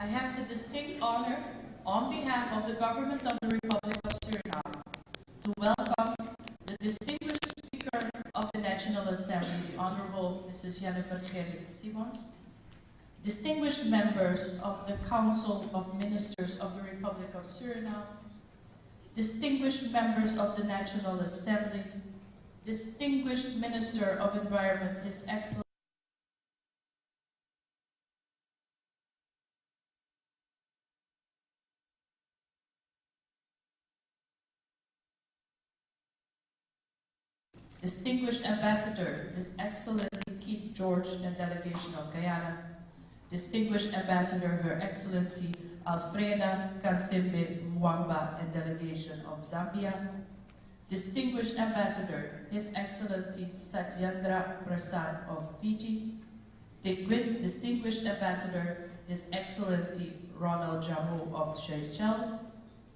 I have the distinct honor, on behalf of the government of the Republic of Suriname, to welcome the distinguished Speaker of the National Assembly, the Honorable Mrs. Jennifer Gerrit-Simons, distinguished members of the Council of Ministers of the Republic of Suriname, distinguished members of the National Assembly, distinguished Minister of Environment, His Excellency Distinguished Ambassador, His Excellency Keith George and Delegation of Guyana, Distinguished Ambassador, Her Excellency Alfreda Kansimbe Mwamba and Delegation of Zambia, Distinguished Ambassador, His Excellency Satyendra Prasad of Fiji, Distinguished Ambassador, His Excellency Ronald Jamo of Seychelles,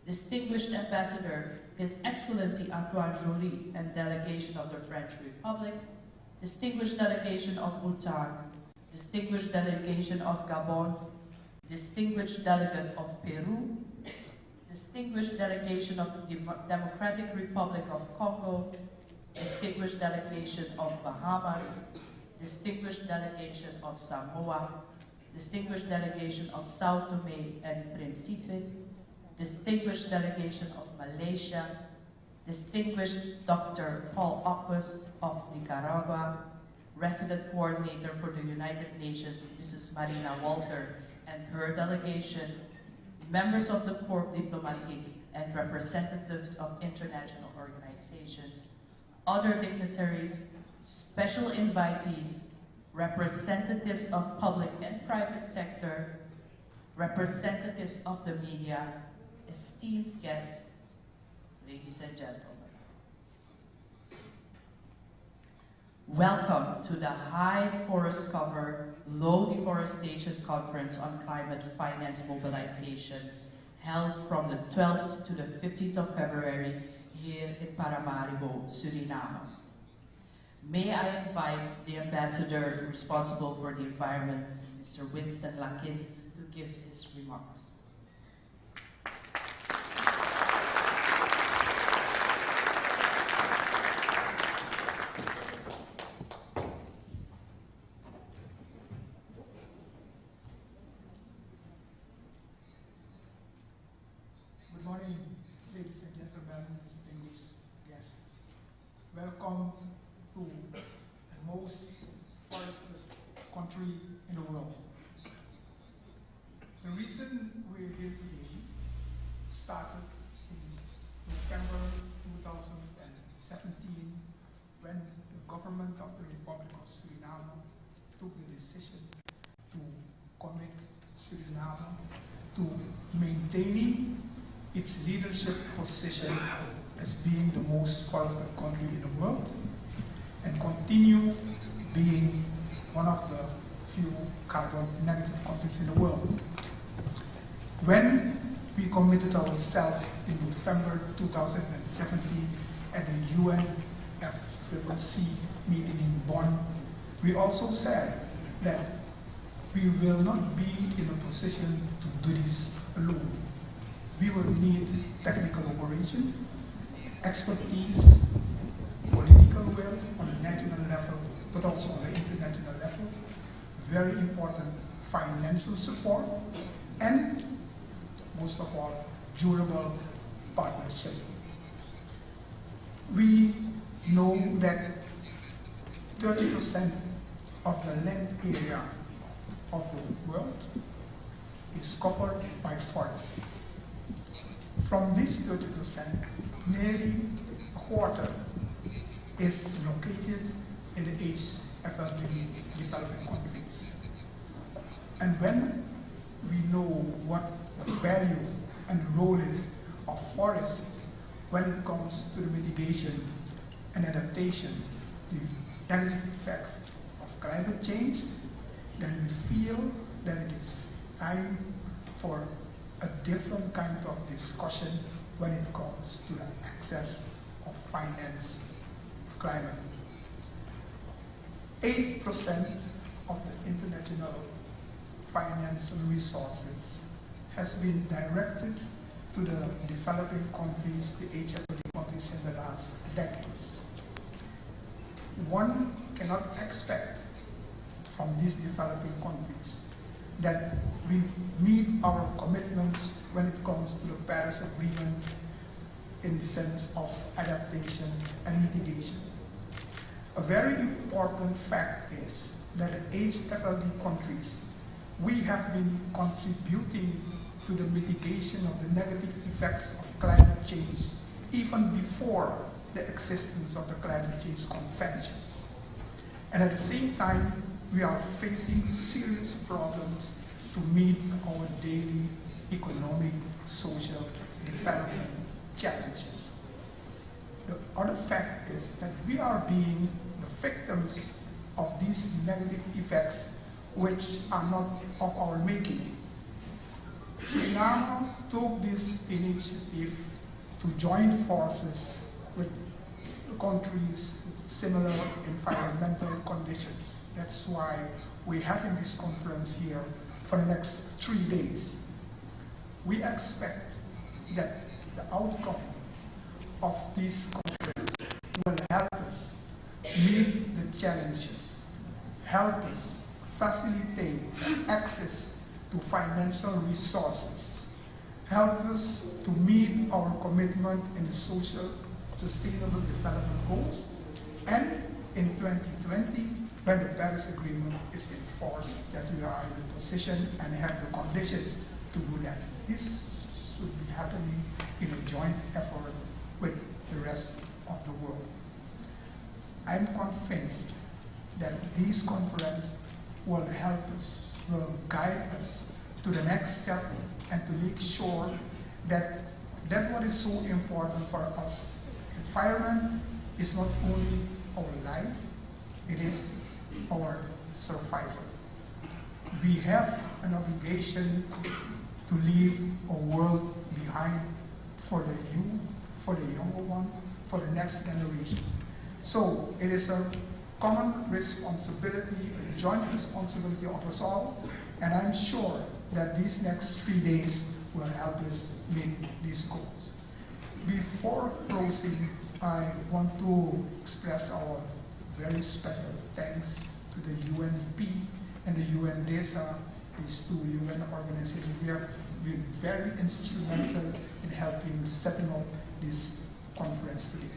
Distinguished Ambassador, His Excellency Antoine Joly and Delegation of the French Republic, Distinguished Delegation of Bhutan, Distinguished Delegation of Gabon, Distinguished Delegate of Peru, Distinguished Delegation of the Democratic Republic of Congo, Distinguished Delegation of Bahamas, Distinguished Delegation of Samoa, Distinguished Delegation of Sao Tome and Principe, Distinguished Delegation of Malaysia, Distinguished Dr. Paul Aquas of Nicaragua, Resident Coordinator for the United Nations, Mrs. Marina Walter, and her delegation, members of the Corps Diplomatique and representatives of international organizations, other dignitaries, special invitees, representatives of public and private sector, representatives of the media, esteemed guests, ladies and gentlemen. Welcome to the High Forest Cover Low Deforestation Conference on Climate Finance Mobilization, held from the 12th to the 15th of February here in Paramaribo, Suriname. May I invite the Ambassador responsible for the environment, Mr. Winston Lakin, to give his remarks. Good morning, ladies and gentlemen, distinguished guests. Welcome to the most forested country in the world. The reason we're here today started in November 2017 when the government of the Republic of Suriname took the decision to commit Suriname to maintaining its leadership position as being the most forested country in the world and continue being one of the few carbon negative countries in the world. When we committed ourselves in November 2017 at the UNFCCC meeting in Bonn, we also said that we will not be in a position to do this alone. We will need technical cooperation, expertise, political will on the national level, but also on the international level, very important financial support, and most of all, durable partnership. We know that 30% of the land area of the world is covered by forest. From this 30%, nearly a quarter is located in the HFLD developing countries. And when we know what the value and the role is of forests when it comes to the mitigation and adaptation to negative effects of climate change, then we feel that it is time for a different kind of discussion when it comes to the access of finance climate. 8% of the international financial resources has been directed to the developing countries, the HFLD countries in the last decades. One cannot expect from these developing countries that we meet our commitments when it comes to the Paris Agreement in the sense of adaptation and mitigation. A very important fact is that the HFLD countries, we have been contributing to the mitigation of the negative effects of climate change even before the existence of the climate change conventions. And at the same time, we are facing serious problems to meet our daily economic, social development challenges. The other fact is that we are being the victims of these negative effects which are not of our making. Suriname took this initiative to join forces with countries with similar environmental conditions. That's why we're having this conference here for the next 3 days. We expect that the outcome of this conference will help us meet the challenges, help us facilitate access to financial resources, help us to meet our commitment in the social sustainable development goals, and in 2020, when the Paris Agreement is in force, that we are in a position and have the conditions to do that. This should be happening in a joint effort with the rest of the world. I'm convinced that this conference will help us, will guide us to the next step, and to make sure that what is so important for us. Environment is not only our life, it is our survival. We have an obligation to leave a world behind for the youth, for the younger one, for the next generation. So it is a common responsibility, a joint responsibility of us all, and I'm sure that these next 3 days will help us meet these goals. Before closing, I want to express our very special thanks to the UNDP and the UNDESA, these two UN organizations. We have been very instrumental in helping setting up this conference today.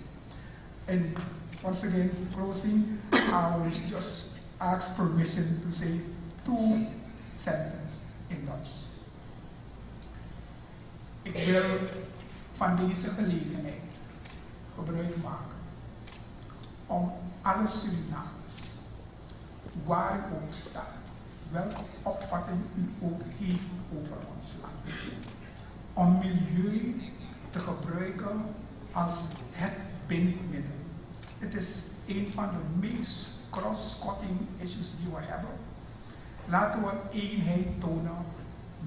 And once again, closing, I will just ask permission to say 2 sentences in Dutch. Ik wil van deze gelegenheid gebruik maken om alle Surinamers, waar u ook staat, welke opvatting u ook heeft over ons land, om milieu te gebruiken als het bindmiddel. Het is een van de meest cross-cutting issues die we hebben. Laten we eenheid tonen,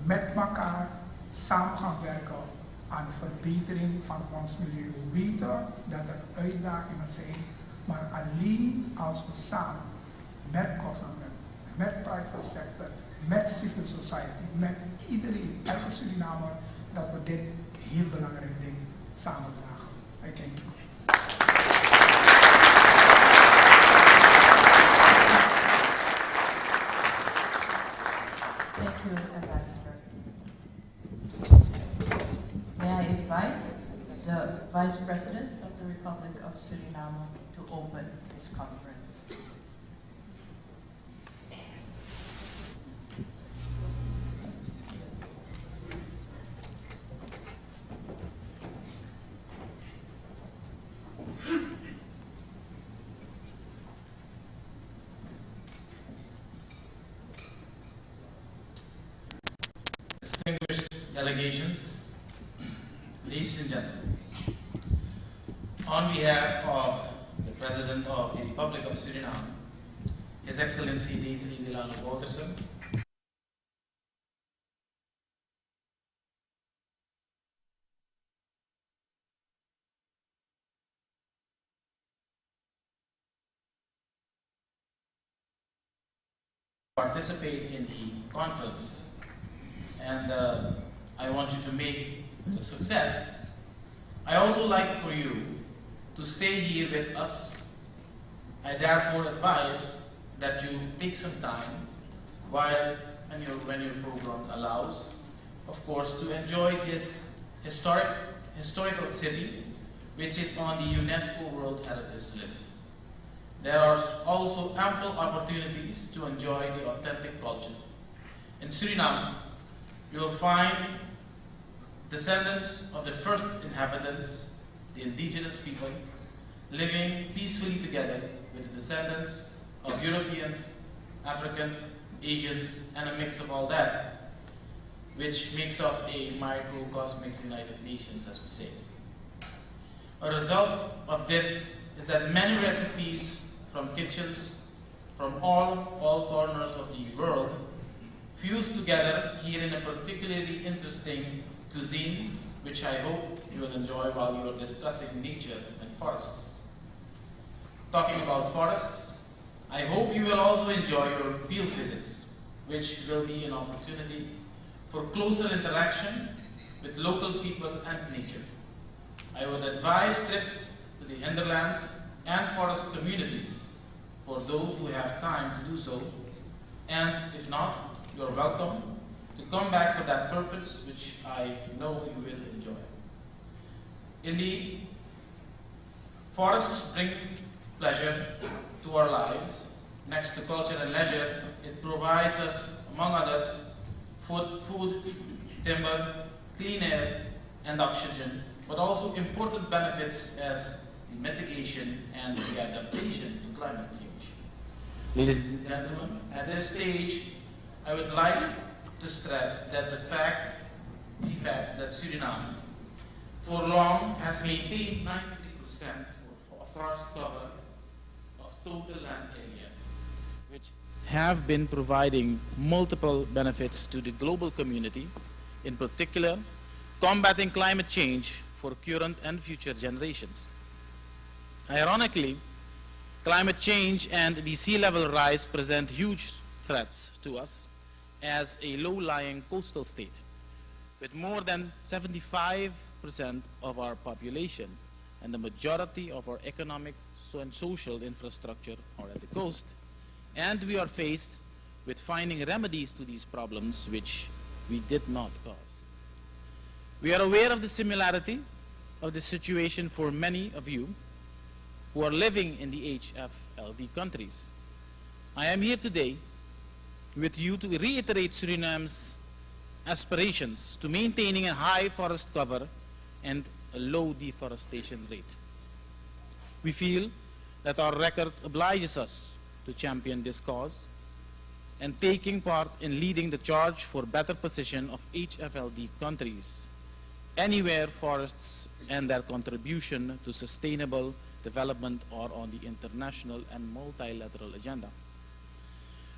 met elkaar samen gaan werken aan de verbetering van ons milieu. We weten dat er uitdagingen zijn, maar alleen als we samen met government, met private sector, met civil society, met iedereen, elke Surinamer, dat we dit heel belangrijk ding samen dragen. I thank you. Thank you, Ambassador. May I invite the Vice President of the Republic of Suriname to open this conference. Distinguished delegations, ladies and gentlemen, on behalf of the President of the Republic of Suriname, His Excellency D.C. Delano Bouterse, participate in the conference, and I want you to make it a success. I also like for you to stay here with us. I therefore advise that you take some time when your program allows, of course, to enjoy this historical city, which is on the UNESCO World Heritage List. There are also ample opportunities to enjoy the authentic culture. In Suriname, you will find descendants of the first inhabitants, the indigenous people, living peacefully together with the descendants of Europeans, Africans, Asians, and a mix of all that, which makes us a microcosmic United Nations, as we say. A result of this is that many recipes from kitchens from all corners of the world fuse together here in a particularly interesting cuisine, which I hope you will enjoy while you are discussing nature and forests. Talking about forests, I hope you will also enjoy your field visits, which will be an opportunity for closer interaction with local people and nature. I would advise trips to the hinterlands and forest communities for those who have time to do so, and if not, you're welcome to come back for that purpose, which I know you will enjoy. Indeed, forests bring pleasure to our lives. Next to culture and leisure, it provides us, among others, food, timber, clean air, and oxygen, but also important benefits as the mitigation and the adaptation to climate change. Ladies and gentlemen, at this stage, I would like to stress that the fact that Suriname for long has maintained 93% of forest cover of total land area, which have been providing multiple benefits to the global community, in particular, combating climate change for current and future generations. Ironically, climate change and the sea level rise present huge threats to us as a low-lying coastal state, with more than 75% of our population and the majority of our economic and social infrastructure are at the coast, and we are faced with finding remedies to these problems which we did not cause. We are aware of the similarity of the situation for many of you who are living in the HFLD countries. I am here today with you to reiterate Suriname's aspirations to maintaining a high forest cover and a low deforestation rate. We feel that our record obliges us to champion this cause and taking part in leading the charge for better position of HFLD countries, anywhere forests and their contribution to sustainable development are on the international and multilateral agenda.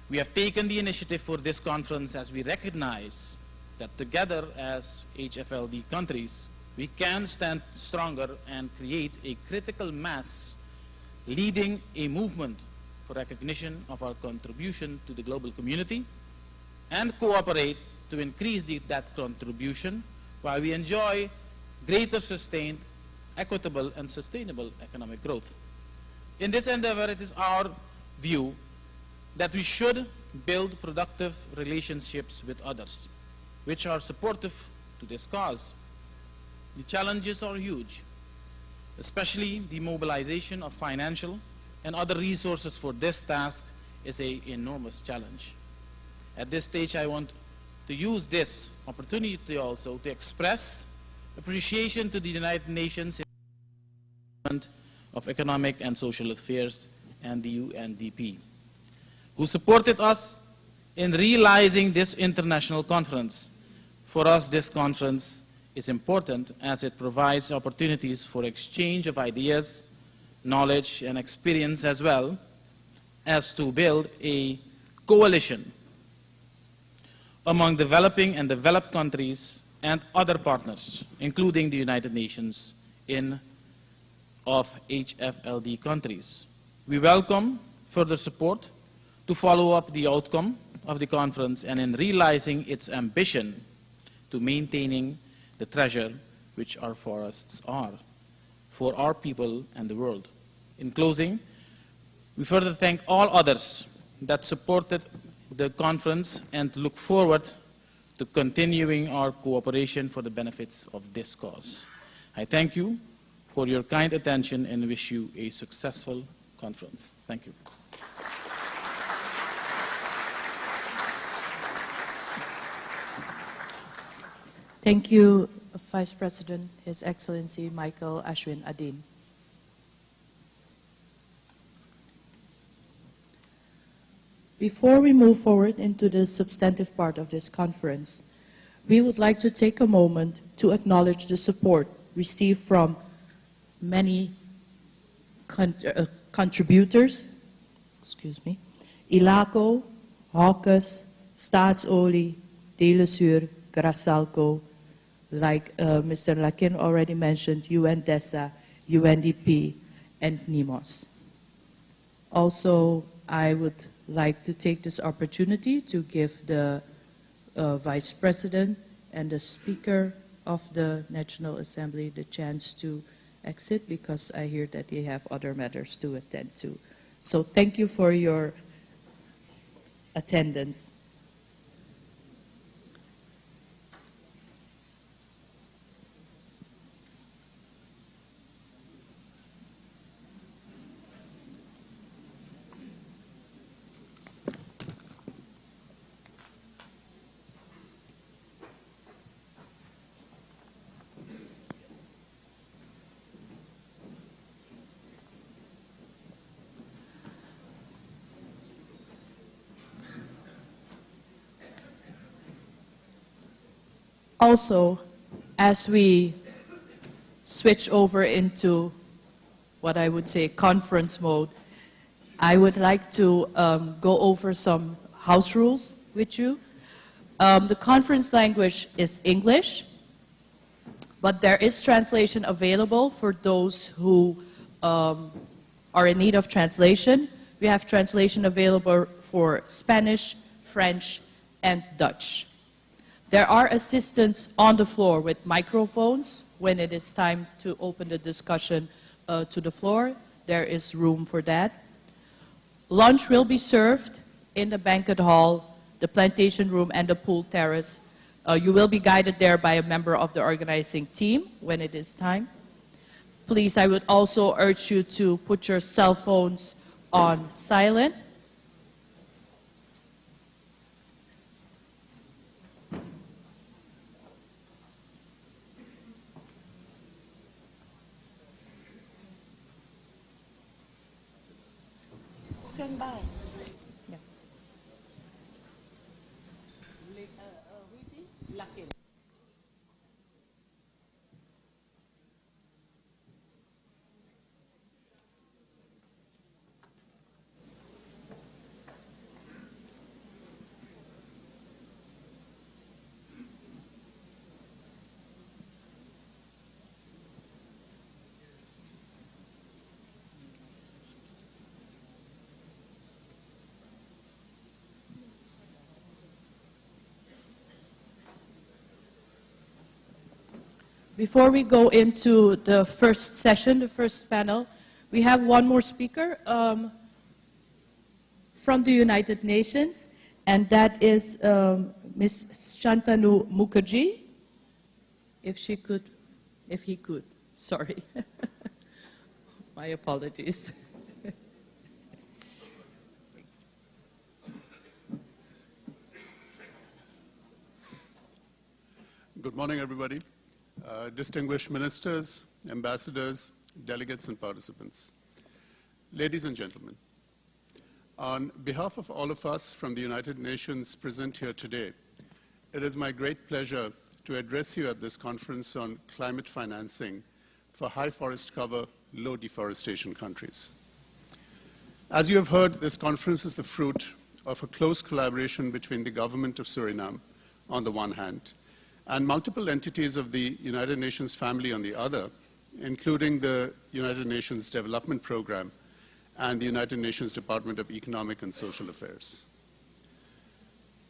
We have taken the initiative for this conference as we recognize that together as HFLD countries, we can stand stronger and create a critical mass leading a movement for recognition of our contribution to the global community and cooperate to increase that contribution while we enjoy greater sustained, equitable and sustainable economic growth. In this endeavor, it is our view that we should build productive relationships with others, which are supportive to this cause. The challenges are huge, especially the mobilization of financial and other resources for this task is an enormous challenge. At this stage, I want to use this opportunity also to express appreciation to the United Nations of Economic and Social Affairs and the UNDP, who supported us in realizing this international conference. For us, this conference is important as it provides opportunities for exchange of ideas, knowledge, and experience, as well as to build a coalition among developing and developed countries and other partners, including the United Nations of HFLD countries. We welcome further support to follow up the outcome of the conference and in realizing its ambition to maintaining the treasure which our forests are for our people and the world. In closing, we further thank all others that supported the conference and look forward to continuing our cooperation for the benefits of this cause. I thank you for your kind attention and wish you a successful conference. Thank you. Thank you, Vice President, His Excellency Michael Ashwin Adin. Before we move forward into the substantive part of this conference, we would like to take a moment to acknowledge the support received from many contributors, Ilaco, Hawkes, Staatsolie, Telesuur, Grasalco, like Mr. Lakin already mentioned, UNDESA, UNDP, and NIMOS. Also, I would like to take this opportunity to give the Vice President and the Speaker of the National Assembly the chance to exit, because I hear that they have other matters to attend to. So thank you for your attendance. Also, as we switch over into what I would say conference mode, I would like to go over some house rules with you. The conference language is English, but there is translation available for those who are in need of translation. We have translation available for Spanish, French, and Dutch. There are assistants on the floor with microphones. When it is time to open the discussion to the floor, there is room for that. Lunch will be served in the banquet hall, the plantation room, and the pool terrace. You will be guided there by a member of the organizing team when it is time. Please, I would also urge you to put your cell phones on silent. Stand by. Yeah. Lakin. Before we go into the first session, the first panel, we have one more speaker from the United Nations, and that is Ms. Shantanu Mukherjee. If he could, sorry. My apologies. Good morning, everybody. Distinguished ministers, ambassadors, delegates, and participants. Ladies and gentlemen, on behalf of all of us from the United Nations present here today, it is my great pleasure to address you at this conference on climate financing for high forest cover, low deforestation countries. As you have heard, this conference is the fruit of a close collaboration between the government of Suriname on the one hand, and multiple entities of the United Nations family on the other, including the United Nations Development Program and the United Nations Department of Economic and Social Affairs.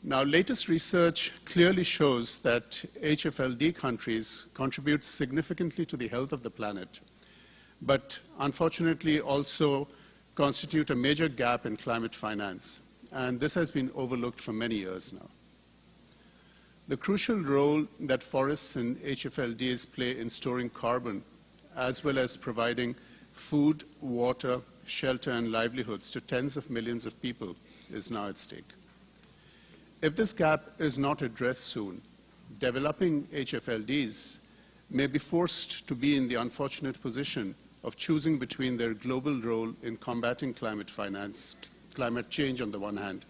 Now, latest research clearly shows that HFLD countries contribute significantly to the health of the planet, but unfortunately also constitute a major gap in climate finance, and this has been overlooked for many years now. The crucial role that forests and HFLDs play in storing carbon, as well as providing food, water, shelter, and livelihoods to tens of millions of people is now at stake. If this gap is not addressed soon, developing HFLDs may be forced to be in the unfortunate position of choosing between their global role in combating climate finance, climate change on the one hand,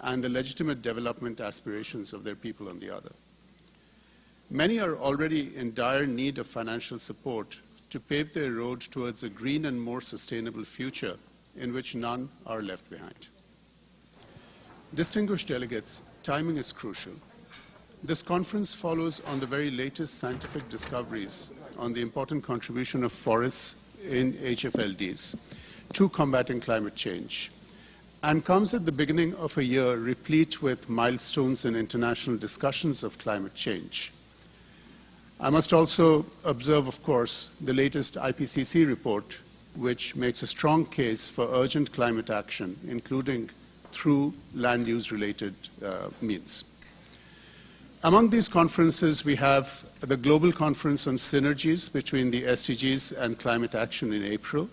and the legitimate development aspirations of their people on the other. Many are already in dire need of financial support to pave their road towards a green and more sustainable future in which none are left behind. Distinguished delegates, timing is crucial. This conference follows on the very latest scientific discoveries on the important contribution of forests in HFLDs to combating climate change, and comes at the beginning of a year replete with milestones in international discussions of climate change. I must also observe, of course, the latest IPCC report, which makes a strong case for urgent climate action, including through land use-related means. Among these conferences, we have the Global Conference on Synergies between the SDGs and Climate Action in April,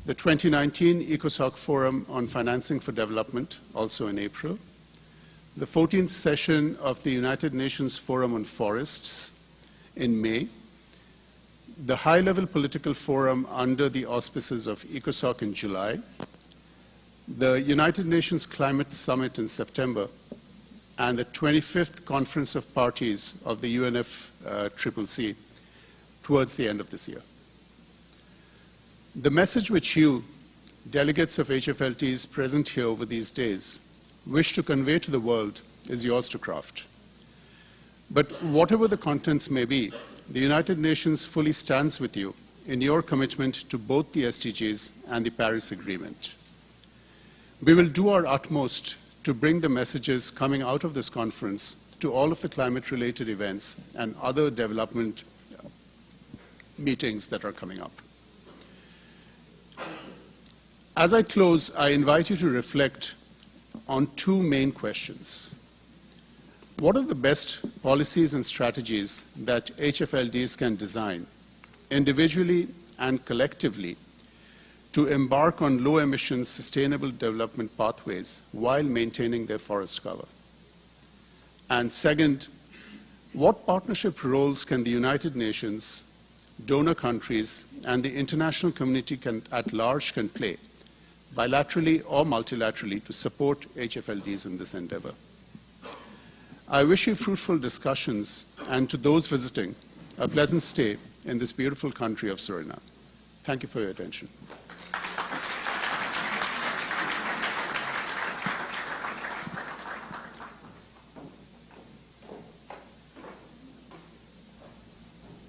the 2019 ECOSOC Forum on Financing for Development, also in April, the 14th session of the United Nations Forum on Forests in May, the high-level political forum under the auspices of ECOSOC in July, the United Nations Climate Summit in September, and the 25th Conference of Parties of the UNFCCC towards the end of this year. The message which you, delegates of HFLDs present here over these days, wish to convey to the world is yours to craft. But whatever the contents may be, the United Nations fully stands with you in your commitment to both the SDGs and the Paris Agreement. We will do our utmost to bring the messages coming out of this conference to all of the climate-related events and other development meetings that are coming up. As I close, I invite you to reflect on two main questions. What are the best policies and strategies that HFLDs can design, individually and collectively, to embark on low-emission, sustainable development pathways while maintaining their forest cover? And second, what partnership roles can the United Nations, donor countries, and the international community at large can play, bilaterally or multilaterally, to support HFLDs in this endeavor? I wish you fruitful discussions, and to those visiting, a pleasant stay in this beautiful country of Suriname. Thank you for your attention.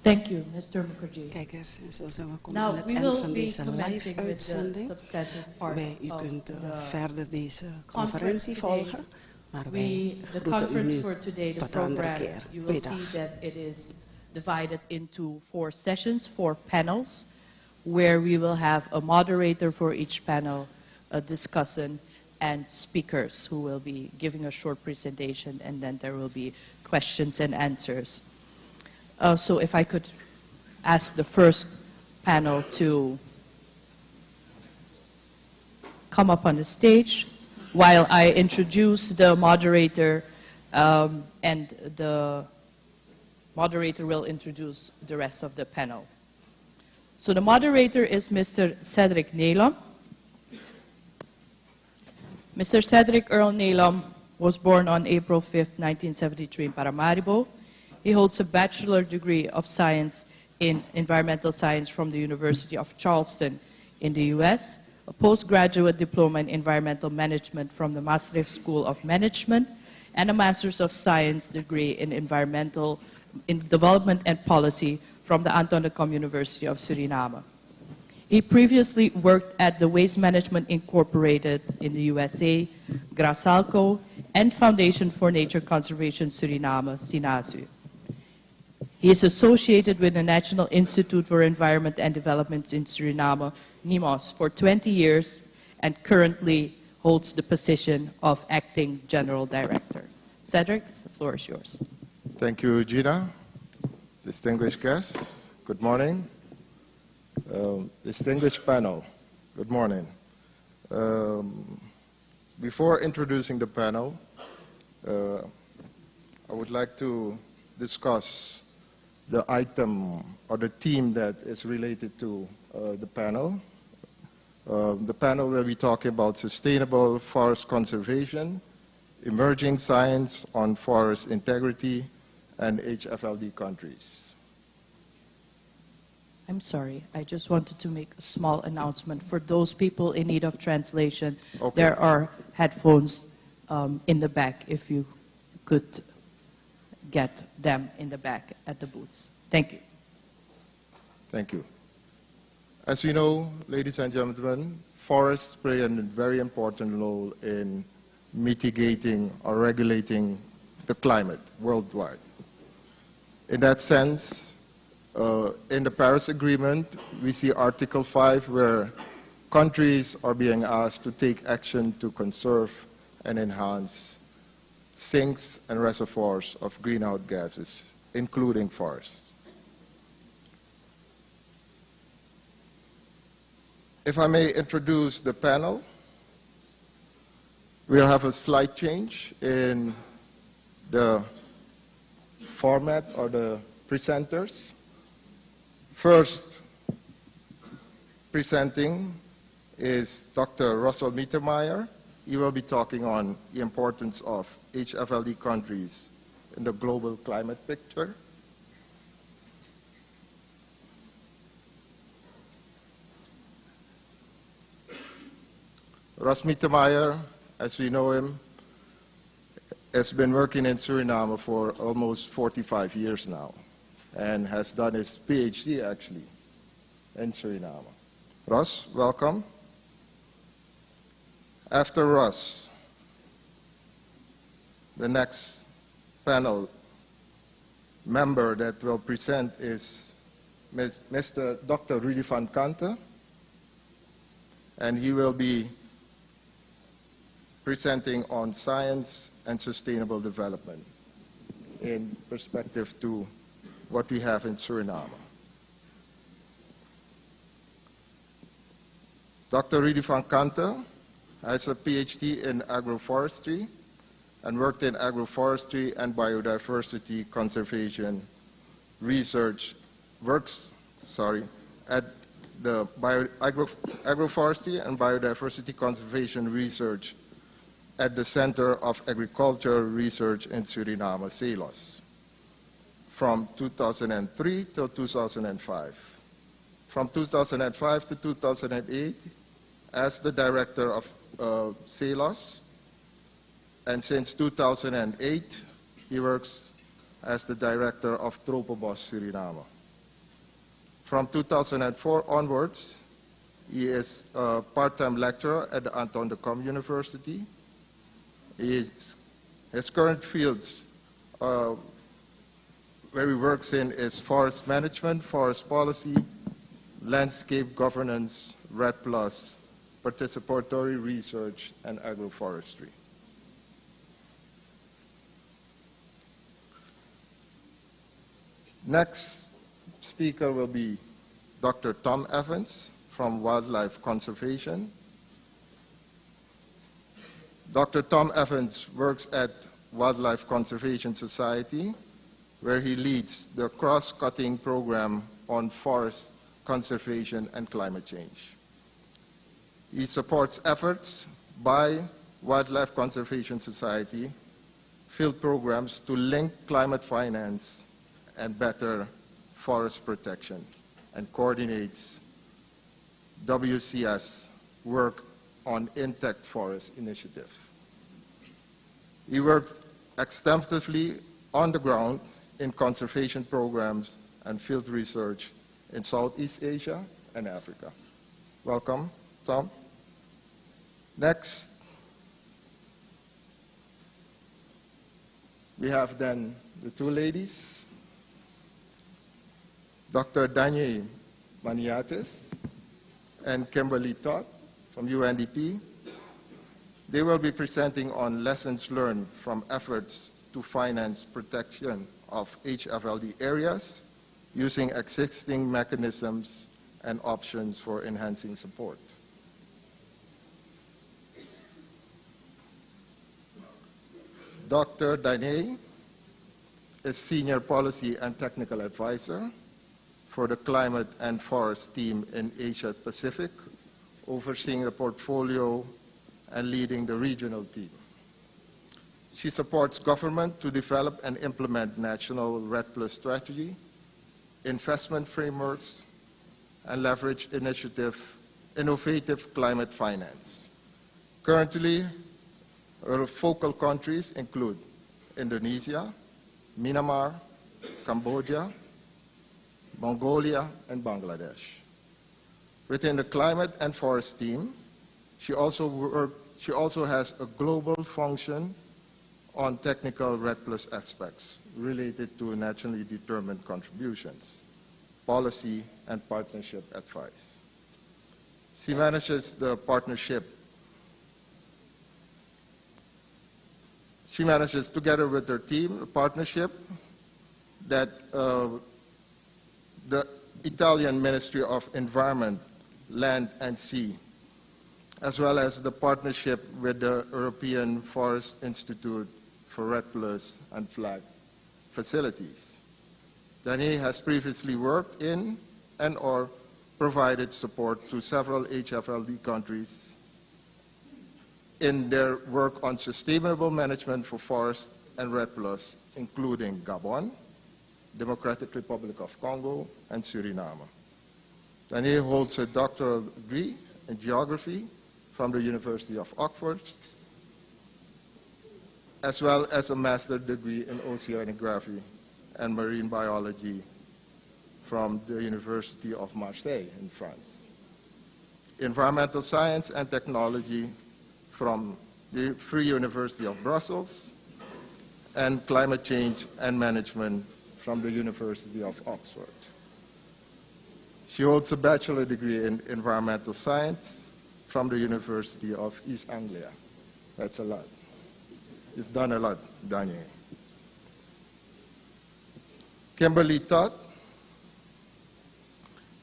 Thank you, Mr. Mukherjee. Kijkers, en zo zijn we komen Now aan het we eind will van be deze commencing with the live-uitzending. substantive part U of kunt the verder deze conference conferentie today. volgen, maar wij The groeten u conference nu for today, the tot de andere program, keer. you will Goeiedag. see that it is divided into 4 sessions, 4 panels, where we will have a moderator for each panel, a discussant, and speakers who will be giving a short presentation, and then there will be questions and answers. So if I could ask the first panel to come up on the stage while I introduce the moderator, and the moderator will introduce the rest of the panel. So the moderator is Mr. Cedric Nelom. Mr. Cedric Earl Nelom was born on April 5th, 1973 in Paramaribo. He holds a Bachelor degree of Science in Environmental Science from the University of Charleston in the US, a postgraduate diploma in Environmental Management from the Maastricht School of Management, and a Master's of Science degree in Development and Policy from the Anton de Kom University of Suriname. He previously worked at the Waste Management Incorporated in the USA, Grasalco, and Foundation for Nature Conservation Suriname, SINASU. He is associated with the National Institute for Environment and Development in Suriname, NIMOS, for 20 years and currently holds the position of Acting General Director. Cedric, the floor is yours. Thank you, Gina. Distinguished guests, good morning. Distinguished panel, good morning. Before introducing the panel, I would like to discuss the item or the theme that is related to the panel. The panel will be talking about sustainable forest conservation, emerging science on forest integrity, and HFLD countries. I'm sorry, I just wanted to make a small announcement. For those people in need of translation, Okay. there are headphones in the back if you could get them in the back at the booths. Thank you. Thank you. As you know, ladies and gentlemen, forests play a very important role in mitigating or regulating the climate worldwide. In that sense, in the Paris Agreement, we see Article 5 where countries are being asked to take action to conserve and enhance sinks and reservoirs of greenhouse gases, including forests. If I may introduce the panel, we'll have a slight change in the format or the presenters. First presenting is Dr. Russell Mittermeier. He will be talking on the importance of HFLD countries in the global climate picture. Russ Mittermeier, as we know him, has been working in Suriname for almost 45 years now and has done his PhD actually in Suriname. Russ, welcome. After Russ, the next panel member that will present is Mr. Dr. Rudy van Kante, and he will be presenting on science and sustainable development in perspective to what we have in Suriname. Dr. Rudy van Kante has a PhD in agroforestry and worked in agroforestry and biodiversity conservation research, at the agroforestry and biodiversity conservation research at the Center of Agriculture Research in Suriname, CELOS, from 2003 till 2005. From 2005 to 2008, as the director of CELOS, and since 2008, he works as the director of Tropobos Suriname. From 2004 onwards, he is a part-time lecturer at the Anton de Kom University. His current fields where he works in is forest management, forest policy, landscape governance, REDD+, participatory research, and agroforestry. Next speaker will be Dr. Tom Evans from Wildlife Conservation. Dr. Tom Evans works at Wildlife Conservation Society, where he leads the cross-cutting program on forest conservation and climate change. He supports efforts by Wildlife Conservation Society field programs to link climate finance and better forest protection, and coordinates WCS work on intact forest initiative. He worked extensively on the ground in conservation programs and field research in Southeast Asia and Africa. Welcome, Tom. Next, we have then the two ladies, Dr. Danye Maniatis and Kimberly Todd from UNDP. They will be presenting on lessons learned from efforts to finance protection of HFLD areas using existing mechanisms and options for enhancing support. Dr. Danye is Senior Policy and Technical Advisor for the Climate and Forest team in Asia Pacific, overseeing the portfolio and leading the regional team. She supports government to develop and implement national REDD+ strategy, investment frameworks, and leverage innovative climate finance. Currently, her focal countries include Indonesia, Myanmar, Cambodia, Mongolia, and Bangladesh. Within the Climate and Forest team, she also has a global function on technical REDD+ aspects related to nationally determined contributions, policy, and partnership advice. She manages the partnership. She manages, together with her team, a partnership that the Italian Ministry of Environment, Land and Sea, as well as the partnership with the European Forest Institute for REDD+ and FLAG facilities. Danye has previously worked in and/or provided support to several HFLD countries in their work on sustainable management for forest and REDD+, including Gabon, Democratic Republic of Congo, and Suriname. Danye holds a doctoral degree in geography from the University of Oxford, as well as a master's degree in oceanography and marine biology from the University of Marseille in France. Environmental science and technology from the Free University of Brussels, and climate change and management from the University of Oxford. She holds a bachelor degree in environmental science from the University of East Anglia. That's a lot. You've done a lot, Danye. Kimberly Todd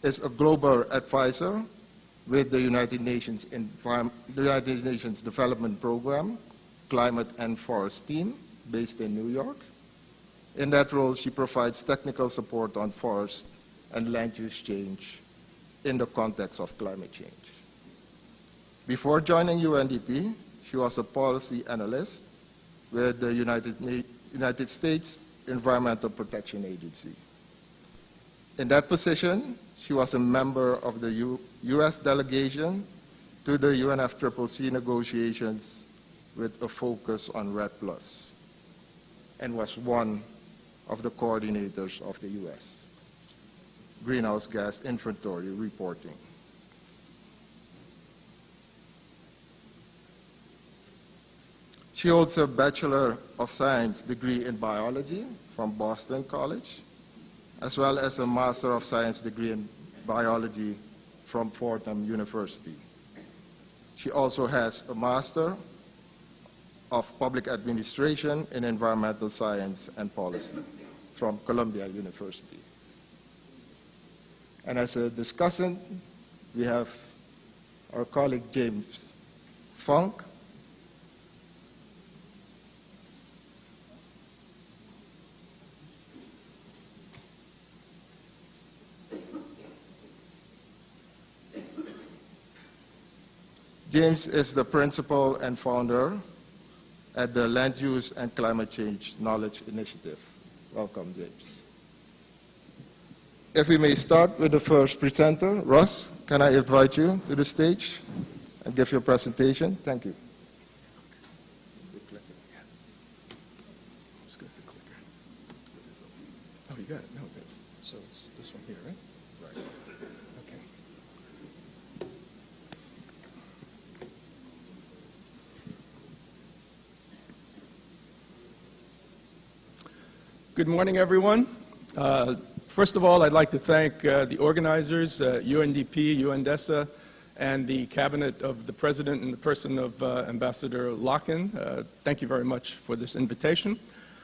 is a global advisor with the United Nations Development Program, Climate and Forest team, based in New York. In that role, she provides technical support on forest and land use change in the context of climate change. Before joining UNDP, she was a policy analyst with the United States Environmental Protection Agency. In that position, she was a member of the U.S. delegation to the UNFCCC negotiations with a focus on REDD+, and was one of the coordinators of the U.S. greenhouse gas inventory reporting. She holds a Bachelor of Science degree in biology from Boston College, as well as a Master of Science degree in biology from Fordham University. She also has a Master of Public Administration in Environmental Science and Policy from Columbia University. And as a discussant, we have our colleague James Funk. James is the principal and founder at the Land Use and Climate Change Knowledge Initiative. Welcome, James. If we may start with the first presenter, Russ, can I invite you to the stage and give your presentation? Thank you. Oh, you got it. No, so it's this one here, right? Right. Okay. Good morning, everyone. First of all, I'd like to thank the organizers, UNDP, UNDESA, and the cabinet of the president in the person of Ambassador Larkin. Thank you very much for this invitation.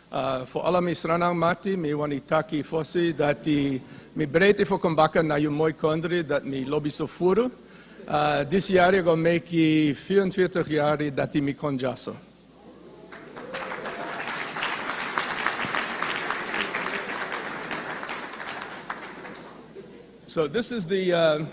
For alla mi sranang mati, mi wanitaki fosi dati mi brete fo kombaka na yumoy kondri dat mi lobi so furu. Dis jari go meki 44 jari dati mi konjaso. So this is the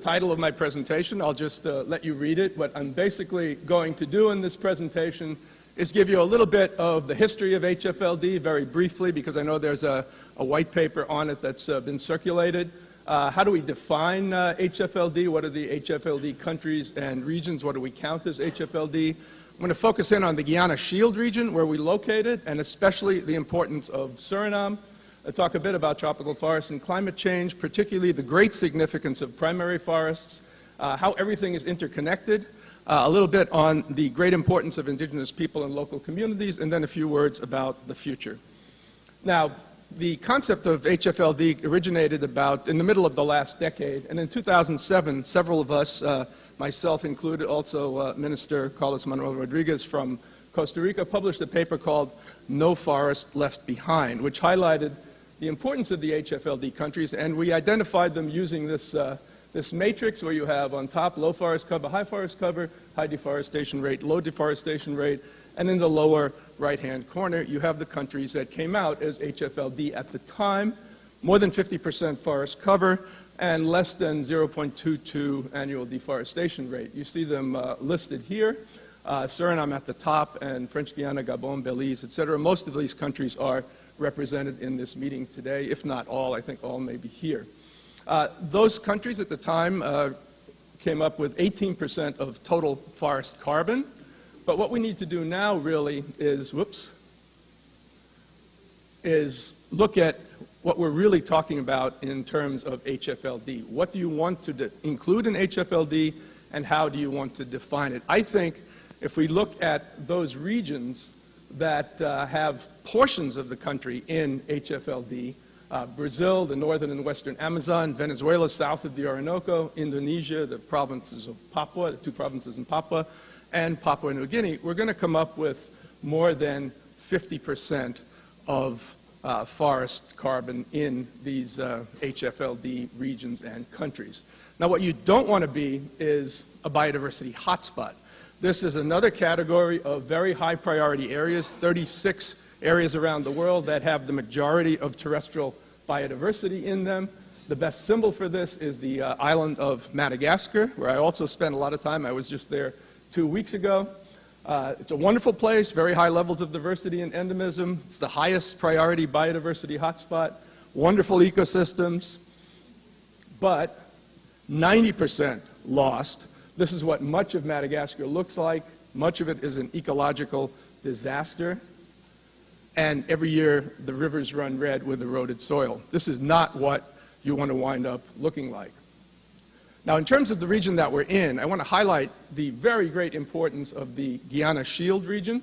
title of my presentation. I'll just let you read it. What I'm basically going to do in this presentation is give you a little bit of the history of HFLD very briefly, because I know there's a white paper on it that's been circulated. How do we define HFLD? What are the HFLD countries and regions? What do we count as HFLD? I'm going to focus in on the Guiana Shield region, where we located, and especially the importance of Suriname. I'll talk a bit about tropical forests and climate change, particularly the great significance of primary forests, how everything is interconnected, a little bit on the great importance of indigenous people and local communities, and then a few words about the future. Now, the concept of HFLD originated about in the middle of the last decade, and in 2007, several of us, myself included, also Minister Carlos Manuel Rodriguez from Costa Rica, published a paper called No Forest Left Behind, which highlighted the importance of the HFLD countries, and we identified them using this this matrix where you have on top low forest cover, high deforestation rate, low deforestation rate, and in the lower right-hand corner you have the countries that came out as HFLD at the time, more than 50% forest cover, and less than 0.22 annual deforestation rate. You see them listed here. Suriname at the top, and French Guiana, Gabon, Belize, etc. Most of these countries are represented in this meeting today, if not all. I think all may be here. Those countries at the time came up with 18% of total forest carbon. But what we need to do now really is, is look at what we're really talking about in terms of HFLD. What do you want to include in HFLD, and how do you want to define it? I think if we look at those regions that have portions of the country in HFLD, Brazil, the northern and western Amazon, Venezuela, south of the Orinoco, Indonesia, the provinces of Papua, the two provinces in Papua, and Papua New Guinea, we're going to come up with more than 50% of forest carbon in these HFLD regions and countries. Now, what you don't want to be is a biodiversity hotspot. This is another category of very high priority areas, 36 areas around the world that have the majority of terrestrial biodiversity in them. The best symbol for this is the island of Madagascar, where I also spent a lot of time. I was just there 2 weeks ago. It's a wonderful place, very high levels of diversity and endemism. It's the highest priority biodiversity hotspot, wonderful ecosystems, but 90% lost. This is what much of Madagascar looks like. Much of it is an ecological disaster. And every year, the rivers run red with eroded soil. This is not what you want to wind up looking like. Now, in terms of the region that we're in, I want to highlight the very great importance of the Guiana Shield region.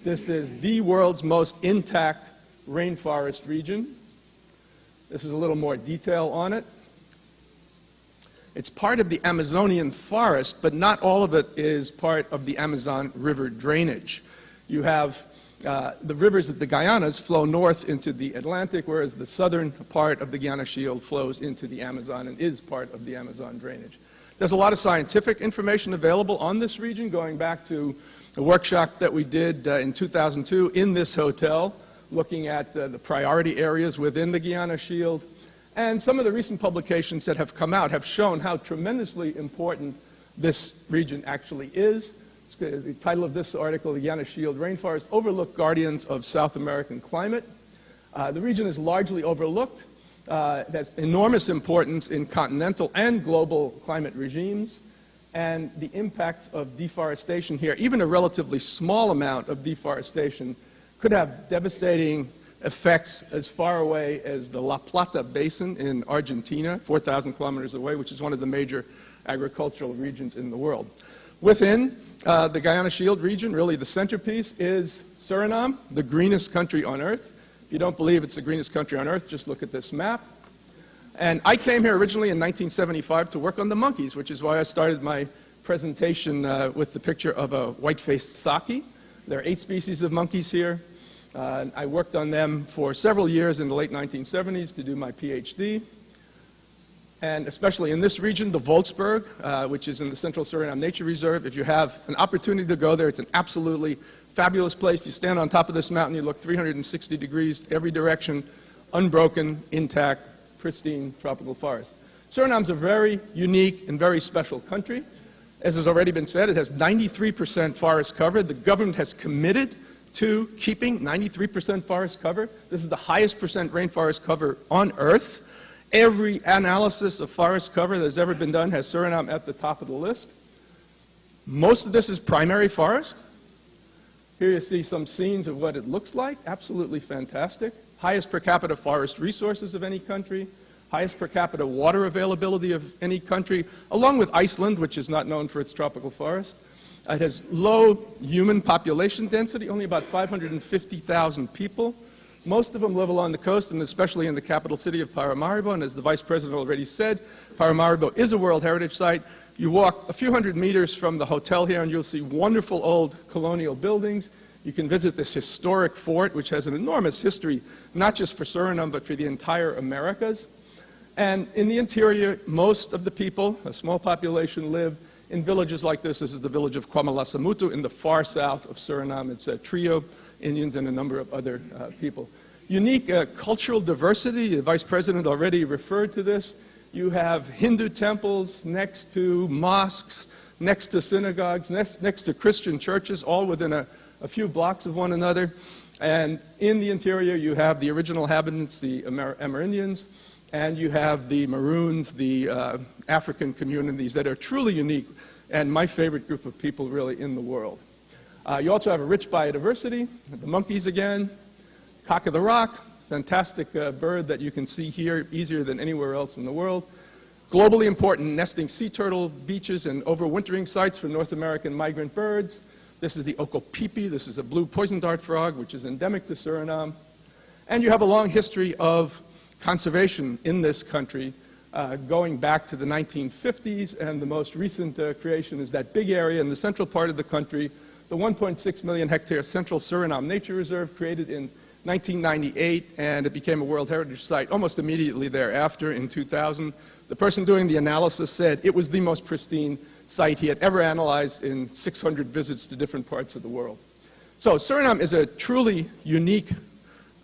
This is the world's most intact rainforest region. This is a little more detail on it. It's part of the Amazonian forest, but not all of it is part of the Amazon River drainage. You have the rivers of the Guianas flow north into the Atlantic, whereas the southern part of the Guiana Shield flows into the Amazon and is part of the Amazon drainage. There's a lot of scientific information available on this region, going back to the workshop that we did in 2002 in this hotel, looking at the priority areas within the Guiana Shield. And some of the recent publications that have come out have shown how tremendously important this region actually is. The title of this article, the Guiana Shield Rainforest, Overlooked Guardians of South American Climate. The region is largely overlooked. It has enormous importance in continental and global climate regimes. And the impact of deforestation here, even a relatively small amount of deforestation, could have devastating effects as far away as the La Plata Basin in Argentina, 4,000 kilometers away, which is one of the major agricultural regions in the world. Within the Guyana Shield region, really the centerpiece is Suriname, the greenest country on earth. If you don't believe it's the greenest country on earth, just look at this map. And I came here originally in 1975 to work on the monkeys, which is why I started my presentation with the picture of a white-faced saki. There are 8 species of monkeys here. I worked on them for several years in the late 1970s to do my PhD. And especially in this region, the Voltsberg, which is in the Central Suriname Nature Reserve. If you have an opportunity to go there, it's an absolutely fabulous place. You stand on top of this mountain, you look 360 degrees every direction, unbroken, intact, pristine tropical forest. Suriname's a very unique and very special country. As has already been said, it has 93% forest cover. The government has committed to keeping 93% forest cover. This is the highest percent rainforest cover on Earth. Every analysis of forest cover that has ever been done has Suriname at the top of the list. Most of this is primary forest. Here you see some scenes of what it looks like. Absolutely fantastic. Highest per capita forest resources of any country. Highest per capita water availability of any country, along with Iceland, which is not known for its tropical forest. It has low human population density, only about 550,000 people. Most of them live along the coast, and especially in the capital city of Paramaribo. And as the Vice President already said, Paramaribo is a World Heritage Site. You walk a few hundred meters from the hotel here, and you'll see wonderful old colonial buildings. You can visit this historic fort, which has an enormous history, not just for Suriname, but for the entire Americas. And in the interior, most of the people, a small population, live in villages like this. This is the village of Kwamalasamutu in the far south of Suriname. It's a Trio Indians and a number of other people. Unique cultural diversity. The Vice President already referred to this. You have Hindu temples next to mosques, next to synagogues, next to Christian churches, all within a few blocks of one another. And in the interior, you have the original inhabitants, the Amerindians, and you have the Maroons, the African communities that are truly unique, and my favorite group of people really in the world. You also have a rich biodiversity, the monkeys again, cock of the rock, fantastic bird that you can see here easier than anywhere else in the world. Globally important nesting sea turtle beaches and overwintering sites for North American migrant birds. This is the Okopipi. This is a blue poison dart frog, which is endemic to Suriname. And you have a long history of conservation in this country, going back to the 1950s, and the most recent creation is that big area in the central part of the country, the 1.6 million hectare Central Suriname Nature Reserve, created in 1998, and it became a World Heritage Site almost immediately thereafter in 2000. The person doing the analysis said it was the most pristine site he had ever analyzed in 600 visits to different parts of the world. So Suriname is a truly unique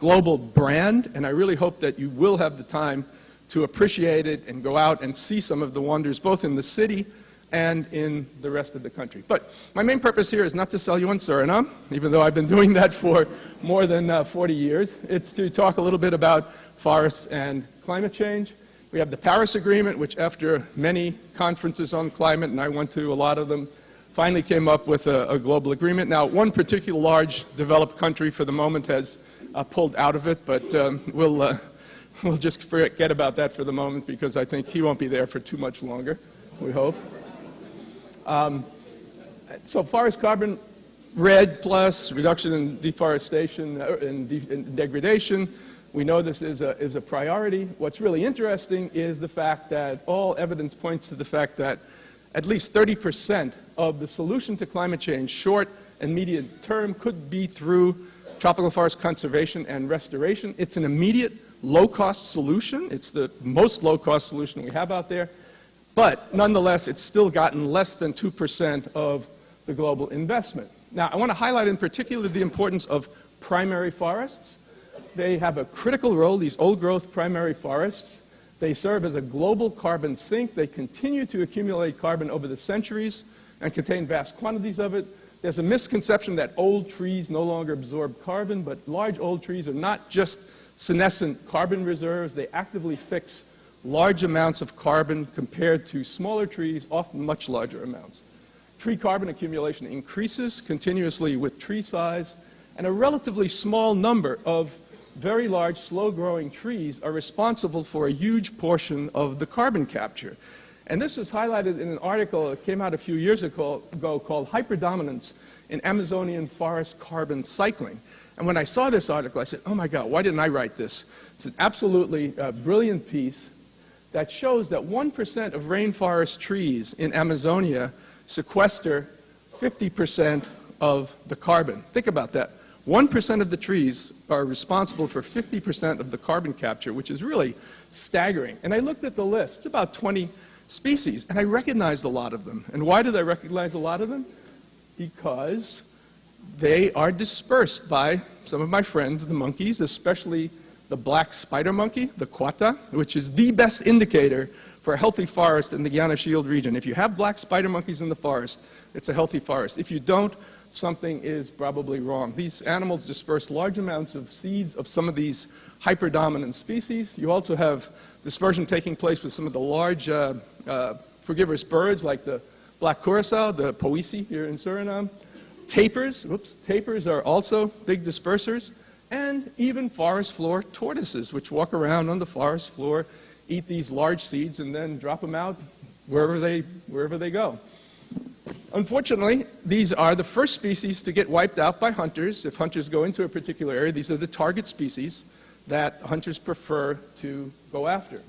global brand, and I really hope that you will have the time to appreciate it and go out and see some of the wonders, both in the city and in the rest of the country. But my main purpose here is not to sell you on Suriname, even though I've been doing that for more than 40 years. It's to talk a little bit about forests and climate change. We have the Paris Agreement, which after many conferences on climate, and I went to a lot of them, finally came up with a global agreement. Now, one particular large developed country for the moment has pulled out of it, but we'll just forget about that for the moment, because I think he won't be there for too much longer, we hope. So forest carbon, REDD plus, reduction in deforestation and degradation. We know this is a priority. What's really interesting is the fact that all evidence points to the fact that at least 30% of the solution to climate change, short and medium term, could be through tropical forest conservation and restoration. It's an immediate, low-cost solution. It's the most low-cost solution we have out there. But nonetheless, it's still gotten less than 2% of the global investment. Now, I want to highlight in particular the importance of primary forests. They have a critical role, these old-growth primary forests. They serve as a global carbon sink. They continue to accumulate carbon over the centuries and contain vast quantities of it. There's a misconception that old trees no longer absorb carbon, but large old trees are not just senescent carbon reserves. They actively fix large amounts of carbon compared to smaller trees, often much larger amounts. Tree carbon accumulation increases continuously with tree size, and a relatively small number of very large, slow-growing trees are responsible for a huge portion of the carbon capture. And this was highlighted in an article that came out a few years ago called Hyperdominance in Amazonian Forest Carbon Cycling. And when I saw this article, I said, oh my God, why didn't I write this? It's an absolutely brilliant piece that shows that 1% of rainforest trees in Amazonia sequester 50% of the carbon. Think about that. 1% of the trees are responsible for 50% of the carbon capture, which is really staggering. And I looked at the list. It's about 20 species, and I recognized a lot of them. And why did I recognize a lot of them? Because they are dispersed by some of my friends, the monkeys, especially the black spider monkey, the quata, which is the best indicator for a healthy forest in the Guiana Shield region. If you have black spider monkeys in the forest, it's a healthy forest. If you don't, something is probably wrong. These animals disperse large amounts of seeds of some of these hyperdominant species. You also have dispersion taking place with some of the large frugivorous birds like the black curassow, the poisi here in Suriname. Tapirs are also big dispersers, and even forest floor tortoises, which walk around on the forest floor, eat these large seeds, and then drop them out wherever they go. Unfortunately, these are the first species to get wiped out by hunters. If hunters go into a particular area, these are the target species that hunters prefer to go after.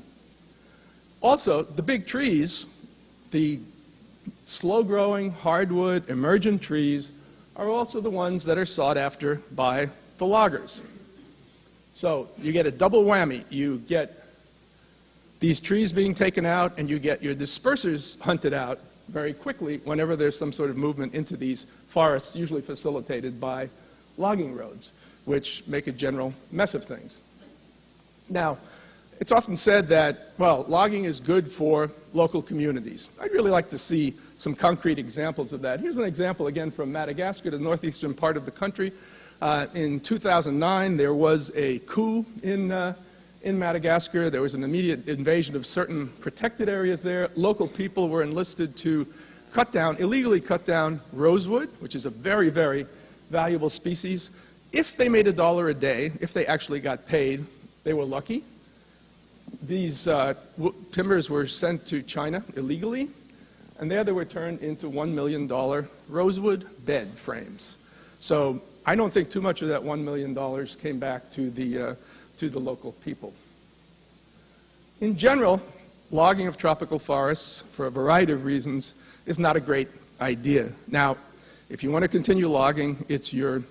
Also, the big trees, the slow-growing, hardwood, emergent trees, are also the ones that are sought after by the loggers. So you get a double whammy. You get these trees being taken out, and you get your dispersers hunted out very quickly whenever there's some sort of movement into these forests, usually facilitated by logging roads, which make a general mess of things. Now, it's often said that, well, logging is good for local communities. I'd really like to see some concrete examples of that. Here's an example, again, from Madagascar, the northeastern part of the country. In 2009, there was a coup in Madagascar. There was an immediate invasion of certain protected areas there. Local people were enlisted to illegally cut down rosewood, which is a very, very valuable species. If they made $1 a day, if they actually got paid, they were lucky. These timbers were sent to China illegally, and there they were turned into $1 million rosewood bed frames. So I don't think too much of that $1 million came back to the local people. In general, logging of tropical forests, for a variety of reasons, is not a great idea. Now, if you want to continue logging, it's your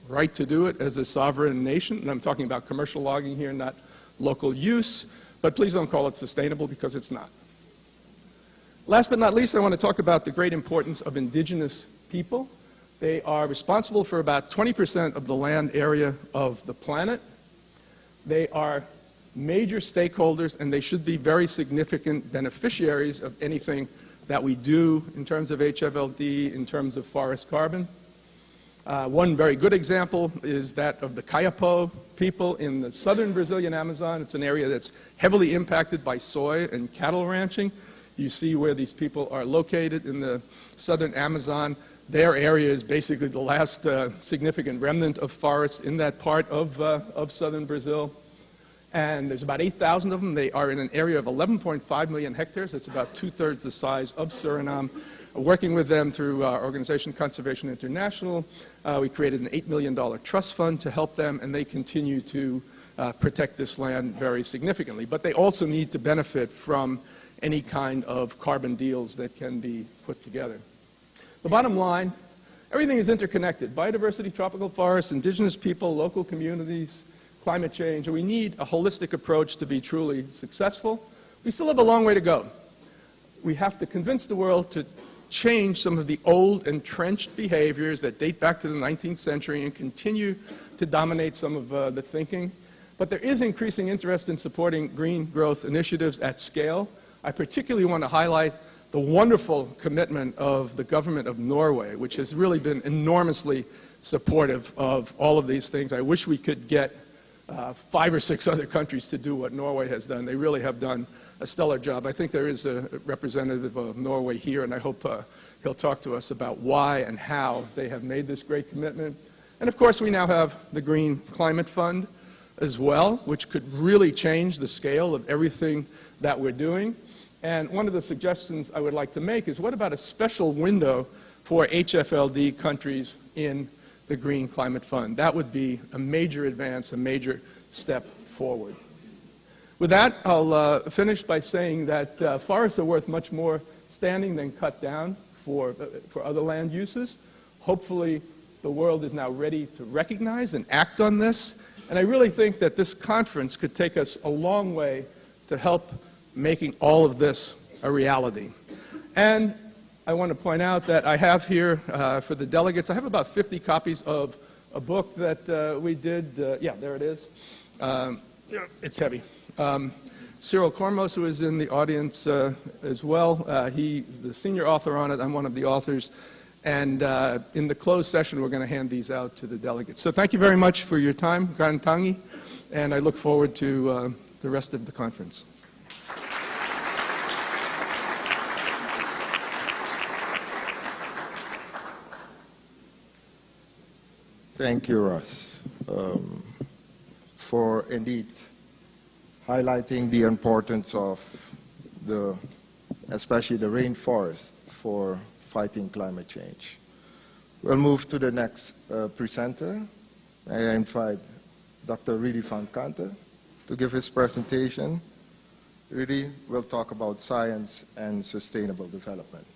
right to do it as a sovereign nation, and I'm talking about commercial logging here, not local use, but please don't call it sustainable, because it's not. Last but not least, I want to talk about the great importance of indigenous people. They are responsible for about 20% of the land area of the planet. They are major stakeholders, and they should be very significant beneficiaries of anything that we do in terms of HFLD, in terms of forest carbon. One very good example is that of the Kayapo people in the southern Brazilian Amazon. It's an area that's heavily impacted by soy and cattle ranching. You see where these people are located in the southern Amazon. Their area is basically the last significant remnant of forest in that part of southern Brazil. And there's about 8,000 of them. They are in an area of 11.5 million hectares. It's about 2/3 the size of Suriname. Working with them through our organization Conservation International, we created an $8 million trust fund to help them, and they continue to protect this land very significantly. But they also need to benefit from any kind of carbon deals that can be put together. The bottom line, everything is interconnected. Biodiversity, tropical forests, indigenous people, local communities, climate change, and we need a holistic approach to be truly successful. We still have a long way to go. We have to convince the world to change some of the old entrenched behaviors that date back to the 19th century and continue to dominate some of the thinking. But there is increasing interest in supporting green growth initiatives at scale. I particularly want to highlight the wonderful commitment of the government of Norway, which has really been enormously supportive of all of these things. I wish we could get 5 or 6 other countries to do what Norway has done. They really have done a stellar job. I think there is a representative of Norway here, and I hope he'll talk to us about why and how they have made this great commitment. And of course, we now have the Green Climate Fund as well, which could really change the scale of everything that we're doing. And one of the suggestions I would like to make is, what about a special window for HFLD countries in the Green Climate Fund? That would be a major advance, a major step forward. With that, I'll finish by saying that forests are worth much more standing than cut down for other land uses. Hopefully, the world is now ready to recognize and act on this. And I really think that this conference could take us a long way to help making all of this a reality. And I want to point out that I have here, for the delegates, I have about 50 copies of a book that we did. Yeah, there it is. It's heavy. Cyril Kormos, who is in the audience as well, he's the senior author on it. I'm one of the authors. And in the closed session, we're going to hand these out to the delegates. So thank you very much for your time, Grantangi, and I look forward to the rest of the conference. Thank you, Russ, for indeed highlighting the importance of especially the rainforest for fighting climate change. We'll move to the next presenter. I invite Dr. Rudy van Kante to give his presentation. Rudy will talk about science and sustainable development.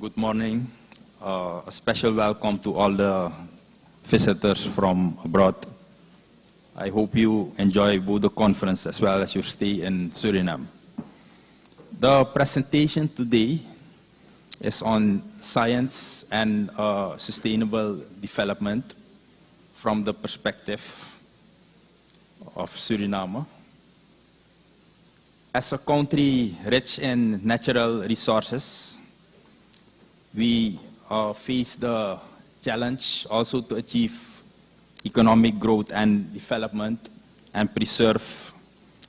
Good morning. A special welcome to all the visitors from abroad. I hope you enjoy both the conference as well as your stay in Suriname. The presentation today is on science and sustainable development from the perspective of Suriname. As a country rich in natural resources, we face the challenge also to achieve economic growth and development and preserve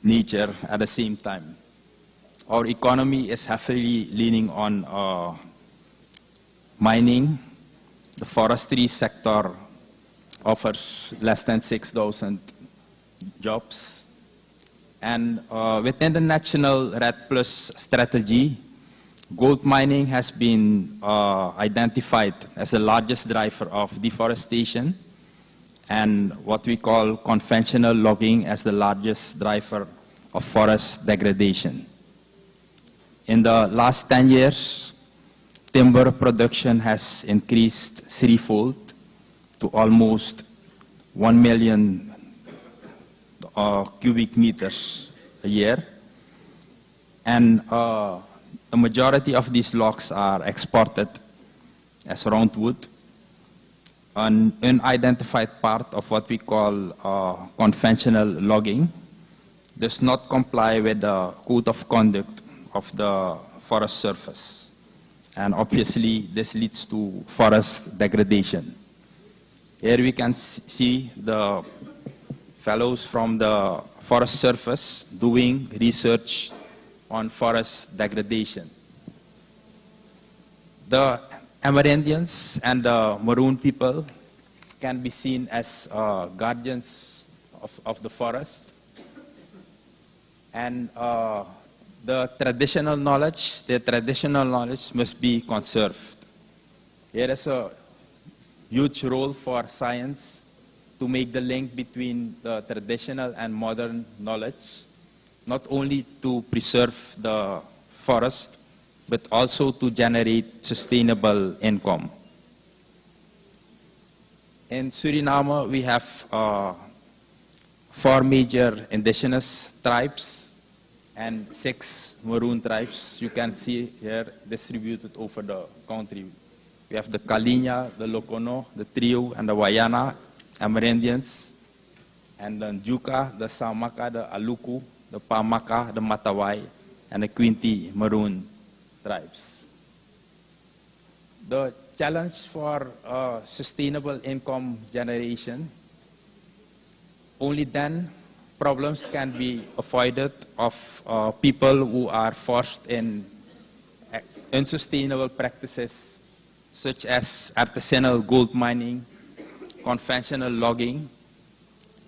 nature at the same time. Our economy is heavily leaning on mining. The forestry sector offers less than 6,000 jobs. And within the National RED Plus strategy, gold mining has been identified as the largest driver of deforestation, and what we call conventional logging as the largest driver of forest degradation. In the last 10 years, timber production has increased threefold to almost 1 million cubic meters a year. And the majority of these logs are exported as roundwood. An unidentified part of what we call conventional logging does not comply with the code of conduct of the Forest Service. And obviously, this leads to forest degradation. Here we can see the fellows from the Forest Service doing research on forest degradation. The Amerindians and the Maroon people can be seen as guardians of the forest. And their traditional knowledge must be conserved. Here is a huge role for science to make the link between the traditional and modern knowledge, not only to preserve the forest, but also to generate sustainable income. In Suriname, we have 4 major indigenous tribes and 6 maroon tribes. You can see here distributed over the country. We have the Kalinya, the Lokono, the Trio, and the Wayana Amerindians, and the Njuka, the Samaka, the Aluku, the Pamaka, the Matawai, and the Quinti Maroon tribes. The challenge for sustainable income generation, only then problems can be avoided of people who are forced in unsustainable practices such as artisanal gold mining, conventional logging,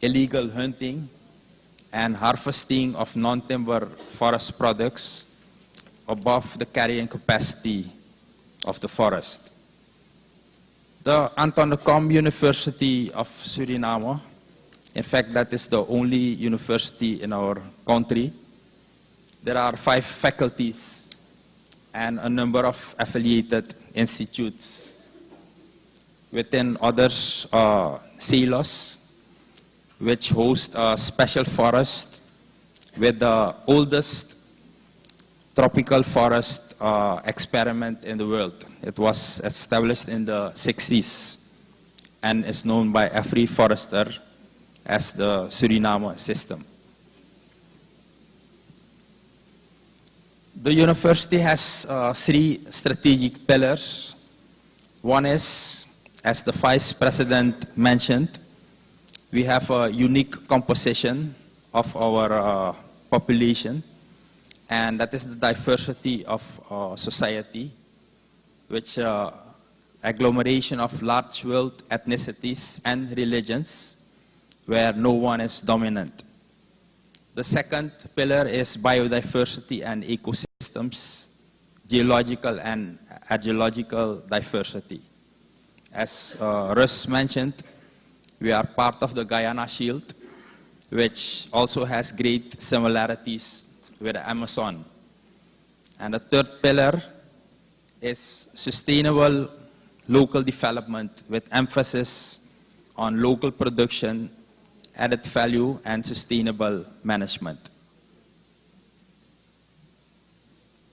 illegal hunting, and harvesting of non-timber forest products above the carrying capacity of the forest. The Anton de Kom University of Suriname, in fact, that is the only university in our country. There are 5 faculties and a number of affiliated institutes. Within others, silos, which host a special forest with the oldest tropical forest experiment in the world. It was established in the 60s and is known by every forester as the Suriname system. The university has 3 strategic pillars. One is, as the Vice President mentioned, we have a unique composition of our population, and that is the diversity of society, which agglomeration of large world ethnicities and religions where no one is dominant. The second pillar is biodiversity and ecosystems, geological and hydrological diversity. As Russ mentioned, we are part of the Guyana Shield, which also has great similarities with the Amazon. And the third pillar is sustainable local development with emphasis on local production, added value, and sustainable management.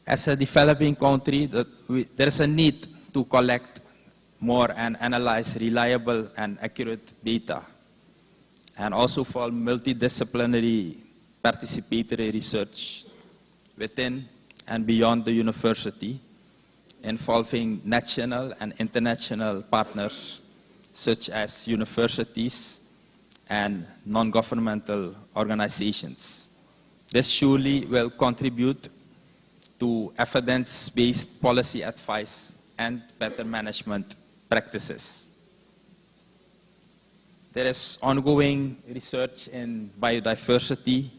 As a developing country, there is a need to collect more and analyze reliable and accurate data, and also for multidisciplinary participatory research within and beyond the university, involving national and international partners such as universities and non-governmental organizations. This surely will contribute to evidence-based policy advice and better management practices. There is ongoing research in biodiversity,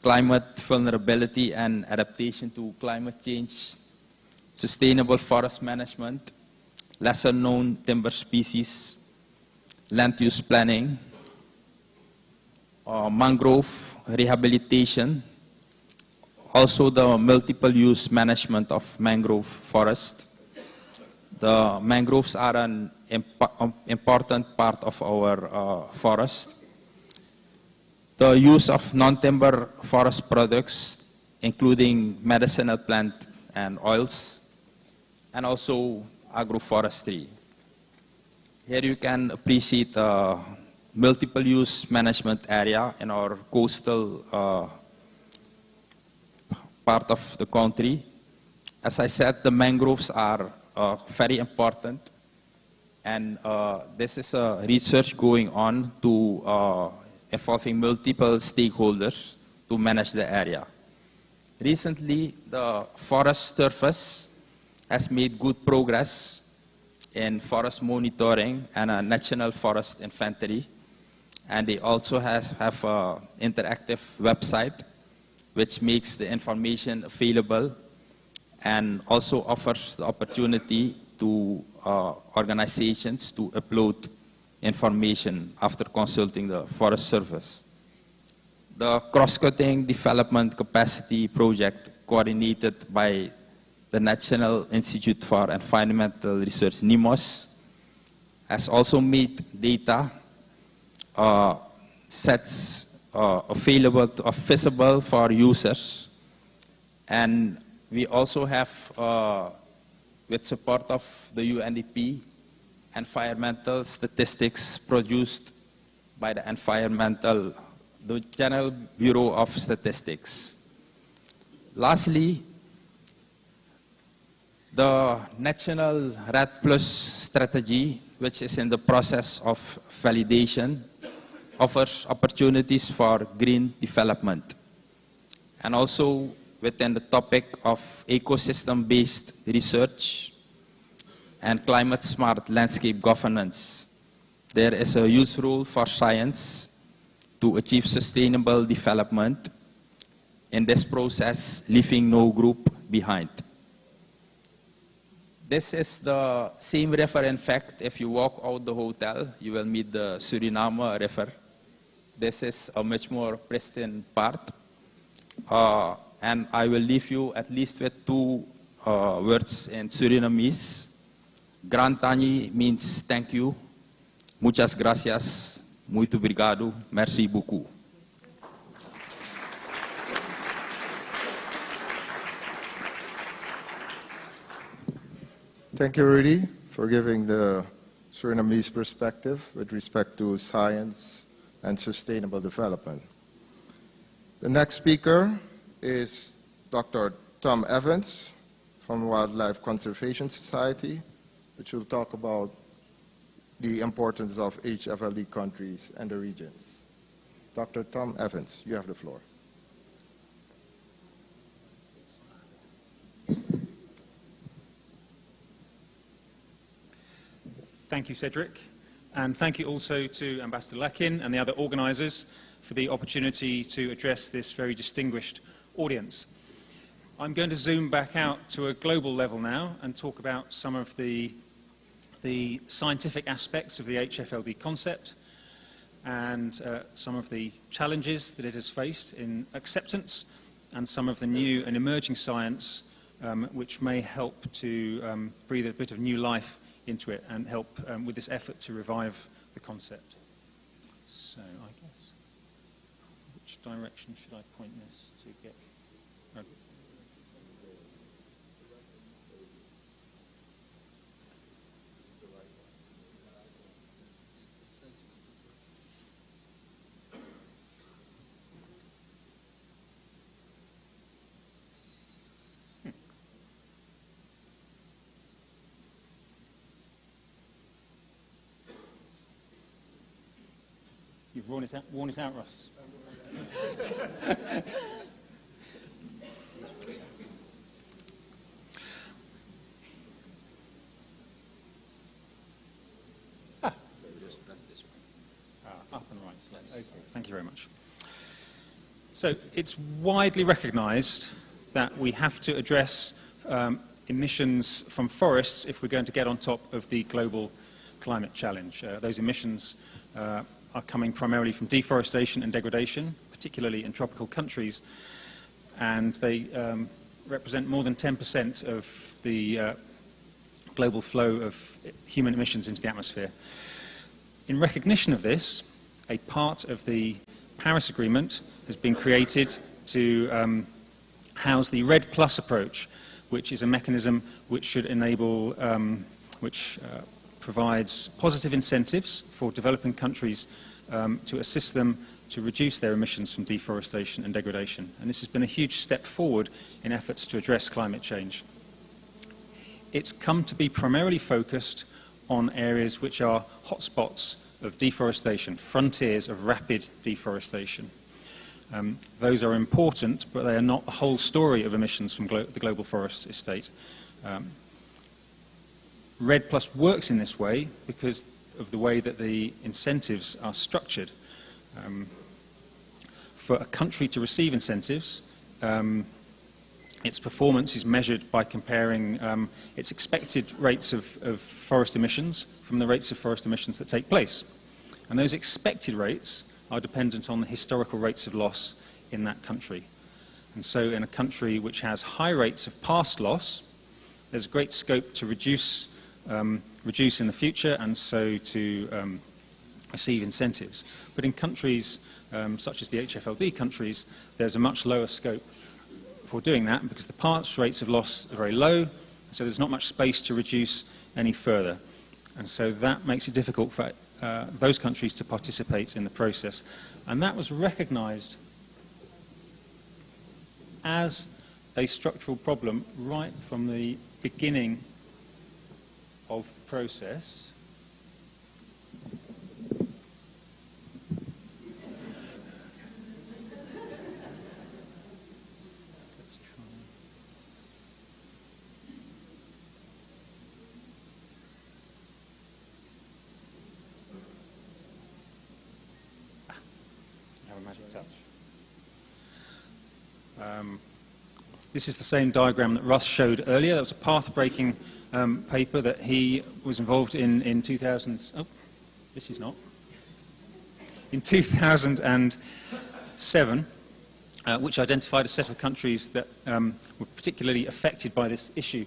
climate vulnerability and adaptation to climate change, sustainable forest management, lesser-known timber species, land use planning, mangrove rehabilitation, also the multiple use management of mangrove forest. The mangroves are an important part of our forest. The use of non-timber forest products, including medicinal plant and oils, and also agroforestry. Here you can appreciate the multiple use management area in our coastal part of the country. As I said, the mangroves are very important, and this is a research going on to involving multiple stakeholders to manage the area. Recently, the Forest Service has made good progress in forest monitoring and a national forest inventory, and they also have an interactive website which makes the information available and also offers the opportunity to organizations to upload information after consulting the Forest Service. The cross-cutting development capacity project coordinated by the National Institute for Environmental Research, NIMOS, has also made data sets available, visible for users. And we also have, with support of the UNDP, environmental statistics produced by the General Bureau of Statistics. Lastly, the National RED Plus strategy, which is in the process of validation, offers opportunities for green development. And also within the topic of ecosystem-based research and climate-smart landscape governance, there is a huge role for science to achieve sustainable development, in this process, leaving no group behind. This is the same river. In fact, if you walk out the hotel, you will meet the Suriname River. This is a much more pristine part. And I will leave you at least with two words in Surinamese. Grand Tani means thank you. Muchas gracias. Muito obrigado. Merci beaucoup. Thank you, Rudy, for giving the Surinamese perspective with respect to science and sustainable development. The next speaker is Dr. Tom Evans from Wildlife Conservation Society, which will talk about the importance of HFLD countries and the regions. Dr. Tom Evans, you have the floor. Thank you, Cedric. And thank you also to Ambassador Lakin and the other organisers for the opportunity to address this very distinguished audience. I'm going to zoom back out to a global level now and talk about some of the scientific aspects of the HFLD concept and some of the challenges that it has faced in acceptance and some of the new and emerging science which may help to breathe a bit of new life into it and help with this effort to revive the concept. So I guess, which direction should I point this to get? You've worn it out, Russ. Up and right. Okay, thank you very much. So it's widely recognised that we have to address emissions from forests if we're going to get on top of the global climate challenge. Those emissions are coming primarily from deforestation and degradation, particularly in tropical countries, and they represent more than 10% of the global flow of human emissions into the atmosphere. In recognition of this, a part of the Paris Agreement has been created to house the REDD+ approach, which is a mechanism which should enable, provides positive incentives for developing countries to assist them to reduce their emissions from deforestation and degradation. And this has been a huge step forward in efforts to address climate change. It's come to be primarily focused on areas which are hotspots of deforestation, frontiers of rapid deforestation. Those are important, but they are not the whole story of emissions from the global forest estate. REDD+ works in this way because of the way that the incentives are structured. For a country to receive incentives, its performance is measured by comparing its expected rates of forest emissions from the rates of forest emissions that take place. And those expected rates are dependent on the historical rates of loss in that country. And so in a country which has high rates of past loss, there's great scope to reduce in the future and so to receive incentives. But in countries such as the HFLD countries, there's a much lower scope for doing that because the past rates of loss are very low, so there's not much space to reduce any further. And so that makes it difficult for those countries to participate in the process. And that was recognized as a structural problem right from the beginning of process. magic touch. This is the same diagram that Russ showed earlier. That was a path-breaking paper that he was involved in 2000. Oh, this is not. In 2007, which identified a set of countries that were particularly affected by this issue.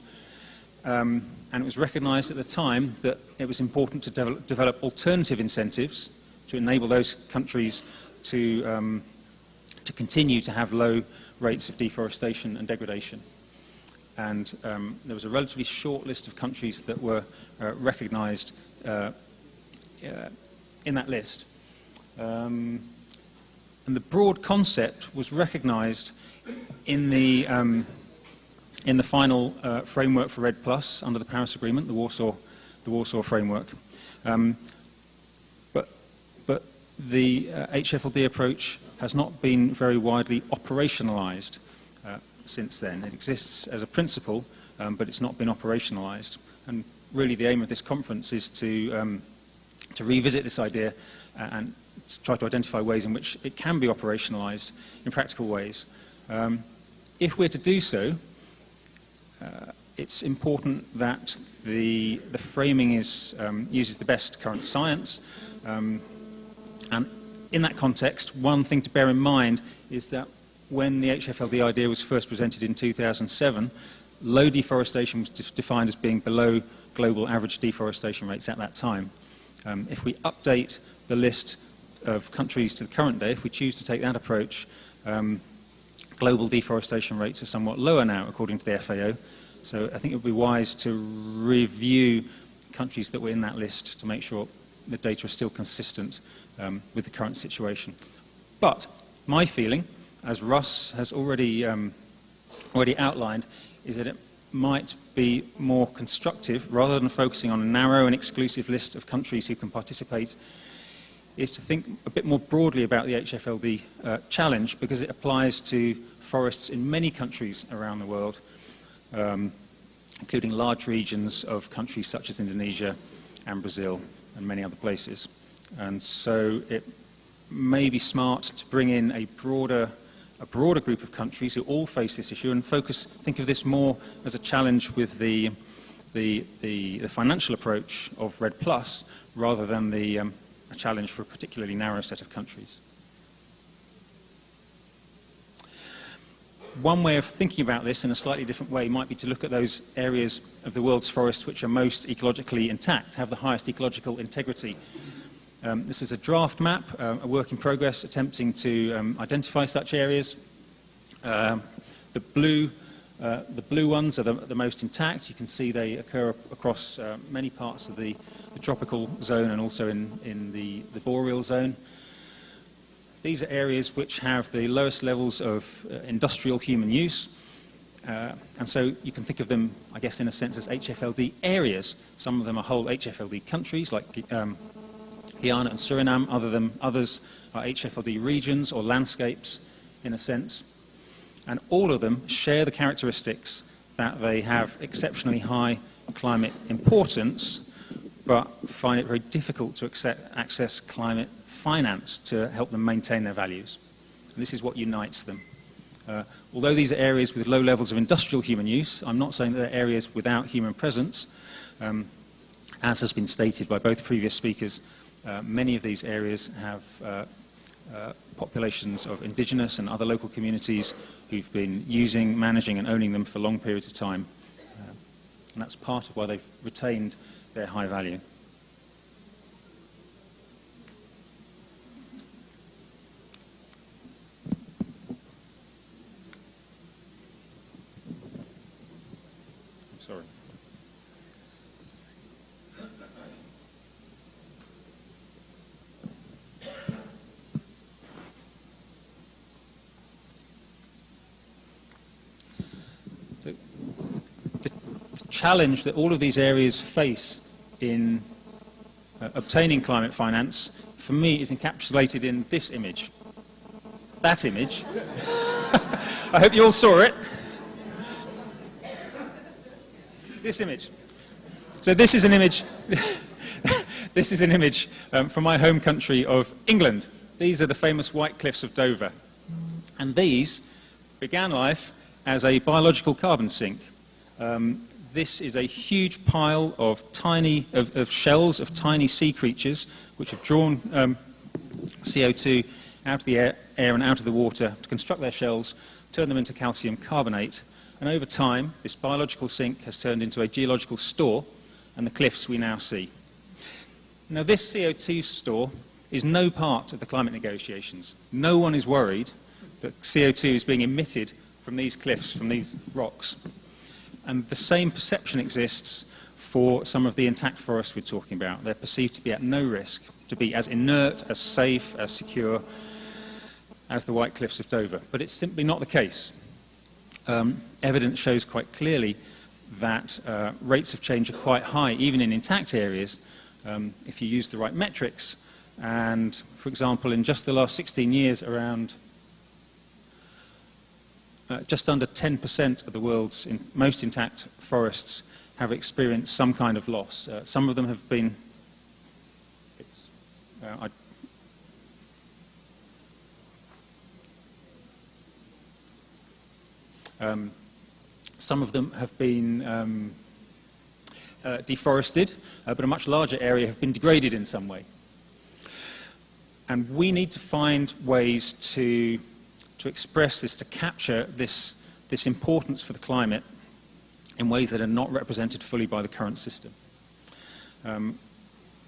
And it was recognized at the time that it was important to develop alternative incentives to enable those countries to continue to have low rates of deforestation and degradation. And there was a relatively short list of countries that were recognized in that list. And the broad concept was recognized in the final framework for REDD+ under the Paris Agreement, the Warsaw Framework. But the HFLD approach has not been very widely operationalized since then. It exists as a principle, but it's not been operationalized. And really the aim of this conference is to revisit this idea and try to identify ways in which it can be operationalized in practical ways. If we're to do so, it's important that the framing uses the best current science. And in that context, one thing to bear in mind is that when the HFLD idea was first presented in 2007, low deforestation was defined as being below global average deforestation rates at that time. If we update the list of countries to the current day, if we choose to take that approach, global deforestation rates are somewhat lower now, according to the FAO. So I think it would be wise to review countries that were in that list to make sure the data is still consistent with the current situation. But my feeling, as Russ has already outlined, is that it might be more constructive, rather than focusing on a narrow and exclusive list of countries who can participate, is to think a bit more broadly about the HFLD challenge, because it applies to forests in many countries around the world, including large regions of countries such as Indonesia and Brazil and many other places. And so it may be smart to bring in a broader group of countries who all face this issue and think of this more as a challenge with the financial approach of REDD+, rather than a challenge for a particularly narrow set of countries. One way of thinking about this in a slightly different way might be to look at those areas of the world's forests which are most ecologically intact, have the highest ecological integrity. This is a draft map, a work in progress, attempting to identify such areas. The blue ones are the most intact. You can see they occur across many parts of the tropical zone and also in the boreal zone. These are areas which have the lowest levels of industrial human use. And so you can think of them, I guess, in a sense as HFLD areas. Some of them are whole HFLD countries, like Guyana and Suriname. Others are HFLD regions or landscapes, in a sense. And all of them share the characteristics that they have exceptionally high climate importance, but find it very difficult to access climate finance to help them maintain their values. And this is what unites them. Although these are areas with low levels of industrial human use, I'm not saying that they're areas without human presence. As has been stated by both previous speakers, many of these areas have populations of indigenous and other local communities who've been using, managing and owning them for long periods of time. And that's part of why they've retained their high value. Sorry. So, the challenge that all of these areas face in obtaining climate finance, for me, is encapsulated in this image. That image. I hope you all saw it. This image. So this is an image. This is an image from my home country of England. these are the famous White Cliffs of Dover. And these began life as a biological carbon sink. This is a huge pile of shells of tiny sea creatures which have drawn CO2 out of the air and out of the water to construct their shells, turn them into calcium carbonate. And over time, this biological sink has turned into a geological store, and the cliffs we now see. Now, this CO2 store is no part of the climate negotiations. No one is worried that CO2 is being emitted from these cliffs, from these rocks. And the same perception exists for some of the intact forests we're talking about. They're perceived to be at no risk, to be as inert, as safe, as secure as the White Cliffs of Dover. But it's simply not the case. Evidence shows quite clearly that rates of change are quite high, even in intact areas, if you use the right metrics. And, for example, in just the last 16 years, around just under 10% of the world's most intact forests have experienced some kind of loss. Some of them have been... some of them have been deforested, but a much larger area have been degraded in some way. And we need to find ways to express this, to capture this importance for the climate in ways that are not represented fully by the current system.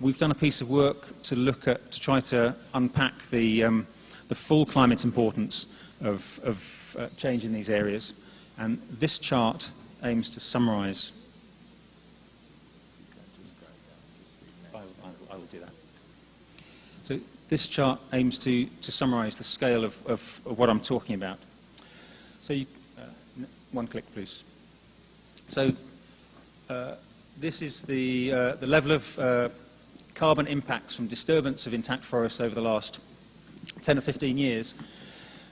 We've done a piece of work to try to unpack the full climate importance of change in these areas, and this chart aims to summarize. I will do that. So this chart aims to summarize the scale of what I'm talking about. So one click, please. So this is the level of carbon impacts from disturbance of intact forests over the last 10 or 15 years.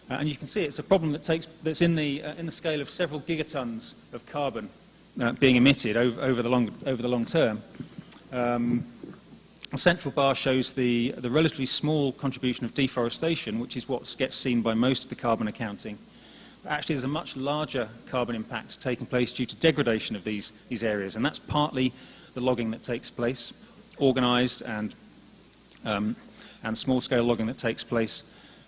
And you can see it's a problem that's in the scale of several gigatons of carbon being emitted over the long term. The central bar shows the relatively small contribution of deforestation, which is what gets seen by most of the carbon accounting. But actually, there's a much larger carbon impact taking place due to degradation of these areas, and that's partly the logging that takes place, organised and small-scale logging that takes place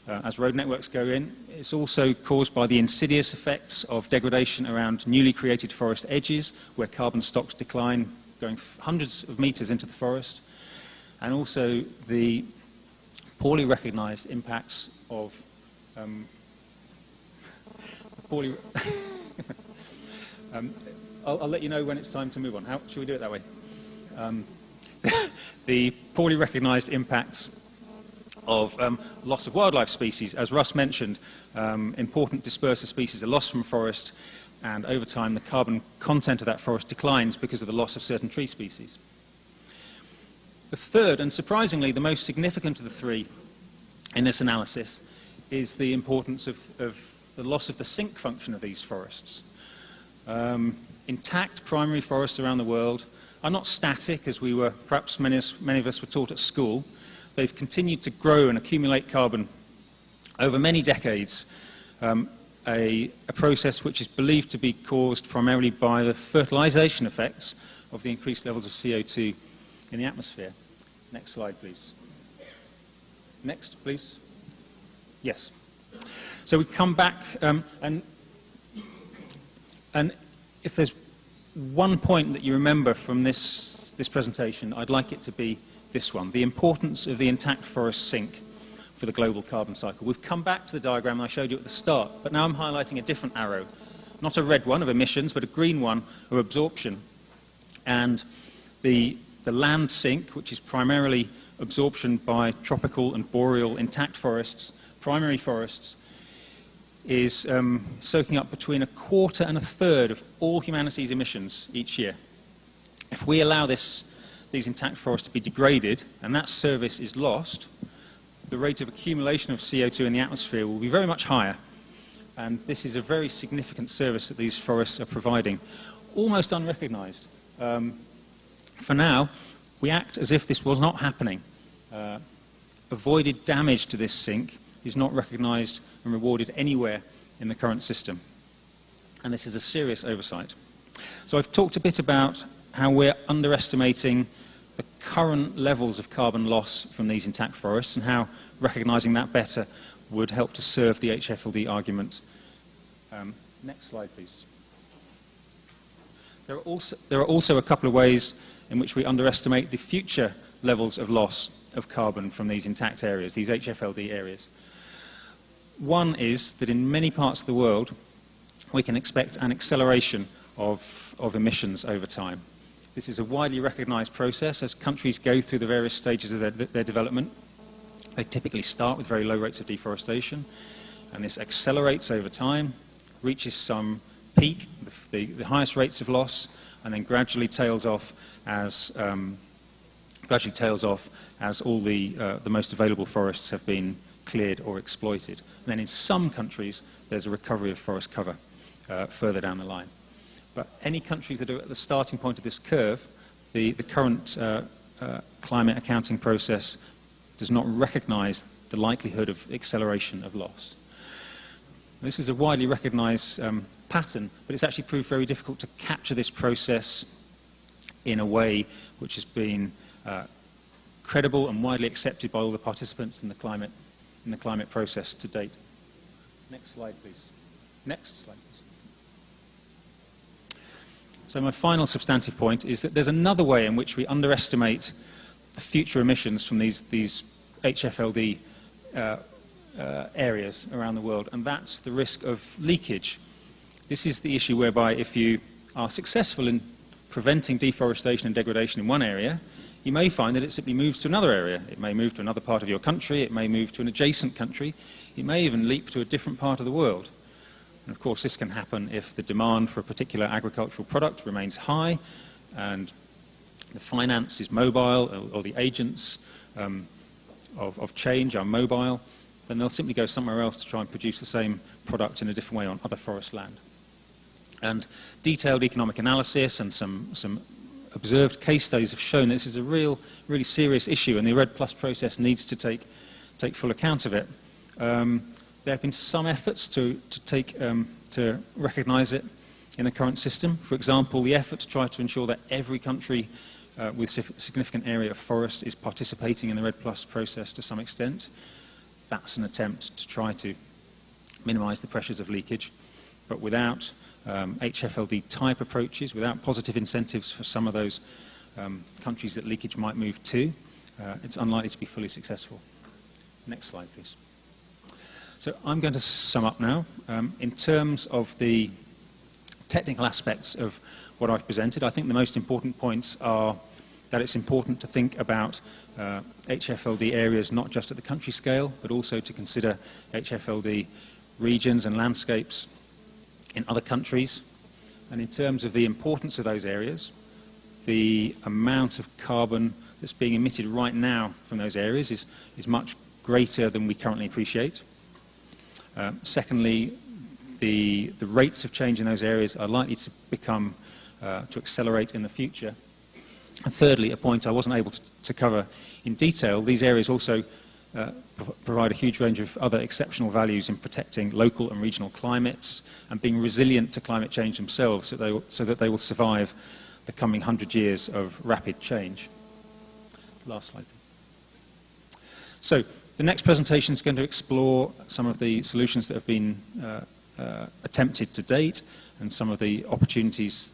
as road networks go in. It's also caused by the insidious effects of degradation around newly created forest edges, where carbon stocks decline, going hundreds of metres into the forest, and also the poorly recognised impacts of I'll let you know when it's time to move on. Should we do it that way? The poorly recognised impacts of loss of wildlife species. As Russ mentioned, important disperser species are lost from forest, and over time the carbon content of that forest declines because of the loss of certain tree species. The third, and surprisingly the most significant of the three in this analysis, is the importance of the loss of the sink function of these forests. Intact primary forests around the world are not static, as perhaps many of us were taught at school. They've continued to grow and accumulate carbon over many decades, a process which is believed to be caused primarily by the fertilization effects of the increased levels of CO2 in the atmosphere. Next slide, please. Next, please. Yes. So we come back, and if there's one point that you remember from this presentation, I'd like it to be this one: the importance of the intact forest sink for the global carbon cycle. We've come back to the diagram I showed you at the start, but now I'm highlighting a different arrow. Not a red one of emissions, but a green one of absorption. And the land sink, which is primarily absorption by tropical and boreal intact forests, primary forests, is soaking up between 1/4 and 1/3 of all humanity's emissions each year. If we allow these intact forests to be degraded, and that service is lost, the rate of accumulation of CO2 in the atmosphere will be very much higher. And this is a very significant service that these forests are providing, almost unrecognized. For now, we act as if this was not happening. avoided damage to this sink is not recognised and rewarded anywhere in the current system. And this is a serious oversight. So I've talked a bit about how we're underestimating the current levels of carbon loss from these intact forests and how recognising that better would help to serve the HFLD argument. Next slide, please. There are also a couple of ways in which we underestimate the future levels of loss of carbon from these intact areas, these HFLD areas. One is that in many parts of the world, we can expect an acceleration of emissions over time. This is a widely recognised process as countries go through the various stages of their development. They typically start with very low rates of deforestation, and this accelerates over time, reaches some peak, the highest rates of loss, and then gradually tails off as all the most available forests have been cleared or exploited. And then in some countries, there's a recovery of forest cover further down the line. But any countries that are at the starting point of this curve, the current climate accounting process does not recognise the likelihood of acceleration of loss. This is a widely recognised pattern, but it's actually proved very difficult to capture this process in a way which has been credible and widely accepted by all the participants in the climate process to date. Next slide, please. Next slide, please. So my final substantive point is that there's another way in which we underestimate the future emissions from these HFLD areas around the world, and that's the risk of leakage. This is the issue whereby if you are successful in preventing deforestation and degradation in one area, you may find that it simply moves to another area. It may move to another part of your country, it may move to an adjacent country, it may even leap to a different part of the world. And of course this can happen if the demand for a particular agricultural product remains high and the finance is mobile, or the agents of change are mobile, then they'll simply go somewhere else to try and produce the same product in a different way on other forest land. And detailed economic analysis and some observed case studies have shown this is a really serious issue, and the REDD+ process needs to take full account of it. There have been some efforts to recognise it in the current system. For example, the effort to try to ensure that every country with significant area of forest is participating in the REDD+ process to some extent. That's an attempt to try to minimise the pressures of leakage, but without HFLD type approaches, without positive incentives for some of those countries that leakage might move to, it's unlikely to be fully successful. Next slide, please. So I'm going to sum up now. In terms of the technical aspects of what I've presented, I think the most important points are that it's important to think about HFLD areas not just at the country scale, but also to consider HFLD regions and landscapes in other countries. And in terms of the importance of those areas, the amount of carbon that's being emitted right now from those areas is much greater than we currently appreciate. Secondly, the rates of change in those areas are likely to become, to accelerate in the future. And thirdly, a point I wasn't able to cover in detail, these areas also provide a huge range of other exceptional values in protecting local and regional climates and being resilient to climate change themselves so that they will survive the coming 100 years of rapid change. Last slide. So the next presentation is going to explore some of the solutions that have been attempted to date and some of the opportunities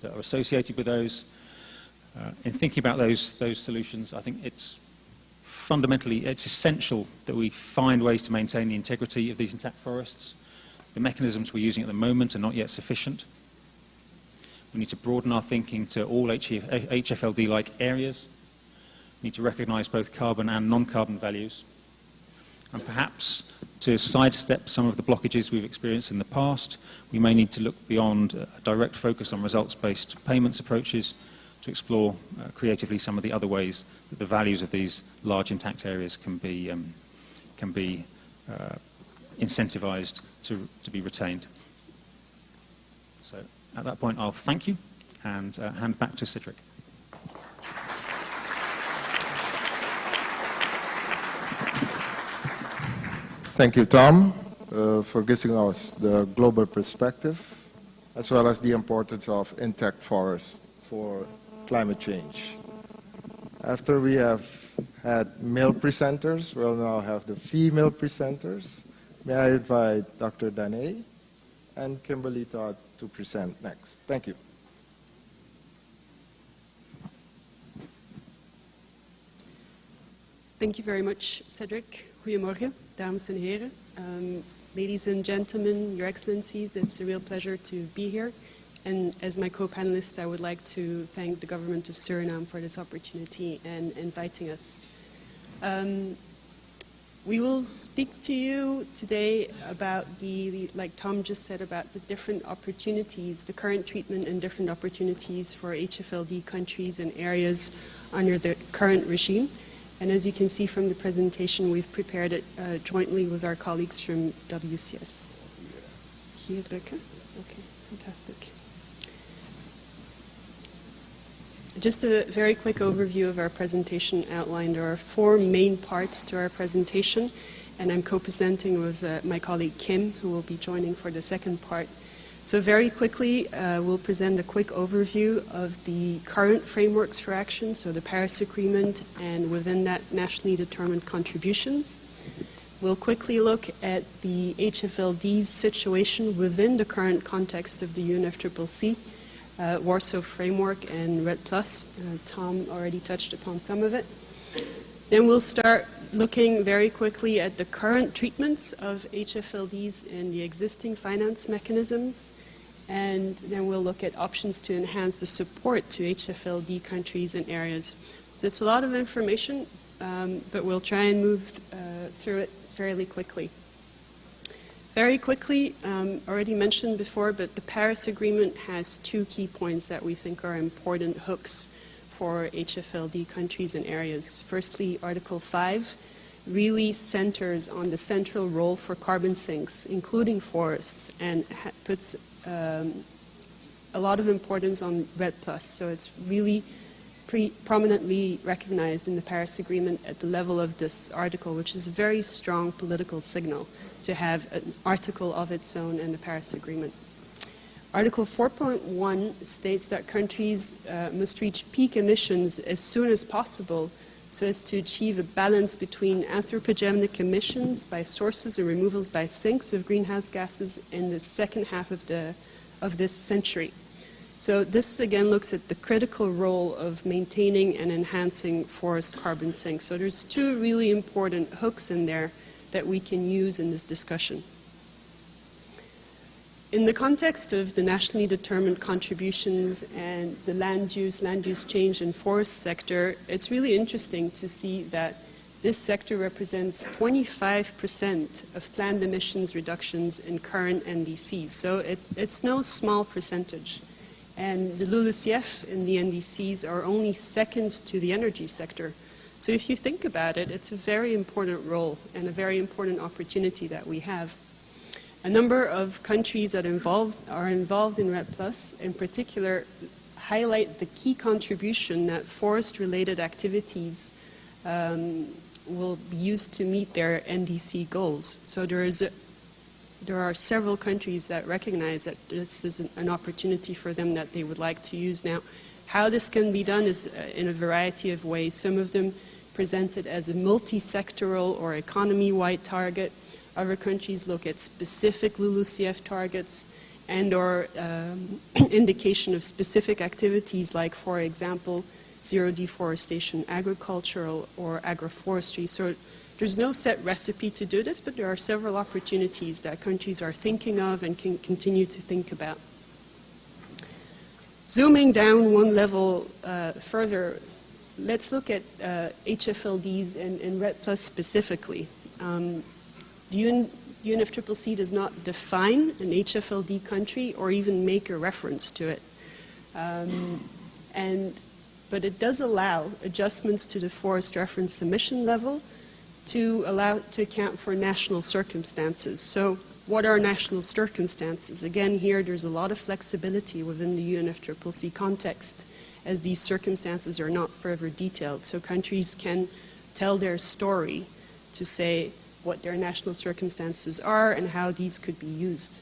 that are associated with those. In thinking about those solutions, I think it's essential that we find ways to maintain the integrity of these intact forests. The mechanisms we're using at the moment are not yet sufficient. We need to broaden our thinking to all HFLD-like areas. We need to recognise both carbon and non-carbon values. And perhaps to sidestep some of the blockages we've experienced in the past, we may need to look beyond a direct focus on results-based payments approaches to explore creatively some of the other ways that the values of these large intact areas can be incentivised to be retained. So at that point, I'll thank you and hand back to Cedric. Thank you, Tom, for giving us the global perspective, as well as the importance of intact forests for climate change. After we have had male presenters, we'll now have the female presenters. May I invite Dr. Danae and Kimberly Todd to present next. Thank you. Thank you very much, Cedric. Goedemorgen, dames en heren. Ladies and gentlemen, Your Excellencies, it's a real pleasure to be here. And as my co-panelists, I would like to thank the government of Suriname for this opportunity and inviting us. We will speak to you today about like Tom just said, about the different opportunities, the current treatment and different opportunities for HFLD countries and areas under the current regime. And as you can see from the presentation, we've prepared it jointly with our colleagues from WCS. Hier drukken? Okay, fantastic. Just a very quick overview of our presentation outline. There are 4 main parts to our presentation, and I'm co-presenting with my colleague Kim, who will be joining for the second part. So very quickly, we'll present a quick overview of the current frameworks for action, so the Paris Agreement, and within that, nationally determined contributions. We'll quickly look at the HFLD's situation within the current context of the UNFCCC, Warsaw Framework and RED+. Tom already touched upon some of it. Then we'll start looking very quickly at the current treatments of HFLDs in the existing finance mechanisms, and then we'll look at options to enhance the support to HFLD countries and areas. So it's a lot of information, but we'll try and move through it fairly quickly. Very quickly, already mentioned before, but the Paris Agreement has 2 key points that we think are important hooks for HFLD countries and areas. Firstly, Article 5 really centers on the central role for carbon sinks, including forests, and puts a lot of importance on RED+. So it's really prominently recognized in the Paris Agreement at the level of this article, which is a very strong political signal to have an article of its own in the Paris Agreement. Article 4.1 states that countries must reach peak emissions as soon as possible so as to achieve a balance between anthropogenic emissions by sources and removals by sinks of greenhouse gases in the second half of this century. So this again looks at the critical role of maintaining and enhancing forest carbon sinks. So there's 2 really important hooks in there that we can use in this discussion. In the context of the nationally determined contributions and the land use change in forest sector, it's really interesting to see that this sector represents 25% of planned emissions reductions in current NDCs. So it's no small percentage. And the LULUCF in the NDCs are only second to the energy sector. So if you think about it, it's a very important role and a very important opportunity that we have. A number of countries that are involved in RED+, in particular, highlight the key contribution that forest-related activities will be used to meet their NDC goals. So there are several countries that recognize that this is an opportunity for them that they would like to use. Now, how this can be done is in a variety of ways. Some of them presented as a multi-sectoral or economy-wide target. Other countries look at specific LULUCF targets and or indication of specific activities like, for example, zero deforestation, agricultural or agroforestry. So there's no set recipe to do this, but there are several opportunities that countries are thinking of and can continue to think about. Zooming down one level further, let's look at HFLDs and RED+ specifically. The UNFCCC does not define an HFLD country or even make a reference to it. But it does allow adjustments to the forest reference emission level to account for national circumstances. So what are national circumstances? Again, here there's a lot of flexibility within the UNFCCC context, as these circumstances are not further detailed. So countries can tell their story to say, what their national circumstances are and how these could be used.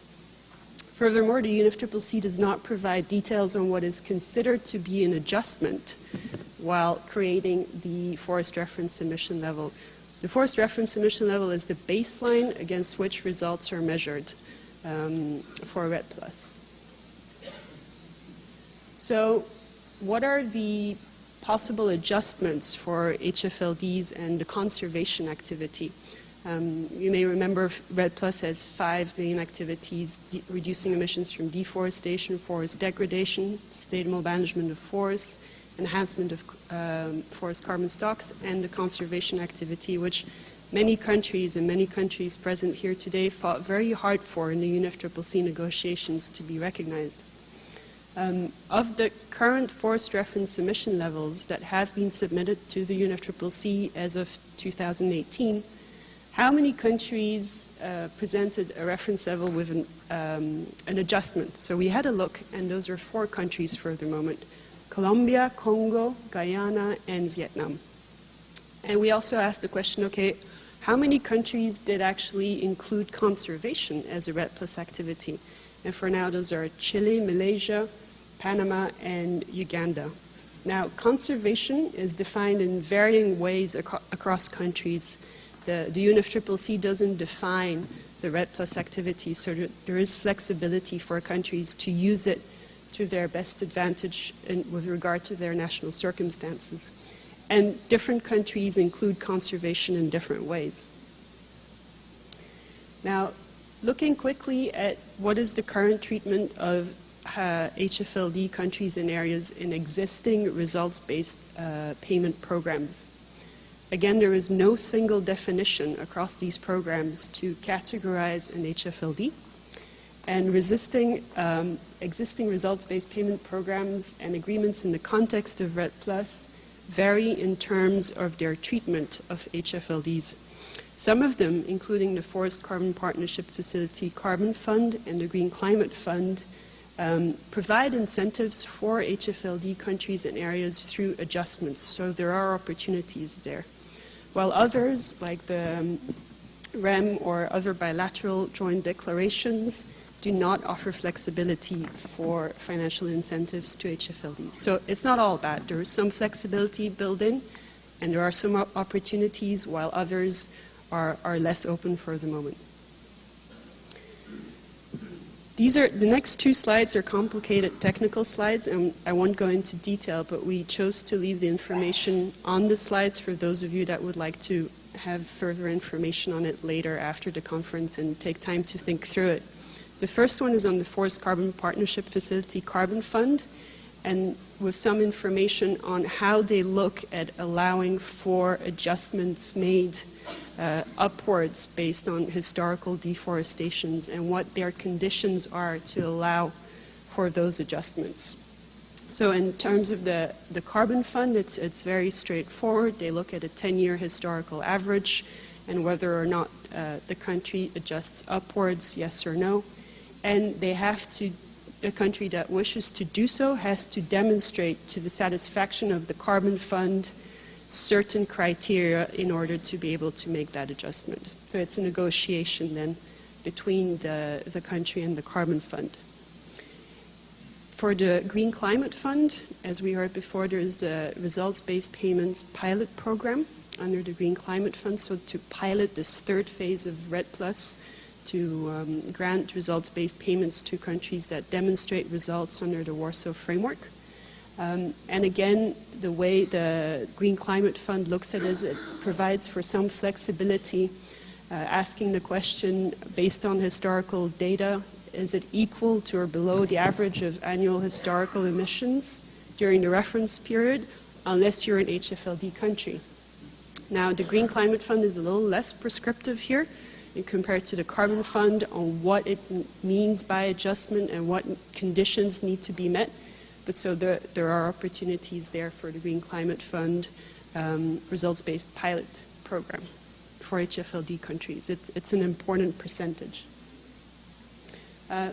Furthermore, the UNFCCC does not provide details on what is considered to be an adjustment while creating the forest reference emission level. The forest reference emission level is the baseline against which results are measured for REDD+. So what are the possible adjustments for HFLDs and the conservation activity? You may remember REDD+ has 5 main activities: reducing emissions from deforestation, forest degradation, sustainable management of forests, enhancement of forest carbon stocks, and the conservation activity, which many countries present here today fought very hard for in the UNFCCC negotiations to be recognized. Of the current forest reference emission levels that have been submitted to the UNFCCC as of 2018, how many countries presented a reference level with an adjustment? So we had a look, and those are 4 countries for the moment: Colombia, Congo, Guyana, and Vietnam. And we also asked the question, okay, how many countries did actually include conservation as a REDD+ activity? And for now, those are Chile, Malaysia, Panama, and Uganda. Now, conservation is defined in varying ways across countries. The UNFCCC doesn't define the REDD+ activity, so there is flexibility for countries to use it to their best advantage with regard to their national circumstances. And different countries include conservation in different ways. Now, looking quickly at what is the current treatment of HFLD countries and areas in existing results-based payment programs. Again, there is no single definition across these programs to categorize an HFLD, and existing results-based payment programs and agreements in the context of REDD+ vary in terms of their treatment of HFLDs. Some of them, including the Forest Carbon Partnership Facility Carbon Fund and the Green Climate Fund, provide incentives for HFLD countries and areas through adjustments, so there are opportunities there. While others, like the REM or other bilateral joint declarations, do not offer flexibility for financial incentives to HFLDs. So it's not all bad. There is some flexibility built in, and there are some opportunities, while others are less open for the moment. The next 2 slides are complicated technical slides, and I won't go into detail, but we chose to leave the information on the slides for those of you that would like to have further information on it later after the conference and take time to think through it. The first one is on the Forest Carbon Partnership Facility Carbon Fund, and with some information on how they look at allowing for adjustments made upwards based on historical deforestations and what their conditions are to allow for those adjustments. So in terms of the carbon fund, it's very straightforward. They look at a 10-year historical average and whether or not the country adjusts upwards, yes or no. And they have to, a country that wishes to do so has to demonstrate to the satisfaction of the carbon fund certain criteria in order to be able to make that adjustment. So it's a negotiation then between the country and the carbon fund. For the Green Climate Fund, as we heard before, there's the results-based payments pilot program under the Green Climate Fund, so to pilot this 3rd phase of REDD+, to grant results-based payments to countries that demonstrate results under the Warsaw Framework. And again, the way the Green Climate Fund looks at it is it provides for some flexibility, asking the question, based on historical data, is it equal to or below the average of annual historical emissions during the reference period, unless you're an HFLD country? Now, the Green Climate Fund is a little less prescriptive here compared to the Carbon Fund on what it means by adjustment and what conditions need to be met. But so there are opportunities there for the Green Climate Fund results-based pilot program for HFLD countries. It's an important percentage.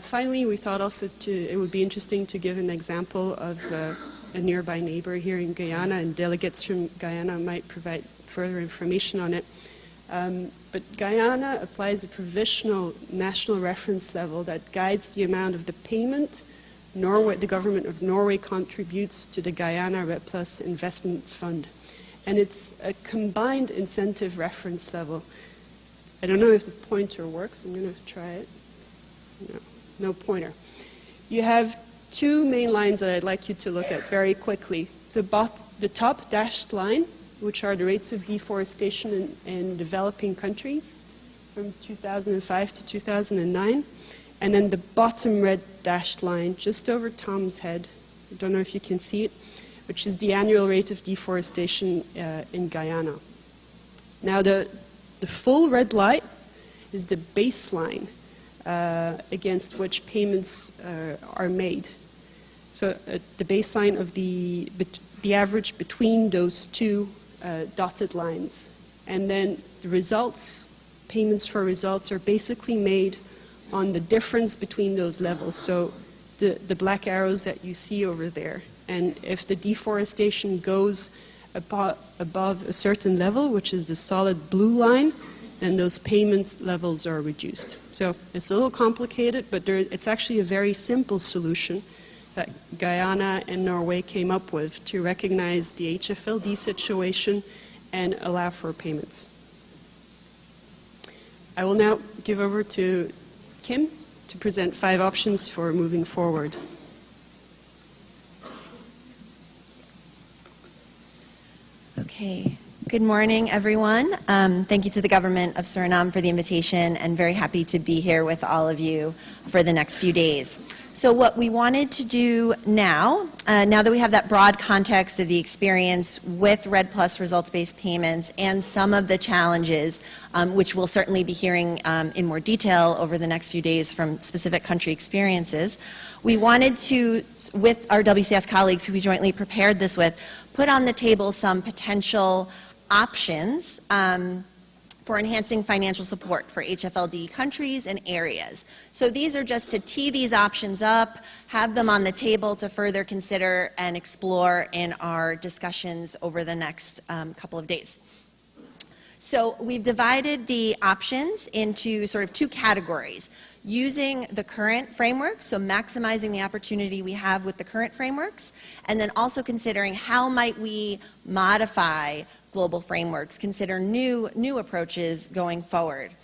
Finally, we thought also it would be interesting to give an example of a nearby neighbor here in Guyana, and delegates from Guyana might provide further information on it. But Guyana applies a provisional national reference level that guides the amount of the payment the government of Norway contributes to the Guyana Red Plus Investment Fund. And it's a combined incentive reference level. I don't know if the pointer works. I'm going to try it. No pointer. You have two main lines that I'd like you to look at very quickly. The top dashed line, which are the rates of deforestation in developing countries from 2005 to 2009. And then the bottom red dashed line, just over Tom's head, I don't know if you can see it, which is the annual rate of deforestation in Guyana. Now the full red line is the baseline against which payments are made. So the baseline of the average between those two dotted lines. And then the results, payments for results, are basically made on the difference between those levels. So the black arrows that you see over there. And if the deforestation goes above a certain level, which is the solid blue line, then those payment levels are reduced. So it's a little complicated, but it's actually a very simple solution that Guyana and Norway came up with to recognize the HFLD situation and allow for payments. I will now give over to Kim to present 5 options for moving forward. Okay. Good morning, everyone. Thank you to the government of Suriname for the invitation, and very happy to be here with all of you for the next few days. So what we wanted to do now that we have that broad context of the experience with Red Plus results-based payments and some of the challenges, which we'll certainly be hearing in more detail over the next few days from specific country experiences, we wanted to, with our WCS colleagues who we jointly prepared this with, put on the table some potential options for enhancing financial support for HFLD countries and areas. So these are just to tee these options up, have them on the table to further consider and explore in our discussions over the next couple of days. So we've divided the options into sort of 2 categories. Using the current framework, so maximizing the opportunity we have with the current frameworks, and then also considering how might we modify global frameworks, consider new approaches going forward.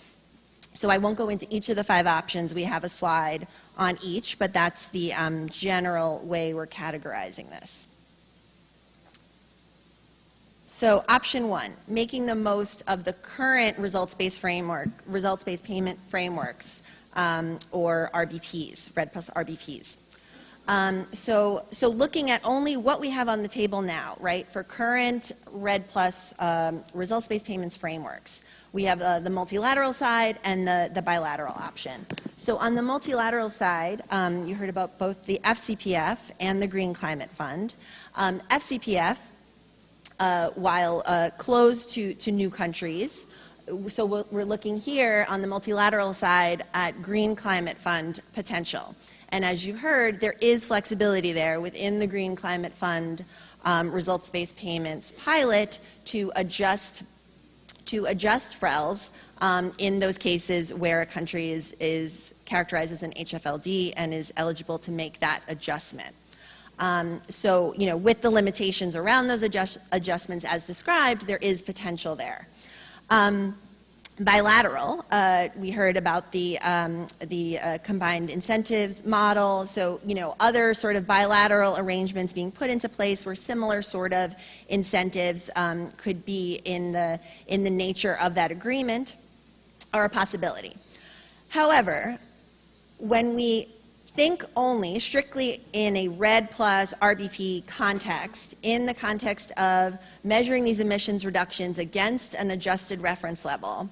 So I won't go into each of the 5 options. We have a slide on each, but that's the general way we're categorizing this. So option 1, making the most of the current results-based payment frameworks, or RBPs, Red Plus RBPs. So looking at only what we have on the table now, right, for current Red Plus results-based payments frameworks. We have the multilateral side and the bilateral option. So on the multilateral side, you heard about both the FCPF and the Green Climate Fund. FCPF, while closed to new countries, so we're looking here on the multilateral side at Green Climate Fund potential. And as you heard, there is flexibility there within the Green Climate Fund results-based payments pilot to adjust FRELs in those cases where a country is characterized as an HFLD and is eligible to make that adjustment. So, with the limitations around those adjustments as described, there is potential there. Bilateral, we heard about the combined incentives model. So, other sort of bilateral arrangements being put into place where similar sort of incentives could be in the nature of that agreement are a possibility. However, when we think only strictly in a Red Plus RBP context, in the context of measuring these emissions reductions against an adjusted reference level,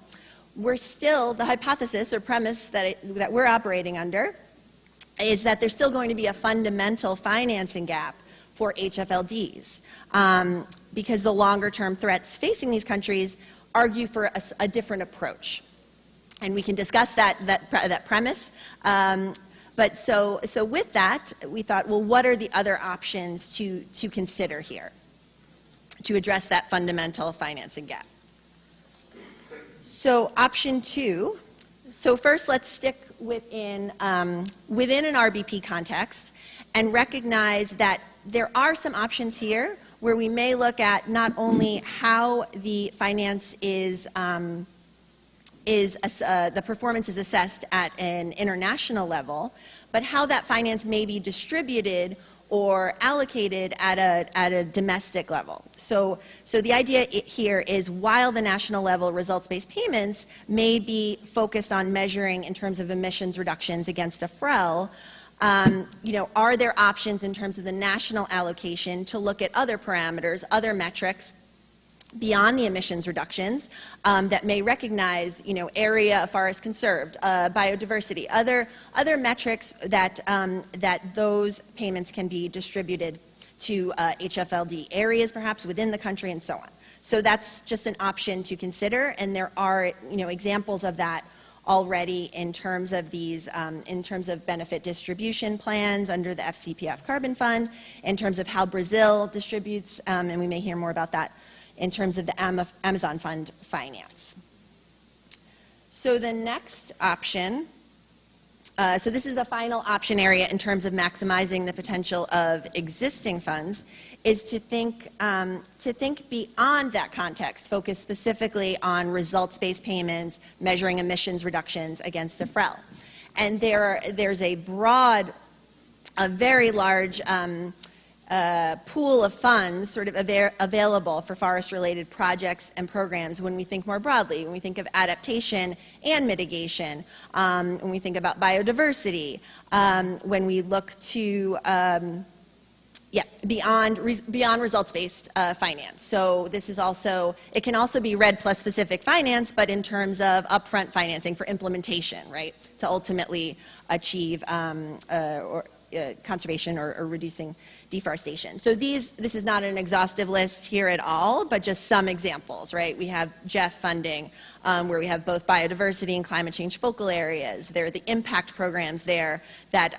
we're still, the hypothesis or premise that we're operating under is that there's still going to be a fundamental financing gap for HFLDs because the longer term threats facing these countries argue for a different approach. And we can discuss that premise. But so with that, we thought, well, what are the other options to consider here to address that fundamental financing gap? So option 2, so first let's stick within an RBP context and recognize that there are some options here where we may look at not only how the finance the performance is assessed at an international level, but how that finance may be distributed or allocated at a domestic level. So the idea here is while the national level results-based payments may be focused on measuring in terms of emissions reductions against a FREL, are there options in terms of the national allocation to look at other parameters, other metrics beyond the emissions reductions that may recognize, area of forest conserved, biodiversity, other metrics that those payments can be distributed to HFLD areas, perhaps within the country, and so on. So that's just an option to consider, and there are, examples of that already in terms of these, in terms of benefit distribution plans under the FCPF Carbon Fund, in terms of how Brazil distributes, and we may hear more about that in terms of the Amazon Fund finance. So the next option, so this is the final option area in terms of maximizing the potential of existing funds, is to think beyond that context, focus specifically on results-based payments, measuring emissions reductions against a FREL. And there's a very large pool of funds sort of available for forest-related projects and programs when we think more broadly, when we think of adaptation and mitigation, when we think about biodiversity, when we look to beyond results-based finance. So this is also, it can also be RED plus specific finance, but in terms of upfront financing for implementation, right, to ultimately achieve conservation or reducing deforestation. So this is not an exhaustive list here at all, but just some examples, right? We have GEF funding, where we have both biodiversity and climate change focal areas. There are the impact programs there that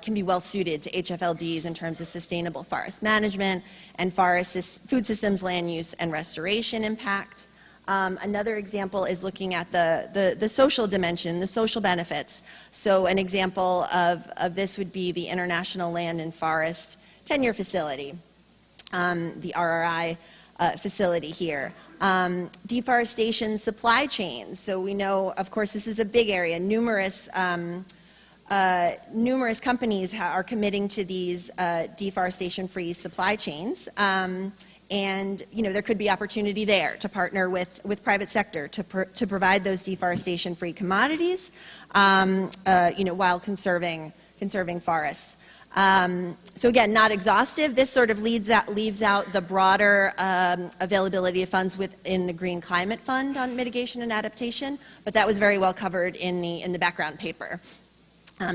can be well suited to HFLDs in terms of sustainable forest management and food systems, land use, and restoration impact. Another example is looking at the social dimension, the social benefits. So an example of this would be the International Land and Forest Tenure Facility, the RRI facility here. Deforestation supply chains. So we know, of course, this is a big area. Numerous companies are committing to these deforestation-free supply chains. And there could be opportunity there to partner with private sector to provide those deforestation-free commodities, while conserving forests. So again, not exhaustive. This sort of leaves out the broader availability of funds within the Green Climate Fund on mitigation and adaptation, but that was very well covered in the background paper.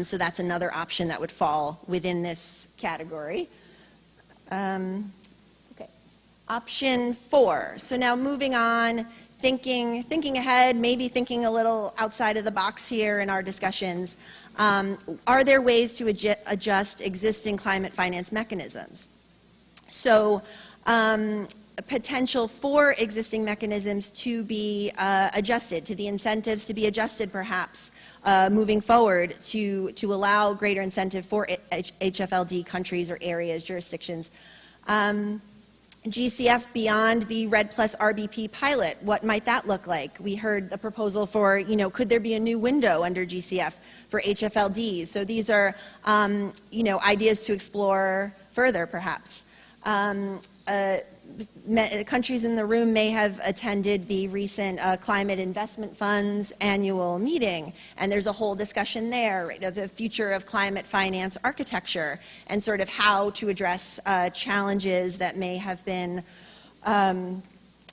So that's another option that would fall within this category. Option 4. So now moving on, thinking ahead, maybe thinking a little outside of the box here in our discussions. Are there ways to adjust existing climate finance mechanisms? So potential for existing mechanisms to be adjusted, to the incentives to be adjusted perhaps moving forward to allow greater incentive for HFLD countries or areas, jurisdictions. GCF beyond the RED plus RBP pilot, what might that look like? We heard the proposal for, could there be a new window under GCF for HFLDs? So these are, ideas to explore further, perhaps. Countries in the room may have attended the recent Climate Investment Fund's annual meeting, and there's a whole discussion there, right, of the future of climate finance architecture and sort of how to address challenges that may have been an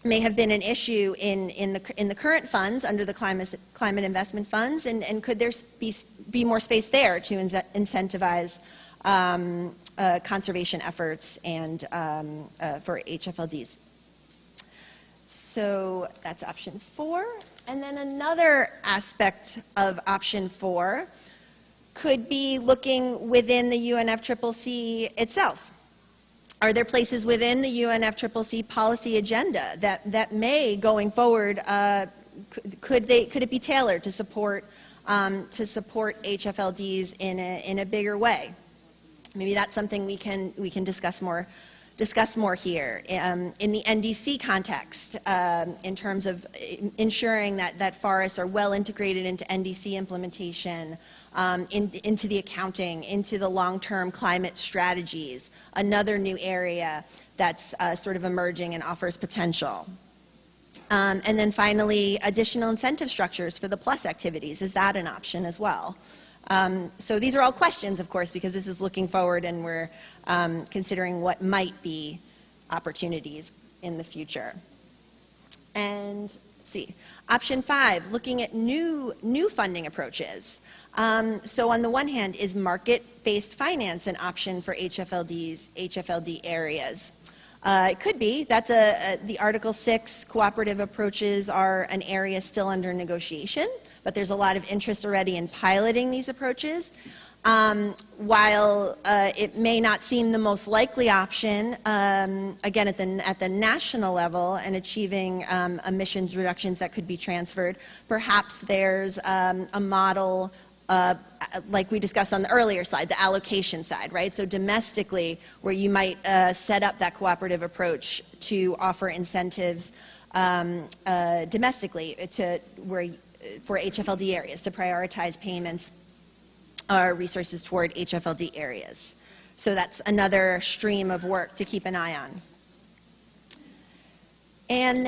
issue in the current funds under the climate investment funds, and could there be more space there to incentivize conservation efforts and for HFLDs. So that's option 4. And then another aspect of option 4 could be looking within the UNFCCC itself. Are there places within the UNFCCC policy agenda that may, going forward, could it be tailored to support HFLDs in a bigger way? Maybe that's something we can discuss more here. In the NDC context, in terms of ensuring that forests are well integrated into NDC implementation, into the accounting, into the long-term climate strategies, another new area that's sort of emerging and offers potential. And then finally, additional incentive structures for the plus activities. Is that an option as well? So these are all questions, of course, because this is looking forward and we're considering what might be opportunities in the future. And let's see, option 5, looking at new funding approaches. So on the one hand, is market-based finance an option for HFLD areas? It could be. That's the Article 6 cooperative approaches are an area still under negotiation, but there's a lot of interest already in piloting these approaches. While it may not seem the most likely option, again, at the national level and achieving emissions reductions that could be transferred, perhaps there's a model like we discussed on the earlier slide, the allocation side, right? So domestically, where you might set up that cooperative approach to offer incentives domestically for HFLD areas to prioritize payments or resources toward HFLD areas. So that's another stream of work to keep an eye on. And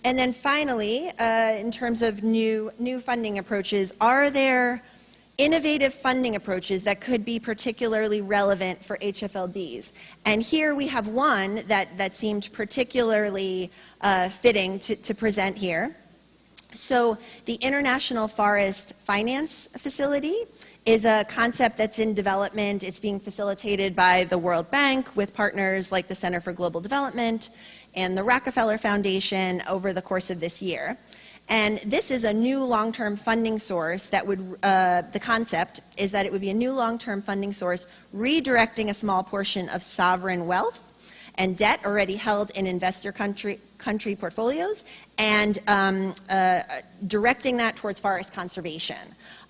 then finally, in terms of new funding approaches, are there innovative funding approaches that could be particularly relevant for HFLDs? And here we have one that seemed particularly fitting to present here. So the International Forest Finance Facility is a concept that's in development. It's being facilitated by the World Bank with partners like the Center for Global Development and the Rockefeller Foundation over the course of this year. And this is a new long-term funding source that would, the concept is that it would be a new long-term funding source redirecting a small portion of sovereign wealth and debt already held in investor country portfolios and directing that towards forest conservation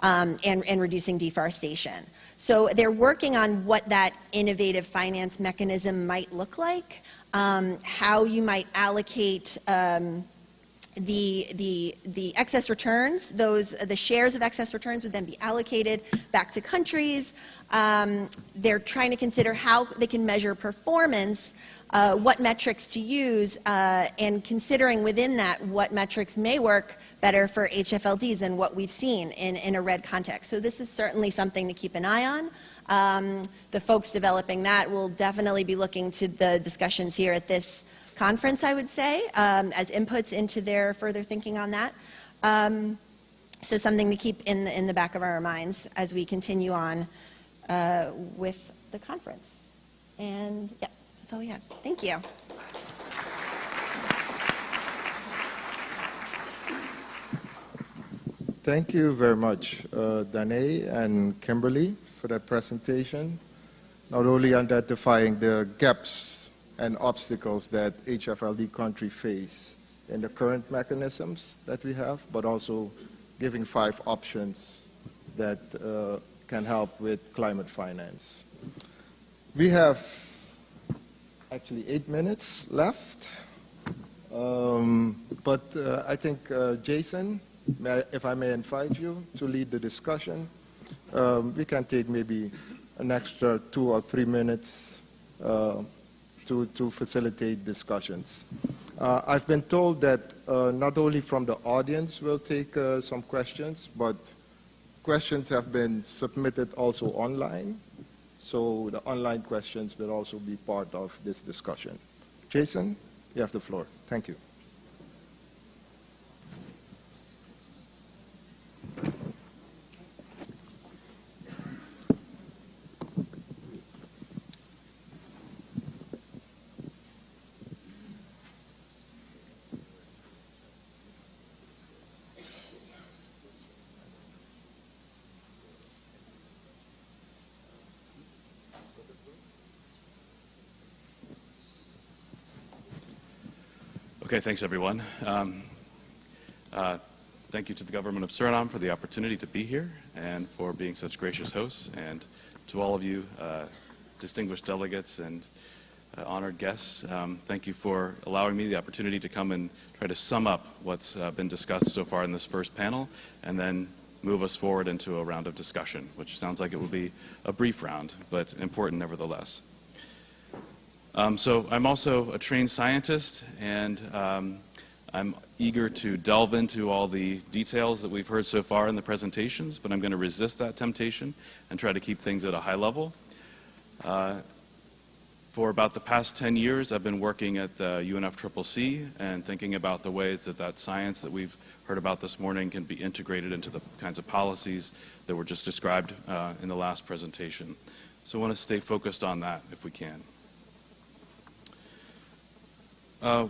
and reducing deforestation. So they're working on what that innovative finance mechanism might look like, how you might allocate the excess returns. The shares of excess returns would then be allocated back to countries. They're trying to consider how they can measure performance, what metrics to use, and considering within that what metrics may work better for HFLDs than what we've seen in a red context. So this is certainly something to keep an eye on. The folks developing that will definitely be looking to the discussions here at this conference, I would say, as inputs into their further thinking on that. So something to keep in the back of our minds as we continue on with the conference. And yeah, that's all we have. Thank you. Thank you very much, Danae and Kimberly, for that presentation. Not only identifying the gaps and obstacles that HFLD country face in the current mechanisms that we have, but also giving 5 options that can help with climate finance. We have actually 8 minutes left, but I think Jason, if I may invite you to lead the discussion, we can take maybe an extra 2 or 3 minutes to facilitate discussions. I've been told that not only from the audience we'll take some questions, but questions have been submitted also online. So the online questions will also be part of this discussion. Jason, you have the floor. Thank you. Okay, thanks everyone. Thank you to the government of Suriname for the opportunity to be here and for being such gracious hosts, and to all of you distinguished delegates and honored guests. Thank you for allowing me the opportunity to come and try to sum up what's been discussed so far in this first panel, and then move us forward into a round of discussion, which sounds like it will be a brief round, but important nevertheless. So I'm also a trained scientist, and I'm eager to delve into all the details that we've heard so far in the presentations, but I'm going to resist that temptation and try to keep things at a high level. For about the past 10 years, I've been working at the UNFCCC and thinking about the ways that that science that we've heard about this morning can be integrated into the kinds of policies that were just described in the last presentation. So I want to stay focused on that if we can.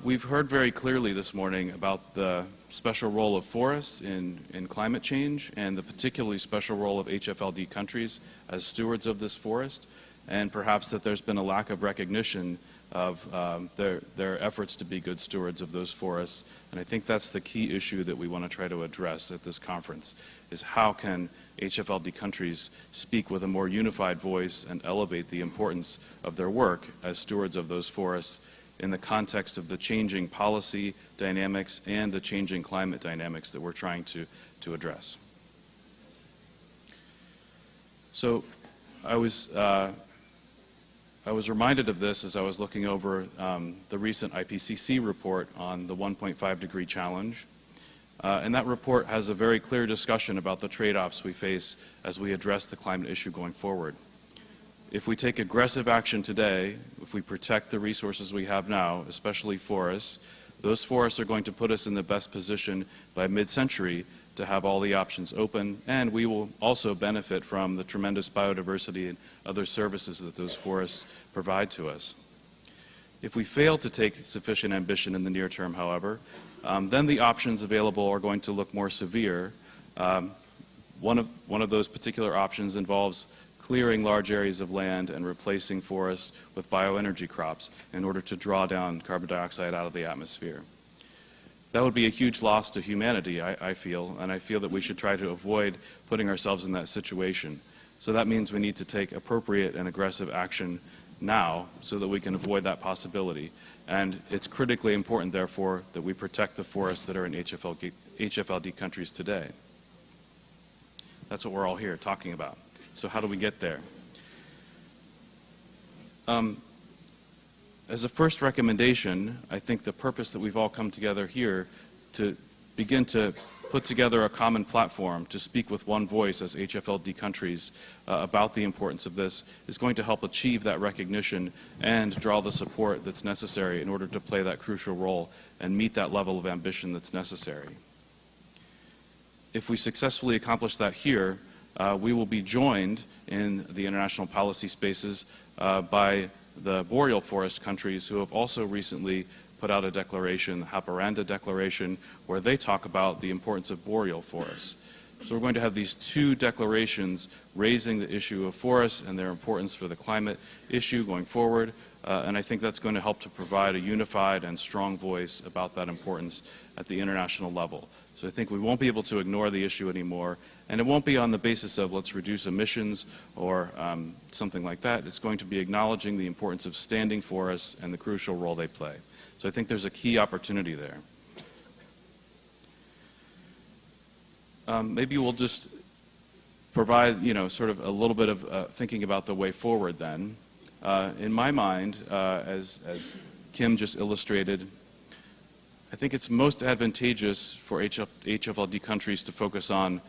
We've heard very clearly this morning about the special role of forests in climate change, and the particularly special role of HFLD countries as stewards of this forest, and perhaps that there's been a lack of recognition of their efforts to be good stewards of those forests. And I think that's the key issue that we want to try to address at this conference, is how can HFLD countries speak with a more unified voice and elevate the importance of their work as stewards of those forests in the context of the changing policy dynamics and the changing climate dynamics that we're trying to address. So I was reminded of this as I was looking over the recent IPCC report on the 1.5 degree challenge. And that report has a very clear discussion about the trade-offs we face as we address the climate issue going forward. If we take aggressive action today, if we protect the resources we have now, especially forests, those forests are going to put us in the best position by mid-century to have all the options open, and we will also benefit from the tremendous biodiversity and other services that those forests provide to us. If we fail to take sufficient ambition in the near term, however, then the options available are going to look more severe. One of those particular options involves clearing large areas of land and replacing forests with bioenergy crops in order to draw down carbon dioxide out of the atmosphere. That would be a huge loss to humanity, I feel, and I feel that we should try to avoid putting ourselves in that situation. So that means we need to take appropriate and aggressive action now so that we can avoid that possibility. And it's critically important, therefore, that we protect the forests that are in HFLD countries today. That's what we're all here talking about. So how do we get there? As a first recommendation, I think the purpose that we've all come together here to begin to put together a common platform to speak with one voice as HFLD countries about the importance of this is going to help achieve that recognition and draw the support that's necessary in order to play that crucial role and meet that level of ambition that's necessary. If we successfully accomplish that here, we will be joined in the international policy spaces by the boreal forest countries who have also recently put out a declaration, the Haparanda Declaration, where they talk about the importance of boreal forests. So we're going to have these two declarations raising the issue of forests and their importance for the climate issue going forward, and I think that's going to help to provide a unified and strong voice about that importance at the international level. So I think we won't be able to ignore the issue anymore, and it won't be on the basis of let's reduce emissions or something like that. It's going to be acknowledging the importance of standing forests and the crucial role they play. So I think there's a key opportunity there. Maybe we'll just provide, sort of a little bit of thinking about the way forward then. In my mind, as Kim just illustrated, I think it's most advantageous for HFLD countries to focus on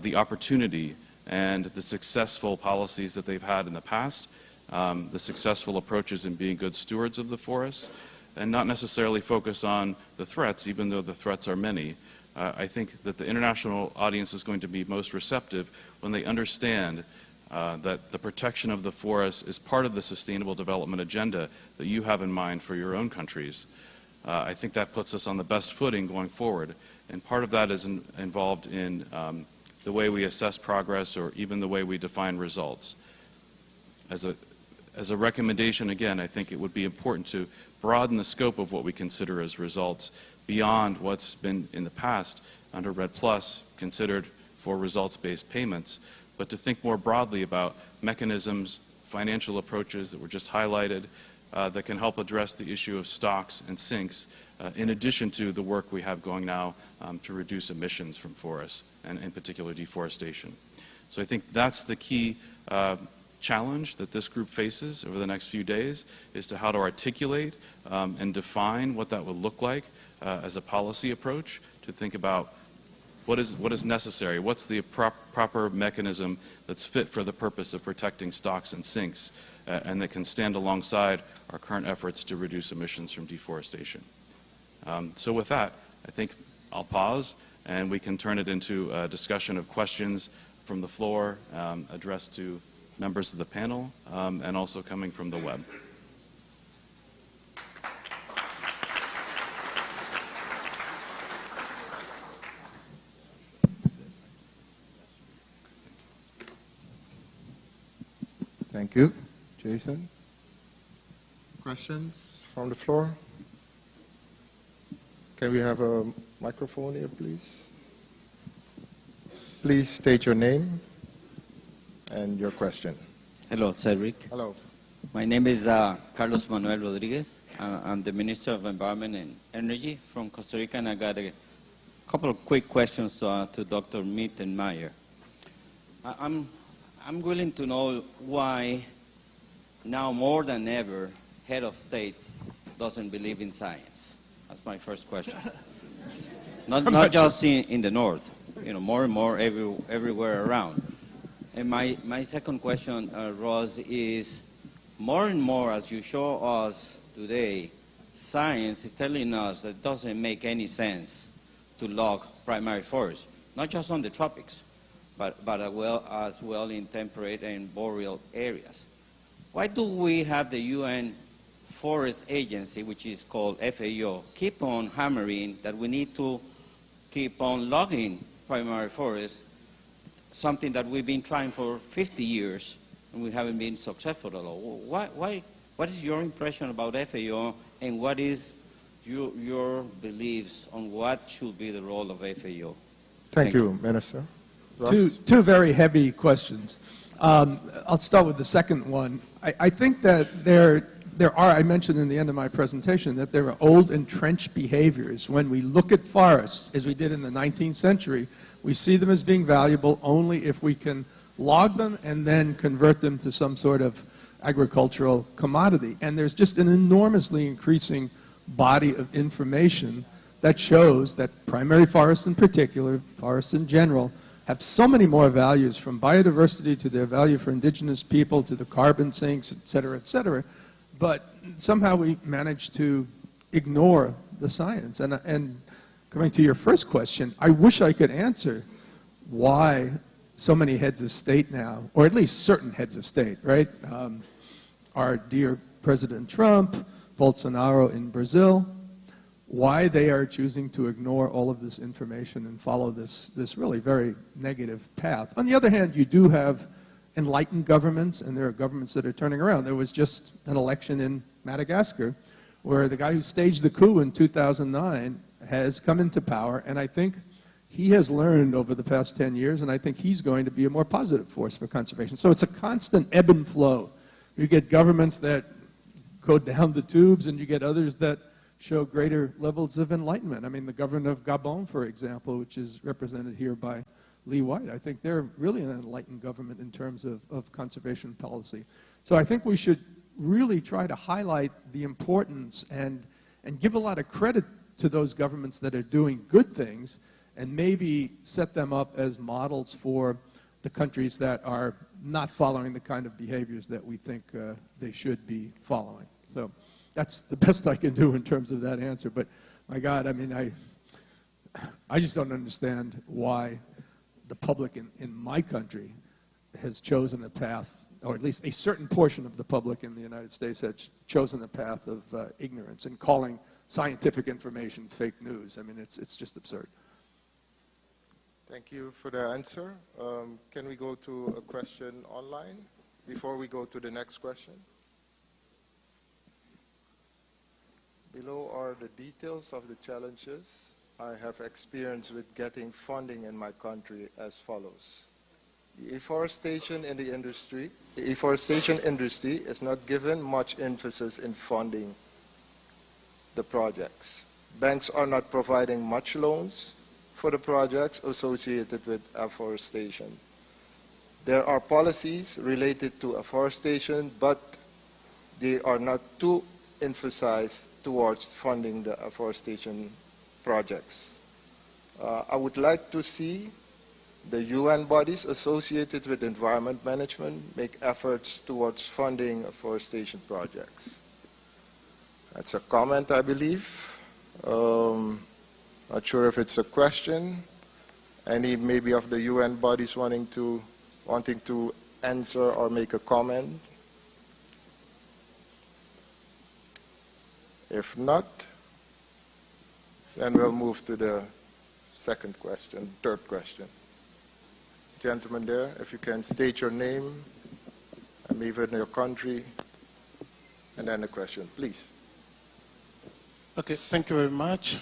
the opportunity and the successful policies that they've had in the past, the successful approaches in being good stewards of the forests, and not necessarily focus on the threats, even though the threats are many. I think that the international audience is going to be most receptive when they understand that the protection of the forests is part of the sustainable development agenda that you have in mind for your own countries. I think that puts us on the best footing going forward, and part of that is involved in the way we assess progress or even the way we define results. As a recommendation, again, I think it would be important to broaden the scope of what we consider as results beyond what's been in the past under Red Plus considered for results-based payments, but to think more broadly about mechanisms, financial approaches that were just highlighted that can help address the issue of stocks and sinks, in addition to the work we have going now to reduce emissions from forests, and in particular deforestation. So I think that's the key challenge that this group faces over the next few days, is to how to articulate and define what that would look like as a policy approach, to think about what is necessary, what's the proper mechanism that's fit for the purpose of protecting stocks and sinks, and that can stand alongside our current efforts to reduce emissions from deforestation. So with that, I think I'll pause, and we can turn it into a discussion of questions from the floor addressed to members of the panel, and also coming from the web. Thank you. Jason? Questions from the floor? Can we have a microphone here, please? Please state your name and your question. Hello, Cedric. Hello. My name is Carlos Manuel Rodriguez. I'm the Minister of Environment and Energy from Costa Rica, and I got a couple of quick questions to Dr. Mittenmeyer. I'm willing to know why now more than ever head of states doesn't believe in science. That's my first question. Not just in the north, more and more everywhere around. And my second question, Ross, is more and more as you show us today, science is telling us that it doesn't make any sense to log primary forests, not just on the tropics, but as well in temperate and boreal areas. Why do we have the UN Forest Agency, which is called FAO, keep on hammering that we need to keep on logging primary forests, something that we've been trying for 50 years and we haven't been successful at all? What is your impression about FAO, and what is your beliefs on what should be the role of FAO? Thank you, Minister. Two very heavy questions. I'll start with the second one. I think that there are, I mentioned in the end of my presentation, that there are old entrenched behaviors. When we look at forests, as we did in the 19th century, we see them as being valuable only if we can log them and then convert them to some sort of agricultural commodity. And there's just an enormously increasing body of information that shows that primary forests in particular, forests in general, have so many more values, from biodiversity to their value for indigenous people to the carbon sinks, et cetera, but somehow we manage to ignore the science. And coming to your first question, I wish I could answer why so many heads of state now, or at least certain heads of state, right? Our dear President Trump, Bolsonaro in Brazil, why they are choosing to ignore all of this information and follow this really very negative path. On the other hand, you do have enlightened governments, and there are governments that are turning around. There was just an election in Madagascar where the guy who staged the coup in 2009 has come into power, and I think he has learned over the past 10 years, and I think he's going to be a more positive force for conservation. So it's a constant ebb and flow. You get governments that go down the tubes, and you get others that show greater levels of enlightenment. I mean, the government of Gabon, for example, which is represented here by Lee White, I think they're really an enlightened government in terms of conservation policy. So I think we should really try to highlight the importance and give a lot of credit to those governments that are doing good things, and maybe set them up as models for the countries that are not following the kind of behaviors that we think they should be following. So that's the best I can do in terms of that answer. But my God, I mean, I just don't understand why the public in my country has chosen a path, or at least a certain portion of the public in the United States has chosen a path of ignorance and calling scientific information fake news. I mean, it's just absurd. Thank you for the answer. Can we go to a question online before we go to the next question? Below are for the details of the challenges, I have experience with getting funding in my country as follows. The afforestation industry is not given much emphasis in funding the projects. Banks are not providing much loans for the projects associated with afforestation. There are policies related to afforestation, but they are not too emphasized towards funding the afforestation projects. I would like to see the UN bodies associated with environment management make efforts towards funding afforestation projects. That's a comment, I believe. Not sure if it's a question. Any maybe of the UN bodies wanting to answer or make a comment? If not, then we'll move to the third question. Gentleman there, if you can state your name and even your country, and then the question, please. Okay, thank you very much.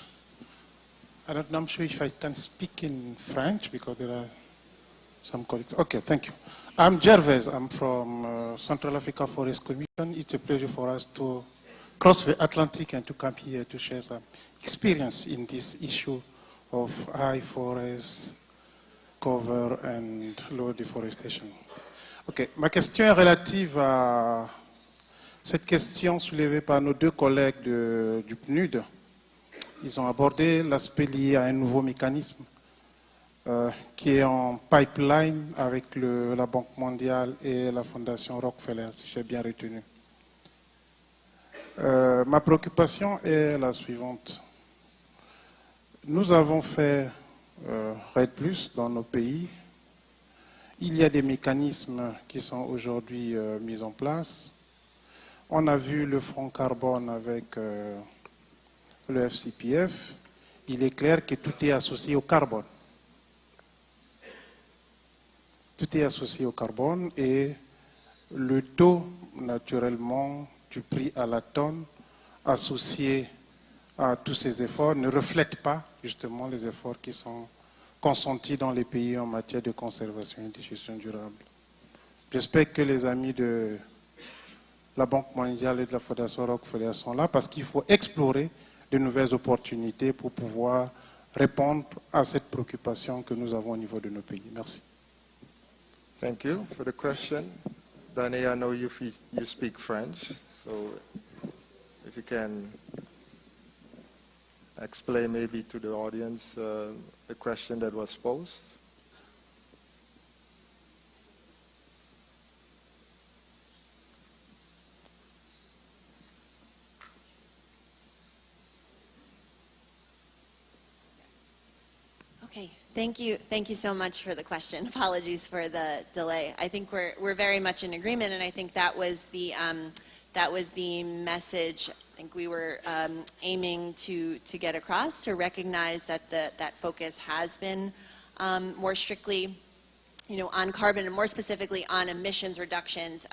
I don't know, I'm sure if I can speak in French because there are some colleagues. Okay, thank you. I'm Gervais. I'm from Central Africa Forest Commission. It's a pleasure for us to cross the Atlantic and to come here to share some experience in this issue of high forest cover and low deforestation. Ok, ma question est relative à cette question soulevée par nos deux collègues du PNUD. Ils ont abordé l'aspect lié à un nouveau mécanisme qui est en pipeline avec la Banque mondiale et la Fondation Rockefeller, si j'ai bien retenu. Ma préoccupation est la suivante. Nous avons fait RED+, dans nos pays. Il y a des mécanismes qui sont aujourd'hui mis en place. On a vu le fonds carbone avec le FCPF. Il est clair que tout est associé au carbone. Tout est associé au carbone et le taux, naturellement, du prix à la tonne associé à tous ces efforts ne reflète pas justement les efforts qui sont consentis dans les pays en matière de conservation et de gestion durable. J'espère que les amis de la Banque mondiale et de la Fondation Rockefeller sont là parce qu'il faut explorer de nouvelles opportunités pour pouvoir répondre à cette préoccupation que nous avons au niveau de nos pays. Merci. Thank you for the question. Danny, I know you speak French, so if you can explain maybe to the audience the question that was posed. Okay, thank you so much for the question. Apologies for the delay. I think we're very much in agreement, and I think that was the message I think we were aiming to get across, to recognize that that focus has been more strictly, on carbon and more specifically on emissions reductions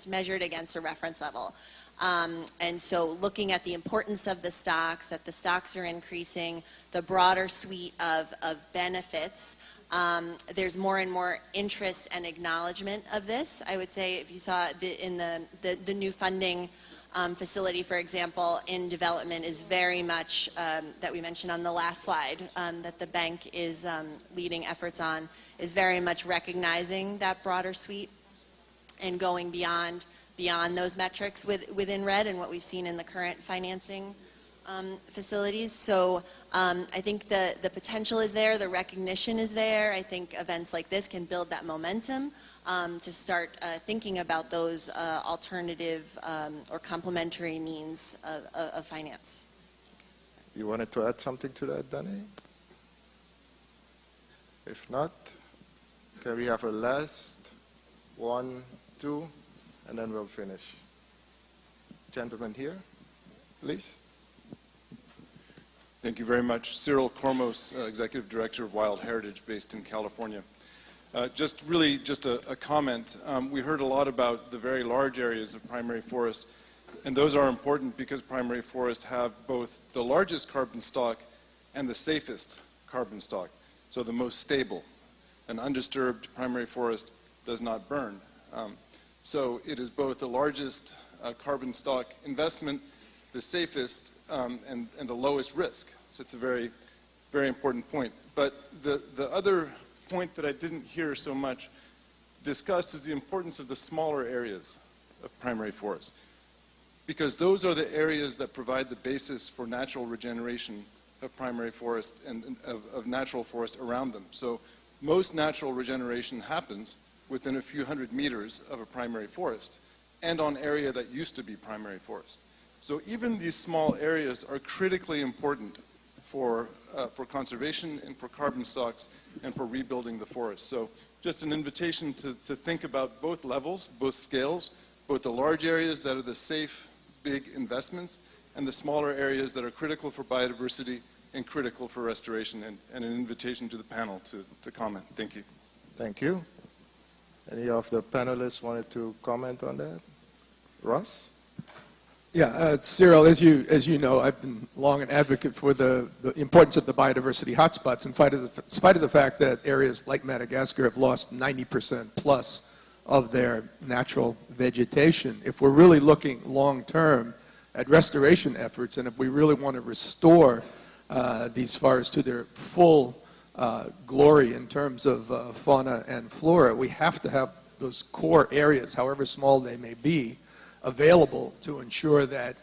measured against a reference level. And so looking at the importance of the stocks, that the stocks are increasing, the broader suite of benefits, there's more and more interest and acknowledgement of this. I would say if you saw in the new funding facility, for example, in development is very much, that we mentioned on the last slide, that the bank is leading efforts on, is very much recognizing that broader suite and going beyond those metrics within RED and what we've seen in the current financing facilities. So I think the potential is there, the recognition is there. I think events like this can build that momentum to start thinking about those alternative or complementary means of finance. You wanted to add something to that, Danny? If not, can we have a last 1, 2, and then we'll finish. Gentleman here, please. Thank you very much. Cyril Kormos, Executive Director of Wild Heritage based in California. Just a comment. We heard a lot about the very large areas of primary forest. And those are important because primary forests have both the largest carbon stock and the safest carbon stock, so the most stable. An undisturbed primary forest does not burn. So it is both the largest carbon stock investment, the safest, and the lowest risk. So it's a very, very important point. But the other point that I didn't hear so much discussed is the importance of the smaller areas of primary forest, because those are the areas that provide the basis for natural regeneration of primary forest and of natural forest around them. So most natural regeneration happens within a few hundred meters of a primary forest and on area that used to be primary forest. So even these small areas are critically important for conservation and for carbon stocks and for rebuilding the forest. So just an invitation to think about both levels, both scales, both the large areas that are the safe, big investments and the smaller areas that are critical for biodiversity and critical for restoration, and an invitation to the panel to comment. Thank you. Thank you. Any of the panelists wanted to comment on that? Ross? Yeah, Cyril, as you know, I've been long an advocate for the importance of the biodiversity hotspots in spite of the fact that areas like Madagascar have lost 90% plus of their natural vegetation. If we're really looking long-term at restoration efforts, and if we really want to restore these forests to their full glory in terms of fauna and flora, we have to have those core areas, however small they may be, available to ensure that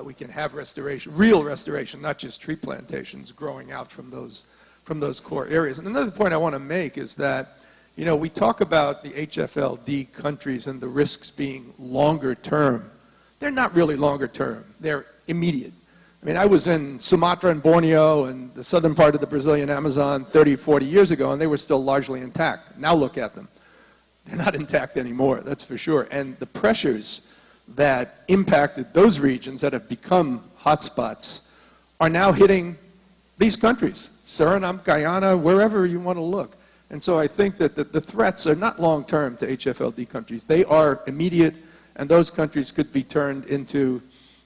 we can have restoration, real restoration, not just tree plantations growing out from those core areas. And another point I want to make is that, you know, we talk about the HFLD countries and the risks being longer term. They're not really longer term. They're immediate. I mean, I was in Sumatra and Borneo and the southern part of the Brazilian Amazon 30, 40 years ago, and they were still largely intact. Now look at them. They're not intact anymore, that's for sure. And the pressures that impacted those regions that have become hotspots are now hitting these countries, Suriname, Guyana, wherever you want to look. And so I think that the threats are not long-term to HFLD countries. They are immediate, and those countries could be turned into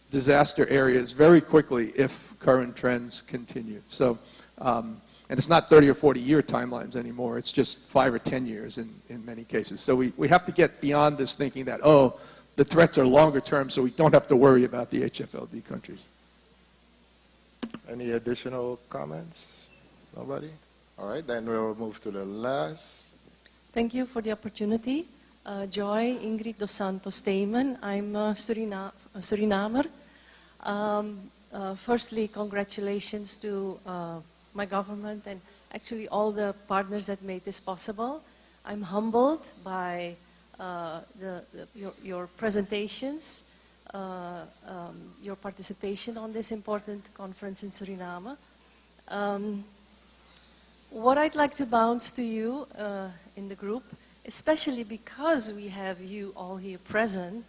disaster areas very quickly if current trends continue. So, and it's not 30 or 40-year timelines anymore. It's just 5 or 10 years in many cases. So we have to get beyond this thinking that, oh, the threats are longer term, so we don't have to worry about the HFLD countries. Any additional comments? Nobody? All right, then we'll move to the last. Thank you for the opportunity. Joy Ingrid dos Santos Teyman. I'm a Surinamer. Firstly, congratulations to my government and actually all the partners that made this possible. I'm humbled by your presentations, your participation on this important conference in Suriname. What I'd like to bounce to you in the group, especially because we have you all here present,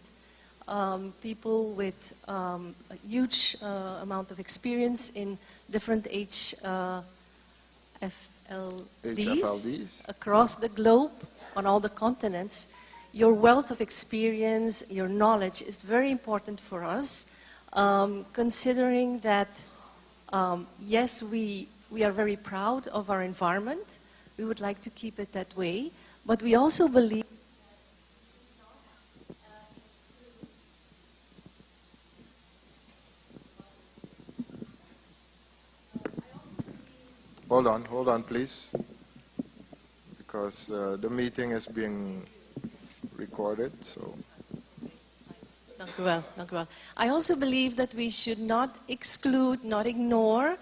people with a huge amount of experience in different HFLDs across the globe, on all the continents. Your wealth of experience, your knowledge is very important for us, considering that, yes, we are very proud of our environment. We would like to keep it that way, but we also believe Hold on, please, because the meeting is being recorded, so. Dank u wel, dank u wel. I also believe that we should not exclude, not ignore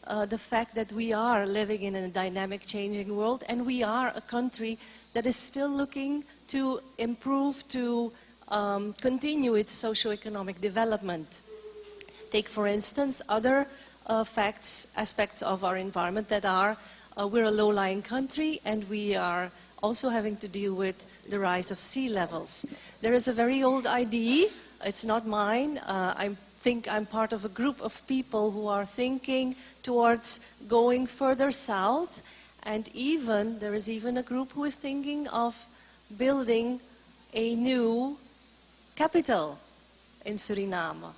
the fact that we are living in a dynamic, changing world, and we are a country that is still looking to improve, to continue its socio-economic development. Take, for instance, other aspects of our environment that are, we're a low-lying country, and we are also having to deal with the rise of sea levels. There is a very old idea, it's not mine, I think I'm part of a group of people who are thinking towards going further south, and there is even a group who is thinking of building a new capital in Suriname.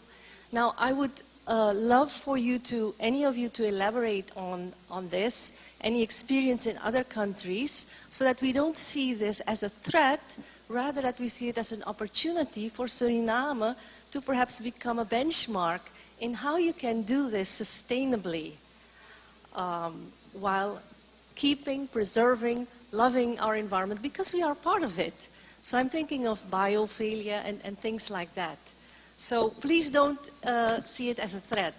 Now, I would love for you to, any of you, to elaborate on this, any experience in other countries, so that we don't see this as a threat, rather that we see it as an opportunity for Suriname to perhaps become a benchmark in how you can do this sustainably while keeping, preserving, loving our environment, because we are part of it. So I'm thinking of biophilia and things like that. So please don't see it as a threat.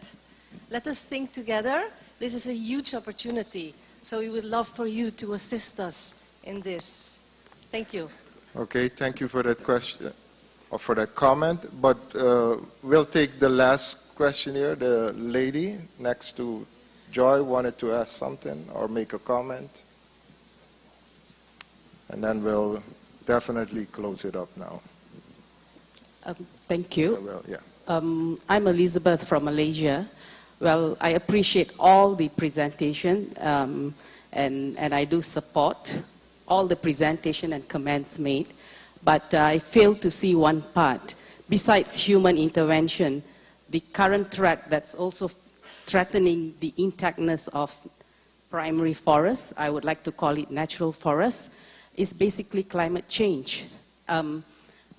Let us think together. This is a huge opportunity. So we would love for you to assist us in this. Thank you. Okay, thank you for that question, or for that comment. But we'll take the last question here. The lady next to Joy wanted to ask something or make a comment. And then we'll definitely close it up now. Thank you. Well, yeah. I'm Elizabeth from Malaysia. Well, I appreciate all the presentation, and I do support all the presentation and comments made. But I fail to see one part. Besides human intervention, the current threat that's also threatening the intactness of primary forests, I would like to call it natural forests, is basically climate change.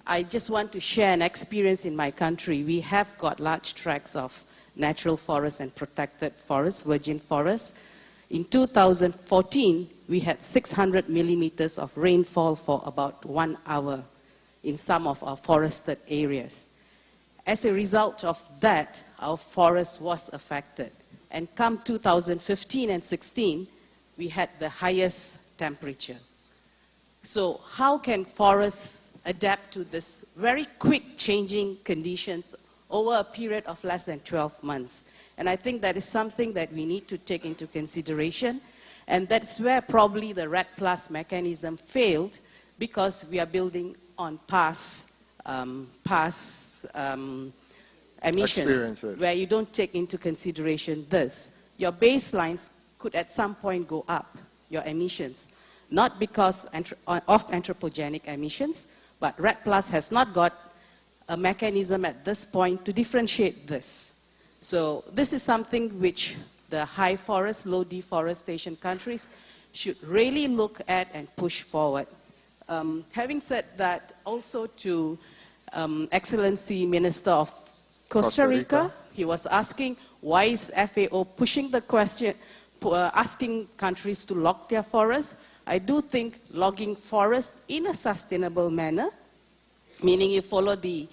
I just want to share an experience in my country. We have got large tracts of natural forests and protected forests, virgin forests. In 2014, we had 600 millimeters of rainfall for about 1 hour in some of our forested areas. As a result of that, our forest was affected. And come 2015 and 16, we had the highest temperature. So how can forests adapt to this very quick changing conditions over a period of less than 12 months? And I think that is something that we need to take into consideration. And that's where probably the RED Plus mechanism failed, because we are building on past emissions, where you don't take into consideration this. Your baselines could at some point go up, your emissions, not because of anthropogenic emissions, but RED Plus has not got a mechanism at this point to differentiate this. So this is something which the high forest, low deforestation countries should really look at and push forward. Having said that, also to Excellency Minister of Costa Rica, he was asking, why is FAO pushing the question, asking countries to log their forests? I do think logging forests in a sustainable manner, meaning you follow the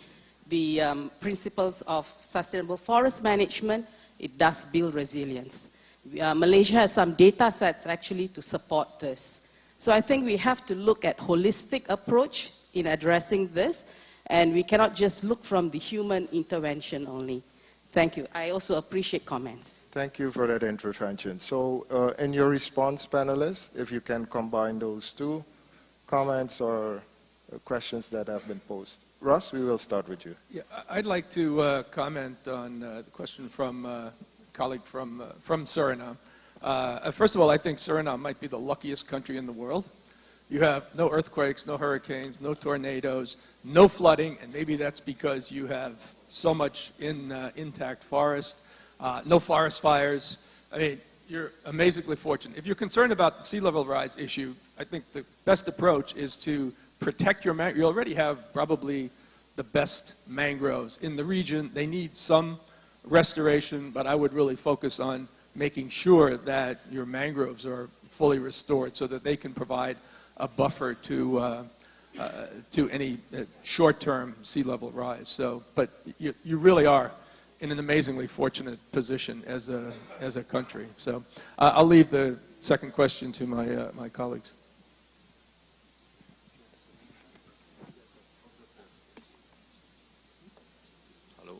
principles of sustainable forest management, it does build resilience. Malaysia has some data sets actually to support this. So I think we have to look at holistic approach in addressing this, and we cannot just look from the human intervention only. Thank you. I also appreciate comments. Thank you for that intervention. So in your response, panelists, if you can combine those two comments or questions that have been posed. Ross, we will start with you. Yeah, I'd like to comment on the question from a colleague from Suriname. First of all, I think Suriname might be the luckiest country in the world. You have no earthquakes, no hurricanes, no tornadoes, no flooding, and maybe that's because you have so much intact forest, no forest fires. I mean, you're amazingly fortunate. If you're concerned about the sea level rise issue, I think the best approach is to protect your mangroves. You already have probably the best mangroves in the region. They need some restoration, but I would really focus on making sure that your mangroves are fully restored so that they can provide a buffer to any short-term sea level rise. So, but you really are in an amazingly fortunate position as a country. So I'll leave the second question to my colleagues. Hello.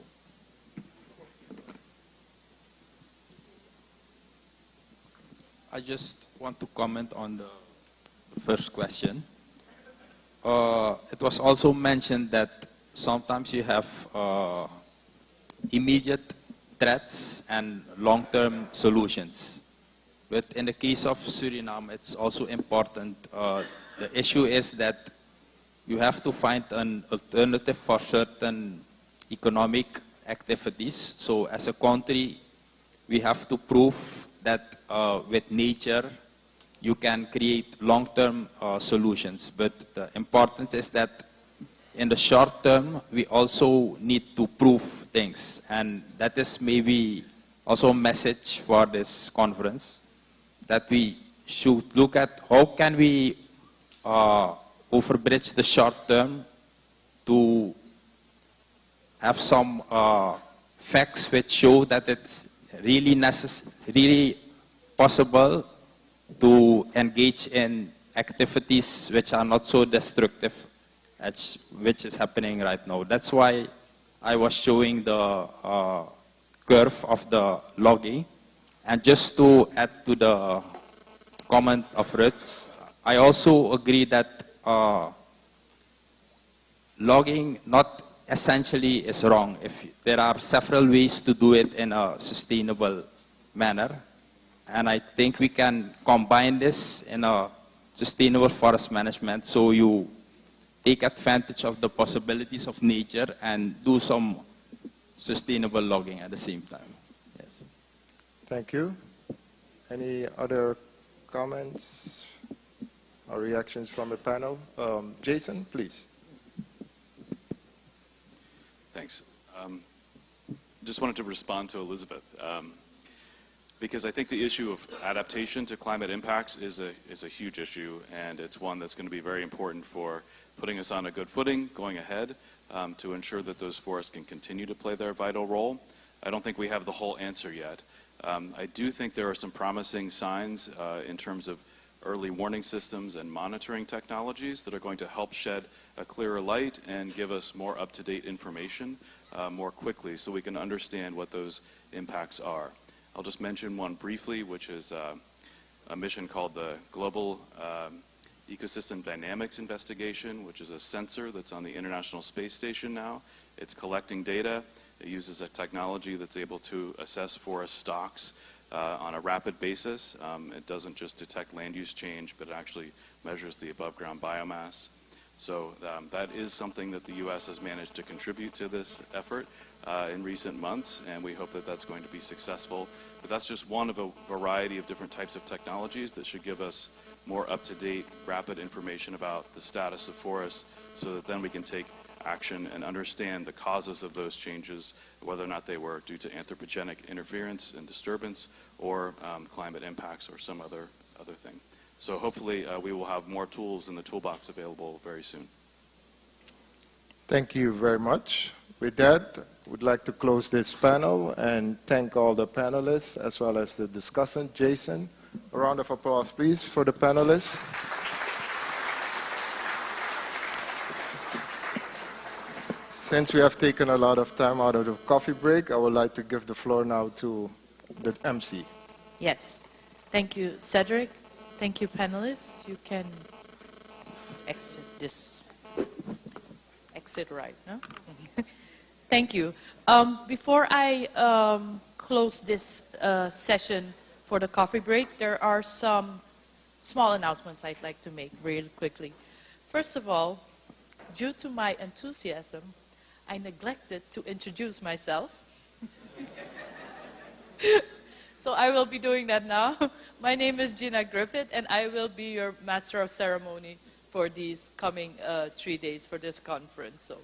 I just want to comment on the first question. It was also mentioned that sometimes you have immediate threats and long-term solutions. But in the case of Suriname, it's also important. The issue is that you have to find an alternative for certain economic activities. So as a country, we have to prove that with nature, you can create long-term solutions. But the importance is that in the short term, we also need to prove things. And that is maybe also a message for this conference, that we should look at how can we overbridge the short term to have some facts which show that it's really possible to engage in activities which are not so destructive, which is happening right now. That's why I was showing the curve of the logging. And just to add to the comment of Rich, I also agree that logging not essentially is wrong. If there are several ways to do it in a sustainable manner, and I think we can combine this in a sustainable forest management, so you take advantage of the possibilities of nature and do some sustainable logging at the same time. Yes. Thank you. Any other comments or reactions from the panel? Jason, please. Thanks. Just wanted to respond to Elizabeth, because I think the issue of adaptation to climate impacts is a huge issue, and it's one that's going to be very important for putting us on a good footing going ahead to ensure that those forests can continue to play their vital role. I don't think we have the whole answer yet. I do think there are some promising signs in terms of early warning systems and monitoring technologies that are going to help shed a clearer light and give us more up-to-date information more quickly so we can understand what those impacts are. I'll just mention one briefly, which is a mission called the Global Ecosystem Dynamics Investigation, which is a sensor that's on the International Space Station now. It's collecting data. It uses a technology that's able to assess forest stocks on a rapid basis. It doesn't just detect land use change, but it actually measures the above ground biomass. So that is something that the U.S. has managed to contribute to this effort in recent months, and we hope that that's going to be successful. But that's just one of a variety of different types of technologies that should give us more up-to-date, rapid information about the status of forests, so that then we can take action and understand the causes of those changes, whether or not they were due to anthropogenic interference and disturbance, or climate impacts, or some other thing. So hopefully we will have more tools in the toolbox available very soon. Thank you very much. With that, we'd like to close this panel and thank all the panelists as well as the discussant, Jason. A round of applause, please, for the panelists. Since we have taken a lot of time out of the coffee break, I would like to give the floor now to the MC. Yes. Thank you, Cedric. Thank you, panelists. You can exit this. Exit right, no? Thank you. Before I close this session for the coffee break, there are some small announcements I'd like to make really quickly. First of all, due to my enthusiasm, I neglected to introduce myself. So I will be doing that now. My name is Gina Griffith, and I will be your Master of Ceremony for these coming 3 days for this conference. So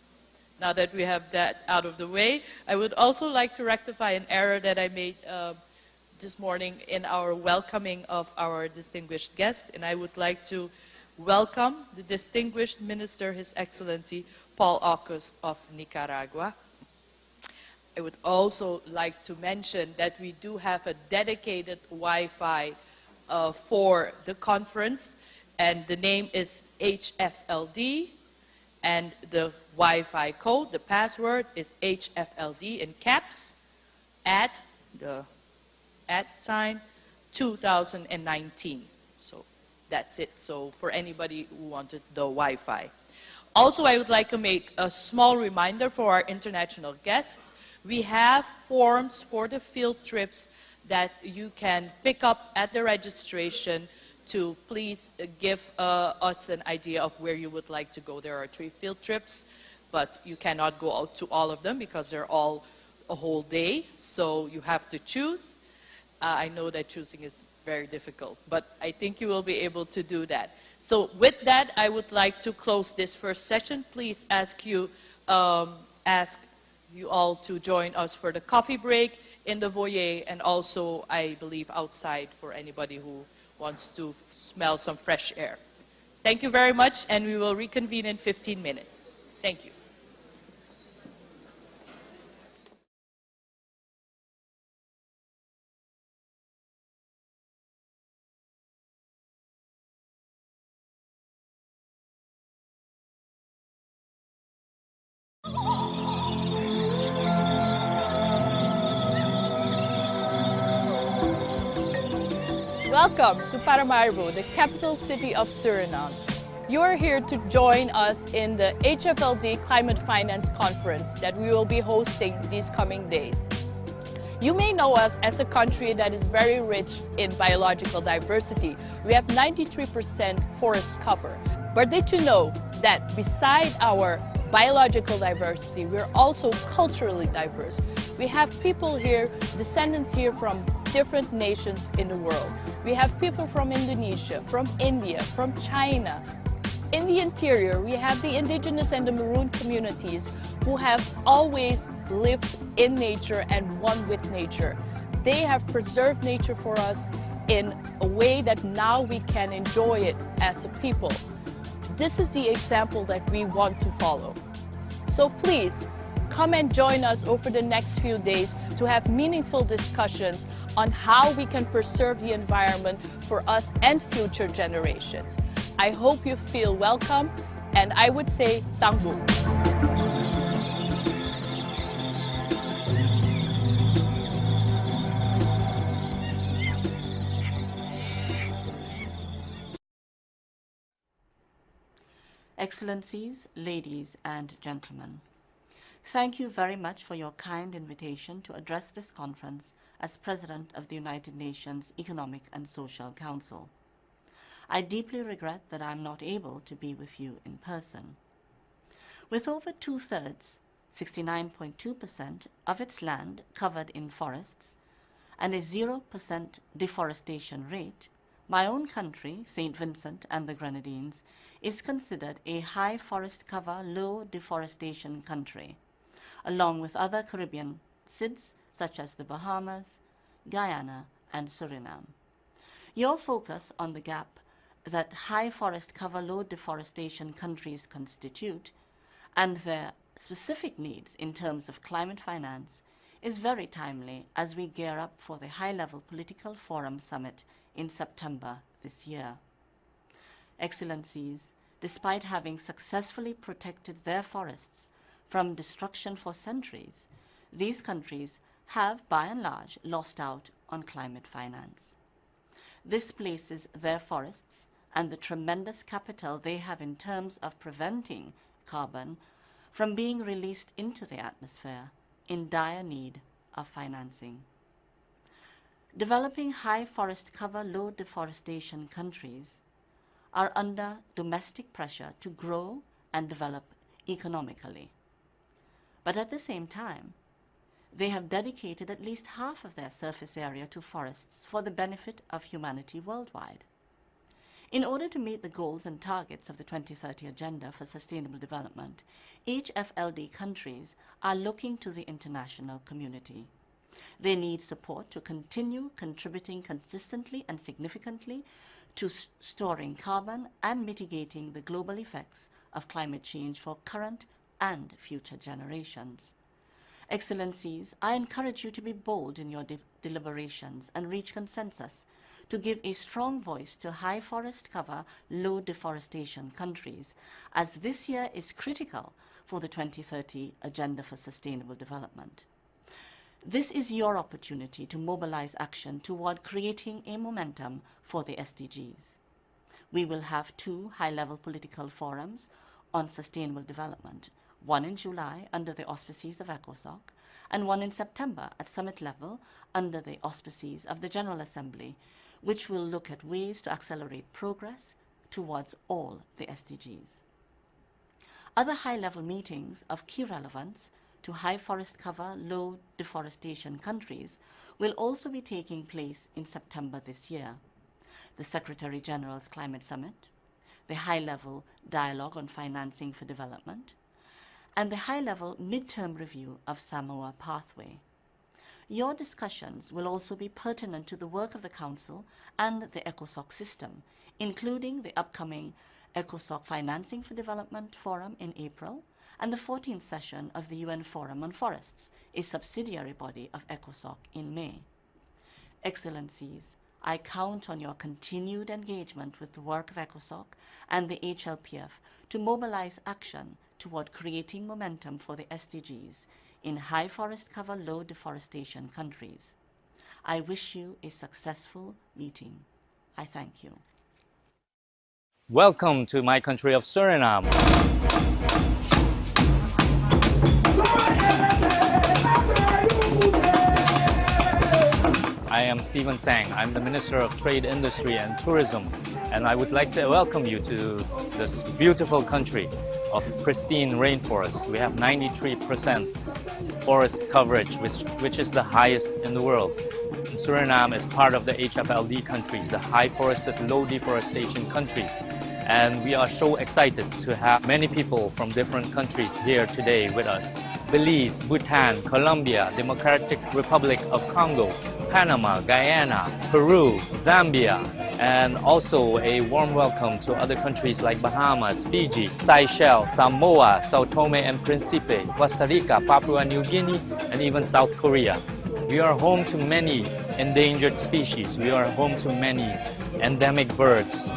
now that we have that out of the way, I would also like to rectify an error that I made this morning in our welcoming of our distinguished guest, and I would like to welcome the distinguished Minister, His Excellency Paul Aucust of Nicaragua. I would also like to mention that we do have a dedicated Wi-Fi for the conference, and the name is HFLD, and the Wi-Fi code, the password is HFLD in caps at the @ 2019. So that's it. So for anybody who wanted the Wi-Fi. Also, I would like to make a small reminder for our international guests. We have forms for the field trips that you can pick up at the registration to please give us an idea of where you would like to go. There are 3 field trips but you cannot go out to all of them because they're all a whole day, so you have to choose. I know that choosing is very difficult, but I think you will be able to do that. So with that, I would like to close this first session. Please ask you all to join us for the coffee break in the foyer, and also, I believe, outside for anybody who wants to smell some fresh air. Thank you very much, and we will reconvene in 15 minutes. Thank you. Welcome to Paramaribo, the capital city of Suriname. You are here to join us in the HFLD Climate Finance Conference that we will be hosting these coming days. You may know us as a country that is very rich in biological diversity. We have 93% forest cover. But did you know that beside our biological diversity, we're also culturally diverse? We have people here, descendants here from different nations in the world. We have people from Indonesia, from India, from China. In the interior, we have the indigenous and the Maroon communities who have always lived in nature and one with nature. They have preserved nature for us in a way that now we can enjoy it as a people. This is the example that we want to follow. So please, come and join us over the next few days to have meaningful discussions on how we can preserve the environment for us and future generations. I hope you feel welcome, and I would say, tangbu. Excellencies, ladies and gentlemen, thank you very much for your kind invitation to address this conference as President of the United Nations Economic and Social Council. I deeply regret that I'm not able to be with you in person. With over 2/3, 69.2% of its land covered in forests and a 0% deforestation rate, my own country, St. Vincent and the Grenadines, is considered a high forest cover, low deforestation country, along with other Caribbean SIDS such as the Bahamas, Guyana, and Suriname. Your focus on the gap that high forest cover, low deforestation countries constitute and their specific needs in terms of climate finance is very timely as we gear up for the High-Level Political Forum Summit in September this year. Excellencies, despite having successfully protected their forests from destruction for centuries, these countries have, by and large, lost out on climate finance. This places their forests and the tremendous capital they have in terms of preventing carbon from being released into the atmosphere in dire need of financing. Developing high forest cover, low deforestation countries are under domestic pressure to grow and develop economically. But at the same time, they have dedicated at least half of their surface area to forests for the benefit of humanity worldwide. In order to meet the goals and targets of the 2030 Agenda for Sustainable Development, HFLD countries are looking to the international community. They need support to continue contributing consistently and significantly to storing carbon and mitigating the global effects of climate change for current and future generations. Excellencies, I encourage you to be bold in your deliberations and reach consensus to give a strong voice to high forest cover, low deforestation countries, as this year is critical for the 2030 Agenda for Sustainable Development. This is your opportunity to mobilize action toward creating a momentum for the SDGs. We will have 2 high-level political forums on sustainable development, one in July under the auspices of ECOSOC, and one in September at summit level under the auspices of the General Assembly, which will look at ways to accelerate progress towards all the SDGs. Other high-level meetings of key relevance to high forest cover, low deforestation countries will also be taking place in September this year. The Secretary General's Climate Summit, the high-level dialogue on financing for development, and the high-level midterm review of Samoa Pathway. Your discussions will also be pertinent to the work of the Council and the ECOSOC system, including the upcoming ECOSOC Financing for Development Forum in April and the 14th session of the UN Forum on Forests, a subsidiary body of ECOSOC, in May. Excellencies, I count on your continued engagement with the work of ECOSOC and the HLPF to mobilize action toward creating momentum for the SDGs in high forest cover, low deforestation countries. I wish you a successful meeting. I thank you. Welcome to my country of Suriname. I am Stephen Tsang. I'm the Minister of Trade, Industry and Tourism, and I would like to welcome you to this beautiful country of pristine rainforest. We have 93% forest coverage, which is the highest in the world. And Suriname is part of the HFLD countries, the high forested, low deforestation countries. And we are so excited to have many people from different countries here today with us. Belize, Bhutan, Colombia, Democratic Republic of Congo, Panama, Guyana, Peru, Zambia, and also a warm welcome to other countries like Bahamas, Fiji, Seychelles, Samoa, Sao Tome and Principe, Costa Rica, Papua New Guinea, and even South Korea. We are home to many endangered species. We are home to many endemic birds.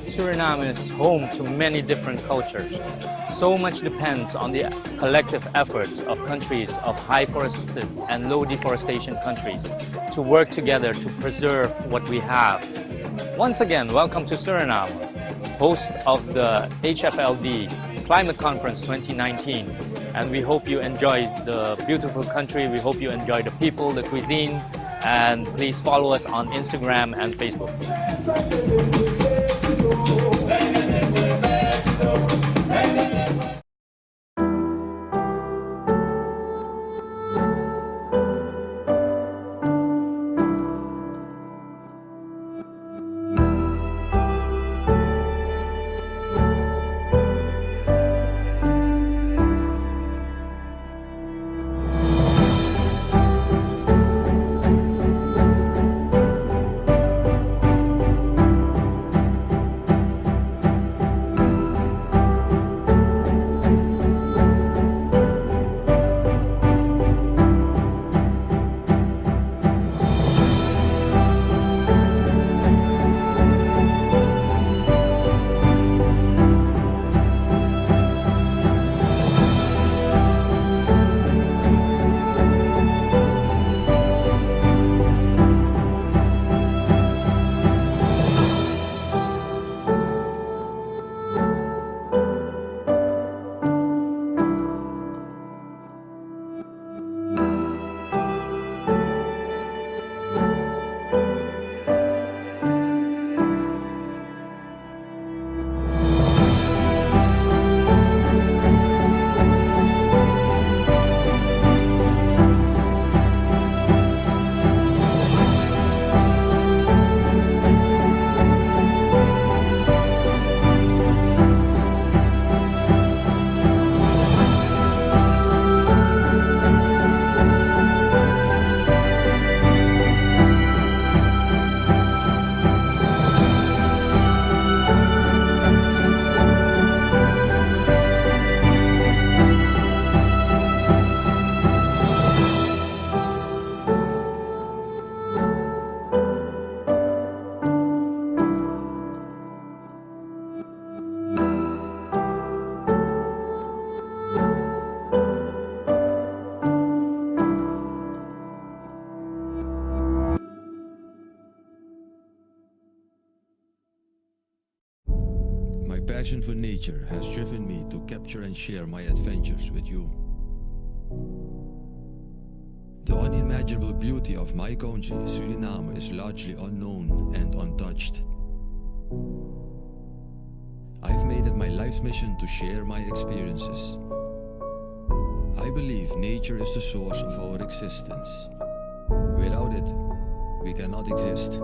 Suriname is home to many different cultures. So much depends on the collective efforts of countries of high forested and low deforestation countries to work together to preserve what we have. Once again, welcome to Suriname, host of the HFLD Climate Conference 2019. And we hope you enjoy the beautiful country. We hope you enjoy the people, the cuisine, and please follow us on Instagram and Facebook. My passion for nature has driven me to capture and share my adventures with you. The unimaginable beauty of my country, Suriname, is largely unknown and untouched. I've made it my life's mission to share my experiences. I believe nature is the source of our existence. Without it, we cannot exist.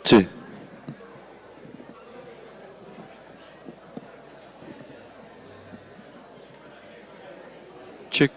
2. Check.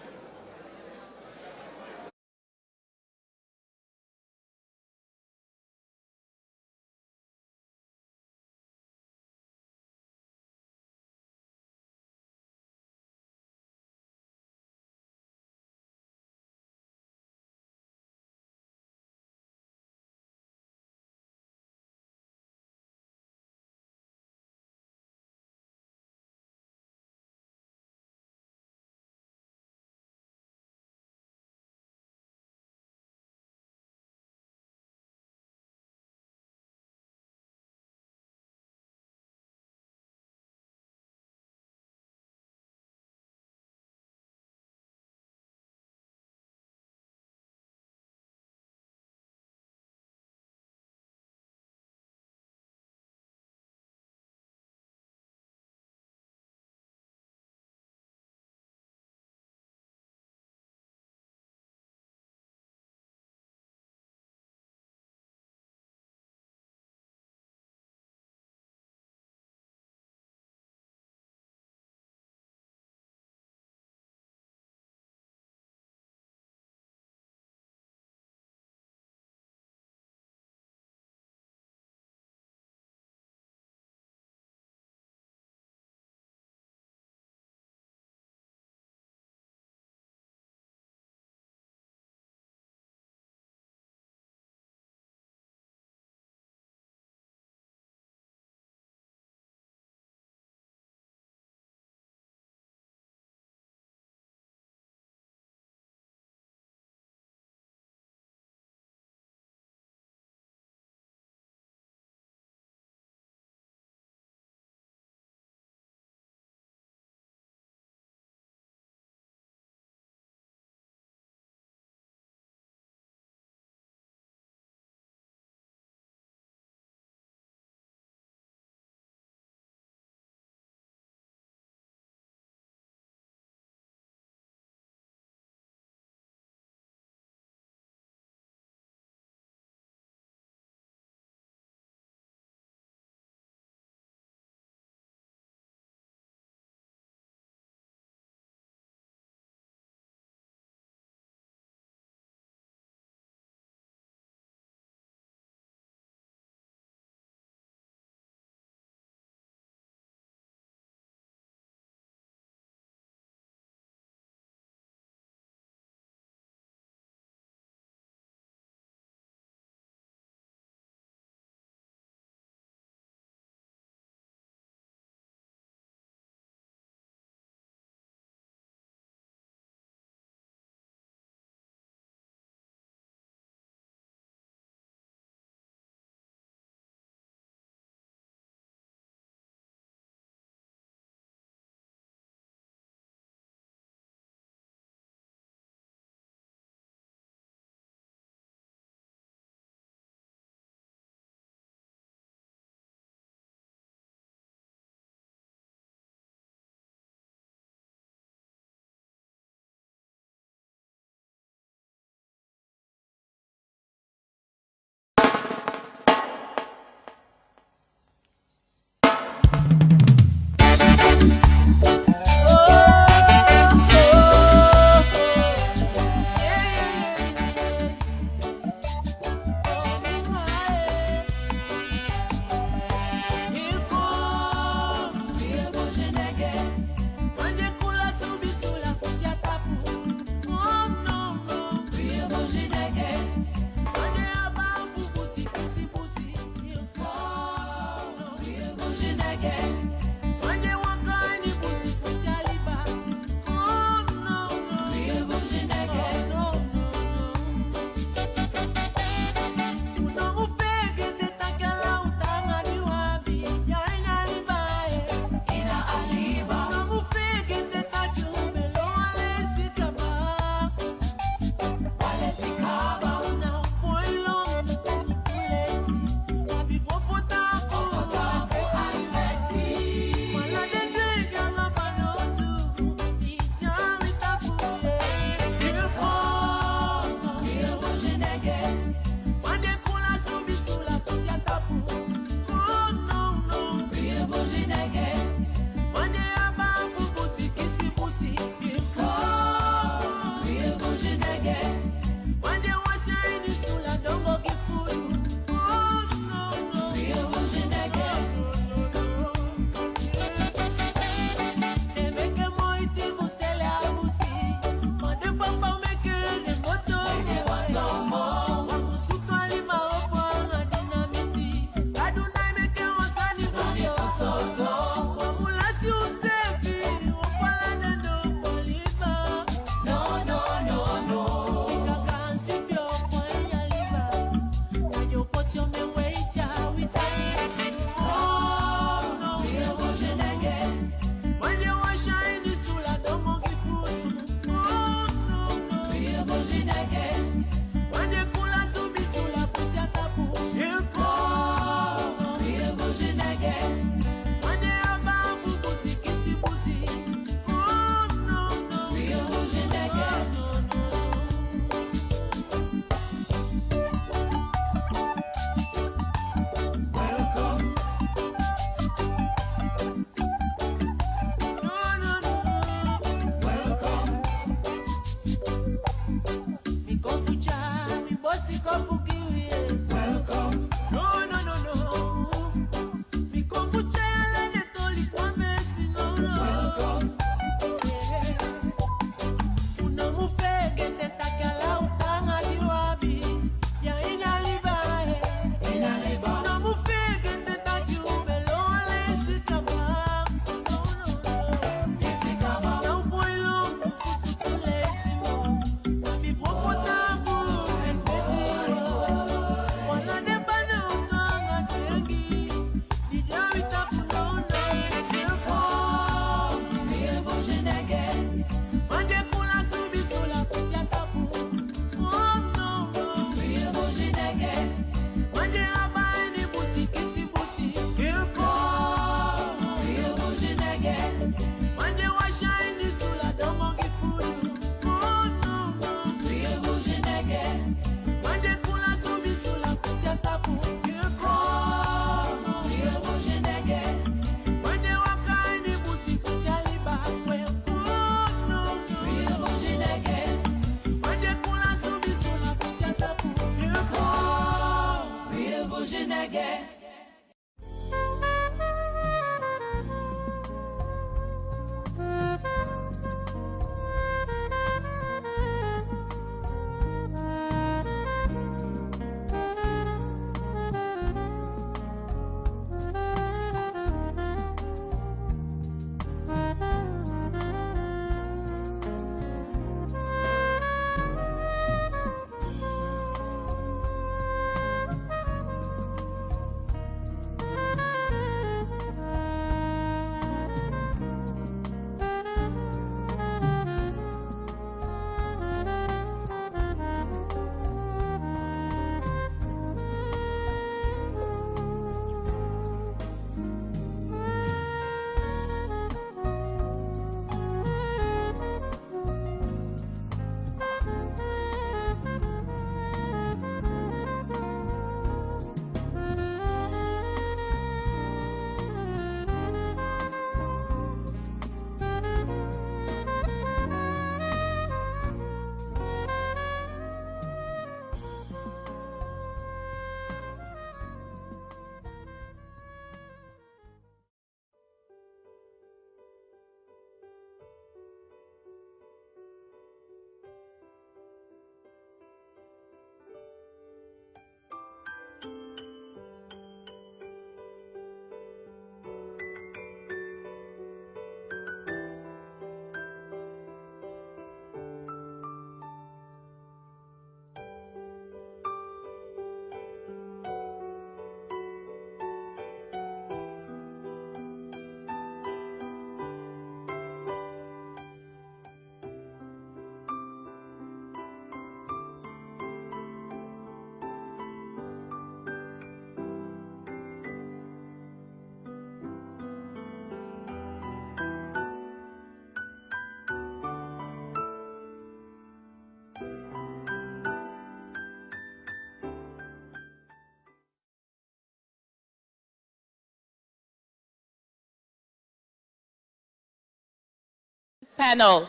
Panel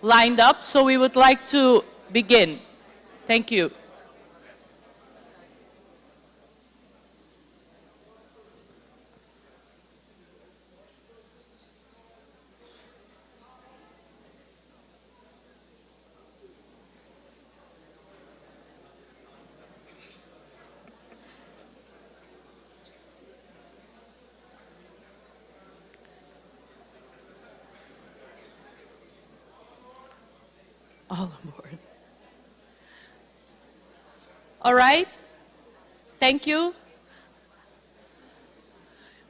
lined up, so we would like to begin. Thank you. All aboard. All right. Thank you.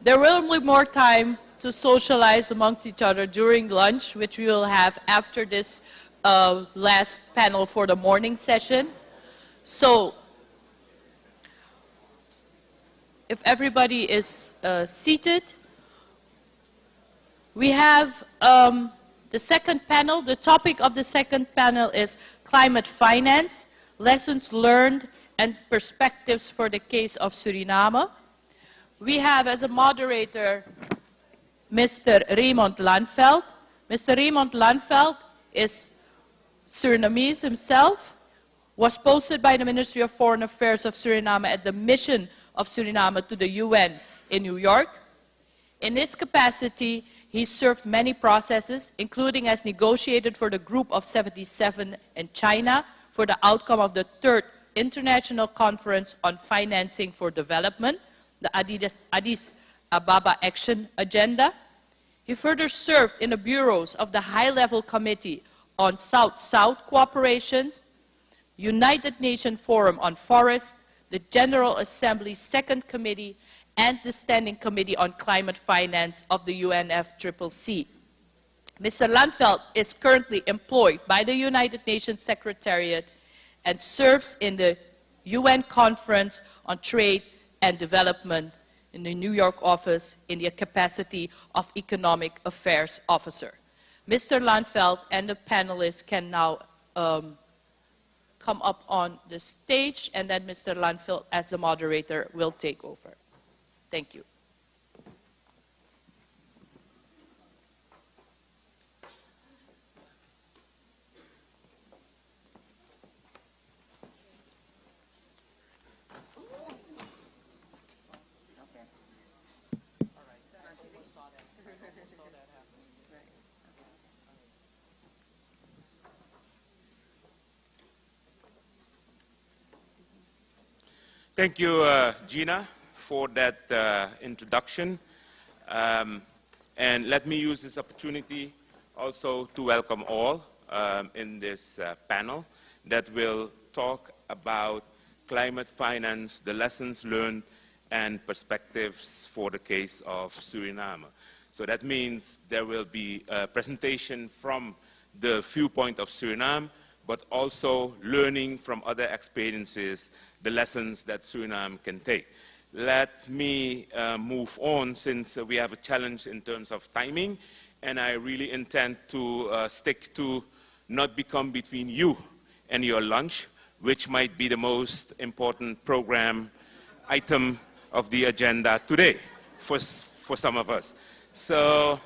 There will be more time to socialize amongst each other during lunch, which we will have after this last panel for the morning session. So, if everybody is seated, we have the second panel. The topic of the second panel is climate finance, lessons learned and perspectives for the case of Suriname. We have as a moderator Mr. Raymond Lanveld. Mr. Raymond Lanveld is Surinamese himself, was posted by the Ministry of Foreign Affairs of Suriname at the mission of Suriname to the UN in New York. In this capacity, he served many processes, including as negotiated for the Group of 77 in China for the outcome of the third International Conference on Financing for Development, the Addis Ababa Action Agenda. He further served in the bureaus of the High-Level Committee on South-South Cooperation, United Nations Forum on Forest, the General Assembly's Second Committee, and the Standing Committee on Climate Finance of the UNFCCC. Mr. Lanveld is currently employed by the United Nations Secretariat and serves in the UN Conference on Trade and Development in the New York office in the capacity of Economic Affairs Officer. Mr. Lanveld and the panelists can now come up on the stage, and then Mr. Lanveld, as the moderator, will take over. Thank you. Thank you, Gina, for that introduction. And let me use this opportunity also to welcome all in this panel that will talk about climate finance, the lessons learned, and perspectives for the case of Suriname. So that means there will be a presentation from the viewpoint of Suriname, but also learning from other experiences, the lessons that Suriname can take. Let me move on, since we have a challenge in terms of timing, and I really intend to stick to not become between you and your lunch, which might be the most important program item of the agenda today for some of us. So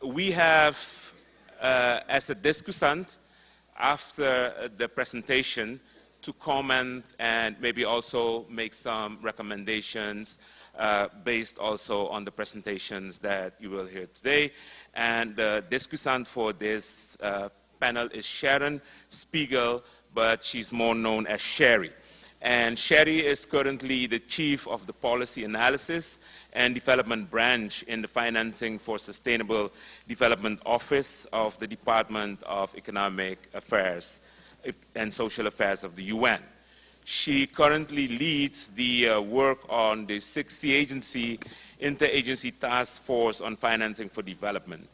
we have, as a discussant, after the presentation, to comment and maybe also make some recommendations based also on the presentations that you will hear today. And the discussant for this panel is Sharon Spiegel, but she's more known as Sherry. And Sherry is currently the Chief of the Policy Analysis and Development Branch in the Financing for Sustainable Development Office of the Department of Economic Affairs and Social Affairs of the UN. She currently leads the work on the 60 agency interagency task force on financing for development,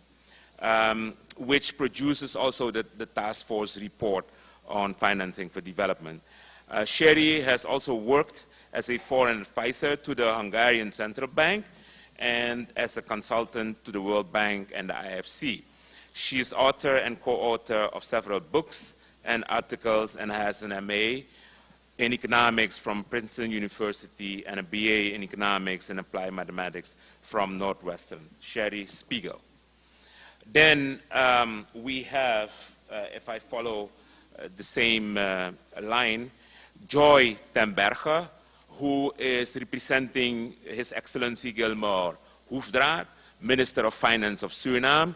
which produces also the task force report on financing for development. Sherry has also worked as a foreign advisor to the Hungarian Central Bank and as a consultant to the World Bank and the IFC. She is author and co-author of several books and articles, and has an MA in economics from Princeton University and a BA in economics and applied mathematics from Northwestern. Sherry Spiegel. Then we have, if I follow the same line, Joy Temberger, who is representing His Excellency Gilmore Hoefdraad, Minister of Finance of Suriname.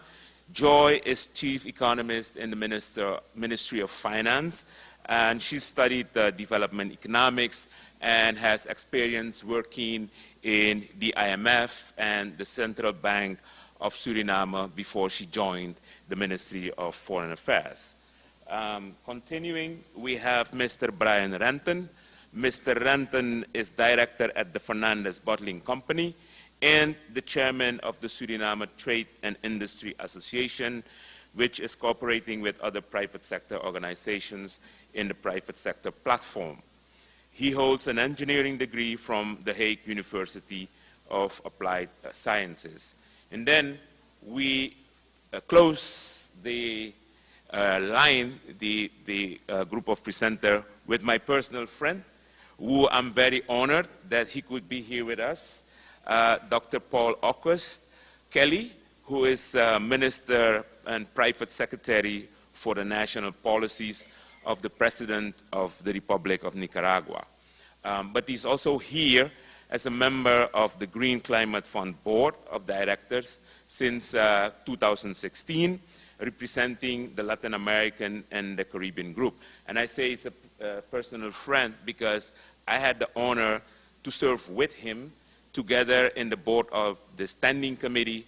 Joy is Chief Economist in the Ministry of Finance, and she studied development economics and has experience working in the IMF and the Central Bank of Suriname before she joined the Ministry of Foreign Affairs. Continuing, we have Mr. Brian Renton. Mr. Renton is director at the Fernandez Bottling Company and the chairman of the Suriname Trade and Industry Association. which is cooperating with other private sector organizations in the private sector platform. He holds an engineering degree from the Hague University of Applied Sciences. And then we close the line, the group of presenter, with my personal friend, who I'm very honored that he could be here with us, Dr. Paul August Kelly, who is Minister and Private Secretary for the National Policies of the President of the Republic of Nicaragua. But he's also here as a member of the Green Climate Fund Board of Directors since 2016, representing the Latin American and the Caribbean group. And I say he's a personal friend because I had the honor to serve with him together in the board of the Standing Committee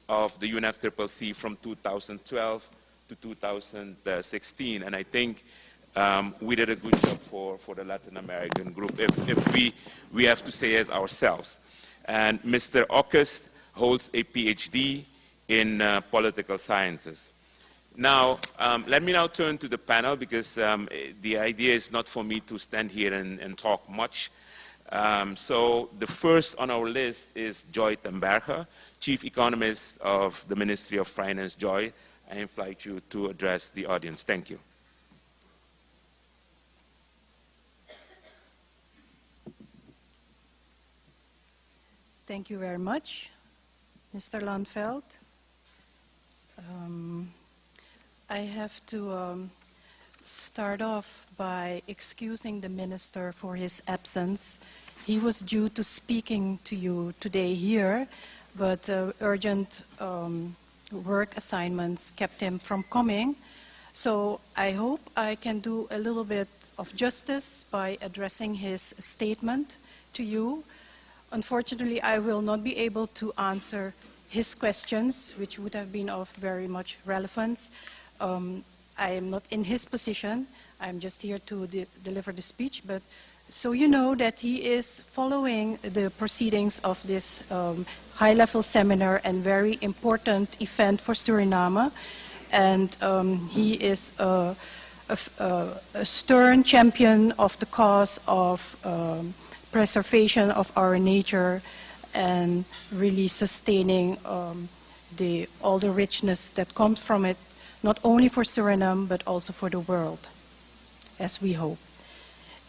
of the UNFCCC from 2012 to 2016. And I think we did a good job for the Latin American group, if we have to say it ourselves. And Mr. August holds a PhD in political sciences. Now, let me now turn to the panel, because the idea is not for me to stand here and talk much. So the first on our list is Joy Temberger, Chief Economist of the Ministry of Finance. Joy, I invite you to address the audience. Thank you. Thank you very much, Mr. Landveld. I have to start off by excusing the minister for his absence. He was due to speaking to you today here, but urgent work assignments kept him from coming. So I hope I can do a little bit of justice by addressing his statement to you. Unfortunately, I will not be able to answer his questions, which would have been of very much relevance. I am not in his position. I'm just here to deliver the speech, but so you know that he is following the proceedings of this high-level seminar and very important event for Suriname. And he is a stern champion of the cause of preservation of our nature and really sustaining all the richness that comes from it, not only for Suriname, but also for the world, as we hope.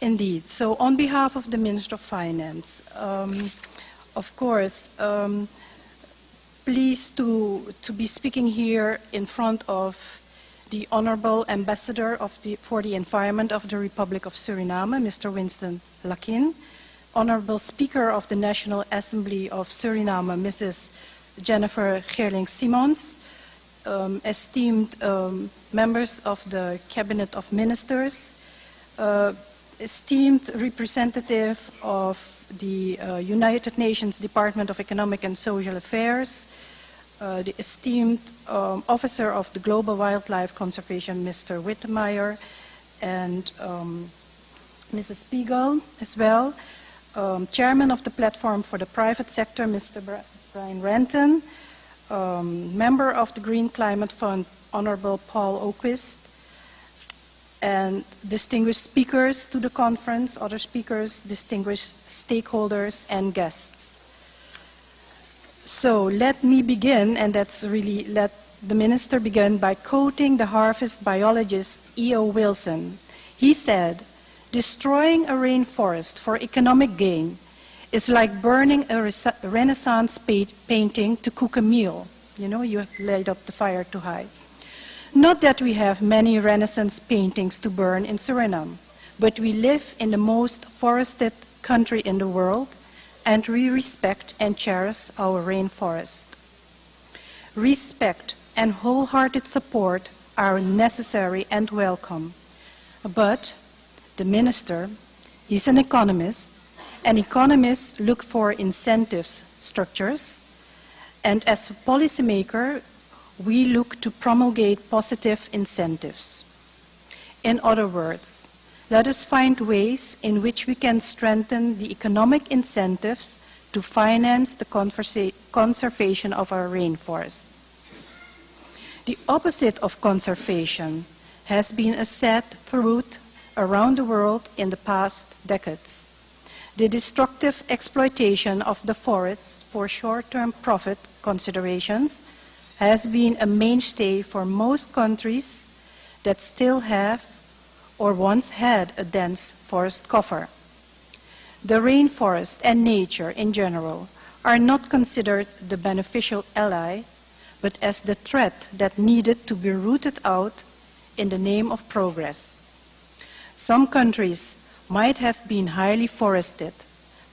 Indeed. So on behalf of the Minister of Finance, of course, pleased to be speaking here in front of the Honorable Ambassador for the Environment of the Republic of Suriname, Mr. Winston Lakin, Honorable Speaker of the National Assembly of Suriname, Mrs. Jennifer Geerling-Simons, esteemed members of the Cabinet of Ministers, esteemed representative of the United Nations Department of Economic and Social Affairs, the esteemed officer of the Global Wildlife Conservation, Mr. Wittemeyer, and Mrs. Spiegel as well, chairman of the Platform for the Private Sector, Mr. Brian Renton, member of the Green Climate Fund, Honorable Paul August, and distinguished speakers to the conference, other speakers, distinguished stakeholders, and guests. So let me begin, and that's really, let the minister begin by quoting the harvest biologist E.O. Wilson. He said, "Destroying a rainforest for economic gain is like burning a Renaissance painting to cook a meal." You know, you light up the fire too high. Not that we have many Renaissance paintings to burn in Suriname, but we live in the most forested country in the world, and we respect and cherish our rainforest. Respect and wholehearted support are necessary and welcome. But the minister, he's an economist, and economists look for incentives structures, and as a policymaker, we look to promulgate positive incentives. In other words, let us find ways in which we can strengthen the economic incentives to finance the conservation of our rainforest. The opposite of conservation has been a sad truth around the world in the past decades. The destructive exploitation of the forests for short-term profit considerations has been a mainstay for most countries that still have or once had a dense forest cover. The rainforest and nature in general are not considered the beneficial ally, but as the threat that needed to be rooted out in the name of progress. Some countries might have been highly forested,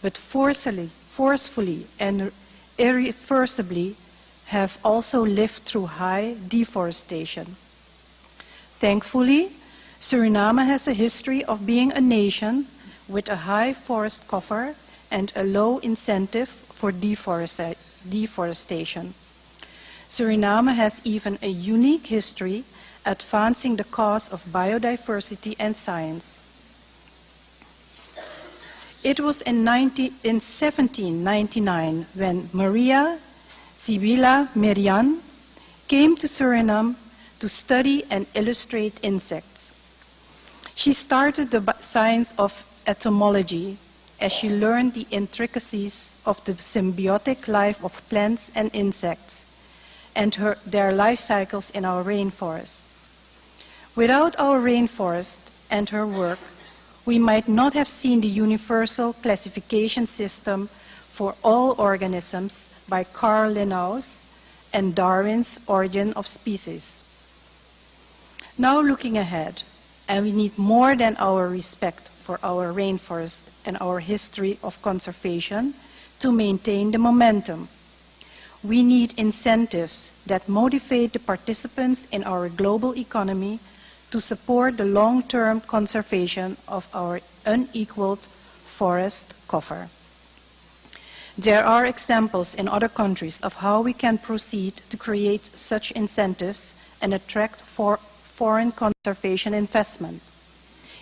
but forcefully and irreversibly have also lived through high deforestation. Thankfully, Suriname has a history of being a nation with a high forest cover and a low incentive for deforestation. Suriname has even a unique history advancing the cause of biodiversity and science. It was in 1799 when Maria Sibylla Merian came to Suriname to study and illustrate insects. She started the science of entomology as she learned the intricacies of the symbiotic life of plants and insects and their life cycles in our rainforest. Without our rainforest and her work, we might not have seen the universal classification system for all organisms by Carl Linnaeus and Darwin's Origin of Species. Now looking ahead, and we need more than our respect for our rainforest and our history of conservation to maintain the momentum. We need incentives that motivate the participants in our global economy to support the long-term conservation of our unequaled forest cover. There are examples in other countries of how we can proceed to create such incentives and attract foreign conservation investment.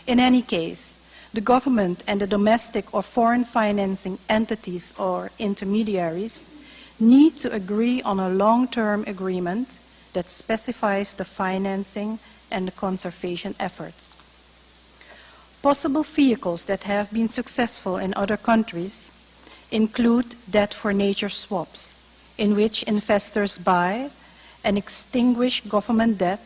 In any case, the government and the domestic or foreign financing entities or intermediaries need to agree on a long-term agreement that specifies the financing and the conservation efforts. Possible vehicles that have been successful in other countries include debt for nature swaps, in which investors buy and extinguish government debt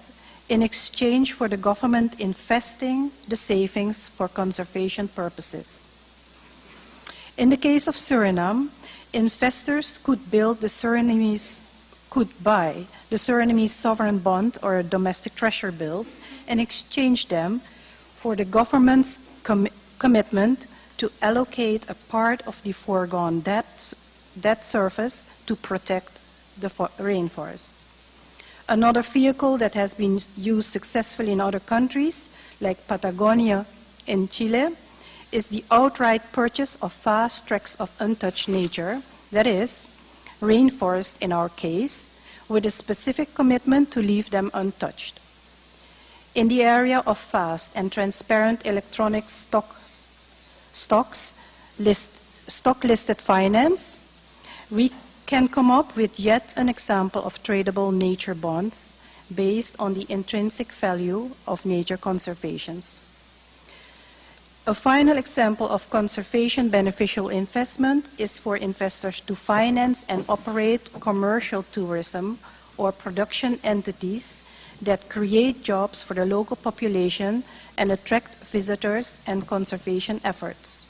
in exchange for the government investing the savings for conservation purposes. In the case of Suriname, investors could buy the Surinamese sovereign bond or domestic treasury bills and exchange them for the government's commitment to allocate a part of the foregone debt service to protect the rainforest. Another vehicle that has been used successfully in other countries, like Patagonia in Chile, is the outright purchase of vast tracts of untouched nature, that is, rainforest in our case, with a specific commitment to leave them untouched. In the area of fast and transparent electronic stock-listed finance, we can come up with yet an example of tradable nature bonds based on the intrinsic value of nature conservations. A final example of conservation beneficial investment is for investors to finance and operate commercial tourism or production entities that create jobs for the local population and attract visitors and conservation efforts.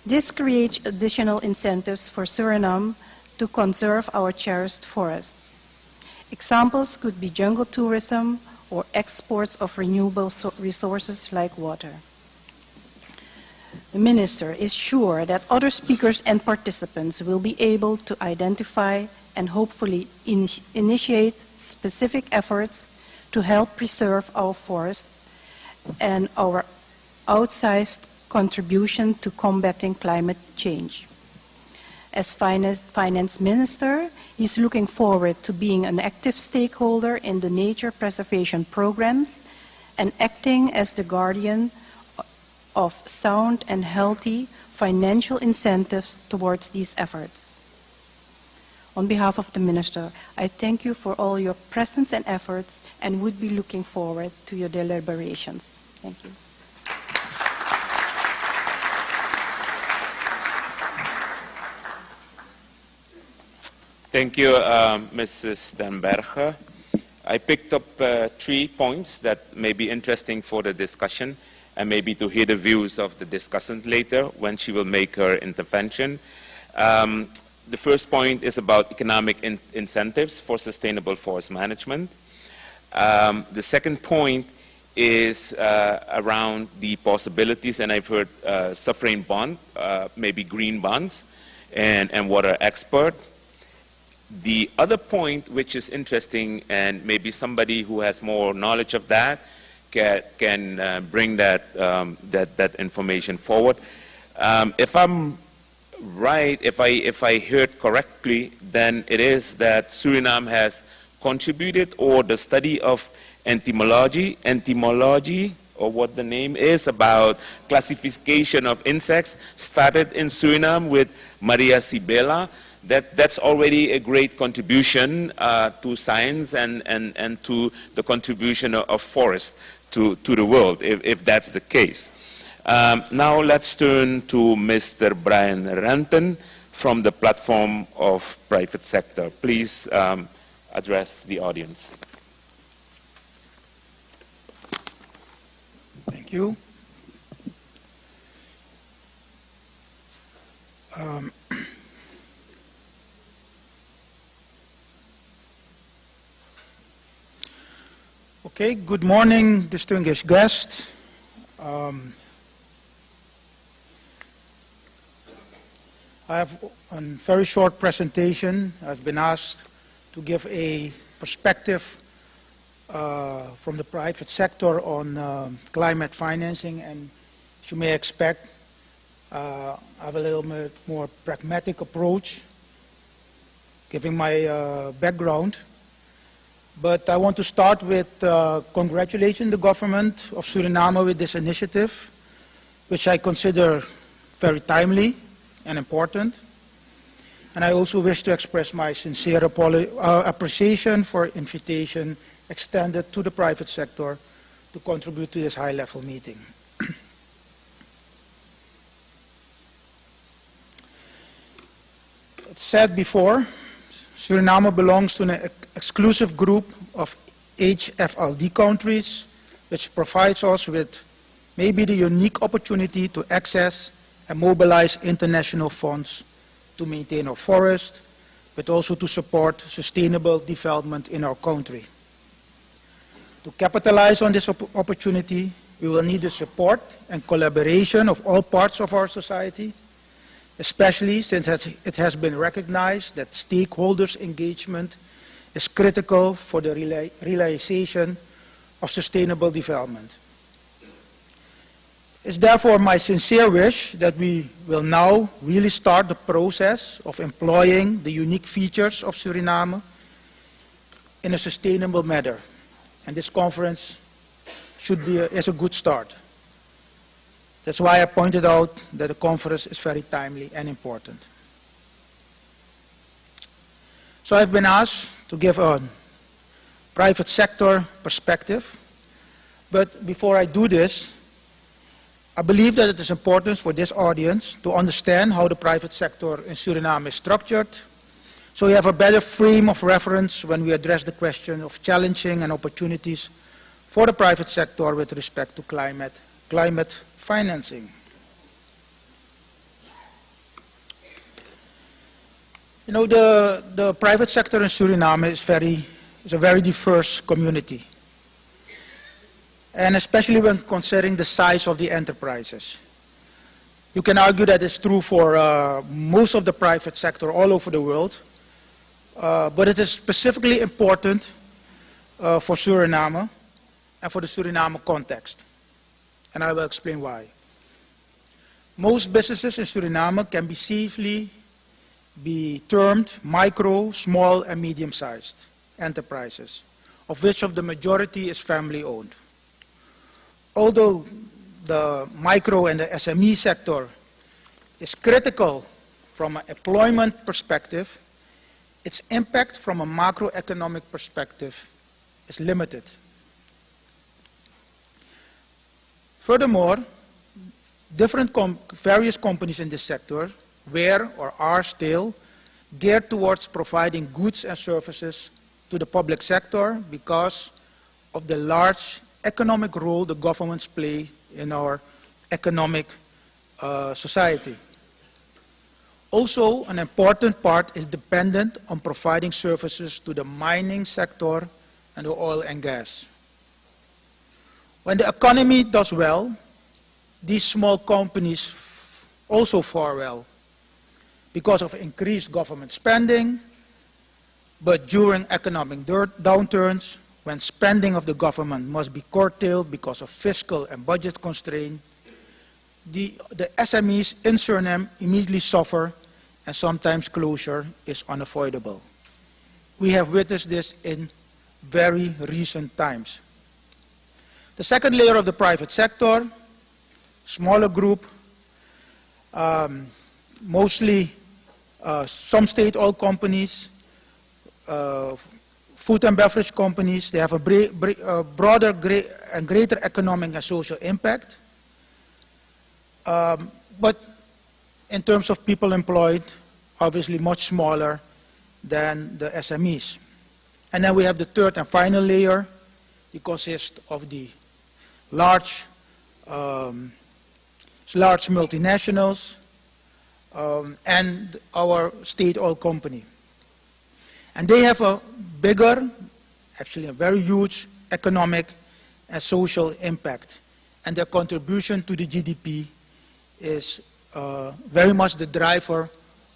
This creates additional incentives for Suriname to conserve our cherished forest. Examples could be jungle tourism or exports of renewable resources like water. The Minister is sure that other speakers and participants will be able to identify and hopefully initiate specific efforts to help preserve our forest and our outsized contribution to combating climate change. As Finance Minister, he is looking forward to being an active stakeholder in the nature preservation programs and acting as the guardian of sound and healthy financial incentives towards these efforts. On behalf of the Minister, I thank you for all your presence and efforts and would be looking forward to your deliberations. Thank you. Thank you, Mrs. Den Berger. I picked up 3 points that may be interesting for the discussion and maybe to hear the views of the discussant later when she will make her intervention. The first point is about economic incentives for sustainable forest management. The second point is around the possibilities, and I've heard sovereign bond, maybe green bonds, and water export. The other point, which is interesting, and maybe somebody who has more knowledge of that can bring that, that information forward. If I'm right, if I heard correctly, then it is that Suriname has contributed, or the study of entomology, or what the name is, about classification of insects, started in Suriname with Maria Sibela. That's already a great contribution to science and to the contribution of forests to the world, if that's the case. Now let's turn to Mr. Brian Renton from the Platform of Private Sector. Please address the audience. Thank you. Okay, good morning, distinguished guests. I have a very short presentation. I've been asked to give a perspective from the private sector on climate financing, and as you may expect, I have a little bit more pragmatic approach, giving my background. But I want to start with congratulating the government of Suriname with this initiative, which I consider very timely and important. And I also wish to express my sincere appreciation for invitation extended to the private sector to contribute to this high-level meeting. It's said before, Suriname belongs to an exclusive group of HFLD countries, which provides us with maybe the unique opportunity to access and mobilize international funds to maintain our forests, but also to support sustainable development in our country. To capitalize on this opportunity, we will need the support and collaboration of all parts of our society, especially since it has been recognized that stakeholders' engagement is critical for the realization of sustainable development. It's therefore my sincere wish that we will now really start the process of employing the unique features of Suriname in a sustainable manner. And this conference is a good start. That's why I pointed out that the conference is very timely and important. So I've been asked to give a private sector perspective. But before I do this, I believe that it is important for this audience to understand how the private sector in Suriname is structured, so we have a better frame of reference when we address the question of challenging and opportunities for the private sector with respect to climate financing. You know, the private sector in Suriname is a very diverse community, and especially when considering the size of the enterprises. You can argue that it's true for most of the private sector all over the world, but it is specifically important for Suriname and for the Suriname context. And I will explain why. Most businesses in Suriname can be safely be termed micro, small, and medium-sized enterprises, of which the majority is family-owned. Although the micro and the SME sector is critical from an employment perspective, its impact from a macroeconomic perspective is limited. Furthermore, various companies in this sector were or are still geared towards providing goods and services to the public sector because of the large economic role the governments play in our economic society. Also, an important part is dependent on providing services to the mining sector and the oil and gas. When the economy does well, these small companies also fare well because of increased government spending, but during economic downturns, when spending of the government must be curtailed because of fiscal and budget constraints, the SMEs in Suriname immediately suffer, and sometimes closure is unavoidable. We have witnessed this in very recent times. The second layer of the private sector, smaller group, mostly some state-owned companies, food and beverage companies. They have a broader and greater economic and social impact. But in terms of people employed, obviously much smaller than the SMEs. And then we have the third and final layer. It consists of the large multinationals and our state-owned company. And they have a bigger, actually a very huge economic and social impact. And their contribution to the GDP is very much the driver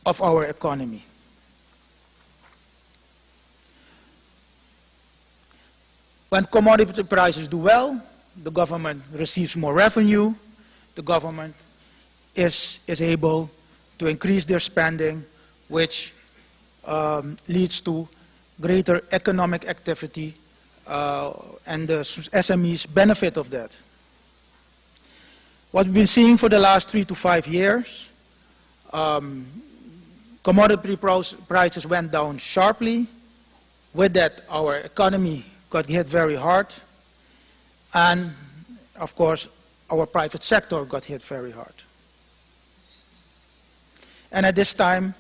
of our economy. When commodity prices do well, the government receives more revenue, the government is able to increase their spending, which leads to greater economic activity, and the SMEs benefit of that. What we've been seeing for the last 3 to 5 years, commodity prices went down sharply. With that, our economy got hit very hard, and of course, our private sector got hit very hard. And at this time,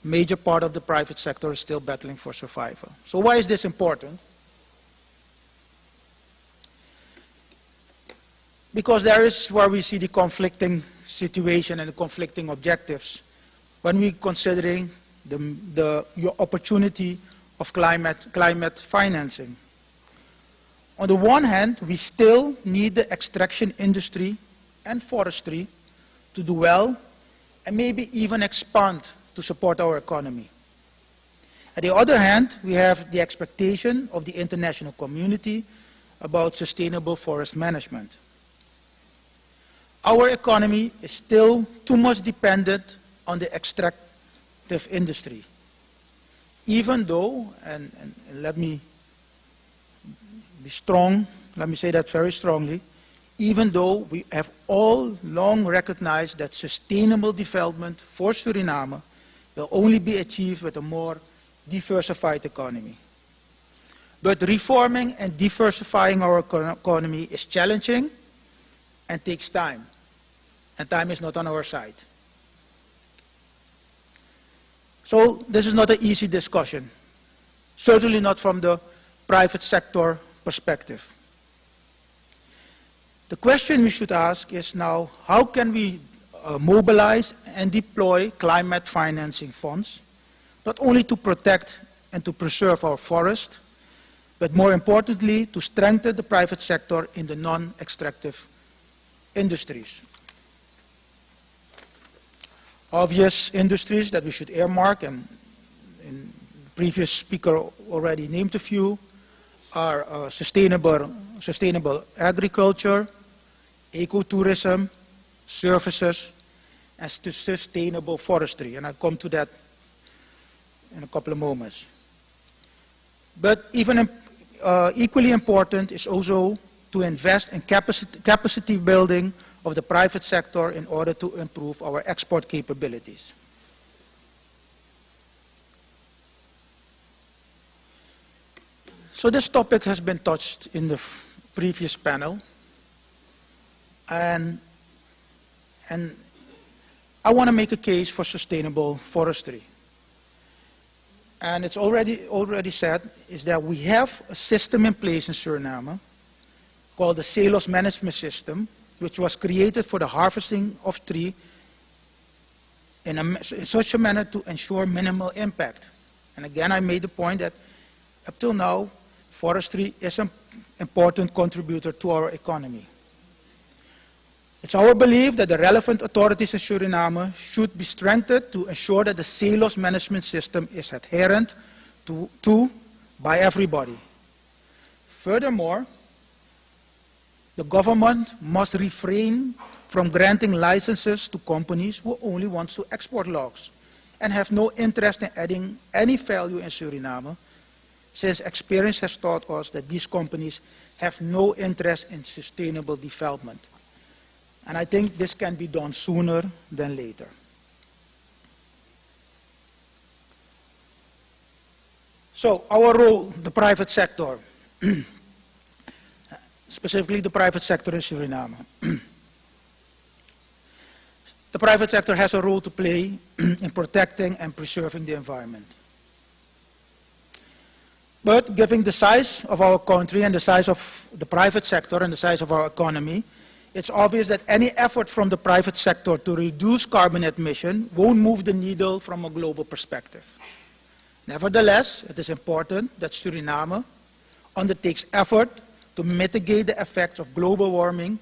major part of the private sector is still battling for survival. So why is this important? Because there is where we see the conflicting situation and the conflicting objectives when we're considering the opportunity of climate financing. On the one hand, we still need the extraction industry and forestry to do well and maybe even expand to support our economy. On the other hand, we have the expectation of the international community about sustainable forest management. Our economy is still too much dependent on the extractive industry. Even though, and let me be strong, let me say that very strongly, even though we have all long recognized that sustainable development for Suriname will only be achieved with a more diversified economy. But reforming and diversifying our economy is challenging and takes time. And time is not on our side. So this is not an easy discussion. Certainly not from the private sector perspective. The question we should ask is now, how can we mobilize and deploy climate financing funds, not only to protect and to preserve our forest, but more importantly, to strengthen the private sector in the non-extractive industries. Obvious industries that we should earmark, and the previous speaker already named a few, are sustainable agriculture, ecotourism, services, and sustainable forestry. And I'll come to that in a couple of moments. But even equally important is also to invest in capacity building of the private sector in order to improve our export capabilities. So this topic has been touched in the previous panel, and I want to make a case for sustainable forestry. And it's already said is that we have a system in place in Suriname called the Salos Management System, which was created for the harvesting of tree in such a manner to ensure minimal impact. And again, I made the point that up till now, forestry is an important contributor to our economy. It's our belief that the relevant authorities in Suriname should be strengthened to ensure that the Salos management system is adherent to by everybody. Furthermore, the government must refrain from granting licenses to companies who only want to export logs and have no interest in adding any value in Suriname, since experience has taught us that these companies have no interest in sustainable development. And I think this can be done sooner than later. So our role, the private sector, specifically the private sector in Suriname. The private sector has a role to play in protecting and preserving the environment. But given the size of our country and the size of the private sector and the size of our economy, it's obvious that any effort from the private sector to reduce carbon emission won't move the needle from a global perspective. Nevertheless, it is important that Suriname undertakes effort to mitigate the effects of global warming,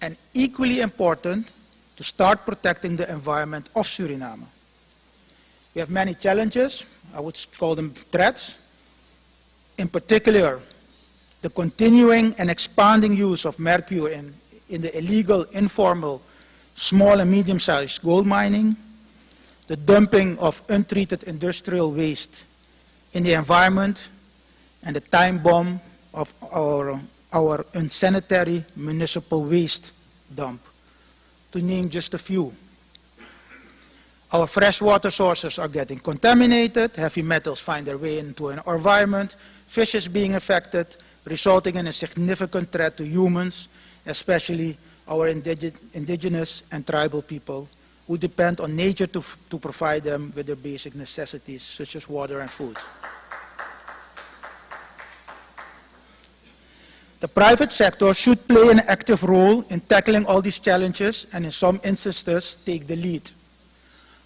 and equally important, to start protecting the environment of Suriname. We have many challenges, I would call them threats. In particular, the continuing and expanding use of mercury in the illegal, informal, small and medium-sized gold mining, the dumping of untreated industrial waste in the environment, and the time bomb of our unsanitary municipal waste dump, to name just a few. Our freshwater sources are getting contaminated, heavy metals find their way into our environment, fish is being affected, resulting in a significant threat to humans, especially our indigenous and tribal people who depend on nature to provide them with their basic necessities such as water and food. The private sector should play an active role in tackling all these challenges and in some instances take the lead.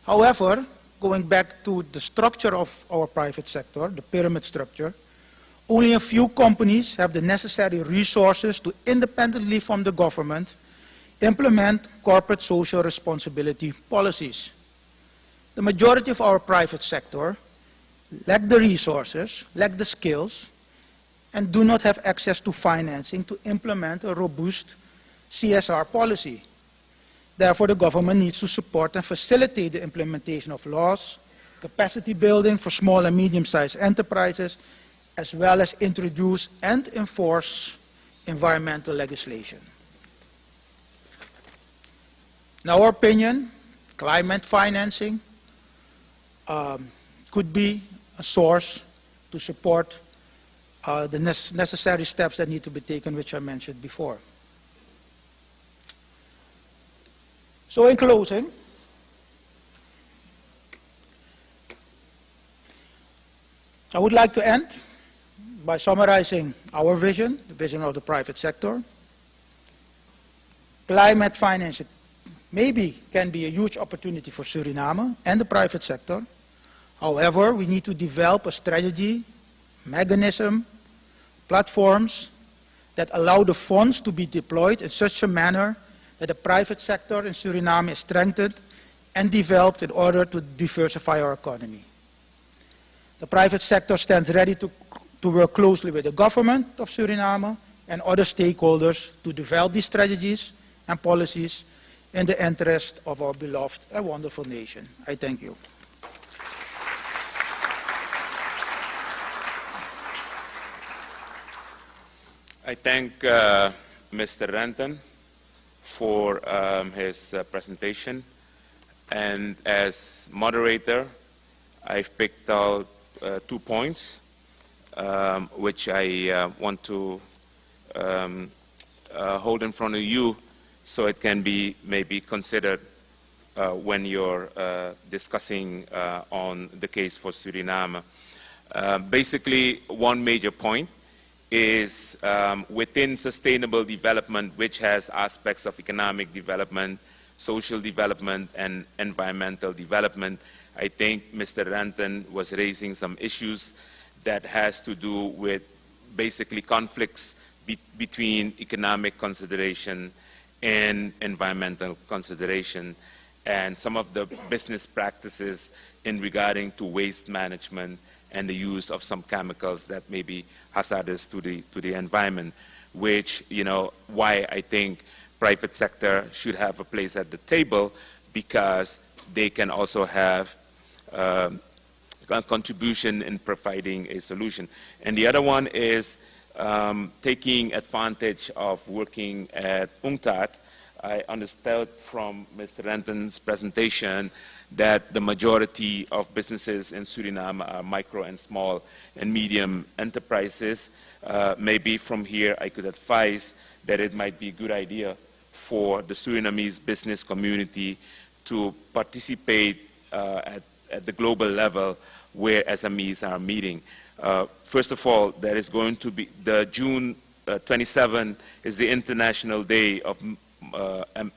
However, going back to the structure of our private sector, the pyramid structure, only a few companies have the necessary resources to independently from the government implement corporate social responsibility policies. The majority of our private sector lack the resources, lack the skills, and do not have access to financing to implement a robust CSR policy. Therefore, the government needs to support and facilitate the implementation of laws, capacity building for small and medium-sized enterprises, as well as introduce and enforce environmental legislation. In our opinion, climate financing could be a source to support the necessary steps that need to be taken, which I mentioned before. So in closing, I would like to end by summarizing our vision, the vision of the private sector. Climate financing maybe can be a huge opportunity for Suriname and the private sector. However, we need to develop a strategy, mechanism, platforms that allow the funds to be deployed in such a manner that the private sector in Suriname is strengthened and developed in order to diversify our economy. The private sector stands ready to work closely with the government of Suriname and other stakeholders to develop these strategies and policies in the interest of our beloved and wonderful nation. I thank you. I thank Mr. Renton for his presentation, and as moderator, I've picked out 2 points. which I want to hold in front of you so it can be maybe considered when you're discussing on the case for Suriname. Basically, one major point is within sustainable development, which has aspects of economic development, social development, and environmental development. I think Mr. Ranton was raising some issues that has to do with basically conflicts between economic consideration and environmental consideration, and some of the business practices in regarding to waste management and the use of some chemicals that may be hazardous to the environment, which, you know, why I think private sector should have a place at the table, because they can also have a contribution in providing a solution. And the other one is taking advantage of working at UNCTAD. I understood from Mr. Renton's presentation that the majority of businesses in Suriname are micro and small and medium enterprises. Maybe from here I could advise that it might be a good idea for the Surinamese business community to participate at the global level where SMEs are meeting. First of all, there is going to be the June 27 is the International Day of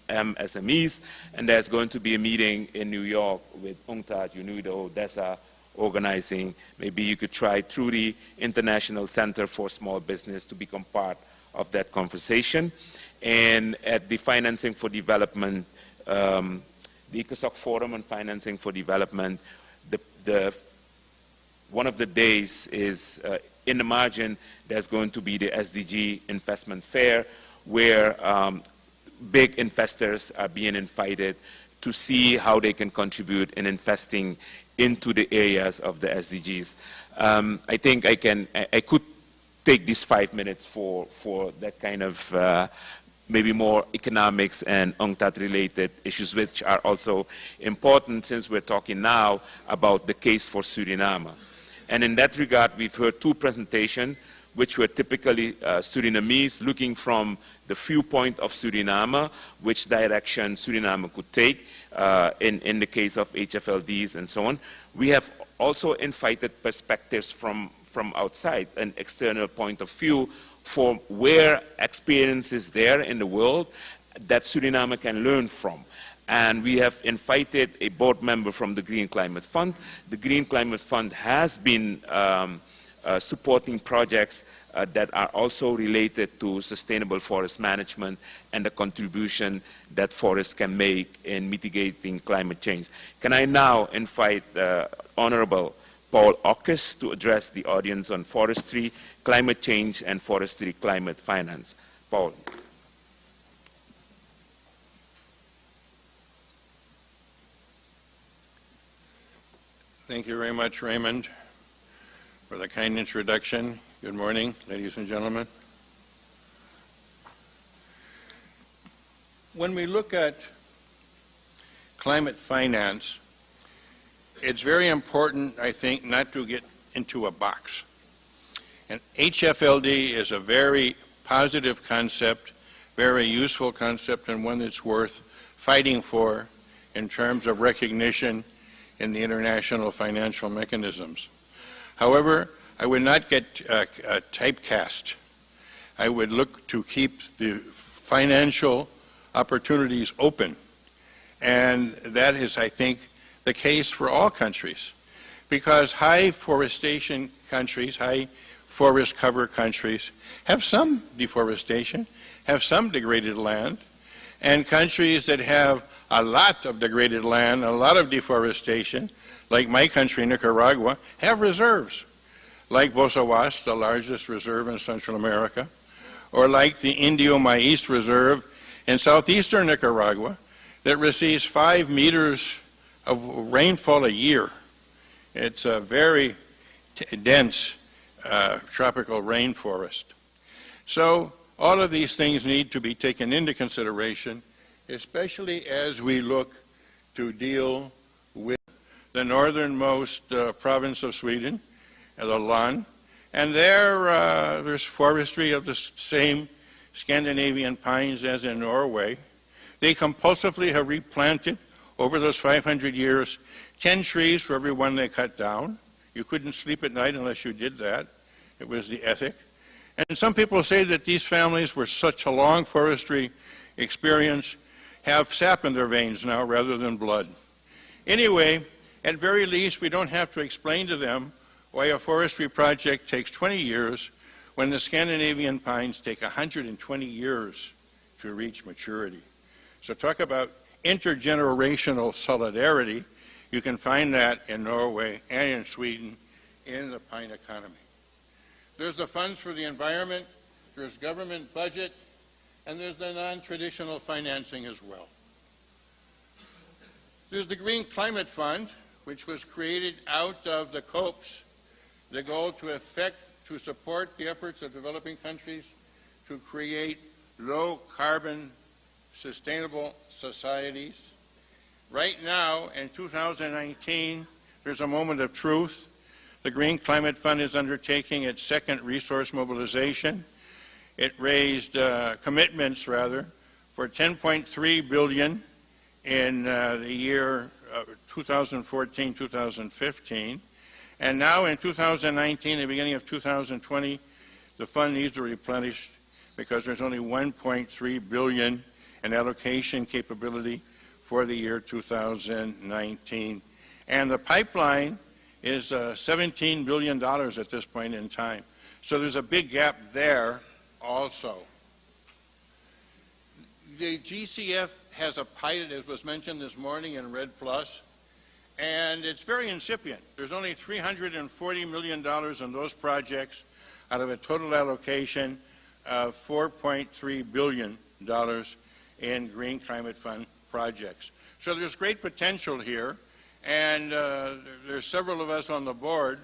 MSMEs, and there's going to be a meeting in New York with UNCTAD, UNIDO, DESA organizing. Maybe you could try through the International Center for Small Business to become part of that conversation. And at the Financing for Development, the ECOSOC Forum on Financing for Development, one of the days is in the margin, there's going to be the SDG Investment Fair, where big investors are being invited to see how they can contribute in investing into the areas of the SDGs. I think I could take these 5 minutes for that kind of maybe more economics and UNCTAD related issues, which are also important since we're talking now about the case for Suriname. And in that regard, we've heard two presentations, which were typically Surinamese, looking from the viewpoint of Suriname, which direction Suriname could take in the case of HFLDs and so on. We have also invited perspectives from outside, an external point of view for where experience is there in the world that Suriname can learn from. And we have invited a board member from the Green Climate Fund. The Green Climate Fund has been supporting projects that are also related to sustainable forest management and the contribution that forests can make in mitigating climate change. Can I now invite Honorable Paul Ockes to address the audience on forestry, climate change, and forestry climate finance. Paul. Thank you very much, Raymond, for the kind introduction. Good morning, ladies and gentlemen. When we look at climate finance, it's very important, I think, not to get into a box. And HFLD is a very positive concept, very useful concept, and one that's worth fighting for in terms of recognition in the international financial mechanisms. However, I would not get typecast. I would look to keep the financial opportunities open. And that is, I think, the case for all countries. Because high forestation countries, high forest cover countries, have some deforestation, have some degraded land, and countries that have a lot of degraded land, a lot of deforestation, like my country, Nicaragua, have reserves, like Bosawas, the largest reserve in Central America, or like the Indio Maíz Reserve in southeastern Nicaragua that receives 5 meters of rainfall a year. It's a very dense tropical rainforest. So all of these things need to be taken into consideration, especially as we look to deal with the northernmost province of Sweden, the Land, And there's forestry of the same Scandinavian pines as in Norway. They compulsively have replanted over those 500 years 10 trees for every one they cut down. You couldn't sleep at night unless you did that. It was the ethic. And some people say that these families with such a long forestry experience have sap in their veins now rather than blood. Anyway, at very least, we don't have to explain to them why a forestry project takes 20 years when the Scandinavian pines take 120 years to reach maturity. So talk about intergenerational solidarity. You can find that in Norway and in Sweden in the pine economy. There's the funds for the environment, there's government budget, and there's the non-traditional financing as well. There's the Green Climate Fund, which was created out of the COPES, the goal to support the efforts of developing countries to create low-carbon, sustainable societies. Right now, in 2019, there's a moment of truth. The Green Climate Fund is undertaking its second resource mobilization. It raised commitments, rather, for $10.3 billion in the year 2014-2015. And now in 2019, the beginning of 2020, the fund needs to replenish because there's only $1.3 billion in allocation capability for the year 2019. And the pipeline is $17 billion at this point in time. So there's a big gap there also. The GCF has a pilot, as was mentioned this morning, in Red Plus, and it's very incipient. There's only $340 million in those projects out of a total allocation of $4.3 billion in Green Climate Fund projects. So there's great potential here, and there's several of us on the board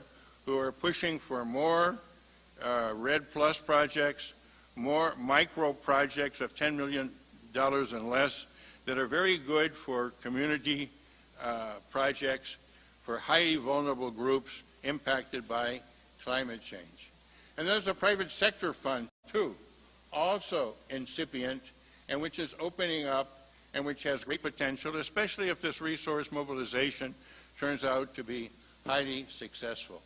who are pushing for more Red Plus projects, more micro projects of $10 million and less that are very good for community projects for highly vulnerable groups impacted by climate change. And there's a private sector fund, too, also incipient, and which is opening up and which has great potential, especially if this resource mobilization turns out to be highly successful.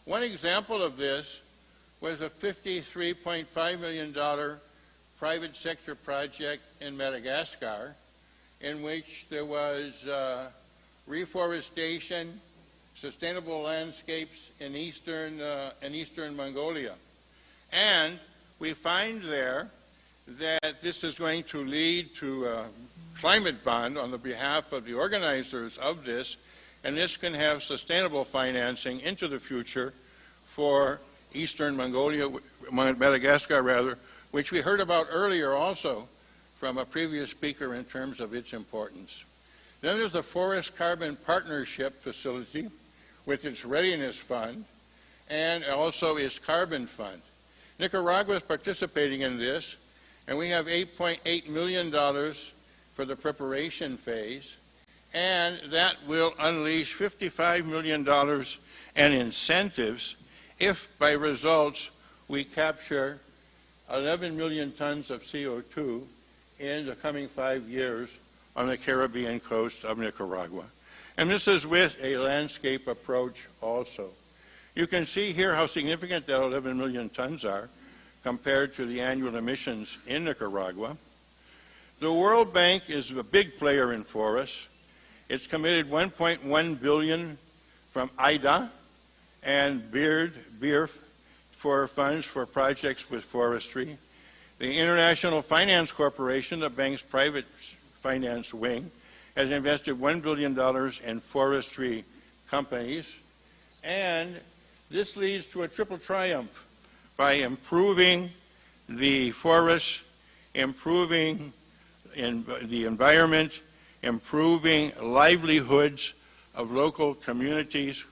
One example of this was a $53.5 million private sector project in Madagascar, in which there was reforestation, sustainable landscapes in eastern Mongolia. And we find there that this is going to lead to a climate bond on the behalf of the organizers of this, and this can have sustainable financing into the future for eastern Mongolia, Madagascar rather, which we heard about earlier also from a previous speaker in terms of its importance. Then there's the Forest Carbon Partnership Facility with its Readiness Fund and also its Carbon Fund. Nicaragua is participating in this, and we have $8.8 million for the preparation phase, and that will unleash $55 million in incentives if, by results, we capture 11 million tons of CO2 in the coming 5 years on the Caribbean coast of Nicaragua. And this is with a landscape approach also. You can see here how significant that 11 million tons are compared to the annual emissions in Nicaragua. The World Bank is a big player in forests. It's committed $1.1 billion from IDA and BIRF for funds for projects with forestry. The International Finance Corporation, the bank's private finance wing, has invested $1 billion in forestry companies. And this leads to a triple triumph by improving the forests, improving the environment, improving livelihoods of local communities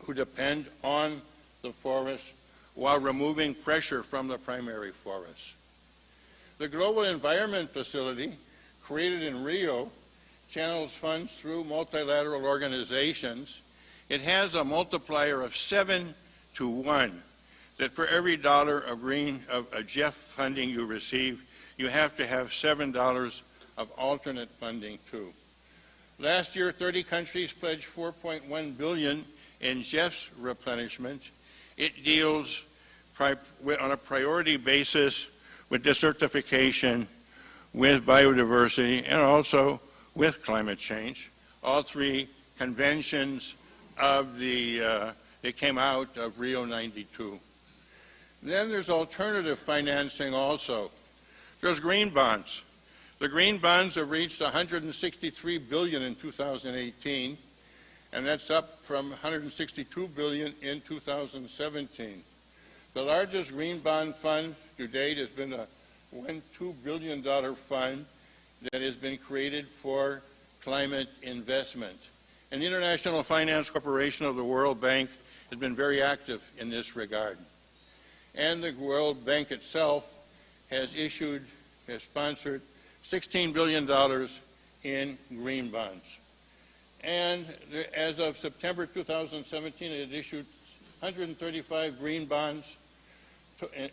who depend on the forest while removing pressure from the primary forests. The Global Environment Facility, created in Rio, channels funds through multilateral organizations. It has a multiplier of 7 to 1. that for every dollar of Jeff funding you receive, you have to have $7 of alternate funding too. Last year, 30 countries pledged $4.1 billion in Jeff's replenishment. It deals on a priority basis with desertification, with biodiversity, and also with climate change. All three conventions of that came out of Rio 92. Then there's alternative financing also. There's green bonds. The green bonds have reached $163 billion in 2018, and that's up from $162 billion in 2017. The largest green bond fund to date has been a $2 billion fund that has been created for climate investment. And the International Finance Corporation of the World Bank has been very active in this regard. And the World Bank itself has sponsored $16 billion in green bonds. And as of September 2017, it issued 135 green bonds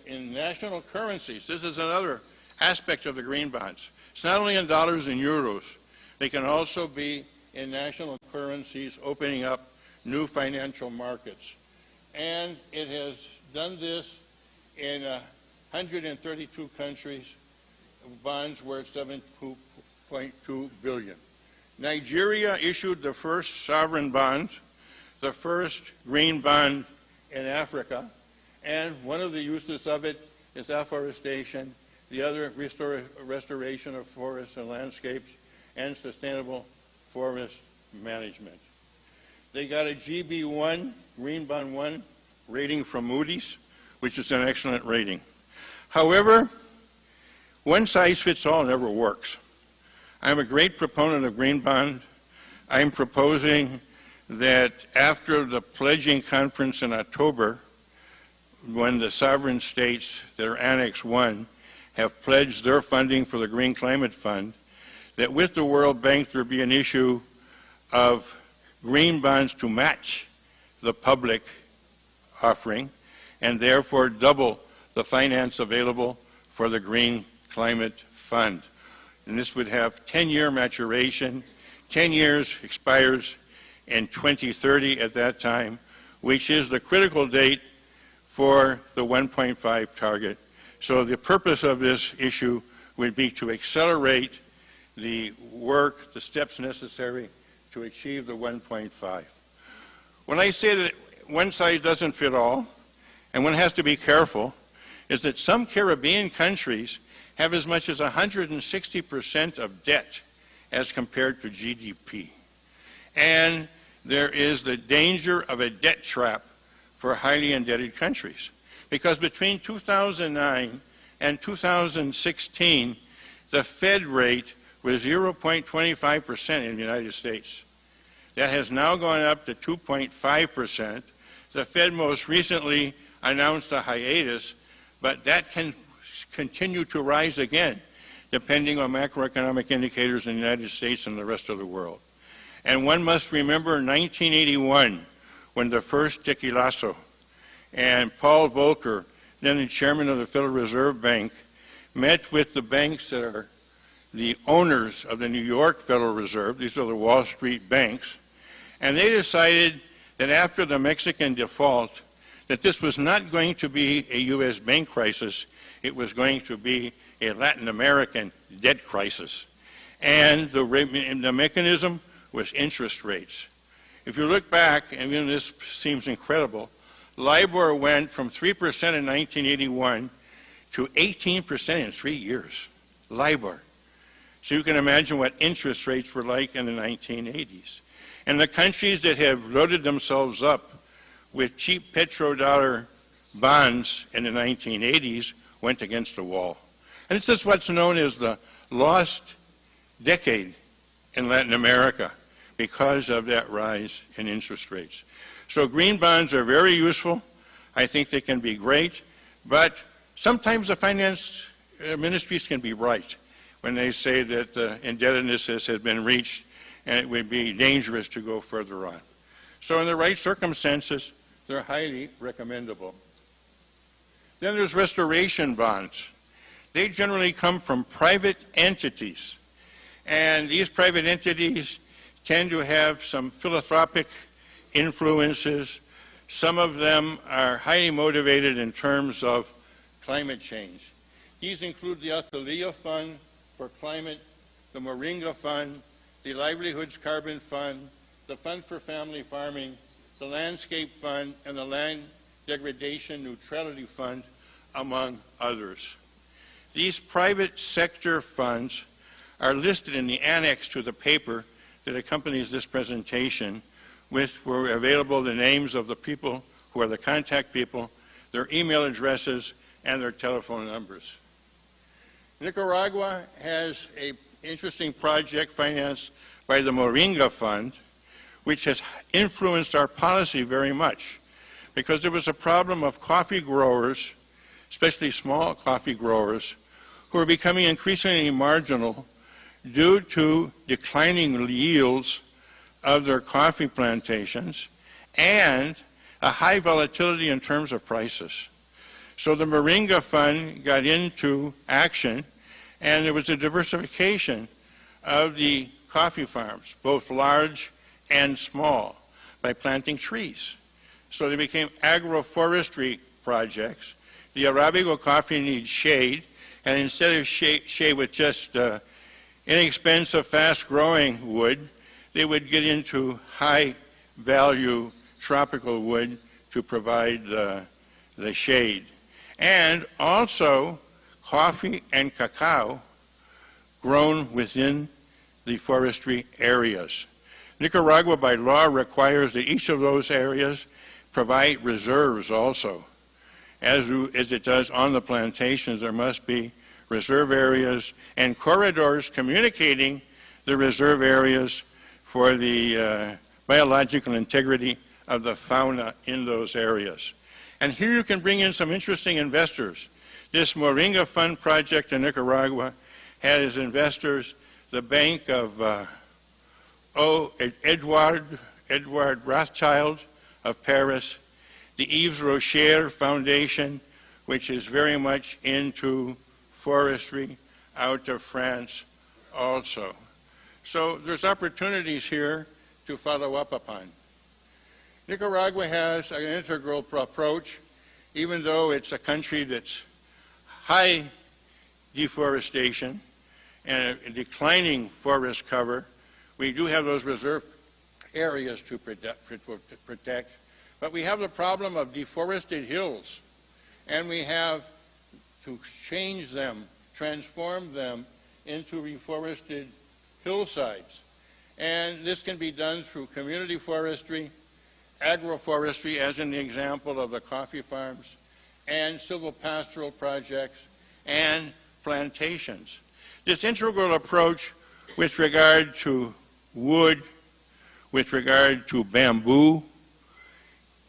in national currencies. This is another aspect of the green bonds. It's not only in dollars and euros. They can also be in national currencies, opening up new financial markets. And it has done this in 132 countries, bonds worth $7.2 billion. Nigeria issued the first sovereign bond, the first green bond in Africa, and one of the uses of it is afforestation, the other restoration of forests and landscapes, and sustainable forest management. They got a GB1, Green Bond 1, rating from Moody's, which is an excellent rating. However, one size fits all never works. I'm a great proponent of green bond. I'm proposing that after the pledging conference in October, when the sovereign states that are Annex 1 have pledged their funding for the Green Climate Fund, that with the World Bank there be an issue of green bonds to match the public offering and therefore double the finance available for the Green Climate Fund. And this would have 10-year maturation. 10 years expires in 2030 at that time, which is the critical date for the 1.5 target. So the purpose of this issue would be to accelerate the work, the steps necessary to achieve the 1.5. When I say that one size doesn't fit all, and one has to be careful, is that some Caribbean countries have as much as 160% of debt as compared to GDP. And there is the danger of a debt trap for highly indebted countries. Because between 2009 and 2016, the Fed rate was 0.25% in the United States. That has now gone up to 2.5%. The Fed most recently announced a hiatus, but that can continue to rise again, depending on macroeconomic indicators in the United States and the rest of the world. And one must remember 1981, when the first tequilazo and Paul Volcker, then the chairman of the Federal Reserve Bank, met with the banks that are the owners of the New York Federal Reserve. These are the Wall Street banks. And they decided that after the Mexican default, that this was not going to be a U.S. bank crisis, it was going to be a Latin American debt crisis. And the mechanism was interest rates. If you look back, and this seems incredible, LIBOR went from 3% in 1981 to 18% in 3 years. LIBOR. So you can imagine what interest rates were like in the 1980s. And the countries that have loaded themselves up with cheap petrodollar bonds in the 1980s went against the wall. And this is what's known as the lost decade in Latin America because of that rise in interest rates. So green bonds are very useful. I think they can be great, but sometimes the finance ministries can be right when they say that the indebtedness has been reached and it would be dangerous to go further on. So in the right circumstances, they're highly recommendable. Then there's restoration bonds. They generally come from private entities. And these private entities tend to have some philanthropic influences. Some of them are highly motivated in terms of climate change. These include the Athalea Fund for Climate, the Moringa Fund, the Livelihoods Carbon Fund, the Fund for Family Farming, the Landscape Fund, and the Land Degradation Neutrality Fund, among others. These private sector funds are listed in the annex to the paper that accompanies this presentation, with were available the names of the people who are the contact people, their email addresses, and their telephone numbers. Nicaragua has an interesting project financed by the Moringa Fund, which has influenced our policy very much, because there was a problem of coffee growers, especially small coffee growers, who are becoming increasingly marginal due to declining yields of their coffee plantations and a high volatility in terms of prices. So the Moringa Fund got into action, and there was a diversification of the coffee farms, both large and small, by planting trees. So they became agroforestry projects. The Arabigo coffee needs shade, and instead of shade with just inexpensive, fast-growing wood, they would get into high-value tropical wood to provide the shade. And also coffee and cacao grown within the forestry areas. Nicaragua, by law, requires that each of those areas provide reserves also. As it does on the plantations, there must be reserve areas and corridors communicating the reserve areas for the biological integrity of the fauna in those areas. And here you can bring in some interesting investors. This Moringa Fund project in Nicaragua had as investors the bank of Edward Rothschild of Paris, the Yves Rocher Foundation, which is very much into forestry, out of France also. So there's opportunities here to follow up upon. Nicaragua has an integral approach, even though it's a country that's high deforestation and a declining forest cover. We do have those reserve areas to protect, but we have the problem of deforested hills, and we have to change them, transform them into reforested hillsides. And this can be done through community forestry, agroforestry, as in the example of the coffee farms, and silvopastoral projects, and plantations. This integral approach with regard to wood, with regard to bamboo,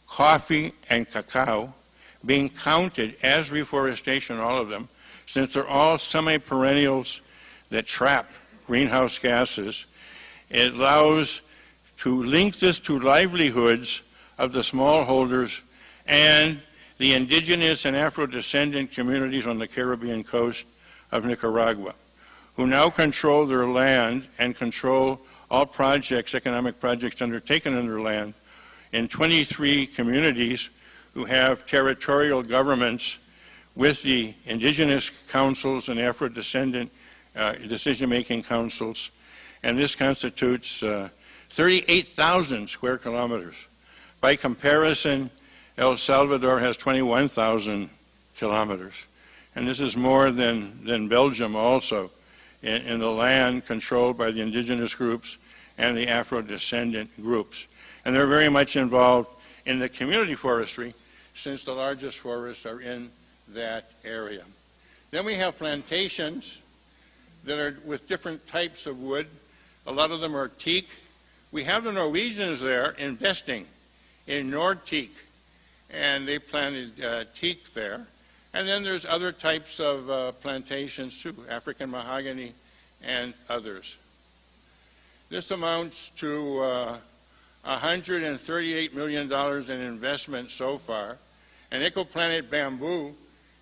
coffee, and cacao, being counted as reforestation, all of them, since they're all semi-perennials that trap greenhouse gases, it allows to link this to livelihoods of the smallholders and the indigenous and Afro-descendant communities on the Caribbean coast of Nicaragua, who now control their land and control all projects, economic projects undertaken on their land in 23 communities who have territorial governments with the indigenous councils and Afro-descendant decision-making councils. And this constitutes 38,000 square kilometers. By comparison, El Salvador has 21,000 kilometers. And this is more than Belgium also in the land controlled by the indigenous groups and the Afro-descendant groups. And they're very much involved in the community forestry, since the largest forests are in that area. Then we have plantations that are with different types of wood. A lot of them are teak. We have the Norwegians there investing in Nord-teak, and they planted teak there. And then there's other types of plantations too, African mahogany and others. This amounts to $138 million in investment so far. And Eco Planet Bamboo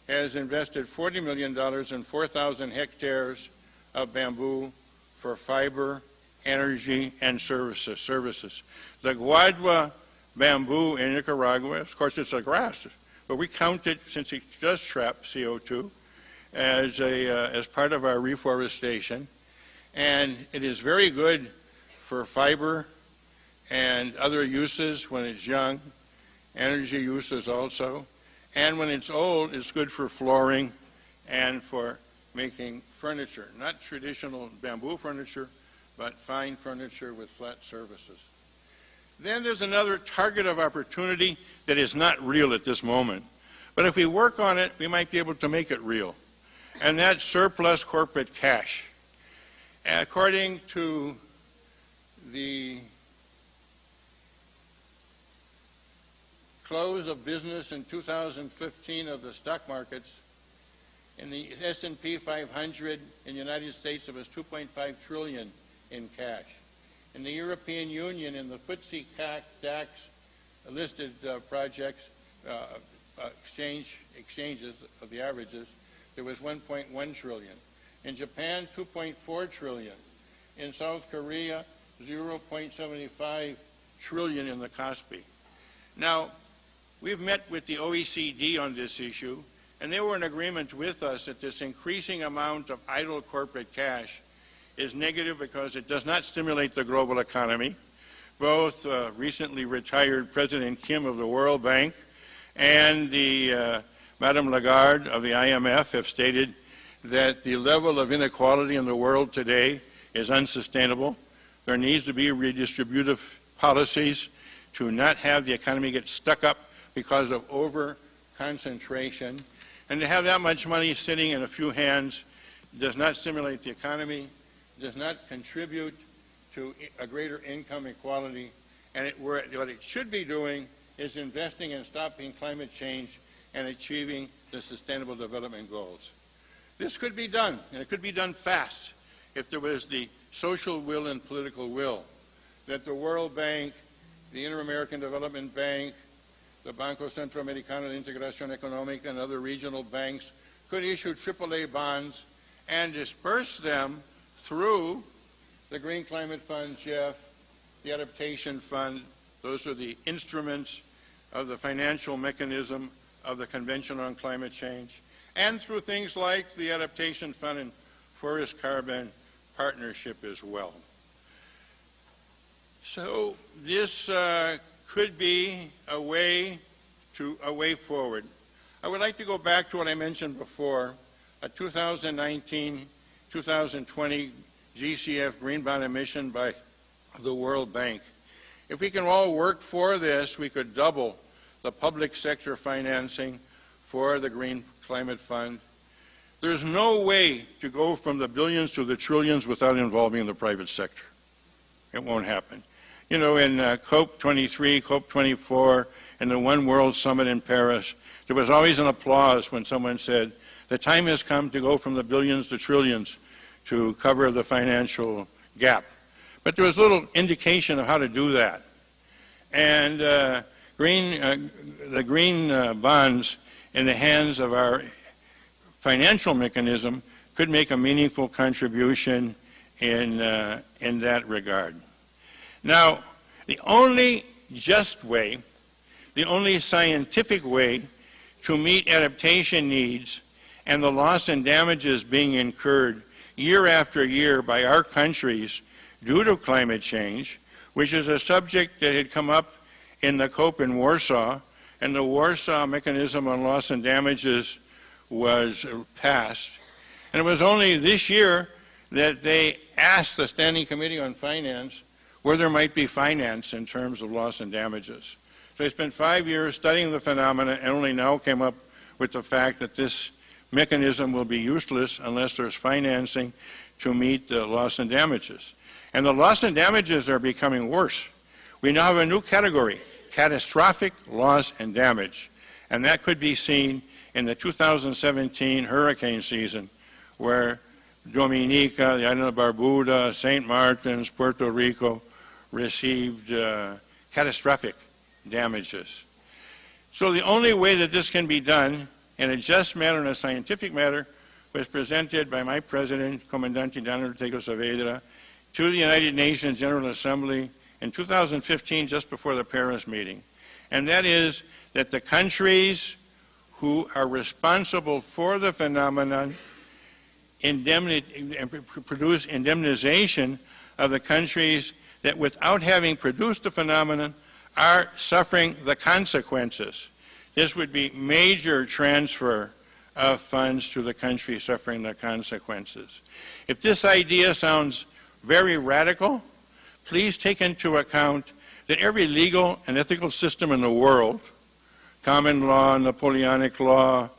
has invested $40 million in 4,000 hectares of bamboo for fiber, energy, and services. The guadua bamboo in Nicaragua, of course it's a grass, but we count it, since it does trap CO2, as part of our reforestation. And it is very good for fiber and other uses when it's young, energy uses also. And when it's old, it's good for flooring and for making furniture. Not traditional bamboo furniture, but fine furniture with flat surfaces. Then there's another target of opportunity that is not real at this moment. But if we work on it, we might be able to make it real. And that's surplus corporate cash. According to the close of business in 2015 of the stock markets, in the S&P 500 in the United States, there was 2.5 trillion in cash. In the European Union, in the FTSE DAX listed projects, exchanges of the averages, there was 1.1 trillion. In Japan, 2.4 trillion. In South Korea, 0.75 trillion in the Kospi. Now, we've met with the OECD on this issue, and they were in agreement with us that this increasing amount of idle corporate cash is negative because it does not stimulate the global economy. Both recently retired President Kim of the World Bank and the Madame Lagarde of the IMF have stated that the level of inequality in the world today is unsustainable. There needs to be redistributive policies to not have the economy get stuck up because of over-concentration. And to have that much money sitting in a few hands does not stimulate the economy, does not contribute to a greater income equality, and what it should be doing is investing in stopping climate change and achieving the Sustainable Development Goals. This could be done, and it could be done fast if there was the social will and political will that the World Bank, the Inter-American Development Bank, the Banco Centroamericano de Integración Económica, and other regional banks could issue AAA bonds and disperse them through the Green Climate Fund, Jeff, the Adaptation Fund. Those are the instruments of the financial mechanism of the Convention on Climate Change, and through things like the Adaptation Fund and Forest Carbon Partnership as well. So this could be a way forward. I would like to go back to what I mentioned before, a 2019-2020 GCF green bond emission by the World Bank. If we can all work for this, we could double the public sector financing for the Green Climate Fund. There's no way to go from the billions to the trillions without involving the private sector. It won't happen. You know, in COP23, COP24, and the One World Summit in Paris, there was always an applause when someone said, the time has come to go from the billions to trillions to cover the financial gap. But there was little indication of how to do that. And the green bonds in the hands of our financial mechanism could make a meaningful contribution in that regard. Now, the only just way, the only scientific way to meet adaptation needs and the loss and damages being incurred year after year by our countries due to climate change, which is a subject that had come up in the COP in Warsaw, and the Warsaw Mechanism on Loss and Damages was passed. And it was only this year that they asked the Standing Committee on Finance where there might be finance in terms of loss and damages. So they spent 5 years studying the phenomena and only now came up with the fact that this mechanism will be useless unless there's financing to meet the loss and damages. And the loss and damages are becoming worse. We now have a new category, catastrophic loss and damage. And that could be seen in the 2017 hurricane season, where Dominica, the island of Barbuda, St. Martin's, Puerto Rico received catastrophic damages. So the only way that this can be done in a just manner and a scientific manner was presented by my president, Comandante Don Ortega Saavedra, to the United Nations General Assembly in 2015, just before the Paris meeting. And that is that the countries who are responsible for the phenomenon produce indemnization of the countries that, without having produced the phenomenon, are suffering the consequences. This would be major transfer of funds to the country suffering the consequences. If this idea sounds very radical, please take into account that every legal and ethical system in the world, common law, Napoleonic law,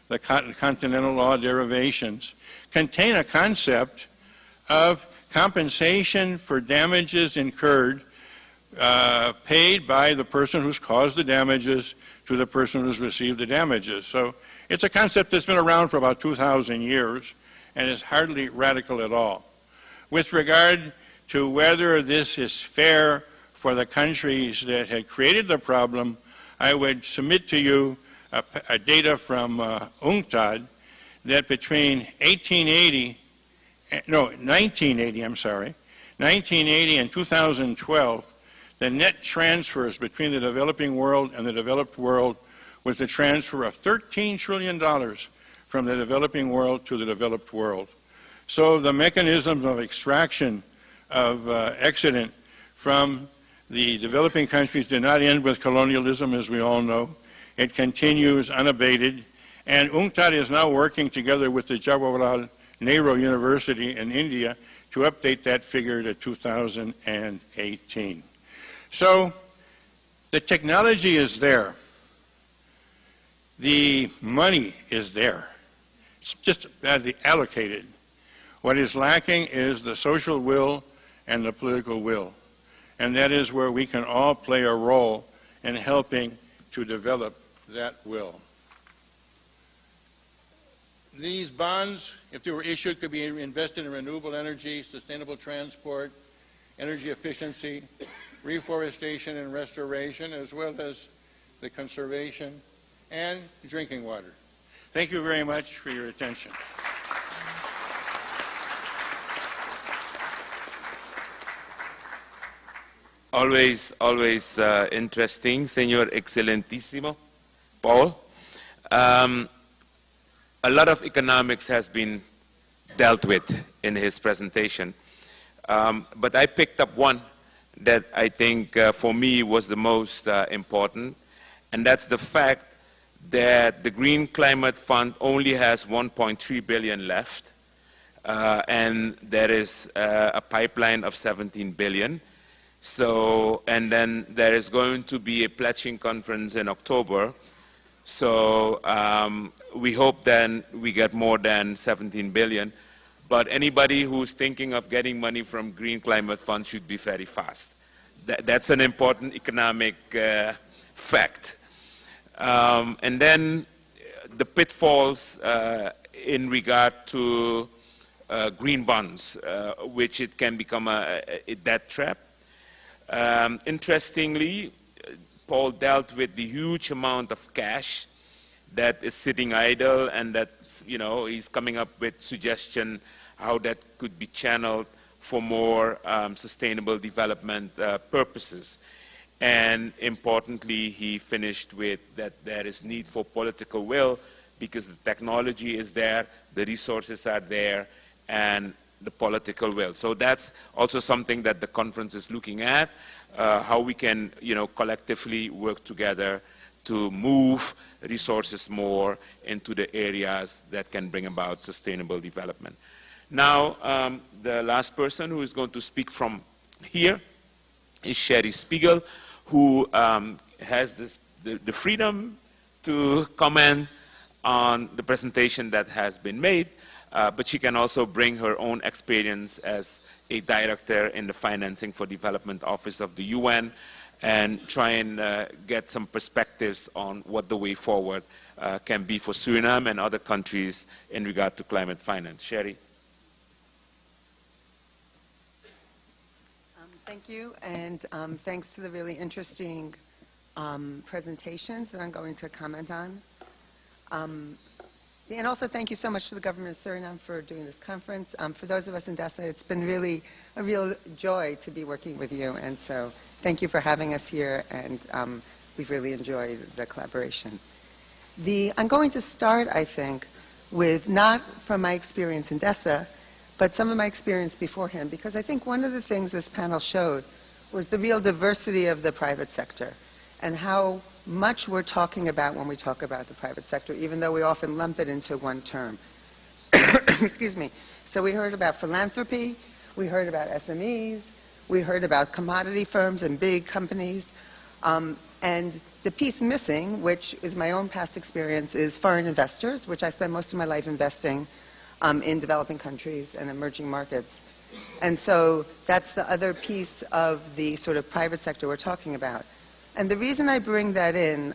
the continental law derivations, contain a concept of compensation for damages incurred, paid by the person who's caused the damages to the person who's received the damages. So it's a concept that's been around for about 2,000 years and is hardly radical at all. With regard to whether this is fair for the countries that had created the problem, I would submit to you a data from UNCTAD that between 1980 and 2012, the net transfers between the developing world and the developed world was the transfer of $13 trillion from the developing world to the developed world. So the mechanisms of extraction of excedent from the developing countries did not end with colonialism, as we all know. It continues unabated, and UNCTAD is now working together with the Jawaharlal Nehru University in India to update that figure to 2018. So the technology is there. The money is there. It's just badly allocated. What is lacking is the social will and the political will. And that is where we can all play a role in helping to develop that will. These bonds, if they were issued, could be invested in renewable energy, sustainable transport, energy efficiency, reforestation and restoration, as well as the conservation and drinking water. Thank you very much for your attention. Always interesting, Señor Excelentísimo, Paul. A lot of economics has been dealt with in his presentation, but I picked up one that I think for me was the most important, and that's the fact that the Green Climate Fund only has 1.3 billion left, and there is a pipeline of 17 billion. So, and then there is going to be a pledging conference in October. So we hope then we get more than 17 billion. But anybody who's thinking of getting money from Green Climate Fund should be very fast. That's an important economic fact. And then the pitfalls in regard to green bonds, which it can become a debt trap. Interestingly, Paul dealt with the huge amount of cash that is sitting idle, and that, you know, he's coming up with suggestion how that could be channeled for more sustainable development purposes. And importantly, he finished with that there is need for political will, because the technology is there, the resources are there, and the political will. So that's also something that the conference is looking at, how we can, you know, collectively work together to move resources more into the areas that can bring about sustainable development. Now, the last person who is going to speak from here is Sherry Spiegel, who has the freedom to comment on the presentation that has been made, but she can also bring her own experience as a director in the Financing for Development Office of the UN and try and get some perspectives on what the way forward can be for Suriname and other countries in regard to climate finance. Sherry. Thank you, and thanks to the really interesting presentations that I'm going to comment on. And also thank you so much to the government of Suriname for doing this conference. For those of us in DESA, it's been really a real joy to be working with you. And so thank you for having us here, and we've really enjoyed the collaboration. I'm going to start, I think, with not from my experience in DESA, but some of my experience beforehand, because I think one of the things this panel showed was the real diversity of the private sector and how much we're talking about when we talk about the private sector, even though we often lump it into one term. Excuse me. So we heard about philanthropy, we heard about SMEs, we heard about commodity firms and big companies, and the piece missing, which is my own past experience, is foreign investors, which I spent most of my life investing in developing countries and emerging markets. And so that's the other piece of the sort of private sector we're talking about. And the reason I bring that in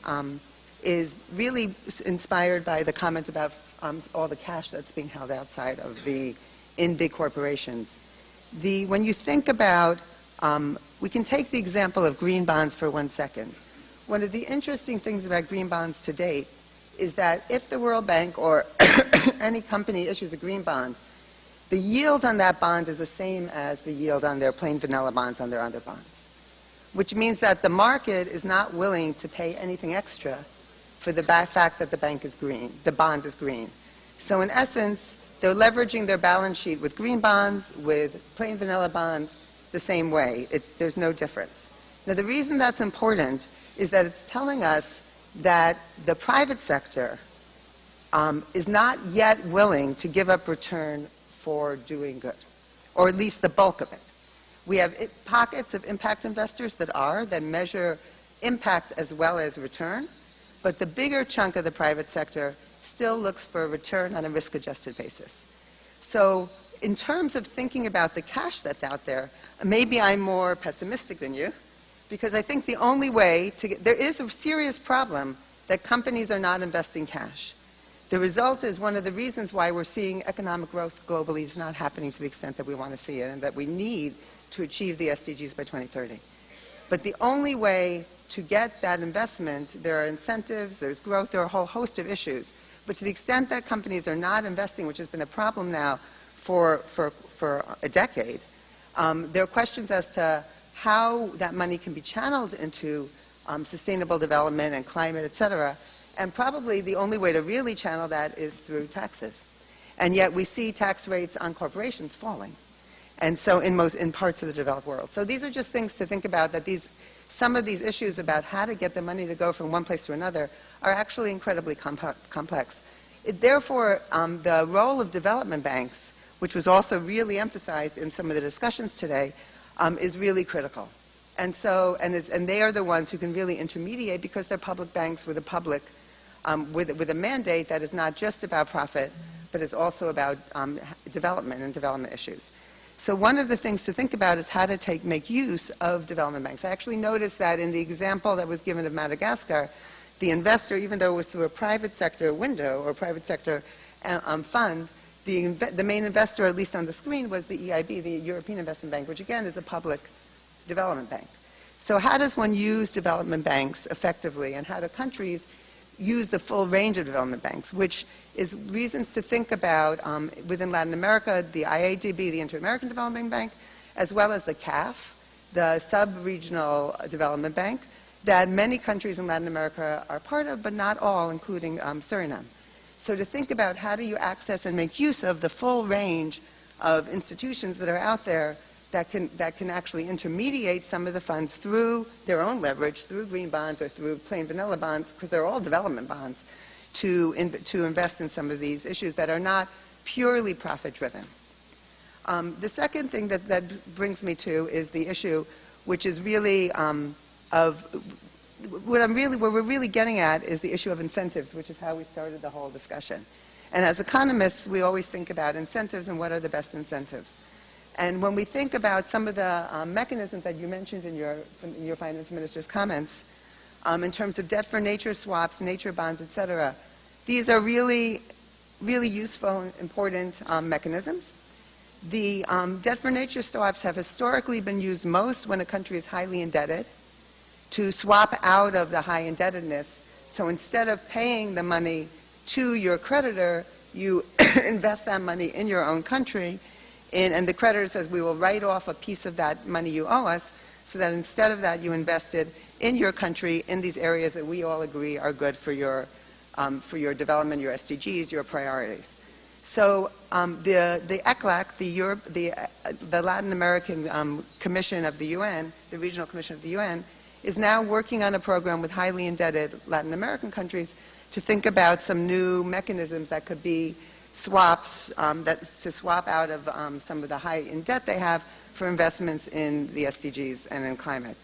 is really inspired by the comment about all the cash that's being held outside of in big corporations. When you think about, we can take the example of green bonds for 1 second. One of the interesting things about green bonds to date is that if the World Bank or any company issues a green bond, the yield on that bond is the same as the yield on their plain vanilla bonds on their other bonds, which means that the market is not willing to pay anything extra for the fact that the bank is green, the bond is green. So in essence, they're leveraging their balance sheet with green bonds, with plain vanilla bonds, the same way. There's no difference. Now the reason that's important is that it's telling us that the private sector is not yet willing to give up return for doing good, or at least the bulk of it. We have pockets of impact investors that measure impact as well as return, but the bigger chunk of the private sector still looks for a return on a risk-adjusted basis. So in terms of thinking about the cash that's out there, maybe I'm more pessimistic than you, because I think the only way there is a serious problem that companies are not investing cash. The result is one of the reasons why we're seeing economic growth globally is not happening to the extent that we want to see it and that we need to achieve the SDGs by 2030. But the only way to get that investment, there are incentives, there's growth, there are a whole host of issues. But to the extent that companies are not investing, which has been a problem now for a decade, there are questions as to how that money can be channeled into sustainable development and climate, et cetera. And probably the only way to really channel that is through taxes. And yet we see tax rates on corporations falling. And so in parts of the developed world. So these are just things to think about, that some of these issues about how to get the money to go from one place to another are actually incredibly complex. Therefore, the role of development banks, which was also really emphasized in some of the discussions today, is really critical. And so, and they are the ones who can really intermediate, because they're public banks with with a mandate that is not just about profit, but is also about development and development issues. So one of the things to think about is how to make use of development banks. I actually noticed that in the example that was given of Madagascar, the investor, even though it was through a private sector window or private sector fund, the main investor, at least on the screen, was the EIB, the European Investment Bank, which again is a public development bank. So how does one use development banks effectively, and how do countries use the full range of development banks, which is reasons to think about within Latin America, the IADB, the Inter-American Development Bank, as well as the CAF, the Sub-Regional Development Bank, that many countries in Latin America are part of, but not all, including Suriname. So to think about how do you access and make use of the full range of institutions that are out there that can actually intermediate some of the funds through their own leverage, through green bonds or through plain vanilla bonds, because they're all development bonds, to invest in some of these issues that are not purely profit-driven. The second thing that brings me to is the issue, which is really what we're really getting at is the issue of incentives, which is how we started the whole discussion. And as economists, we always think about incentives and what are the best incentives. And when we think about some of the mechanisms that you mentioned in your finance minister's comments, in terms of debt for nature swaps, nature bonds, et cetera, these are really, really useful and important mechanisms. The debt for nature swaps have historically been used most when a country is highly indebted to swap out of the high indebtedness. So instead of paying the money to your creditor, you invest that money in your own country, and the creditor says, we will write off a piece of that money you owe us, so that instead of that, you invested in your country in these areas that we all agree are good for your development, your SDGs, your priorities. So the ECLAC, the Latin American Commission of the UN, the Regional Commission of the UN, is now working on a program with highly indebted Latin American countries to think about some new mechanisms that could be swaps, to swap out of some of the high in debt they have for investments in the SDGs and in climate.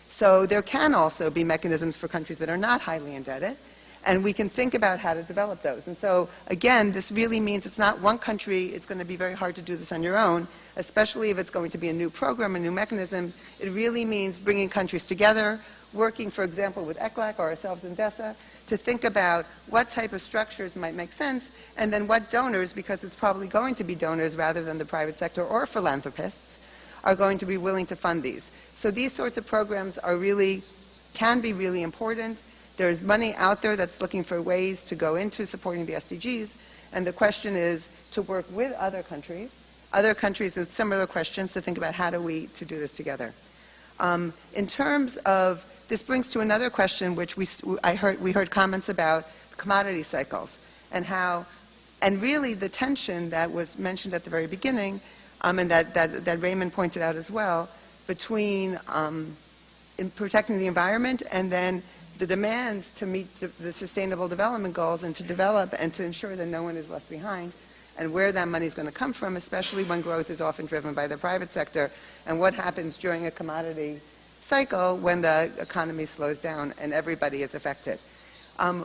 So there can also be mechanisms for countries that are not highly indebted, and we can think about how to develop those. And so, again, this really means it's not one country. It's going to be very hard to do this on your own, especially if it's going to be a new program, a new mechanism. It really means bringing countries together, working, for example, with ECLAC or ourselves in DESA, to think about what type of structures might make sense, and then what donors, because it's probably going to be donors rather than the private sector or philanthropists, are going to be willing to fund these. So these sorts of programs can be really important. There's money out there that's looking for ways to go into supporting the SDGs, and the question is to work with other countries with similar questions, to think about how do we to do this together. In terms of, this brings to another question which we heard comments about commodity cycles and really the tension that was mentioned at the very beginning, and that Raymond pointed out as well, between in protecting the environment and then the demands to meet the Sustainable Development Goals and to develop and to ensure that no one is left behind, and where that money is going to come from, especially when growth is often driven by the private sector, and what happens during a commodity cycle when the economy slows down and everybody is affected.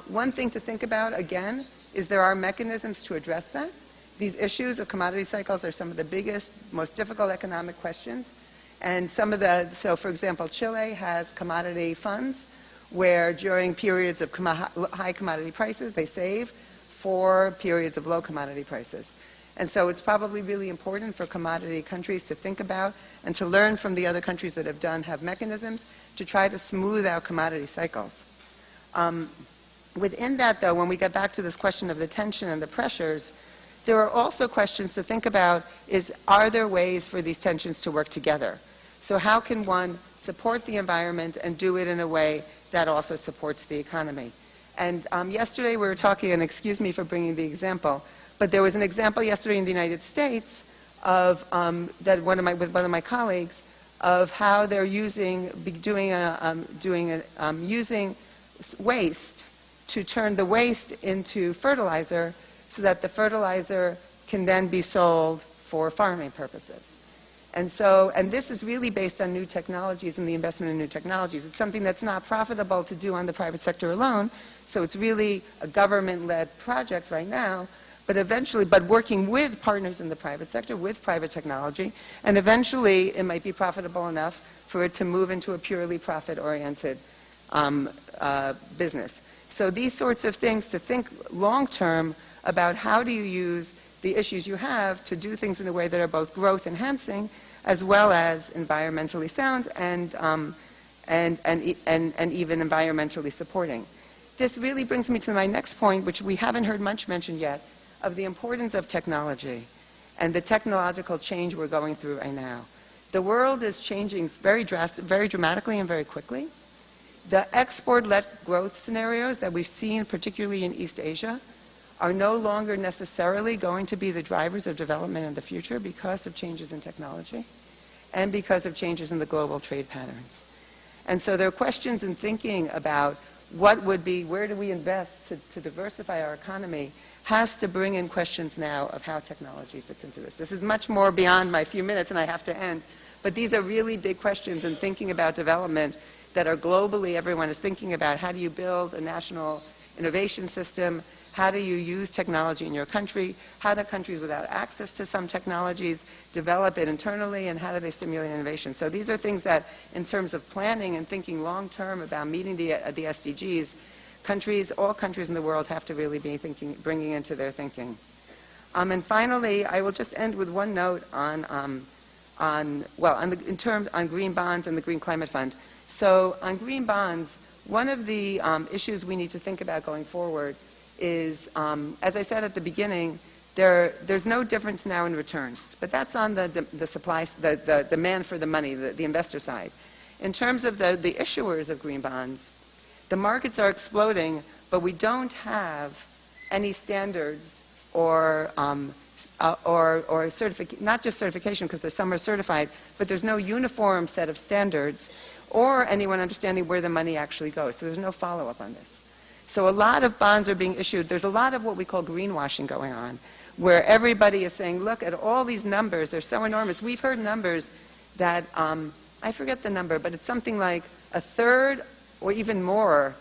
One thing to think about, again, is there are mechanisms to address that. These issues of commodity cycles are some of the biggest, most difficult economic questions. And so for example, Chile has commodity funds where during periods of high commodity prices, they save for periods of low commodity prices. And so it's probably really important for commodity countries to think about and to learn from the other countries that have mechanisms to try to smooth out commodity cycles. Within that, though, when we get back to this question of the tension and the pressures, there are also questions to think about are there ways for these tensions to work together? So how can one support the environment and do it in a way that also supports the economy? And yesterday we were talking, and excuse me for bringing the example, but there was an example yesterday in the United States of with one of my colleagues of how they're using waste to turn the waste into fertilizer, so that the fertilizer can then be sold for farming purposes. And this is really based on new technologies and the investment in new technologies. It's something that's not profitable to do on the private sector alone, so it's really a government-led project right now, but working with partners in the private sector, with private technology, and eventually it might be profitable enough for it to move into a purely profit-oriented business. So these sorts of things, to think long-term about how do you use the issues you have to do things in a way that are both growth-enhancing as well as environmentally sound and even environmentally supporting. This really brings me to my next point, which we haven't heard much mentioned yet, of the importance of technology and the technological change we're going through right now. The world is changing very dramatically and very quickly. The export-led growth scenarios that we've seen, particularly in East Asia, are no longer necessarily going to be the drivers of development in the future because of changes in technology and because of changes in the global trade patterns. And so there are questions in thinking about where do we invest to diversify our economy has to bring in questions now of how technology fits into this. This is much more beyond my few minutes and I have to end, but these are really big questions in thinking about development that are globally, everyone is thinking about. How do you build a national innovation system? How do you use technology in your country? How do countries without access to some technologies develop it internally, and how do they stimulate innovation? So these are things that, in terms of planning and thinking long-term about meeting the SDGs, all countries in the world have to really be bringing into their thinking. And finally, I will just end with one note on green bonds and the Green Climate Fund. So on green bonds, one of the issues we need to think about going forward is, as I said at the beginning, there's no difference now in returns, but that's on the supply, the demand for the money, the investor side. In terms of the issuers of green bonds, the markets are exploding, but we don't have any standards or not just certification, because some are certified, but there's no uniform set of standards or anyone understanding where the money actually goes. So there's no follow-up on this. So a lot of bonds are being issued. There's a lot of what we call greenwashing going on, where everybody is saying, look at all these numbers. They're so enormous. We've heard numbers that, I forget the number, but it's something like a third or even more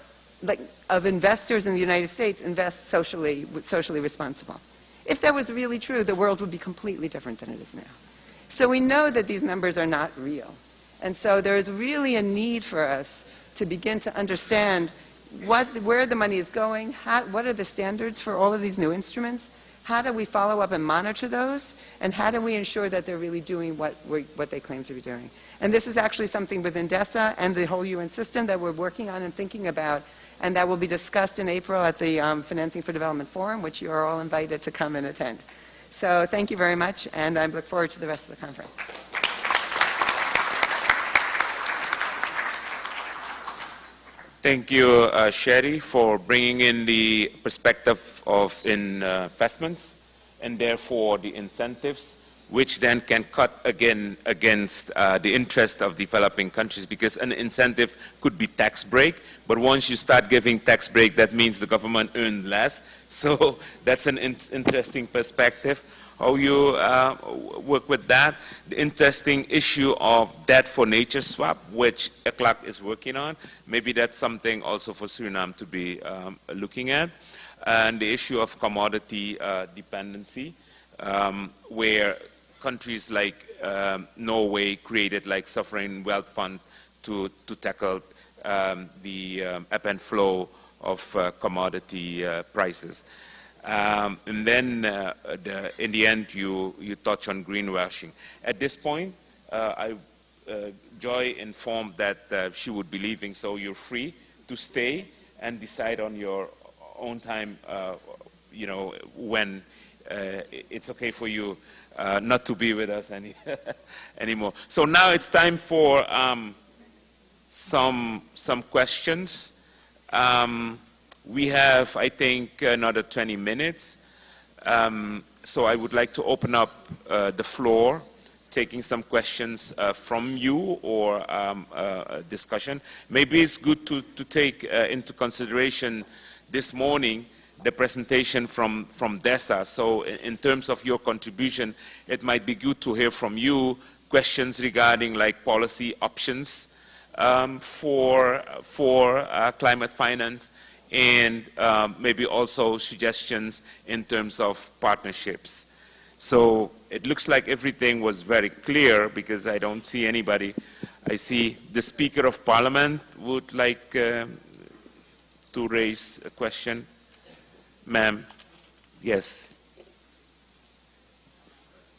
of investors in the United States invest socially responsible. If that was really true, the world would be completely different than it is now. So we know that these numbers are not real. And so there is really a need for us to begin to understand where the money is going, what are the standards for all of these new instruments, how do we follow up and monitor those, and how do we ensure that they're really doing what they claim to be doing. And this is actually something within DESA and the whole UN system that we're working on and thinking about, and that will be discussed in April at the Financing for Development Forum, which you are all invited to come and attend. So thank you very much, and I look forward to the rest of the conference. Thank you, Sherry, for bringing in the perspective of investments and therefore the incentives, which then can cut again against the interest of developing countries, because an incentive could be tax break, but once you start giving tax break, that means the government earned less. So that's an interesting perspective, how you work with that. The interesting issue of debt for nature swap, which ECLAC is working on. Maybe that's something also for Suriname to be looking at. And the issue of commodity dependency, where countries like Norway created like sovereign wealth fund to tackle the ebb and flow of commodity prices. And then in the end, you touch on greenwashing. At this point, Joy informed that she would be leaving, so you're free to stay and decide on your own time, you know, when it's okay for you not to be with us anymore. So now it's time for some questions. We have, I think, another 20 minutes. So I would like to open up the floor, taking some questions from you or a discussion. Maybe it's good to take into consideration this morning the presentation from DESA. So in terms of your contribution, it might be good to hear from you questions regarding like policy options for climate finance, and maybe also suggestions in terms of partnerships. So it looks like everything was very clear because I don't see anybody. I see the Speaker of Parliament would like to raise a question. Ma'am, yes.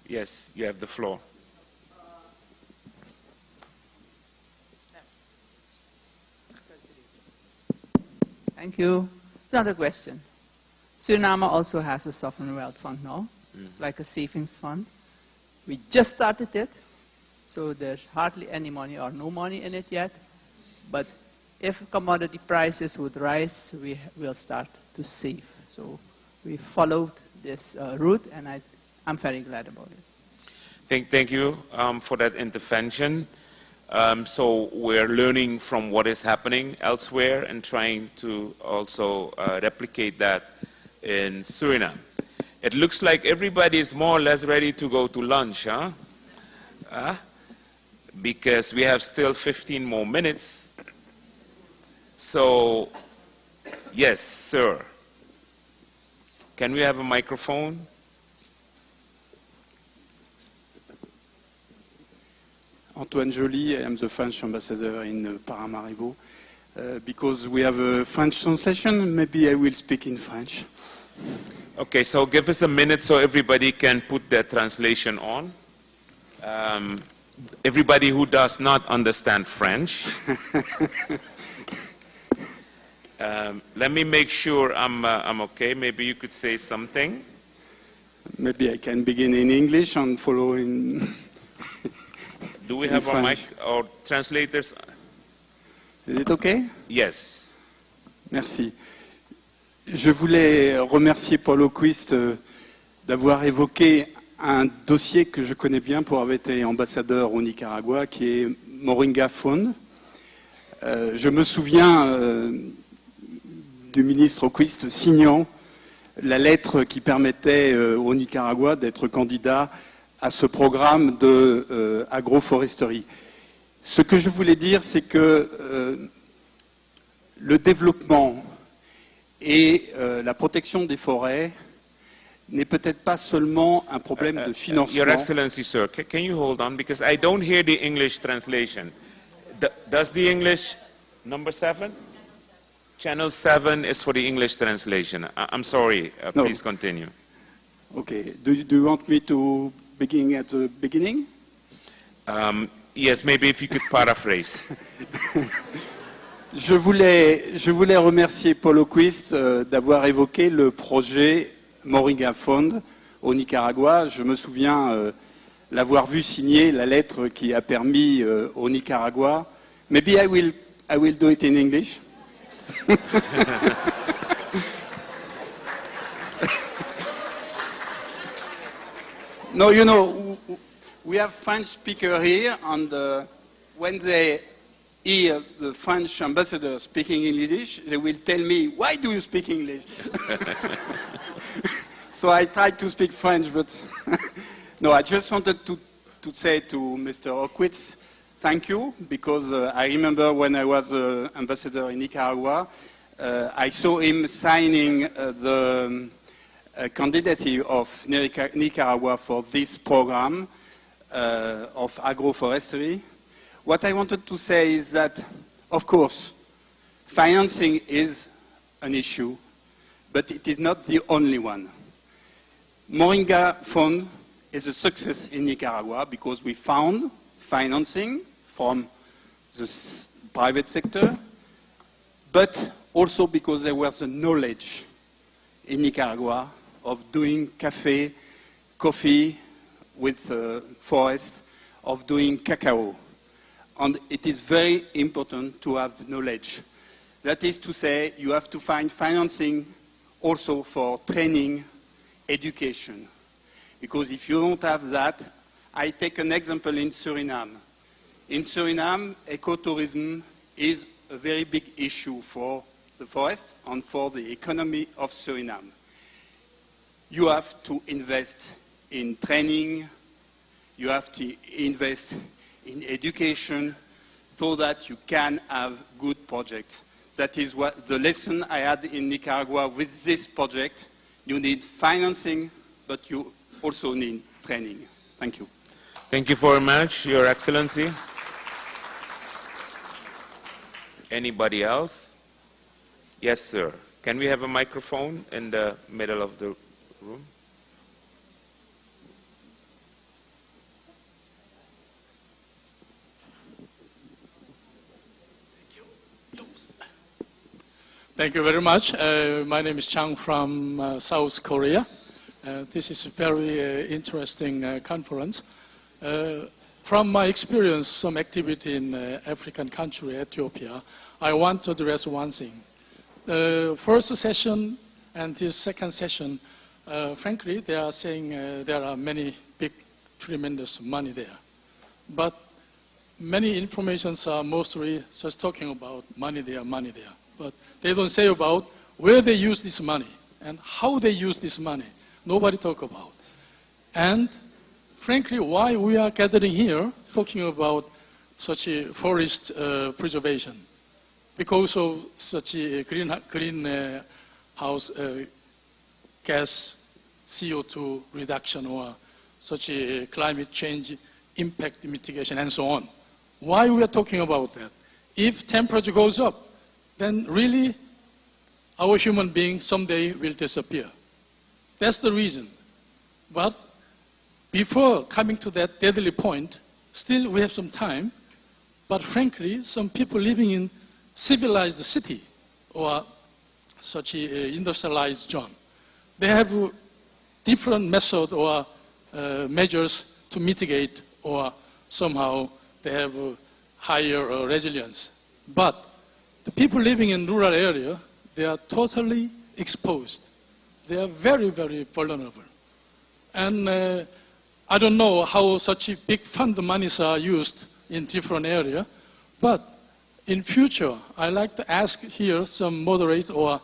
Yes, you have the floor. Thank you. It's not a question. Suriname also has a sovereign wealth fund now. It's like a savings fund. We just started it, so there's hardly any money or no money in it yet. But if commodity prices would rise, we will start to save. So we followed this route, and I'm very glad about it. Thank you for that intervention. So we're learning from what is happening elsewhere and trying to also replicate that in Suriname. It looks like everybody is more or less ready to go to lunch, huh? Because we have still 15 more minutes. So, yes, sir. Can we have a microphone? Antoine Joly, I am the French ambassador in Paramaribo. Because we have a French translation, maybe I will speak in French. Okay, so give us a minute so everybody can put their translation on. Everybody who does not understand French. Let me make sure I'm okay. Maybe you could say something. Maybe I can begin in English and follow in. Do we in have our mic French. or translators? Is it okay? Yes. Merci. Je voulais remercier Paul Oquist d'avoir évoqué un dossier que je connais bien pour avoir été ambassadeur au Nicaragua, qui est Moringa Fund. Je me souviens du ministre Oquist signant la lettre qui permettait au Nicaragua d'être candidat à ce programme d'agroforesterie. Ce que je voulais dire, c'est que le développement et la protection des forêts n'est peut-être pas seulement un problème de financement. Your Excellency, sir, can you hold on? Because I don't hear the English translation. Does the English, number 7? Channel 7 is for the English translation. I'm sorry, No. please continue. Okay, do you want me to begin at the beginning? Yes, maybe if you could paraphrase. Je voulais remercier Paul Oquist d'avoir évoqué le projet Moringa Fund au Nicaragua. Je me souviens l'avoir vu signer la lettre qui a permis au Nicaragua. Maybe I will do it in English. No, you know, we have French speaker here, and when they hear the French ambassador speaking English, they will tell me, why do you speak English? So I tried to speak French, but no, I just wanted to say to Mr. Oquist, thank you, because I remember when I was ambassador in Nicaragua, I saw him signing the candidature of Nicaragua for this program of agroforestry. What I wanted to say is that, of course, financing is an issue, but it is not the only one. Moringa Fund is a success in Nicaragua because we found financing from the private sector, but also because there was a knowledge in Nicaragua of doing coffee with forests, of doing cacao. And it is very important to have the knowledge. That is to say, you have to find financing also for training, education. Because if you don't have that, I take an example in Suriname. In Suriname, ecotourism is a very big issue for the forest and for the economy of Suriname. You have to invest in training, you have to invest in education so that you can have good projects. That is what the lesson I had in Nicaragua with this project. You need financing, but you also need training. Thank you. Thank you very much, Your Excellency. Anybody else? Yes, sir. Can we have a microphone in the middle of the room? Thank you very much. My name is Chang from South Korea. This is a very interesting conference. From my experience, some activity in African country, Ethiopia, I want to address one thing. First session and this second session, frankly, they are saying there are many big, tremendous money there. But many informations are mostly just talking about money there, money there. But they don't say about where they use this money and how they use this money. Nobody talk about. And frankly, why we are gathering here talking about such a forest preservation? Because of such a greenhouse gas CO2 reduction or such a climate change impact mitigation and so on. Why we are talking about that? If temperature goes up, then really our human beings someday will disappear. That's the reason. But before coming to that deadly point, still we have some time. But frankly, some people living in civilized city or such a industrialized zone. They have different methods or measures to mitigate, or somehow they have higher resilience. But the people living in rural area, they are totally exposed. They are very, very vulnerable. And I don't know how such a big fund monies are used in different areas, but in future, I like to ask here some moderate or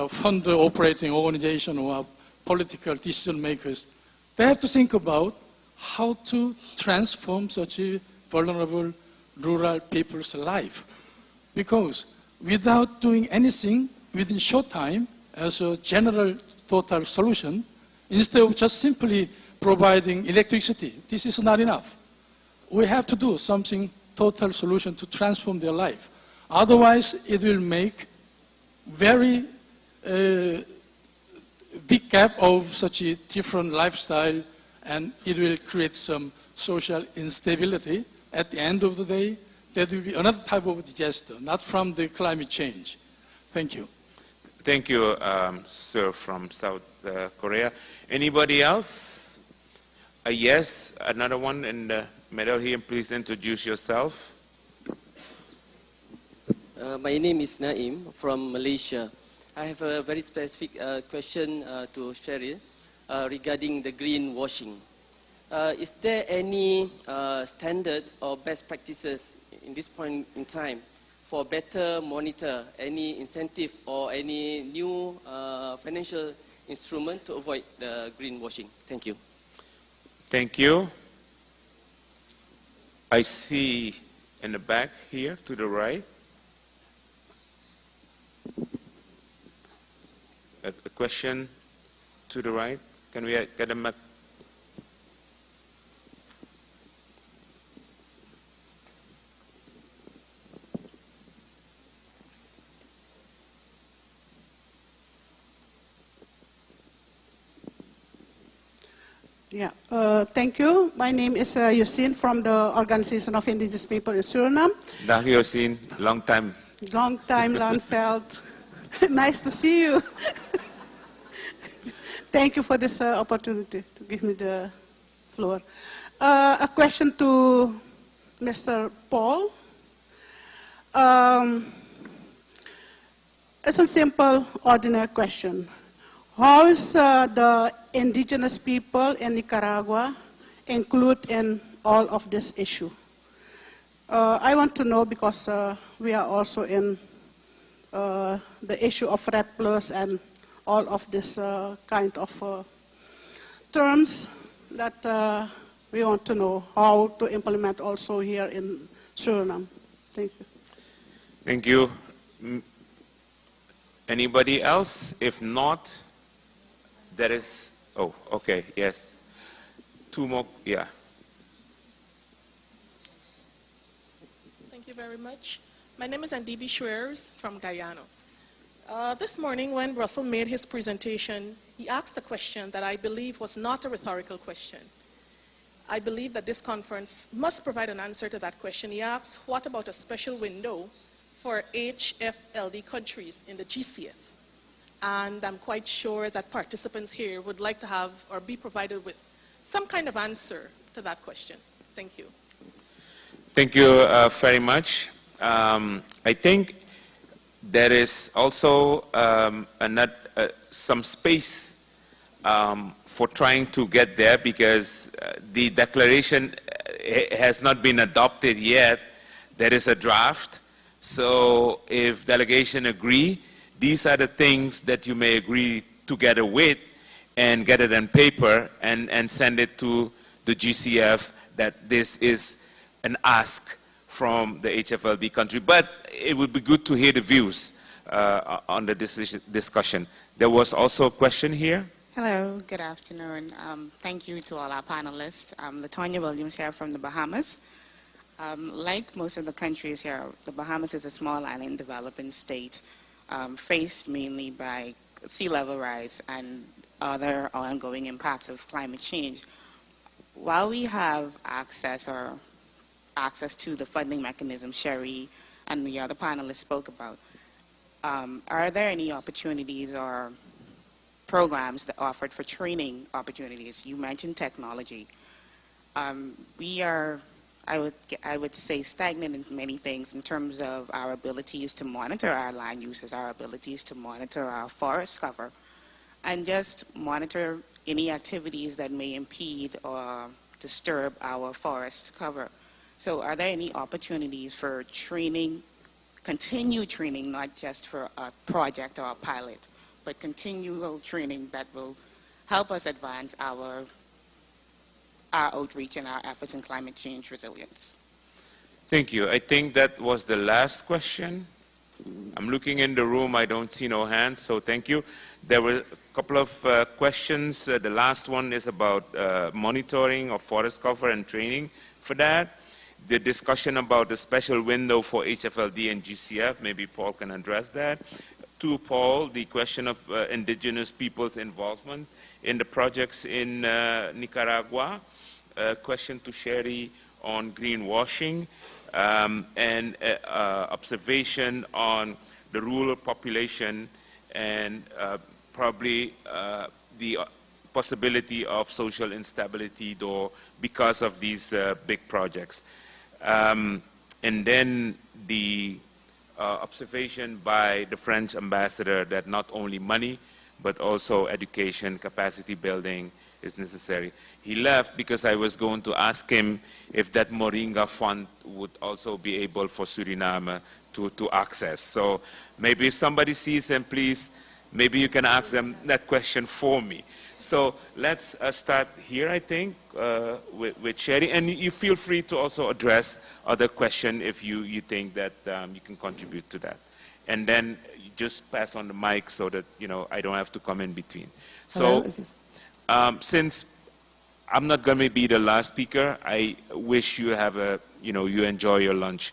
fund operating organization or political decision makers. They have to think about how to transform such a vulnerable rural people's life. Because without doing anything within short time as a general total solution, instead of just simply providing electricity, this is not enough. We have to do something total solution to transform their life. Otherwise, it will make very big gap of such a different lifestyle, and it will create some social instability. At the end of the day, that will be another type of disaster, not from the climate change. Thank you. Thank you, sir, from South Korea. Anybody else? Yes, another one in the middle here. Please introduce yourself. My name is Naim from Malaysia. I have a very specific question to Cheryl regarding the greenwashing. Is there any standard or best practices in this point in time for better monitor any incentive or any new financial instrument to avoid the greenwashing? Thank you. Thank you. I see in the back here to the right a question to the right. Can we get a mic? Yeah, thank you. My name is Yusin from the Organization of Indigenous People in Suriname. Dag Yosin, long time. Long time, Landveld. Nice to see you. Thank you for this opportunity to give me the floor. A question to Mr. Paul. It's a simple, ordinary question. How is the indigenous people in Nicaragua included in all of this issue? I want to know because we are also in the issue of RED Plus and all of this kind of terms that we want to know how to implement also here in Suriname. Thank you. Thank you. Anybody else? If not, there is, oh, okay, yes. Two more, yeah. Thank you very much. My name is Andibi Schweers from Guyana. This morning when Russell made his presentation, he asked a question that I believe was not a rhetorical question. I believe that this conference must provide an answer to that question. He asked, what about a special window for HFLD countries in the GCF? And I'm quite sure that participants here would like to have or be provided with some kind of answer to that question. Thank you. Thank you very much. I think there is also some space for trying to get there because the declaration has not been adopted yet. There is a draft. So if delegation agree, these are the things that you may agree together with and get it on paper and send it to the GCF that this is an ask from the HFLD country. But it would be good to hear the views on the discussion. There was also a question here. Hello, good afternoon. Thank you to all our panelists. I'm Latonya Williams here from the Bahamas. Like most of the countries here, the Bahamas is a small island developing state faced mainly by sea level rise and other ongoing impacts of climate change. While we have access to the funding mechanism Sherry and the other panelists spoke about, Are there any opportunities or programs that offered for training opportunities? You mentioned technology. We are, I would say, stagnant in many things in terms of our abilities to monitor our land uses, our abilities to monitor our forest cover, and just monitor any activities that may impede or disturb our forest cover. So are there any opportunities for training, continued training, not just for a project or a pilot, but continual training that will help us advance our outreach and our efforts in climate change resilience? Thank you. I think that was the last question. I'm looking in the room. I don't see no hands, so thank you. There were a couple of questions. The last one is about monitoring of forest cover and training for that. The discussion about the special window for HFLD and GCF, maybe Paul can address that. To Paul, the question of indigenous people's involvement in the projects in Nicaragua. Question to Sherry on greenwashing, and observation on the rural population and probably the possibility of social instability though because of these big projects. And then the observation by the French ambassador that not only money but also education, capacity building is necessary. He left because I was going to ask him if that Moringa fund would also be able for Suriname to access. So maybe if somebody sees him, please, maybe you can ask them that question for me. So let's start here, I think, with Sherry. And you feel free to also address other questions if you think that you can contribute to that. And then you just pass on the mic so that, I don't have to come in between. So since I'm not going to be the last speaker, I wish you have you enjoy your lunch.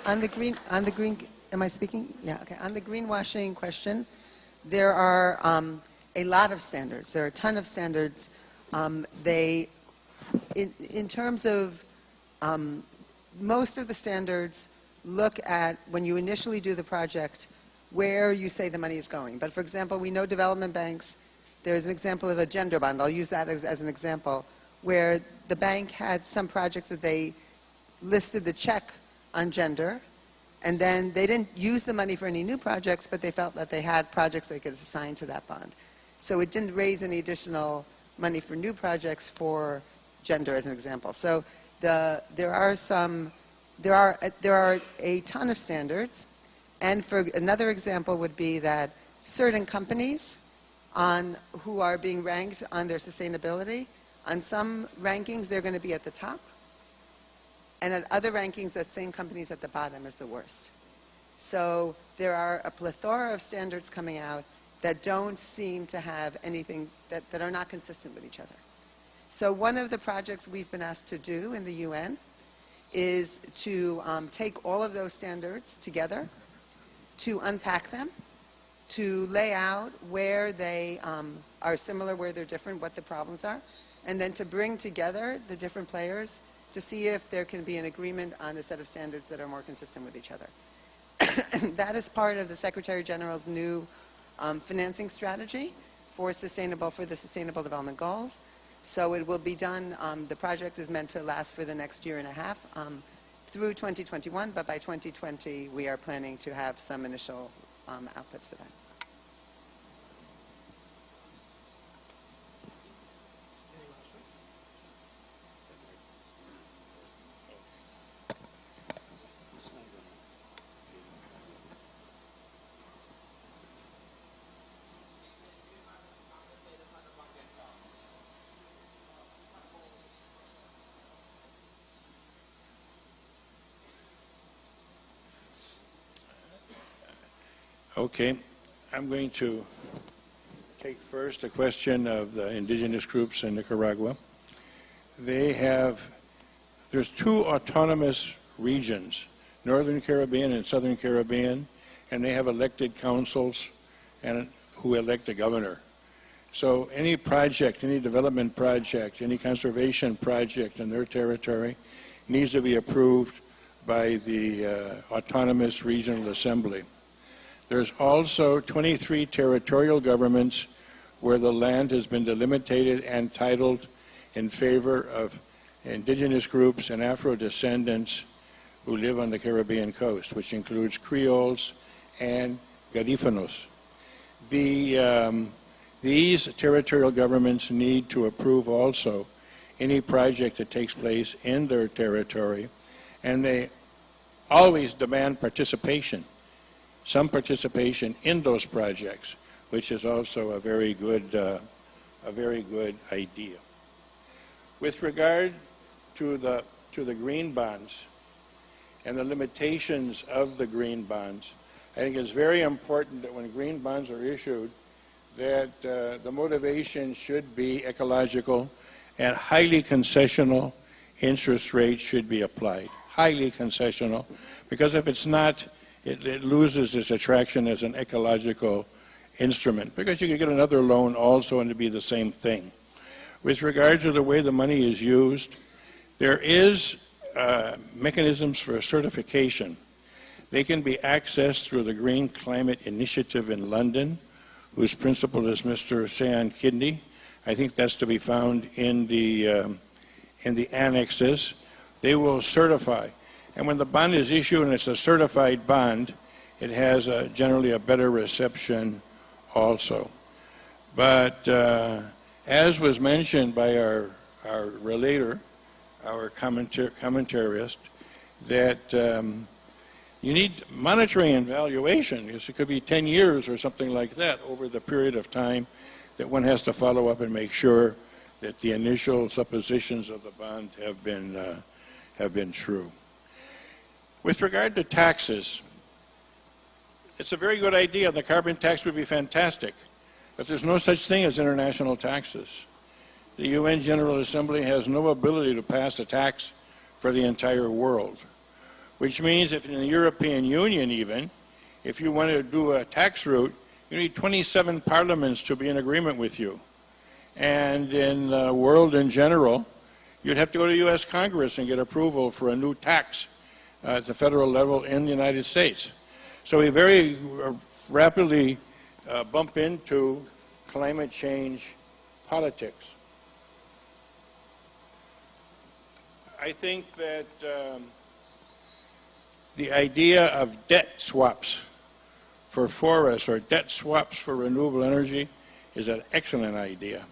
On the green, am I speaking? Yeah, okay. On the greenwashing question, there are a lot of standards. There are a ton of standards. In terms of most of the standards look at, when you initially do the project, where you say the money is going. But for example, we know development banks, there's an example of a gender bond. I'll use that as an example, where the bank had some projects that they listed the check on gender, and then they didn't use the money for any new projects, but they felt that they had projects they could assign to that bond. So it didn't raise any additional money for new projects for gender, as an example. So there are a ton of standards. And for another example would be that certain companies who are being ranked on their sustainability, on some rankings they're going to be at the top, and at other rankings that same companies at the bottom is the worst. So there are a plethora of standards coming out that don't seem to have anything, that are not consistent with each other. So one of the projects we've been asked to do in the UN is to take all of those standards together, to unpack them, to lay out where they are similar, where they're different, what the problems are, and then to bring together the different players to see if there can be an agreement on a set of standards that are more consistent with each other. That is part of the Secretary General's new financing strategy for the Sustainable Development Goals. So it will be done, the project is meant to last for the next year and a half through 2021, but by 2020 we are planning to have some initial outputs for that. Okay, I'm going to take first the question of the indigenous groups in Nicaragua. There's two autonomous regions, Northern Caribbean and Southern Caribbean, and they have elected councils and who elect a governor. So any project, any development project, any conservation project in their territory needs to be approved by the Autonomous Regional Assembly. There's also 23 territorial governments where the land has been delimited and titled in favor of indigenous groups and Afro-descendants who live on the Caribbean coast, which includes Creoles and Garifunos. These territorial governments need to approve also any project that takes place in their territory, and they always demand participation, some participation in those projects, which is also a very good idea. With regard to the green bonds and the limitations of the green bonds, I think it's very important that when green bonds are issued, that the motivation should be ecological and highly concessional interest rates should be applied. Highly concessional, because if it's not, it loses its attraction as an ecological instrument, because you can get another loan also and to be the same thing. With regard to the way the money is used, there is mechanisms for certification. They can be accessed through the Green Climate Initiative in London, whose principal is Mr. Sean Kidney. I think that's to be found in the annexes. They will certify. And when the bond is issued and it's a certified bond, it has generally a better reception also. But as was mentioned by our relator, our commentarist, that you need monitoring and valuation, because it could be 10 years or something like that over the period of time that one has to follow up and make sure that the initial suppositions of the bond have been true. With regard to taxes, it's a very good idea. The carbon tax would be fantastic, but there's no such thing as international taxes. The UN General Assembly has no ability to pass a tax for the entire world, which means if in the European Union even, if you want to do a tax route, you need 27 parliaments to be in agreement with you. And in the world in general, you'd have to go to U.S. Congress and get approval for a new tax at the federal level in the United States. So we very rapidly bump into climate change politics. I think that the idea of debt swaps for forests or debt swaps for renewable energy is an excellent idea,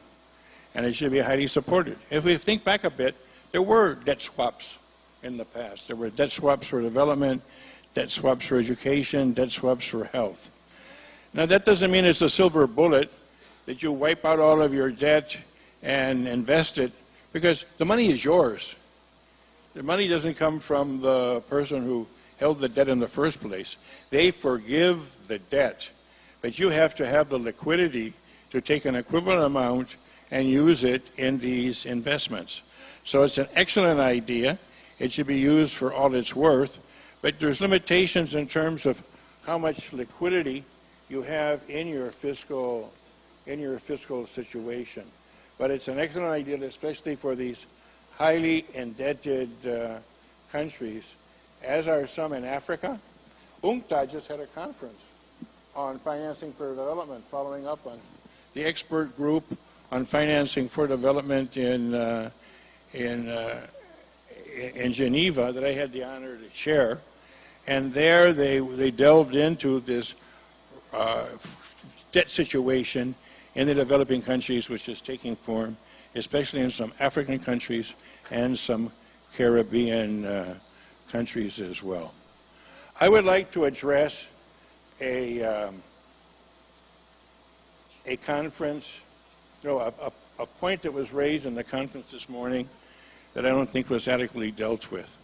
and it should be highly supported. If we think back a bit, there were debt swaps in the past. There were debt swaps for development, debt swaps for education, debt swaps for health. Now that doesn't mean it's a silver bullet that you wipe out all of your debt and invest it, because the money is yours. The money doesn't come from the person who held the debt in the first place. They forgive the debt, but you have to have the liquidity to take an equivalent amount and use it in these investments. So it's an excellent idea. It should be used for all it's worth, but there's limitations in terms of how much liquidity you have in your fiscal situation. But it's an excellent idea, especially for these highly indebted countries, as are some in Africa. UNCTAD just had a conference on financing for development, following up on the expert group on financing for development in Geneva that I had the honor to chair. And there they delved into this debt situation in the developing countries, which is taking form, especially in some African countries and some Caribbean countries as well. I would like to address a conference, a point that was raised in the conference this morning that I don't think was adequately dealt with.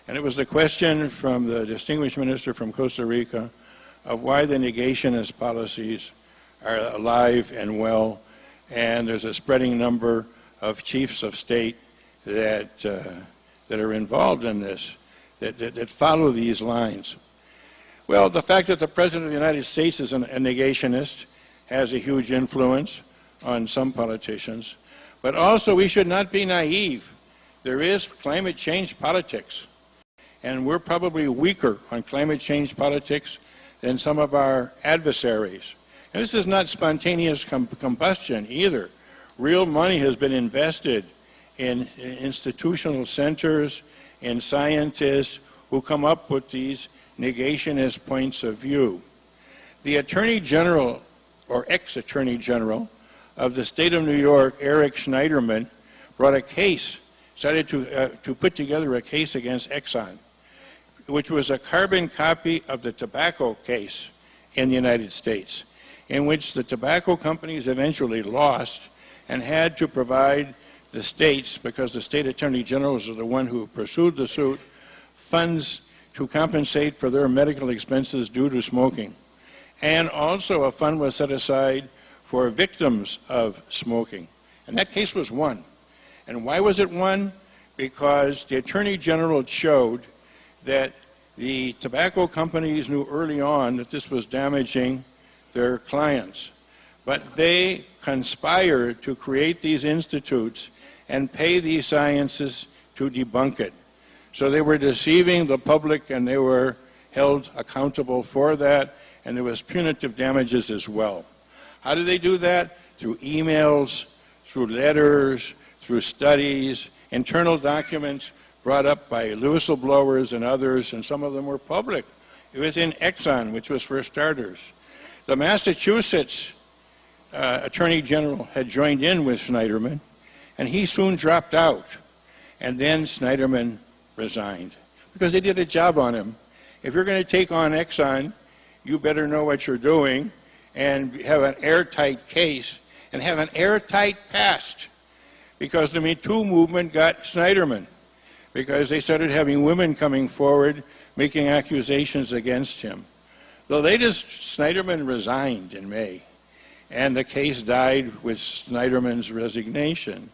And it was the question from the distinguished minister from Costa Rica of why the negationist policies are alive and well, and there's a spreading number of chiefs of state that are involved in this, that follow these lines. Well, the fact that the President of the United States is a negationist has a huge influence on some politicians, but also we should not be naive There is climate change politics, and we're probably weaker on climate change politics than some of our adversaries. And this is not spontaneous combustion either. Real money has been invested in institutional centers, in scientists who come up with these negationist points of view. The Attorney General, or ex-Attorney General, of the state of New York, Eric Schneiderman, brought a case, started to put together a case against Exxon, which was a carbon copy of the tobacco case in the United States, in which the tobacco companies eventually lost and had to provide the states, because the state attorney generals are the one who pursued the suit, funds to compensate for their medical expenses due to smoking. And also a fund was set aside for victims of smoking. And that case was won. And why was it won? Because the Attorney General showed that the tobacco companies knew early on that this was damaging their clients. But they conspired to create these institutes and pay these scientists to debunk it. So they were deceiving the public, and they were held accountable for that, and there was punitive damages as well. How did they do that? Through emails, through letters, through studies, internal documents brought up by whistleblowers and others, and some of them were public. It was in Exxon, which was for starters. The Massachusetts Attorney General had joined in with Schneiderman, and he soon dropped out. And then Schneiderman resigned, because they did a job on him. If you're going to take on Exxon, you better know what you're doing and have an airtight case and have an airtight past, because the Me Too movement got Schneiderman, because they started having women coming forward making accusations against him. The latest, Schneiderman resigned in May, and the case died with Schneiderman's resignation.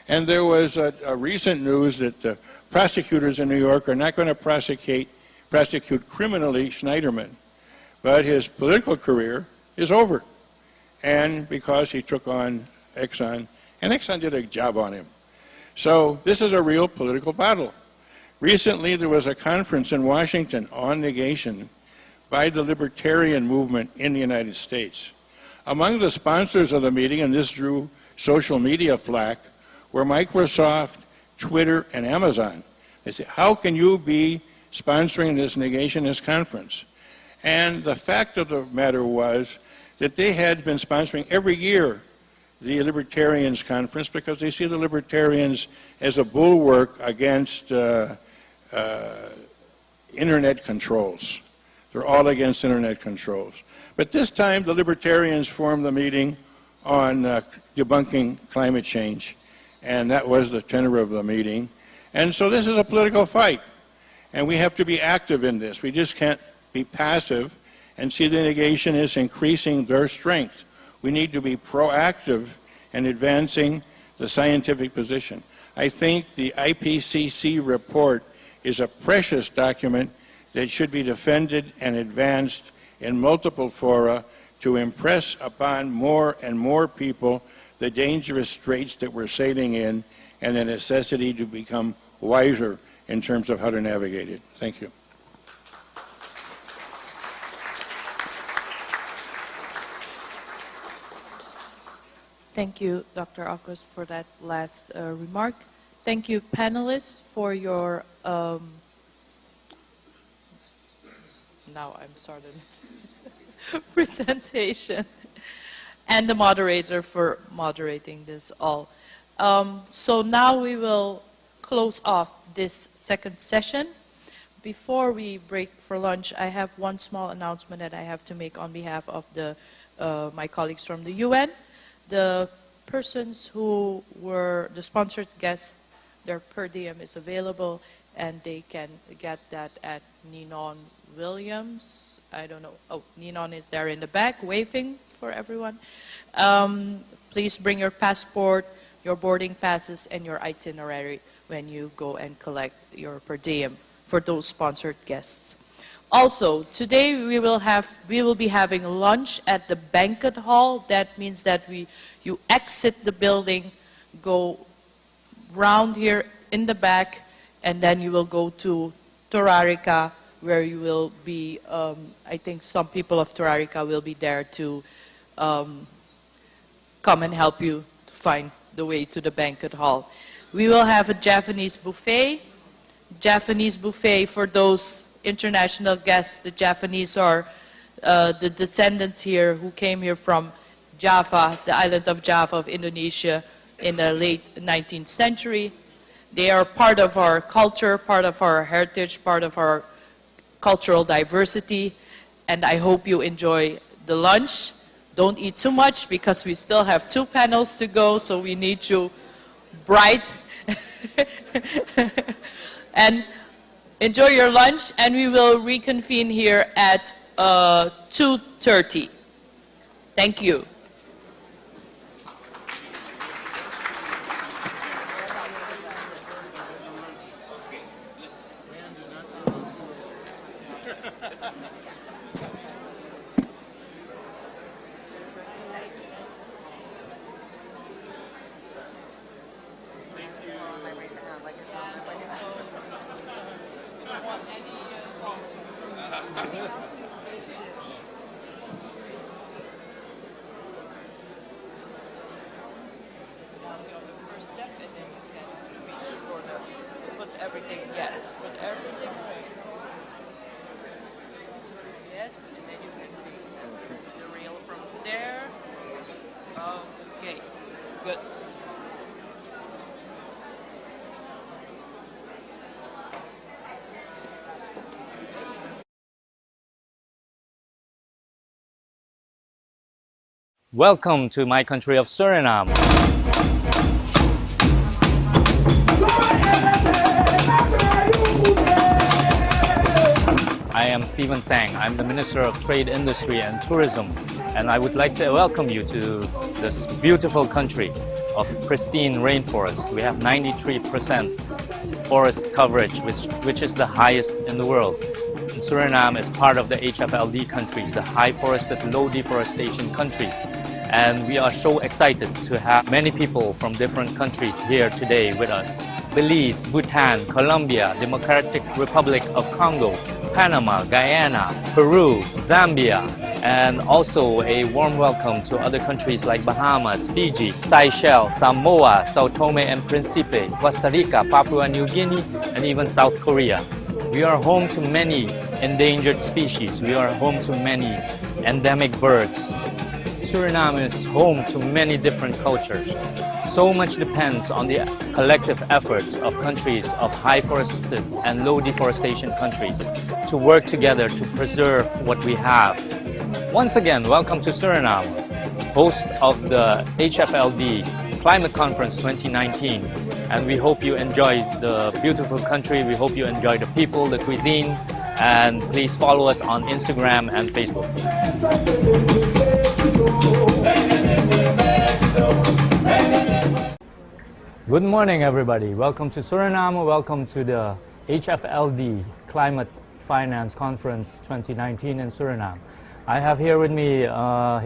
And there was a recent news that the prosecutors in New York are not going to prosecute criminally Schneiderman, but his political career is over, and because he took on Exxon, and Exxon did a job on him. So this is a real political battle. Recently there was a conference in Washington on negation by the libertarian movement in the United States. Among the sponsors of the meeting, and this drew social media flack, were Microsoft, Twitter, and Amazon. They said, how can you be sponsoring this negationist conference? And the fact of the matter was that they had been sponsoring every year the Libertarians Conference, because they see the Libertarians as a bulwark against internet controls. They're all against internet controls. But this time the Libertarians formed the meeting on debunking climate change, and that was the tenor of the meeting. And so this is a political fight, and we have to be active in this. We just can't be passive and see the negation is increasing their strength. We need to be proactive in advancing the scientific position. I think the IPCC report is a precious document that should be defended and advanced in multiple fora to impress upon more and more people the dangerous straits that we're sailing in and the necessity to become wiser in terms of how to navigate it. Thank you. Thank you, Dr. August, for that last remark. Thank you, panelists, for your now I'm started presentation, and the moderator for moderating this all. So now we will close off this second session. Before we break for lunch, I have one small announcement that I have to make on behalf of my colleagues from the UN. The persons who were the sponsored guests, their per diem is available, and they can get that at Ninon Williams. I don't know. Oh, Ninon is there in the back waving for everyone. Please bring your passport, your boarding passes, and your itinerary when you go and collect your per diem for those sponsored guests. Also, today we will be having lunch at the banquet hall. That means that you exit the building, go round here in the back, and then you will go to Torarica, where you will be, I think some people of Torarica will be there to come and help you to find the way to the banquet hall. We will have a Japanese buffet. Japanese buffet for those international guests. The Japanese are the descendants here who came here from Java, the island of Java of Indonesia in the late 19th century. They are part of our culture, part of our heritage, part of our cultural diversity, and I hope you enjoy the lunch. Don't eat too much because we still have 2 panels to go, so we need you bright. And enjoy your lunch, and we will reconvene here at 2:30. Thank you. Welcome to my country of Suriname. I am Stephen Sang. I'm the Minister of Trade, Industry and Tourism, and I would like to welcome you to this beautiful country of pristine rainforest. We have 93% forest coverage, which is the highest in the world. And Suriname is part of the HFLD countries, the high forested, low deforestation countries. And we are so excited to have many people from different countries here today with us. Belize, Bhutan, Colombia, Democratic Republic of Congo, Panama, Guyana, Peru, Zambia, and also a warm welcome to other countries like Bahamas, Fiji, Seychelles, Samoa, Sao Tome and Principe, Costa Rica, Papua New Guinea, and even South Korea. We are home to many endangered species. We are home to many endemic birds. Suriname is home to many different cultures. So much depends on the collective efforts of countries of high forested and low deforestation countries to work together to preserve what we have. Once again, welcome to Suriname, host of the HFLD Climate Conference 2019. And we hope you enjoy the beautiful country. We hope you enjoy the people, the cuisine, and please follow us on Instagram and Facebook. Good morning, everybody. Welcome to Suriname. Welcome to the HFLD Climate Finance Conference 2019 in Suriname. I have here with me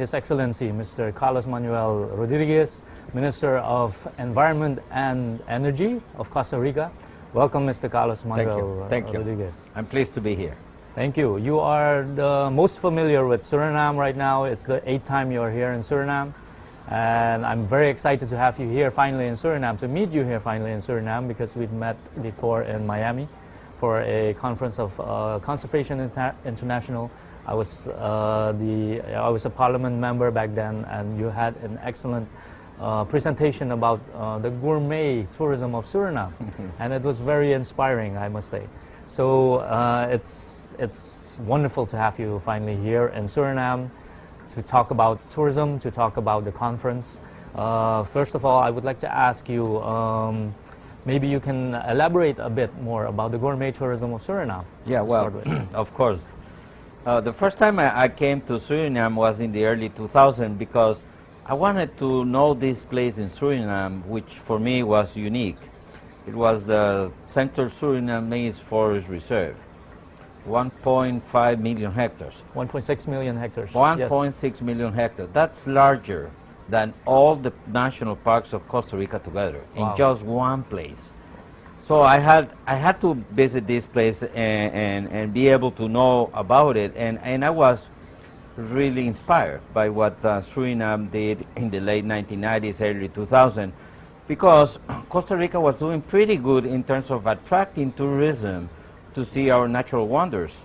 His Excellency, Mr. Carlos Manuel Rodriguez, Minister of Environment and Energy of Costa Rica. Welcome, Mr. Carlos Manuel Rodriguez. I'm pleased to be here. Thank you. You are the most familiar with Suriname right now. It's the 8th time you're here in Suriname. And I'm very excited to have you here finally in Suriname, to meet you here finally in Suriname, because we've met before in Miami for a conference of Conservation International. I was a parliament member back then, and you had an excellent presentation about the gourmet tourism of Suriname. And it was very inspiring, I must say. So it's wonderful to have you finally here in Suriname to talk about tourism, to talk about the conference. First of all, I would like to ask you, maybe you can elaborate a bit more about the gourmet tourism of Suriname. Yeah, well, of course. The first time I came to Suriname was in the early 2000s because I wanted to know this place in Suriname, which for me was unique. It was the Central Surinamese Forest Reserve. 1.5 million hectares. 1.6 million hectares. 1.6 million hectares. That's larger than all the national parks of Costa Rica together in just one place. So I had to visit this place and be able to know about it, and I was really inspired by what Suriname did in the late 1990s, early 2000, because Costa Rica was doing pretty good in terms of attracting tourism to see our natural wonders.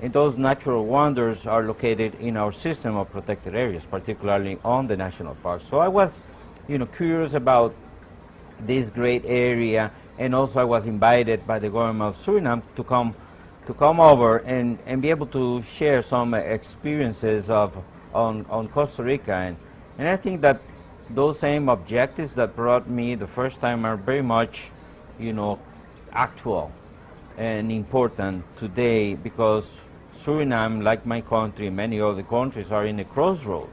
And those natural wonders are located in our system of protected areas, particularly on the national parks. So I was, curious about this great area, and also I was invited by the government of Suriname to come over and be able to share some experiences on Costa Rica. And I think that those same objectives that brought me the first time are very much, actual and important today, because Suriname, like my country, many other countries, are in a crossroad.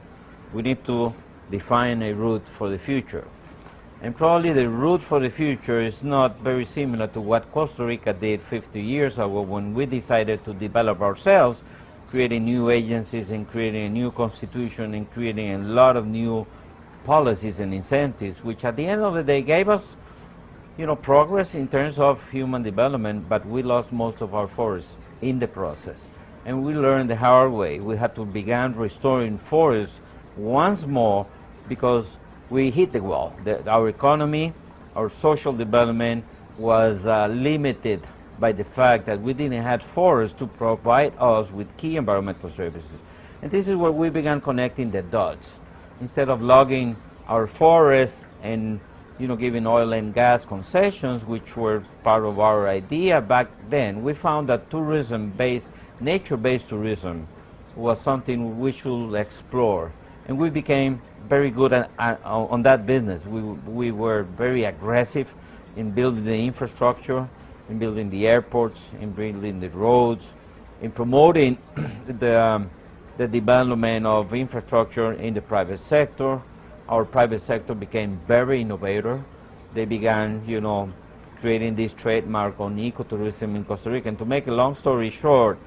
We need to define a route for the future. And probably the route for the future is not very similar to what Costa Rica did 50 years ago when we decided to develop ourselves, creating new agencies and creating a new constitution and creating a lot of new policies and incentives, which at the end of the day gave us progress in terms of human development, but we lost most of our forests in the process. And we learned the hard way. We had to begin restoring forests once more because we hit the wall. Our economy, our social development was limited by the fact that we didn't have forests to provide us with key environmental services. And this is where we began connecting the dots. Instead of logging our forests and giving oil and gas concessions, which were part of our idea back then, we found that tourism-based, nature-based tourism was something we should explore. And we became very good on that business. We were very aggressive in building the infrastructure, in building the airports, in building the roads, in promoting the development of infrastructure in the private sector. Our private sector became very innovative. They began, creating this trademark on ecotourism in Costa Rica. And to make a long story short,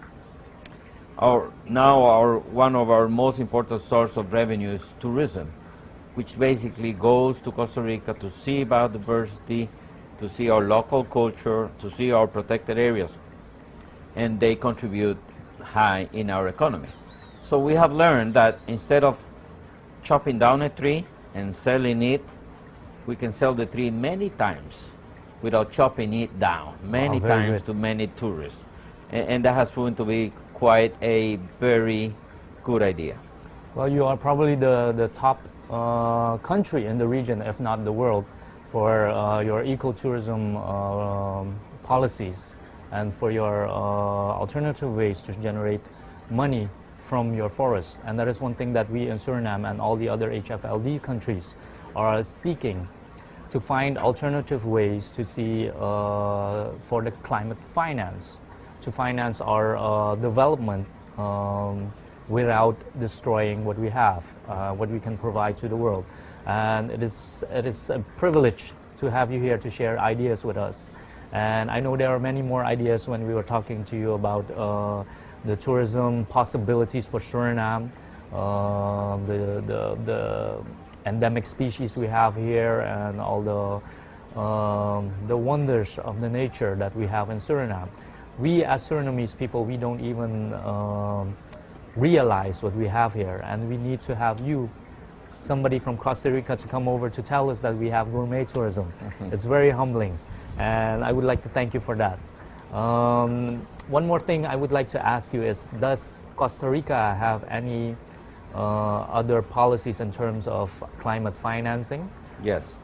one of our most important source of revenue is tourism, which basically goes to Costa Rica to see biodiversity, to see our local culture, to see our protected areas, and they contribute high in our economy. So we have learned that instead of chopping down a tree and selling it, we can sell the tree many times without chopping it down, many times to many tourists. And that has proven to be quite a very good idea. Well, you are probably the top country in the region, if not the world, for your ecotourism policies and for your alternative ways to generate money from your forests. And that is one thing that we in Suriname and all the other HFLD countries are seeking, to find alternative ways to see for the climate finance, to finance our development without destroying what we have, what we can provide to the world. And it is a privilege to have you here to share ideas with us. And I know there are many more ideas when we were talking to you about the tourism possibilities for Suriname, the endemic species we have here, and all the wonders of the nature that we have in Suriname. We as Surinamese people, we don't even realize what we have here, and we need to have you, somebody from Costa Rica, to come over to tell us that we have gourmet tourism. It's very humbling, and I would like to thank you for that. One more thing I would like to ask you is, does Costa Rica have any other policies in terms of climate financing? Yes.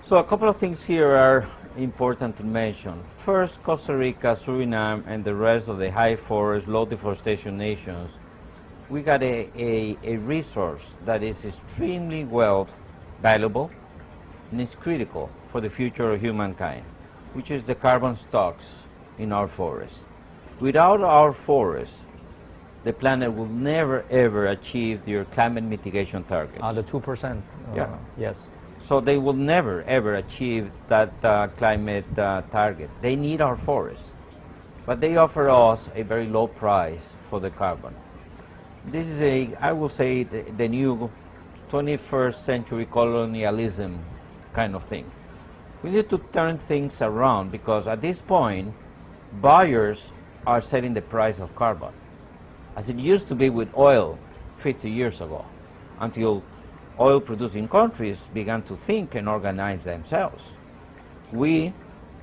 So a couple of things here are important to mention. First, Costa Rica, Suriname, and the rest of the high forest, low deforestation nations, we got a resource that is extremely valuable and is critical for the future of humankind, which is the carbon stocks in our forests. Without our forests, the planet will never ever achieve their climate mitigation targets. The 2%. Yeah. Yes. So they will never ever achieve that climate target. They need our forests, but they offer us a very low price for the carbon. This is I will say, the new 21st century colonialism kind of thing. We need to turn things around because at this point, buyers are setting the price of carbon, as it used to be with oil 50 years ago, until oil-producing countries began to think and organize themselves. We,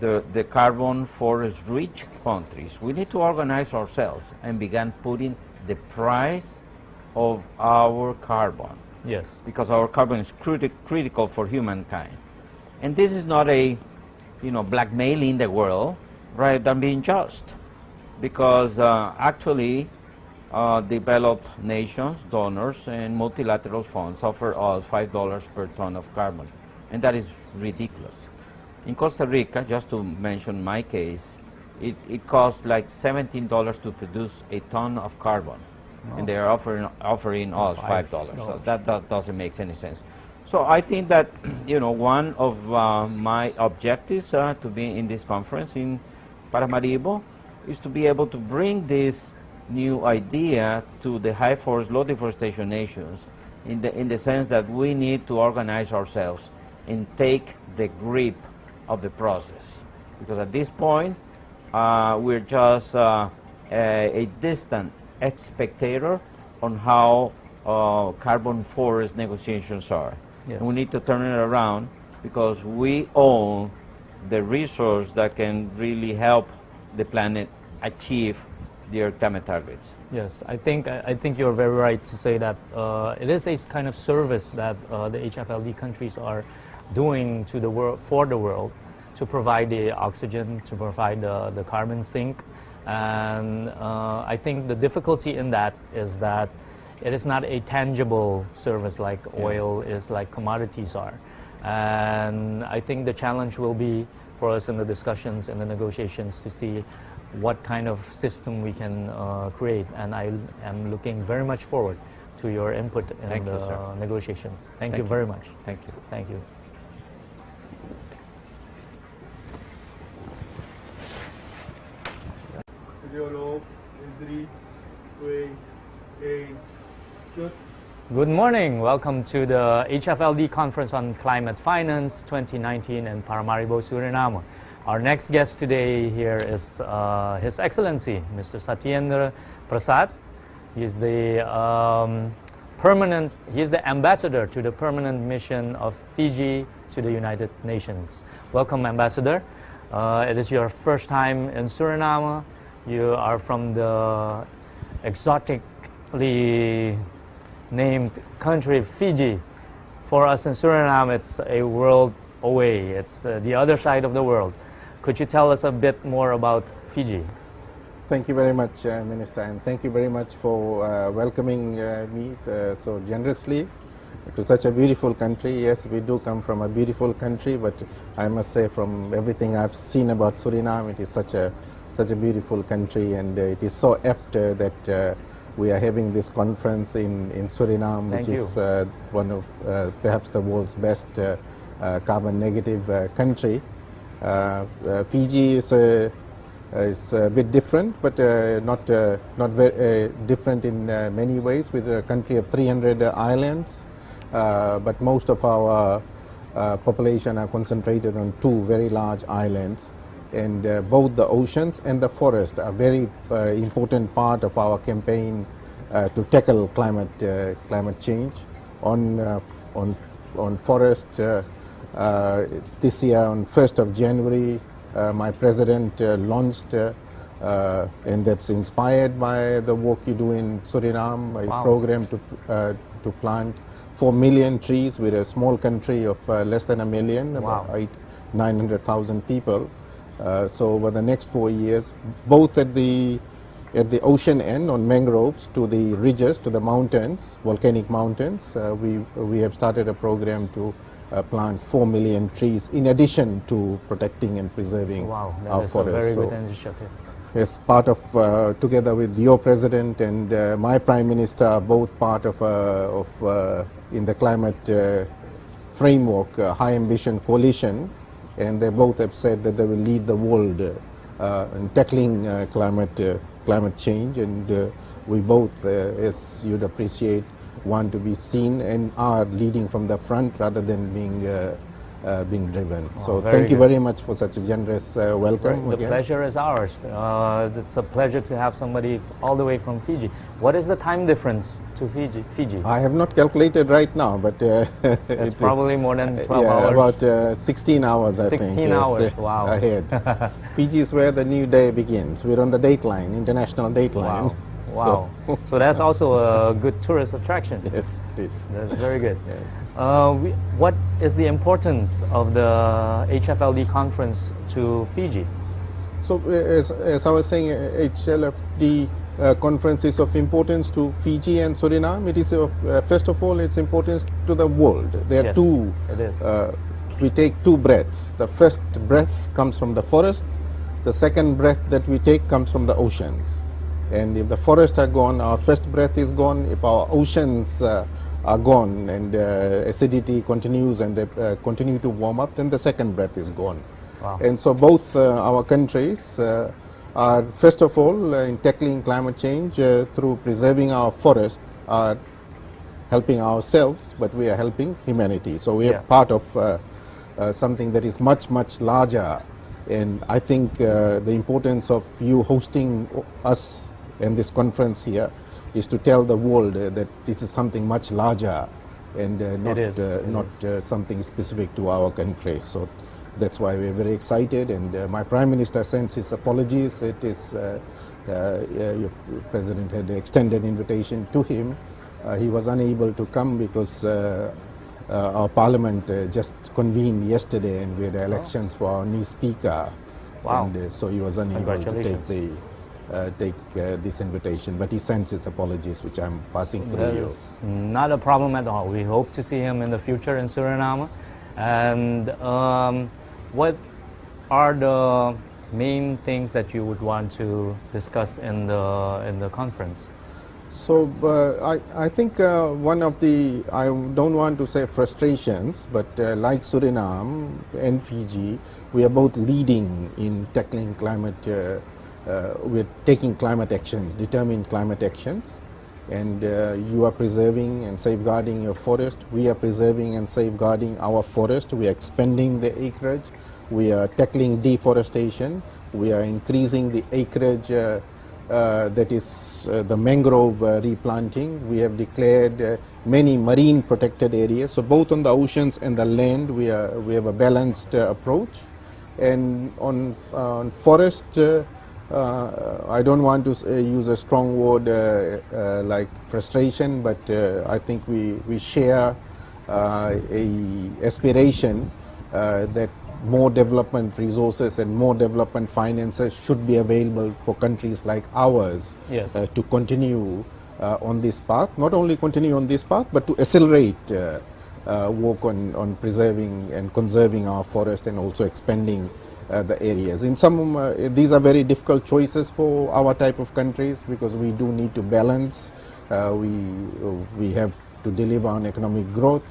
the carbon forest-rich countries, we need to organize ourselves and begin putting the price of our carbon. Yes. Because our carbon is critical for humankind. And this is not a, blackmailing the world rather than being just. Because actually, developed nations, donors, and multilateral funds offer us $5 per ton of carbon. And that is ridiculous. In Costa Rica, just to mention my case, it costs like $17 to produce a ton of carbon. Oh. And they are offering us $5. So that doesn't make any sense. So I think that, one of my objectives to be in this conference in Paramaribo is to be able to bring this new idea to the high forest, low deforestation nations in the sense that we need to organize ourselves and take the grip of the process. Because at this point, we're just a distant spectator on how carbon forest negotiations are. Yes. And we need to turn it around because we own the resource that can really help the planet achieve their climate targets. Yes, I think you're very right to say that it is a kind of service that the HFLD countries are doing to the world, for the world, to provide the oxygen, to provide the carbon sink. And I think the difficulty in that is that it is not a tangible service like oil is, like commodities are. And I think the challenge will be for us in the discussions and the negotiations to see what kind of system we can create. And I am looking very much forward to your input in the negotiations. Thank you very much. Thank you. Thank you. Good morning. Welcome to the HFLD Conference on Climate Finance 2019 in Paramaribo, Suriname. Our next guest today here is His Excellency, Mr. Satyendra Prasad. He's the ambassador to the permanent mission of Fiji to the United Nations. Welcome, Ambassador. It is your first time in Suriname. You are from the exotically named country Fiji. For us in Suriname, it's a world away. It's the other side of the world. Could you tell us a bit more about Fiji? Thank you very much, Minister, and thank you very much for welcoming me so generously to such a beautiful country. Yes, we do come from a beautiful country, but I must say from everything I've seen about Suriname, it is such a beautiful country, and it is so apt that we are having this conference in Suriname, which is one of perhaps the world's best carbon negative country. Fiji is a bit different, but not very different in many ways. We're a country of 300 islands, but most of our population are concentrated on two very large islands. And both the oceans and the forest are very important part of our campaign to tackle climate change. On forest, this year on 1st of January, my president launched, and that's inspired by the work you do in Suriname, a program to plant 4 million trees. We're a small country of less than a million, about 900,000 people. So over the next 4 years, both at the ocean end on mangroves to the ridges, to the mountains, volcanic mountains, we have started a program to plant 4 million trees in addition to protecting and preserving our forests. Wow, that is a very good initiative. As part of, together with your president and my prime minister, both part of in the climate framework, high ambition coalition, and they both have said that they will lead the world in tackling climate change, and we both, as you'd appreciate, want to be seen and are leading from the front rather than being being driven. Oh, so very thank you good. very much for such a generous welcome. The again. pleasure is ours. It's a pleasure to have somebody all the way from Fiji. What is the time difference to Fiji? I have not calculated right now, but It's probably more than 12 yeah, hours. about 16 hours, I think. 16 hours, yes, wow. Ahead. Fiji is where the new day begins. We're on the dateline, international dateline. Wow. Wow. So that's also a good tourist attraction. Yes, it is. That's very good. Yes. What is the importance of the HFLD conference to Fiji? So as I was saying, HFLD conference is of importance to Fiji and Suriname. It is first of all, its importance to the world. There are Yes, two. it is. We take two breaths. The first breath comes from the forest. The second breath that we take comes from the oceans. And if the forests are gone, our first breath is gone. If our oceans are gone and acidity continues and they continue to warm up, then the second breath is gone. Wow. And so both our countries are, first of all, in tackling climate change through preserving our forest, are helping ourselves, but we are helping humanity. So we are part of something that is much, much larger. And I think the importance of you hosting us in this conference here is to tell the world that this is something much larger and not something specific to our country. So that's why we're very excited. And my Prime Minister sends his apologies. It is your President had extended invitation to him. He was unable to come because our Parliament just convened yesterday, and we had elections for our new Speaker. Wow. And so he was unable to take this invitation, but he sends his apologies, which I'm passing through you. That's not a problem at all. We hope to see him in the future in Suriname. And what are the main things that you would want to discuss in the conference? So I think one of the, I don't want to say frustrations, but like Suriname and Fiji, we are both leading in tackling climate, we're taking climate actions, determined climate actions. And you are preserving and safeguarding your forest. We are preserving and safeguarding our forest. We are expanding the acreage. We are tackling deforestation. We are increasing the acreage that is the mangrove replanting. We have declared many marine protected areas. So both on the oceans and the land, we have a balanced approach. And on forest, I don't want to use a strong word like frustration, but I think we share a aspiration that more development resources and more development finances should be available for countries like ours to continue on this path. Not only continue on this path, but to accelerate work on preserving and conserving our forest and also expanding the areas. In some, these are very difficult choices for our type of countries because we do need to balance. We have to deliver on economic growth.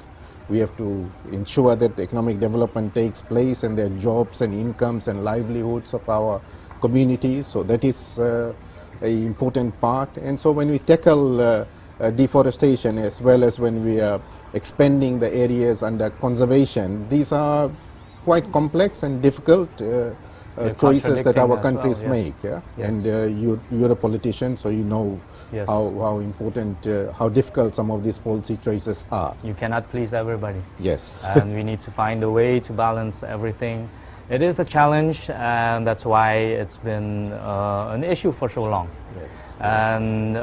We have to ensure that the economic development takes place and there are jobs and incomes and livelihoods of our communities. So that is an important part. And so when we tackle deforestation as well as when we are expanding the areas under conservation, these are quite complex and difficult choices that our countries make. Yeah? Yes. And you're a politician, so you know how important, how difficult some of these policy choices are. You cannot please everybody. Yes. And we need to find a way to balance everything. It is a challenge, and that's why it's been an issue for so long. Yes. And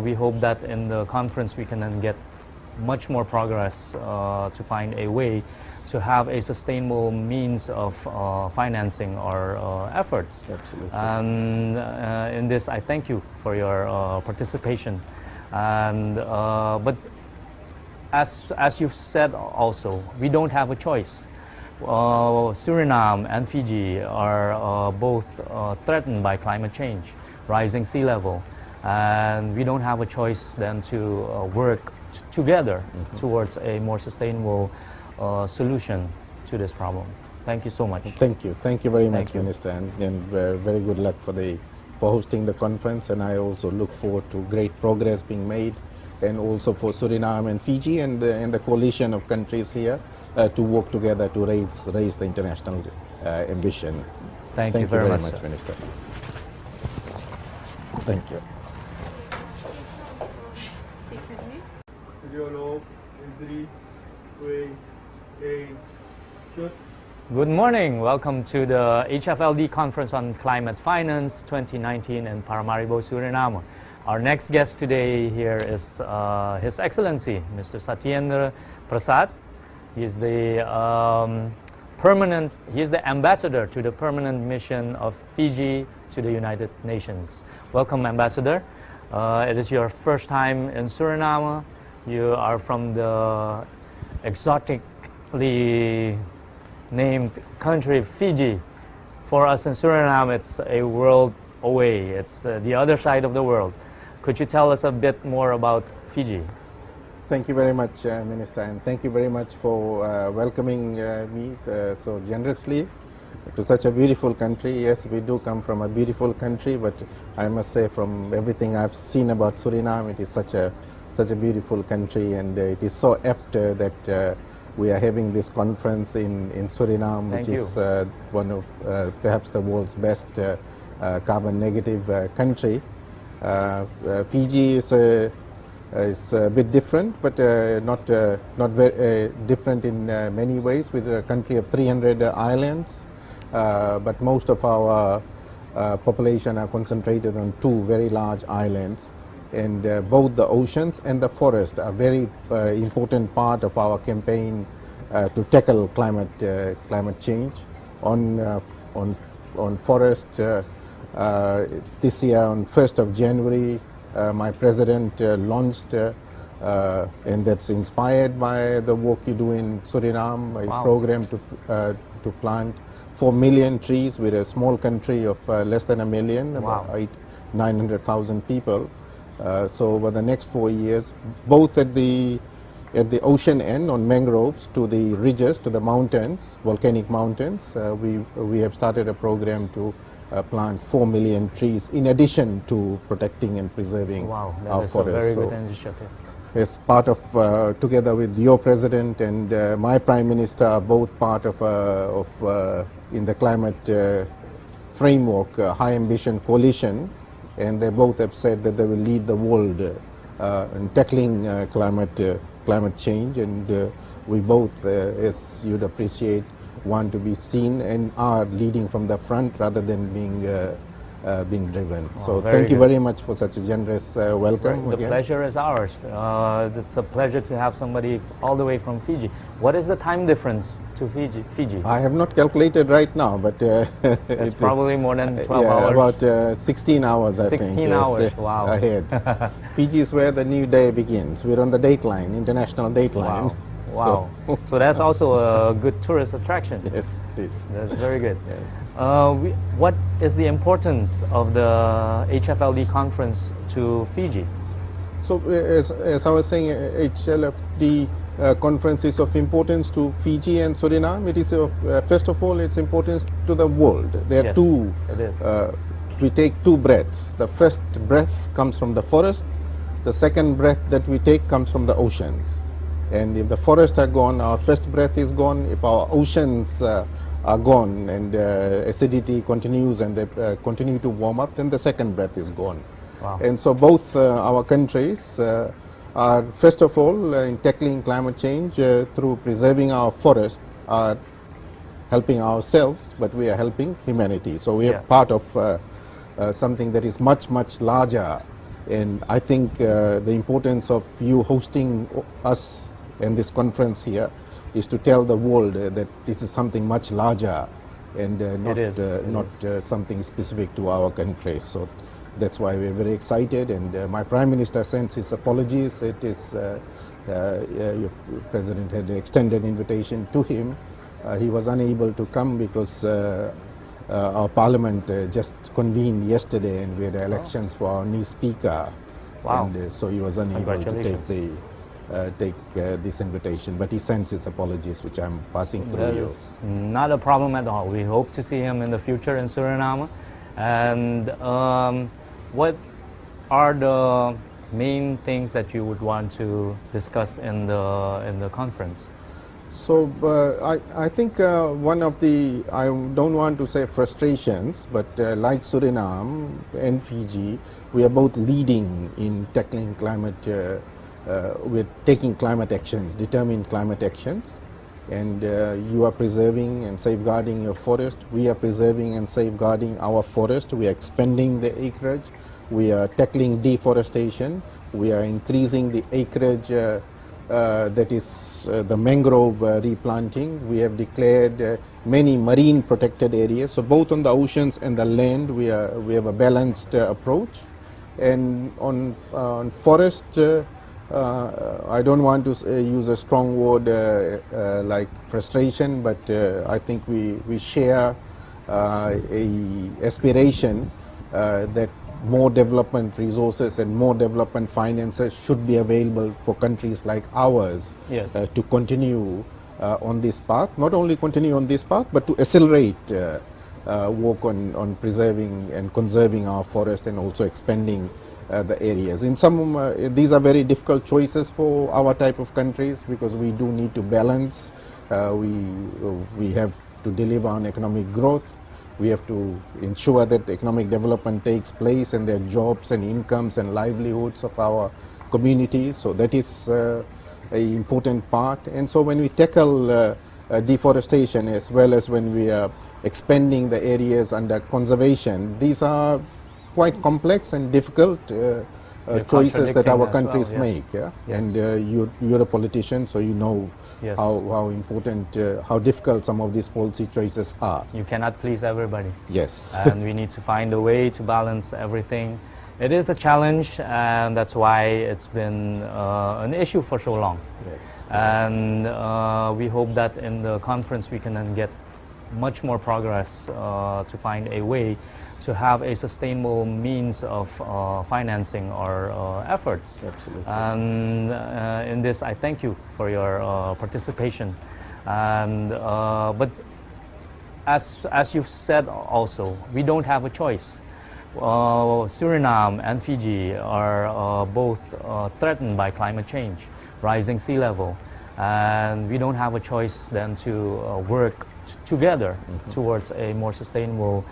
we hope that in the conference we can then get much more progress to find a way to have a sustainable means of financing our efforts. Absolutely. And in this, I thank you for your participation. And but as you've said also, we don't have a choice. Suriname and Fiji are both threatened by climate change, rising sea level, and we don't have a choice then to work together towards a more sustainable solution to this problem. Thank you so much. Thank you. Thank you very much, Minister, and very good luck for hosting the conference. And I also look forward to great progress being made, and also for Suriname and Fiji and the coalition of countries here to work together to raise the international ambition. Thank you very much, much, Minister. Thank you. Good morning. Welcome to the HFLD Conference on Climate Finance 2019 in Paramaribo, Suriname. Our next guest today here is His Excellency, Mr. Satyendra Prasad. He is the ambassador to the permanent mission of Fiji to the United Nations. Welcome, Ambassador. It is your first time in Suriname. You are from the exotically named country Fiji. For us in Suriname, it's a world away. It's the other side of the world. Could you tell us a bit more about Fiji? Thank you very much, Minister, and thank you very much for welcoming me so generously to such a beautiful country. Yes, we do come from a beautiful country, but I must say from everything I've seen about Suriname, it is such a beautiful country, and it is so apt that we are having this conference in Suriname, which is one of perhaps the world's best carbon negative country. Fiji is a bit different, but not very different in many ways. We're a country of 300 islands, but most of our population are concentrated on two very large islands. And both the oceans and the forest are very important part of our campaign to tackle climate change. On forest, this year on 1st of January, my president launched, and that's inspired by the work you do in Suriname, a program to plant 4 million trees with a small country of less than a million, about 900,000 people. So over the next 4 years, both at the ocean end on mangroves to the ridges, to the mountains, volcanic mountains, we have started a program to plant 4 million trees in addition to protecting and preserving our forests. Wow, that is a very good initiative. As part of, together with your president and my prime minister, are both part of in the climate framework, high ambition coalition, and they both have said that they will lead the world in tackling climate change, and we both, as you'd appreciate, want to be seen and are leading from the front rather than being driven. So thank you very much for such a generous welcome. The pleasure is ours. It's a pleasure to have somebody all the way from Fiji. What is the time difference to Fiji? I have not calculated right now, but it's probably more than 12 hours. About 16 hours, I think. 16 hours, yes, wow. Ahead. Fiji is where the new day begins. We're on the dateline, international dateline. Wow. Wow. So that's also a good tourist attraction. Yes, it is. That's very good. Yes. What is the importance of the HFLD conference to Fiji? So as I was saying, HFLD conference is of importance to Fiji and Suriname. It is first of all, its importance to the world. There are two. It is. We take two breaths. The first breath comes from the forest. The second breath that we take comes from the oceans. And if the forests are gone, our first breath is gone. If our oceans are gone and acidity continues and they continue to warm up, then the second breath is gone. Wow. And so both our countries are, first of all, in tackling climate change through preserving our forests, are helping ourselves, but we are helping humanity. So we are part of something that is much, much larger. And I think the importance of you hosting us in this conference here is to tell the world that this is something much larger and not something specific to our country. So that's why we're very excited, and my Prime Minister sends his apologies. It is your President had extended invitation to him. He was unable to come because our Parliament just convened yesterday, and we had elections for our new Speaker. Wow. And so he was unable to take this invitation, but he sends his apologies, which I'm passing through you. That's not a problem at all. We hope to see him in the future in Suriname. And what are the main things that you would want to discuss in the conference? So I think one of the, I don't want to say frustrations, but like Suriname and Fiji, we are both leading in tackling climate, with taking climate actions, determined climate actions. And you are preserving and safeguarding your forest. We are preserving and safeguarding our forest. We are expanding the acreage. We are tackling deforestation. We are increasing the acreage that is the mangrove replanting. We have declared many marine protected areas. So both on the oceans and the land, we have a balanced approach. And on forest, I don't want to use a strong word like frustration, but I think we share a aspiration that more development resources and more development finances should be available for countries like ours. Yes. To continue on this path, not only continue on this path, but to accelerate work on preserving and conserving our forest and also expanding the areas. In some, these are very difficult choices for our type of countries because we do need to balance. We have to deliver on economic growth. We have to ensure that economic development takes place and there are jobs and incomes and livelihoods of our communities. So that is an important part. And so when we tackle deforestation as well as when we are expanding the areas under conservation, these are quite complex and difficult choices that our countries make. Yeah? Yes. And you're a politician, so you know Yes. how important, how difficult some of these policy choices are. You cannot please everybody. Yes. And we need to find a way to balance everything. It is a challenge, and that's why it's been an issue for so long. Yes. And we hope that in the conference we can then get much more progress to find a way to have a sustainable means of financing our efforts. Absolutely. And in this, I thank you for your participation. And but as you've said also, we don't have a choice. Suriname and Fiji are both threatened by climate change, rising sea level, and we don't have a choice then to work together towards a more sustainable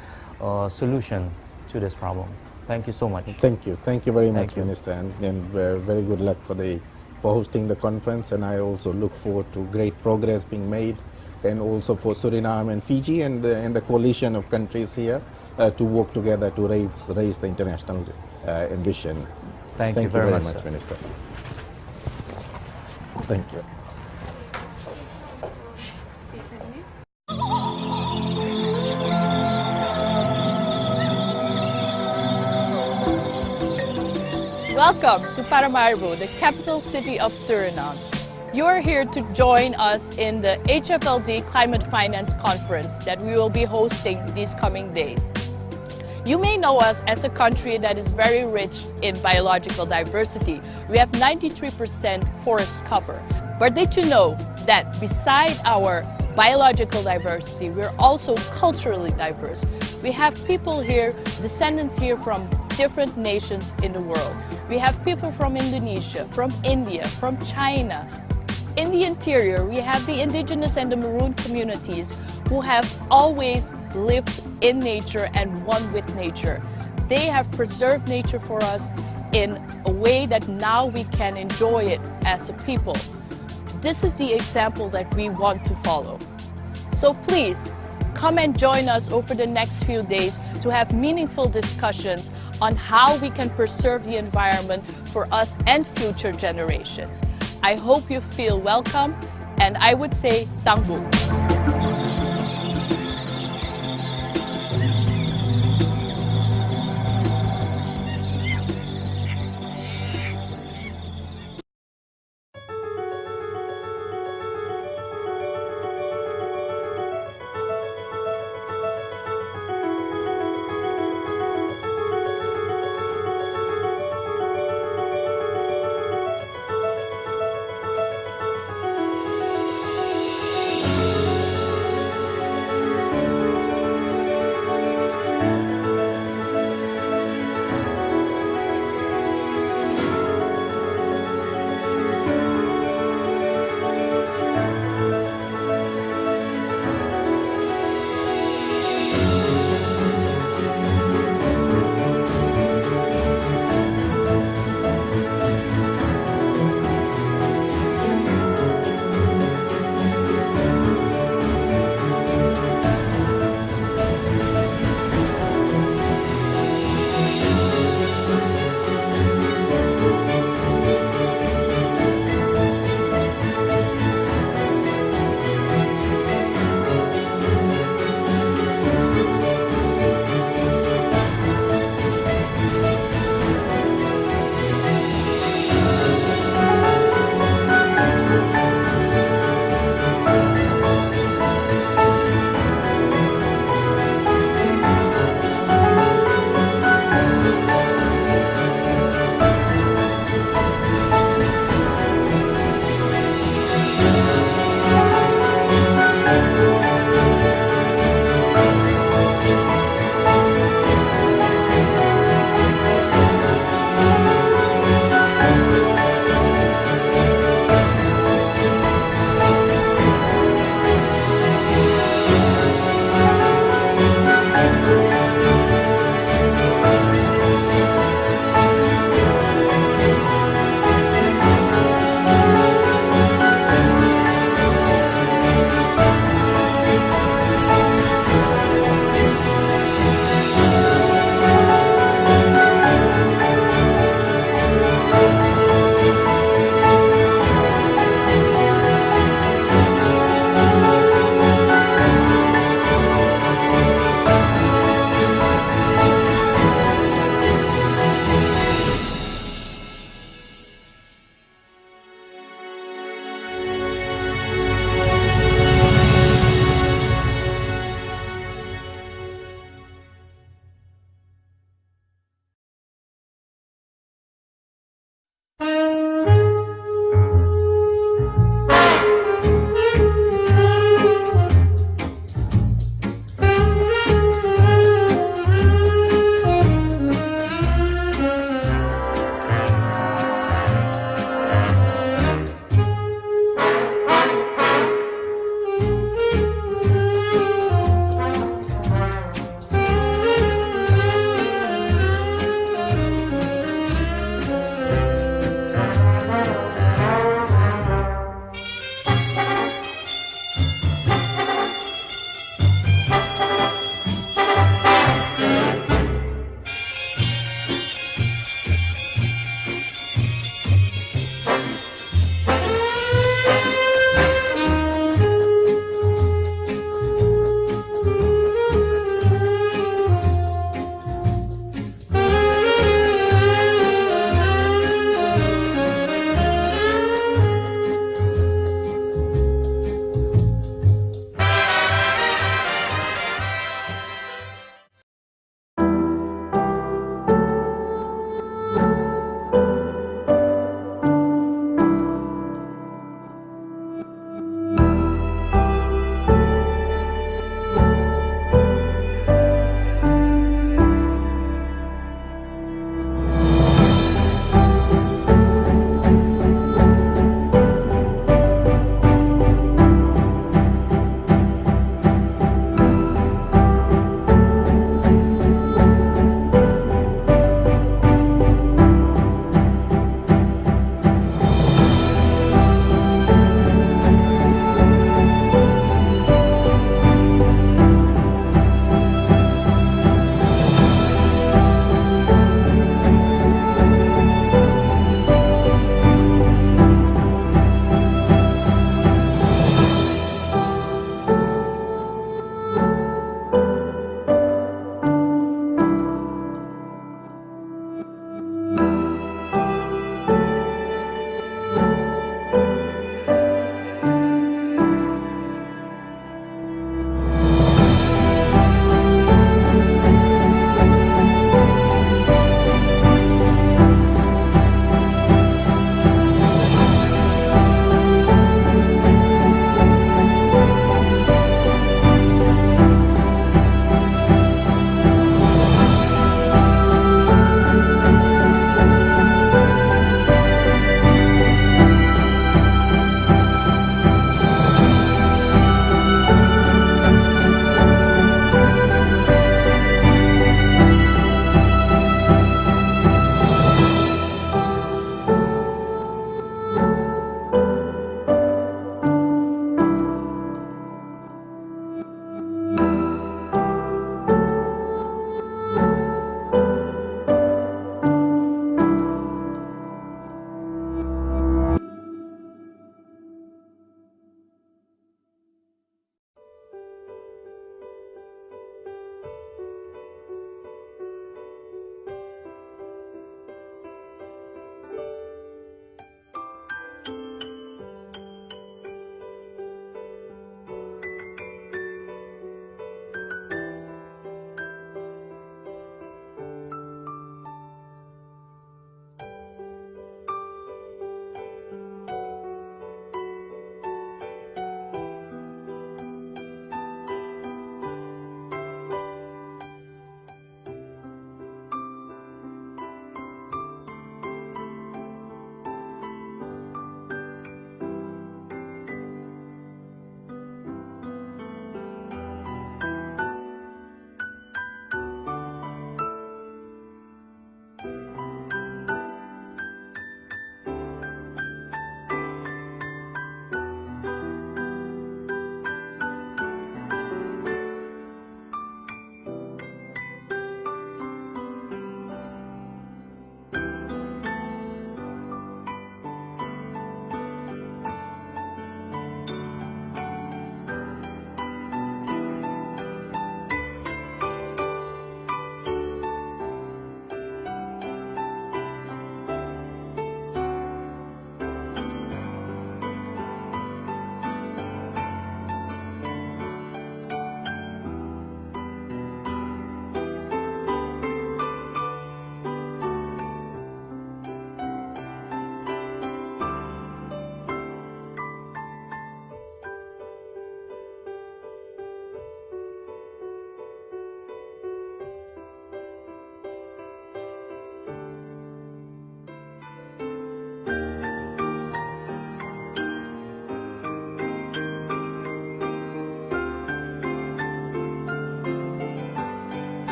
solution to this problem. Thank you so much. Thank you. Thank you very much, Minister, and very good luck for hosting the conference. And I also look forward to great progress being made, and also for Suriname and Fiji and the coalition of countries here to work together to raise the international ambition. Thank you very much, Minister. Thank you. Welcome to Paramaribo, the capital city of Suriname. You are here to join us in the HFLD Climate Finance Conference that we will be hosting these coming days. You may know us as a country that is very rich in biological diversity. We have 93% forest cover. But did you know that beside our biological diversity, we're also culturally diverse? We have people here, descendants here from different nations in the world. We have people from Indonesia, from India, from China. In the interior, we have the indigenous and the Maroon communities who have always lived in nature and one with nature. They have preserved nature for us in a way that now we can enjoy it as a people. This is the example that we want to follow. So please, come and join us over the next few days to have meaningful discussions on how we can preserve the environment for us and future generations. I hope you feel welcome, and I would say tangbu.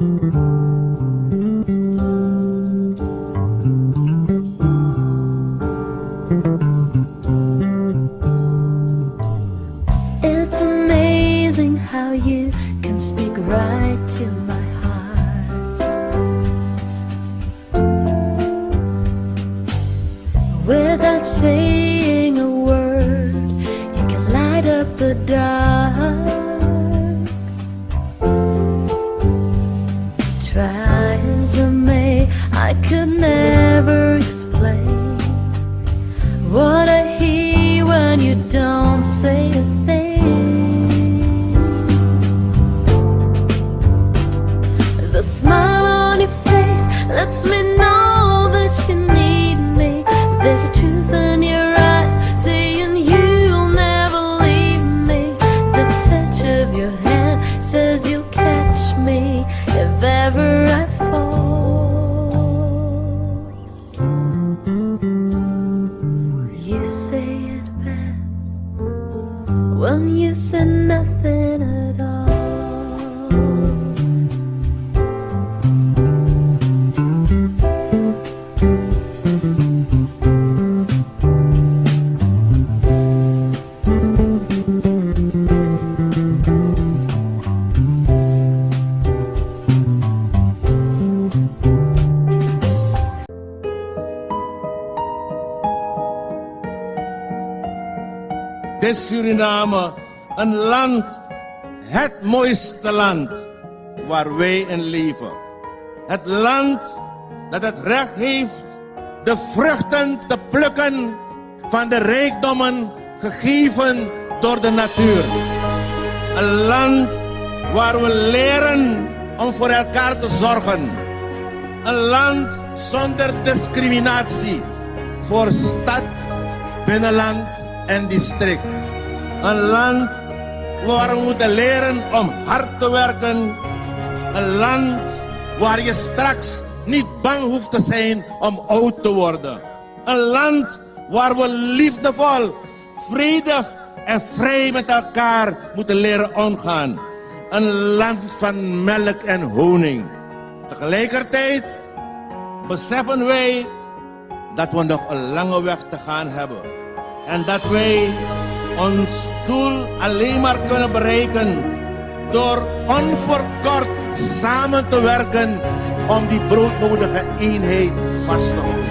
It's amazing how you can speak right to my heart. Without saying a word, you can light up the dark. Try as I may, I could never explain what I hear when you don't say a thing. The smile on your face lets me know that you need me. There's a truth in your eyes saying you'll never leave me. The touch of your hand says you'll catch me if ever I fall. You say it best when you say nothing at all. Dit Suriname, een land, het mooiste land waar wij in leven. Het land dat het recht heeft de vruchten te plukken van de rijkdommen gegeven door de natuur. Een land waar we leren om voor elkaar te zorgen. Een land zonder discriminatie voor stad, binnenland en district. Een land waar we moeten leren om hard te werken. Een land waar je straks niet bang hoeft te zijn om oud te worden. Een land waar we liefdevol, vredig en vrij met elkaar moeten leren omgaan. Een land van melk en honing. Tegelijkertijd beseffen wij dat we nog een lange weg te gaan hebben. En dat wij ons doel alleen maar kunnen bereiken door onverkort samen te werken om die broodnodige eenheid vast te houden.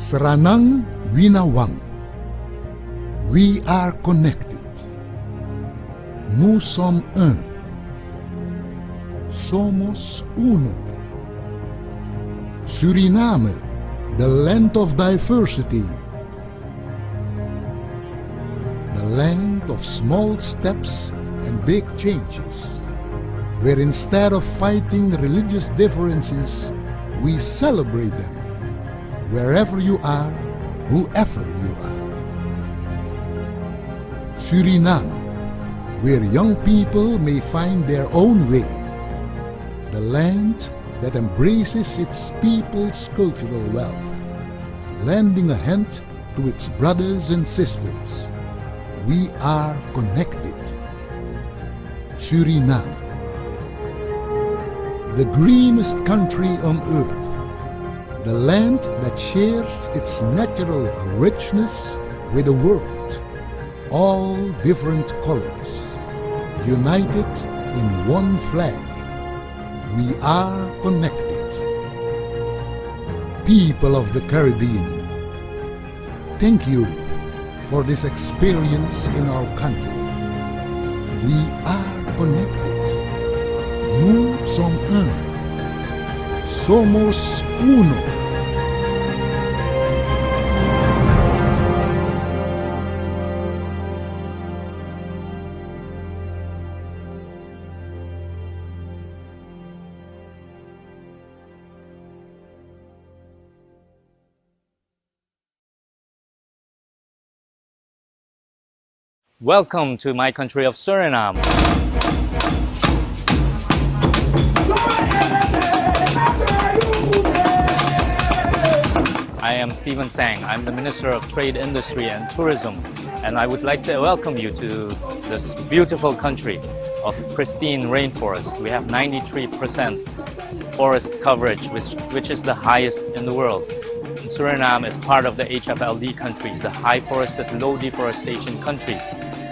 Seranang Winawang. We are connected. Nous sommes un. Somos uno. Suriname, the land of diversity. The land of small steps and big changes, where instead of fighting religious differences, we celebrate them, wherever you are, whoever you are. Suriname, where young people may find their own way. The land that embraces its people's cultural wealth, lending a hand to its brothers and sisters. We are connected. Suriname, the greenest country on earth, the land that shares its natural richness with the world, all different colors, united in one flag. We are connected. People of the Caribbean, thank you for this experience in our country. We are connected. Nous sommes un. Somos uno. Welcome to my country of Suriname. I am Stephen Tsang. I'm the Minister of Trade, Industry and Tourism, and I would like to welcome you to this beautiful country of pristine rainforest. We have 93% forest coverage, which is the highest in the world. Suriname is part of the HFLD countries, the high forested, low deforestation countries.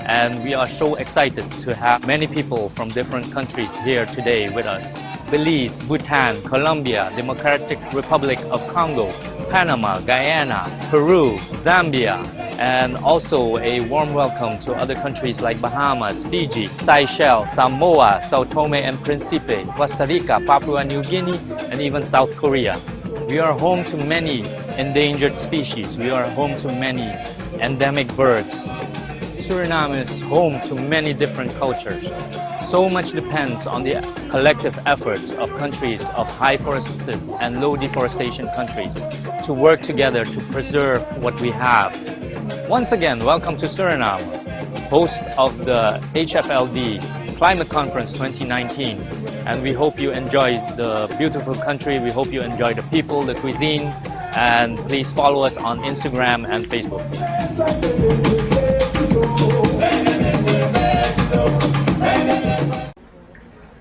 And we are so excited to have many people from different countries here today with us. Belize, Bhutan, Colombia, Democratic Republic of Congo, Panama, Guyana, Peru, Zambia, and also a warm welcome to other countries like Bahamas, Fiji, Seychelles, Samoa, Sao Tome and Principe, Costa Rica, Papua New Guinea, and even South Korea. We are home to many endangered species. We are home to many endemic birds. Suriname is home to many different cultures. So much depends on the collective efforts of countries of high forested and low deforestation countries to work together to preserve what we have. Once again, welcome to Suriname, host of the HFLD Climate Conference 2019. And we hope you enjoy the beautiful country. We hope you enjoy the people, the cuisine, and please follow us on Instagram and Facebook.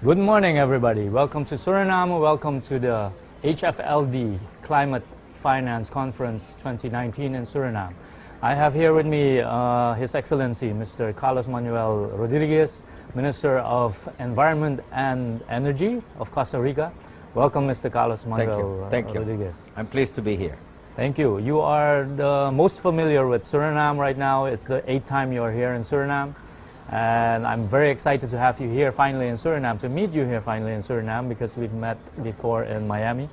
Good morning, everybody. Welcome to Suriname. Welcome to the HFLD Climate Finance Conference 2019 in Suriname. I have here with me His Excellency Mr. Carlos Manuel Rodriguez, Minister of Environment and Energy of Costa Rica. Welcome, Mr. Carlos Manuel Rodriguez. I'm pleased to be here. Thank you. You are the most familiar with Suriname right now. It's the 8th time you are here in Suriname. And I'm very excited to have you here finally in Suriname, to meet you here finally in Suriname, because we've met before in Miami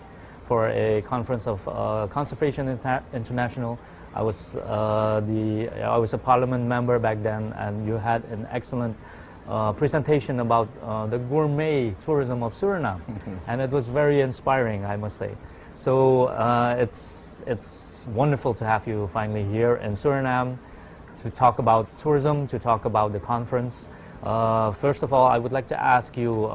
for a conference of Conservation International. I was a parliament member back then, and you had an excellent presentation about the gourmet tourism of Suriname. And it was very inspiring, I must say. So it's wonderful to have you finally here in Suriname to talk about tourism, to talk about the conference. First of all, I would like to ask you,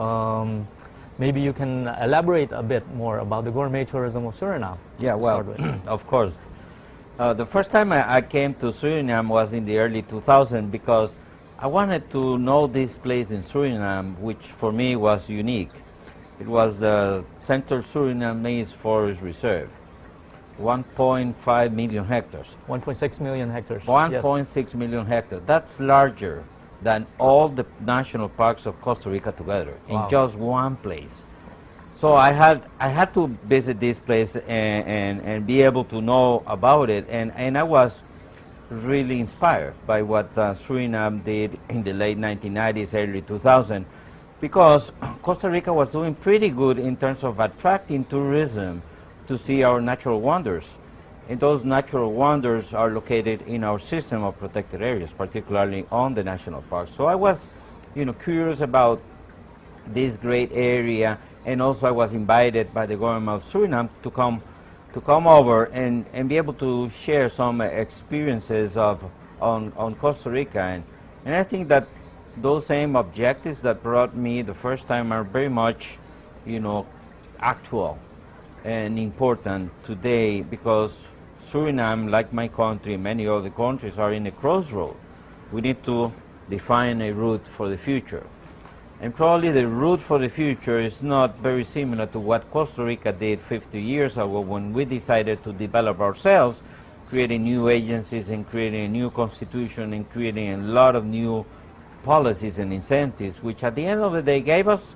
maybe you can elaborate a bit more about the gourmet tourism of Suriname. Yeah, well, of course. The first time I came to Suriname was in the early 2000s, because I wanted to know this place in Suriname, which for me was unique. It was the Central Surinamese Forest Reserve. 1.5 million hectares. 1.6 million hectares. 1.6 million hectares. That's larger than all the national parks of Costa Rica together in just one place. So I had to visit this place and be able to know about it, and I was really inspired by what Suriname did in the late 1990s, early 2000, because Costa Rica was doing pretty good in terms of attracting tourism to see our natural wonders. And those natural wonders are located in our system of protected areas, particularly on the national parks. So I was, curious about this great area, and also I was invited by the government of Suriname to come over and be able to share some experiences on Costa Rica. And I think that those same objectives that brought me the first time are very much, actual and important today, because Suriname, like my country, many other countries, are in a crossroad. We need to define a route for the future. And probably the route for the future is not very similar to what Costa Rica did 50 years ago when we decided to develop ourselves, creating new agencies and creating a new constitution and creating a lot of new policies and incentives, which at the end of the day gave us,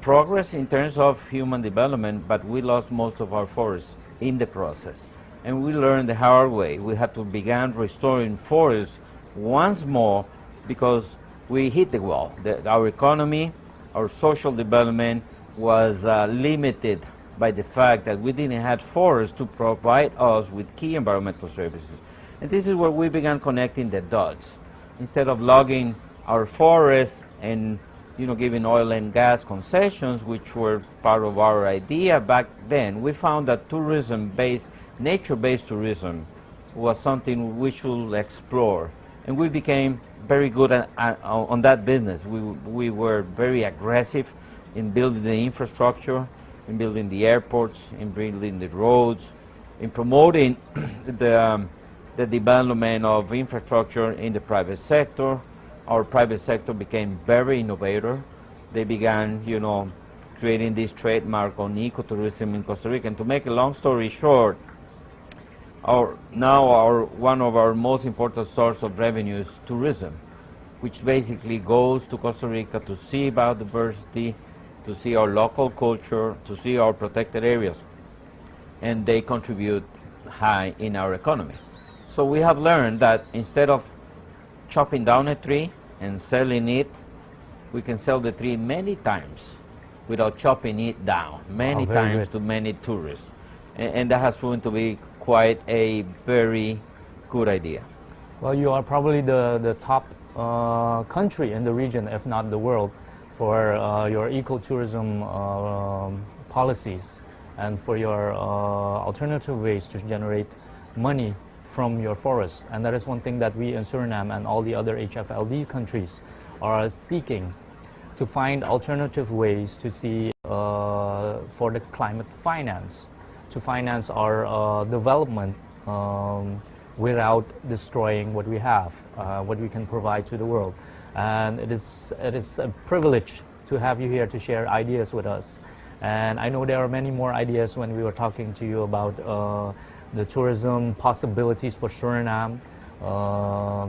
progress in terms of human development, but we lost most of our forests in the process. And we learned the hard way. We had to begin restoring forests once more because we hit the wall. Our economy, our social development was limited by the fact that we didn't have forests to provide us with key environmental services. And this is where we began connecting the dots. Instead of logging our forests and giving oil and gas concessions, which were part of our idea back then, we found that tourism-based, nature-based tourism was something we should explore. And we became very good on that business. We were very aggressive in building the infrastructure, in building the airports, in building the roads, in promoting the development of infrastructure in the private sector. Our private sector became very innovative. They began, creating this trademark on ecotourism in Costa Rica. And to make a long story short, one of our most important source of revenue is tourism, which basically goes to Costa Rica to see biodiversity, to see our local culture, to see our protected areas, and they contribute high in our economy. So we have learned that instead of chopping down a tree and selling it, we can sell the tree many times without chopping it down, many times to many tourists. And that has proven to be quite a very good idea. Well, you are probably the top country in the region, if not the world, for your ecotourism policies and for your alternative ways to generate money from your forests. And that is one thing that we in Suriname and all the other HFLD countries are seeking, to find alternative ways to see for the climate finance, to finance our development without destroying what we have, what we can provide to the world. And it is a privilege to have you here to share ideas with us. And I know there are many more ideas when we were talking to you about the tourism possibilities for Suriname,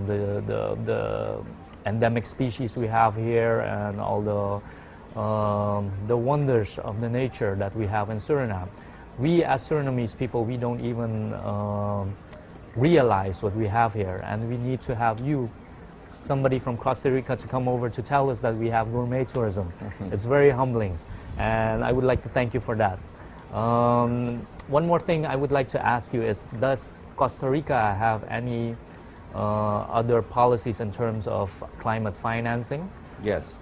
the endemic species we have here, and all the wonders of the nature that we have in Suriname. We as Surinamese people, we don't even realize what we have here, and we need to have you, somebody from Costa Rica, to come over to tell us that we have gourmet tourism. It's very humbling, and I would like to thank you for that. One more thing I would like to ask you is, does Costa Rica have any other policies in terms of climate financing? Yes.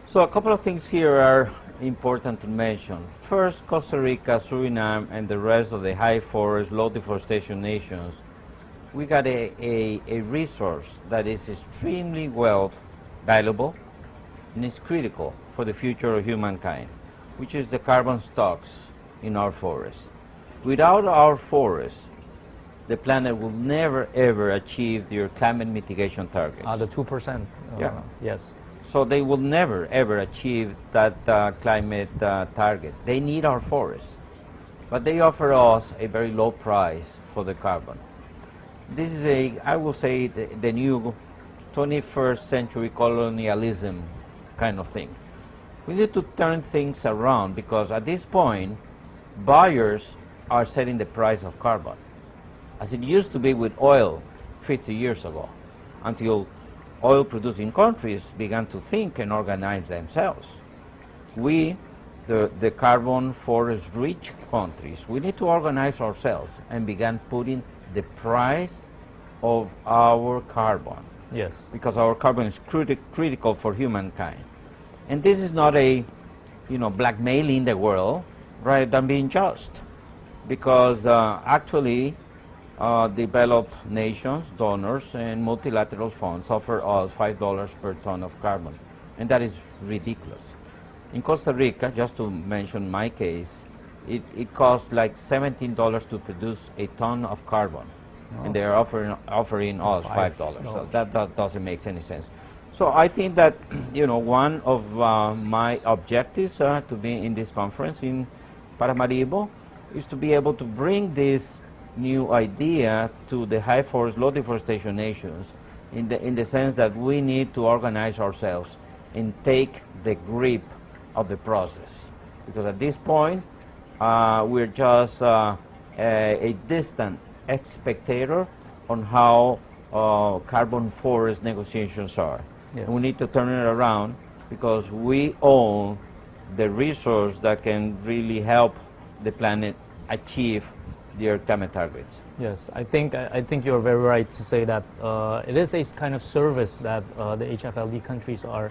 So a couple of things here are important to mention. First, Costa Rica, Suriname, and the rest of the high forest, low deforestation nations, we got a resource that is extremely valuable and is critical for the future of humankind, which is the carbon stocks in our forests. Without our forests, the planet will never ever achieve their climate mitigation targets. The 2%. Yeah. Yes. So they will never ever achieve that climate target. They need our forests, but they offer us a very low price for the carbon. This is I will say, the new 21st century colonialism kind of thing. We need to turn things around because at this point, buyers are setting the price of carbon, as it used to be with oil 50 years ago, until oil-producing countries began to think and organize themselves. We, the carbon forest-rich countries, we need to organize ourselves and begin putting the price of our carbon. Yes. Because our carbon is critical for humankind. And this is not a, blackmailing the world rather than being just. Because actually, developed nations, donors, and multilateral funds offer us $5 per ton of carbon. And that is ridiculous. In Costa Rica, just to mention my case, it costs like $17 to produce a ton of carbon. Oh. And they are offering us $5. So that doesn't make any sense. So I think that, one of my objectives to be in this conference in Paramaribo is to be able to bring this new idea to the high forest, low deforestation nations in the sense that we need to organize ourselves and take the grip of the process. Because at this point, we're just a distant spectator on how carbon forest negotiations are. Yes. And we need to turn it around because we own the resource that can really help the planet achieve their climate targets. Yes, I think you're very right to say that it is a kind of service that the HFLD countries are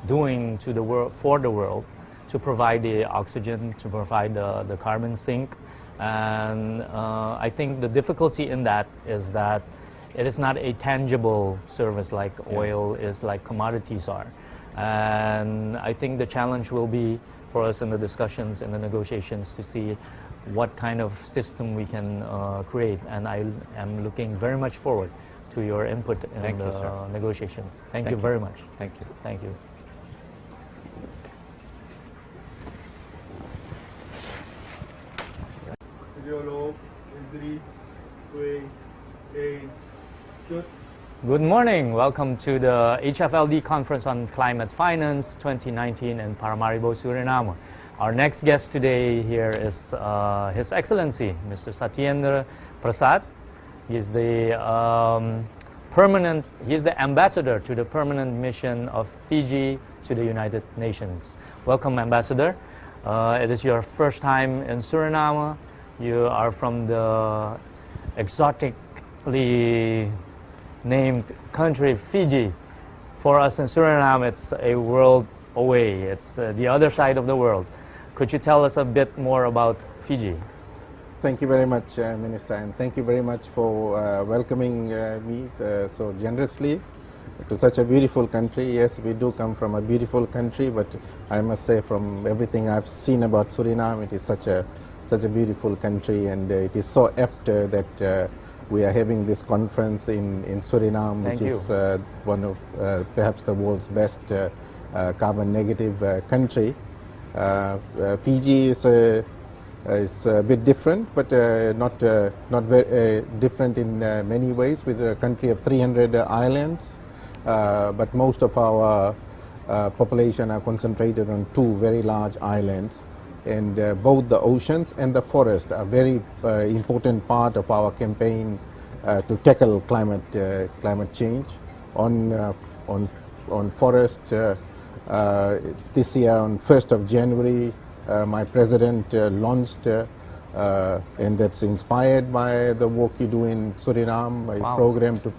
doing to the world, for the world, to provide the oxygen, to provide the carbon sink. And I think the difficulty in that is that it is not a tangible service like oil is, like commodities are. And I think the challenge will be for us in the discussions, in the negotiations, to see what kind of system we can create. And I am looking very much forward to your input in the negotiations. Thank you very much. Thank you. Thank you. Good morning. Welcome to the HFLD Conference on Climate Finance 2019 in Paramaribo, Suriname. Our next guest today here is His Excellency, Mr. Satyendra Prasad. He's the ambassador to the permanent mission of Fiji to the United Nations. Welcome, Ambassador. It is your first time in Suriname. You are from the exotically named country, Fiji. For us in Suriname, it's a world away. It's the other side of the world. Could you tell us a bit more about Fiji? Thank you very much, Minister, and thank you very much for welcoming me so generously to such a beautiful country. Yes, we do come from a beautiful country, but I must say from everything I've seen about Suriname, it is such a beautiful country, and it is so apt that we are having this conference in Suriname, which is one of perhaps the world's best carbon negative country. Fiji is a bit different, but not very different in many ways. We're a country of 300 islands, but most of our population are concentrated on two very large islands. And both the oceans and the forest are very important part of our campaign to tackle climate change. On forest, this year on 1st of January, my president launched, and that's inspired by the work you do in Suriname, a program to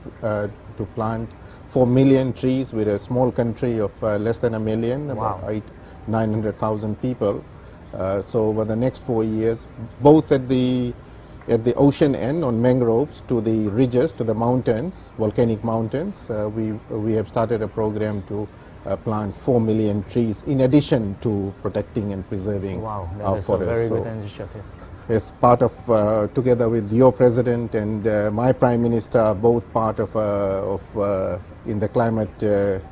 plant 4 million trees with a small country of less than a million, about 900,000 people. So over the next 4 years, both at the ocean end on mangroves to the ridges, to the mountains, volcanic mountains, we have started a program to plant 4 million trees in addition to protecting and preserving our forests. Wow, that is a very good initiative. As part of, together with your president and my prime minister, both part of in the climate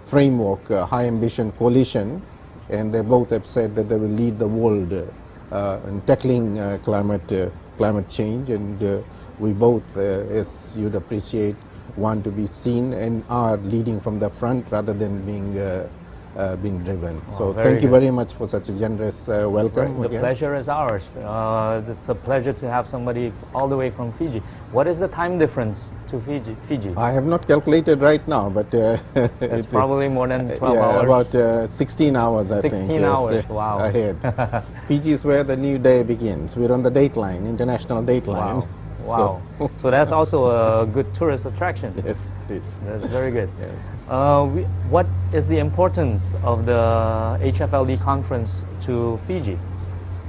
framework, high ambition coalition, and they both have said that they will lead the world in tackling climate change, and we both, as you'd appreciate, want to be seen and are leading from the front rather than being being driven. Oh, So very thank you good. very much for such a generous welcome. The again. pleasure is ours. It's a pleasure to have somebody all the way from Fiji. What is the time difference to Fiji? I have not calculated right now, but It's probably more than 12 yeah, hours. about 16 hours, I think. 16 hours, yes, wow. ahead. Fiji is where the new day begins. We're on the dateline, international dateline. Wow. Wow. So that's also a good tourist attraction. Yes, it is. That's very good. Yes. What is the importance of the HFLD conference to Fiji?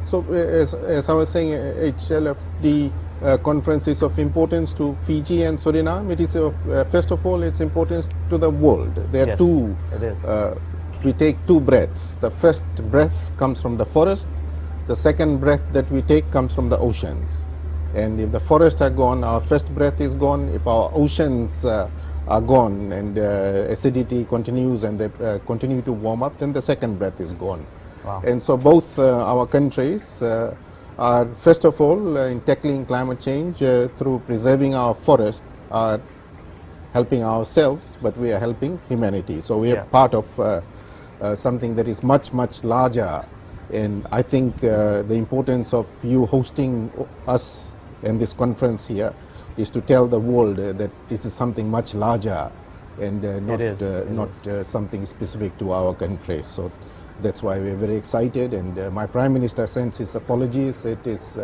So as I was saying, HLFD conference is of importance to Fiji and Suriname. It is first of all, its importance to the world. There are Yes, two. it is. We take two breaths. The first breath comes from the forest. The second breath that we take comes from the oceans. And if the forests are gone, our first breath is gone. If our oceans are gone and acidity continues and they continue to warm up, then the second breath is gone. Wow. And so both our countries are, first of all, in tackling climate change through preserving our forest, are helping ourselves, but we are helping humanity. So we are part of something that is much, much larger. And I think the importance of you hosting us in this conference here is to tell the world that this is something much larger and not something specific to our country. So that's why we're very excited, and my Prime Minister sends his apologies. It is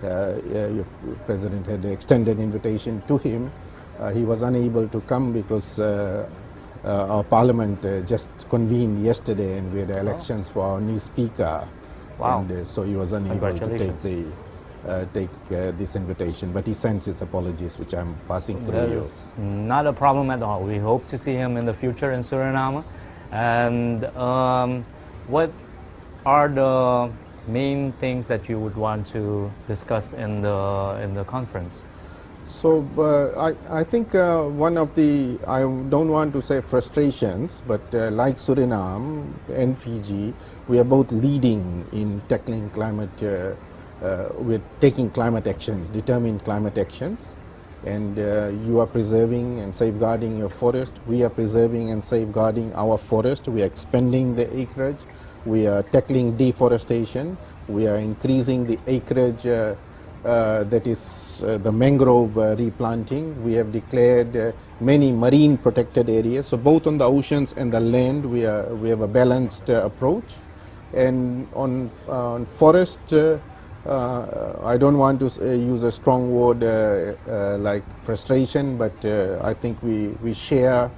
your President had an extended invitation to him. He was unable to come because our Parliament just convened yesterday, and we had elections for our new Speaker. Wow. And so he was unable to take this invitation, but he sends his apologies, which I'm passing through you. That's not a problem at all. We hope to see him in the future in Suriname. And what are the main things that you would want to discuss in the conference? So I think one of the, I don't want to say frustrations, but like Suriname and Fiji, we are both leading in tackling climate, we're taking climate actions, determined climate actions. And you are preserving and safeguarding your forest. We are preserving and safeguarding our forest. We are expanding the acreage. We are tackling deforestation. We are increasing the acreage that is the mangrove replanting. We have declared many marine protected areas. So both on the oceans and the land, we have a balanced approach. And on forest, I don't want to use a strong word like frustration, but I think we share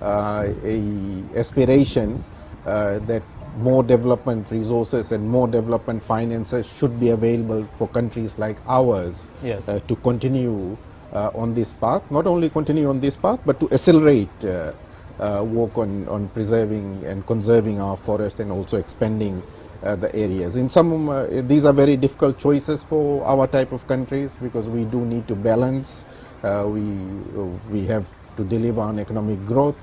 a aspiration that more development resources and more development finances should be available for countries like ours to continue on this path. Not only continue on this path, but to accelerate work on preserving and conserving our forest and also expanding the areas. In some, these are very difficult choices for our type of countries because we do need to balance. We have to deliver on economic growth.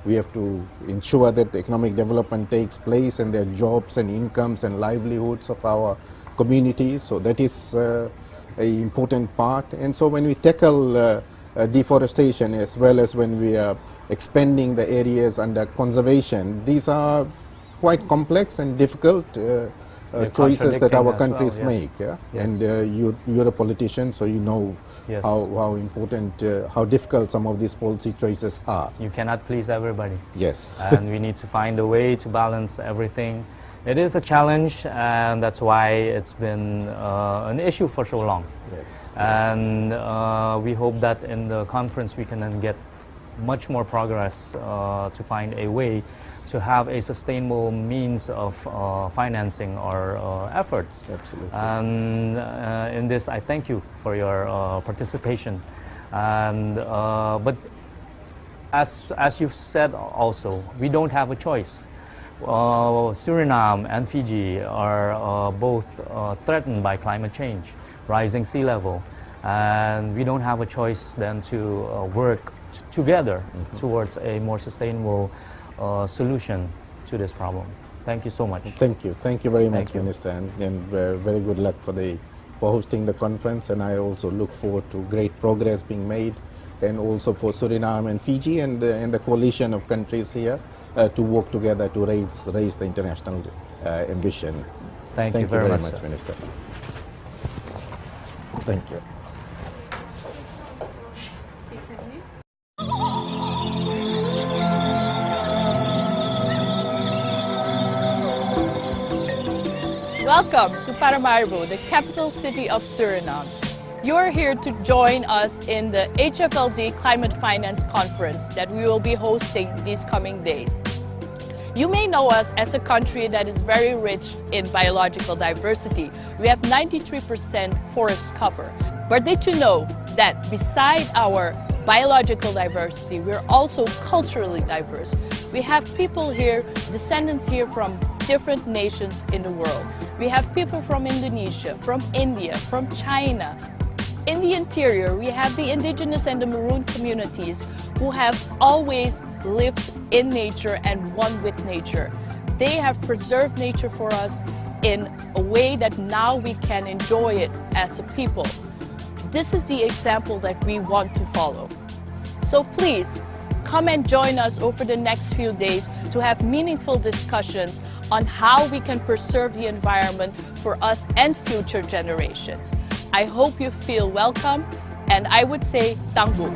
We have to ensure that economic development takes place and there are jobs and incomes and livelihoods of our communities. So that is an important part. And so when we tackle deforestation as well as when we are expanding the areas under conservation, these are quite complex and difficult choices that our countries make. Yeah? Yes. And you're a politician, so you know how important, how difficult some of these policy choices are. You cannot please everybody. Yes. And we need to find a way to balance everything. It is a challenge, and that's why it's been an issue for so long. Yes. And we hope that in the conference we can then get much more progress to find a way to have a sustainable means of financing our efforts. Absolutely. And in this, I thank you for your participation. And but as you've said also, we don't have a choice. Suriname and Fiji are both threatened by climate change, rising sea level, and we don't have a choice then to work together towards a more sustainable solution to this problem. Thank you so much. Thank you. Thank you very much, Minister, and very good luck for hosting the conference. And I also look forward to great progress being made, and also for Suriname and Fiji and the coalition of countries here to work together to raise the international ambition. Thank you very much, much, Minister. Thank you. Welcome to Paramaribo, the capital city of Suriname. You're here to join us in the HFLD Climate Finance Conference that we will be hosting these coming days. You may know us as a country that is very rich in biological diversity. We have 93% forest cover. But did you know that beside our biological diversity, we're also culturally diverse? We have people here, descendants here from different nations in the world. We have people from Indonesia, from India, from China. In the interior, we have the indigenous and the Maroon communities who have always lived in nature and one with nature. They have preserved nature for us in a way that now we can enjoy it as a people. This is the example that we want to follow. So please, come and join us over the next few days to have meaningful discussions on how we can preserve the environment for us and future generations. I hope you feel welcome, and I would say tangbu.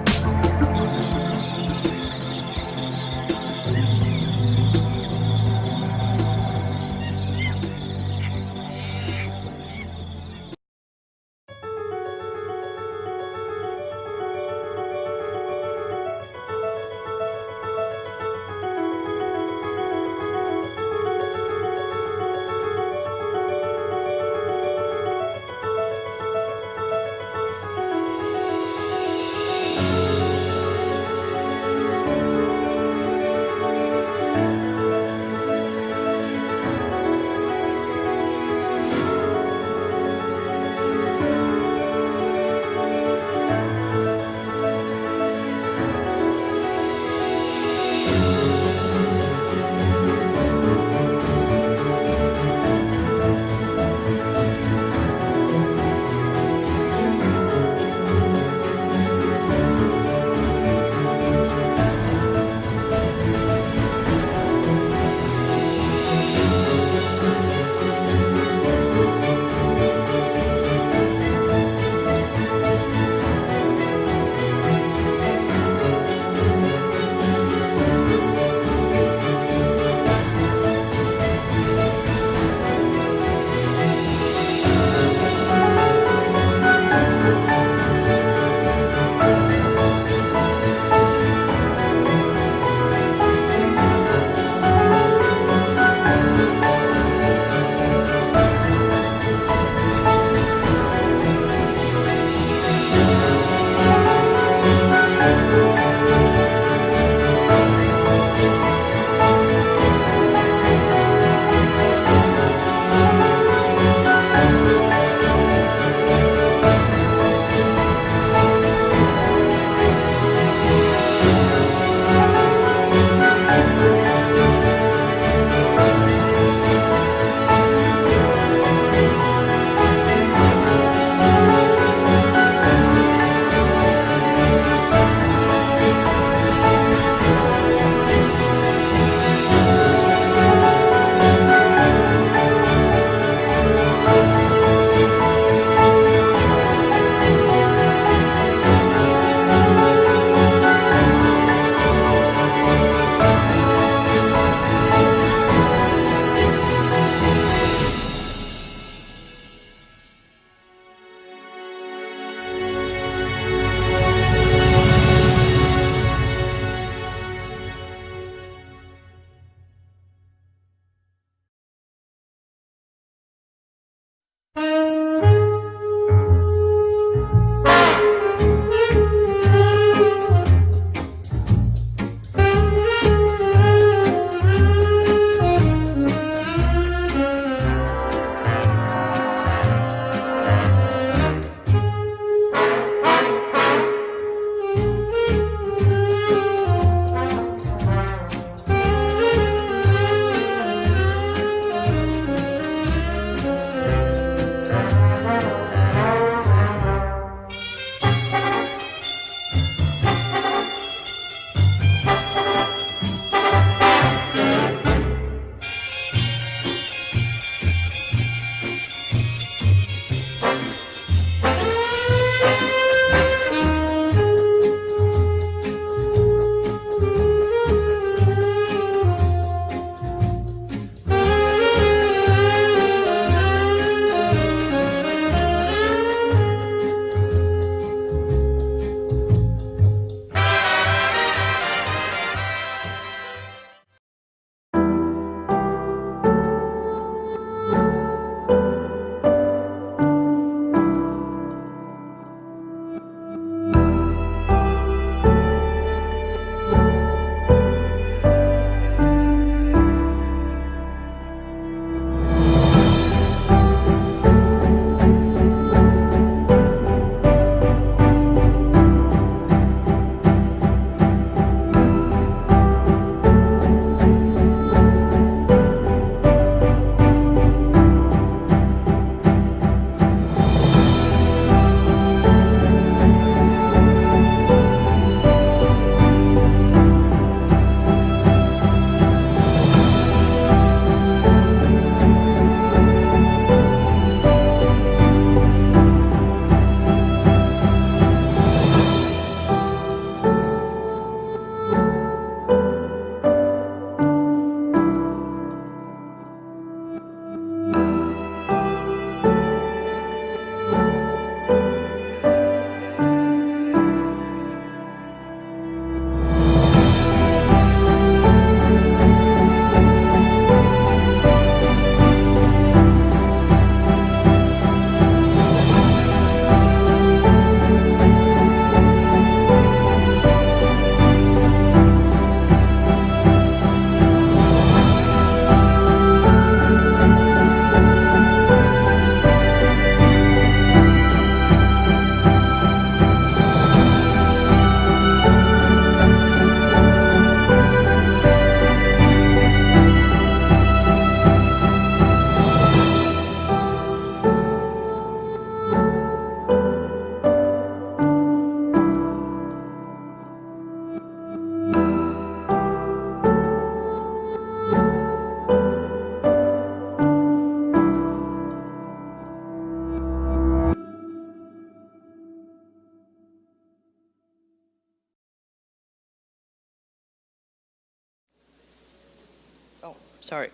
Oh, sorry.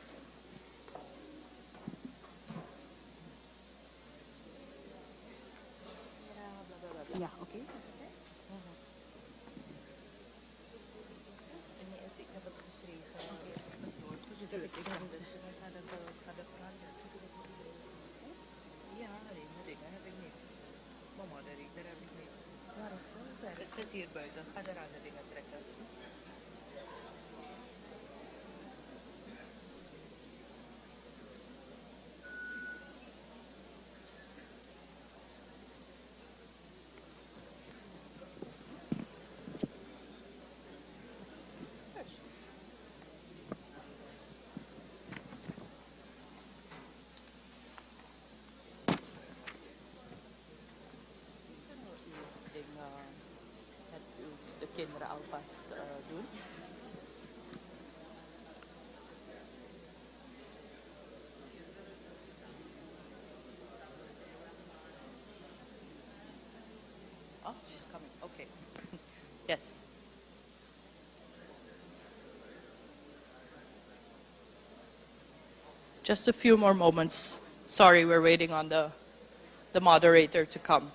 Yeah, okay. Het is hier buiten. Ga er aan de dingen trekken. De kinderen alvast doen. Oh, she's coming. Okay. Yes. Just a few more moments. Sorry, we're waiting on the moderator to come.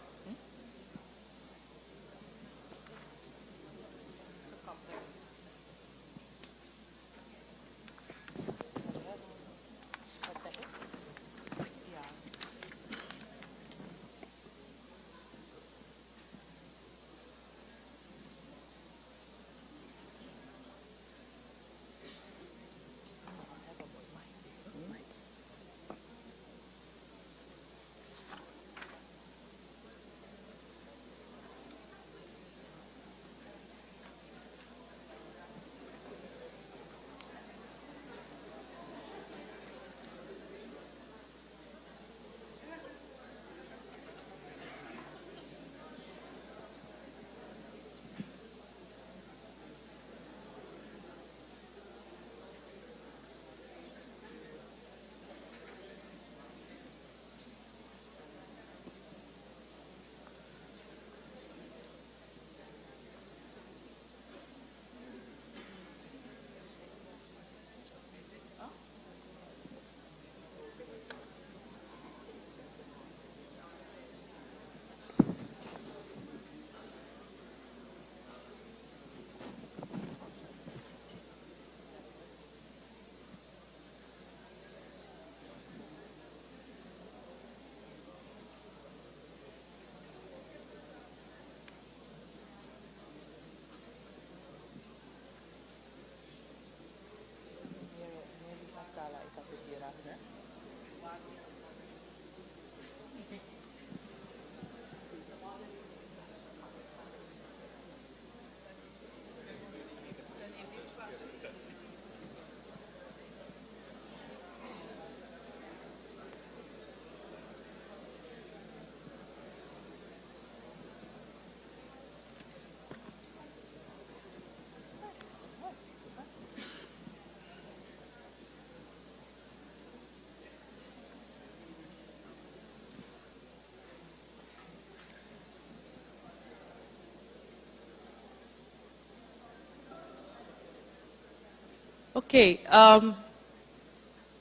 Okay,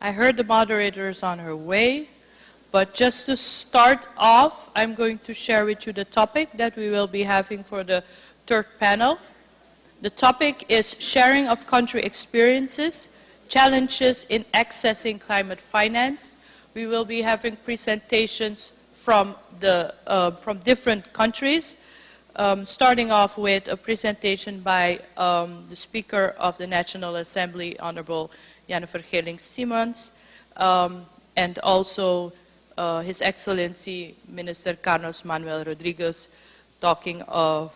I heard the moderator is on her way, but just to start off, I'm going to share with you the topic that we will be having for the third panel. The topic is sharing of country experiences, challenges in accessing climate finance. We will be having presentations from different countries. Starting off with a presentation by the Speaker of the National Assembly, Honorable Jennifer Geerling-Simons, and also His Excellency Minister Carlos Manuel Rodriguez, talking of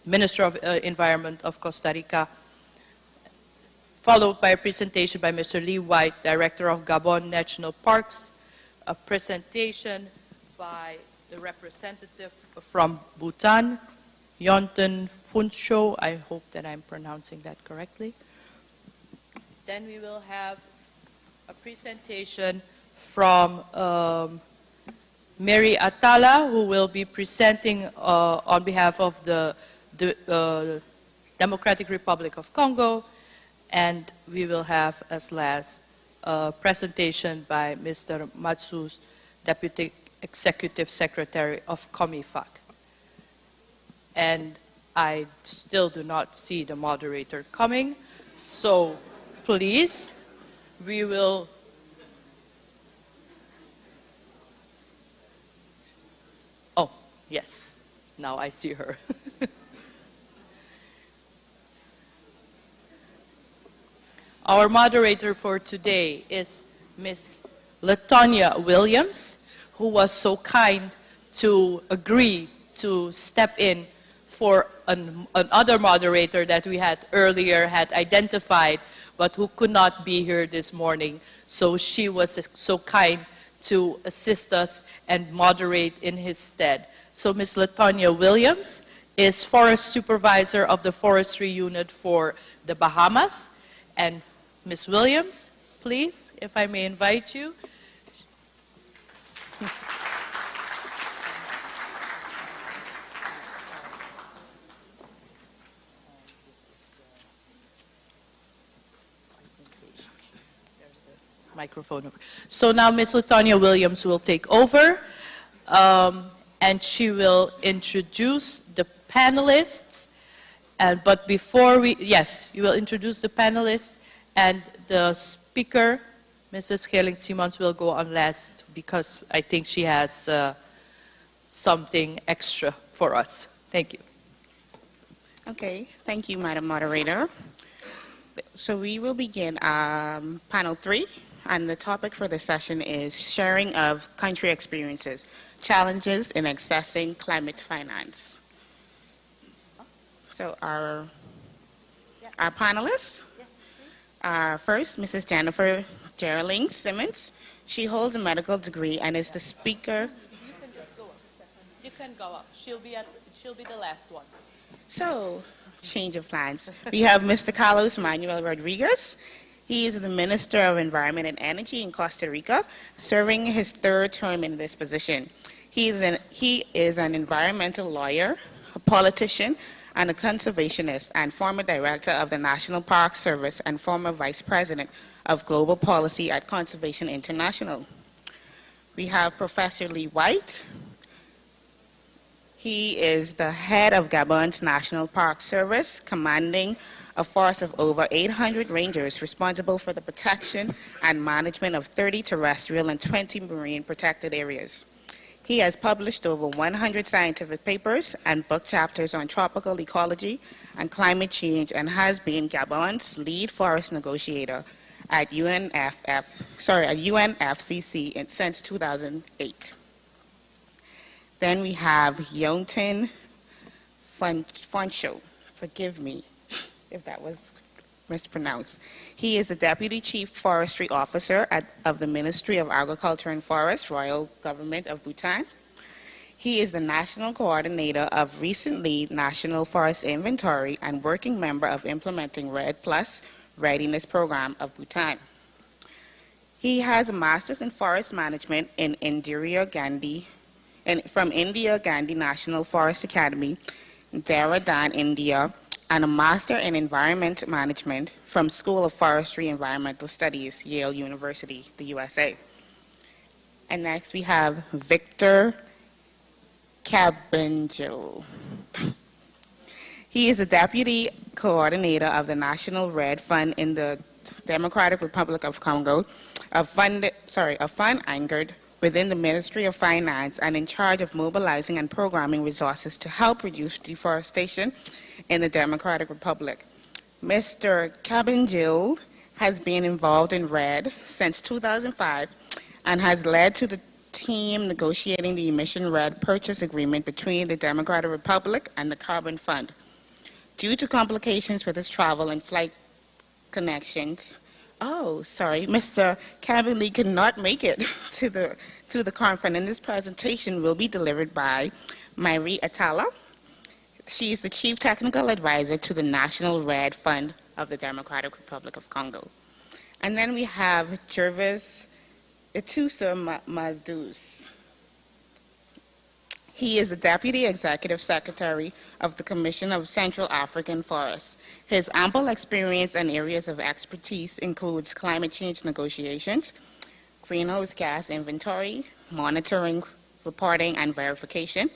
Minister of Environment of Costa Rica, followed by a presentation by Mr. Lee White, Director of Gabon National Parks, a presentation by the representative from Bhutan, Yonten Funsho, I hope that I'm pronouncing that correctly. Then we will have a presentation from Mary Atala, who will be presenting on behalf of the Democratic Republic of Congo, And we will have as last a presentation by Mr. Matsus, Deputy Executive Secretary of COMIFAC. And I still do not see the moderator coming, so please, we will oh, yes, now I see her. Our moderator for today is Ms. Latonya Williams, who was so kind to agree to step in for another moderator that we had earlier had identified, but who could not be here this morning. So she was so kind to assist us and moderate in his stead. So Ms. Latonya Williams is Forest Supervisor of the Forestry Unit for the Bahamas. And Ms. Williams, please, if I may invite you. Microphone. So now Ms. Latonya Williams will take over, and she will introduce the panelists. But before we, yes, you will introduce the panelists, and the speaker, Mrs. Geling Simons, will go on last because I think she has something extra for us. Thank you. Okay, thank you, Madam Moderator. So we will begin panel 3. And the topic for this session is sharing of country experiences, challenges in accessing climate finance. So our panelists are first Mrs. Jennifer Geraldine Simmons. She holds a medical degree and is the speaker. You can just go up. You can go up. She'll be the last one. So, change of plans. We have Mr. Carlos Manuel Rodriguez. He is the Minister of Environment and Energy in Costa Rica, serving his 3rd term in this position. He is an environmental lawyer, a politician, and a conservationist, and former director of the National Park Service and former vice president of global policy at Conservation International. We have Professor Lee White. He is the head of Gabon's National Park Service, commanding a force of over 800 rangers responsible for the protection and management of 30 terrestrial and 20 marine protected areas. He has published over 100 scientific papers and book chapters on tropical ecology and climate change, and has been Gabon's lead forest negotiator at UNFCCC since 2008. Then we have Yontin Foncho. Forgive me if that was mispronounced. He is the Deputy Chief Forestry Officer of the Ministry of Agriculture and Forests, Royal Government of Bhutan. He is the National Coordinator of recently National Forest Inventory and working member of implementing RED Plus Readiness Program of Bhutan. He has a Master's in Forest Management in from Indira Gandhi National Forest Academy, Dehradun, India, and a Master in Environment Management from School of Forestry Environmental Studies, Yale University, the USA. And next we have Victor Cabangel. He is the Deputy Coordinator of the National Red Fund in the Democratic Republic of Congo, a fund anchored within the Ministry of Finance and in charge of mobilizing and programming resources to help reduce deforestation in the Democratic Republic. Mr. Cabangel has been involved in RED since 2005 and has led to the team negotiating the emission RED purchase agreement between the Democratic Republic and the Carbon Fund. Due to complications with his travel and flight connections, Mr. Cabangel could not make it to the conference, and this presentation will be delivered by Marie Atala. She is the Chief Technical Advisor to the National Red Fund of the Democratic Republic of Congo. And then we have Jervis Itusa Mazdous. He is the Deputy Executive Secretary of the Commission of Central African Forests. His ample experience and areas of expertise includes climate change negotiations, greenhouse gas inventory, monitoring, reporting, and verification,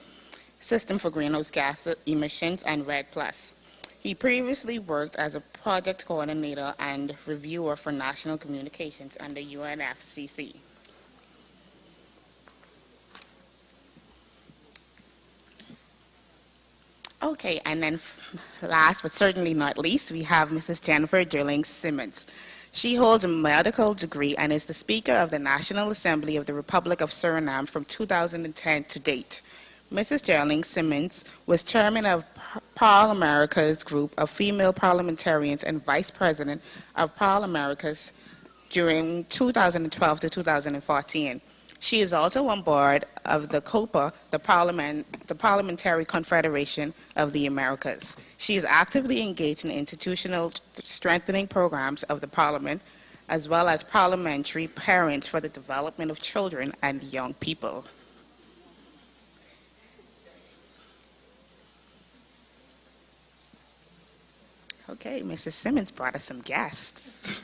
system for greenhouse gas emissions, and REDD+. He previously worked as a project coordinator and reviewer for national communications under UNFCCC. Okay, and then last but certainly not least, we have Mrs. Jennifer Dirling Simmons. She holds a medical degree and is the Speaker of the National Assembly of the Republic of Suriname from 2010 to date. Mrs. Dirling Simmons was chairman of Parl America's group of female parliamentarians and vice president of Parl America's during 2012 to 2014. She is also on board of the COPA, the Parliamentary Confederation of the Americas. She is actively engaged in institutional strengthening programs of the Parliament, as well as parliamentary parents for the development of children and young people. Okay, Mrs. Simmons brought us some guests.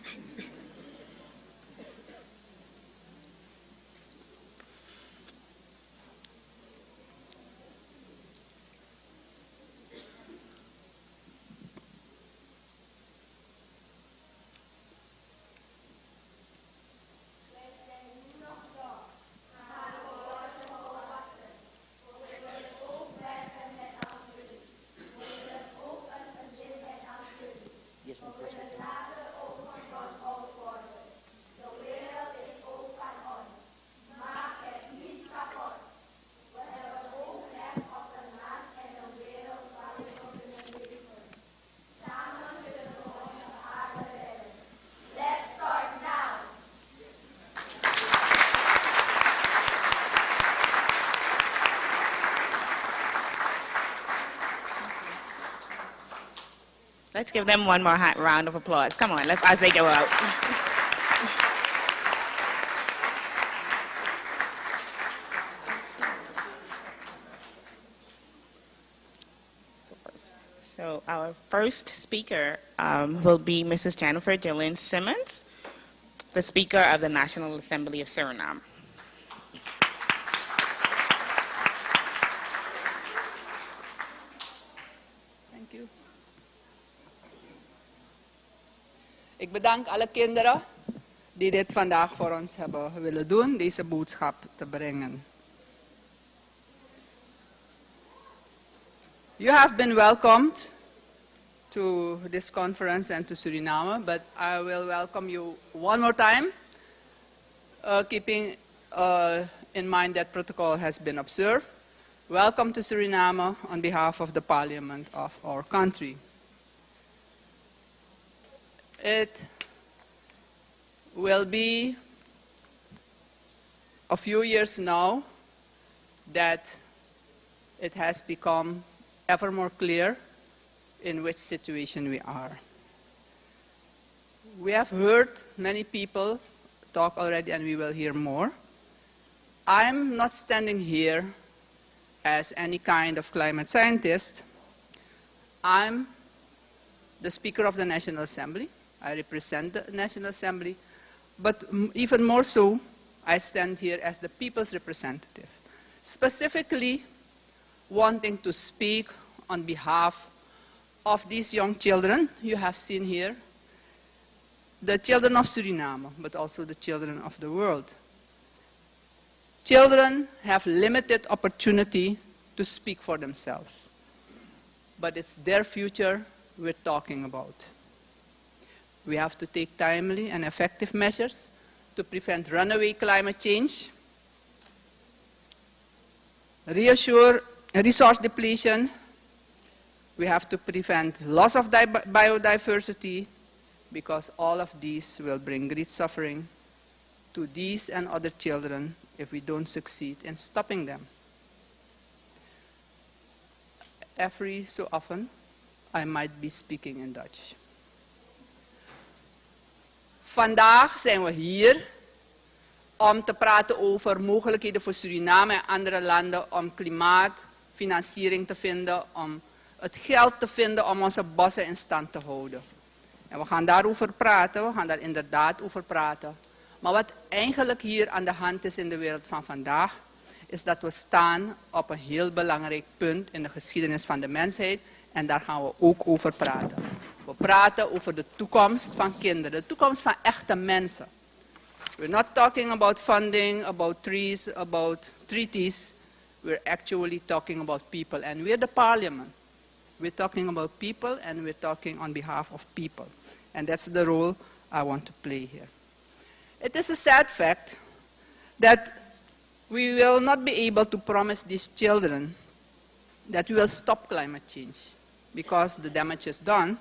Let's give them one more round of applause. Come on, as they go out. So our first speaker will be Mrs. Jennifer Dirling Simmons, the Speaker of the National Assembly of Suriname. Ik bedank alle kinderen die dit vandaag voor ons hebben willen doen, deze boodschap te brengen. You have been welcomed to this conference and to Suriname, but I will welcome you one more time, keeping in mind that protocol has been observed. Welcome to Suriname on behalf of the Parliament of our country. It will be a few years now that it has become ever more clear in which situation we are. We have heard many people talk already, and we will hear more. I'm not standing here as any kind of climate scientist. I'm the Speaker of the National Assembly. I represent the National Assembly, but even more so, I stand here as the people's representative, specifically wanting to speak on behalf of these young children you have seen here, the children of Suriname, but also the children of the world. Children have limited opportunity to speak for themselves, but it's their future we're talking about. We have to take timely and effective measures to prevent runaway climate change, reassure resource depletion. We have to prevent loss of biodiversity, because all of these will bring great suffering to these and other children if we don't succeed in stopping them. Every so often, I might be speaking in Dutch. Vandaag zijn we hier om te praten over mogelijkheden voor Suriname en andere landen om klimaatfinanciering te vinden, om het geld te vinden om onze bossen in stand te houden. En we gaan daarover praten, we gaan daar inderdaad over praten. Maar wat eigenlijk hier aan de hand is in de wereld van vandaag, is dat we staan op een heel belangrijk punt in de geschiedenis van de mensheid. En daar gaan we ook over praten. We praten over de toekomst van kinderen, de toekomst van echte mensen. We're not talking about funding, about trees, about treaties. We're actually talking about people. And we're the parliament. We're talking about people and we're talking on behalf of people. And that's the role I want to play here. It is a sad fact that we will not be able to promise these children that we will stop climate change because the damage is done.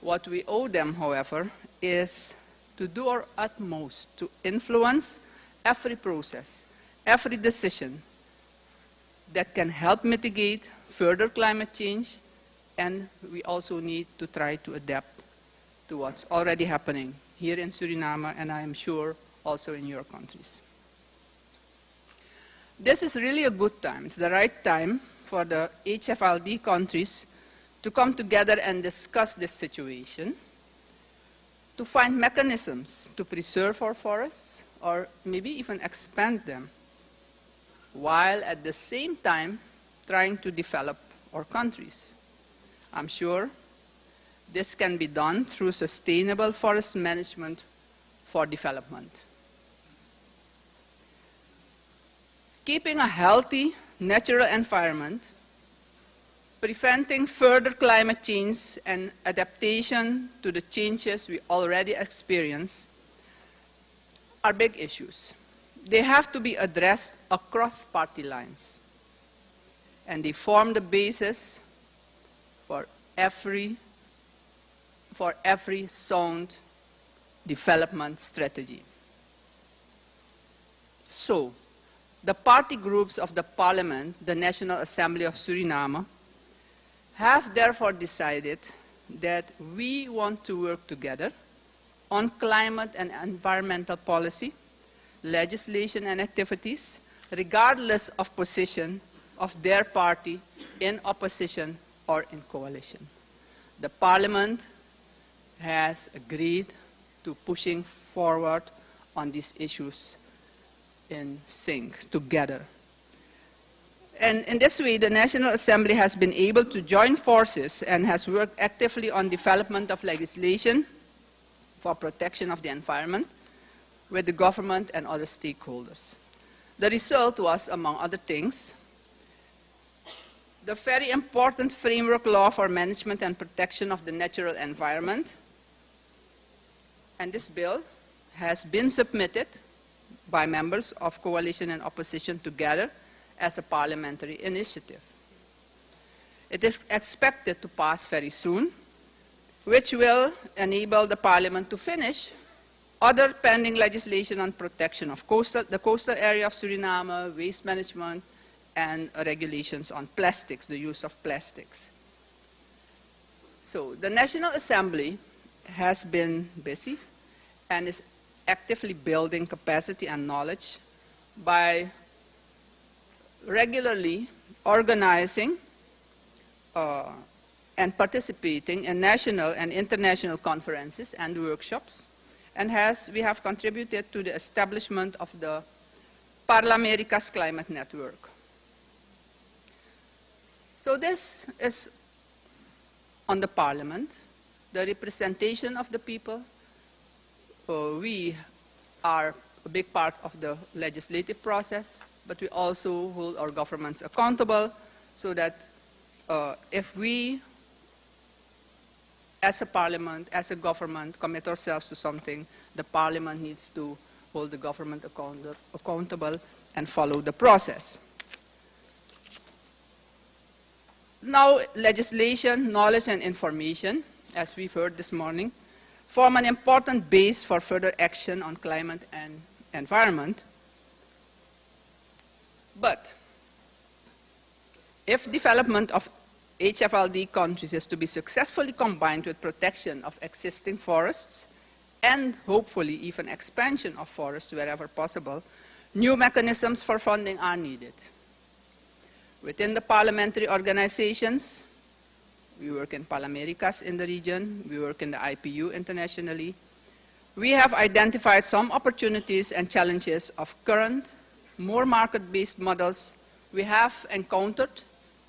What we owe them, however, is to do our utmost to influence every process, every decision that can help mitigate further climate change, and we also need to try to adapt to what's already happening here in Suriname, and I am sure also in your countries. This is really a good time. It's the right time for the HFLD countries to come together and discuss this situation, to find mechanisms to preserve our forests, or maybe even expand them, while at the same time trying to develop our countries. I'm sure this can be done through sustainable forest management for development. Keeping a healthy natural environment, preventing further climate change and adaptation to the changes we already experience are big issues. They have to be addressed across party lines, and they form the basis for every sound development strategy. So, the party groups of the Parliament, the National Assembly of Suriname, have therefore decided that we want to work together on climate and environmental policy, legislation and activities, regardless of position of their party in opposition or in coalition. The Parliament has agreed to pushing forward on these issues in sync, together. And in this way, the National Assembly has been able to join forces and has worked actively on development of legislation for protection of the environment with the government and other stakeholders. The result was, among other things, the very important framework law for management and protection of the natural environment. And this bill has been submitted by members of coalition and opposition together as a parliamentary initiative. It is expected to pass very soon, which will enable the Parliament to finish other pending legislation on protection of the coastal area of Suriname, waste management, and regulations on plastics, the use of plastics. So the National Assembly has been busy and is actively building capacity and knowledge by regularly organizing and participating in national and international conferences and workshops, and we have contributed to the establishment of the Parlamerica's Climate Network. So this is on the Parliament, the representation of the people. We are a big part of the legislative process, but we also hold our governments accountable so that if we, as a parliament, as a government, commit ourselves to something, the parliament needs to hold the government accountable and follow the process. Now, legislation, knowledge, and information, as we've heard this morning, form an important base for further action on climate and environment. But if development of HFLD countries is to be successfully combined with protection of existing forests and hopefully even expansion of forests wherever possible, new mechanisms for funding are needed. Within the parliamentary organizations, we work in Palamericas in the region, we work in the IPU internationally. We have identified some opportunities and challenges of current, more market-based models we have encountered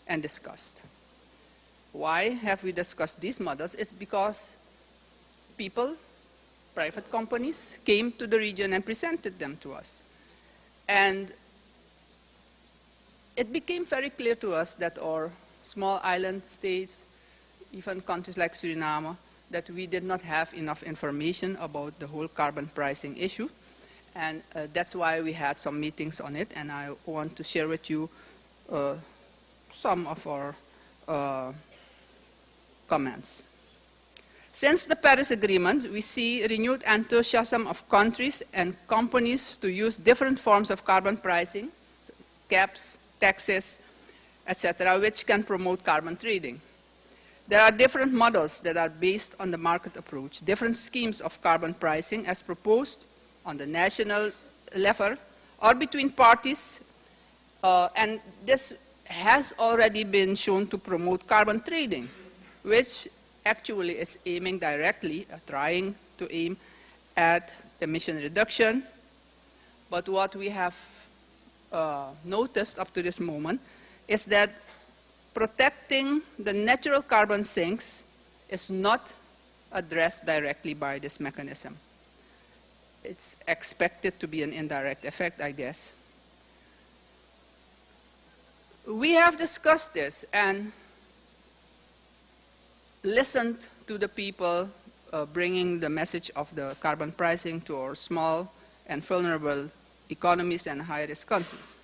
and discussed. Why have we discussed these models? It's because people, private companies, came to the region and presented them to us. And it became very clear to us that our small island states, even countries like Suriname, that we did not have enough information about the whole carbon pricing issue. And that's why we had some meetings on it, and I want to share with you some of our comments. Since the Paris Agreement, we see renewed enthusiasm of countries and companies to use different forms of carbon pricing, caps, taxes, etc., which can promote carbon trading. There are different models that are based on the market approach, different schemes of carbon pricing as proposed on the national level or between parties, and this has already been shown to promote carbon trading, which actually is aiming directly, trying to aim at emission reduction. But what we have noticed up to this moment is that protecting the natural carbon sinks is not addressed directly by this mechanism. It's expected to be an indirect effect, I guess. We have discussed this and listened to the people bringing the message of the carbon pricing to our small and vulnerable economies and high-risk countries.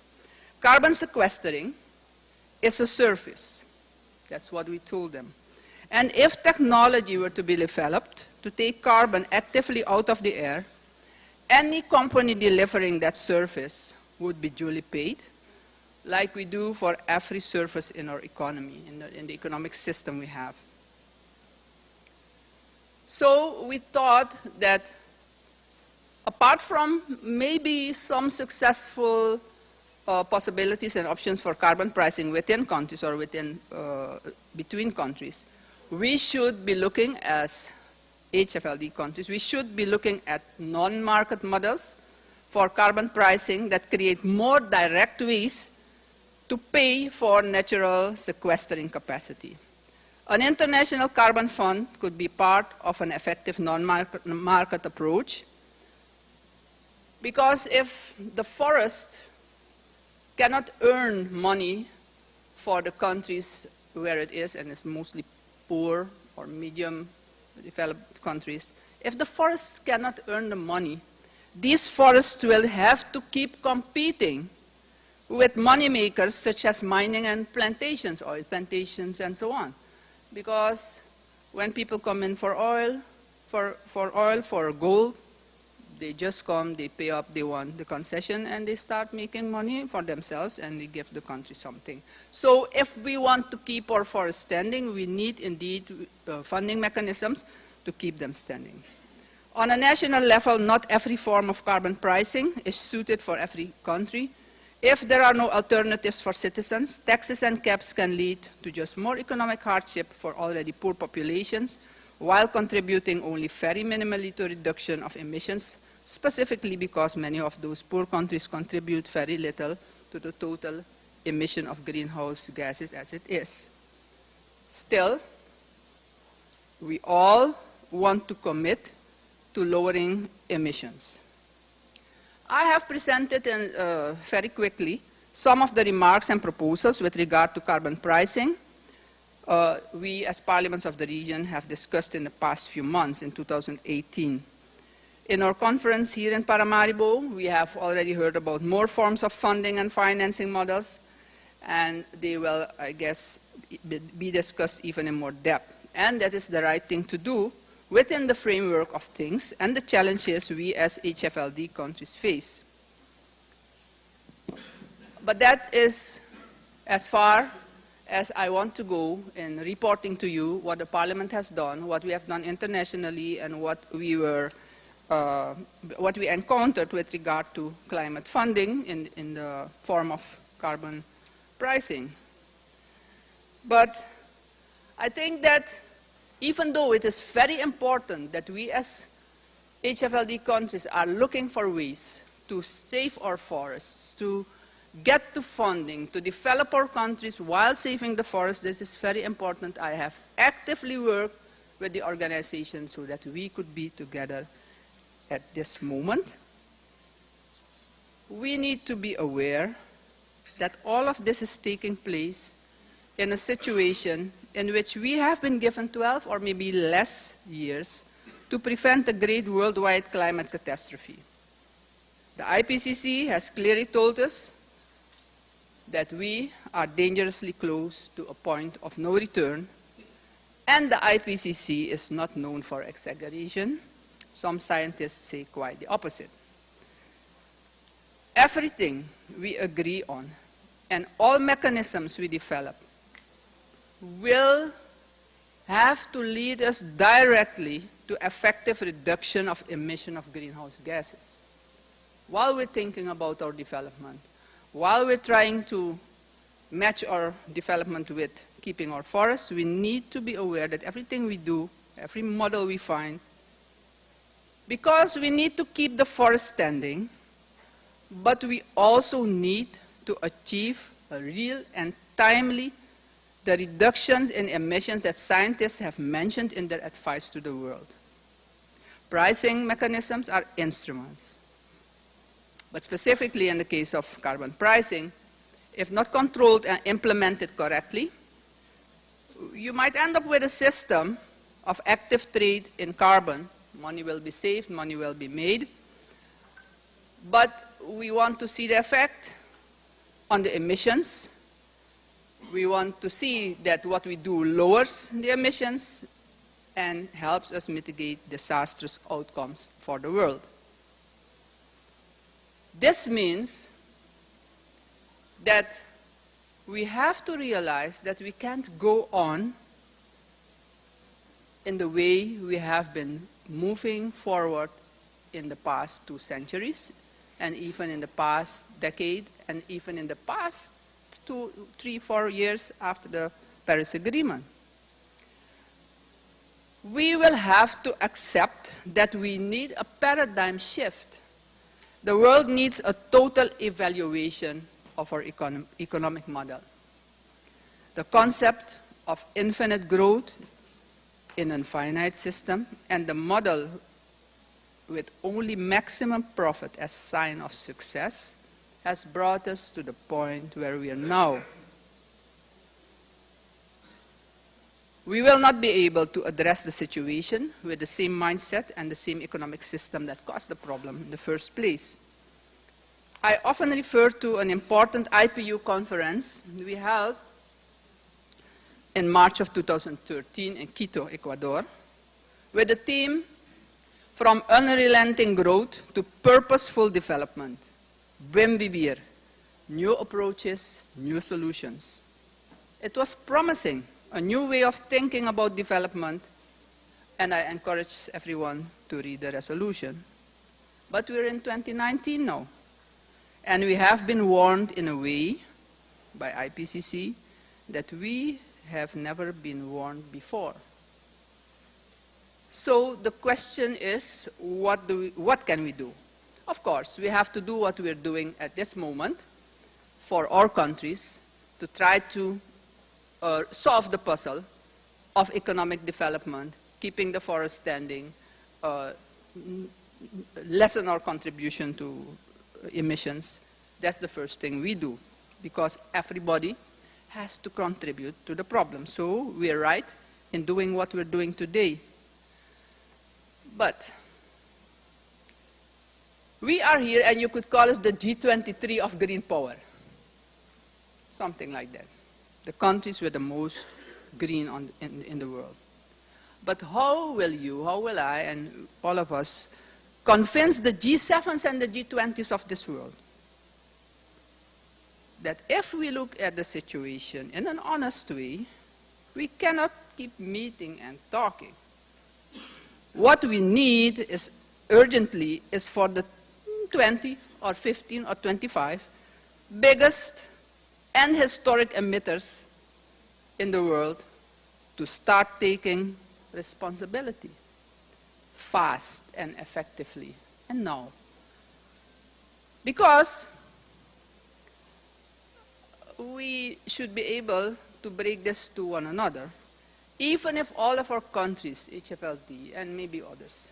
Carbon sequestering is a service. That's what we told them. And if technology were to be developed to take carbon actively out of the air, any company delivering that service would be duly paid, like we do for every service in our economy, in the economic system we have. So we thought that apart from maybe some successful possibilities and options for carbon pricing within countries or between countries, we should be looking, as HFLD countries, we should be looking at non-market models for carbon pricing that create more direct ways to pay for natural sequestering capacity. An international carbon fund could be part of an effective non-market approach, because if the forest cannot earn money for the countries where it is, and it's mostly poor or medium developed countries, if the forests cannot earn the money, these forests will have to keep competing with money makers such as mining and plantations, oil plantations and so on. Because when people come in for oil, for gold, they just come, they pay up, they want the concession, and they start making money for themselves, and they give the country something. So if we want to keep our forests standing, we need indeed funding mechanisms to keep them standing. On a national level, not every form of carbon pricing is suited for every country. If there are no alternatives for citizens, taxes and caps can lead to just more economic hardship for already poor populations, while contributing only very minimally to reduction of emissions, specifically because many of those poor countries contribute very little to the total emission of greenhouse gases as it is. Still, we all want to commit to lowering emissions. I have presented very quickly some of the remarks and proposals with regard to carbon pricing. We, as parliaments of the region, have discussed in the past few months in 2018. In our conference here in Paramaribo, we have already heard about more forms of funding and financing models, and they will, I guess, be discussed even in more depth. And that is the right thing to do within the framework of things and the challenges we as HFLD countries face. But that is as far as I want to go in reporting to you what the Parliament has done, what we have done internationally, and what we were what we encountered with regard to climate funding in the form of carbon pricing. But I think that even though it is very important that we as HFLD countries are looking for ways to save our forests, to get to funding, to develop our countries while saving the forest, this is very important. I have actively worked with the organization so that we could be together at this moment. We need to be aware that all of this is taking place in a situation in which we have been given 12 or maybe less years to prevent a great worldwide climate catastrophe. The IPCC has clearly told us that we are dangerously close to a point of no return, and the IPCC is not known for exaggeration. Some scientists say quite the opposite. Everything we agree on and all mechanisms we develop will have to lead us directly to effective reduction of emission of greenhouse gases. While we're thinking about our development, while we're trying to match our development with keeping our forests, we need to be aware that everything we do, every model we find, because we need to keep the forest standing, but we also need to achieve a real and timely the reductions in emissions that scientists have mentioned in their advice to the world. Pricing mechanisms are instruments. But specifically in the case of carbon pricing, if not controlled and implemented correctly, you might end up with a system of active trade in carbon. Money will be saved, money will be made. But we want to see the effect on the emissions. We want to see that what we do lowers the emissions and helps us mitigate disastrous outcomes for the world. This means that we have to realize that we can't go on in the way we have been moving forward in the past 2 centuries, and even in the past decade, and even in the past 2, 3, 4 years after the Paris Agreement. We will have to accept that we need a paradigm shift. The world needs a total evaluation of our economic model. The concept of infinite growth in a finite system and the model with only maximum profit as sign of success has brought us to the point where we are now. We will not be able to address the situation with the same mindset and the same economic system that caused the problem in the first place. I often refer to an important IPU conference we held in March of 2013 in Quito, Ecuador, with the theme From Unrelenting Growth to Purposeful Development. Brim Bibir, new approaches, new solutions. It was promising, a new way of thinking about development, and I encourage everyone to read the resolution. But we're in 2019 now, and we have been warned in a way by IPCC that we have never been warned before. So the question is, what can we do? Of course, we have to do what we're doing at this moment for our countries to try to solve the puzzle of economic development, keeping the forest standing, lessen our contribution to emissions. That's the first thing we do, because everybody has to contribute to the problem. So we're right in doing what we're doing today. But we are here, and you could call us the G23 of green power. Something like that. The countries with the most green in the world. But how will you, how will I, and all of us convince the G7s and the G20s of this world that if we look at the situation in an honest way, we cannot keep meeting and talking. What we need is urgently is for the 20 or 15 or 25 biggest and historic emitters in the world to start taking responsibility fast and effectively, and now. Because we should be able to break this to one another, even if all of our countries, HFLD and maybe others,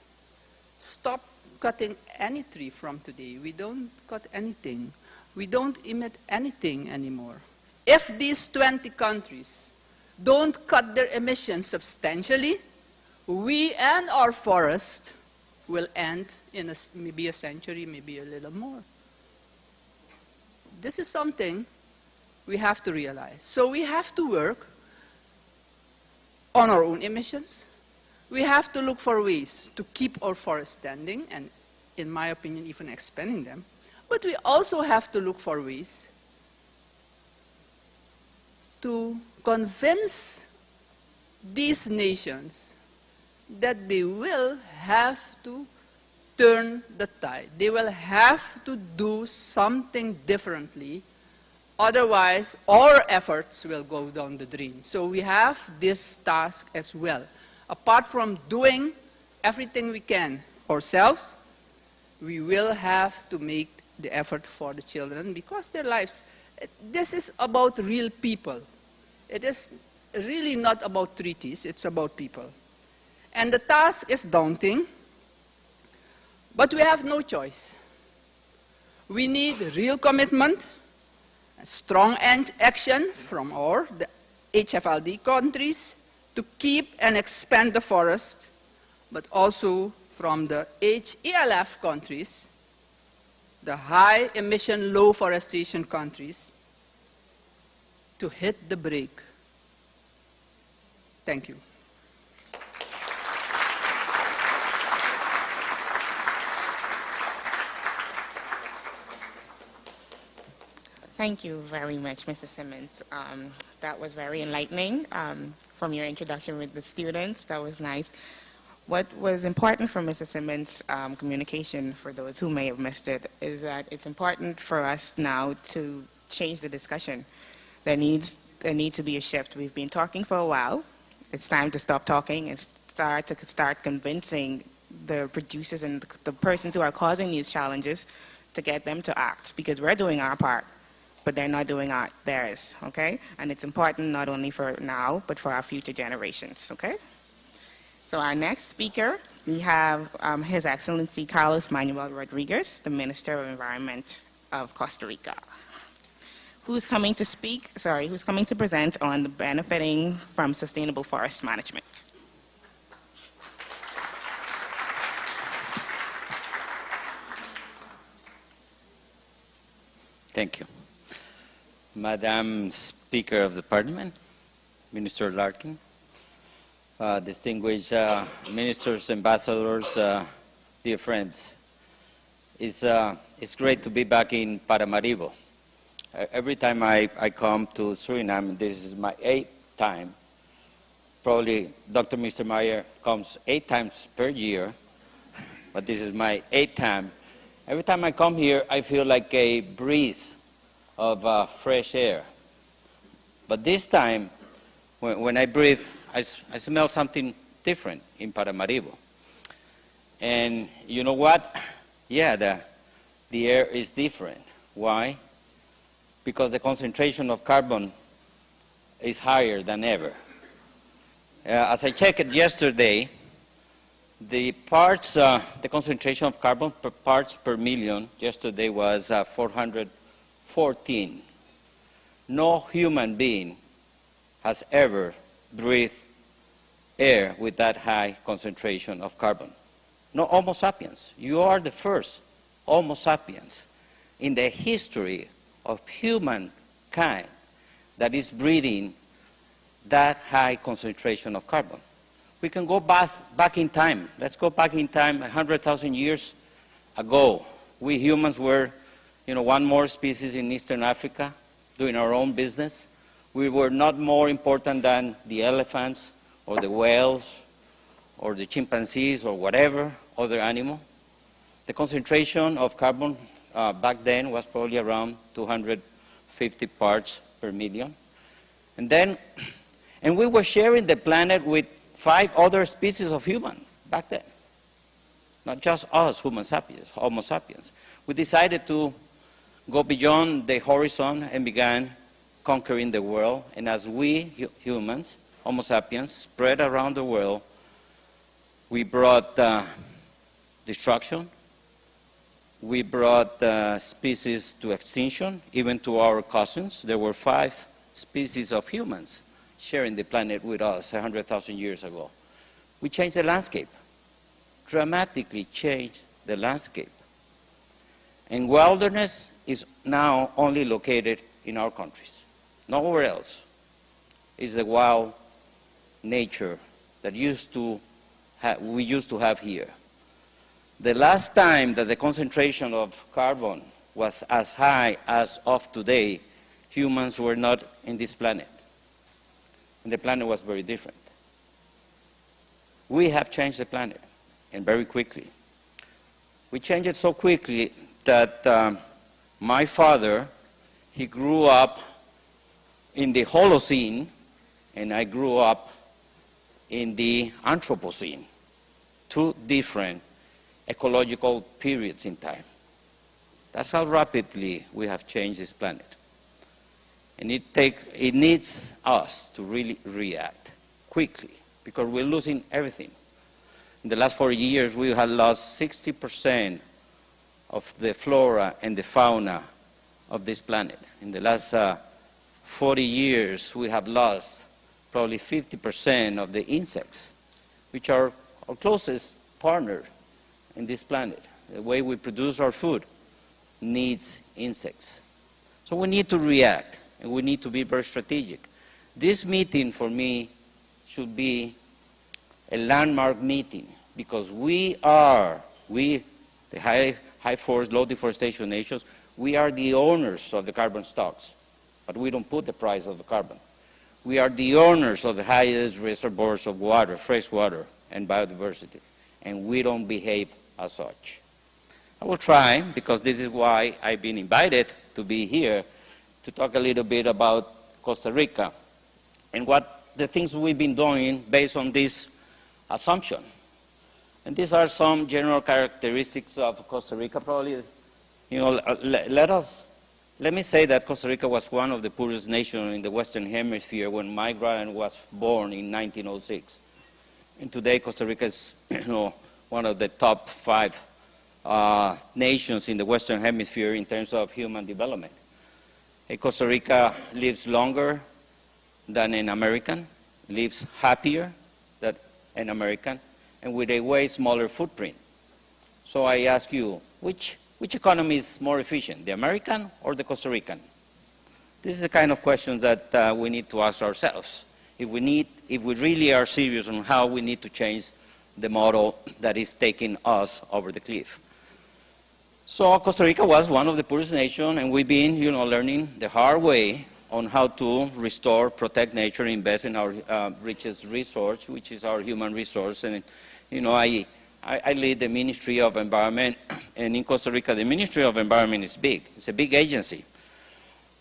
stop cutting any tree from today. We don't cut anything. We don't emit anything anymore. If these 20 countries don't cut their emissions substantially, we and our forest will end in maybe a century, maybe a little more. This is something we have to realize. So we have to work on our own emissions. We have to look for ways to keep our forests standing, and in my opinion, even expanding them. But we also have to look for ways to convince these nations that they will have to turn the tide. They will have to do something differently. Otherwise, our efforts will go down the drain. So we have this task as well. Apart from doing everything we can ourselves, we will have to make the effort for the children because their lives, this is about real people. It is really not about treaties, it's about people. And the task is daunting, but we have no choice. We need real commitment, strong action from the HFLD countries to keep and expand the forest, but also from the HELF countries, the high emission, low forestation countries, to hit the brake. Thank you. Thank you very much, Mr. Simmons. That was very enlightening from your introduction with the students. That was nice. What was important for Mr. Simmons' communication, for those who may have missed it, is that it's important for us now to change the discussion. There needs to be a shift. We've been talking for a while. It's time to stop talking and start convincing the producers and the persons who are causing these challenges to get them to act, because we're doing our part, but they're not doing theirs, okay? And it's important not only for now, but for our future generations, okay? So our next speaker, we have His Excellency Carlos Manuel Rodriguez, the Minister of Environment of Costa Rica, who's coming to present on the benefiting from sustainable forest management. Thank you. Madam Speaker of the Parliament, Minister Larkin, distinguished ministers, ambassadors, dear friends, it's great to be back in Paramaribo. Every time I come to Suriname, this is my 8th time. Probably Dr. Mr. Meyer comes 8 times per year, but this is my 8th time. Every time I come here, I feel like a breeze of fresh air. But this time, when I breathe, I smell something different in Paramaribo. And you know what? Yeah, the air is different. Why? Because the concentration of carbon is higher than ever. As I checked it yesterday, the concentration of carbon per parts per million yesterday was 414. No human being has ever breathed air with that high concentration of carbon. No Homo sapiens. You are the first Homo sapiens in the history of humankind that is breathing that high concentration of carbon. We can go back in time. Let's go back in time 100,000 years ago. We humans were, one more species in Eastern Africa doing our own business. We were not more important than the elephants or the whales or the chimpanzees or whatever other animal. The concentration of carbon back then was probably around 250 parts per million. And we were sharing the planet with 5 other species of human back then. Not just us, Homo sapiens. We decided to go beyond the horizon and began conquering the world. And as we, humans, Homo sapiens, spread around the world, we brought destruction. We brought species to extinction, even to our cousins. There were 5 species of humans sharing the planet with us 100,000 years ago. We changed the landscape, dramatically changed the landscape. And wilderness is now only located in our countries, nowhere else. Is the wild nature that we used to have here. The last time that the concentration of carbon was as high as of today, humans were not in this planet. And the planet was very different. We have changed the planet, and very quickly. We changed it so quickly that my father, he grew up in the Holocene, and I grew up in the Anthropocene. 2 different ecological periods in time. That's how rapidly we have changed this planet. And it needs us to really react quickly, because we're losing everything. In the last 4 years, we have lost 60% of the flora and the fauna of this planet. In the last 40 years, we have lost probably 50% of the insects, which are our closest partner in this planet. The way we produce our food needs insects. So we need to react, and we need to be very strategic. This meeting, for me, should be a landmark meeting, because we, the high forest, low deforestation nations, we are the owners of the carbon stocks, but we don't put the price of the carbon. We are the owners of the highest reservoirs of water, fresh water, and biodiversity, and we don't behave as such. I will try, because this is why I've been invited to be here, to talk a little bit about Costa Rica and what the things we've been doing based on this assumption. And these are some general characteristics of Costa Rica. Probably, let me say that Costa Rica was one of the poorest nations in the Western Hemisphere when my grandfather was born in 1906. And today, Costa Rica is, one of the top 5 nations in the Western Hemisphere in terms of human development. Costa Rica lives longer than an American, lives happier than an American, and with a way smaller footprint. So I ask you, which economy is more efficient, the American or the Costa Rican? This is the kind of question that we need to ask ourselves. If we really are serious on how we need to change the model that is taking us over the cliff. So Costa Rica was one of the poorest nations, and we've been, learning the hard way on how to restore, protect nature, invest in our richest resource, which is our human resource. And, I lead the Ministry of Environment, and in Costa Rica, the Ministry of Environment is big. It's a big agency.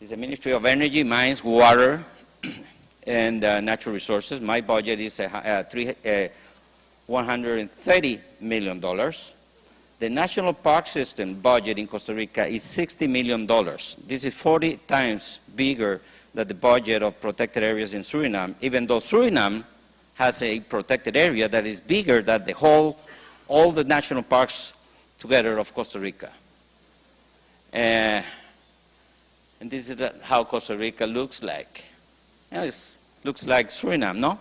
It's the Ministry of Energy, Mines, Water, and Natural Resources. My budget is $130 million. The National Park System budget in Costa Rica is $60 million. This is 40 times bigger than the budget of protected areas in Suriname, even though Suriname has a protected area that is bigger than all the national parks together of Costa Rica. And this is how Costa Rica looks like. It looks like Suriname, no?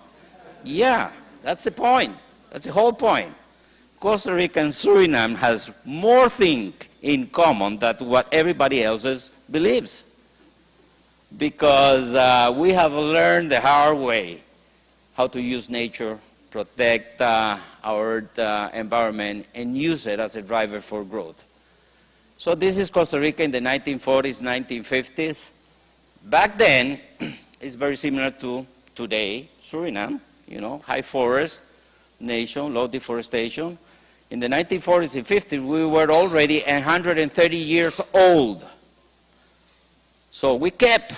Yeah, that's the point. That's the whole point. Costa Rica and Suriname has more things in common than what everybody else believes. Because we have learned the hard way how to use nature, protect our environment, and use it as a driver for growth. So this is Costa Rica in the 1940s, 1950s. Back then, it's very similar to today, Suriname, high forest nation, low deforestation. In the 1940s and 50s, we were already 130 years old. So we kept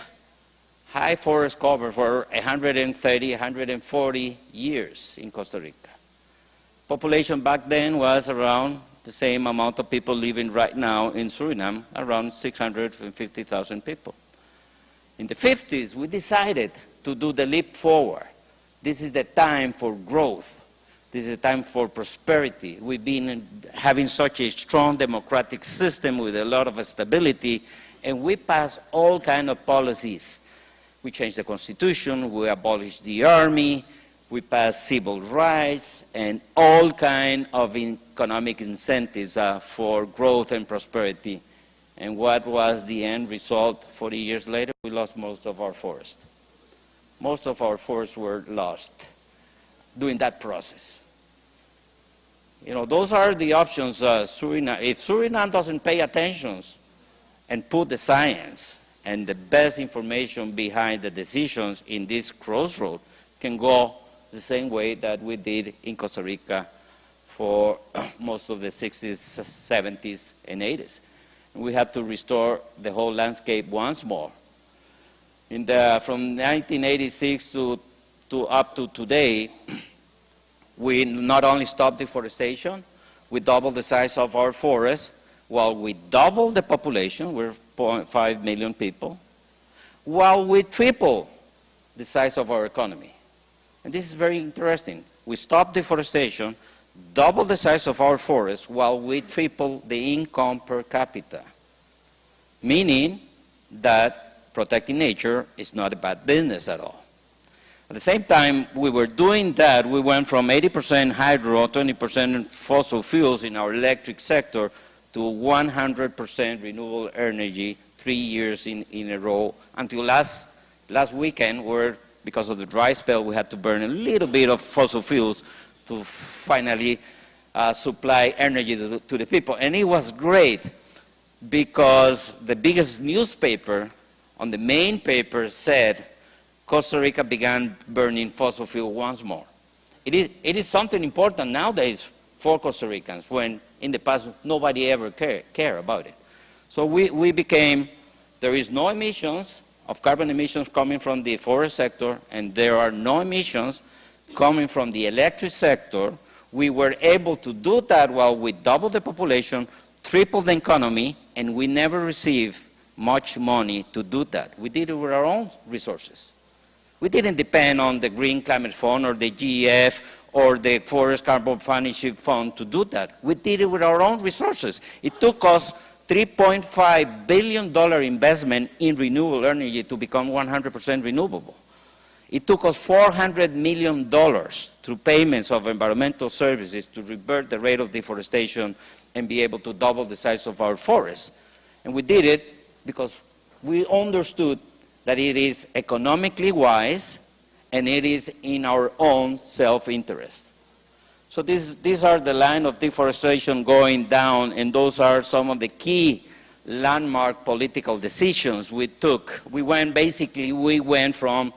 high forest cover for 130, 140 years in Costa Rica. Population back then was around the same amount of people living right now in Suriname, around 650,000 people. In the 50s, we decided to do the leap forward. This is the time for growth. This is the time for prosperity. We've been having such a strong democratic system with a lot of stability, and we passed all kinds of policies. We changed the constitution, we abolished the army, we passed civil rights, and all kinds of economic incentives for growth and prosperity. And what was the end result 40 years later? We lost most of our forest. Most of our forests were lost during that process. You know, those are the options. Suriname, if Suriname doesn't pay attention and put the science and the best information behind the decisions in this crossroad, can go the same way that we did in Costa Rica for most of the 60s, 70s, and 80s. We have to restore the whole landscape once more. From 1986 to up to today, we not only stopped deforestation, we doubled the size of our forests, while we doubled the population, we're 0.5 million people, while we tripled the size of our economy. And this is very interesting. We stopped deforestation, doubled the size of our forests, while we tripled the income per capita, meaning that protecting nature is not a bad business at all. At the same time we were doing that, we went from 80% hydro, 20% fossil fuels in our electric sector to 100% renewable energy 3 years in a row, until last weekend, where because of the dry spell we had to burn a little bit of fossil fuels to finally supply energy to the people. And it was great because the biggest newspaper on the main paper said Costa Rica began burning fossil fuel once more. It is something important nowadays for Costa Ricans, when in the past nobody ever cared about it. So we became, there is no emissions of carbon emissions coming from the forest sector, and there are no emissions coming from the electric sector. We were able to do that while we doubled the population, tripled the economy, and we never received much money to do that. We did it with our own resources. We didn't depend on the Green Climate Fund or the GEF or the Forest Carbon Financing Fund to do that. We did it with our own resources. It took us $3.5 billion investment in renewable energy to become 100% renewable. It took us $400 million through payments of environmental services to revert the rate of deforestation and be able to double the size of our forests. And we did it because we understood that it is economically wise and it is in our own self-interest. So these are the line of deforestation going down, and those are some of the key landmark political decisions we took. We went from,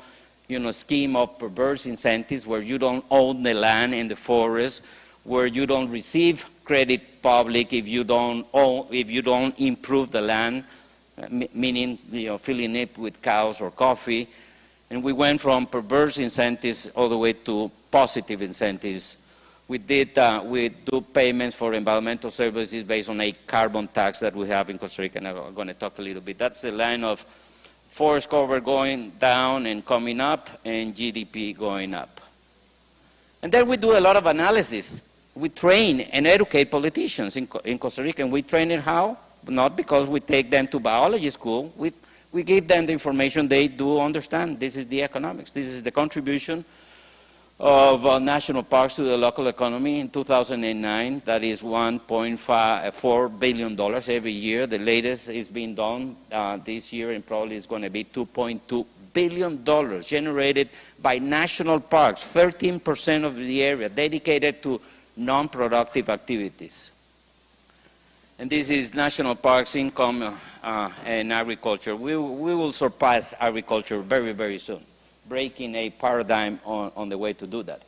scheme of perverse incentives where you don't own the land and the forest, where you don't receive credit public if you don't improve the land, meaning filling it with cows or coffee. And we went from perverse incentives all the way to positive incentives. We do payments for environmental services based on a carbon tax that we have in Costa Rica, and I'm going to talk a little bit. That's the line of forest cover going down and coming up, and GDP going up. And then we do a lot of analysis. We train and educate politicians in Costa Rica, and we train it how? Not because we take them to biology school. We give them the information they do understand. This is the economics. This is the contribution of national parks to the local economy in 2009. That is $1.4 billion every year. The latest is being done this year, and probably is going to be $2.2 billion generated by national parks, 13% of the area dedicated to non-productive activities. And this is national parks income and agriculture. We will surpass agriculture very, very soon, breaking a paradigm on the way to do that.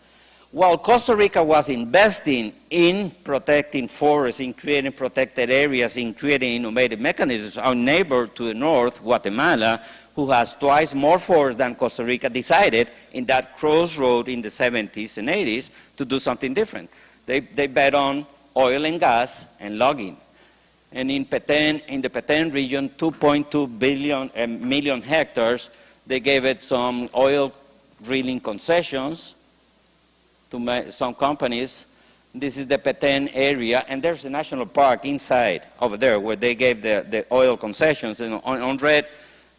While Costa Rica was investing in protecting forests, in creating protected areas, in creating innovative mechanisms, our neighbor to the north, Guatemala, who has twice more forests than Costa Rica, decided in that crossroad in the 70s and 80s to do something different. They bet on oil and gas and logging. And in the Petén region, 2.2 million hectares, they gave it some oil drilling concessions to some companies. This is the Petén area, and there's a national park inside over there where they gave the oil concessions. And on red,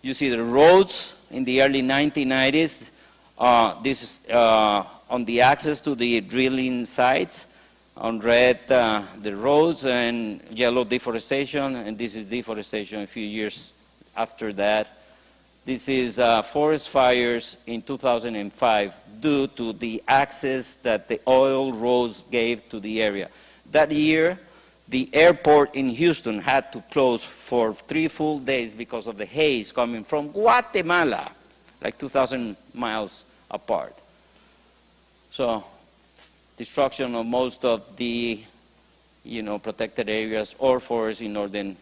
you see the roads in the early 1990s. This is on the access to the drilling sites. On red, the roads, and yellow, deforestation, and this is deforestation a few years after that. This is forest fires in 2005 due to the access that the oil roads gave to the area. That year, the airport in Houston had to close for 3 full days because of the haze coming from Guatemala, like 2,000 miles apart. So, destruction of most of the, protected areas or forests in northern.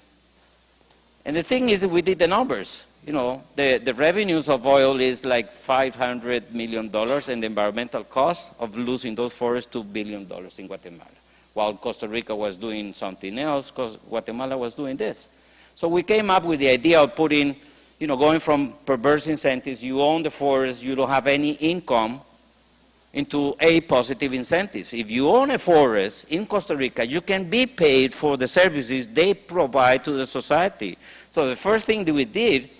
And the thing is that we did the numbers. The revenues of oil is like $500 million, and the environmental cost of losing those forests, $2 billion in Guatemala. While Costa Rica was doing something else, because Guatemala was doing this. So we came up with the idea of putting, going from perverse incentives, you own the forest, you don't have any income, into a positive incentives. If you own a forest in Costa Rica, you can be paid for the services they provide to the society. So the first thing that we did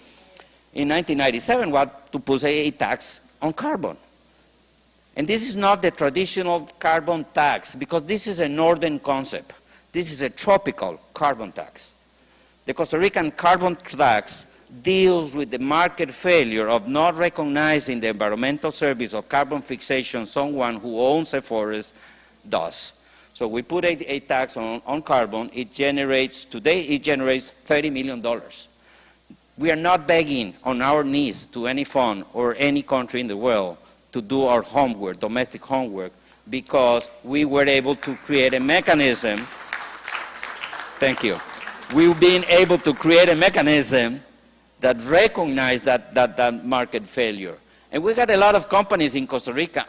in 1997 was to put a tax on carbon. And this is not the traditional carbon tax, because this is a northern concept. This is a tropical carbon tax. The Costa Rican carbon tax deals with the market failure of not recognizing the environmental service of carbon fixation someone who owns a forest does. So we put a tax on carbon. Today it generates $30 million. We are not begging on our knees to any fund or any country in the world to do our homework, domestic homework, because we were able to create a mechanism. Thank you. We've been able to create a mechanism that recognize that market failure. And we got a lot of companies in Costa Rica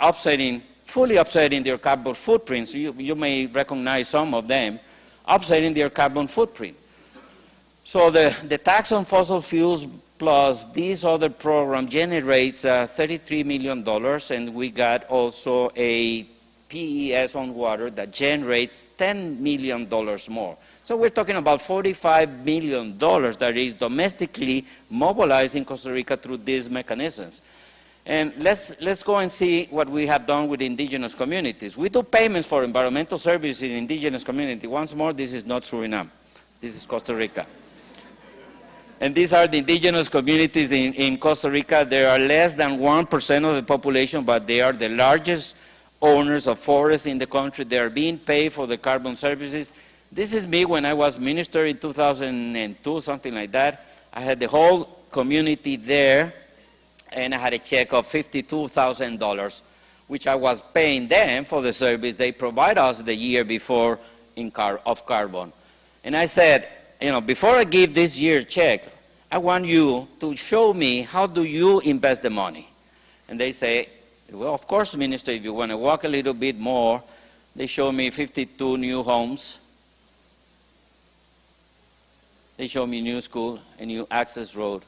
fully offsetting their carbon footprints. You may recognize some of them, offsetting their carbon footprint. So the tax on fossil fuels plus this other program generates $33 million, and we got also a PES on water that generates $10 million more. So we're talking about $45 million that is domestically mobilized in Costa Rica through these mechanisms. And let's go and see what we have done with indigenous communities. We do payments for environmental services in indigenous communities. Once more, this is not Suriname. This is Costa Rica. And these are the indigenous communities in Costa Rica. They are less than 1% of the population, but they are the largest owners of forests in the country. They are being paid for the carbon services. This is me when I was minister in 2002, something like that. I had the whole community there, and I had a check of $52,000, which I was paying them for the service they provide us the year before of carbon. And I said, before I give this year check, I want you to show me how do you invest the money. And they say, well, of course, Minister, if you want to walk a little bit more. They show me 52 new homes. They show me new school, a new access road.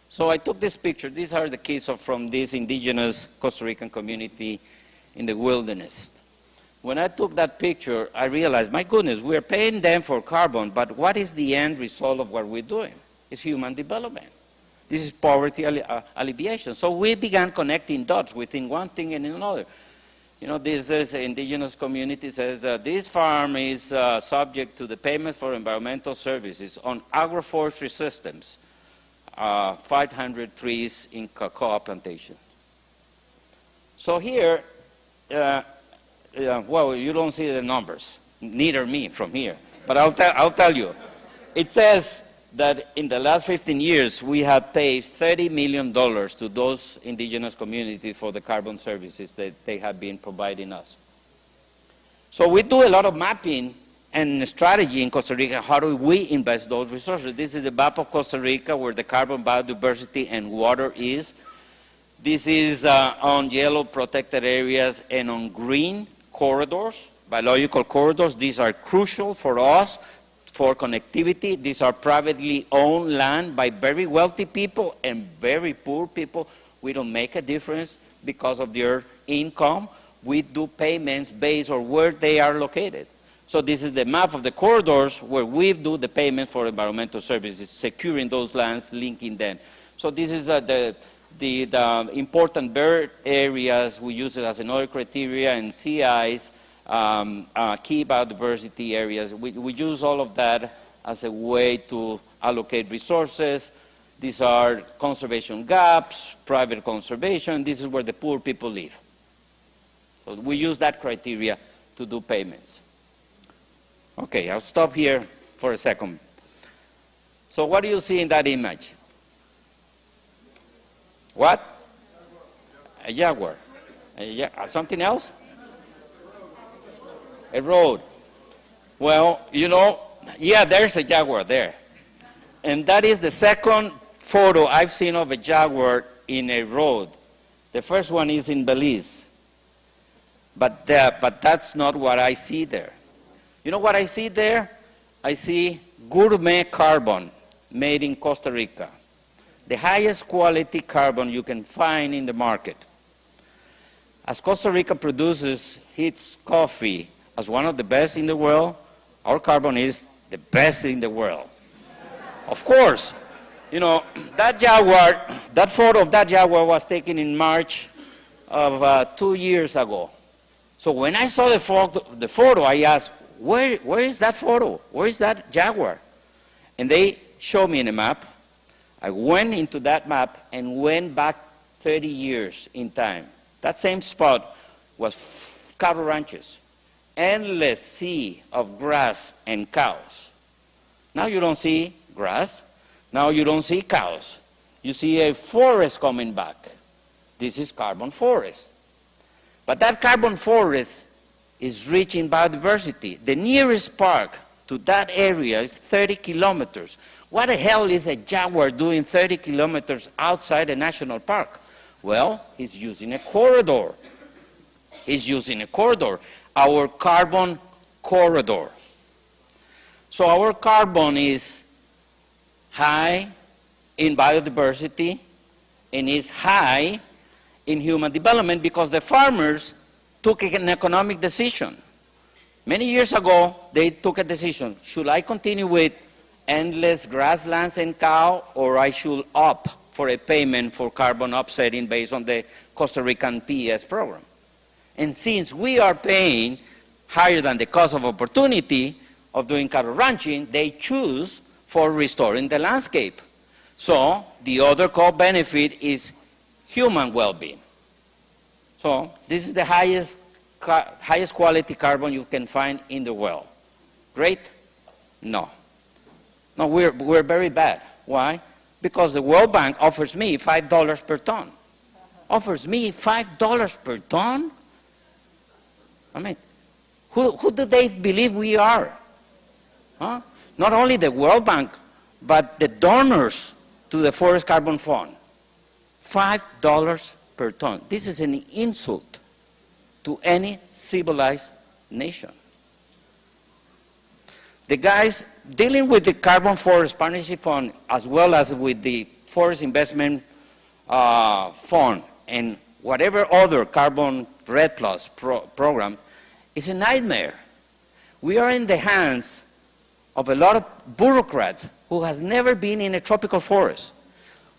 So I took this picture. These are the kids from this indigenous Costa Rican community in the wilderness. When I took that picture, I realized, my goodness, we're paying them for carbon, but what is the end result of what we're doing? It's human development. This is poverty alleviation. So we began connecting dots within one thing and another. This is indigenous community says this farm is subject to the payment for environmental services on agroforestry systems, 500 trees in cocoa plantation. So here, well, you don't see the numbers, neither me from here, but I'll tell you. It says that in the last 15 years, we have paid $30 million to those indigenous communities for the carbon services that they have been providing us. So we do a lot of mapping and strategy in Costa Rica. How do we invest those resources? This is the map of Costa Rica where the carbon biodiversity and water is. This is on yellow protected areas and on green corridors, biological corridors. These are crucial for us for connectivity. These are privately owned land by very wealthy people and very poor people. We don't make a difference because of their income. We do payments based on where they are located. So this is the map of the corridors where we do the payment for environmental services, securing those lands, linking them. So this is the important bird areas. We use it as another criteria, and CIs, key biodiversity areas. We use all of that as a way to allocate resources. These are conservation gaps, private conservation. This is where the poor people live. So we use that criteria to do payments. Okay, I'll stop here for a second. So what do you see in that image? What? A jaguar. Something else? A road. Well, you know, yeah, there's a jaguar there. And that is the second photo I've seen of a jaguar in a road. The first one is in Belize. But that's not what I see there. You know what I see there? I see gourmet carbon made in Costa Rica. The highest quality carbon you can find in the market. As Costa Rica produces its coffee as one of the best in the world, our carbon is the best in the world. Of course, you know, that jaguar, that photo of that jaguar was taken in March of 2 years ago. So when I saw the photo, I asked, where is that photo? Where is that jaguar? And they showed me in a map. I went into that map and went back 30 years in time. That same spot was cattle ranches, endless sea of grass and cows. Now you don't see grass. Now you don't see cows. You see a forest coming back. This is carbon forest. But that carbon forest is rich in biodiversity. The nearest park to that area is 30 kilometers. What the hell is a jaguar doing 30 kilometers outside a national park? Well, he's using a corridor. He's using a corridor, our carbon corridor. So our carbon is high in biodiversity and is high in human development because the farmers took an economic decision. Many years ago, they took a decision. Should I continue with endless grasslands and cow, or I should opt for a payment for carbon offsetting based on the Costa Rican PES program? And since we are paying higher than the cost of opportunity of doing cattle ranching, they choose for restoring the landscape. So the other co-benefit is human well-being. So this is the highest quality carbon you can find in the world. Great? No. No, we're very bad. Why? Because the World Bank offers me $5 per ton. Offers me $5 per ton? I mean, who do they believe we are? Huh? Not only the World Bank, but the donors to the Forest Carbon Fund. $5 per ton. This is an insult to any civilized nation. The guys dealing with the Carbon Forest Partnership Fund as well as with the Forest Investment Fund and whatever other Carbon Red Plus program is a nightmare. We are in the hands of a lot of bureaucrats who has never been in a tropical forest,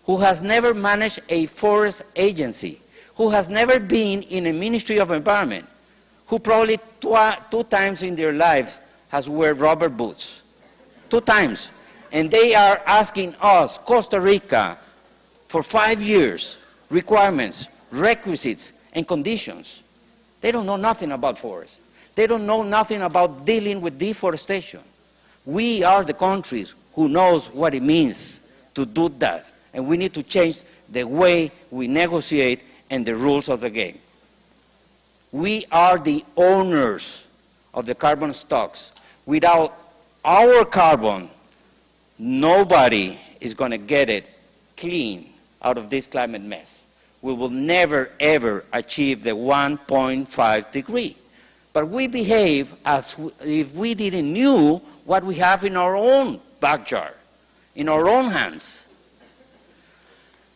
who has never managed a forest agency, who has never been in a Ministry of Environment, who probably two times in their life has wear rubber boots. 2 times. And they are asking us, Costa Rica, for 5 years, requirements, requisites, and conditions. They don't know nothing about forests. They don't know nothing about dealing with deforestation. We are the countries who who knows what it means to do that. And we need to change the way we negotiate and the rules of the game. We are the owners of the carbon stocks. Without our carbon, nobody is going to get it clean out of this climate mess. We will never, ever achieve the 1.5 degree. But we behave as if we didn't knew what we have in our own backyard, in our own hands.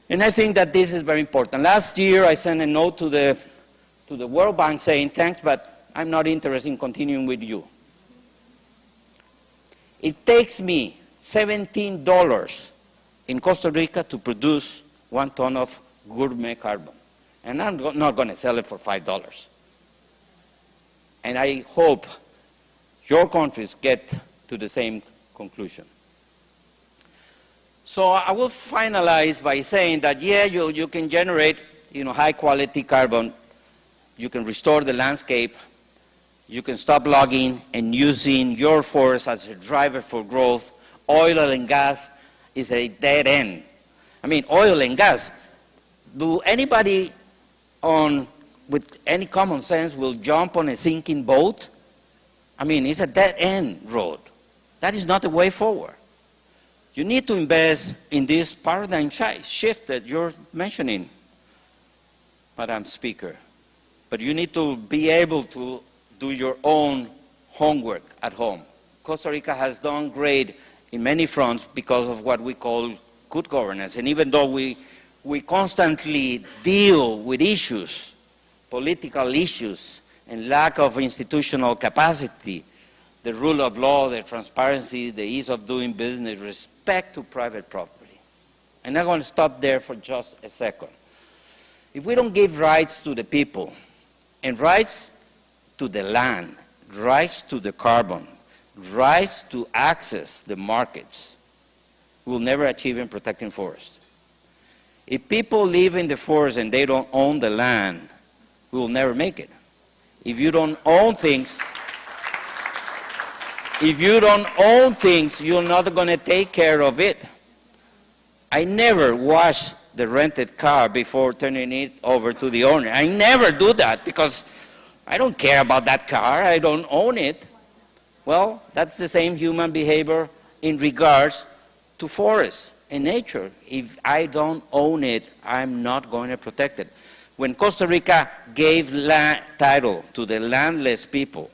And I think that this is very important. Last year, I sent a note to the World Bank saying, thanks, but I'm not interested in continuing with you. It takes me $17 in Costa Rica to produce 1 ton of gourmet carbon. And I'm not going to sell it for $5. And I hope your countries get to the same conclusion. So I will finalize by saying that, yeah, you can generate high quality carbon. You can restore the landscape. You can stop logging and using your forest as a driver for growth. Oil and gas is a dead end. I mean, oil and gas. Do anybody with any common sense will jump on a sinking boat? I mean, it's a dead end road. That is not the way forward. You need to invest in this paradigm shift that you're mentioning, Madam Speaker. But you need to be able to do your own homework at home. Costa Rica has done great in many fronts because of what we call good governance. And even though we constantly deal with issues, political issues, and lack of institutional capacity, the rule of law, the transparency, the ease of doing business, respect to private property. And I'm going to stop there for just a second. If we don't give rights to the people, and rights to the land, rights to the carbon, rights to access the markets, we will never achieve in protecting forests. If people live in the forest and they don't own the land, we will never make it. If you don't own things, you're not going to take care of it. I never wash the rented car before turning it over to the owner. I never do that because I don't care about that car. I don't own it. Well, that's the same human behavior in regards to forests and nature. If I don't own it, I'm not going to protect it. When Costa Rica gave title to the landless people,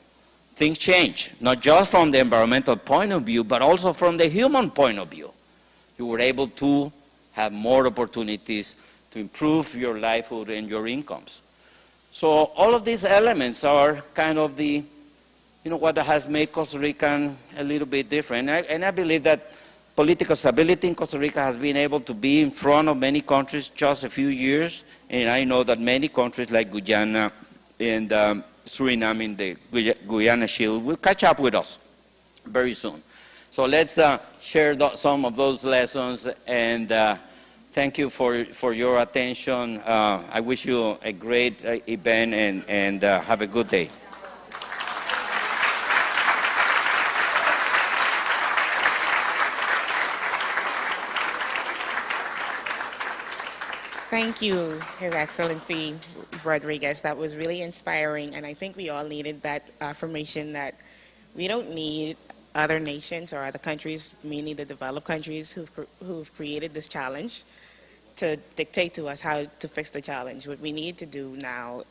things changed, not just from the environmental point of view, but also from the human point of view. You were able to have more opportunities to improve your livelihood and your incomes. So all of these elements are kind of the, what has made Costa Rica a little bit different. And I believe that political stability in Costa Rica has been able to be in front of many countries just a few years. And I know that many countries like Guyana and Suriname in the Guyana Shield will catch up with us very soon. So let's share some of those lessons, and thank you for your attention. I wish you a great event, and have a good day. Thank you, His Excellency Rodriguez. That was really inspiring, and I think we all needed that affirmation that we don't need other nations or other countries, mainly the developed countries who've created this challenge, to dictate to us how to fix the challenge. What we need to do now,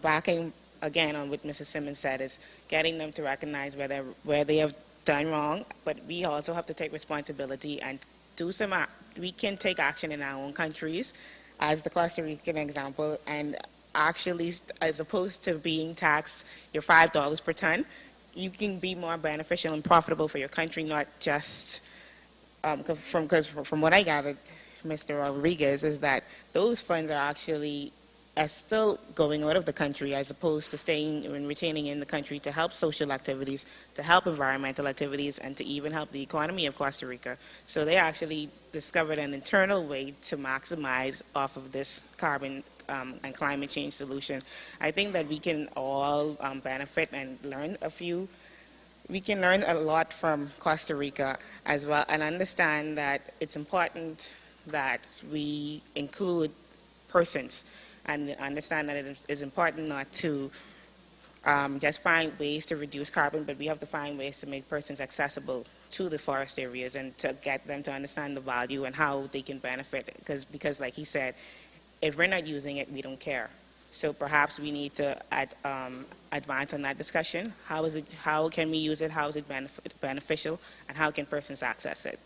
backing again on what Mrs. Simmons said, is getting them to recognize where they have done wrong, but we also have to take responsibility and do some. We can take action in our own countries, as the Costa Rican example, and actually, as opposed to being taxed your $5 per ton, you can be more beneficial and profitable for your country, not just, from what I gathered, Mr. Rodriguez, is that those funds are actually still going out of the country as opposed to staying and retaining in the country to help social activities, to help environmental activities, and to even help the economy of Costa Rica. So they actually discovered an internal way to maximize off of this carbon and climate change solution. I think that we can all benefit and learn a few we can learn a lot from Costa Rica as well, and understand that it's important that we include persons, and understand that it is important not to just find ways to reduce carbon, but we have to find ways to make persons accessible to the forest areas and to get them to understand the value and how they can benefit. Because like he said, if we're not using it, we don't care. So perhaps we need to advance on that discussion. How can we use it? How is it beneficial? And how can persons access it?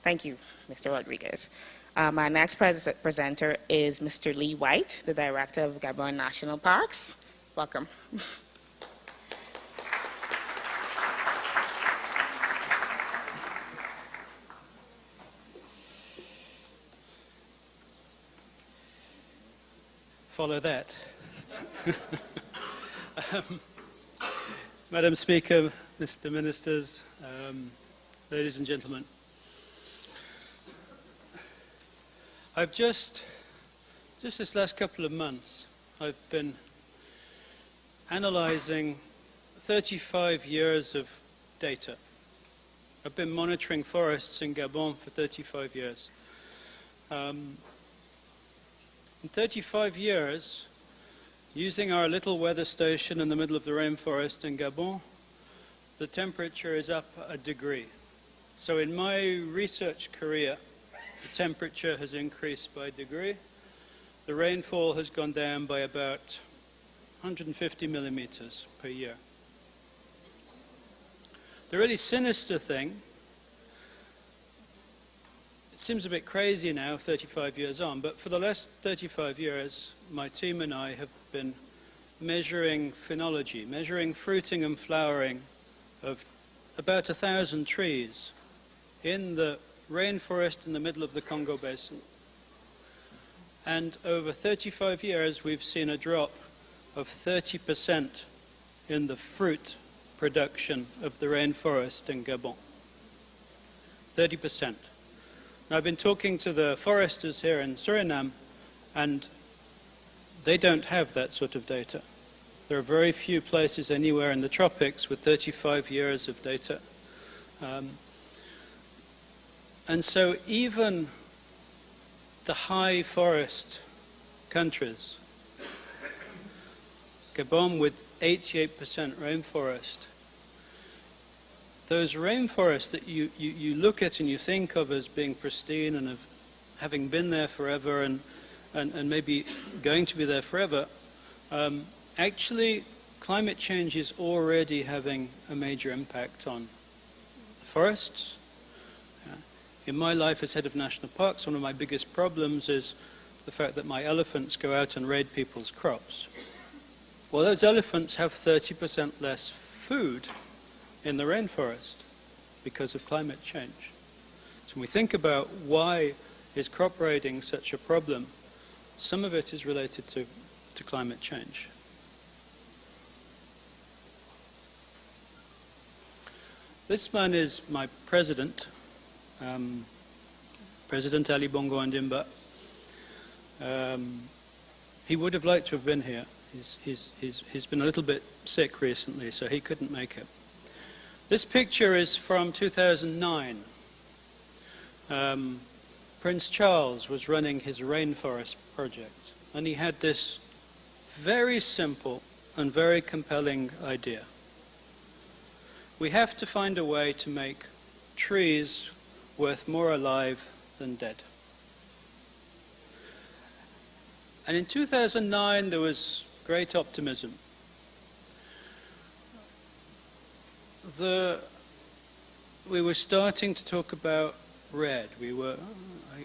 Thank you, Mr. Rodriguez. Our next presenter is Mr. Lee White, the Director of Gabon National Parks. Welcome. Follow that. Madam Speaker, Mr. Ministers, ladies and gentlemen, I've just this last couple of months, I've been analyzing 35 years of data. I've been monitoring forests in Gabon for 35 years. In 35 years, using our little weather station in the middle of the rainforest in Gabon, the temperature is up a degree. So in my research career, the temperature has increased by a degree. The rainfall has gone down by about 150 millimeters per year. The really sinister thing, it seems a bit crazy now, 35 years on, but for the last 35 years, my team and I have been measuring phenology, measuring fruiting and flowering of about 1,000 trees in the rainforest in the middle of the Congo Basin. And over 35 years, we've seen a drop of 30% in the fruit production of the rainforest in Gabon. 30%. Now, I've been talking to the foresters here in Suriname, and they don't have that sort of data. There are very few places anywhere in the tropics with 35 years of data. And so even the high forest countries, Gabon with 88% rainforest, those rainforests that you look at and you think of as being pristine and of having been there forever and maybe going to be there forever, actually climate change is already having a major impact on forests. In my life as head of national parks, one of my biggest problems is the fact that my elephants go out and raid people's crops. Well, those elephants have 30% less food in the rainforest because of climate change. So when we think about why is crop raiding such a problem, some of it is related to climate change. This man is my president, President Ali Bongo Ondimba. He would have liked to have been here. He's been a little bit sick recently, so he couldn't make it. This picture is from 2009. Prince Charles was running his rainforest project, and he had this very simple and very compelling idea. We have to find a way to make trees worth more alive than dead. And in 2009, there was great optimism. We were starting to talk about red. We were,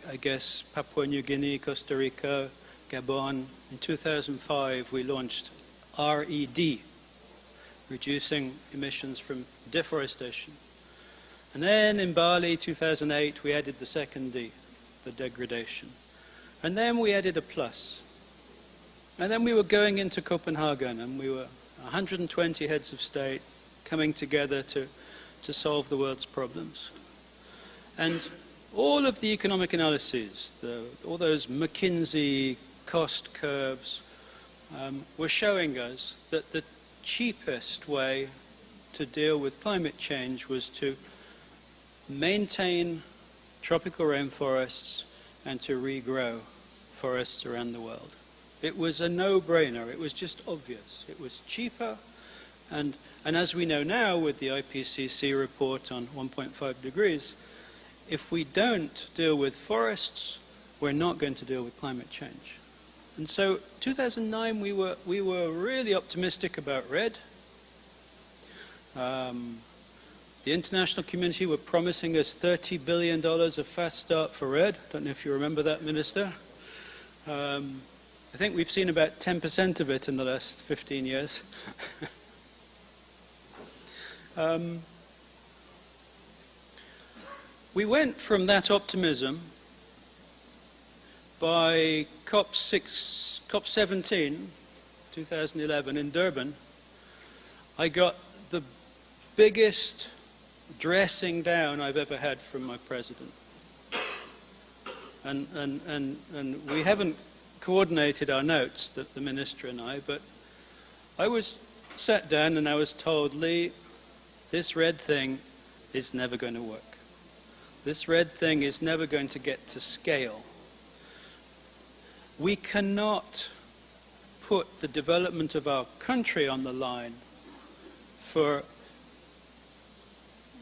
I guess, Papua New Guinea, Costa Rica, Gabon. In 2005, we launched RED, reducing emissions from deforestation. And then in Bali, 2008, we added the second D, the degradation. And then we added a plus. And then we were going into Copenhagen, and we were 120 heads of state coming together to solve the world's problems. And all of the economic analyses, all those McKinsey cost curves, were showing us that the cheapest way to deal with climate change was to maintain tropical rainforests and to regrow forests around the world. It was a no-brainer. It was just obvious. It was cheaper, and as we know now with the IPCC report on 1.5 degrees, if we don't deal with forests, we're not going to deal with climate change. And so 2009 we were really optimistic about REDD. The international community were promising us $30 billion of fast start for REDD. Don't know if you remember that, Minister. I think we've seen about 10% of it in the last 15 years. We went from that optimism by COP17, 2011 in Durban. I got the biggest dressing down I've ever had from my president. And we haven't coordinated our notes, the minister and I, but I was sat down and I was told, Lee, this REDD thing is never going to work. This REDD thing is never going to get to scale. We cannot put the development of our country on the line for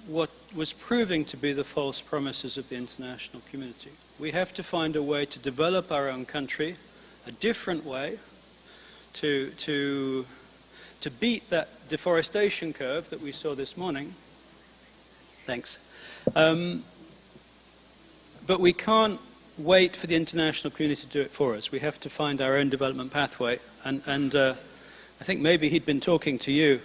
what was proving to be the false promises of the international community. We have to find a way to develop our own country, a different way to beat that deforestation curve that we saw this morning. Thanks. But we can't wait for the international community to do it for us. We have to find our own development pathway. And I think maybe he'd been talking to you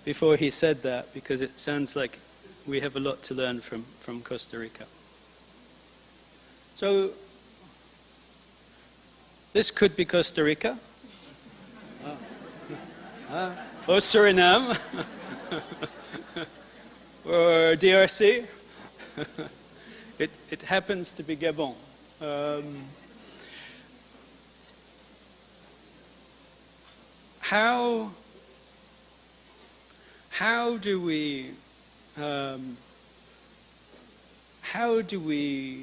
before he said that, because it sounds like we have a lot to learn from Costa Rica. So this could be Costa Rica. Or Suriname. Or DRC. It happens to be Gabon. How do we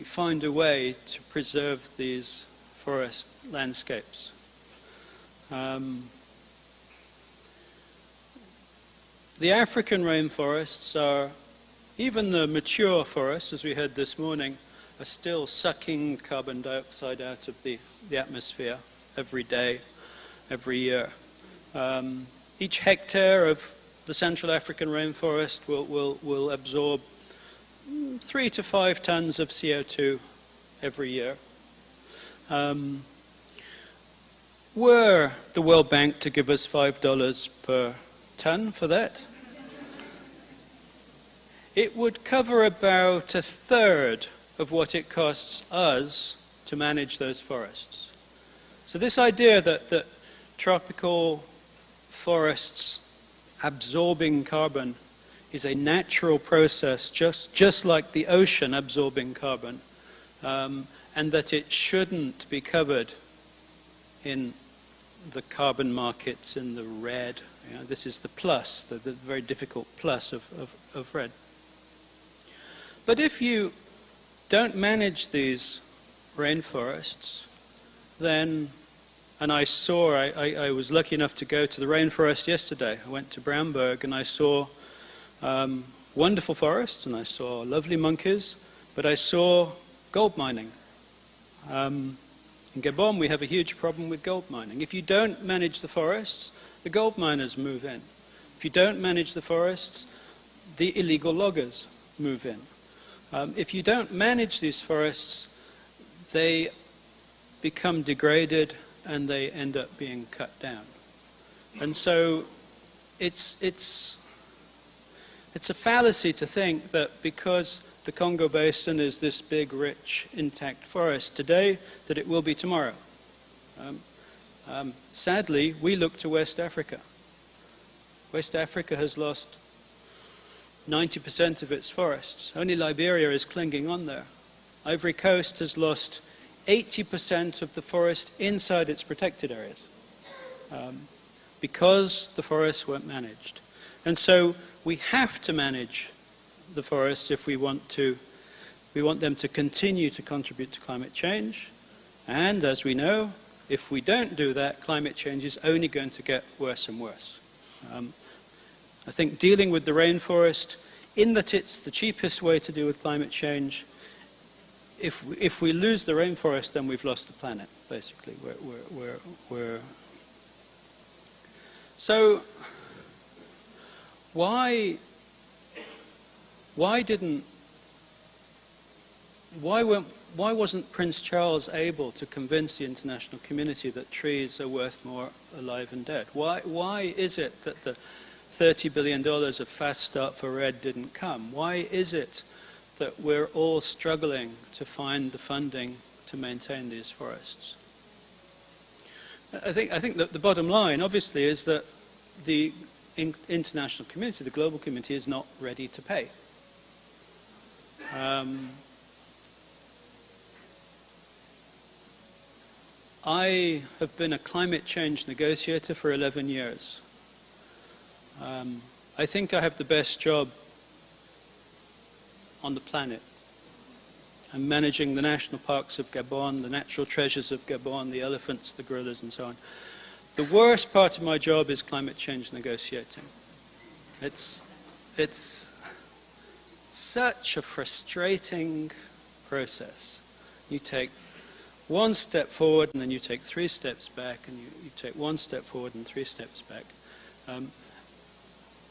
find a way to preserve these forest landscapes? The African rainforests are, even the mature forests, as we heard this morning, are still sucking carbon dioxide out of the atmosphere every day, every year. Each hectare of the Central African rainforest will absorb 3 to 5 tons of CO2 every year. Were the World Bank to give us $5 per ton for that, it would cover about a third of what it costs us to manage those forests. So this idea that tropical forests absorbing carbon is a natural process, just like the ocean absorbing carbon, and that it shouldn't be covered in the carbon markets in the red. You know, this is the plus, the very difficult plus of red. But if you don't manage these rainforests, then, and I was lucky enough to go to the rainforest yesterday. I went to Brownberg and I saw wonderful forests and I saw lovely monkeys, but I saw gold mining. In Gabon we have a huge problem with gold mining. If you don't manage the forests, the gold miners move in. If you don't manage the forests, the illegal loggers move in. If you don't manage these forests, they become degraded and they end up being cut down. And so it's a fallacy to think that because the Congo Basin is this big, rich, intact forest today, that it will be tomorrow. Sadly, we look to West Africa. West Africa has lost 90% of its forests. Only Liberia is clinging on there. Ivory Coast has lost 80% of the forest inside its protected areas because the forests weren't managed. And so we have to manage the forests if we want them to continue to contribute to climate change. And as we know, if we don't do that, climate change is only going to get worse and worse. I think dealing with the rainforest, in that it's the cheapest way to deal with climate change, if we lose the rainforest, then we've lost the planet, basically. So why wasn't Prince Charles able to convince the international community that trees are worth more alive than dead? Why is it that the $30 billion of Fast Start for REDD didn't come? Why is it that we're all struggling to find the funding to maintain these forests? I think that the bottom line, obviously, is that the international community, the global community, is not ready to pay. I have been a climate change negotiator for 11 years. I think I have the best job on the planet. I'm managing the national parks of Gabon, the natural treasures of Gabon, the elephants, the gorillas, and so on. The worst part of my job is climate change negotiating. It's such a frustrating process. You take one step forward, and then you take 3 steps back, and you take 1 step forward and 3 steps back.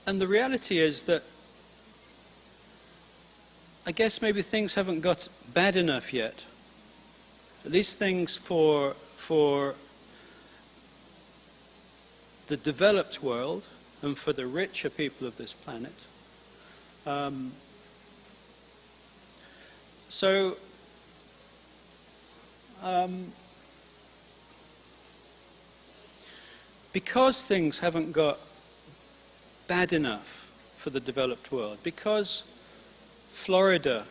And the reality is that I guess maybe things haven't got bad enough yet. At least things for the developed world and for the richer people of this planet. Because things haven't got bad enough for the developed world, because Florida,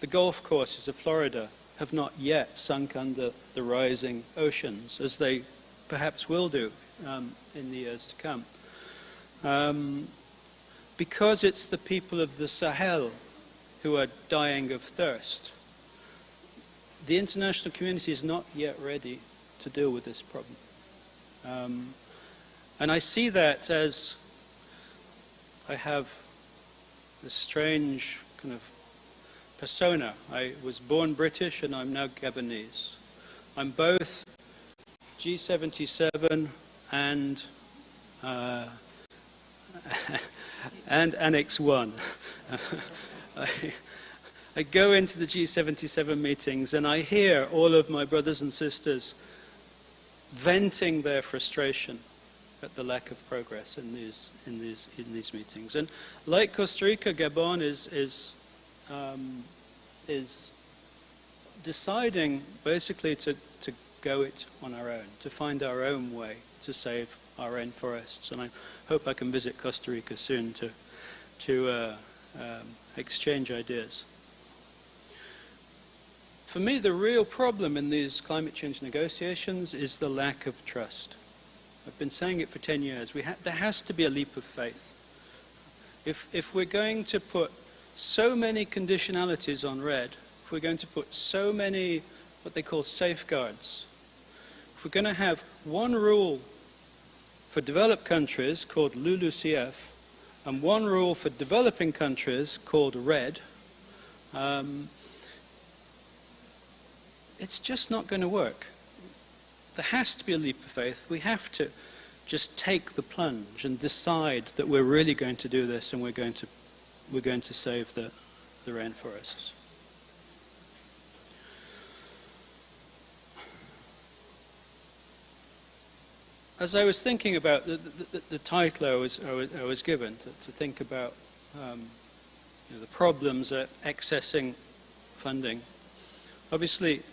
the golf courses of Florida, have not yet sunk under the rising oceans, as they perhaps will do in the years to come. Because it's the people of the Sahel who are dying of thirst. The international community is not yet ready to deal with this problem. And I see that as I have this strange kind of persona. I was born British and I'm now Gabonese. I'm both G77 and Annex 1. I go into the G77 meetings and I hear all of my brothers and sisters venting their frustration at the lack of progress in these meetings. And like Costa Rica, Gabon is deciding basically to go it on our own, to find our own way to save our rainforests. And I hope I can visit Costa Rica soon to exchange ideas. For me, the real problem in these climate change negotiations is the lack of trust. I've been saying it for 10 years. There has to be a leap of faith. If we're going to put so many conditionalities on REDD, if we're going to put so many what they call safeguards, if we're going to have one rule for developed countries called LULUCF and one rule for developing countries called REDD, it's just not going to work. There has to be a leap of faith. We have to just take the plunge and decide that we're really going to do this and we're going to save the rainforests. As I was thinking about the title I was given, to think about the problems at accessing funding, obviously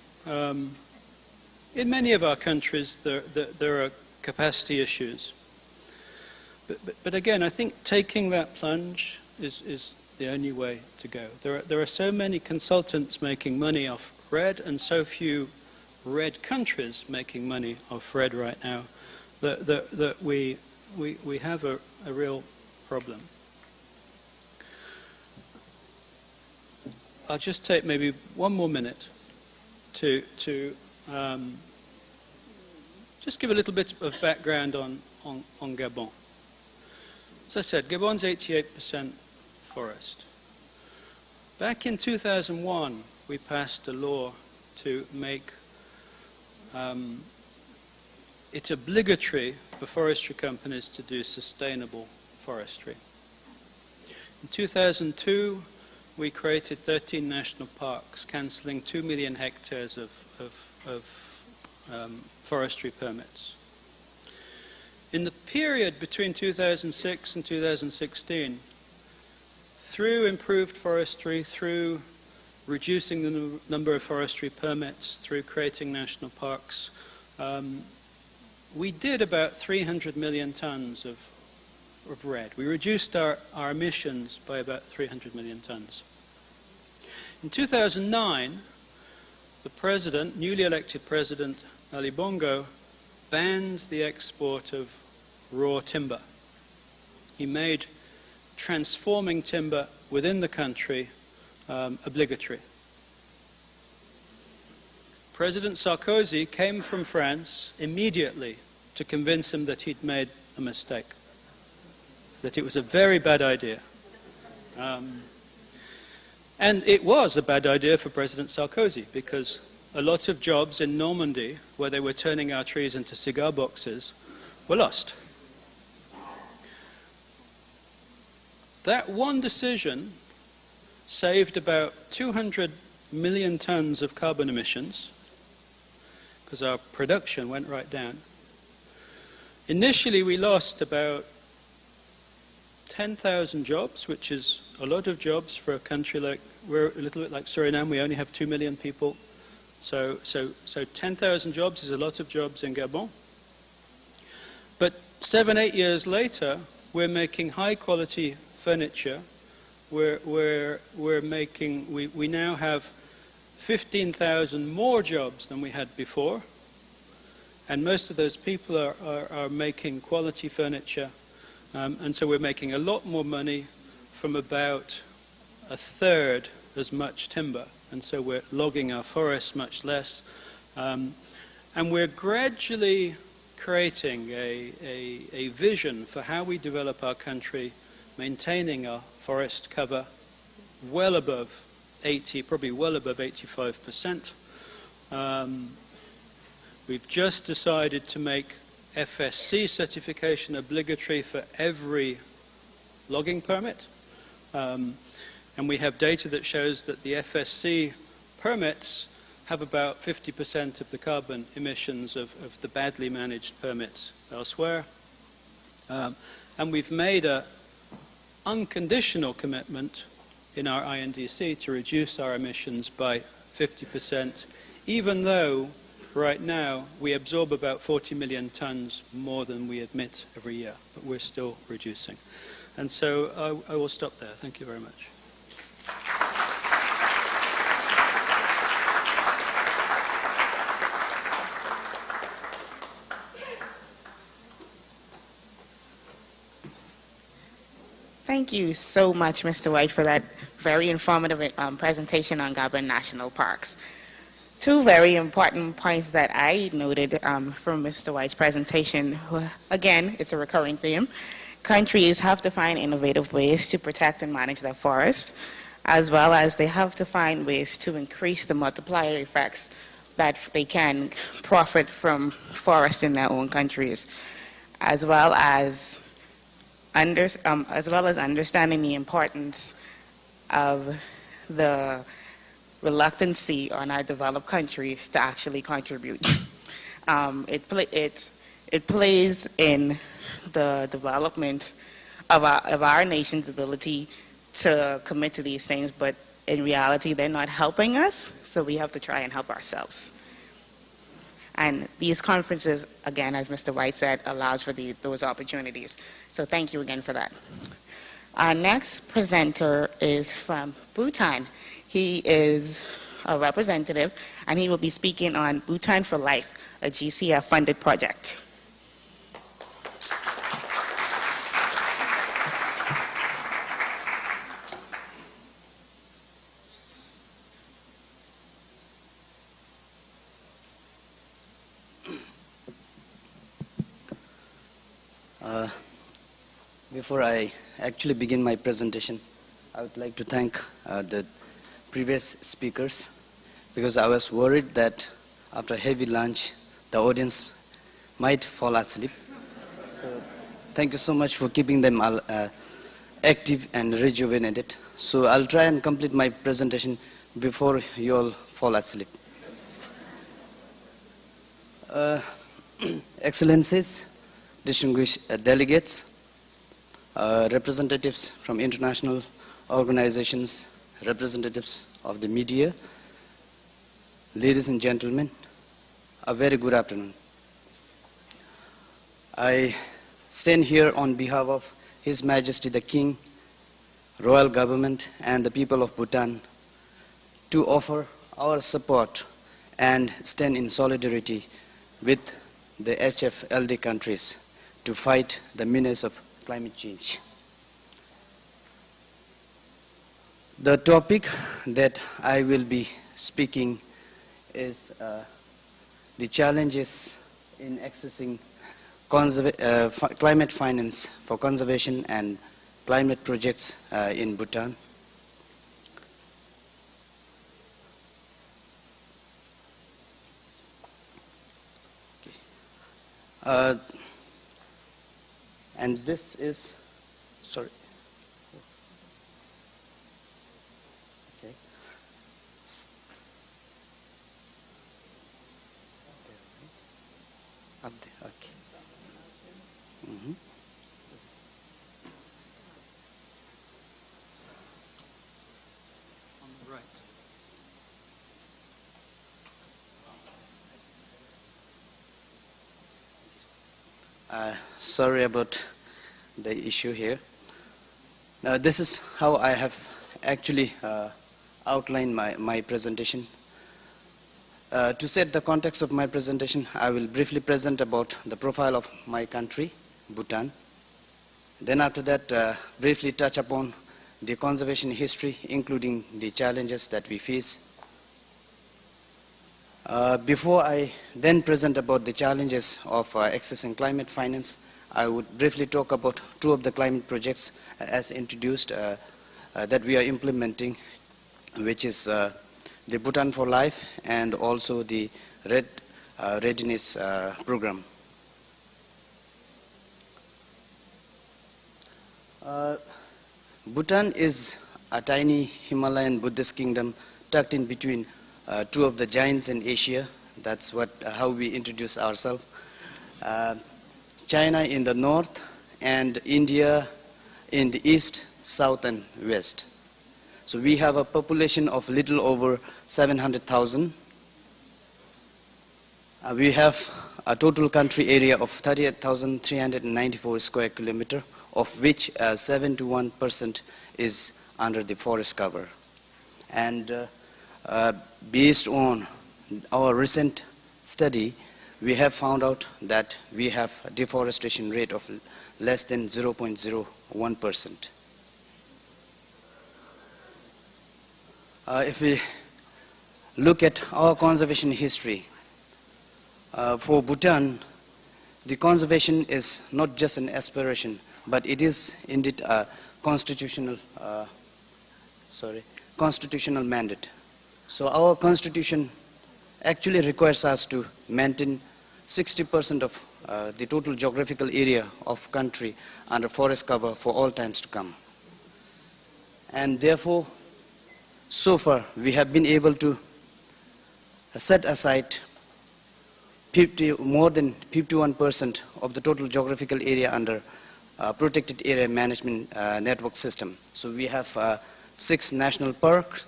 in many of our countries there are capacity issues. But again, I think taking that plunge is the only way to go. There are so many consultants making money off REDD and so few REDD countries making money off REDD right now that we have a real problem. I'll just take maybe one more minute to just give a little bit of background on Gabon. As I said, Gabon's 88% forest. Back in 2001, we passed a law to make it obligatory for forestry companies to do sustainable forestry. In 2002, we created 13 national parks, cancelling 2 million hectares of forestry permits. In the period between 2006 and 2016, through improved forestry, through reducing the number of forestry permits, through creating national parks, we did about 300 million tons of red. We reduced our emissions by about 300 million tons. In 2009, the president, newly elected president, Ali Bongo, banned the export of raw timber. He made transforming timber within the country obligatory. President Sarkozy came from France immediately to convince him that he'd made a mistake, that it was a very bad idea. And it was a bad idea for President Sarkozy, because a lot of jobs in Normandy, where they were turning our trees into cigar boxes, were lost. That one decision saved about 200 million tons of carbon emissions, because our production went right down. Initially, we lost about 10,000 jobs, which is a lot of jobs for a country like, we're a little bit like Suriname, we only have 2 million people. So 10,000 jobs is a lot of jobs in Gabon. But 7, 8 years later, we're making high quality furniture. We now have 15,000 more jobs than we had before. And most of those people are making quality furniture. And so we're making a lot more money from about a third as much timber. And so we're logging our forests much less. And we're gradually creating a vision for how we develop our country, maintaining our forest cover well above 80, probably well above 85%. We've just decided to make FSC certification obligatory for every logging permit. And we have data that shows that the FSC permits have about 50% of the carbon emissions of the badly managed permits elsewhere. And we've made an unconditional commitment in our INDC to reduce our emissions by 50%, even though right now we absorb about 40 million tons more than we emit every year, but we're still reducing. And so I will stop there. Thank you very much. Thank you so much, Mr. White, for that very informative presentation on Gabon National Parks. Two very important points that I noted from Mr. White's presentation. Again, it's a recurring theme. Countries have to find innovative ways to protect and manage their forests, as well as they have to find ways to increase the multiplier effects that they can profit from forests in their own countries, as well as understanding the importance of the reluctancy on our developed countries to actually contribute. It plays in the development of our nation's ability to commit to these things, but in reality they're not helping us, so we have to try and help ourselves. And these conferences, again, as Mr. White said, allows for those opportunities. So thank you again for that. Our next presenter is from Bhutan. He is a representative, and he will be speaking on Bhutan for Life, a GCF-funded project. Before I actually begin my presentation, I would like to thank the previous speakers, because I was worried that after a heavy lunch, the audience might fall asleep. So thank you so much for keeping them active and rejuvenated. So I'll try and complete my presentation before you all fall asleep. Excellencies, distinguished delegates, representatives from international organizations, representatives of the media, ladies and gentlemen, a very good afternoon. I stand here on behalf of His Majesty the King, Royal Government, and the people of Bhutan to offer our support and stand in solidarity with the HFLD countries to fight the menace of climate change. The topic that I will be speaking is the challenges in accessing climate finance for conservation and climate projects in Bhutan. And this is, sorry. Okay. Up there, okay. Mm-hmm. On the right. Sorry about the issue here. Now this is how I have actually outlined my presentation. To set the context of my presentation, I will briefly present about the profile of my country, Bhutan. Then after that, briefly touch upon the conservation history, including the challenges that we face. Before I then present about the challenges of accessing climate finance, I would briefly talk about two of the climate projects as introduced that we are implementing, which is the Bhutan for Life and also the Readiness program. Bhutan is a tiny Himalayan Buddhist kingdom tucked in between two of the giants in Asia. That's how we introduce ourselves. China in the north and India in the east, south and west. So we have a population of little over 700,000. We have a total country area of 38,394 square kilometers, of which 71% is under the forest cover. And based on our recent study, we have found out that we have a deforestation rate of less than 0.01%. If we look at our conservation history, for Bhutan, the conservation is not just an aspiration, but it is indeed a constitutional mandate. So our constitution actually requires us to maintain 60% of the total geographical area of country under forest cover for all times to come. And therefore, so far we have been able to set aside more than 51% of the total geographical area under protected area management network system. So we have 6 national parks,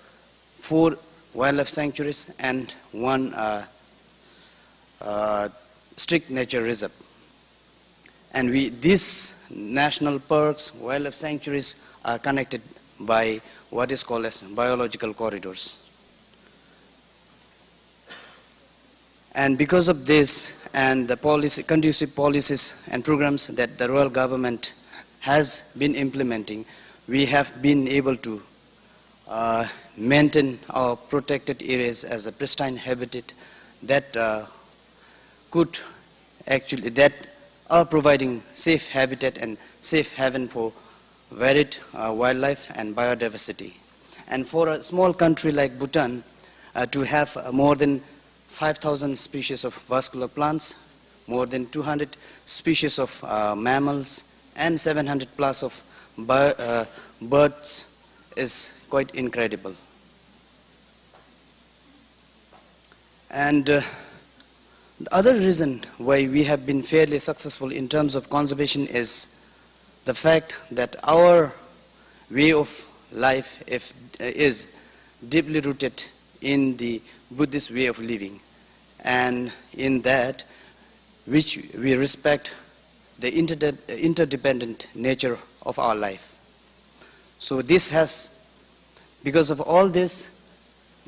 4 wildlife sanctuaries and 1 strict nature reserve. And these national parks, wildlife sanctuaries are connected by what is called as biological corridors. And because of this and the conducive policies and programs that the Royal Government has been implementing, we have been able to maintain our protected areas as a pristine habitat that are providing safe habitat and safe haven for varied wildlife and biodiversity. And for a small country like Bhutan to have more than 5,000 species of vascular plants, more than 200 species of mammals, and 700 plus of birds is quite incredible. And the other reason why we have been fairly successful in terms of conservation is the fact that our way of life is deeply rooted in the Buddhist way of living, and in that which we respect the interdependent nature of our life. So this has, because of all this,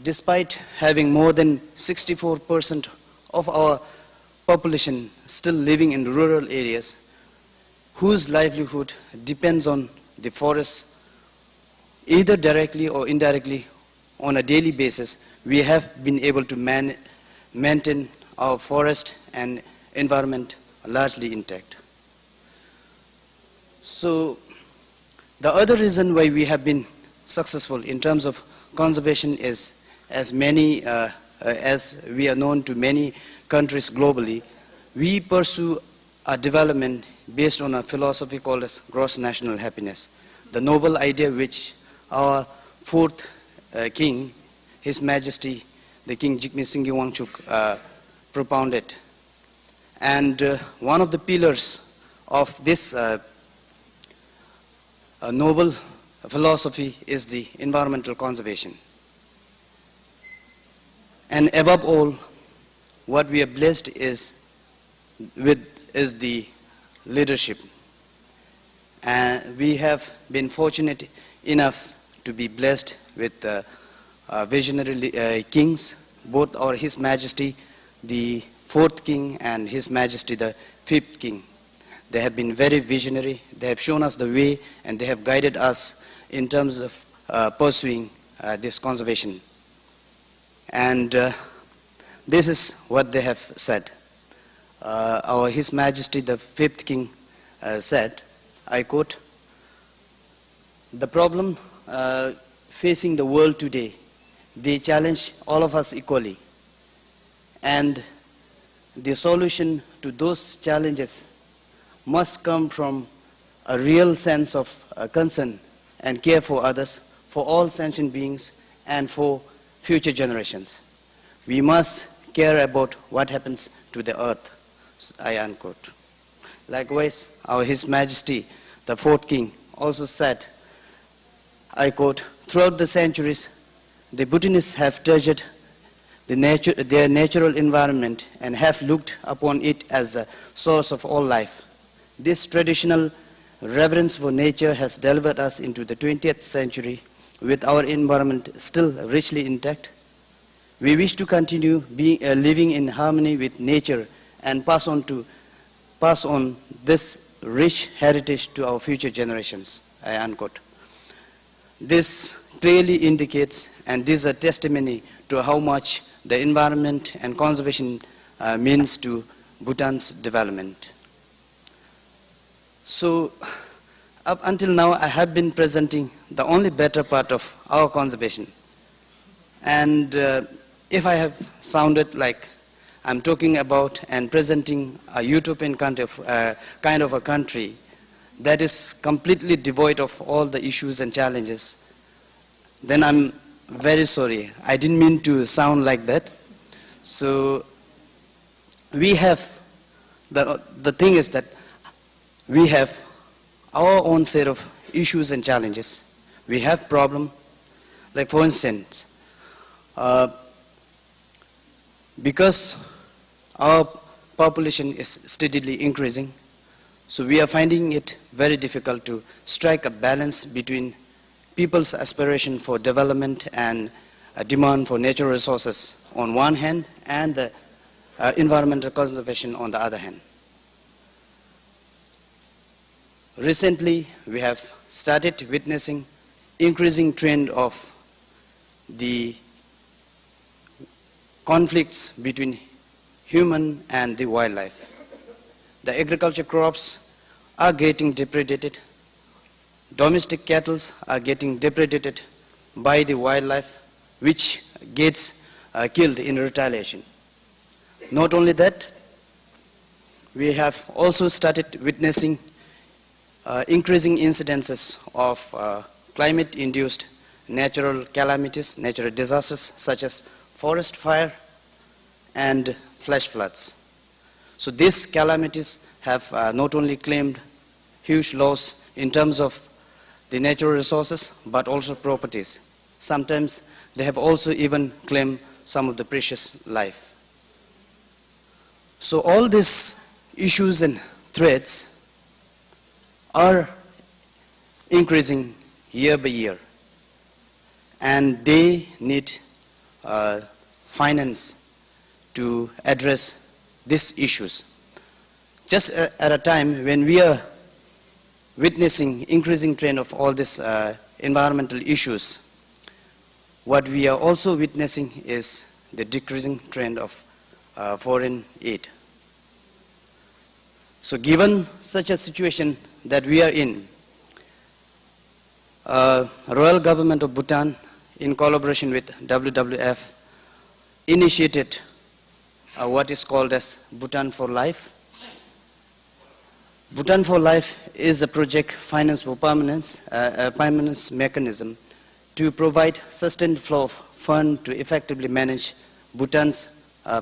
despite having more than 64% of our population still living in rural areas, whose livelihood depends on the forest, either directly or indirectly on a daily basis, we have been able to maintain our forest and environment largely intact. So the other reason why we have been successful in terms of conservation is, as we are known to many countries globally, we pursue a development based on a philosophy called as gross national happiness, the noble idea which our fourth king, His Majesty, the King Jigme Singye Wangchuk, propounded. And one of the pillars of this noble philosophy is the environmental conservation. And above all, what we are blessed with is the leadership. And we have been fortunate enough to be blessed with visionary kings, both our His Majesty, the fourth king, and His Majesty, the fifth king. They have been very visionary. They have shown us the way, and they have guided us in terms of pursuing this conservation. And this is what they have said. Our His Majesty, the fifth king, said, I quote, "The problem facing the world today, they challenge all of us equally. And the solution to those challenges must come from a real sense of concern and care for others, for all sentient beings, and for future generations. We must care about what happens to the earth," I unquote. Likewise, our His Majesty, the fourth king, also said, I quote, "Throughout the centuries, the Bhutanists have treasured their natural environment and have looked upon it as a source of all life. This traditional reverence for nature has delivered us into the 20th century with our environment still richly intact. We wish to continue living in harmony with nature and pass on this rich heritage to our future generations," I unquote. This clearly indicates, and this is a testimony to how much the environment and conservation means to Bhutan's development. So, up until now, I have been presenting the only better part of our conservation. And if I have sounded like I'm talking about and presenting a utopian kind of a country that is completely devoid of all the issues and challenges, then I'm very sorry. I didn't mean to sound like that. So we have, the thing is that we have our own set of issues and challenges. We have problems, like for instance, because our population is steadily increasing, so we are finding it very difficult to strike a balance between people's aspiration for development and a demand for natural resources on one hand, and the environmental conservation on the other hand. Recently, we have started witnessing increasing trend of the conflicts between human and the wildlife. the agriculture crops are getting depredated. Domestic cattle are getting depredated by the wildlife, which gets killed in retaliation. Not only that, we have also started witnessing increasing incidences of climate-induced natural calamities, natural disasters such as forest fire and flash floods. So these calamities have not only claimed huge loss in terms of the natural resources, but also properties. Sometimes they have also even claimed some of the precious life. So all these issues and threats are increasing year by year, and they need finance to address these issues. Just at a time when we are witnessing increasing trend of all these environmental issues, what we are also witnessing is the decreasing trend of foreign aid. So given such a situation that we are in, Royal Government of Bhutan, in collaboration with WWF, initiated what is called as Bhutan for Life. Bhutan for Life is a project financed for permanence, a permanence mechanism to provide sustained flow of funds to effectively manage Bhutan's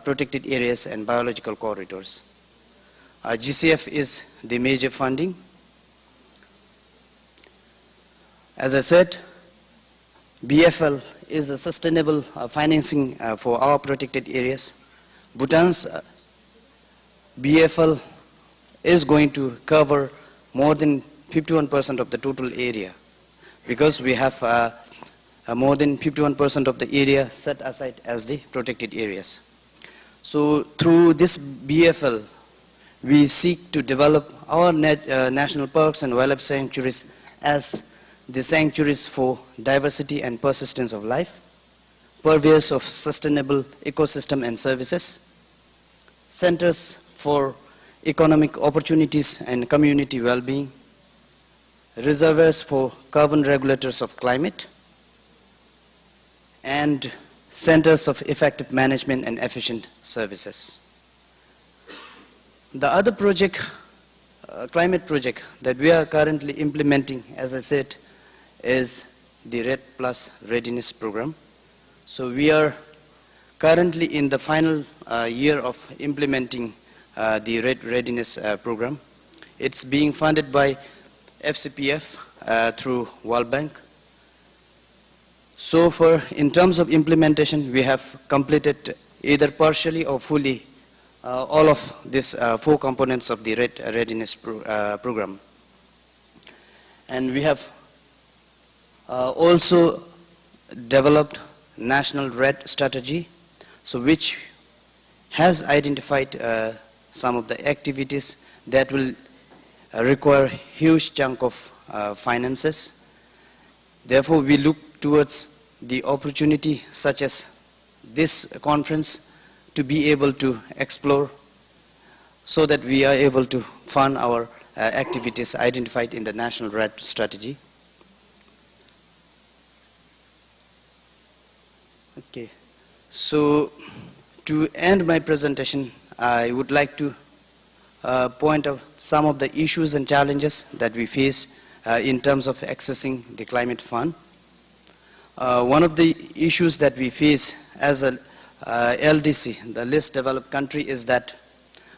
protected areas and biological corridors. GCF is the major funding. As I said, BFL is a sustainable financing for our protected areas. Bhutan's BFL is going to cover more than 51% of the total area, because we have more than 51% of the area set aside as the protected areas. So through this BFL, we seek to develop our national parks and wildlife sanctuaries as the sanctuaries for diversity and persistence of life, purveyors of sustainable ecosystem and services, centers for economic opportunities and community well-being, reservoirs for carbon regulators of climate, and centers of effective management and efficient services. The other project, climate project that we are currently implementing, as I said, is the RED Plus Readiness Program. So we are currently in the final year of implementing the RED Readiness Program. It's being funded by FCPF through World Bank. So far, in terms of implementation, we have completed either partially or fully all of these 4 components of the RED Readiness Program. And we have also developed national RED strategy, so which has identified some of the activities that will require huge chunk of finances. Therefore, we look towards the opportunity such as this conference to be able to explore, so that we are able to fund our activities identified in the national RED strategy. Okay, so to end my presentation, I would like to point out some of the issues and challenges that we face in terms of accessing the climate fund. One of the issues that we face as a LDC, the least developed country, is that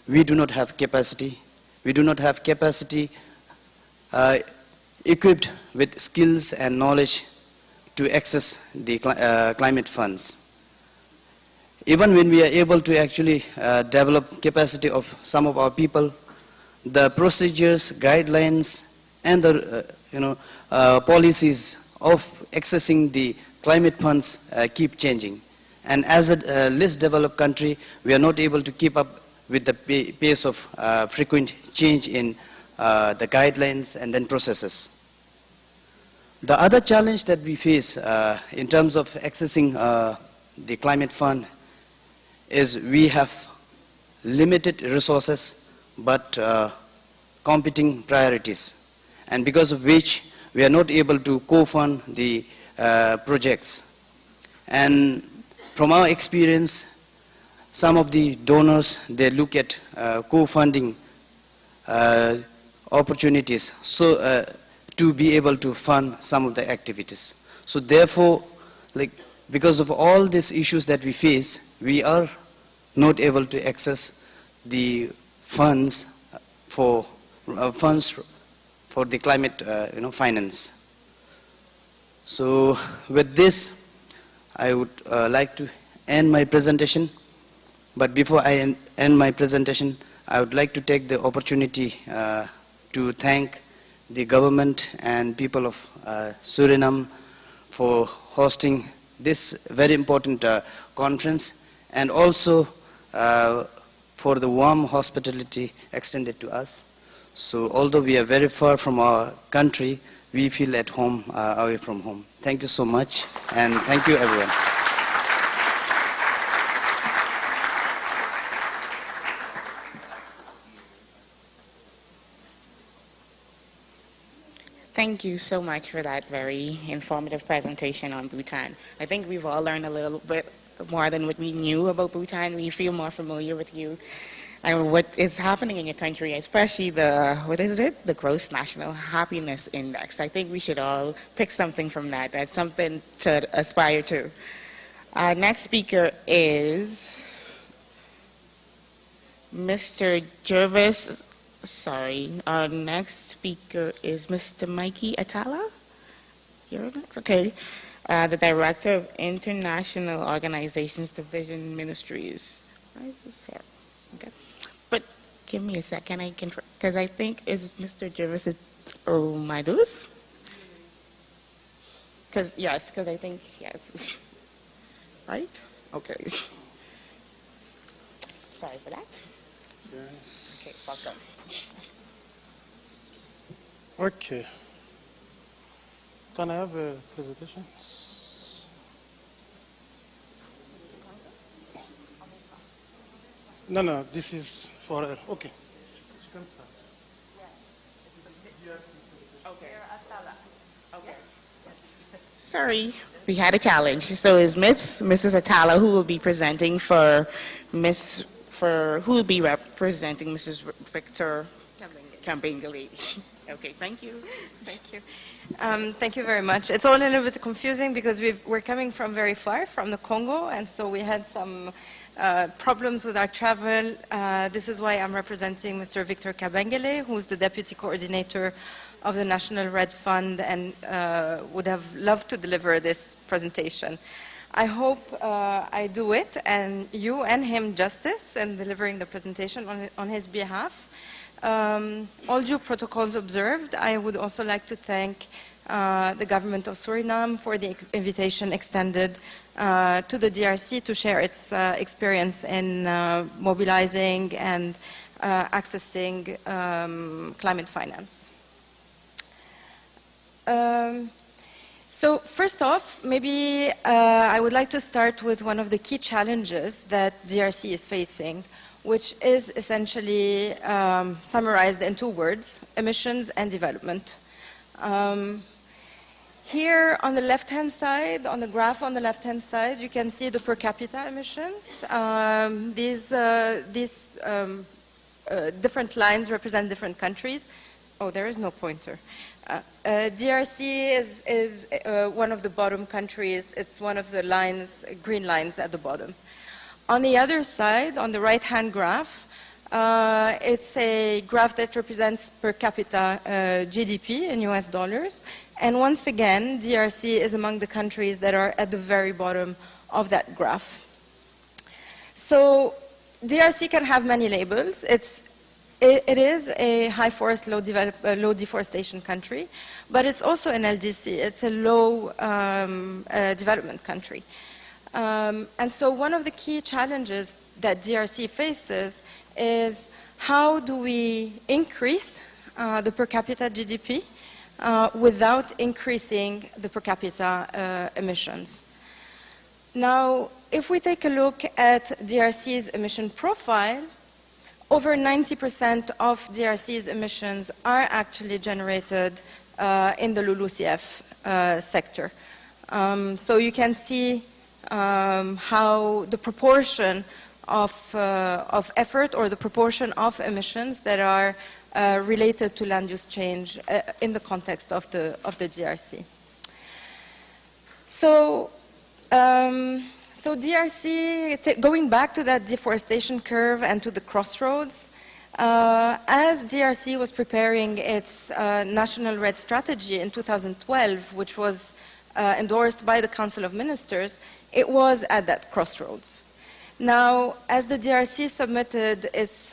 we do not have capacity. We do not have capacity equipped with skills and knowledge to access the climate funds. Even when we are able to actually develop capacity of some of our people, the procedures, guidelines, and the policies of accessing the climate funds keep changing. And as a least developed country, we are not able to keep up with the pace of frequent change in the guidelines and then processes. The other challenge that we face in terms of accessing the climate fund is we have limited resources but competing priorities, and because of which we are not able to co-fund the projects. And from our experience, some of the donors, they look at co-funding opportunities so to be able to fund some of the activities. So therefore, because of all these issues that we face, we are not able to access the funds for the climate finance. So with this, I would like to end my presentation. But before I end my presentation, I would like to take the opportunity to thank the government and people of Suriname for hosting this very important conference, and also for the warm hospitality extended to us. So although we are very far from our country, we feel at home away from home. Thank you so much, and thank you everyone. Thank you so much for that very informative presentation on Bhutan. I think we've all learned a little bit more than what we knew about Bhutan. We feel more familiar with you and what is happening in your country, especially the, what is it? The Gross National Happiness Index. I think we should all pick something from that. That's something to aspire to. Our next speaker is Mr. Jervis. Sorry, our next speaker is Mr. Mikey Atala. You're next? Okay. The Director of International Organizations Division Ministries. Why is this here? Okay. But give me a second, I can, because I think it's Mr. Jervis Madus. Yes, because I think, yes. Right? Okay. Sorry for that. Yes. Okay, welcome. Okay. Can I have a presentation? No, this is for her. Okay. Sorry, we had a challenge. So it's Mrs. Atala who will be presenting who will be representing Mrs. Victor Kambingali. Okay, thank you. Thank you. Thank you very much. It's all a little bit confusing because we're coming from very far, from the Congo, and so we had some problems with our travel. This is why I'm representing Mr. Victor Kabengele, who's the Deputy Coordinator of the National Red Fund, and would have loved to deliver this presentation. I hope I do it, and you and him justice in delivering the presentation on his behalf. All due protocols observed, I would also like to thank the government of Suriname for the invitation extended to the DRC to share its experience in mobilizing and accessing climate finance. So first off, maybe I would like to start with one of the key challenges that DRC is facing, which is essentially summarized in 2 words: emissions and development. Here on the left-hand side, on the graph on the left-hand side, you can see the per capita emissions. These different lines represent different countries. Oh, there is no pointer. DRC is one of the bottom countries. It's one of the lines, green lines at the bottom. On the other side, on the right-hand graph, it's a graph that represents per capita GDP in US dollars. And once again, DRC is among the countries that are at the very bottom of that graph. So DRC can have many labels. It is a high forest, low deforestation country, but it's also an LDC. It's a low development country. And so one of the key challenges that DRC faces is how do we increase the per capita GDP without increasing the per capita emissions. Now, if we take a look at DRC's emission profile, over 90% of DRC's emissions are actually generated in the LULUCF sector. So you can see how the proportion of effort or the proportion of emissions that are related to land use change in the context of the DRC. So, so DRC, going back to that deforestation curve and to the crossroads, as DRC was preparing its National RED strategy in 2012, which was endorsed by the Council of Ministers, it was at that crossroads. Now, as the DRC submitted its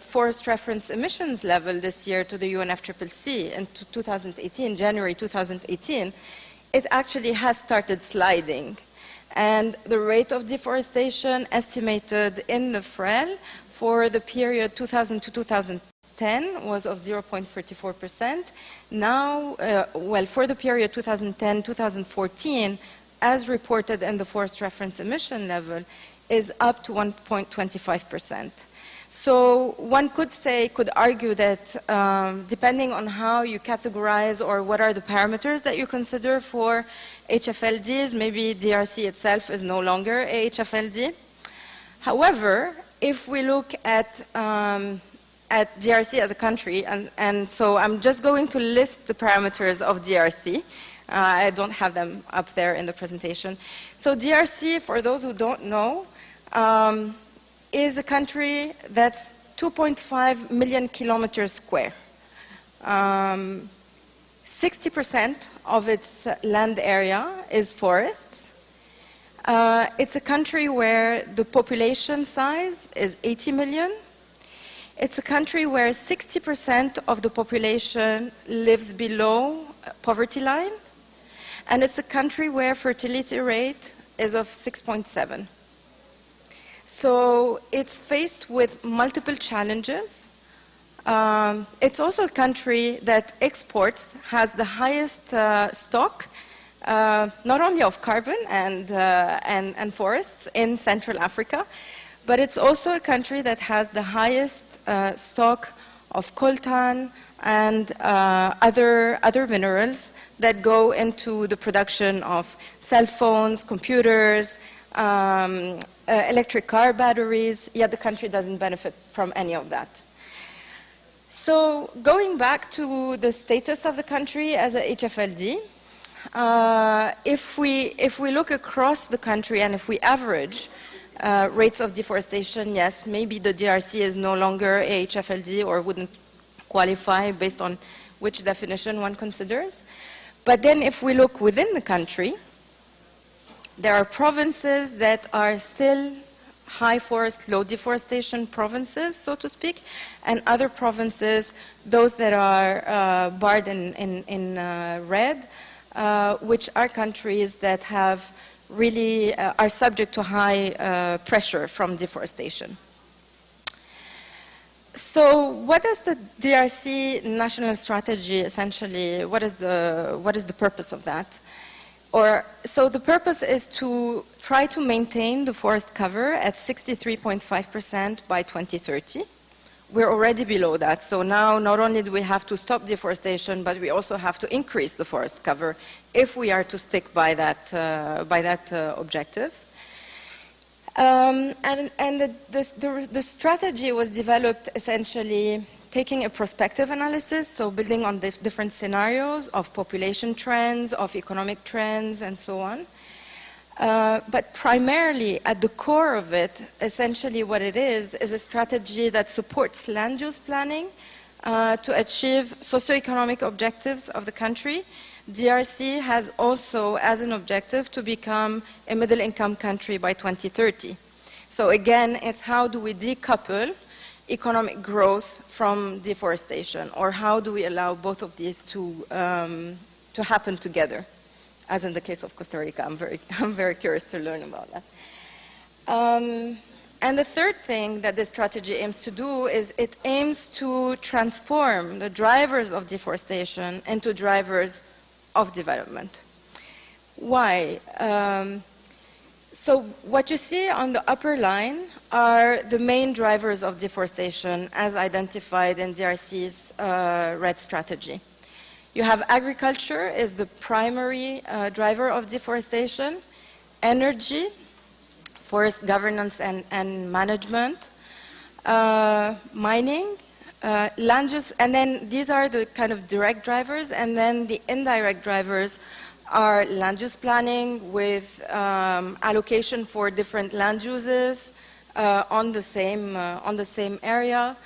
forest reference emissions level this year to the UNFCCC in 2018, January 2018, it actually has started sliding. And the rate of deforestation estimated in the FREL for the period 2000 to 2010 was of 0.34%. Now, well, for the period 2010-2014, as reported in the forest reference emission level, is up to 1.25%. So one could say, could argue that depending on how you categorize or what are the parameters that you consider for HFLDs, maybe DRC itself is no longer a HFLD. However, if we look at DRC as a country, and so I'm just going to list the parameters of DRC. I don't have them up there in the presentation. So DRC, for those who don't know, is a country that's 2.5 million kilometers square. 60% of its land area is forests. It's a country where the population size is 80 million. It's a country where 60% of the population lives below poverty line. And it's a country where fertility rate is of 6.7. So it's faced with multiple challenges. It's also a country that exports, has the highest stock, not only of carbon and forests in Central Africa, but it's also a country that has the highest stock of coltan and other minerals that go into the production of cell phones, computers, electric car batteries, yet the country doesn't benefit from any of that. So going back to the status of the country as a HFLD, if we look across the country and if we average rates of deforestation, yes, maybe the DRC is no longer a HFLD or wouldn't qualify based on which definition one considers. But then if we look within the country, there are provinces that are still high forest, low deforestation provinces, so to speak, and other provinces, those that are barred in red, which are countries that have really are subject to high pressure from deforestation. So what does the DRC national strategy essentially, what is the purpose of that? So the purpose is to try to maintain the forest cover at 63.5% by 2030. We're already below that. So now not only do we have to stop deforestation, but we also have to increase the forest cover if we are to stick by that objective. And the strategy was developed essentially taking a prospective analysis, so building on the different scenarios of population trends, of economic trends, and so on. But primarily, at the core of it, essentially what it is a strategy that supports land use planning to achieve socioeconomic objectives of the country. DRC has also as an objective to become a middle-income country by 2030. So again, it's how do we decouple economic growth from deforestation, or how do we allow both of these to happen together? As in the case of Costa Rica, I'm very curious to learn about that. And the third thing that this strategy aims to do is it aims to transform the drivers of deforestation into drivers of development. Why? So what you see on the upper line are the main drivers of deforestation as identified in DRC's RED strategy. You have agriculture is the primary driver of deforestation, energy, forest governance and management, mining, land use, and then these are the kind of direct drivers, and then the indirect drivers are land use planning with allocation for different land uses on the same area.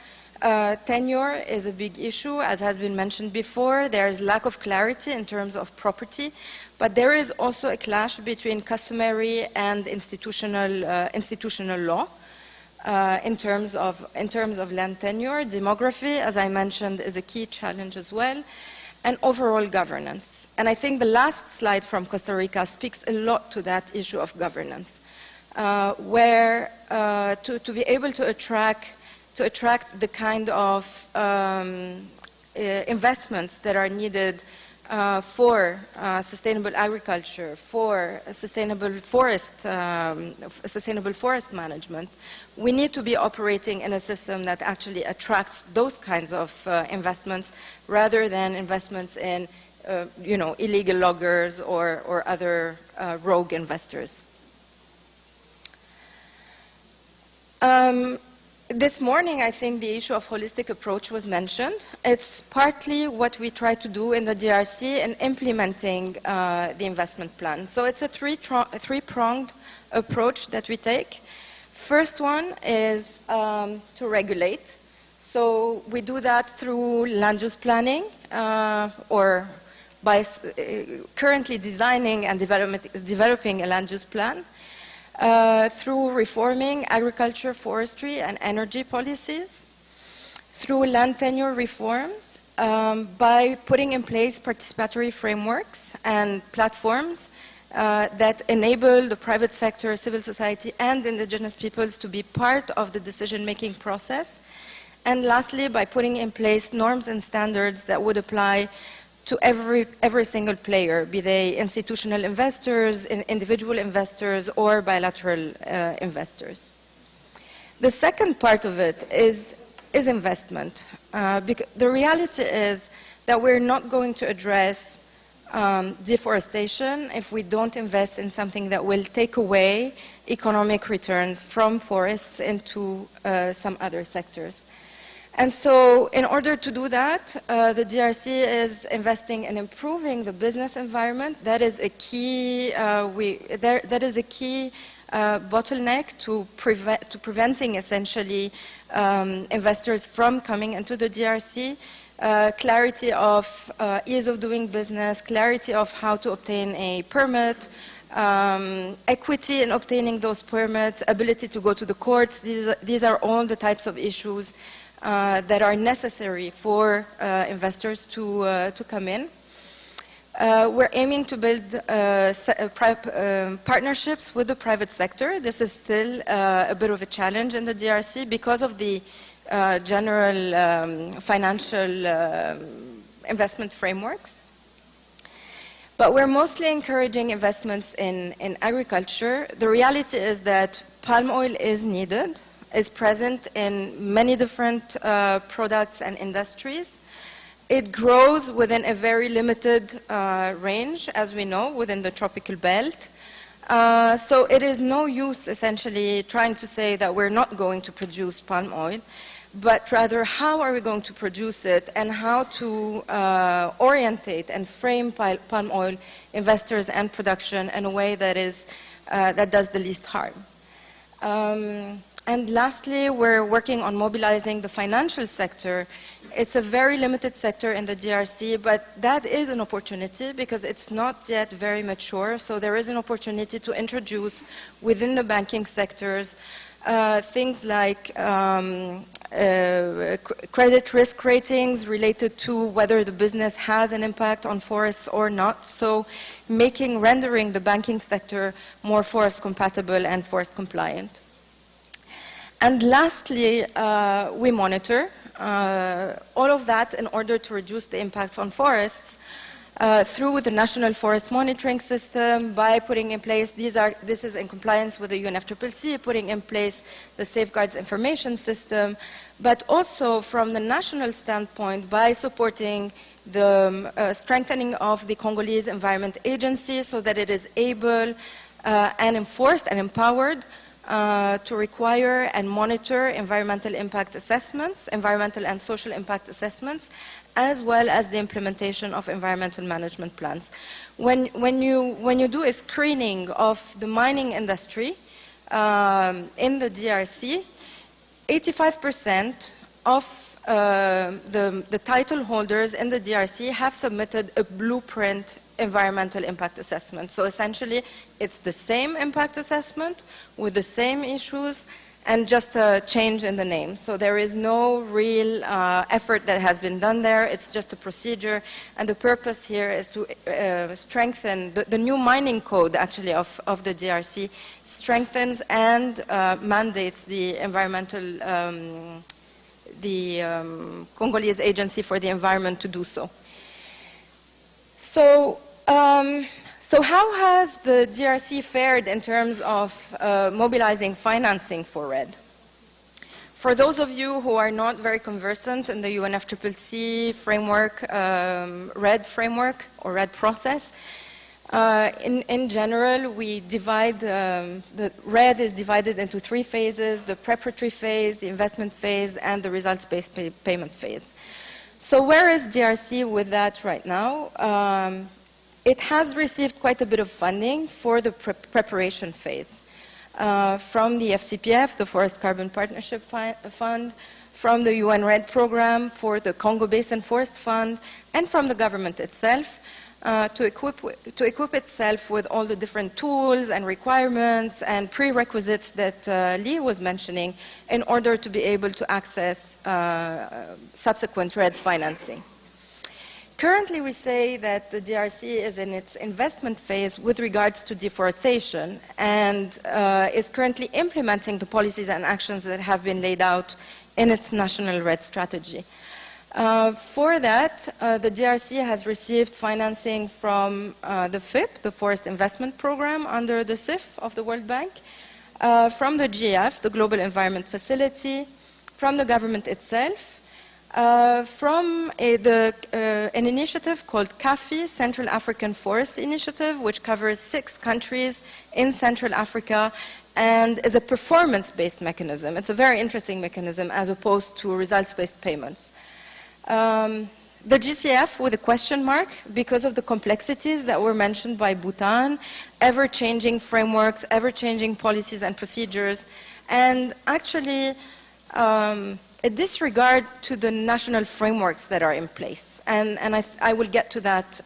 Tenure is a big issue, as has been mentioned before. There is lack of clarity in terms of property, but there is also a clash between customary and institutional law in terms of land tenure. Demography, as I mentioned, is a key challenge as well, and overall governance. And I think the last slide from Costa Rica speaks a lot to that issue of governance, where to be able to attract the kind of investments that are needed for sustainable agriculture, for sustainable forest management, we need to be operating in a system that actually attracts those kinds of investments rather than investments in illegal loggers or other rogue investors. This morning, I think the issue of holistic approach was mentioned. It's partly what we try to do in the DRC in implementing the investment plan. So it's a three-pronged approach that we take. First one is to regulate. So we do that through land use planning or by currently designing and developing a land use plan. Through reforming agriculture, forestry, and energy policies, through land tenure reforms, by putting in place participatory frameworks and platforms that enable the private sector, civil society, and indigenous peoples to be part of the decision-making process. And lastly, by putting in place norms and standards that would apply to every single player, be they institutional investors, individual investors, or bilateral investors. The second part of it is investment. Because the reality is that we're not going to address deforestation if we don't invest in something that will take away economic returns from forests into some other sectors. And so in order to do that, the DRC is investing in improving the business environment. That is a key, bottleneck to preventing essentially investors from coming into the DRC. Clarity of ease of doing business, clarity of how to obtain a permit, equity in obtaining those permits, ability to go to the courts. These are all the types of issues that are necessary for investors to come in. We're aiming to build partnerships with the private sector. This is still a bit of a challenge in the DRC because of the general financial investment frameworks. But we're mostly encouraging investments in agriculture. The reality is that palm oil is needed, is present in many different products and industries. It grows within a very limited range, as we know, within the tropical belt. So it is no use essentially trying to say that we're not going to produce palm oil, but rather how are we going to produce it and how to orientate and frame palm oil investors and production in a way that does the least harm. And lastly, we're working on mobilizing the financial sector. It's a very limited sector in the DRC, but that is an opportunity because it's not yet very mature. So there is an opportunity to introduce within the banking sectors things like credit risk ratings related to whether the business has an impact on forests or not. So rendering the banking sector more forest compatible and forest compliant. And lastly, we monitor all of that in order to reduce the impacts on forests. through the National Forest Monitoring System, by putting in place, this is in compliance with the UNFCCC, putting in place the Safeguards Information System, but also from the national standpoint by supporting the strengthening of the Congolese Environment Agency so that it is able and enforced and empowered to require and monitor environmental impact assessments, environmental and social impact assessments, as well as the implementation of environmental management plans. When you do a screening of the mining industry in the DRC, 85% of the title holders in the DRC have submitted a blueprint environmental impact assessment. So essentially, it's the same impact assessment with the same issues and just a change in the name. So there is no real effort that has been done there. It's just a procedure. And the purpose here is to strengthen the new mining code, actually, of the DRC, strengthens and mandates the Congolese Agency for the Environment to do so. So how has the DRC fared in terms of mobilizing financing for RED? For those of you who are not very conversant in the UNFCCC framework, RED framework or RED process, in general, we divide, the RED is divided into 3 phases: the preparatory phase, the investment phase, and the results-based payment phase. So where is DRC with that right now? It has received quite a bit of funding for the preparation phase from the FCPF, the Forest Carbon Partnership Fund, from the UN RED program for the Congo Basin Forest Fund, and from the government itself to equip itself with all the different tools and requirements and prerequisites that Lee was mentioning in order to be able to access subsequent RED financing. Currently, we say that the DRC is in its investment phase with regards to deforestation and is currently implementing the policies and actions that have been laid out in its national RED strategy. For that, the DRC has received financing from the FIP, the Forest Investment Program under the CIF of the World Bank, from the GF, the Global Environment Facility, from the government itself, from an initiative called CAFI, Central African Forest Initiative, which covers 6 countries in Central Africa and is a performance-based mechanism. It's a very interesting mechanism as opposed to results-based payments. The GCF with a question mark because of the complexities that were mentioned by Bhutan, ever-changing frameworks, ever-changing policies and procedures, and actually a disregard to the national frameworks that are in place. And I will get to that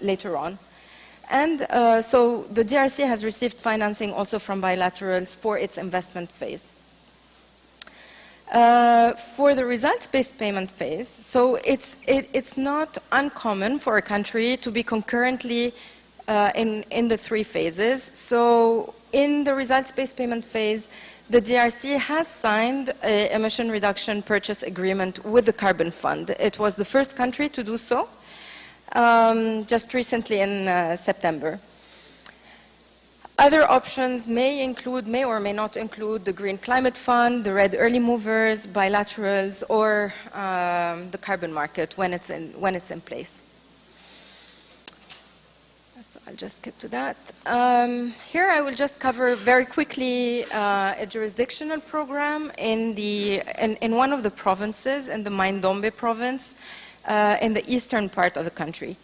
later on. And so the DRC has received financing also from bilaterals for its investment phase. For the results-based payment phase, so it's not uncommon for a country to be concurrently in the 3 phases. So in the results-based payment phase, the DRC has signed an emission reduction purchase agreement with the Carbon Fund. It was the first country to do so, just recently in September. Other options may or may not include the Green Climate Fund, the RED Early Movers, bilaterals, or the carbon market when it's in place. So I'll just skip to that. Here I will just cover very quickly a jurisdictional program in one of the provinces, in the Mai-Ndombe province, in the eastern part of the country.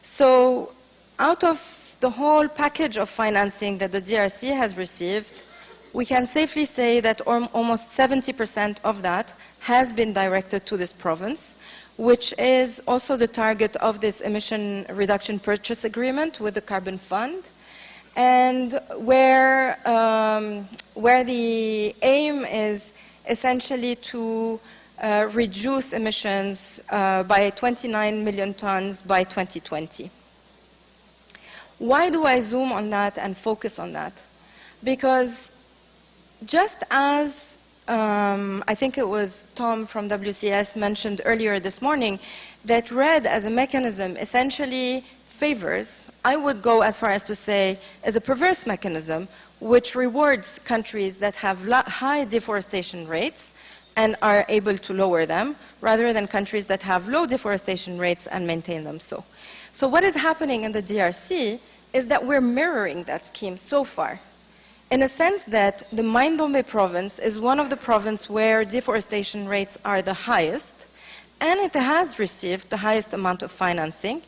So out of the whole package of financing that the DRC has received, we can safely say that almost 70% of that has been directed to this province, which is also the target of this emission reduction purchase agreement with the Carbon Fund, and where the aim is essentially to reduce emissions by 29 million tons by 2020. Why do I zoom on that and focus on that? Because just as I think it was Tom from WCS mentioned earlier this morning, that RED as a mechanism essentially favors, I would go as far as to say, as a perverse mechanism, which rewards countries that have high deforestation rates and are able to lower them, rather than countries that have low deforestation rates and maintain them so. So what is happening in the DRC is that we're mirroring that scheme so far, in a sense that the Mai-Ndombe province is one of the provinces where deforestation rates are the highest, and it has received the highest amount of financing.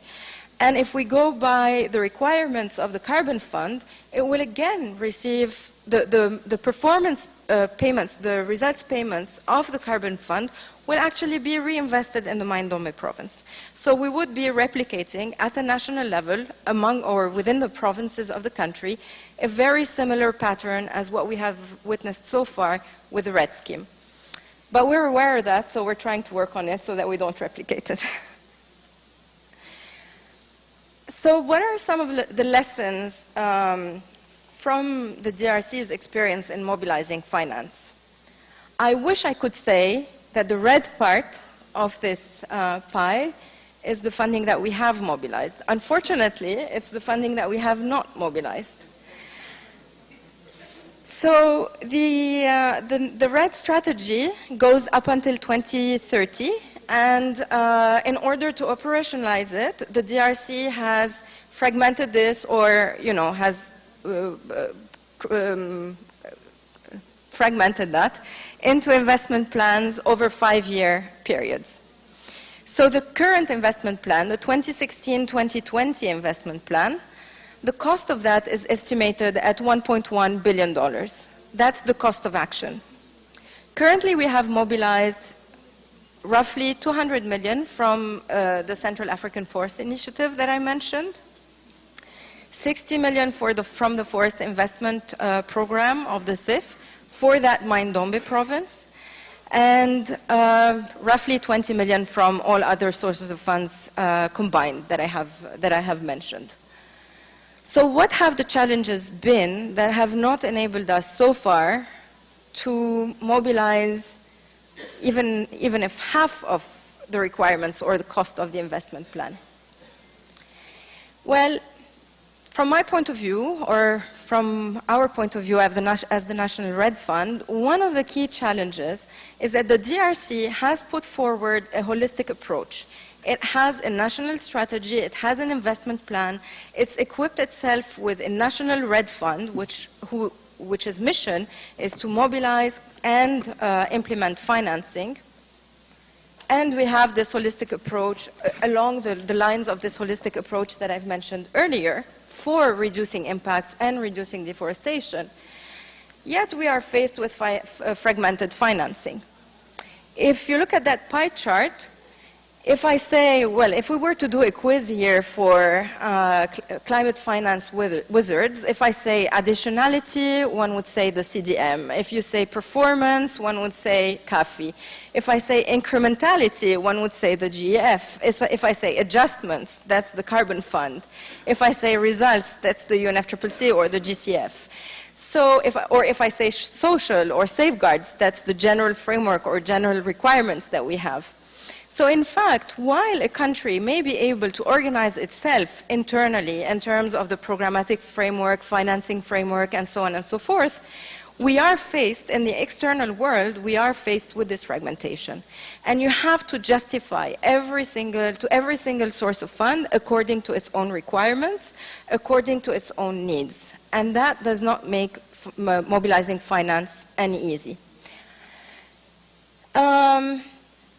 And if we go by the requirements of the Carbon Fund, it will again receive the performance payments, the results payments of the Carbon Fund will actually be reinvested in the Mai-Ndombe province. So we would be replicating at a national level among or within the provinces of the country a very similar pattern as what we have witnessed so far with the RED scheme. But we're aware of that, so we're trying to work on it so that we don't replicate it. So what are some of the lessons from the DRC's experience in mobilizing finance? I wish I could say that the red part of this pie is the funding that we have mobilized. Unfortunately, it's the funding that we have not mobilized. So the red strategy goes up until 2030, and in order to operationalize it, the DRC has fragmented this, or has fragmented that into investment plans over 5-year periods. So the current investment plan, the 2016-2020 investment plan, the cost of that is estimated at $1.1 billion. That's the cost of action. Currently, we have mobilized roughly 200 million from the Central African Forest Initiative that I mentioned, 60 million from the Forest Investment Program of the CIF for that Mai-Ndombe province, and roughly 20 million from all other sources of funds combined that I have mentioned. So what have the challenges been that have not enabled us so far to mobilize even if half of the requirements or the cost of the investment plan? Well, from my point of view, or from our point of view as the National Red Fund, one of the key challenges is that the DRC has put forward a holistic approach. It has a national strategy, it has an investment plan, it's equipped itself with a National Red Fund, which's mission is to mobilize and implement financing. And we have this holistic approach along the lines of this holistic approach that I've mentioned earlier for reducing impacts and reducing deforestation. Yet we are faced with fragmented financing. If you look at that pie chart, if I say, well, if we were to do a quiz here for climate finance wizards, if I say additionality, one would say the CDM. If you say performance, one would say CAFI. If I say incrementality, one would say the GEF. If I say adjustments, that's the Carbon Fund. If I say results, that's the UNFCCC or the GCF. So if I say social or safeguards, that's the general framework or general requirements that we have. So in fact, while a country may be able to organize itself internally in terms of the programmatic framework, financing framework, and so on and so forth, we are faced, in the external world, we are faced with this fragmentation. And you have to justify every single source of fund according to its own requirements, according to its own needs. And that does not make mobilizing finance any easy.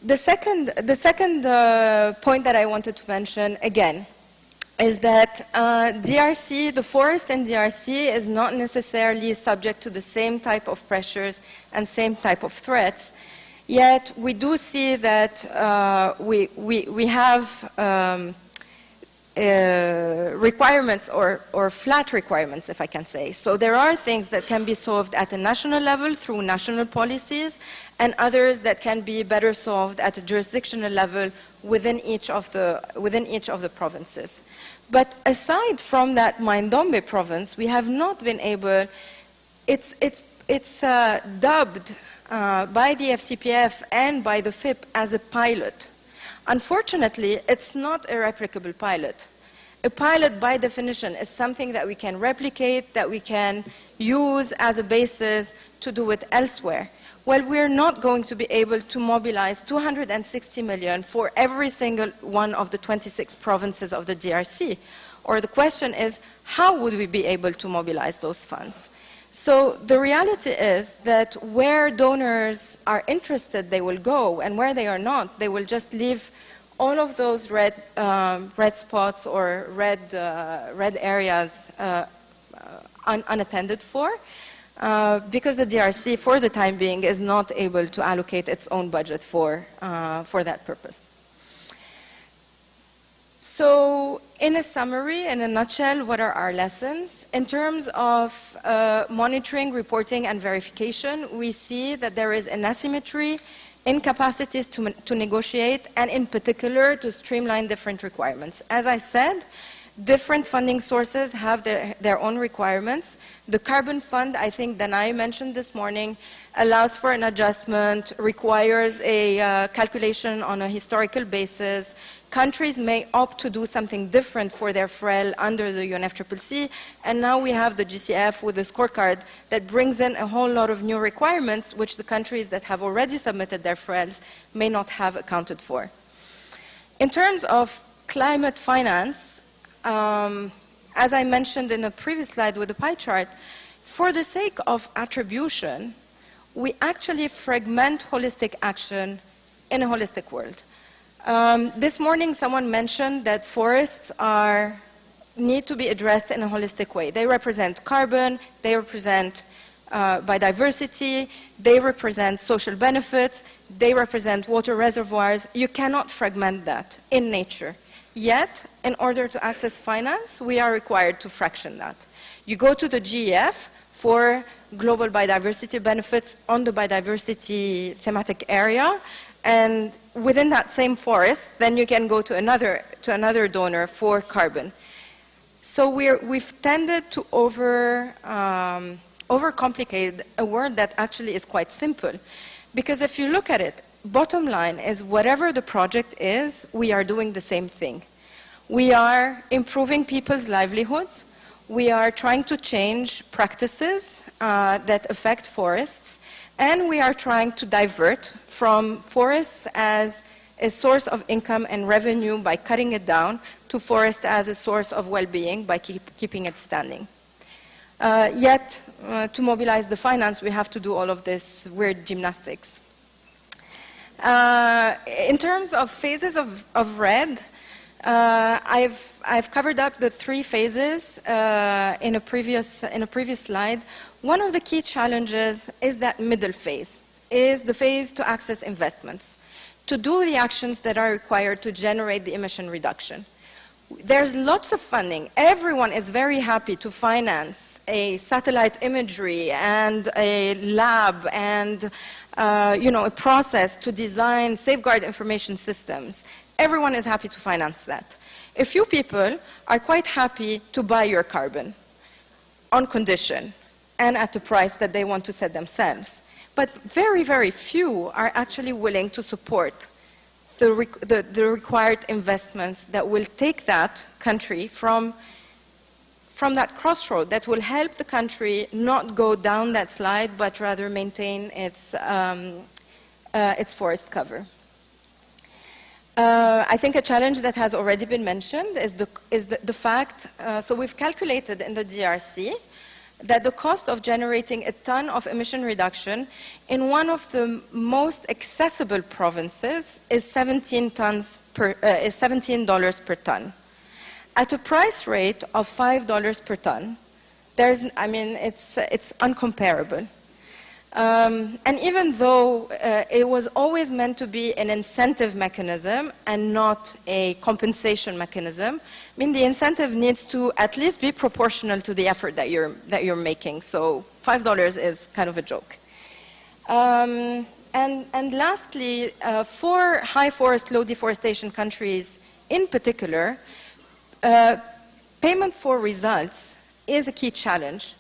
The second point that I wanted to mention, again, is that the forest in DRC is not necessarily subject to the same type of pressures and same type of threats. Yet we do see that we have requirements or flat requirements, if I can say. So there are things that can be solved at a national level through national policies, and others that can be better solved at a jurisdictional level within each of the provinces. But aside from that Mai-Ndombe province, we have not been able. It's dubbed by the FCPF and by the FIP as a pilot. Unfortunately, it's not a replicable pilot. A pilot, by definition, is something that we can replicate, that we can use as a basis to do it elsewhere. Well, we're not going to be able to mobilize 260 million for every single one of the 26 provinces of the DRC. Or the question is, how would we be able to mobilize those funds? So the reality is that where donors are interested, they will go, and where they are not, they will just leave all of those red spots or red areas unattended for, because the DRC, for the time being, is not able to allocate its own budget for that purpose. So, in a summary, in a nutshell, what are our lessons? In terms of monitoring, reporting, and verification, we see that there is an asymmetry in capacities to negotiate, and in particular, to streamline different requirements. As I said, different funding sources have their own requirements. The carbon fund, I think Danai mentioned this morning, allows for an adjustment, requires a calculation on a historical basis. Countries may opt to do something different for their FREL under the UNFCCC, and now we have the GCF with a scorecard that brings in a whole lot of new requirements which the countries that have already submitted their FRELs may not have accounted for. In terms of climate finance, as I mentioned in a previous slide with the pie chart, for the sake of attribution, we actually fragment holistic action in a holistic world. This morning, someone mentioned that forests need to be addressed in a holistic way. They represent carbon, they represent biodiversity, they represent social benefits, they represent water reservoirs. You cannot fragment that in nature. Yet, in order to access finance, we are required to fraction that. You go to the GEF for global biodiversity benefits on the biodiversity thematic area, and within that same forest, then you can go to another donor for carbon. So we've tended to overcomplicate a word that actually is quite simple. Because if you look at it, bottom line is whatever the project is, we are doing the same thing. We are improving people's livelihoods. We are trying to change practices that affect forests. And we are trying to divert from forests as a source of income and revenue by cutting it down to forest as a source of well-being by keeping it standing. Yet, to mobilize the finance, we have to do all of this weird gymnastics. In terms of phases of RED, I've covered up the 3 phases in a previous slide. One of the key challenges is that middle phase, is the phase to access investments, to do the actions that are required to generate the emission reduction. There's lots of funding. Everyone is very happy to finance a satellite imagery and a lab and a process to design safeguard information systems. Everyone is happy to finance that. A few people are quite happy to buy your carbon on condition and at the price that they want to set themselves. But very, very few are actually willing to support the required investments that will take that country from that crossroad, that will help the country not go down that slide, but rather maintain its forest cover. I think a challenge that has already been mentioned is the fact, so we've calculated in the DRC that the cost of generating a ton of emission reduction in one of the most accessible provinces is $17 per ton. At a price rate of $5 per ton, it's uncomparable. And even though it was always meant to be an incentive mechanism and not a compensation mechanism, the incentive needs to at least be proportional to the effort that you're making. So $5 is kind of a joke. And lastly, for high forest, low deforestation countries in particular, payment for results is a key challenge.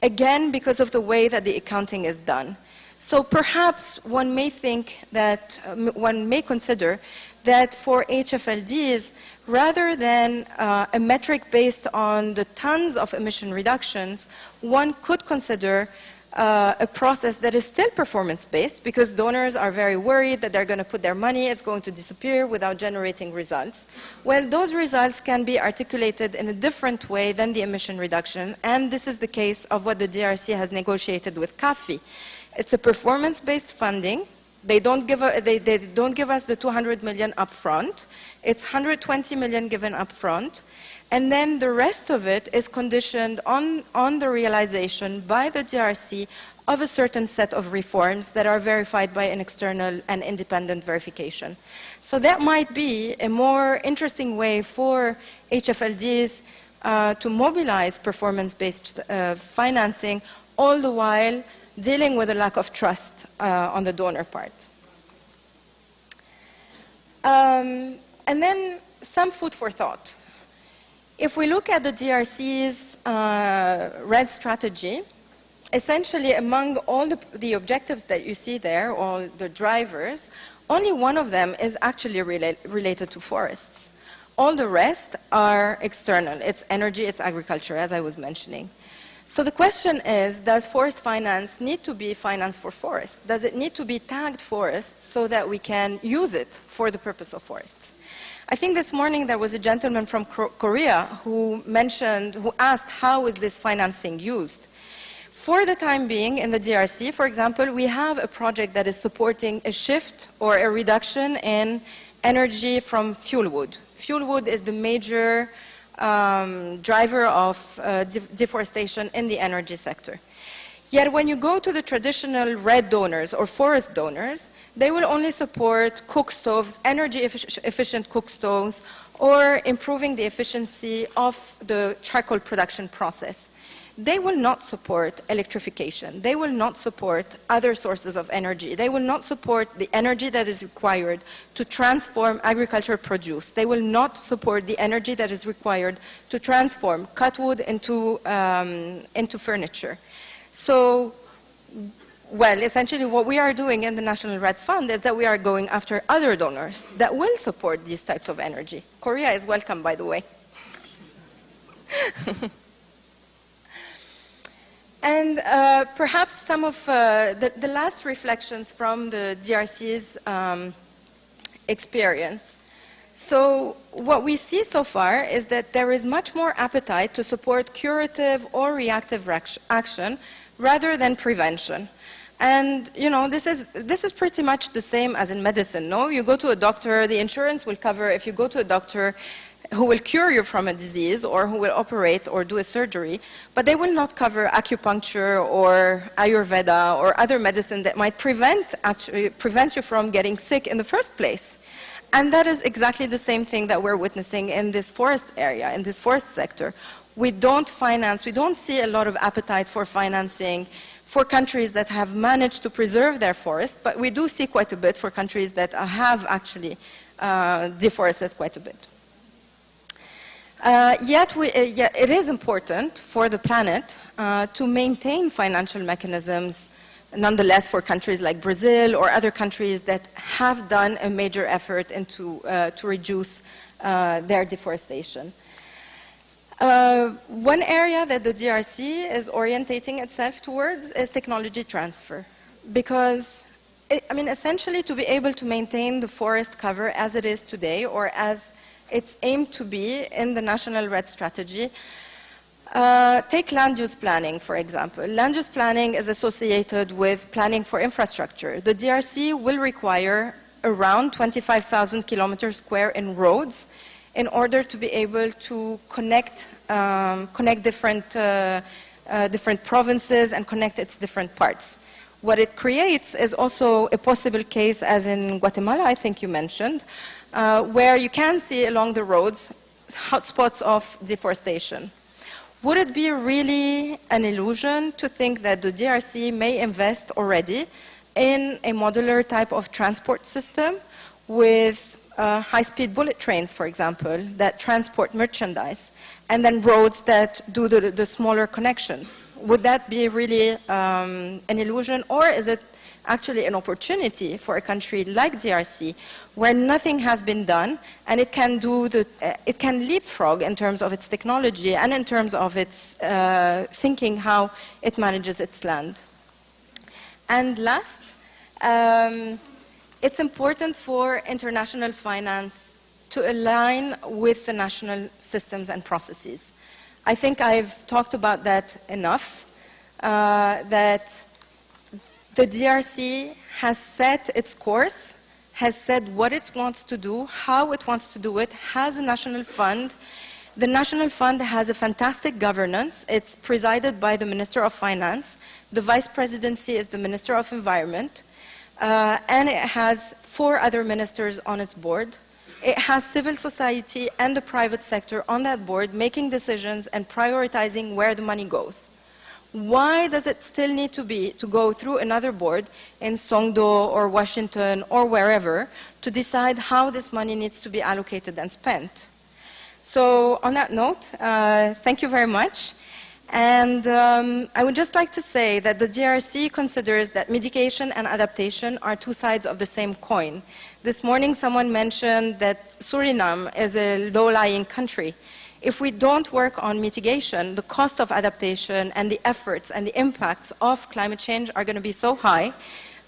Again, because of the way that the accounting is done. So perhaps one may think that, one may consider that for HFLDs, rather than a metric based on the tons of emission reductions, one could consider a process that is still performance-based, because donors are very worried that they're going to put their money, it's going to disappear without generating results. Well, those results can be articulated in a different way than the emission reduction, and this is the case of what the DRC has negotiated with CAFI. It's a performance-based funding. They don't give us the 200 million upfront. It's 120 million given upfront. And then the rest of it is conditioned on the realization by the DRC of a certain set of reforms that are verified by an external and independent verification. So that might be a more interesting way for HFLDs to mobilize performance-based financing, all the while dealing with a lack of trust on the donor part. And then some food for thought. If we look at the DRC's RED strategy, essentially among all the objectives that you see there, all the drivers, only one of them is actually related to forests. All the rest are external. It's energy, it's agriculture, as I was mentioning. So the question is, does forest finance need to be finance for forests? Does it need to be tagged forests so that we can use it for the purpose of forests? I think this morning there was a gentleman from Korea who asked how is this financing used? For the time being in the DRC, for example, we have a project that is supporting a shift or a reduction in energy from fuel wood. Fuel wood is the major driver of deforestation in the energy sector. Yet when you go to the traditional RED donors or forest donors, they will only support cook stoves, energy efficient cook stoves, or improving the efficiency of the charcoal production process. They will not support electrification. They will not support other sources of energy. They will not support the energy that is required to transform agricultural produce. They will not support the energy that is required to transform cut wood into furniture. So, well, essentially what we are doing in the National Red Fund is that we are going after other donors that will support these types of energy. Korea is welcome, by the way. And perhaps some of the last reflections from the DRC's experience. So what we see so far is that there is much more appetite to support curative or reactive action rather than prevention. And, you know, this is pretty much the same as in medicine, no? You go to a doctor, the insurance will cover if you go to a doctor who will cure you from a disease or who will operate or do a surgery, but they will not cover acupuncture or Ayurveda or other medicine that might prevent you from getting sick in the first place. And that is exactly the same thing that we're witnessing in this forest area, in this forest sector. We don't see a lot of appetite for financing for countries that have managed to preserve their forests, but we do see quite a bit for countries that have actually deforested quite a bit. Yet it is important for the planet to maintain financial mechanisms nonetheless for countries like Brazil or other countries that have done a major effort to reduce their deforestation. One area that the DRC is orientating itself towards is technology transfer, because essentially to be able to maintain the forest cover as it is today or as it's aimed to be in the National RED strategy. Take land use planning, for example. Land use planning is associated with planning for infrastructure. The DRC will require around 25,000 kilometers square in roads in order to be able to connect different provinces and connect its different parts. What it creates is also a possible case, as in Guatemala, I think you mentioned, where you can see along the roads hotspots of deforestation. Would it be really an illusion to think that the DRC may invest already in a modular type of transport system with high-speed bullet trains, for example, that transport merchandise, and then roads that do the smaller connections? Would that be really an illusion, or is it actually an opportunity for a country like DRC where nothing has been done, and it can it can leapfrog in terms of its technology and in terms of its thinking how it manages its land. And last, it's important for international finance to align with the national systems and processes. I think I've talked about that enough, that the DRC has set its course, has said what it wants to do, how it wants to do it, has a national fund. The national fund has a fantastic governance. It's presided by the Minister of Finance. The Vice Presidency is the Minister of Environment. And it has 4 other ministers on its board. It has civil society and the private sector on that board making decisions and prioritizing where the money goes. Why does it still need to go through another board in Songdo or Washington or wherever to decide how this money needs to be allocated and spent? So on that note, thank you very much. And I would just like to say that the DRC considers that mitigation and adaptation are 2 sides of the same coin. This morning someone mentioned that Suriname is a low-lying country. If we don't work on mitigation, the cost of adaptation and the efforts and the impacts of climate change are going to be so high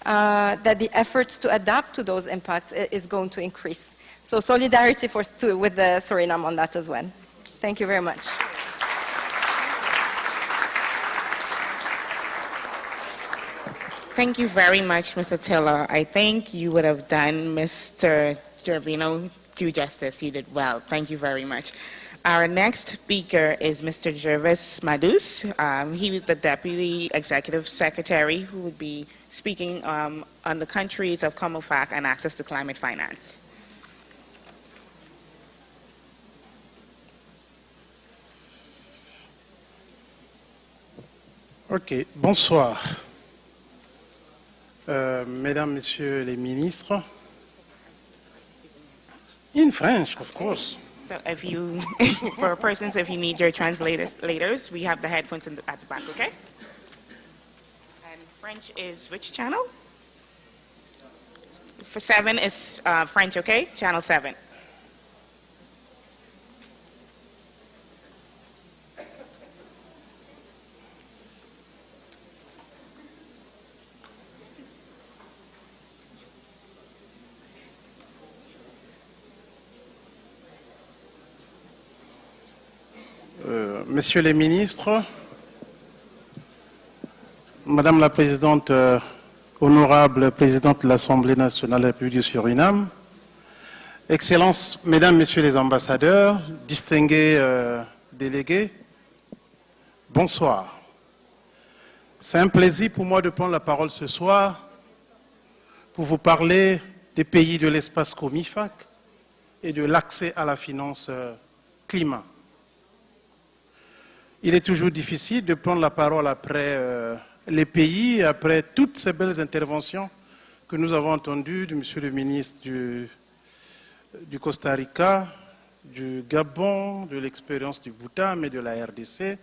that the efforts to adapt to those impacts is going to increase. So solidarity with the Suriname on that as well. Thank you very much. Thank you very much, Mr. Tiller. I think you would have done Mr. Gervino due justice. You did well. Thank you very much. Our next speaker is Mr. Jervis Madus. He was the Deputy Executive Secretary who would be speaking on the countries of COMOFAC and access to climate finance. Ok, bonsoir. Mesdames, Messieurs les ministres. In French, of course. So if you, for persons, if you need your translators, we have the headphones at the back, okay? And French is which channel? For 7 is French, okay? Channel 7. Messieurs les ministres, Madame la Présidente, honorable Présidente de l'Assemblée nationale de la République du Suriname, Excellences, Mesdames, Messieurs les ambassadeurs, distingués délégués, bonsoir. C'est un plaisir pour moi de prendre la parole ce soir pour vous parler des pays de l'espace COMIFAC et de l'accès à la finance climat. Il est toujours difficile de prendre la parole après les pays, après toutes ces belles interventions que nous avons entendues de Monsieur le ministre du Costa Rica, du Gabon, de l'expérience du Bhoutan et de la RDC.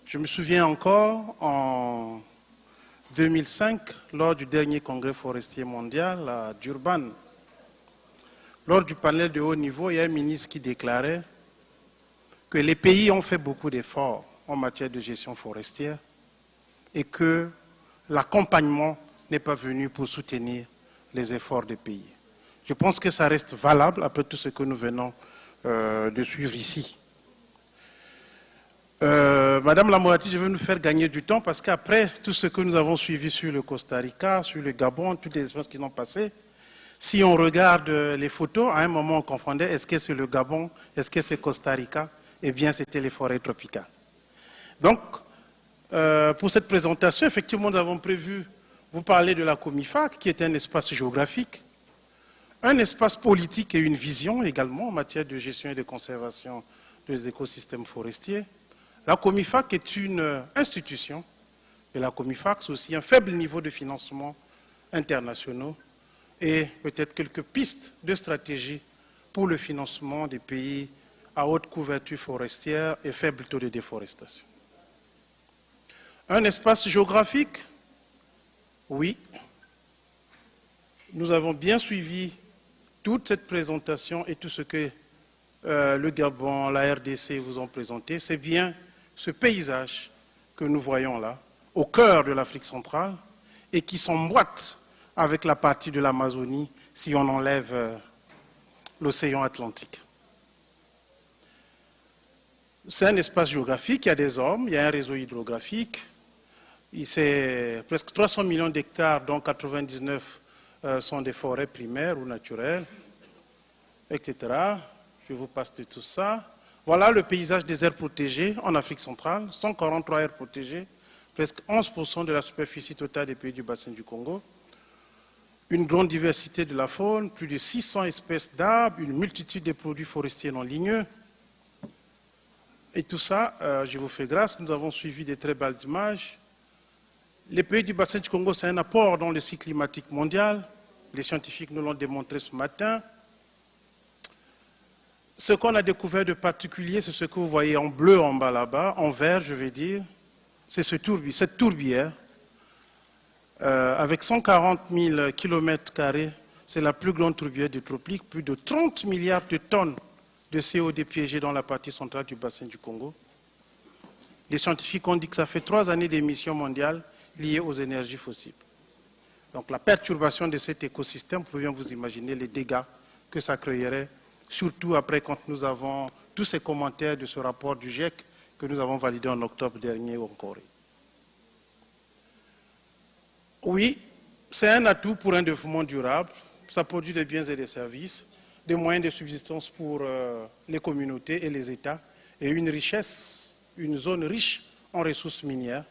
Je me souviens encore, en 2005, lors du dernier congrès forestier mondial à Durban, lors du panel de haut niveau, il y a un ministre qui déclarait que les pays ont fait beaucoup d'efforts en matière de gestion forestière et que l'accompagnement n'est pas venu pour soutenir les efforts des pays. Je pense que ça reste valable après tout ce que nous venons de suivre ici. Madame Lamorati, je veux nous faire gagner du temps parce qu'après tout ce que nous avons suivi sur le Costa Rica, sur le Gabon, toutes les expériences qui ont passé, si on regarde les photos, à un moment on confondait, est-ce que c'est le Gabon, est-ce que c'est Costa Rica? Eh bien, c'était les forêts tropicales. Donc, pour cette présentation, effectivement, nous avons prévu vous parler de la COMIFAC, qui est un espace géographique, un espace politique et une vision également en matière de gestion et de conservation des écosystèmes forestiers. La COMIFAC est une institution, et la COMIFAC, c'est aussi un faible niveau de financement internationaux et peut-être quelques pistes de stratégie pour le financement des pays à haute couverture forestière et faible taux de déforestation. Un espace géographique Oui, nous avons bien suivi toute cette présentation et tout ce que le Gabon, la RDC vous ont présenté. C'est bien ce paysage que nous voyons là, au cœur de l'Afrique centrale, et qui s'emboîte avec la partie de l'Amazonie si on enlève l'océan Atlantique. C'est un espace géographique, il y a des hommes, il y a un réseau hydrographique, c'est presque 300 millions d'hectares, dont 99 sont des forêts primaires ou naturelles, etc. Je vous passe de tout ça. Voilà le paysage des aires protégées en Afrique centrale, 143 aires protégées, presque 11% de la superficie totale des pays du bassin du Congo. Une grande diversité de la faune, plus de 600 espèces d'arbres, une multitude de produits forestiers non ligneux. Et tout ça, je vous fais grâce, nous avons suivi des très belles images. Les pays du bassin du Congo, c'est un apport dans le cycle climatique mondial. Les scientifiques nous l'ont démontré ce matin. Ce qu'on a découvert de particulier, c'est ce que vous voyez en bleu en bas là-bas, en vert, je vais dire. C'est cette tourbière. Avec 140 000 km², c'est la plus grande tourbière du tropique, plus de 30 milliards de tonnes de CO2 piégées dans la partie centrale du bassin du Congo. Les scientifiques ont dit que ça fait 3 années d'émissions mondiales liées aux énergies fossiles. Donc la perturbation de cet écosystème, vous pouvez bien vous imaginer les dégâts que ça créerait, surtout après quand nous avons tous ces commentaires de ce rapport du GIEC que nous avons validé en octobre dernier en Corée. Oui, c'est un atout pour un développement durable, ça produit des biens et des services, des moyens de subsistance pour les communautés et les États, et une richesse, une zone riche en ressources minières.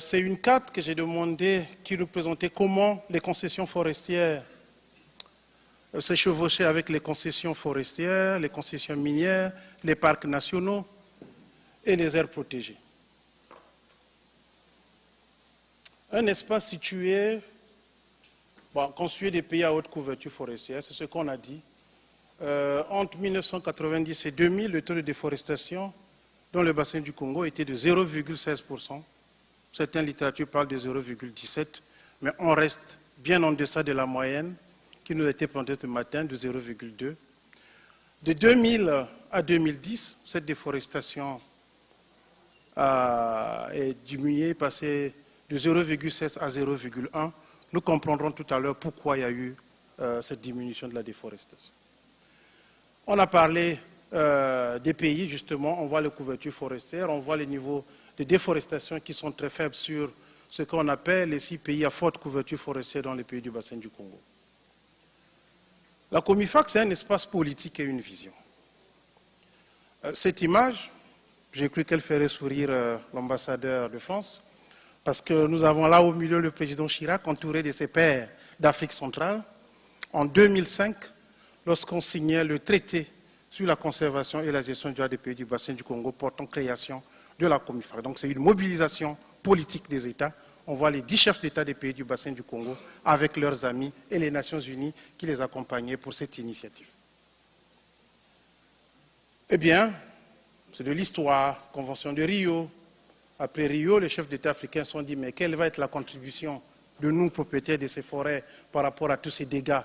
C'est une carte que j'ai demandé qui nous présentait comment les concessions forestières se chevauchaient avec les concessions forestières, les concessions minières, les parcs nationaux et les aires protégées. Un espace situé, constitué des pays à haute couverture forestière, c'est ce qu'on a dit. Entre 1990 et 2000, le taux de déforestation dans le bassin du Congo était de 0,16%. Certaines littératures parlent de 0,17%, mais on reste bien en deçà de la moyenne qui nous a été présentée ce matin de 0,2%. De 2000 à 2010, cette déforestation est diminuée, passée de 0,16 à 0,1. Nous comprendrons tout à l'heure pourquoi il y a eu cette diminution de la déforestation. On a parlé des pays, justement, on voit les couvertures forestières, on voit les niveaux de déforestation qui sont très faibles sur ce qu'on appelle les 6 pays à forte couverture forestière dans les pays du bassin du Congo. La Comifac, c'est un espace politique et une vision. Cette image, j'ai cru qu'elle ferait sourire l'ambassadeur de France, parce que nous avons là au milieu le président Chirac entouré de ses pairs d'Afrique centrale. En 2005, lorsqu'on signait le traité sur la conservation et la gestion du droit des pays du bassin du Congo portant création de la Comifac. Donc c'est une mobilisation politique des États. On voit les 10 chefs d'État des pays du bassin du Congo avec leurs amis et les Nations Unies qui les accompagnaient pour cette initiative. Eh bien, c'est de l'histoire, Convention de Rio. Après Rio, les chefs d'État africains se sont dit, mais quelle va être la contribution de nous, propriétaires de ces forêts, par rapport à tous ces dégâts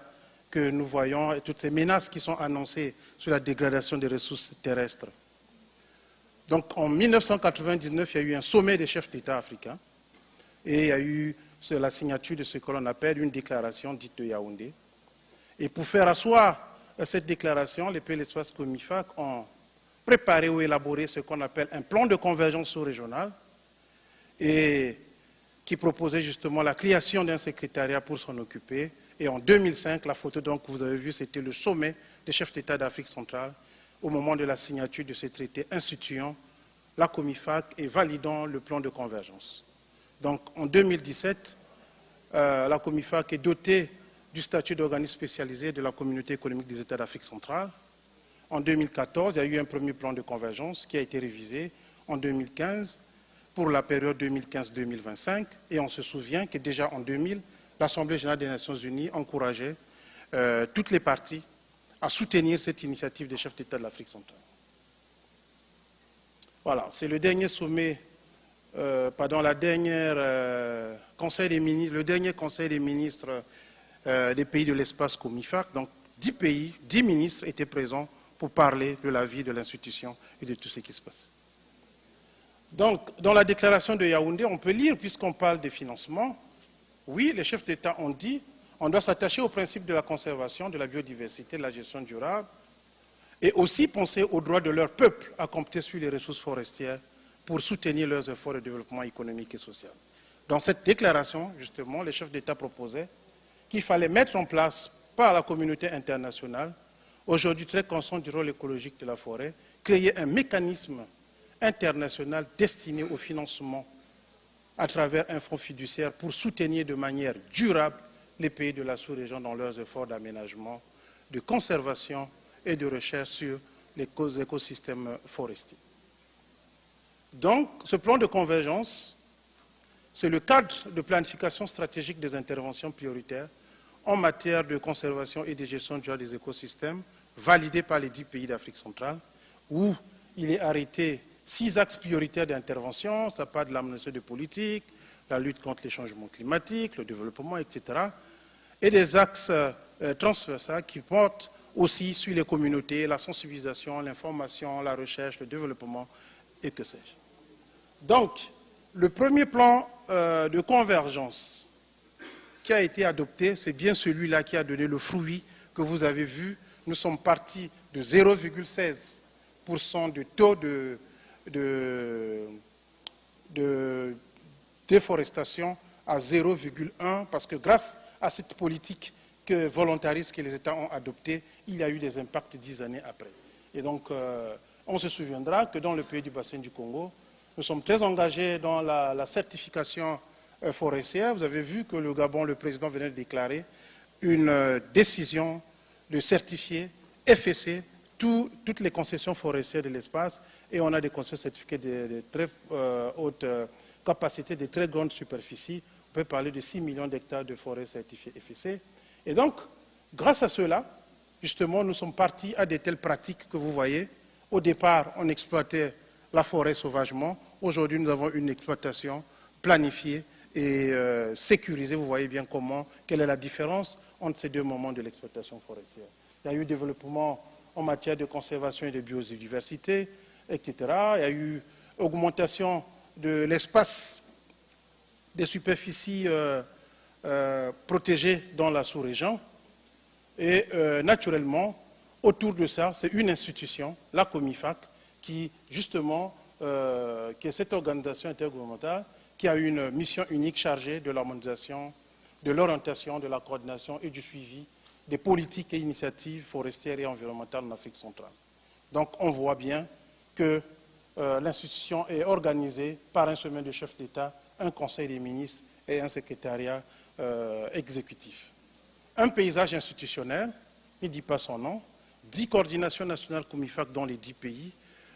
que nous voyons et toutes ces menaces qui sont annoncées sur la dégradation des ressources terrestres. Donc en 1999, il y a eu un sommet des chefs d'État africains et il y a eu la signature de ce que l'on appelle une déclaration dite de Yaoundé. Et pour faire asseoir cette déclaration, les pays de l'espace Comifac ont préparé ou élaboré ce qu'on appelle un plan de convergence sous-régionale et qui proposait justement la création d'un secrétariat pour s'en occuper. Et en 2005, la photo donc, que vous avez vue, c'était le sommet des chefs d'État d'Afrique centrale au moment de la signature de ce traité instituant la Comifac et validant le plan de convergence. Donc en 2017, la Comifac est dotée du statut d'organisme spécialisé de la communauté économique des États d'Afrique centrale. En 2014, il y a eu un premier plan de convergence qui a été révisé en 2015 pour la période 2015-2025. Et on se souvient que déjà en 2000, l'Assemblée générale des Nations unies encourageait toutes les parties à soutenir cette initiative des chefs d'État de l'Afrique centrale. Voilà, c'est le dernier sommet la dernière conseil des ministres, le dernier conseil des ministres des pays de l'espace COMIFAC. Donc 10 pays, 10 ministres étaient présents pour parler de la vie de l'institution et de tout ce qui se passe. Donc, dans la déclaration de Yaoundé, on peut lire, puisqu'on parle des financements, oui, les chefs d'État ont dit on doit s'attacher au principe de la conservation, de la biodiversité, de la gestion durable, et aussi penser aux droits de leur peuple à compter sur les ressources forestières pour soutenir leurs efforts de développement économique et social. Dans cette déclaration, justement, les chefs d'État proposaient qu'il fallait mettre en place par la communauté internationale, aujourd'hui très conscient du rôle écologique de la forêt, créer un mécanisme international destiné au financement à travers un fonds fiduciaire pour soutenir de manière durable les pays de la sous-région dans leurs efforts d'aménagement, de conservation et de recherche sur les écosystèmes forestiers. Donc, ce plan de convergence, c'est le cadre de planification stratégique des interventions prioritaires en matière de conservation et de gestion durable des écosystèmes, validé par les 10 pays d'Afrique centrale, où il est arrêté 6 axes prioritaires d'intervention. Ça part de l'amélioration des politiques, la lutte contre les changements climatiques, le développement, etc. Et des axes transversaux qui portent aussi sur les communautés, la sensibilisation, l'information, la recherche, le développement et que sais-je. Donc, le premier plan de convergence qui a été adopté, c'est bien celui-là qui a donné le fruit que vous avez vu. Nous sommes partis de 0,16% de taux de déforestation à 0,1 parce que grâce à cette politique volontariste que les États ont adoptée, il y a eu des impacts 10 années après. Et donc, on se souviendra que dans le pays du bassin du Congo, nous sommes très engagés dans la certification forestière. Vous avez vu que le Gabon, le président venait de déclarer une décision de certifier FSC toutes les concessions forestières de l'espace, et on a des concessions certifiées de très haute capacité, de très grande superficie. On peut parler de 6 millions d'hectares de forêts certifiées FSC. Et donc, grâce à cela, justement, nous sommes partis à de telles pratiques que vous voyez. Au départ, on exploitait la forêt sauvagement. Aujourd'hui, nous avons une exploitation planifiée et sécurisée. Vous voyez bien quelle est la différence entre ces deux moments de l'exploitation forestière. Il y a eu développement en matière de conservation et de biodiversité, etc. Il y a eu augmentation de l'espace des superficies protégées dans la sous-région. Et naturellement, autour de ça, c'est une institution, la COMIFAC, qui justement, qui est cette organisation intergouvernementale, qui a une mission unique chargée de l'harmonisation, de l'orientation, de la coordination et du suivi des politiques et initiatives forestières et environnementales en Afrique centrale. Donc on voit bien que l'institution est organisée par un sommet de chefs d'État, un conseil des ministres et un secrétariat exécutif. Un paysage institutionnel, il ne dit pas son nom, 10 coordinations nationales COMIFAC dans les 10 pays,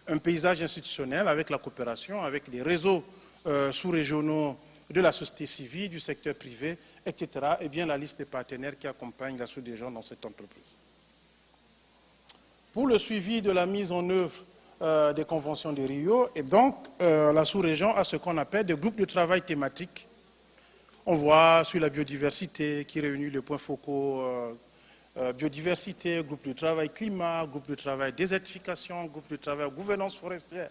un paysage institutionnel avec la coopération, avec les réseaux sous-régionaux de la société civile, du secteur privé, etc. Et bien la liste des partenaires qui accompagnent la sous-région dans cette entreprise. Pour le suivi de la mise en œuvre des conventions de Rio, et donc la sous-région a ce qu'on appelle des groupes de travail thématiques. On voit sur la biodiversité qui réunit les points focaux biodiversité, groupe de travail climat, groupe de travail désertification, groupe de travail gouvernance forestière.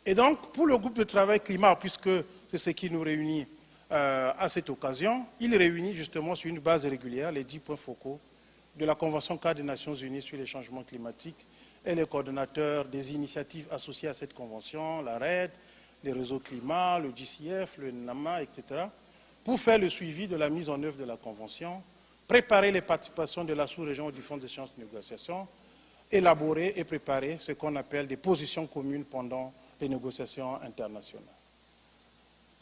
Et donc, pour le groupe de travail climat, puisque c'est ce qui nous réunit à cette occasion, il réunit justement sur une base régulière les 10 points focaux de la Convention cadre des Nations Unies sur les changements climatiques et les coordonnateurs des initiatives associées à cette convention, la RED, les réseaux climat, le GCF, le NAMA, etc., pour faire le suivi de la mise en œuvre de la convention, préparer les participations de la sous-région du Fonds d'échange de négociation, élaborer et préparer ce qu'on appelle des positions communes pendant les négociations internationales.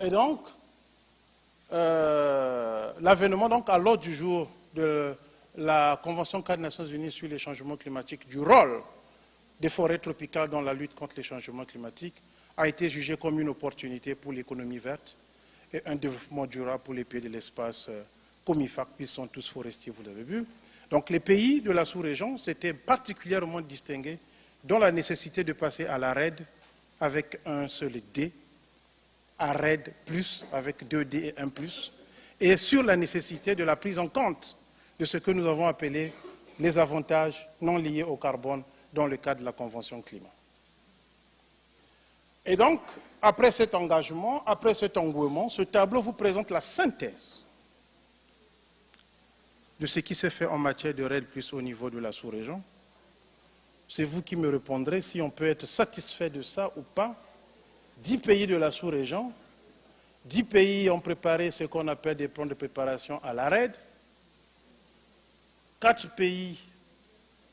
Et donc, l'avènement à l'ordre du jour de la Convention cadre des Nations Unies sur les changements climatiques du rôle des forêts tropicales dans la lutte contre les changements climatiques a été jugé comme une opportunité pour l'économie verte et un développement durable pour les pays de l'espace COMIFAC, qui sont tous forestiers, vous l'avez vu. Donc les pays de la sous-région s'étaient particulièrement distingués dans la nécessité de passer à la RED avec un seul D, à RED+, avec 2D et 1+, et sur la nécessité de la prise en compte de ce que nous avons appelé les avantages non liés au carbone dans le cadre de la Convention climat. Et donc, après cet engagement, après cet engouement, ce tableau vous présente la synthèse de ce qui s'est fait en matière de RED+ au niveau de la sous-région. C'est vous qui me répondrez si on peut être satisfait de ça ou pas. 10 pays de la sous-région, 10 pays ont préparé ce qu'on appelle des plans de préparation à la RED. 4 pays,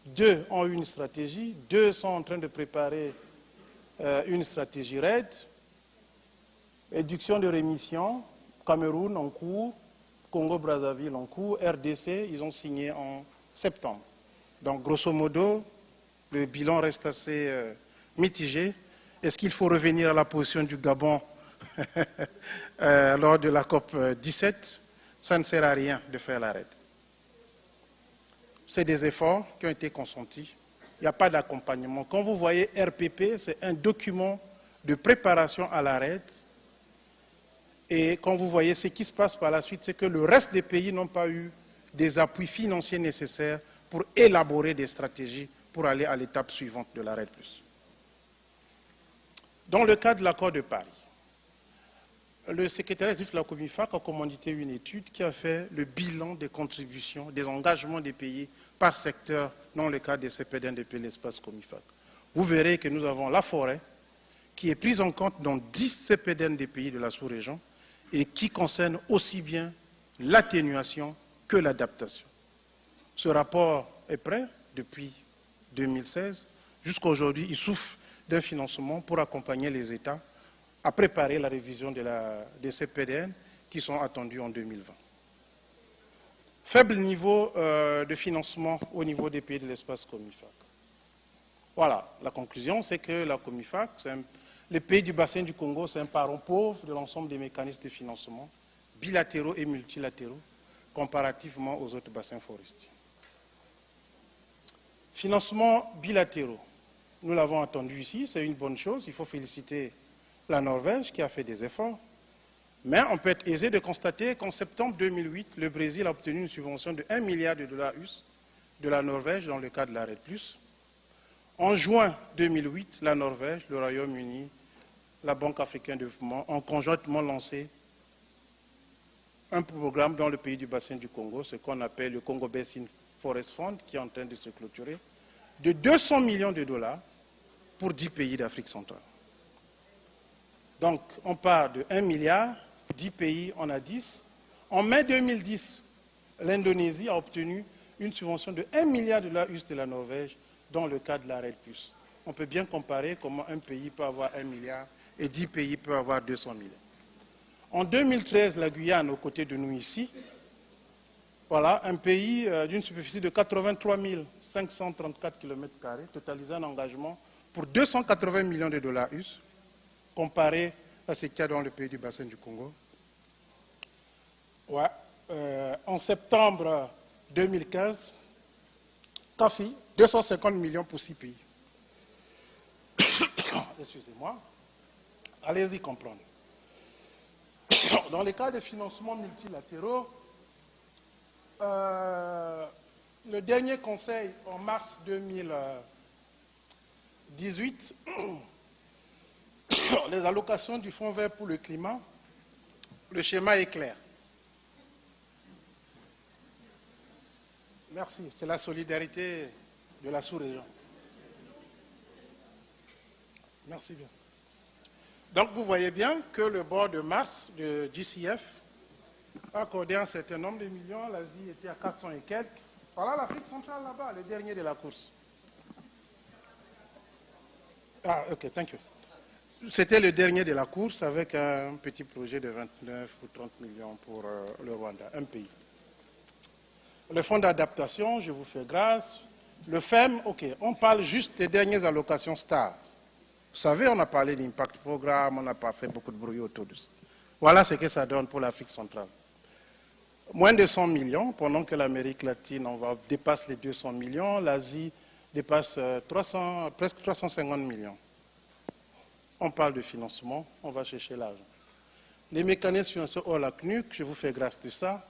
2 ont eu une stratégie, 2 sont en train de préparer une stratégie RED. Réduction de rémissions, Cameroun en cours, Congo-Brazzaville en cours, RDC, ils ont signé en septembre. Donc, grosso modo, le bilan reste assez mitigé. Est-ce qu'il faut revenir à la position du Gabon lors de la COP 17? Ça ne sert à rien de faire la RED. C'est des efforts qui ont été consentis. Il n'y a pas d'accompagnement. Quand vous voyez RPP, c'est un document de préparation à la RED. Et quand vous voyez ce qui se passe par la suite, c'est que le reste des pays n'ont pas eu des appuis financiers nécessaires pour élaborer des stratégies pour aller à l'étape suivante de la RED+. Dans le cas de l'accord de Paris, le secrétariat exécutif de la Comifac a commandité une étude qui a fait le bilan des contributions, des engagements des pays par secteur dans le cadre des CPDN depuis l'espace Comifac. Vous verrez que nous avons la forêt qui est prise en compte dans 10 CPDN des pays de la sous-région et qui concerne aussi bien l'atténuation que l'adaptation. Ce rapport est prêt depuis 2016. Jusqu'à aujourd'hui, il souffre d'un financement pour accompagner les États à préparer la révision des CPDN qui sont attendus en 2020. Faible niveau de financement au niveau des pays de l'espace Comifac. Voilà, la conclusion, c'est que la Comifac, les pays du bassin du Congo, c'est un parent pauvre de l'ensemble des mécanismes de financement, bilatéraux et multilatéraux, comparativement aux autres bassins forestiers. Financements bilatéraux, nous l'avons entendu ici, c'est une bonne chose, il faut féliciter la Norvège qui a fait des efforts, mais on peut être aisé de constater qu'en septembre 2008, le Brésil a obtenu une subvention de 1 milliard de dollars US de la Norvège dans le cadre de la RED+. En juin 2008, la Norvège, le Royaume-Uni, la Banque africaine de développement ont conjointement lancé un programme dans le pays du bassin du Congo, ce qu'on appelle le Congo Basin Forest Fund, qui est en train de se clôturer, de 200 millions de dollars pour 10 pays d'Afrique centrale. Donc, on part de 1 milliard, 10 pays, on a 10. En mai 2010, l'Indonésie a obtenu une subvention de 1 milliard de dollars US de la Norvège dans le cadre de la RED+. On peut bien comparer comment un pays peut avoir 1 milliard et 10 pays peuvent avoir 200 millions. En 2013, la Guyane, aux côtés de nous ici, voilà, un pays d'une superficie de 83 534 km², totalisant un engagement pour 280 millions de dollars US, comparé à ce qu'il y a dans le pays du bassin du Congo. Ouais. En septembre 2015, CAFI, 250 millions pour 6 pays. Excusez-moi. Allez-y comprendre. Dans les cas de financement multilatéraux, le dernier conseil en mars 2018, les allocations du Fonds vert pour le climat, le schéma est clair. Merci, c'est la solidarité de la sous-région. Merci bien. Donc vous voyez bien que le bord de mars de GCF a accordé un certain nombre de millions, l'Asie était à 400 et quelques. Voilà l'Afrique centrale là-bas, le dernier de la course. Ah, ok, thank you. C'était le dernier de la course avec un petit projet de 29 ou 30 millions pour le Rwanda, un pays. Le fonds d'adaptation, je vous fais grâce. Le FEM, ok, on parle juste des dernières allocations STAR. Vous savez, on a parlé d'impact programme, on n'a pas fait beaucoup de bruit autour de ça. Voilà ce que ça donne pour l'Afrique centrale. Moins de 100 millions, pendant que l'Amérique latine dépasse les 200 millions, l'Asie dépasse presque 350 millions. On parle de financement, on va chercher l'argent. les mécanismes financiers hors la CNUC, je vous fais grâce de ça.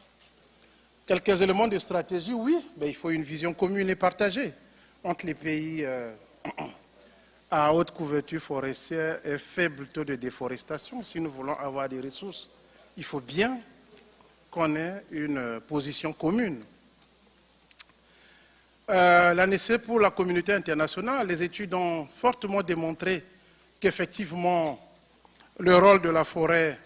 Quelques éléments de stratégie, oui, mais il faut une vision commune et partagée entre les pays à haute couverture forestière et faible taux de déforestation. Si nous voulons avoir des ressources, il faut bien qu'on ait une position commune. La nécessité pour la communauté internationale, les études ont fortement démontré qu'effectivement, le rôle de la forêt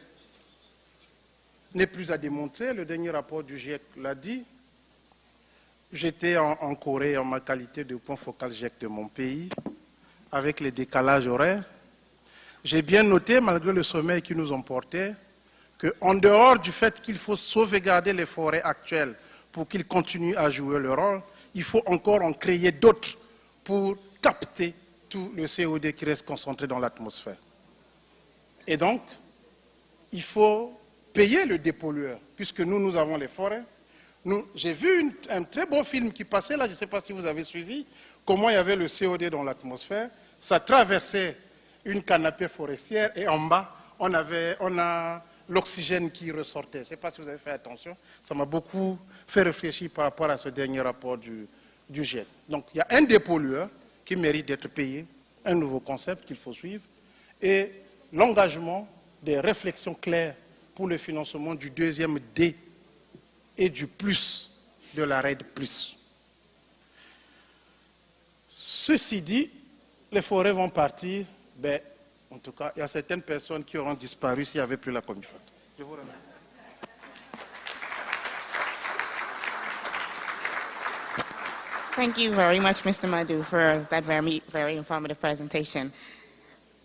n'est plus à démontrer. Le dernier rapport du GIEC l'a dit. J'étais en Corée en ma qualité de point focal GIEC de mon pays, avec les décalages horaires. J'ai bien noté, malgré le sommeil qui nous emportait, qu'en dehors du fait qu'il faut sauvegarder les forêts actuelles pour qu'ils continuent à jouer leur rôle, il faut encore en créer d'autres pour capter tout le CO2 qui reste concentré dans l'atmosphère. Et donc, il faut payer le dépollueur, puisque nous avons les forêts. J'ai vu un très beau film qui passait là, je ne sais pas si vous avez suivi, comment il y avait le CO2 dans l'atmosphère. Ça traversait une canopée forestière et en bas, on a l'oxygène qui ressortait. Je ne sais pas si vous avez fait attention. Ça m'a beaucoup fait réfléchir par rapport à ce dernier rapport du GIEC. Donc, il y a un dépollueur qui mérite d'être payé, un nouveau concept qu'il faut suivre, et l'engagement des réflexions claires pour le financement du deuxième D et du plus de la RED+. Ceci dit, les forêts vont partir, ben, en tout cas, il y a certaines personnes qui auront disparu s'il n'y avait plus la comifate. Je vous remercie. Thank you very much, Mr. Madhu, for that very informative presentation.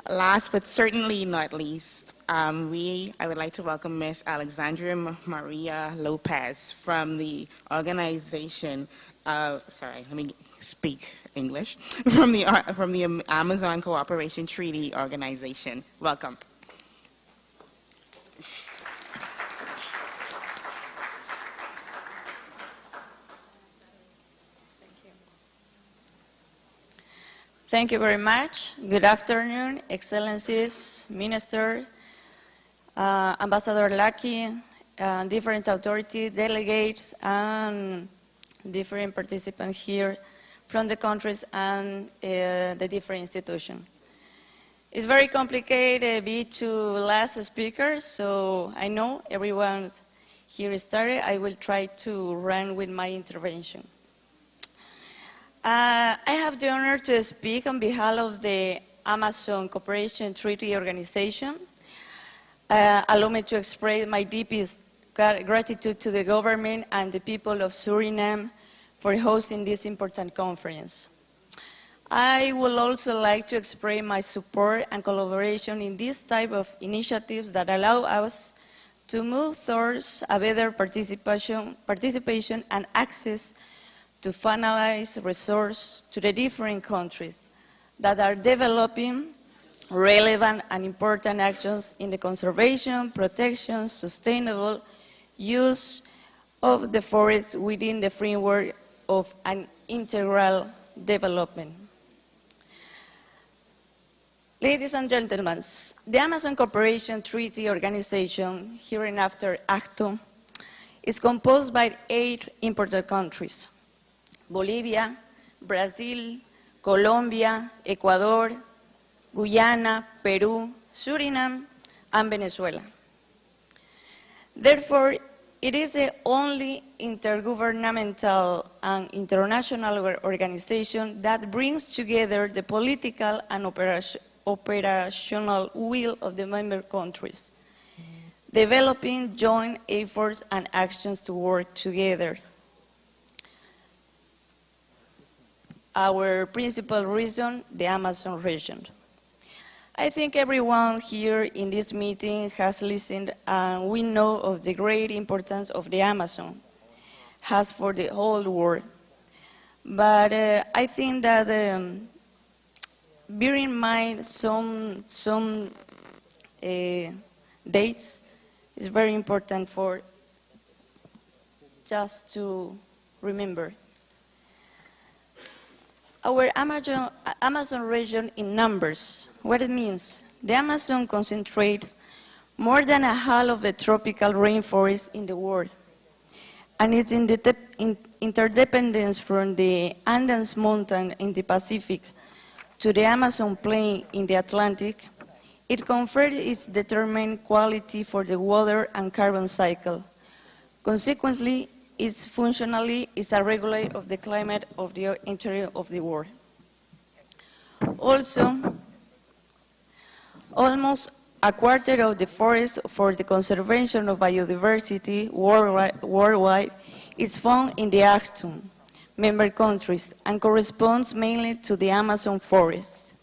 Last but certainly not least, I would like to welcome Ms. Alexandria Maria Lopez from the organization, sorry, let me speak English, from the Amazon Cooperation Treaty Organization. Welcome. Thank you very much. Good afternoon, Excellencies, Minister, Ambassador Lucky, different authority delegates, and different participants here from the countries and the different institutions. It's very complicated to be two last speakers, so I know everyone here started. I will try to run with my intervention. I have the honor to speak on behalf of the Amazon Cooperation Treaty Organization. Allow me to express my deepest gratitude to the government and the people of Suriname for hosting this important conference. I would also like to express my support and collaboration in this type of initiatives that allow us to move towards a better participation and access to finalize resources to the different countries that are developing relevant and important actions in the conservation, protection, sustainable use of the forest within the framework of an integral development. Ladies and gentlemen, the Amazon Cooperation Treaty Organization, hereinafter ACTO, is composed by 8 important countries: Bolivia, Brazil, Colombia, Ecuador, Guyana, Peru, Suriname, and Venezuela. Therefore, it is the only intergovernmental and international organization that brings together the political and operational will of the member countries, developing joint efforts and actions to work together. Our principal region, the Amazon region. I think everyone here in this meeting has listened and we know of the great importance of the Amazon has for the whole world. But I think that bear in mind some dates is very important for just to remember. Our Amazon region in numbers, what it means. The Amazon concentrates more than a half of the tropical rainforest in the world. And its interdependence from the Andes Mountain in the Pacific to the Amazon Plain in the Atlantic, it confers its determined quality for the water and carbon cycle. Consequently, it's functionally is a regulator of the climate of the interior of the world. Also, almost a quarter of the forest for the conservation of biodiversity worldwide is found in the ACTUN member countries and corresponds mainly to the Amazon forest.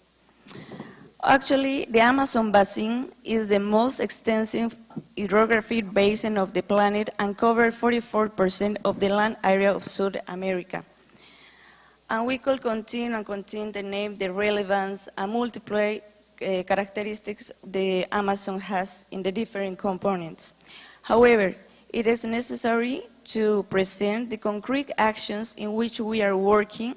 Actually, the Amazon basin is the most extensive hydrographic basin of the planet and covers 44% of the land area of South America. And we could continue to name the relevance and multiply characteristics the Amazon has in the different components. However, it is necessary to present the concrete actions in which we are working,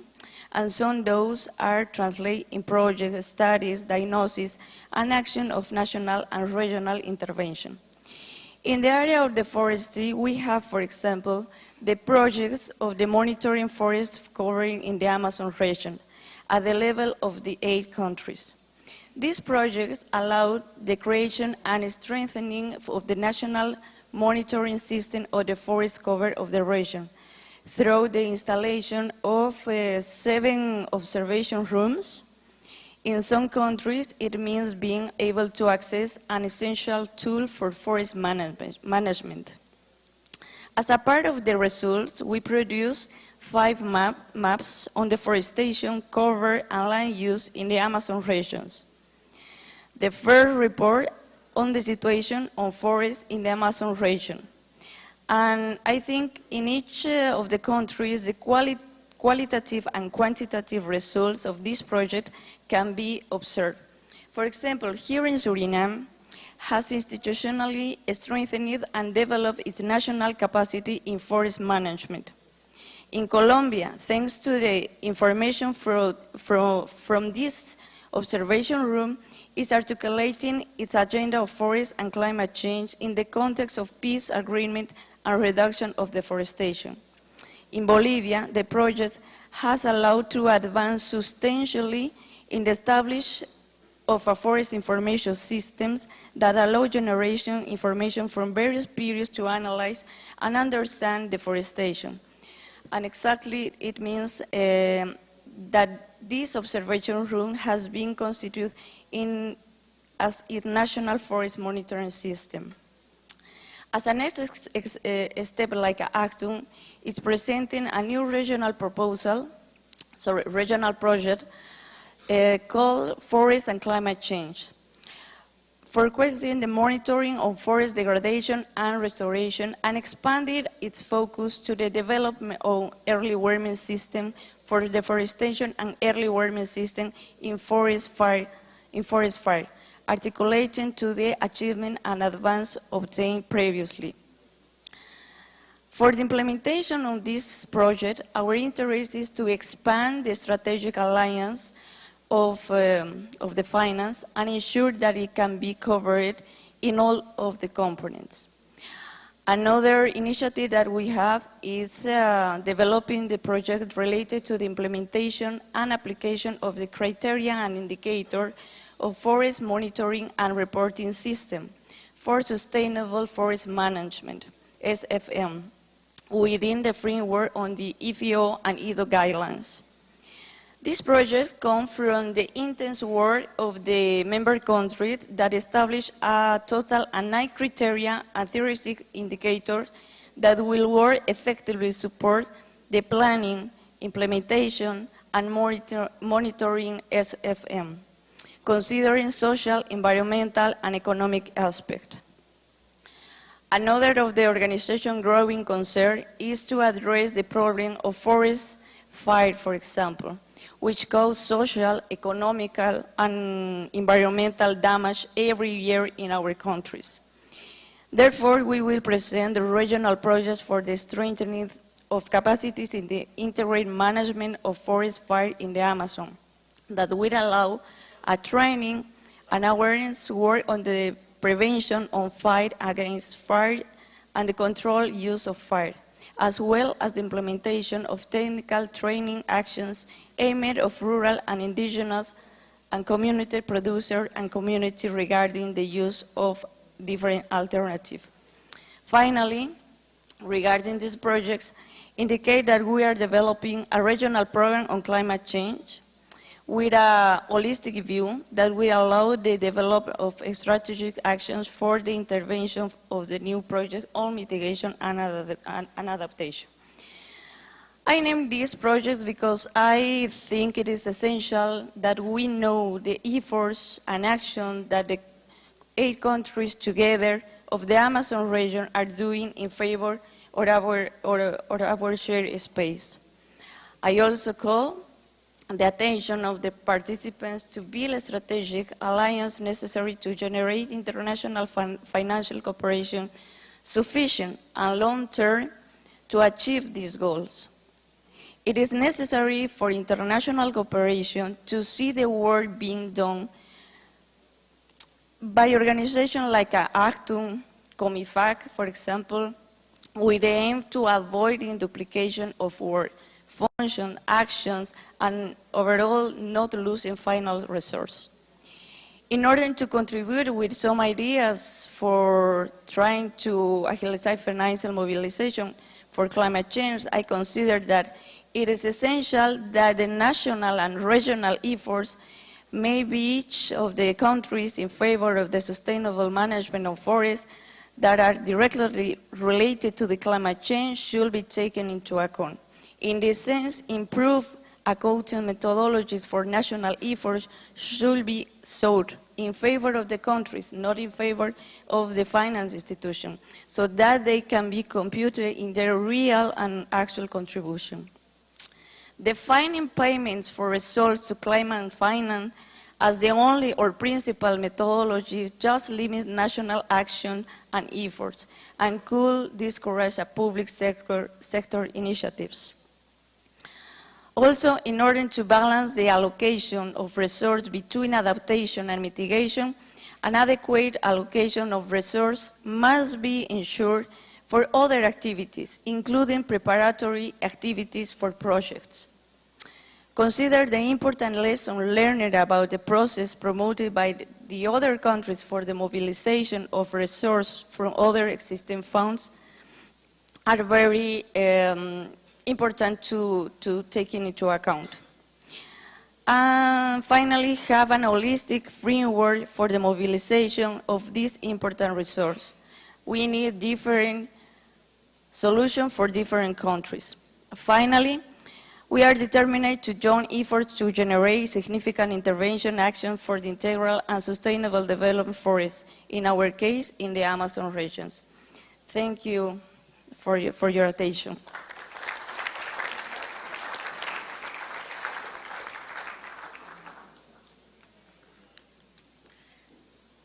and some of those are translated in projects, studies, diagnosis, and action of national and regional intervention. In the area of the forestry, we have, for example, the projects of the monitoring forest covering in the Amazon region at the level of the 8 countries. These projects allowed the creation and strengthening of the national monitoring system of the forest cover of the region through the installation of 7 observation rooms. In some countries, it means being able to access an essential tool for forest management. As a part of the results, we produce 5 maps on deforestation, cover, and land use in the Amazon regions. The first report on the situation on forests in the Amazon region. And I think in each of the countries, the qualitative and quantitative results of this project can be observed. For example, here in Suriname, has institutionally strengthened and developed its national capacity in forest management. In Colombia, thanks to the information from this observation room, is articulating its agenda of forest and climate change in the context of peace agreement and reduction of deforestation. In Bolivia, the project has allowed to advance substantially in the establishment of a forest information systems that allow generation information from various periods to analyze and understand deforestation. And exactly it means that this observation room has been constituted as a national forest monitoring system. As a next step like ACTUN, it's presenting a new regional regional project called Forest and Climate Change, focusing the monitoring of forest degradation and restoration, and expanded its focus to the development of early warning system for deforestation and early warning system in forest fire, articulating to the achievement and advance obtained previously. For the implementation of this project, our interest is to expand the strategic alliance of the finance and ensure that it can be covered in all of the components. Another initiative that we have is developing the project related to the implementation and application of the criteria and indicator of forest monitoring and reporting system for sustainable forest management, SFM, within the framework on the FEO and EDO guidelines. These projects come from the intense work of the member countries that establish a total of 9 criteria and 36 indicators that will work effectively support the planning, implementation, and monitoring SFM, considering social, environmental, and economic aspects. Another of the organization's growing concern is to address the problem of forest fire, for example, which cause social, economical, and environmental damage every year in our countries. Therefore, we will present the regional projects for the strengthening of capacities in the integrated management of forest fire in the Amazon that will allow a training and awareness work on the prevention on fight against fire and the controlled use of fire, as well as the implementation of technical training actions aimed at rural and indigenous and community producer and community regarding the use of different alternatives. Finally, regarding these projects, indicate that we are developing a regional program on climate change with a holistic view that will allow the development of strategic actions for the intervention of the new projects on mitigation and adaptation. I named these projects because I think it is essential that we know the efforts and action that the 8 countries together of the Amazon region are doing in favor of our shared space. I also call the attention of the participants to build a strategic alliance necessary to generate international financial cooperation sufficient and long-term to achieve these goals. It is necessary for international cooperation to see the work being done by organizations like Actum, COMIFAC, for example, with the aim to avoid the duplication of work, function, actions, and overall not losing final resource. In order to contribute with some ideas for trying to agilize financial mobilization for climate change, I consider that it is essential that the national and regional efforts may be each of the countries in favor of the sustainable management of forests that are directly related to the climate change should be taken into account. In this sense, improved accounting methodologies for national efforts should be sought in favor of the countries, not in favor of the finance institution, so that they can be computed in their real and actual contribution. Defining payments for results to climate finance as the only or principal methodology just limits national action and efforts and could discourage public sector initiatives. Also, in order to balance the allocation of resources between adaptation and mitigation, an adequate allocation of resources must be ensured for other activities, including preparatory activities for projects. Consider the important lesson learned about the process promoted by the other countries for the mobilization of resources from other existing funds are very important to take into account. And finally, have an holistic framework for the mobilization of this important resource. We need different solutions for different countries. Finally, we are determined to join efforts to generate significant intervention action for the integral and sustainable development forests, in our case, in the Amazon regions. Thank you for your attention.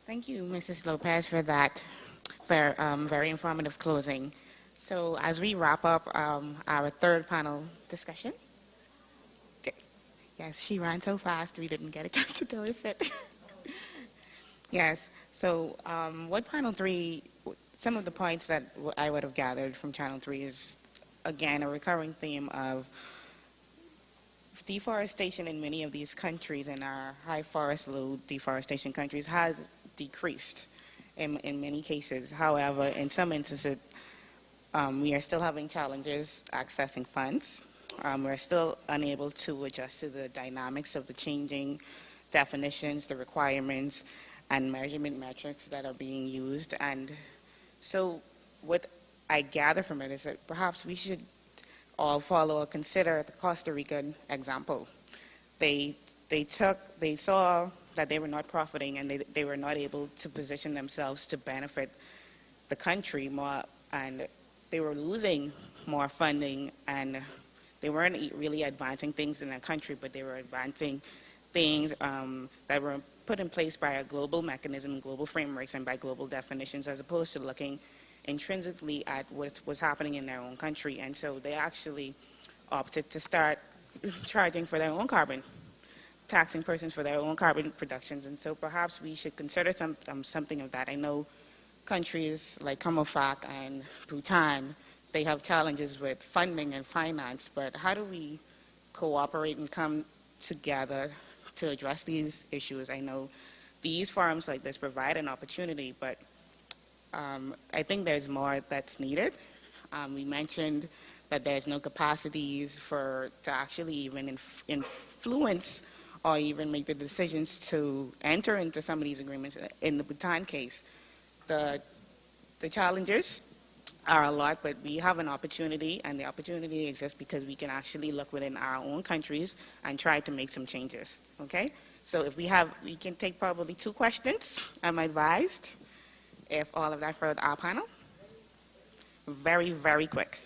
Thank you, Mrs. Lopez, for that very informative closing. So as we wrap up our third panel discussion, yes, she ran so fast we didn't get a chance to tell her sit. Yes, so what panel 3, some of the points that I would have gathered from channel 3 is, again, a recurring theme of deforestation in many of these countries, in our high forest load deforestation countries, has decreased in many cases. However, in some instances, we are still having challenges accessing funds. We're still unable to adjust to the dynamics of the changing definitions, the requirements, and measurement metrics that are being used. And so what I gather from it is that perhaps we should all follow or consider the Costa Rican example. They saw that they were not profiting and they were not able to position themselves to benefit the country more, and they were losing more funding, and they weren't really advancing things in the country, but they were advancing things that were put in place by a global mechanism, global frameworks, and by global definitions, as opposed to looking intrinsically at what was happening in their own country. And so they actually opted to start charging for their own carbon. taxing persons for their own carbon productions, and so perhaps we should consider something of that. I know countries like Kamofak and Bhutan, they have challenges with funding and finance, but how do we cooperate and come together to address these issues? I know these forums like this provide an opportunity, but I think there's more that's needed. We mentioned that there's no capacities to actually even influence or even make the decisions to enter into some of these agreements. In the Bhutan case, the challenges are a lot, but we have an opportunity, and the opportunity exists because we can actually look within our own countries and try to make some changes, okay? So if we can take probably 2 questions, I'm advised, if all of that for our panel. Very, very quick.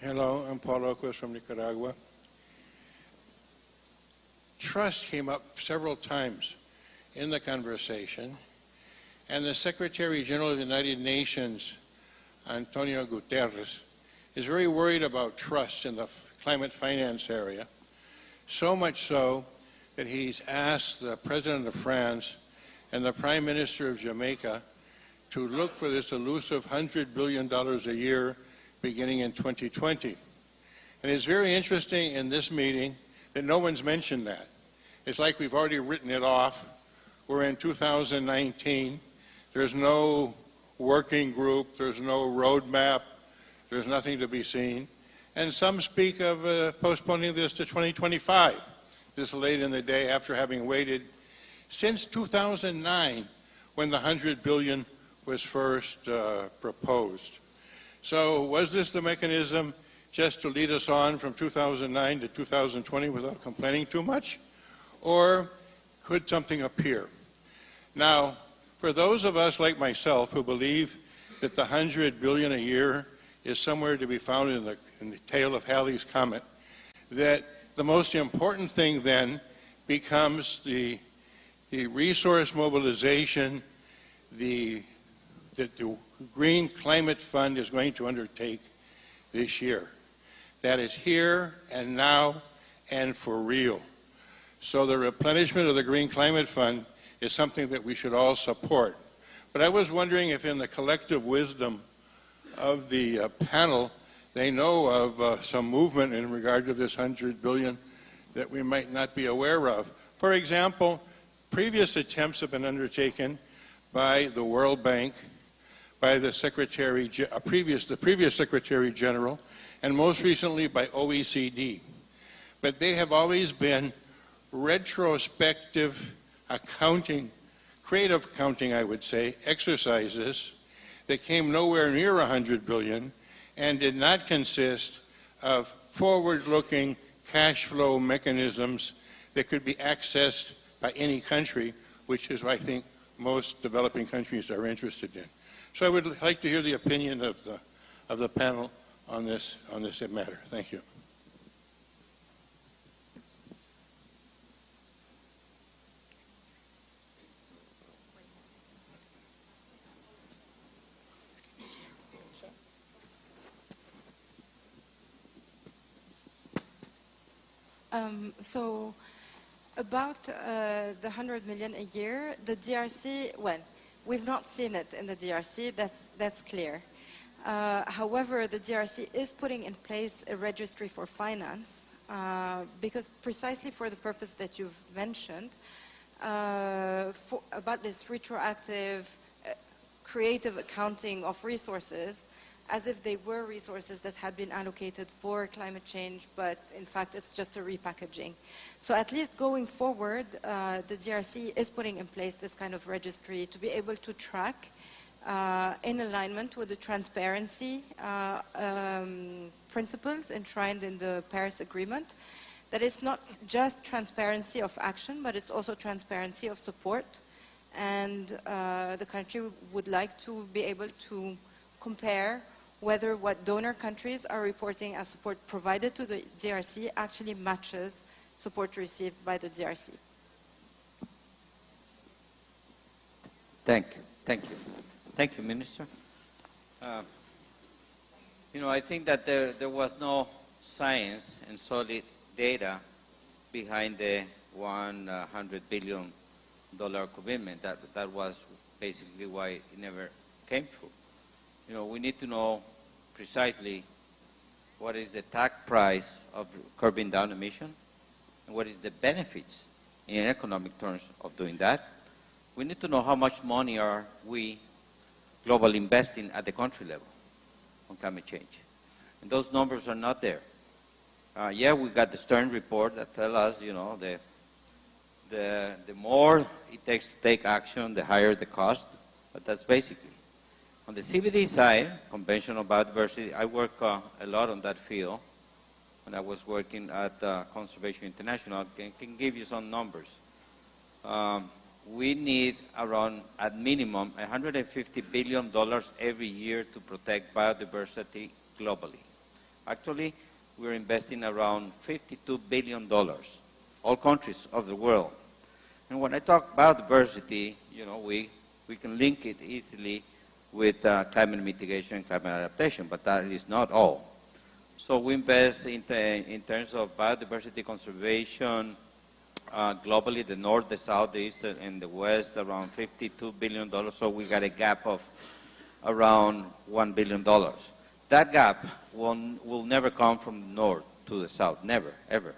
Hello, I'm Paul Oquist from Nicaragua. Trust came up several times in the conversation, and the Secretary General of the United Nations, Antonio Guterres, is very worried about trust in the climate finance area, so much so that he's asked the President of France and the Prime Minister of Jamaica to look for this elusive $100 billion a year beginning in 2020. And it's very interesting in this meeting that no one's mentioned that. It's like we've already written it off. We're in 2019. There's no working group. There's no roadmap. There's nothing to be seen. And some speak of postponing this to 2025, this late in the day after having waited since 2009 when the $100 billion was first proposed. So was this the mechanism just to lead us on from 2009 to 2020 without complaining too much? Or could something appear? Now, for those of us like myself who believe that the $100 billion a year is somewhere to be found in the tail of Halley's Comet, that the most important thing then becomes the resource mobilization that the Green Climate Fund is going to undertake this year. That is here and now and for real. So the replenishment of the Green Climate Fund is something that we should all support. But I was wondering if in the collective wisdom of the panel, they know of some movement in regard to this $100 billion that we might not be aware of. For example, previous attempts have been undertaken by the World Bank, by the previous Secretary General, and most recently by OECD. But they have always been retrospective accounting, creative accounting, I would say, exercises that came nowhere near $100 billion and did not consist of forward-looking cash flow mechanisms that could be accessed by any country, which is what I think most developing countries are interested in. So I would like to hear the opinion of the panel on this matter. Thank you. So about the 100 million a year, the DRC, well, we've not seen it in the DRC, that's clear. However, the DRC is putting in place a registry for finance because precisely for the purpose that you've mentioned, about this retroactive, creative accounting of resources as if they were resources that had been allocated for climate change, but in fact it's just a repackaging. So at least going forward, the DRC is putting in place this kind of registry to be able to track in alignment with the transparency principles enshrined in the Paris Agreement, that it's not just transparency of action, but it's also transparency of support. And the country would like to be able to compare whether what donor countries are reporting as support provided to the DRC actually matches support received by the DRC. Thank you. Thank you. Thank you, Minister. You know, I think that there was no science and solid data behind the $100 billion commitment. That was basically why it never came true. You know, we need to know precisely what is the tax price of curbing down emission and what is the benefits in economic terms of doing that. We need to know how much money are we globally investing at the country level on climate change. And those numbers are not there. Yeah, we got the Stern report that tell us, you know, the more it takes to take action, the higher the cost, but that's basically. On the CBD side, conventional biodiversity, I work a lot on that field. When I was working at Conservation International, can give you some numbers. We need around, at minimum, $150 billion every year to protect biodiversity globally. Actually, we're investing around $52 billion, all countries of the world. And when I talk biodiversity, you know, we can link it easily with climate mitigation and climate adaptation, but that is not all. So we invest in terms of biodiversity conservation globally, the north, the south, the east, and the west, around $52 billion. So we got a gap of around $1 billion. That gap will never come from the north to the south, never, ever.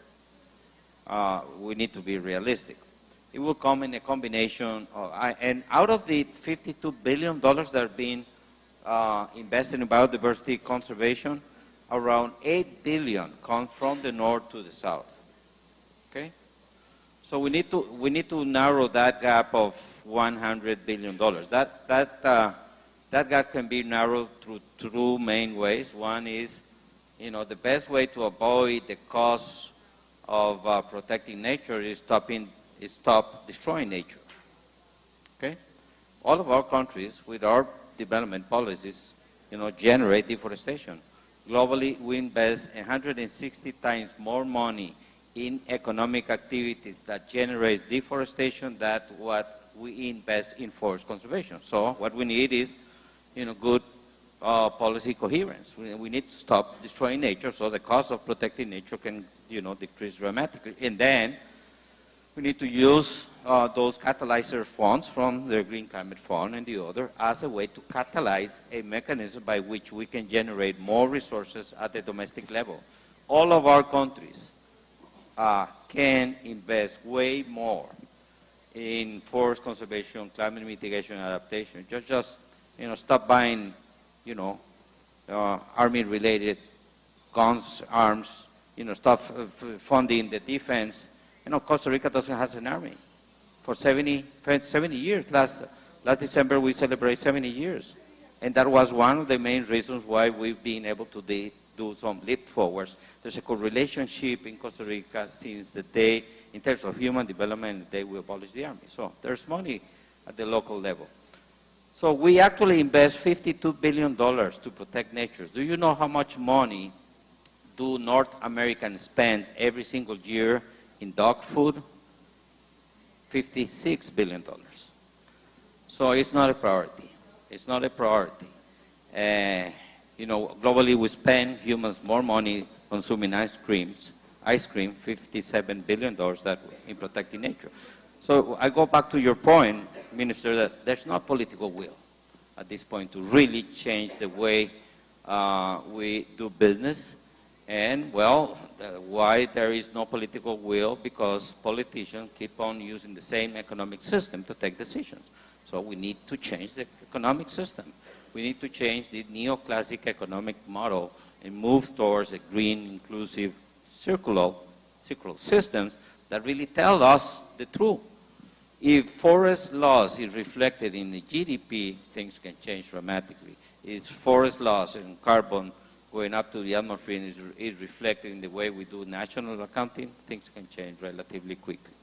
We need to be realistic. It will come in a combination of, and out of the $52 billion that are being invested in biodiversity conservation, around $8 billion come from the north to the south. Okay? So we need to narrow that gap of $100 billion. That gap can be narrowed through two main ways. One is, you know, the best way to avoid the cost of protecting nature is stop destroying nature. Okay? All of our countries, with our development policies, you know, generate deforestation. Globally, we invest 160 times more money in economic activities that generate deforestation than what we invest in forest conservation. So what we need is, you know, good policy coherence. We need to stop destroying nature so the cost of protecting nature can, you know, decrease dramatically. And then we need to use those catalyzer funds from the Green Climate Fund and the other as a way to catalyze a mechanism by which we can generate more resources at the domestic level. All of our countries can invest way more in forest conservation, climate mitigation, and adaptation. Just you know, stop buying, you know, army-related guns, arms, you know, stop funding the defense. You know, Costa Rica doesn't have an army for 70 years. Last December, we celebrate 70 years. And that was one of the main reasons why we've been able to do some leap forwards. There's a correlationship in Costa Rica since the day, in terms of human development, the day we abolished the army. So there's money at the local level. So we actually invest $52 billion to protect nature. Do you know how much money do North Americans spend every single year in dog food? $56 billion. So it's not a priority. It's not a priority. You know, globally we spend humans more money consuming ice cream, $57 billion that in protecting nature. So I go back to your point, Minister, that there's not political will at this point to really change the way we do business. And, well, why there is no political will? Because politicians keep on using the same economic system to take decisions. So we need to change the economic system. We need to change the neoclassic economic model and move towards a green, inclusive, circular systems that really tell us the truth. If forest loss is reflected in the GDP, things can change dramatically. If forest loss and carbon going up to the atmosphere is reflected in the way we do national accounting, things can change relatively quickly.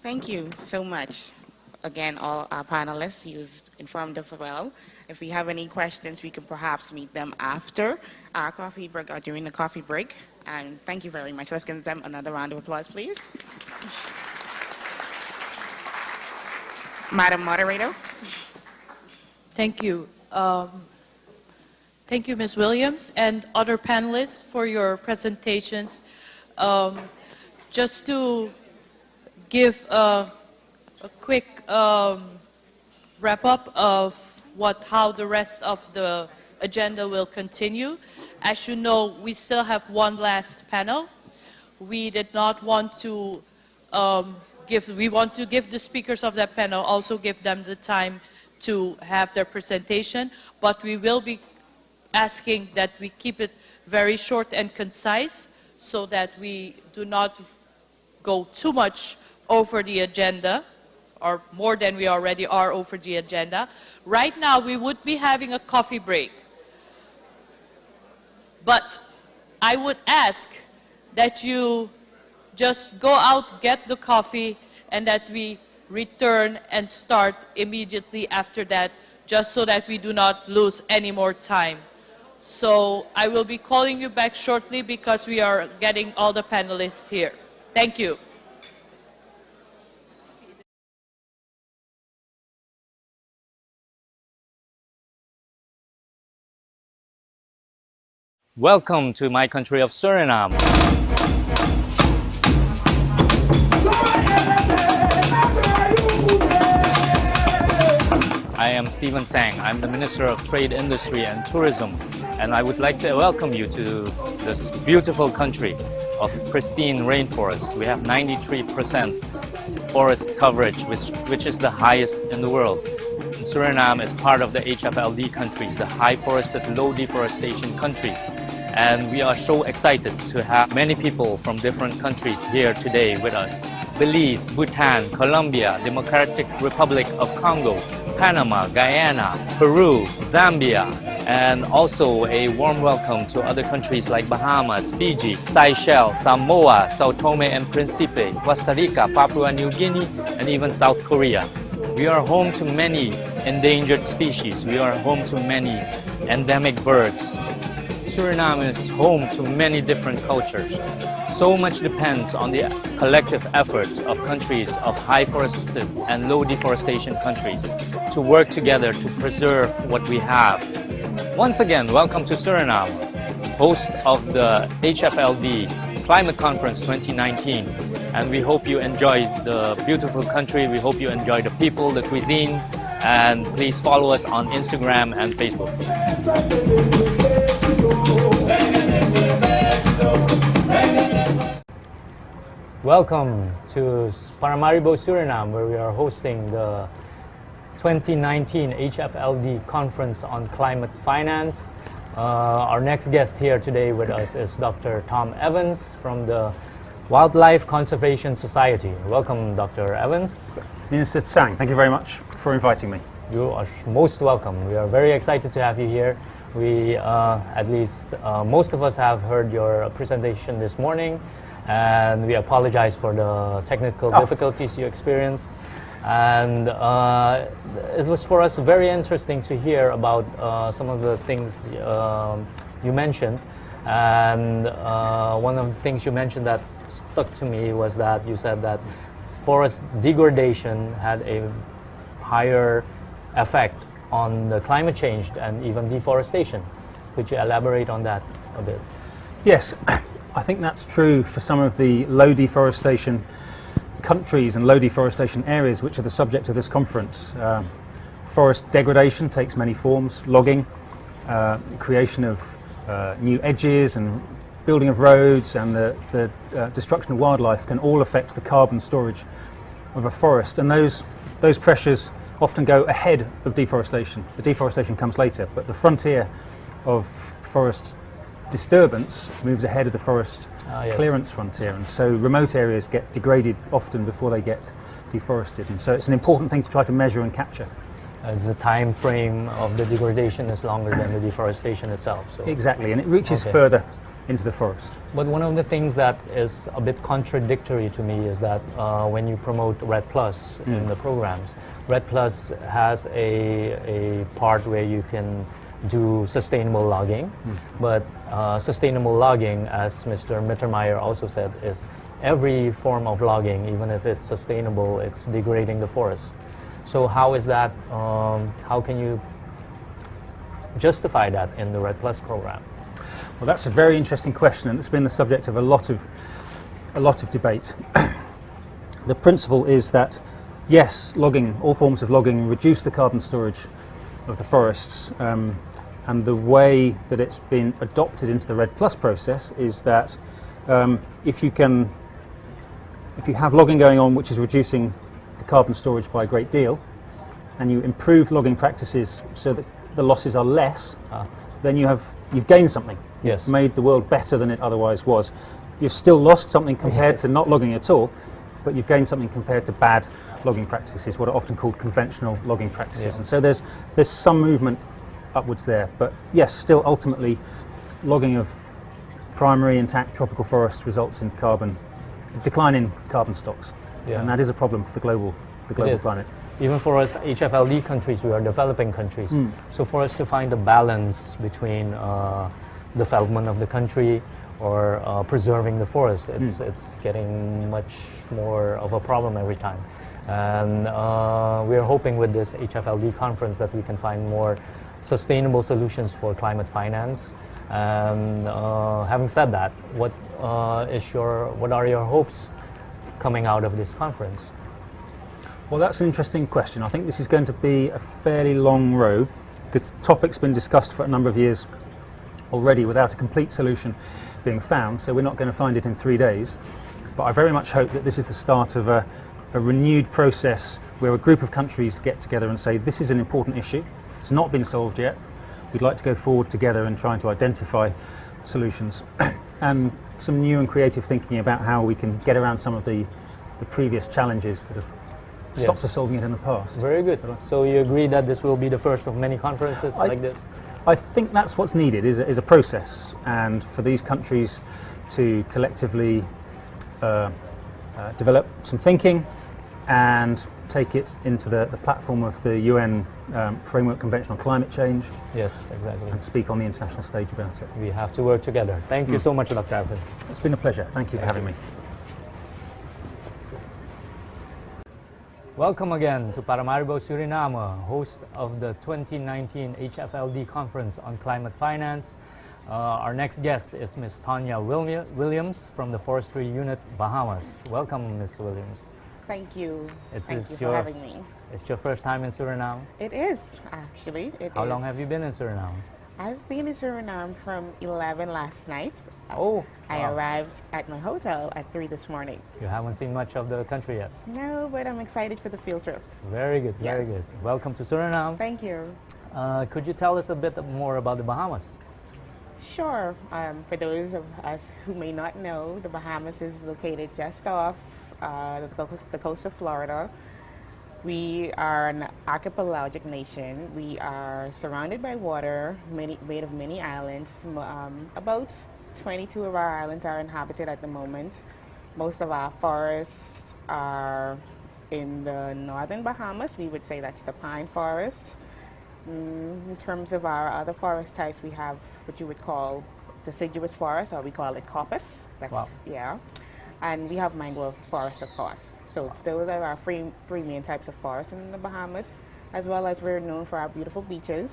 Thank you so much. Again, all our panelists, you've informed us well. If we have any questions, we can perhaps meet them after our coffee break or during the coffee break. And thank you very much. Let's give them another round of applause, please. Madam Moderator. Thank you. Thank you, Ms. Williams, and other panelists for your presentations. Just to give a quick wrap-up of how the rest of the agenda will continue. As you know, we still have one last panel. We did not want to we want to give the speakers of that panel, also give them the time to have their presentation, but we will be asking that we keep it very short and concise so that we do not go too much over the agenda, or more than we already are over the agenda. Right now, we would be having a coffee break. But I would ask that you just go out, get the coffee, and that we return and start immediately after that, just so that we do not lose any more time. So I will be calling you back shortly because we are getting all the panelists here. Thank you. Welcome to my country of Suriname. I am Stephen Tsang. I'm the Minister of Trade, Industry and Tourism, and I would like to welcome you to this beautiful country of pristine rainforest. We have 93% forest coverage, which is the highest in the world. Suriname is part of the HFLD countries, the high forested, low deforestation countries. And we are so excited to have many people from different countries here today with us. Belize, Bhutan, Colombia, Democratic Republic of Congo, Panama, Guyana, Peru, Zambia, and also a warm welcome to other countries like Bahamas, Fiji, Seychelles, Samoa, Sao Tome and Principe, Costa Rica, Papua New Guinea, and even South Korea. We are home to many endangered species. We are home to many endemic birds. Suriname is home to many different cultures. So much depends on the collective efforts of countries of high forested and low deforestation countries to work together to preserve what we have. Once again, welcome to Suriname, host of the HFLD Climate Conference 2019. And we hope you enjoy the beautiful country. We hope you enjoy the people, the cuisine, and please follow us on Instagram and Facebook. Welcome to Paramaribo, Suriname, where we are hosting the 2019 HFLD Conference on Climate Finance. Our next guest here today with us is Dr. Tom Evans from the Wildlife Conservation Society. Welcome, Dr. Evans. Minister Tsang, thank you very much for inviting me. You are most welcome. We are very excited to have you here. We, at least most of us have heard your presentation this morning, and we apologize for the technical difficulties you experienced. And it was for us very interesting to hear about some of the things you mentioned. And one of the things you mentioned that stuck to me was that you said that forest degradation had a higher effect on the climate change and even deforestation. Could you elaborate on that a bit? Yes, I think that's true for some of the low deforestation countries and low deforestation areas which are the subject of this conference. Forest degradation takes many forms: logging, creation of new edges and building of roads, and the destruction of wildlife can all affect the carbon storage of a forest, and those pressures often go ahead of deforestation. The deforestation comes later, but the frontier of forest disturbance moves ahead of the forest clearance frontier, and so remote areas get degraded often before they get deforested, and so it's an important thing to try to measure and capture. As the time frame of the degradation is longer than the deforestation itself. So. Exactly, and it reaches further into the forest. But one of the things that is a bit contradictory to me is that when you promote RED Plus in the programs, RED Plus has a part where you can do sustainable logging, but sustainable logging, as Mr. Mittermeier also said, is every form of logging, even if it's sustainable, it's degrading the forest. So how is that, how can you justify that in the REDD Plus program? Well, that's a very interesting question, and it's been the subject of a lot of debate. The principle is that, yes, logging, all forms of logging, reduce the carbon storage of the forests, and the way that it's been adopted into the REDD Plus process is that if you have logging going on which is reducing the carbon storage by a great deal, and you improve logging practices so that the losses are less, then you've gained something. Yes. You've made the world better than it otherwise was. You've still lost something compared to not logging at all, but you've gained something compared to bad logging practices, what are often called conventional logging practices. Yeah. And so there's some movement upwards there. But yes, still ultimately logging of primary intact tropical forests results in decline in carbon stocks. Yeah. And that is a problem for the global planet. Even for us HFLD countries, we are developing countries. So for us to find a balance between development of the country or preserving the forest, it's getting much more of a problem every time. And we are hoping with this HFLD conference that we can find more sustainable solutions for climate finance. And having said that, what are your hopes coming out of this conference? Well, that's an interesting question. I think this is going to be a fairly long road. The topic's been discussed for a number of years already without a complete solution being found, so we're not going to find it in 3 days. But I very much hope that this is the start of a renewed process where a group of countries get together and say, this is an important issue, it's not been solved yet, we'd like to go forward together and trying to identify solutions. And some new and creative thinking about how we can get around some of the previous challenges that have stopped us solving it in the past. Very good. So you agree that this will be the first of many conferences like this? I think that's what's needed, is a process, and for these countries to collectively develop some thinking and take it into the platform of the UN Framework Convention on Climate Change. Yes, exactly. And speak on the international stage about it. We have to work together. Thank you so much, Dr. Arvin. It's been a pleasure. Thank you for having me. Welcome again to Paramaribo, Suriname, host of the 2019 HFLD Conference on Climate Finance. Our next guest is Ms. Tanya Williams from the Forestry Unit, Bahamas. Welcome, Ms. Williams. Thank you. Thank you for having me. It's your first time in Suriname? It is, actually. How long have you been in Suriname? I've been in Suriname from 11 last night. Oh, I wow. arrived at my hotel at 3 this morning. You haven't seen much of the country yet? No, but I'm excited for the field trips. Very good, very Yes. good. Welcome to Suriname. Thank you. Could you tell us a bit more about the Bahamas? Sure. For those of us who may not know, the Bahamas is located just off the coast of Florida. We are an archipelagic nation. We are surrounded by water, made of many islands. About 22 of our islands are inhabited at the moment. Most of our forests are in the northern Bahamas. We would say that's the pine forest. In terms of our other forest types, we have what you would call deciduous forest, or we call it coppice. Wow. Yeah. And we have mangrove forest, of course. So those are our three main types of forests in the Bahamas, as well as we're known for our beautiful beaches.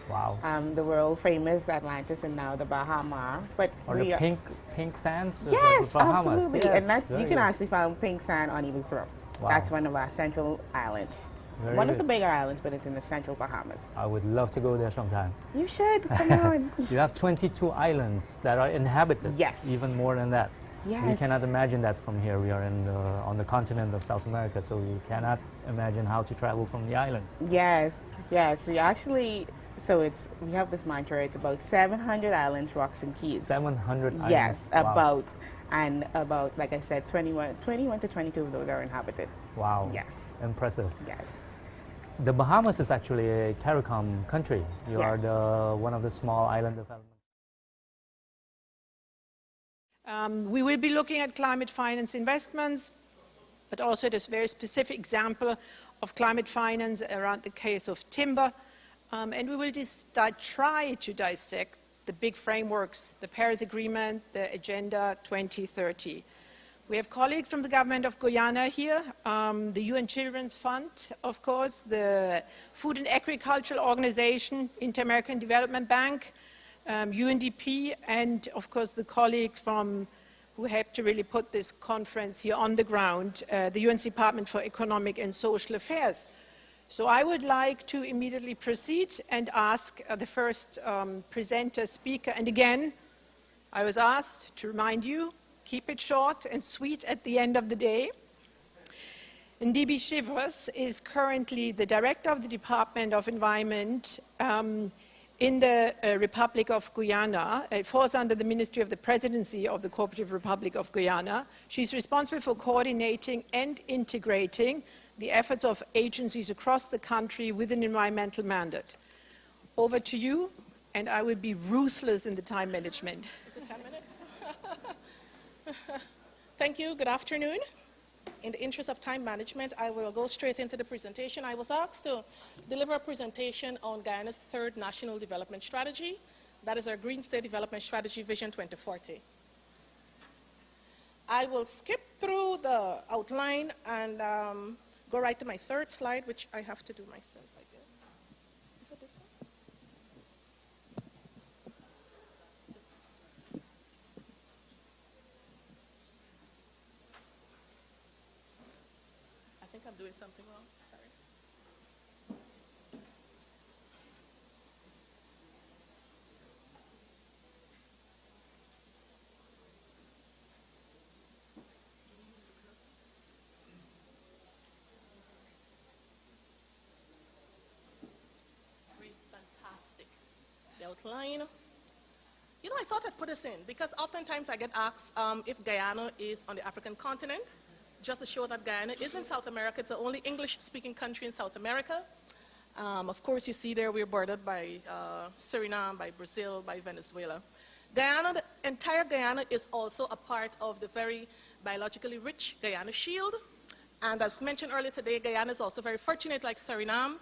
Wow. The world famous Atlantis and now the Bahama. But Or the pink sands of yes, the Bahamas. absolutely. Yes, And that's, you very can good. actually find pink sand on Eagle Throw. Wow. That's one of our central islands. Very One of good. the bigger islands, but it's in the central Bahamas. I would love to go there sometime. You should, come on. You have 22 islands that are inhabited. Yes. Even more than that. We Yes. cannot imagine that from here. We are on the continent of South America, so we cannot imagine how to travel from the islands. Yes, yes. We actually, we have this mantra, it's about 700 islands, rocks, and keys. 700 islands. Yes, Wow. about, like I said, 21 to 22 of those are inhabited. Wow. Yes. Impressive. Yes. The Bahamas is actually a CARICOM country. You are one of the small island developments. We will be looking at climate finance investments, but also this very specific example of climate finance around the case of timber. And we will try to dissect the big frameworks, the Paris Agreement, the Agenda 2030. We have colleagues from the government of Guyana here, the UN Children's Fund, of course, the Food and Agricultural Organization, Inter-American Development Bank, UNDP, and of course the colleague from who helped to really put this conference here on the ground, the UN Department for Economic and Social Affairs. So I would like to immediately proceed and ask the first presenter speaker. And again, I was asked to remind you, keep it short and sweet at the end of the day. Ndibi Shivers is currently the director of the Department of Environment in the Republic of Guyana. It falls under the Ministry of the Presidency of the Cooperative Republic of Guyana. She's responsible for coordinating and integrating the efforts of agencies across the country with an environmental mandate. Over to you, and I will be ruthless in the time management. Is it 10 minutes? Thank you. Good afternoon. In the interest of time management, I will go straight into the presentation. I was asked to deliver a presentation on Guyana's third National Development Strategy. That is our Green State Development Strategy Vision 2040. I will skip through the outline and go right to my third slide, which I have to do myself, I guess. Is it this one? I think I'm doing something wrong. Sorry. Great, fantastic. The outline. You know, I thought I'd put this in because oftentimes I get asked if Guyana is on the African continent. Just to show that Guyana is in South America. It's the only English-speaking country in South America. Of course, you see there we're bordered by Suriname, by Brazil, by Venezuela. Guyana, the entire Guyana is also a part of the very biologically rich Guyana Shield. And as mentioned earlier today, Guyana is also very fortunate, like Suriname,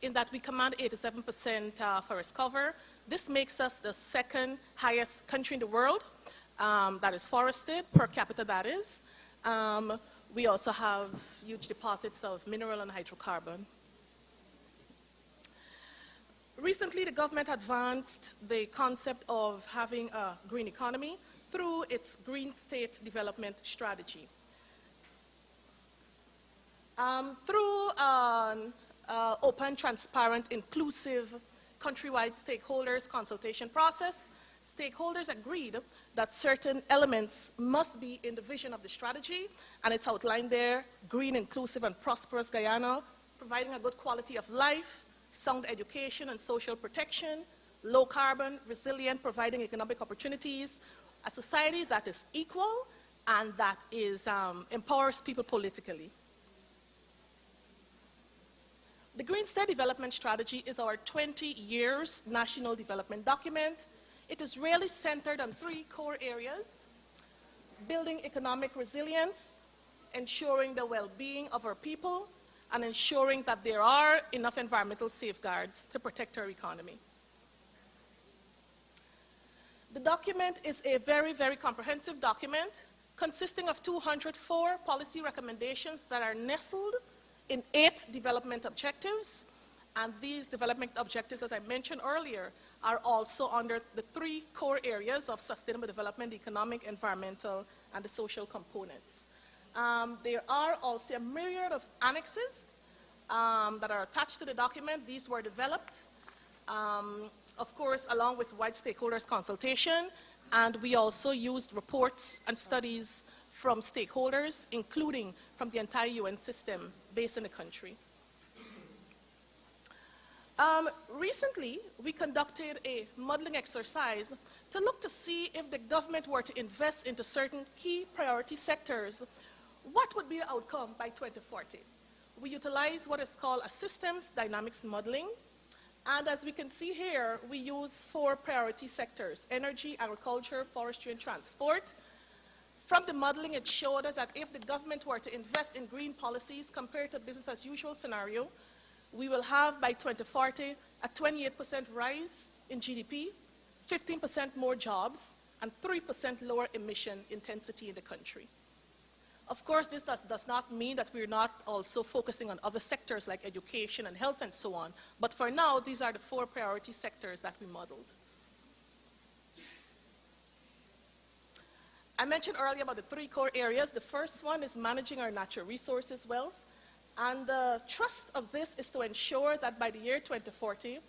in that we command 87% forest cover. This makes us the second highest country in the world that is forested, per capita that is. We also have huge deposits of mineral and hydrocarbon. Recently, the government advanced the concept of having a green economy through its Green State Development Strategy. Through an open, transparent, inclusive, countrywide stakeholders consultation process, stakeholders agreed that certain elements must be in the vision of the strategy, and it's outlined there: green, inclusive, and prosperous Guyana, providing a good quality of life, sound education and social protection, low carbon, resilient, providing economic opportunities, a society that is equal and that is, empowers people politically. The Green State Development Strategy is our 20 years national development document. It is really centered on three core areas: building economic resilience, ensuring the well-being of our people, and ensuring that there are enough environmental safeguards to protect our economy. The document is a very, very comprehensive document consisting of 204 policy recommendations that are nestled in 8 development objectives. And these development objectives, as I mentioned earlier, are also under the 3 core areas of sustainable development: economic, environmental, and the social components. There are also a myriad of annexes that are attached to the document. These were developed, of course, along with wide stakeholders consultation, and we also used reports and studies from stakeholders, including from the entire UN system based in the country. Recently, we conducted a modeling exercise to look to see if the government were to invest into certain key priority sectors, what would be the outcome by 2040? We utilize what is called a systems dynamics modeling. And as we can see here, we use 4 priority sectors: energy, agriculture, forestry, and transport. From the modeling, it showed us that if the government were to invest in green policies compared to business as usual scenario, we will have by 2040 a 28% rise in GDP, 15% more jobs, and 3% lower emission intensity in the country. Of course, this does not mean that we're not also focusing on other sectors like education and health and so on. But for now, these are the 4 priority sectors that we modeled. I mentioned earlier about the 3 core areas. The first one is managing our natural resources wealth. And the thrust of this is to ensure that by the year 2040,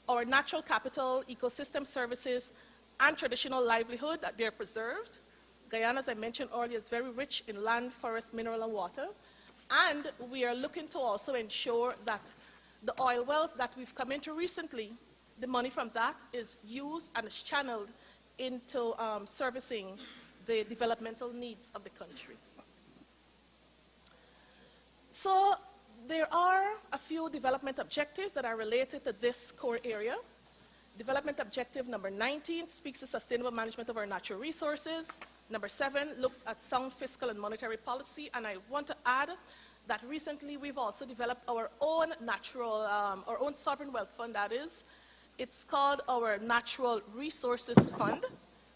our natural capital, ecosystem services, and traditional livelihood, that they're preserved. Guyana, as I mentioned earlier, is very rich in land, forest, mineral, and water. And we are looking to also ensure that the oil wealth that we've come into recently, the money from that is used and is channeled into servicing the developmental needs of the country. So there are a few development objectives that are related to this core area. Development objective number 19 speaks to sustainable management of our natural resources. Number 7 looks at sound fiscal and monetary policy. And I want to add that recently we've also developed our own our own sovereign wealth fund, that is. It's called our Natural Resources Fund.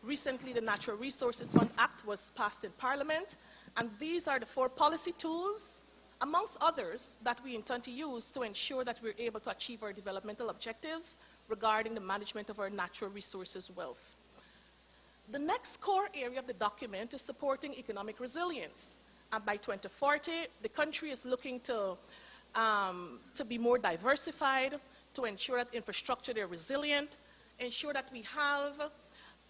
Recently, the Natural Resources Fund Act was passed in Parliament, and these are the 4 policy tools, amongst others, that we intend to use to ensure that we're able to achieve our developmental objectives regarding the management of our natural resources wealth. The next core area of the document is supporting economic resilience. And by 2040, the country is looking to be more diversified, to ensure that infrastructure is resilient, ensure that we have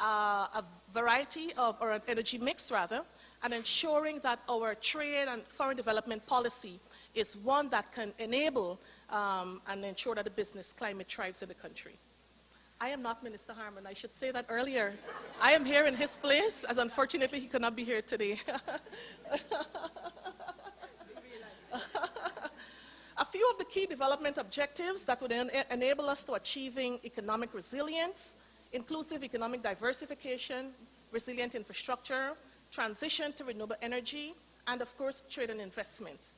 a variety of, or an energy mix rather, and ensuring that our trade and foreign development policy is one that can enable and ensure that the business climate thrives in the country. I am not Minister Harmon. I should say that earlier. I am here in his place, as unfortunately he could not be here today. A few of the key development objectives that would enable us to achieving economic resilience: inclusive economic diversification, resilient infrastructure, transition to renewable energy, and of course, trade and investment.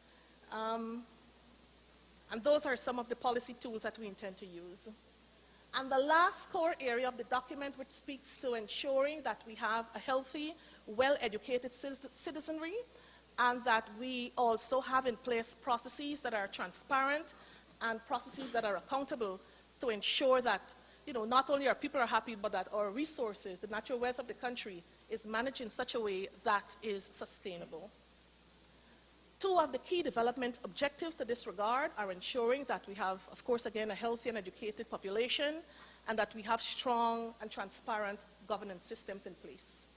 And those are some of the policy tools that we intend to use. And the last core area of the document, which speaks to ensuring that we have a healthy, well-educated citizenry, and that we also have in place processes that are transparent and processes that are accountable to ensure that, you know, not only our people are happy, but that our resources, the natural wealth of the country, is managed in such a way that is sustainable. 2 of the key development objectives to this regard are ensuring that we have, of course, again, a healthy and educated population, and that we have strong and transparent governance systems in place.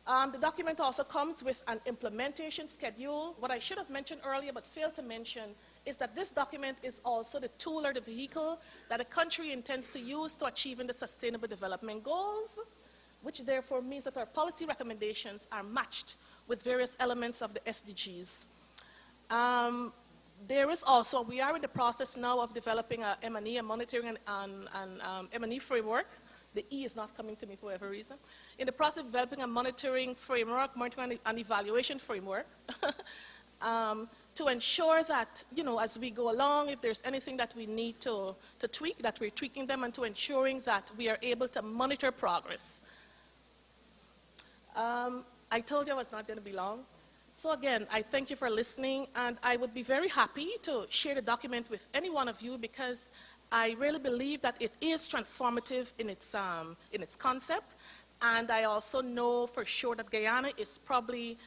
The document also comes with an implementation schedule. What I should have mentioned earlier but failed to mention is that this document is also the tool or the vehicle that a country intends to use to achieving the Sustainable Development Goals, which therefore means that our policy recommendations are matched with various elements of the SDGs. There is also, we are in the process now of developing a M&E, a monitoring and M&E framework. The E is not coming to me for whatever reason. In the process of developing a monitoring framework, monitoring and evaluation framework, to ensure that, you know, as we go along, if there's anything that we need to tweak, that we're tweaking them, and to ensuring that we are able to monitor progress. I told you I was not going to be long. So again, I thank you for listening, and I would be very happy to share the document with any one of you, because I really believe that it is transformative in its concept, and I also know for sure that Guyana is probably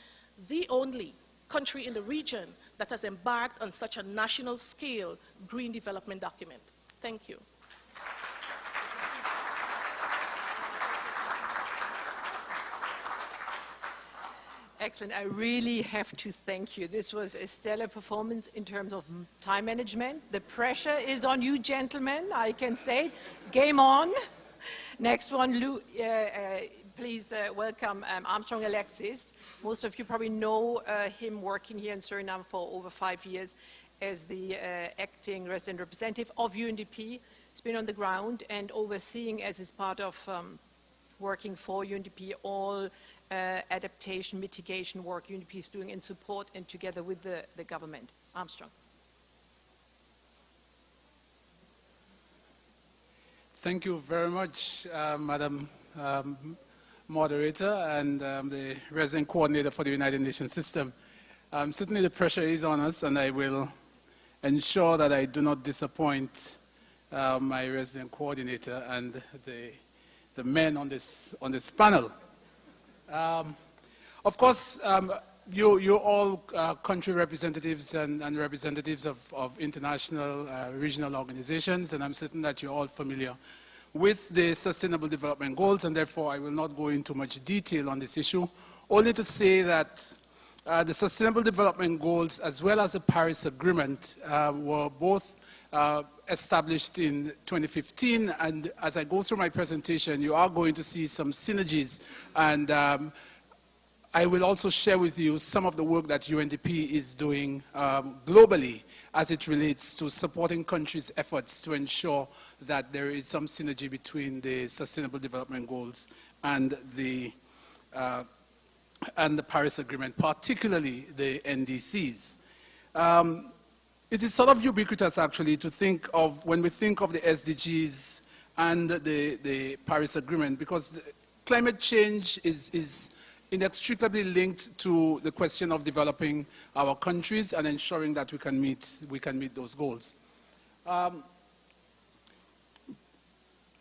the only country in the region that has embarked on such a national scale green development document. Thank you. Excellent. I really have to thank you. This was a stellar performance in terms of time management. The pressure is on you, gentlemen, I can say. Game on. Next one, please welcome Armstrong Alexis. Most of you probably know him working here in Suriname for over 5 years as the acting resident representative of UNDP. He's been on the ground and overseeing, as is part of working for UNDP, all adaptation, mitigation work UNDP is doing in support and together with the government. Armstrong. Thank you very much, Madam moderator and the resident coordinator for the United Nations system. Certainly the pressure is on us, and I will ensure that I do not disappoint my resident coordinator and the men on this panel. Of course, you're all country representatives and representatives of international regional organizations, and I'm certain that you're all familiar with the Sustainable Development Goals, and therefore I will not go into much detail on this issue, only to say that the Sustainable Development Goals as well as the Paris Agreement were both established in 2015, and as I go through my presentation, you are going to see some synergies, and I will also share with you some of the work that UNDP is doing globally as it relates to supporting countries' efforts to ensure that there is some synergy between the Sustainable Development Goals and the Paris Agreement, particularly the NDCs. It is sort of ubiquitous, actually, to think of, when we think of the SDGs and the Paris Agreement, because climate change is inextricably linked to the question of developing our countries and ensuring that we can meet those goals.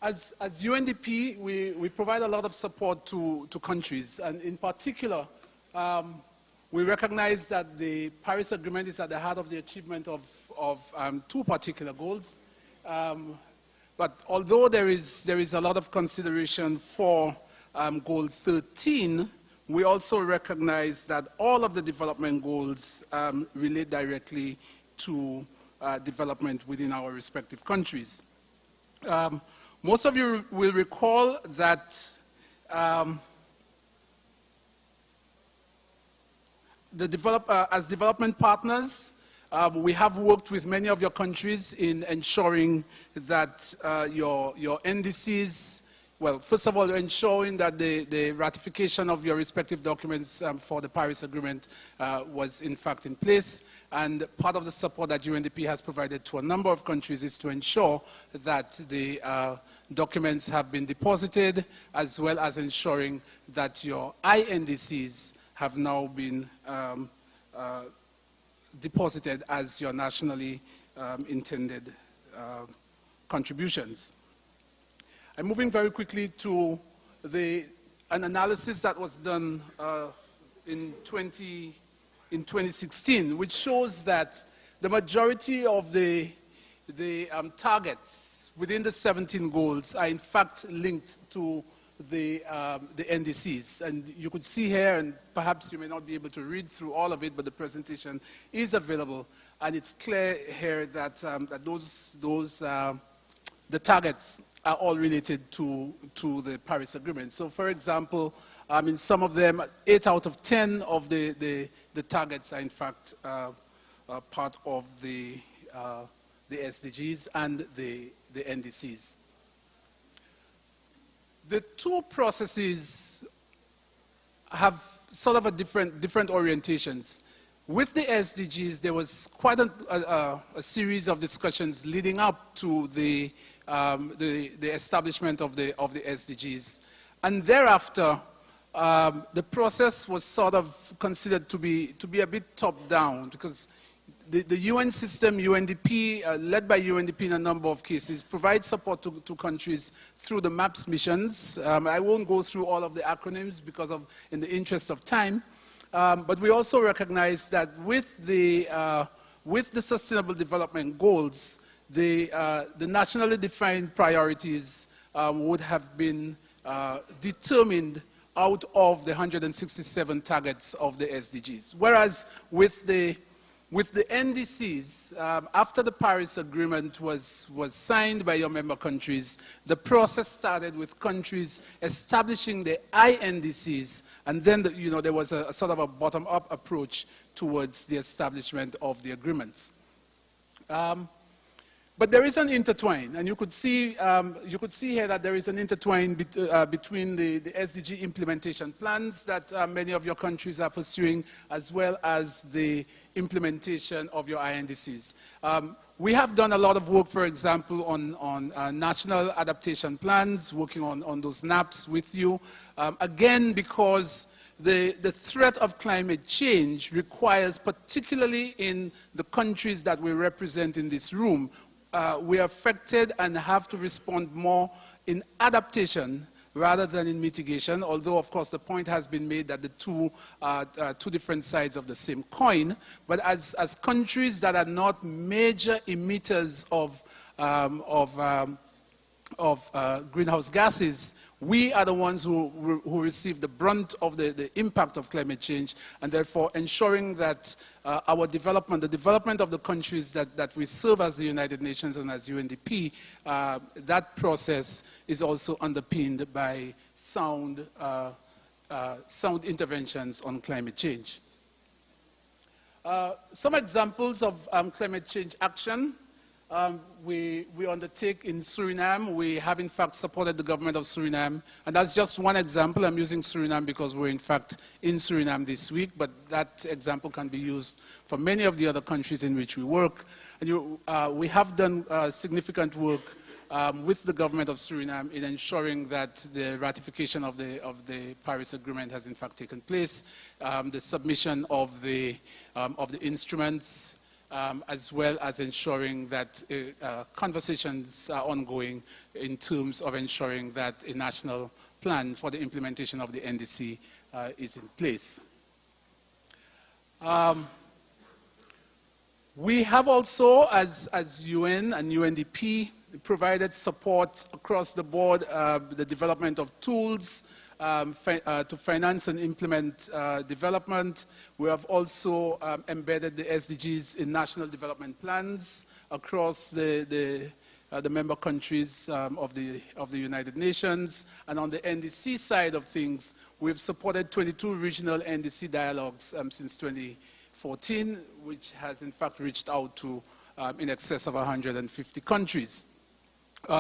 As UNDP, we provide a lot of support to countries, and in particular, we recognize that the Paris Agreement is at the heart of the achievement of two particular goals. But although there is a lot of consideration for Goal 13, we also recognize that all of the development goals relate directly to development within our respective countries. Most of you will recall that as development partners, we have worked with many of your countries in ensuring that your NDCs, well, first of all, ensuring that the ratification of your respective documents for the Paris Agreement was in fact in place. And part of the support that UNDP has provided to a number of countries is to ensure that the documents have been deposited, as well as ensuring that your INDCs have now been deposited as your nationally intended contributions. I'm moving very quickly to an analysis that was done in 2016, which shows that the majority of the targets within the 17 goals are in fact linked to the NDCs. And you could see here, and perhaps you may not be able to read through all of it, but the presentation is available, and it's clear here that, the targets are all related to the Paris Agreement. So for example, in some of them, 8 out of 10 of the targets are in fact part of the SDGs and the NDCs. The two processes have sort of a different orientations. With the SDGs, there was quite a series of discussions leading up to the establishment of the SDGs. And thereafter, the process was sort of considered to be a bit top-down, because the UN system, UNDP, led by UNDP in a number of cases, provides support to countries through the MAPS missions. I won't go through all of the acronyms because in the interest of time. But we also recognize that with the Sustainable Development Goals, the nationally defined priorities would have been determined out of the 167 targets of the SDGs. Whereas with the NDCs, after the Paris Agreement was signed by your member countries, the process started with countries establishing the INDCs, and then there was a sort of a bottom-up approach towards the establishment of the agreements. But there is an intertwine, and you could see here that there is an intertwine between the SDG implementation plans that many of your countries are pursuing, as well as the implementation of your INDCs. We have done a lot of work, for example, on national adaptation plans, working on those NAPs with you. Again, because the threat of climate change requires, particularly in the countries that we represent in this room, we are affected and have to respond more in adaptation rather than in mitigation, although, of course, the point has been made that the two are two different sides of the same coin. But as countries that are not major emitters of greenhouse gases, we are the ones who receive the brunt of the impact of climate change, and therefore ensuring that our development, the development of the countries that we serve as the United Nations and as UNDP, that process is also underpinned by sound interventions on climate change. Some examples of climate change action. We undertake in Suriname. We have, in fact, supported the government of Suriname. And that's just one example. I'm using Suriname because we're, in fact, in Suriname this week. But that example can be used for many of the other countries in which we work. And we have done significant work with the government of Suriname in ensuring that the ratification of the Paris Agreement has, in fact, taken place. The submission of the instruments, as well as ensuring that conversations are ongoing in terms of ensuring that a national plan for the implementation of the NDC is in place. We have also, as UN and UNDP, provided support across the board, the development of tools to finance and implement development. We have also embedded the SDGs in national development plans across the member countries of the United Nations. And on the NDC side of things, we've supported 22 regional NDC dialogues since 2014, which has in fact reached out to in excess of 150 countries.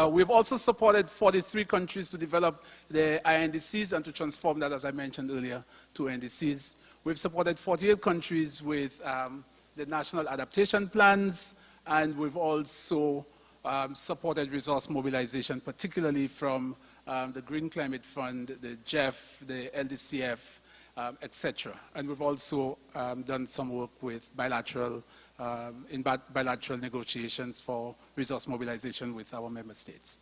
We've also supported 43 countries to develop the INDCs and to transform that, as I mentioned earlier, to NDCs. We've supported 48 countries with the national adaptation plans, and we've also supported resource mobilization, particularly from the Green Climate Fund, the GEF, the LDCF, etc. And we've also done some work with bilateral negotiations for resource mobilization with our member states.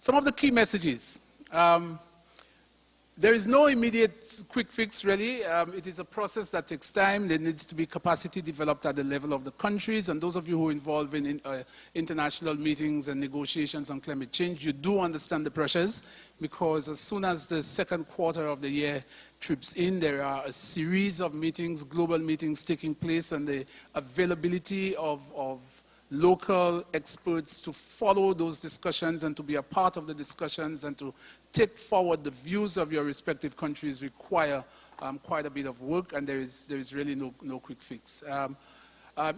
Some of the key messages. There is no immediate quick fix, really. It is a process that takes time. There needs to be capacity developed at the level of the countries. And those of you who are involved in international meetings and negotiations on climate change, you do understand the pressures, because as soon as the second quarter of the year trips in, there are a series of meetings, global meetings taking place, and the availability of local experts to follow those discussions and to be a part of the discussions and to take forward the views of your respective countries require quite a bit of work, and there is really no quick fix.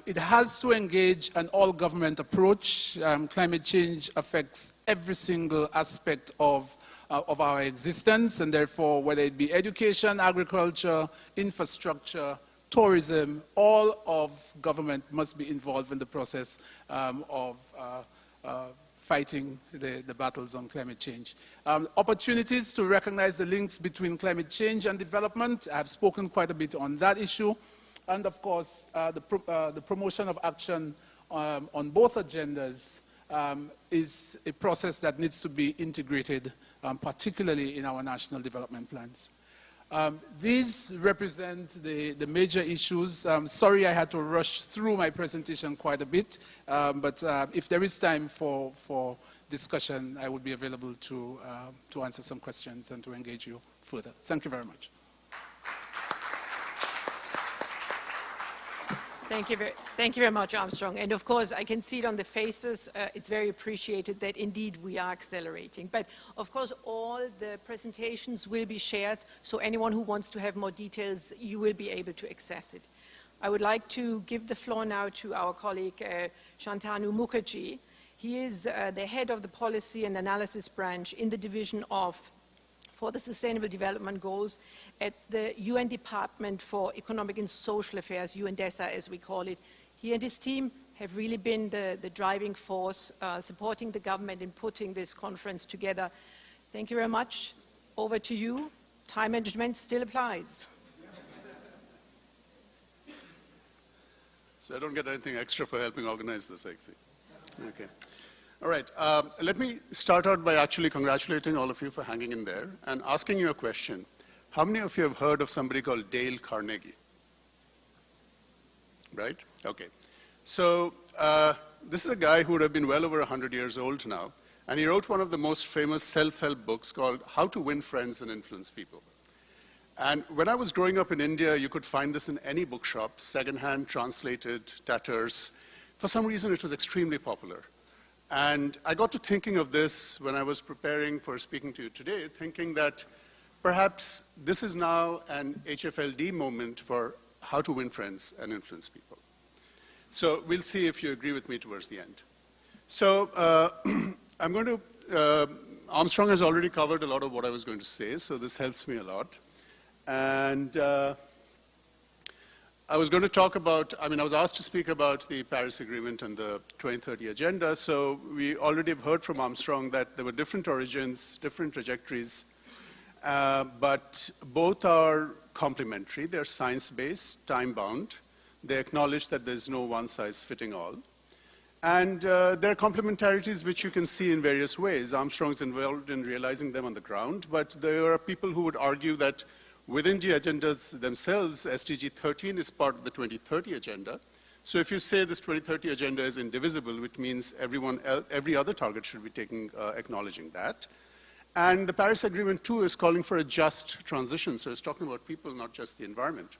It has to engage an all-government approach. Climate change affects every single aspect of our existence, and therefore, whether it be education, agriculture, infrastructure, tourism, all of government must be involved in the process of fighting the battles on climate change. Opportunities to recognize the links between climate change and development. I've spoken quite a bit on that issue. And of course, the promotion of action on both agendas is a process that needs to be integrated, particularly in our national development plans. These represent the major issues. Sorry I had to rush through my presentation quite a bit, but if there is time for discussion, I would be available to answer some questions and to engage you further. Thank you very much. Thank you very much, Armstrong. And of course, I can see it on the faces. It's very appreciated that indeed we are accelerating. But of course, all the presentations will be shared, so anyone who wants to have more details, you will be able to access it. I would like to give the floor now to our colleague Shantanu Mukherjee. He is the head of the Policy and Analysis Branch in the Division for the Sustainable Development Goals at the UN Department for Economic and Social Affairs, UNDESA as we call it. He and his team have really been the driving force supporting the government in putting this conference together. Thank you very much. Over to you. Time management still applies. So I don't get anything extra for helping organize this, I see. Okay. All right. Let me start out by actually congratulating all of you for hanging in there and asking you a question. How many of you have heard of somebody called Dale Carnegie? Right? Okay. So this is a guy who would have been well over 100 years old now, and he wrote one of the most famous self-help books called How to Win Friends and Influence People. And when I was growing up in India, you could find this in any bookshop, secondhand, translated, tatters. For some reason, it was extremely popular. And I got to thinking of this when I was preparing for speaking to you today, thinking that perhaps this is now an HFLD moment for how to win friends and influence people. So we'll see if you agree with me towards the end. So I'm going to, Armstrong has already covered a lot of what I was going to say, so this helps me a lot. And I was going to talk about, I was asked to speak about the Paris Agreement and the 2030 Agenda, so we already have heard from Armstrong that there were different origins, different trajectories, but both are complementary. They're science-based, time-bound. They acknowledge that there's no one-size-fitting-all. And there are complementarities which you can see in various ways. Armstrong's involved in realizing them on the ground, but there are people who would argue that within the agendas themselves, SDG 13 is part of the 2030 agenda. So if you say this 2030 agenda is indivisible, which means every other target should be acknowledging that. And the Paris Agreement, too, is calling for a just transition. So it's talking about people, not just the environment.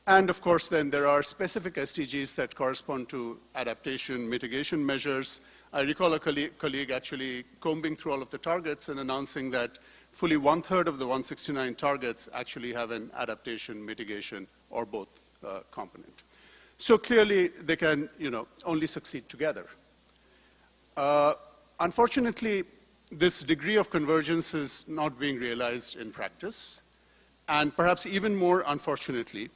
And of course, then there are specific SDGs that correspond to adaptation, mitigation measures. I recall a colleague actually combing through all of the targets and announcing that fully 1/3 of the 169 targets actually have an adaptation, mitigation, or both component. So clearly, they can, only succeed together. Unfortunately, this degree of convergence is not being realized in practice. And perhaps even more unfortunately,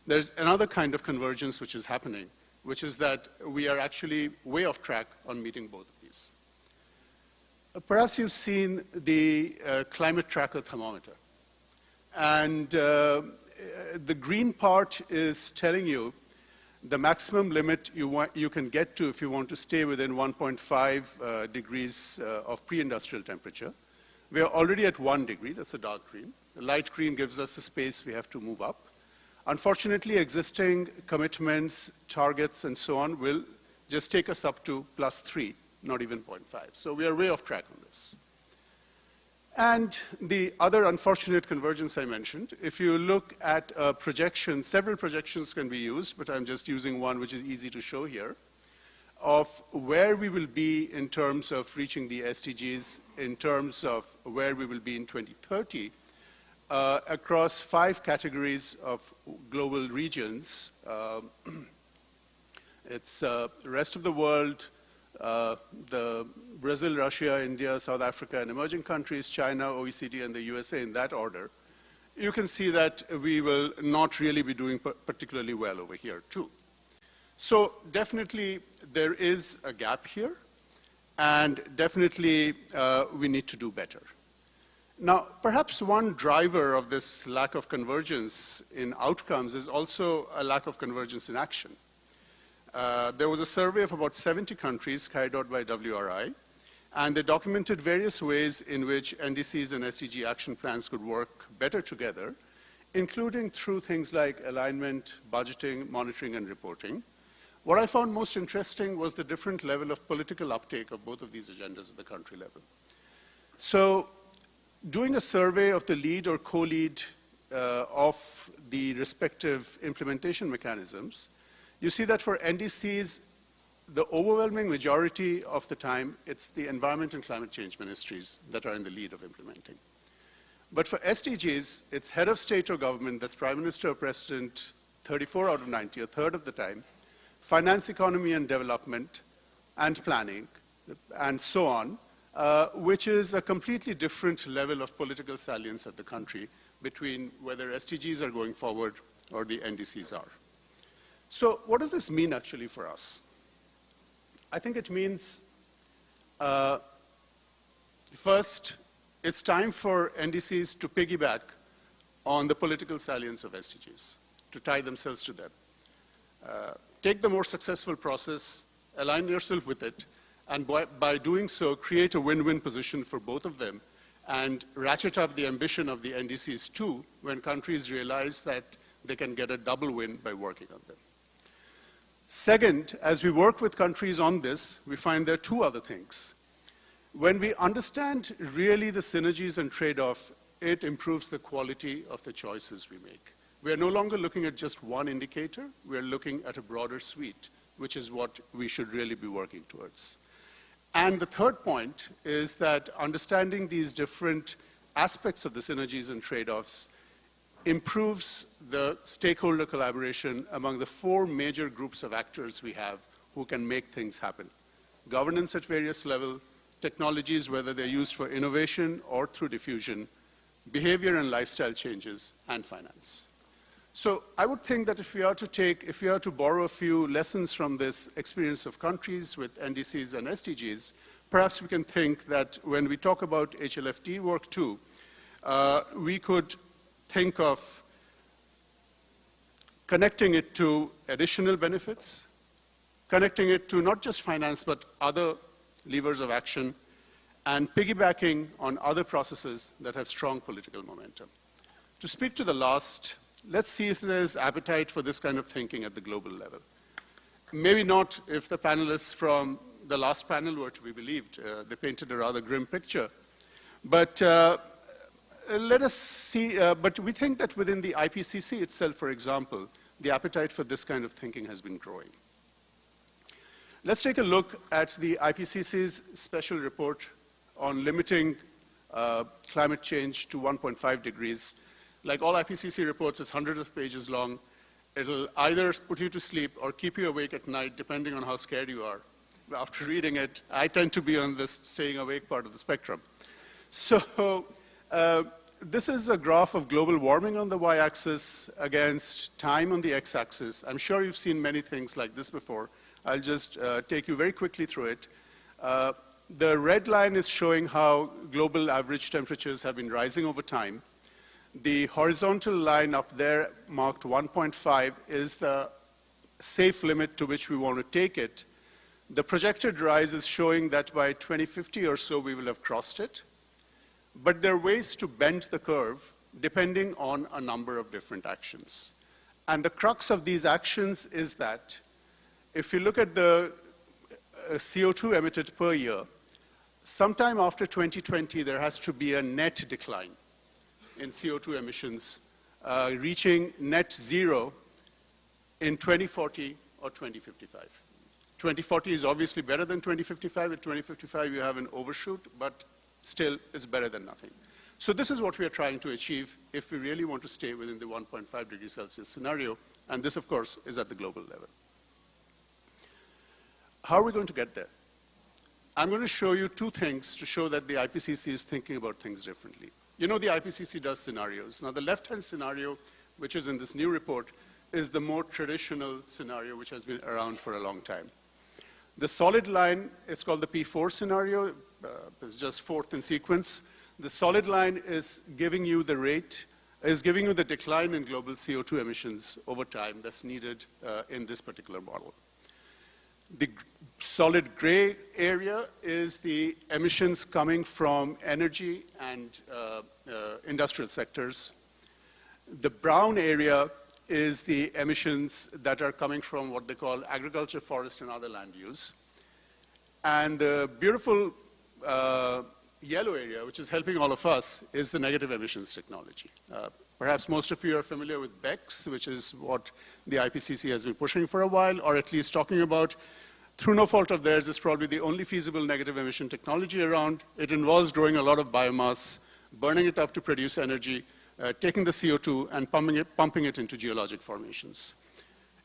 there's another kind of convergence which is happening, which is that we are actually way off track on meeting both of these. Perhaps you've seen the climate tracker thermometer. And the green part is telling you the maximum limit you can get to if you want to stay within 1.5 degrees of pre-industrial temperature. We are already at 1 degree, that's the dark green. The light green gives us the space we have to move up. Unfortunately, existing commitments, targets, and so on will just take us up to +3, not even 0.5. So we are way off track on this. And the other unfortunate convergence I mentioned, if you look at a projection, several projections can be used, but I'm just using one which is easy to show here, of where we will be in terms of reaching the SDGs, in terms of where we will be in 2030, across 5 categories of global regions. It's the rest of the world, the Brazil, Russia, India, South Africa, and emerging countries, China, OECD, and the USA in that order. You can see that we will not really be doing particularly well over here, too. So definitely there is a gap here, and definitely we need to do better. Now, perhaps one driver of this lack of convergence in outcomes is also a lack of convergence in action. There was a survey of about 70 countries carried out by WRI, and they documented various ways in which NDCs and SDG action plans could work better together, including through things like alignment, budgeting, monitoring, and reporting. What I found most interesting was the different level of political uptake of both of these agendas at the country level. So, doing a survey of the lead or co-lead of the respective implementation mechanisms, you see that for NDCs, the overwhelming majority of the time, it's the environment and climate change ministries that are in the lead of implementing. But for SDGs, it's head of state or government, that's prime minister or president, 34 out of 90, a third of the time, finance, economy, and development, and planning, and so on, which is a completely different level of political salience of the country between whether SDGs are going forward or the NDCs are. So what does this mean actually for us? I think it means, first, it's time for NDCs to piggyback on the political salience of SDGs, to tie themselves to them. Take the more successful process, align yourself with it, and by doing so, create a win-win position for both of them, and ratchet up the ambition of the NDCs too, when countries realize that they can get a double win by working on them. Second, as we work with countries on this, we find there are two other things. When we understand really the synergies and trade-off, it improves the quality of the choices we make. We are no longer looking at just one indicator, we are looking at a broader suite, which is what we should really be working towards. And the third point is that understanding these different aspects of the synergies and trade-offs improves the stakeholder collaboration among the four major groups of actors we have who can make things happen. Governance at various levels, technologies, whether they're used for innovation or through diffusion, behavior and lifestyle changes, and finance. So I would think that if we are to borrow a few lessons from this experience of countries with NDCs and SDGs, perhaps we can think that when we talk about HLFD work too, we could think of connecting it to additional benefits, connecting it to not just finance but other levers of action, and piggybacking on other processes that have strong political momentum. To speak to the last, let's see if there's appetite for this kind of thinking at the global level. Maybe not if the panelists from the last panel were to be believed. They painted a rather grim picture. But let us see, but we think that within the IPCC itself, for example, the appetite for this kind of thinking has been growing. Let's take a look at the IPCC's special report on limiting climate change to 1.5 degrees. Like all IPCC reports, it's hundreds of pages long. It'll either put you to sleep or keep you awake at night, depending on how scared you are. After reading it, I tend to be on this staying awake part of the spectrum. So this is a graph of global warming on the y-axis against time on the x-axis. I'm sure you've seen many things like this before. I'll just take you very quickly through it. The red line is showing how global average temperatures have been rising over time. The horizontal line up there marked 1.5 is the safe limit to which we want to take it. The projected rise is showing that by 2050 or so we will have crossed it. But there are ways to bend the curve depending on a number of different actions. And the crux of these actions is that if you look at the CO2 emitted per year, sometime after 2020 there has to be a net decline in CO2 emissions, reaching net zero in 2040 or 2055. 2040 is obviously better than 2055. At 2055 you have an overshoot, but still it's better than nothing. So this is what we are trying to achieve if we really want to stay within the 1.5 degrees Celsius scenario, and this of course is at the global level. How are we going to get there? I'm going to show you two things to show that the IPCC is thinking about things differently. You know the IPCC does scenarios. Now the left-hand scenario, which is in this new report, is the more traditional scenario which has been around for a long time. The solid line is called the P4 scenario. It's just fourth in sequence. The solid line is giving you the rate, is giving you the decline in global CO2 emissions over time that's needed in this particular model. The solid gray area is the emissions coming from energy and industrial sectors. The brown area is the emissions that are coming from what they call agriculture, forest, and other land use. And the beautiful yellow area, which is helping all of us, is the negative emissions technology. Perhaps most of you are familiar with BECCS, which is what the IPCC has been pushing for a while, or at least talking about. Through no fault of theirs, it's probably the only feasible negative emission technology around. It involves growing a lot of biomass, burning it up to produce energy, taking the CO2 and pumping it into geologic formations.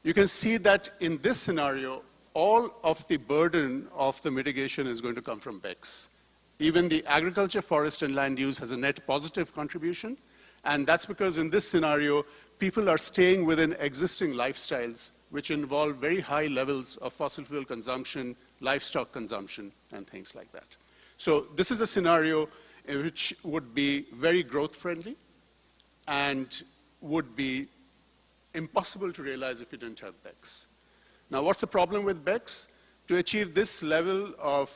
You can see that in this scenario, all of the burden of the mitigation is going to come from BECCS. Even the agriculture, forest, and land use has a net positive contribution, and that's because in this scenario, people are staying within existing lifestyles which involve very high levels of fossil fuel consumption, livestock consumption, and things like that. So this is a scenario which would be very growth-friendly and would be impossible to realize if you didn't have BECCS. Now, what's the problem with BECCS? To achieve this level of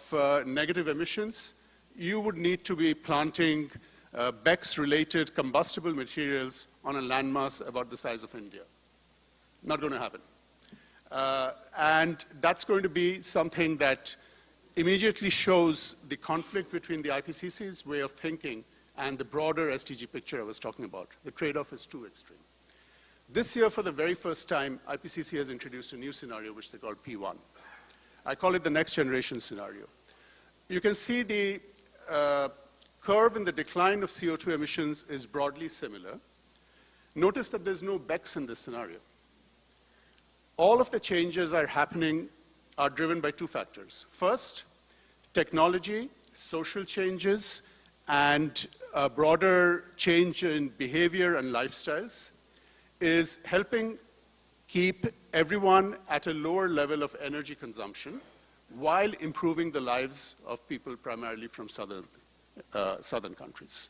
negative emissions, you would need to be planting BECCS-related combustible materials on a landmass about the size of India. Not going to happen. And that's going to be something that immediately shows the conflict between the IPCC's way of thinking and the broader SDG picture I was talking about. The trade-off is too extreme. This year, for the very first time, IPCC has introduced a new scenario, which they call P1. I call it the next generation scenario. You can see the curve in the decline of CO2 emissions is broadly similar. Notice that there's no BECCS in this scenario. All of the changes are driven by two factors. First, technology, social changes, and a broader change in behavior and lifestyles is helping keep everyone at a lower level of energy consumption while improving the lives of people primarily from southern countries.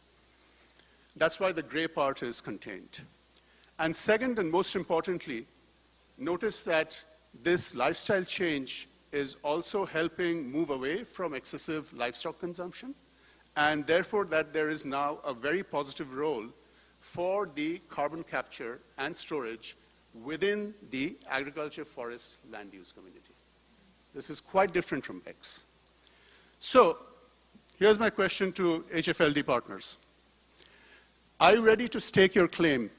That's why the gray part is contained. And second, and most importantly, notice that this lifestyle change is also helping move away from excessive livestock consumption, and therefore that there is now a very positive role for the carbon capture and storage within the agriculture, forest, land use community. This is quite different from BECCS. So here's my question to HFLD partners. Are you ready to stake your claim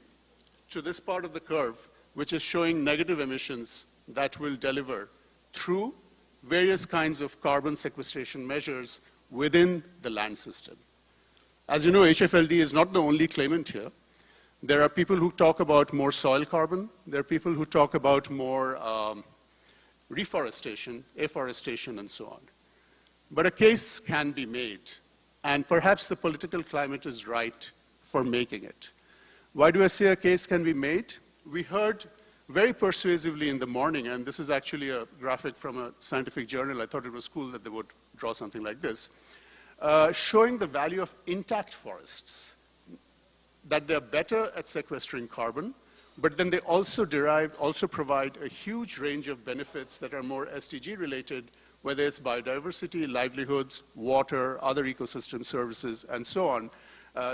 to this part of the curve, which is showing negative emissions that will deliver through various kinds of carbon sequestration measures within the land system? As you know, HFLD is not the only claimant here. There are people who talk about more soil carbon. There are people who talk about more reforestation, afforestation, and so on. But a case can be made, and perhaps the political climate is right for making it. Why do I say a case can be made? We heard very persuasively in the morning, and this is actually a graphic from a scientific journal. I thought it was cool that they would draw something like this, showing the value of intact forests, that they're better at sequestering carbon, but then they also provide a huge range of benefits that are more SDG related, whether it's biodiversity, livelihoods, water, other ecosystem services, and so on.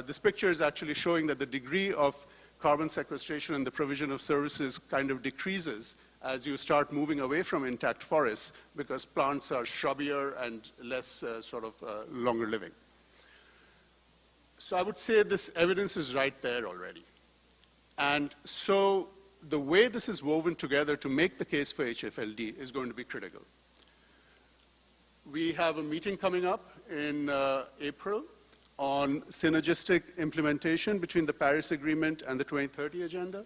This picture is actually showing that the degree of carbon sequestration and the provision of services kind of decreases as you start moving away from intact forests because plants are shrubbier and less longer living. So I would say this evidence is right there already. And so the way this is woven together to make the case for HFLD is going to be critical. We have a meeting coming up in April on synergistic implementation between the Paris Agreement and the 2030 Agenda.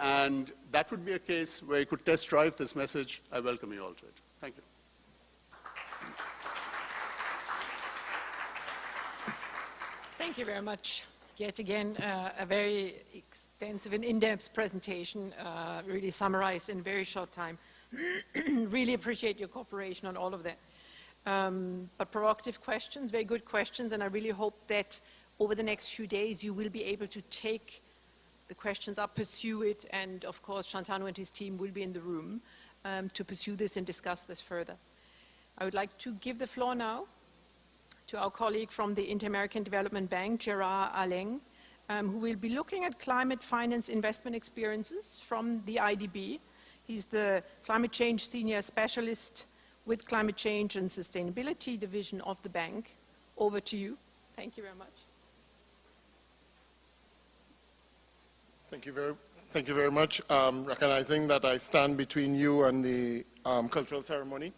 And that would be a case where you could test drive this message. I welcome you all to it. Thank you. Thank you very much. Yet again, a very extensive and in-depth presentation, really summarized in a very short time. Really appreciate your cooperation on all of that. But provocative questions, very good questions, and I really hope that over the next few days you will be able to take the questions up, pursue it, and of course Shantanu and his team will be in the room to pursue this and discuss this further. I would like to give the floor now to our colleague from the Inter-American Development Bank, Gerard Aleng, who will be looking at climate finance investment experiences from the IDB. He's the climate change senior specialist with climate change and sustainability division of the bank. Over to you. Thank you very much. Thank you very much. Recognizing that I stand between you and the cultural ceremony,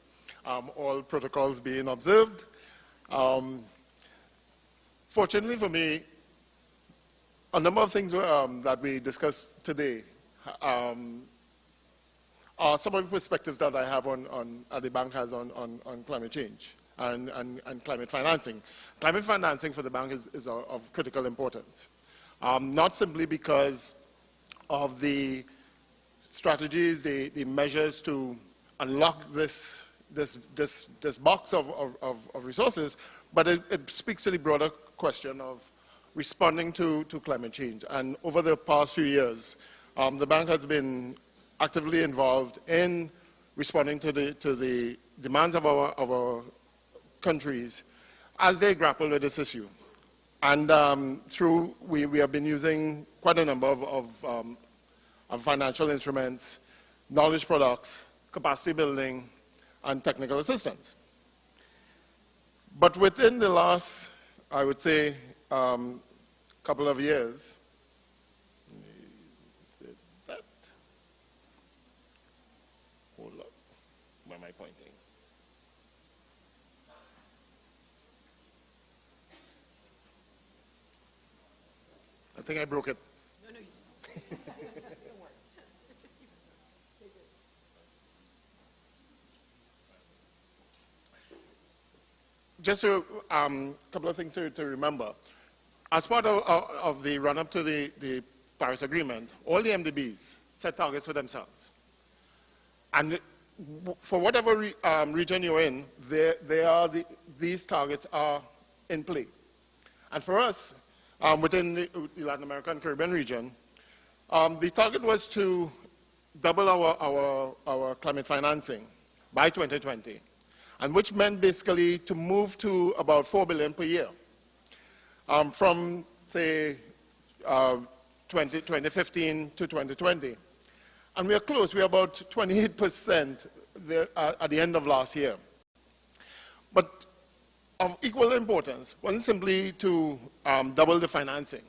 all protocols being observed. Fortunately for me, a number of things that we discussed today are some of the perspectives that I have the bank has on climate change and climate financing. Climate financing for the bank is of critical importance, not simply because of the strategies, the measures to unlock this box of resources, but it speaks to the broader question of responding to climate change. And over the past few years, the bank has been actively involved in responding to the demands of our countries as they grapple with this issue. And we have been using quite a number of financial instruments, knowledge products, capacity building, and technical assistance. But within the last, I would say, couple of years, hold up, where am I pointing? I think I broke it. No, you didn't. Don't worry. Just a couple of things to remember. As part of the run-up to the Paris Agreement, all the MDBs set targets for themselves. And for whatever region you're in, these targets are in play. And for us, within the Latin American and Caribbean region, the target was to double our climate financing by 2020, and which meant basically to move to about 4 billion per year. From, say, 2015 to 2020. And we are close. We are about 28% there, at the end of last year. But of equal importance wasn't simply to double the financing,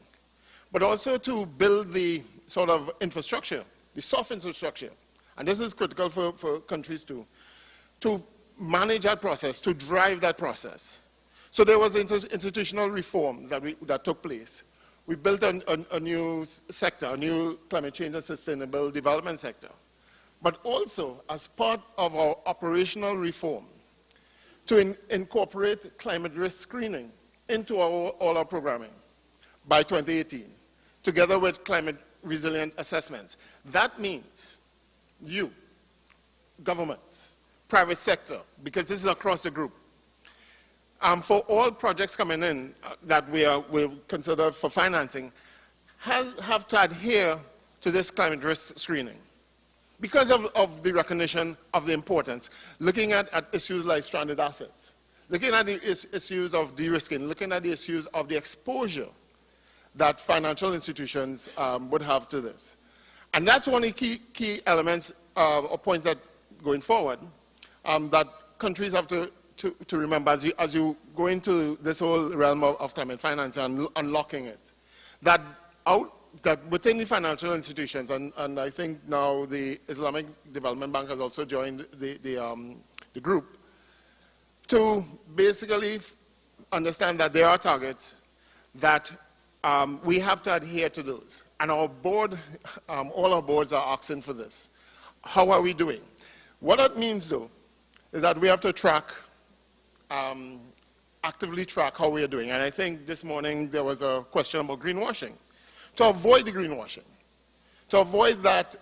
but also to build the sort of infrastructure, the soft infrastructure. And this is critical for countries too, to manage that process, to drive that process. So there was institutional reform that took place. We built a new sector, a new climate change and sustainable development sector. But also, as part of our operational reform, to incorporate climate risk screening into all our programming by 2018, together with climate resilient assessments. That means you, governments, private sector, because this is across the group, for all projects coming in that we consider for financing, have to adhere to this climate risk screening. Because of the recognition of the importance, looking at issues like stranded assets, looking at the issues of de-risking, looking at the issues of the exposure that financial institutions would have to this. And that's one of the key elements or points that going forward that countries have to remember as you go into this whole realm of climate finance and unlocking it, that within the financial institutions, and I think now the Islamic Development Bank has also joined the group, to basically understand that there are targets that we have to adhere to those. And our board, all our boards are asking for this. How are we doing? What that means, though, is that we have to track, actively track how we are doing. And I think this morning there was a question about greenwashing. To avoid the greenwashing, to avoid that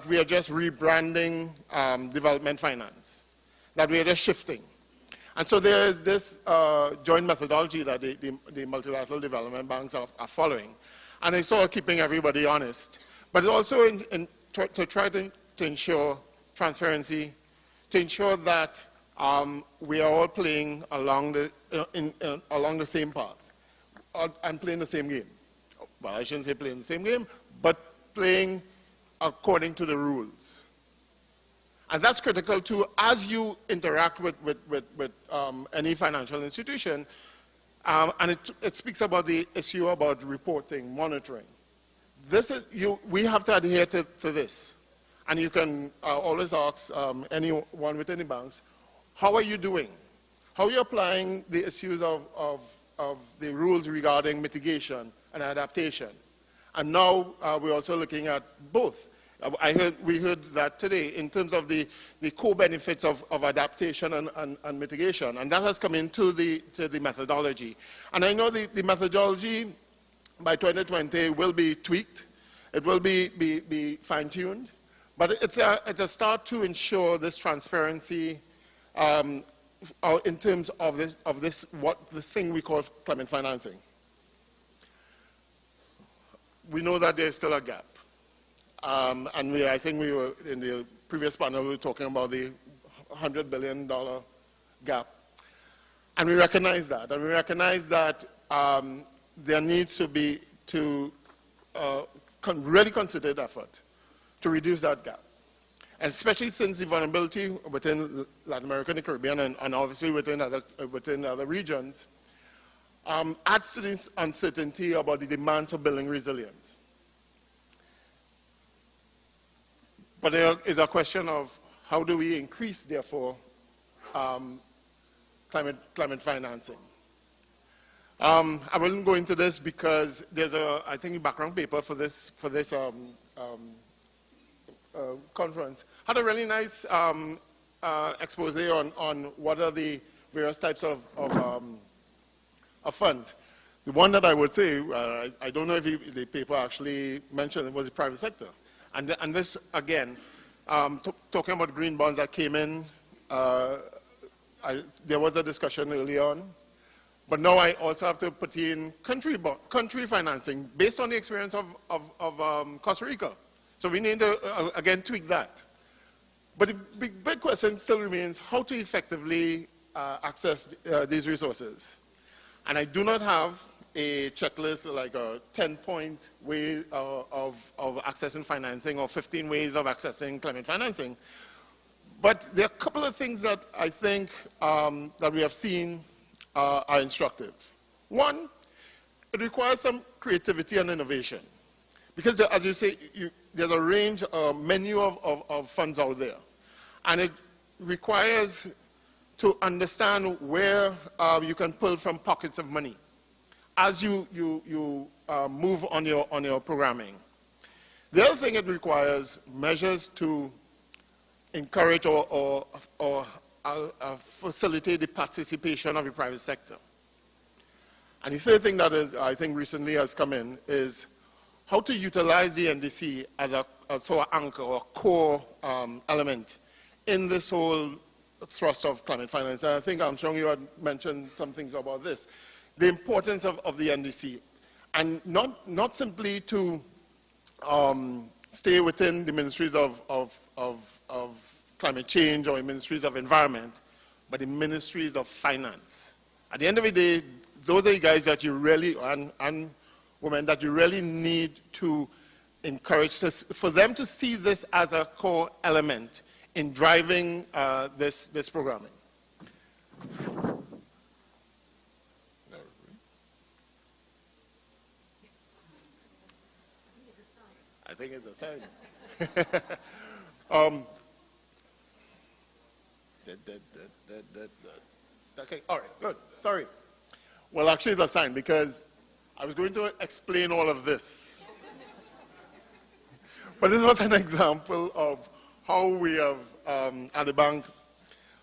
we are just rebranding development finance, that we are just shifting. And so there is this joint methodology that the multilateral development banks are following. And it's all keeping everybody honest. But it's also to try to ensure transparency, to ensure that we are all playing along the same path and playing the same game. Well, I shouldn't say playing the same game, but playing according to the rules. And that's critical too as you interact with any financial institution. And it speaks about the issue about reporting, monitoring. We have to adhere to this. And you can always ask anyone with any banks, how are you doing? How are you applying the issues of the rules regarding mitigation and adaptation? And now we're also looking at both. We heard that today in terms of the co-benefits of adaptation and mitigation, and that has come into the methodology. And I know the methodology by 2020 will be tweaked, it will be fine-tuned, but it's a start to ensure this transparency in terms of this thing we call climate financing. We know that there's still a gap. And I think we were, in the previous panel, we were talking about the $100 billion gap. And we recognize that. And we recognize that there needs to be really considered effort to reduce that gap. And especially since the vulnerability within Latin America and the Caribbean and obviously within other regions adds to this uncertainty about the demand for building resilience. But there is a question of how do we increase, therefore, climate financing. I wouldn't go into this because there's I think, a background paper for this conference. Had a really nice expose on what are the various types of funds. The one that I would say, I don't know if the paper actually mentioned it, was the private sector. And this, again, talking about green bonds that came in, there was a discussion early on. But now I also have to put in country financing based on the experience of Costa Rica. So we need to, again, tweak that. But the big question still remains how to effectively access these resources. And I do not have a checklist like a 10-point way of accessing financing or 15 ways of accessing climate financing. But there are a couple of things that I think that we have seen are instructive. One, it requires some creativity and innovation. Because as you say, there's a range, menu of funds out there. And it requires to understand where you can pull from pockets of money as you move on your programming. The other thing it requires measures to encourage or facilitate the participation of the private sector. And the third thing that I think recently has come in is how to utilize the NDC as a sort of anchor or core element in this whole thrust of climate finance. And I think Armstrong, you had mentioned some things about this. The importance of the NDC. And not simply to stay within the ministries of climate change or the ministries of environment, but the ministries of finance. At the end of the day, those are the guys that you really, and women, that you really need to encourage this, for them to see this as a core element in driving this programming. I think it's a sign. Okay, all right, good, sorry. Well, actually it's a sign because I was going to explain all of this. But this was an example of how we have, at the bank,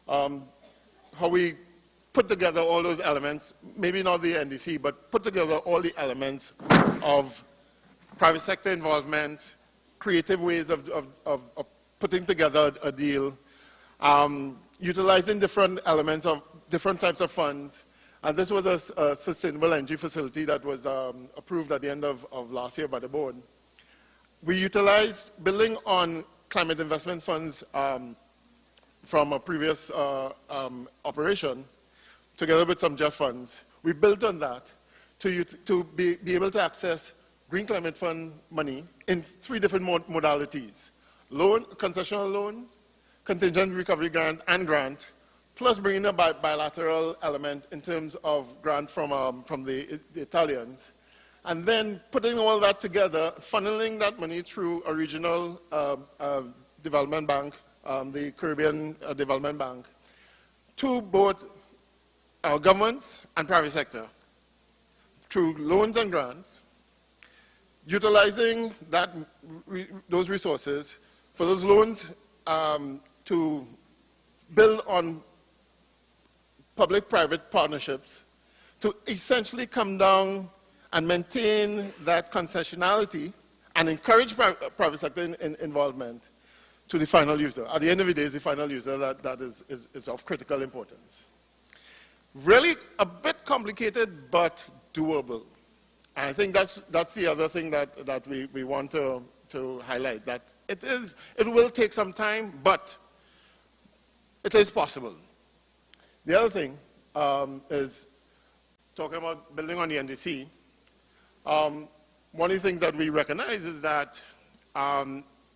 how we put together all those elements, maybe not the NDC, but put together all the elements of private sector involvement, creative ways of putting together a deal, utilizing different elements of different types of funds. And this was a sustainable energy facility that was approved at the end of last year by the board. We utilized building on climate investment funds from a previous operation, together with some JEF funds. We built on that to be able to access Green Climate Fund money in 3 different modalities: loan, concessional loan, contingent recovery grant, and grant, plus bringing a bilateral element in terms of grant from the Italians. And then putting all that together, funneling that money through a regional development bank, the Caribbean Development Bank, to both governments and private sector through loans and grants, utilizing those resources for those loans to build on public-private partnerships to essentially come down and maintain that concessionality and encourage private sector involvement to the final user. At the end of the day, it's the final user that is of critical importance. Really a bit complicated, but doable. And I think that's the other thing that we want to highlight, that it will take some time, but it is possible. The other thing is talking about building on the NDC. One of the things that we recognize is that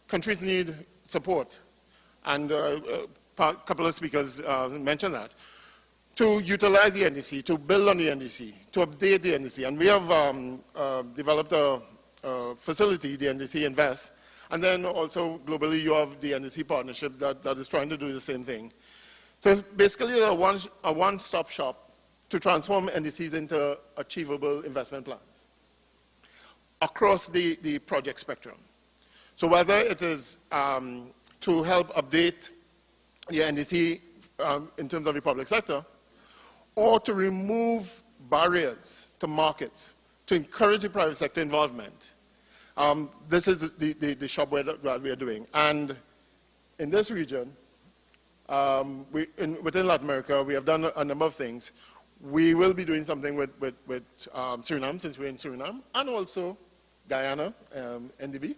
countries need support, and a couple of speakers mentioned that, to utilize the NDC, to build on the NDC, to update the NDC. And we have developed a facility, the NDC Invest, and then also globally you have the NDC partnership that is trying to do the same thing. So basically a one-stop shop to transform NDCs into achievable investment plans across the project spectrum. So whether it is to help update the NDC in terms of the public sector, or to remove barriers to markets, to encourage the private sector involvement. This is the shop that we are doing. And in this region, within Latin America, we have done a number of things. We will be doing something with Suriname, since we're in Suriname, and also Guyana, NDB,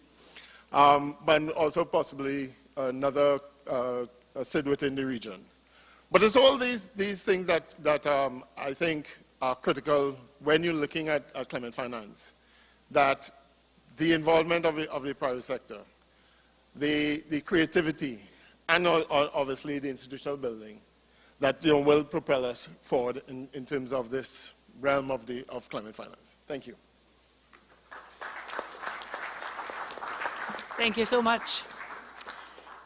but also possibly another SID within the region. But it's all these things that I think are critical when you're looking at climate finance, that the involvement of the private sector, the creativity, and obviously the institutional building that will propel us forward in terms of this realm of climate finance. Thank you. Thank you so much.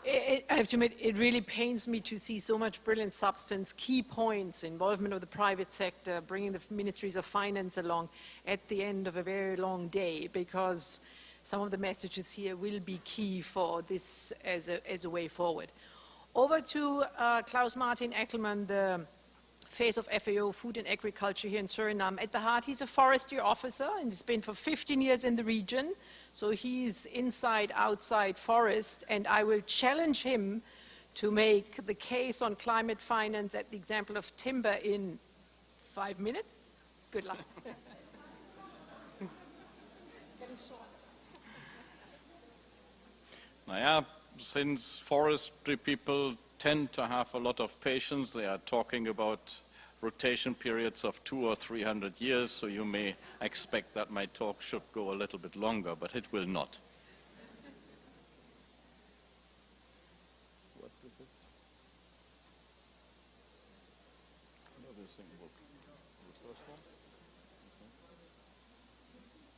I have to admit, it really pains me to see so much brilliant substance, key points, involvement of the private sector, bringing the ministries of finance along at the end of a very long day, because some of the messages here will be key for this as a way forward. Over to Klaus-Martin Eckelmann, the face of FAO, Food and Agriculture here in Suriname. At the heart, he's a forestry officer and has been for 15 years in the region. So he's inside, outside forest, and I will challenge him to make the case on climate finance at the example of timber in 5 minutes. Good luck. Naja, since forestry people tend to have a lot of patience, they are talking about rotation periods of 200 or 300 years, so you may expect that my talk should go a little bit longer, but it will not. What is it? Everything will the first one?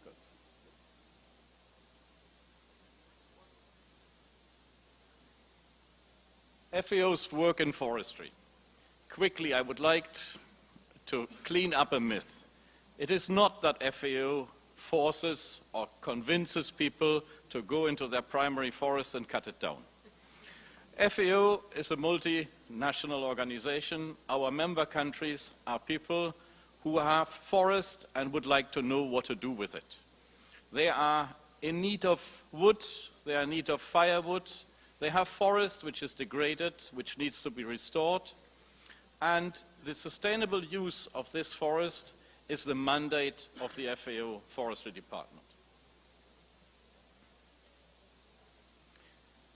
Okay. Good. FAO's work in forestry. Quickly, I would like to clean up a myth. It is not that FAO forces or convinces people to go into their primary forest and cut it down. FAO is a multinational organization. Our member countries are people who have forest and would like to know what to do with it. They are in need of wood, they are in need of firewood, they have forest which is degraded, which needs to be restored, and the sustainable use of this forest is the mandate of the FAO Forestry Department.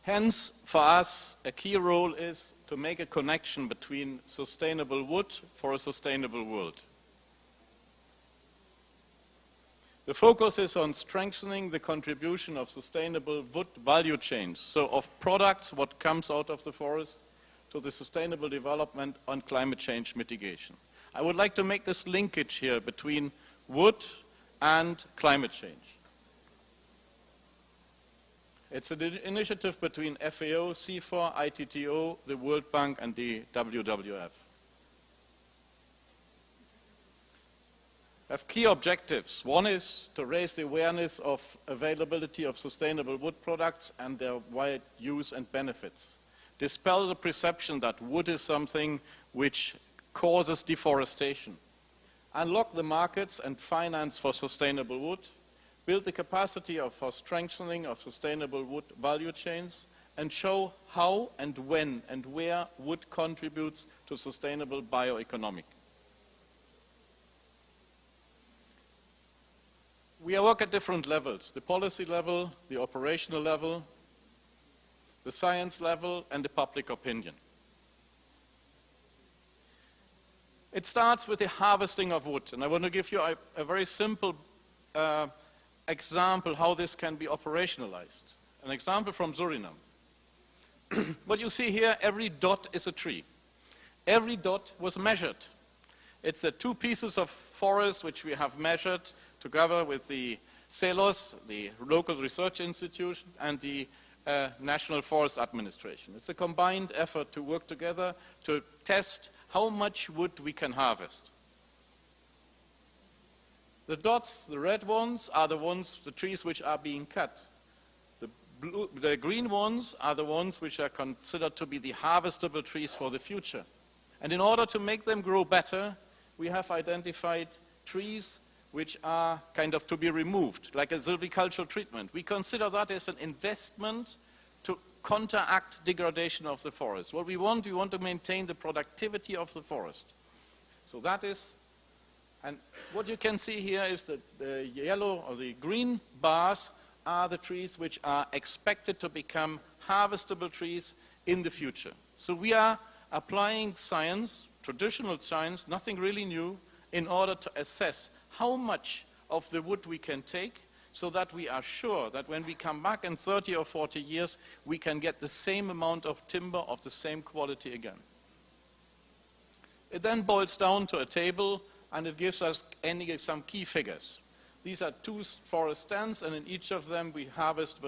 Hence, for us, a key role is to make a connection between sustainable wood for a sustainable world. The focus is on strengthening the contribution of sustainable wood value chains, so of products, what comes out of the forest, to the sustainable development on climate change mitigation. I would like to make this linkage here between wood and climate change. It's an initiative between FAO, CIFOR, ITTO, the World Bank, and the WWF. have key objectives. One is to raise the awareness of availability of sustainable wood products and their wide use and benefits. Dispel the perception that wood is something which causes deforestation. Unlock the markets and finance for sustainable wood. Build the capacity for strengthening of sustainable wood value chains, and show how and when and where wood contributes to sustainable bioeconomic. We work at different levels: the policy level, the operational level, the science level, and the public opinion. It starts with the harvesting of wood, and I want to give you a very simple example how this can be operationalized. An example from Suriname. What you see here, every dot is a tree. Every dot was measured. It's 2 pieces of forest which we have measured together with the CELOS, the local research institution, and the National Forest Administration. It's a combined effort to work together to test how much wood we can harvest. The dots, the red ones, are the trees which are being cut. The green ones are the ones which are considered to be the harvestable trees for the future. And in order to make them grow better, we have identified trees which are kind of to be removed, like a silvicultural treatment. We consider that as an investment to counteract degradation of the forest. What we want to maintain the productivity of the forest. So that is, and what you can see here is that the yellow or the green bars are the trees which are expected to become harvestable trees in the future. So we are applying science, traditional science, nothing really new, in order to assess how much of the wood we can take so that we are sure that when we come back in 30 or 40 years, we can get the same amount of timber of the same quality again. It then boils down to a table, and it gives us some key figures. These are 2 forest stands, and in each of them we harvest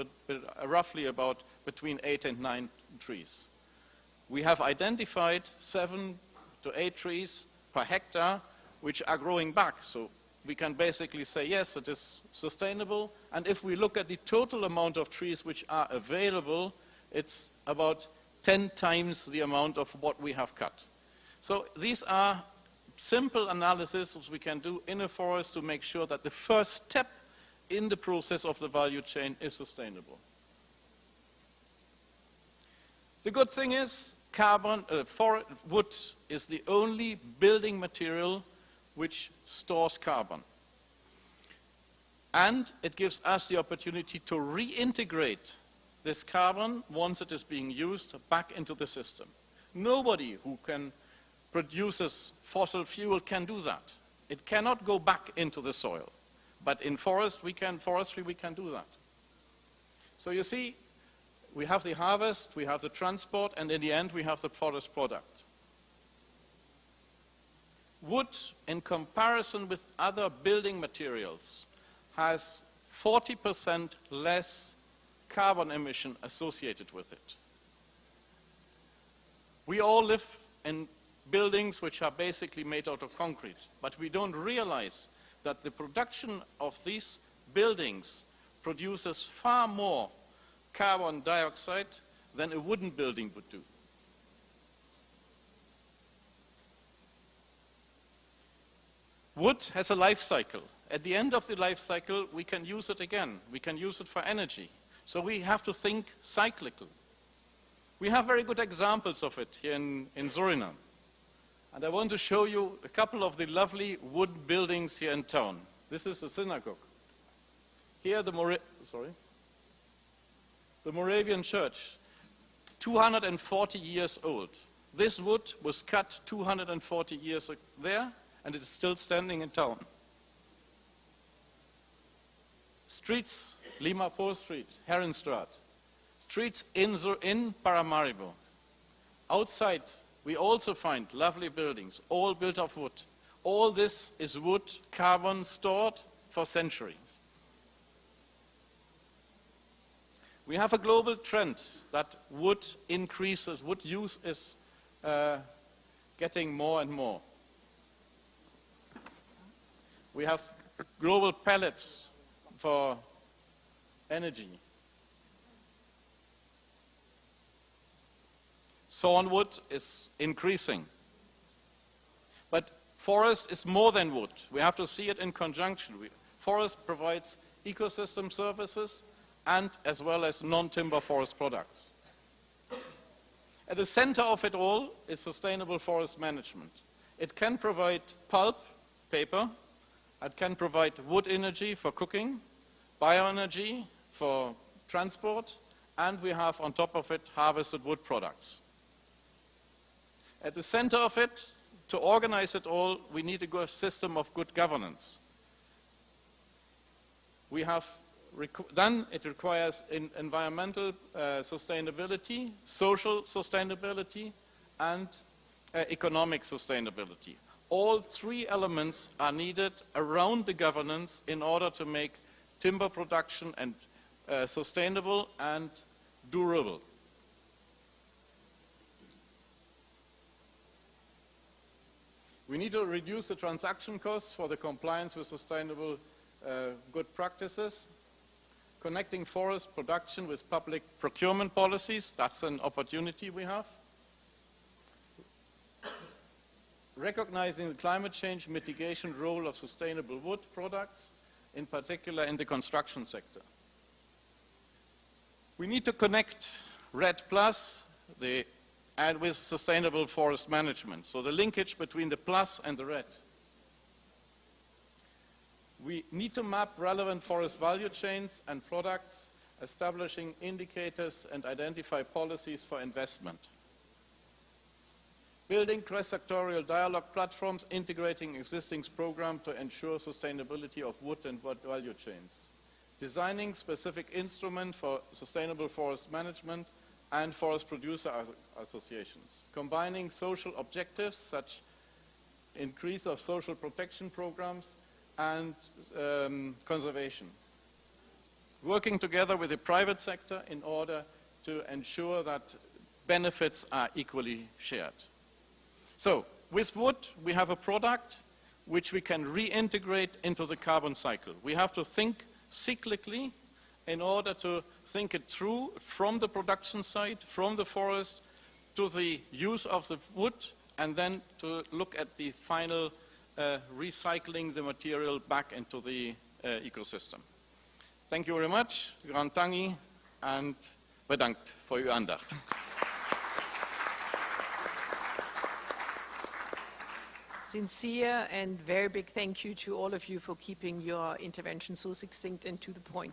roughly about between 8 and 9 trees. We have identified 7 to 8 trees per hectare which are growing back. So we can basically say, yes, it is sustainable. And if we look at the total amount of trees which are available, it's about 10 times the amount of what we have cut. So these are simple analysis we can do in a forest to make sure that the first step in the process of the value chain is sustainable. The good thing is, wood is the only building material which stores carbon. And it gives us the opportunity to reintegrate this carbon, once it is being used, back into the system. Nobody who produces fossil fuel can do that. It cannot go back into the soil. But in forestry, we can do that. So you see, we have the harvest, we have the transport, and in the end, we have the forest product. Wood, in comparison with other building materials, has 40% less carbon emission associated with it. We all live in buildings which are basically made out of concrete, but we don't realize that the production of these buildings produces far more carbon dioxide than a wooden building would do. Wood has a life cycle. At the end of the life cycle, we can use it again. We can use it for energy. So we have to think cyclical. We have very good examples of it here in Suriname. And I want to show you a couple of the lovely wood buildings here in town. This is a synagogue. Here the Moravian church, 240 years old. This wood was cut 240 years there, and it is still standing in town. Streets, Lima Po Street, Herenstraat. Streets in Paramaribo. Outside, we also find lovely buildings, all built of wood. All this is wood, carbon stored for centuries. We have a global trend that wood increases, wood use is getting more and more. We have global pellets for energy. Sawnwood is increasing. But forest is more than wood. We have to see it in conjunction. Forest provides ecosystem services and as well as non-timber forest products. At the center of it all is sustainable forest management. It can provide pulp, paper, it can provide wood energy for cooking, bioenergy for transport, and we have on top of it harvested wood products. At the center of it, to organize it all, we need a good system of good governance. Then it requires environmental sustainability, social sustainability, and economic sustainability. All three elements are needed around the governance in order to make timber production and sustainable and durable. We need to reduce the transaction costs for the compliance with sustainable good practices. Connecting forest production with public procurement policies, that's an opportunity we have. Recognizing the climate change mitigation role of sustainable wood products, in particular in the construction sector. We need to connect REDD+, and with sustainable forest management, so the linkage between the plus and the REDD. We need to map relevant forest value chains and products, establishing indicators and identify policies for investment. Building cross-sectorial dialogue platforms, integrating existing programs to ensure sustainability of wood and wood value chains. Designing specific instruments for sustainable forest management and forest producer associations. Combining social objectives such increase of social protection programs and conservation. Working together with the private sector in order to ensure that benefits are equally shared. So, with wood, we have a product which we can reintegrate into the carbon cycle. We have to think cyclically in order to think it through from the production side, from the forest, to the use of the wood, and then to look at the final recycling the material back into the ecosystem. Thank you very much, Grand Tangi, and bedankt voor uw aandacht. Sincere and very big thank you to all of you for keeping your intervention so succinct and to the point.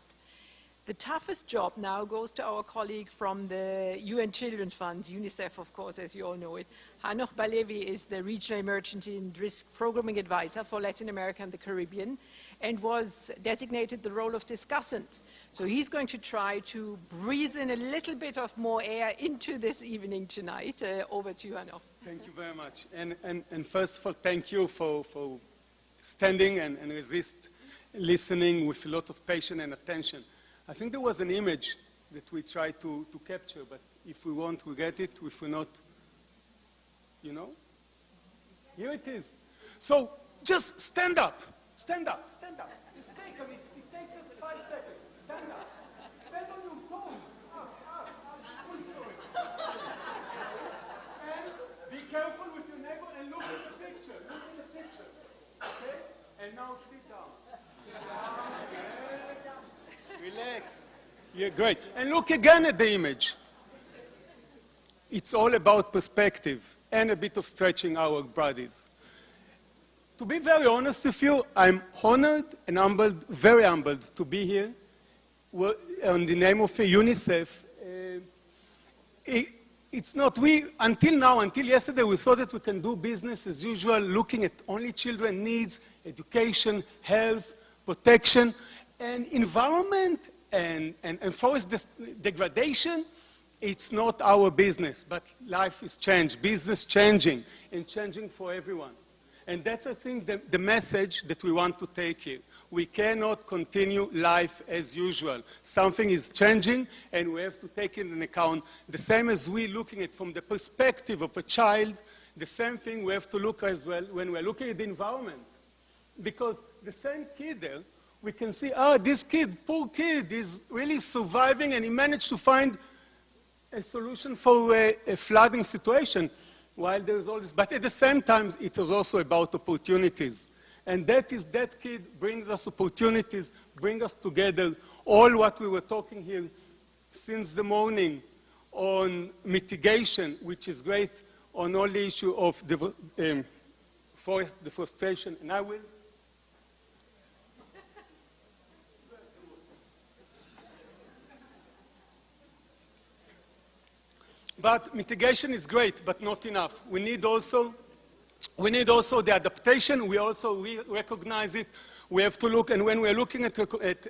The toughest job now goes to our colleague from the UN Children's Fund, UNICEF, of course, as you all know it. Hanoch Balevi is the Regional Emergency and Risk Programming Advisor for Latin America and the Caribbean and was designated the role of discussant. So he's going to try to breathe in a little bit of more air into this evening tonight. Over to you, Hanoch. Thank you very much. And first of all, thank you for standing and resist listening with a lot of patience and attention. I think there was an image that we tried to capture, but if we want, we get it. If we're not, you know? Here it is. So just stand up. Stand up. Stand up. Just take a minute. It takes us 5 seconds. Stand up. Stand on your toes. Up. Oh, sorry. And be careful with your neighbor and look at the picture. Look at the picture. Okay? And now sit down. Sit down. Relax. Yeah, great. And look again at the image. It's all about perspective and a bit of stretching our bodies. To be very honest with you, I'm honored and humbled, very humbled to be here on the name of UNICEF. It's not, until now, until yesterday, we thought that we can do business as usual, looking at only children's needs, education, health, protection, and environment and forest degradation. It's not our business, but life is changed, business changing, and changing for everyone. And that's, I think, the message that we want to take here. We cannot continue life as usual. Something is changing, and we have to take it into account. The same as we looking at from the perspective of a child, the same thing we have to look as well when we're looking at the environment. because the same kid there, we can see, this kid, poor kid, is really surviving, and he managed to find a solution for a flooding situation while there is all this. But at the same time, it was also about opportunities. And that kid brings us opportunities, brings us together. All what we were talking here since the morning on mitigation, which is great, on all the issue of forest deforestation. And I will. But mitigation is great, but not enough. We need also the adaptation. We also recognize it. We have to look, and when we're looking at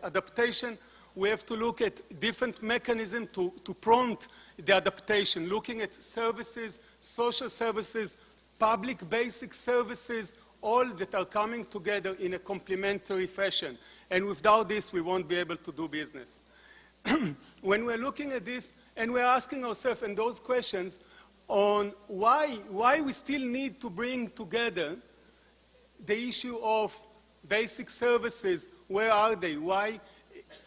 adaptation, we have to look at different mechanisms to prompt the adaptation, looking at services, social services, public basic services, all that are coming together in a complementary fashion. And without this, we won't be able to do business. When we're looking at this, and we're asking ourselves and those questions on why we still need to bring together the issue of basic services, where are they? Why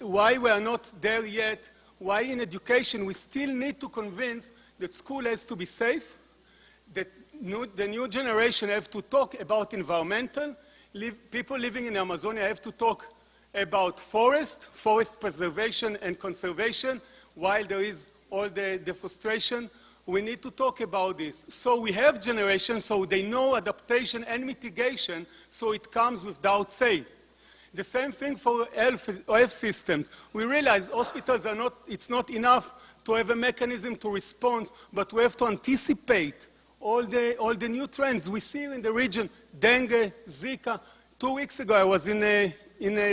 we are not there yet? Why in education we still need to convince that school has to be safe, that the new generation have to talk about environmental, people living in Amazonia have to talk about forest preservation and conservation, while there is all the deforestation. We need to talk about this. So we have generations, so they know adaptation and mitigation, so it comes without say. The same thing for health systems. We realize hospitals are not, it's not enough to have a mechanism to respond, but we have to anticipate all the new trends we see in the region, dengue, Zika. 2 weeks ago I was in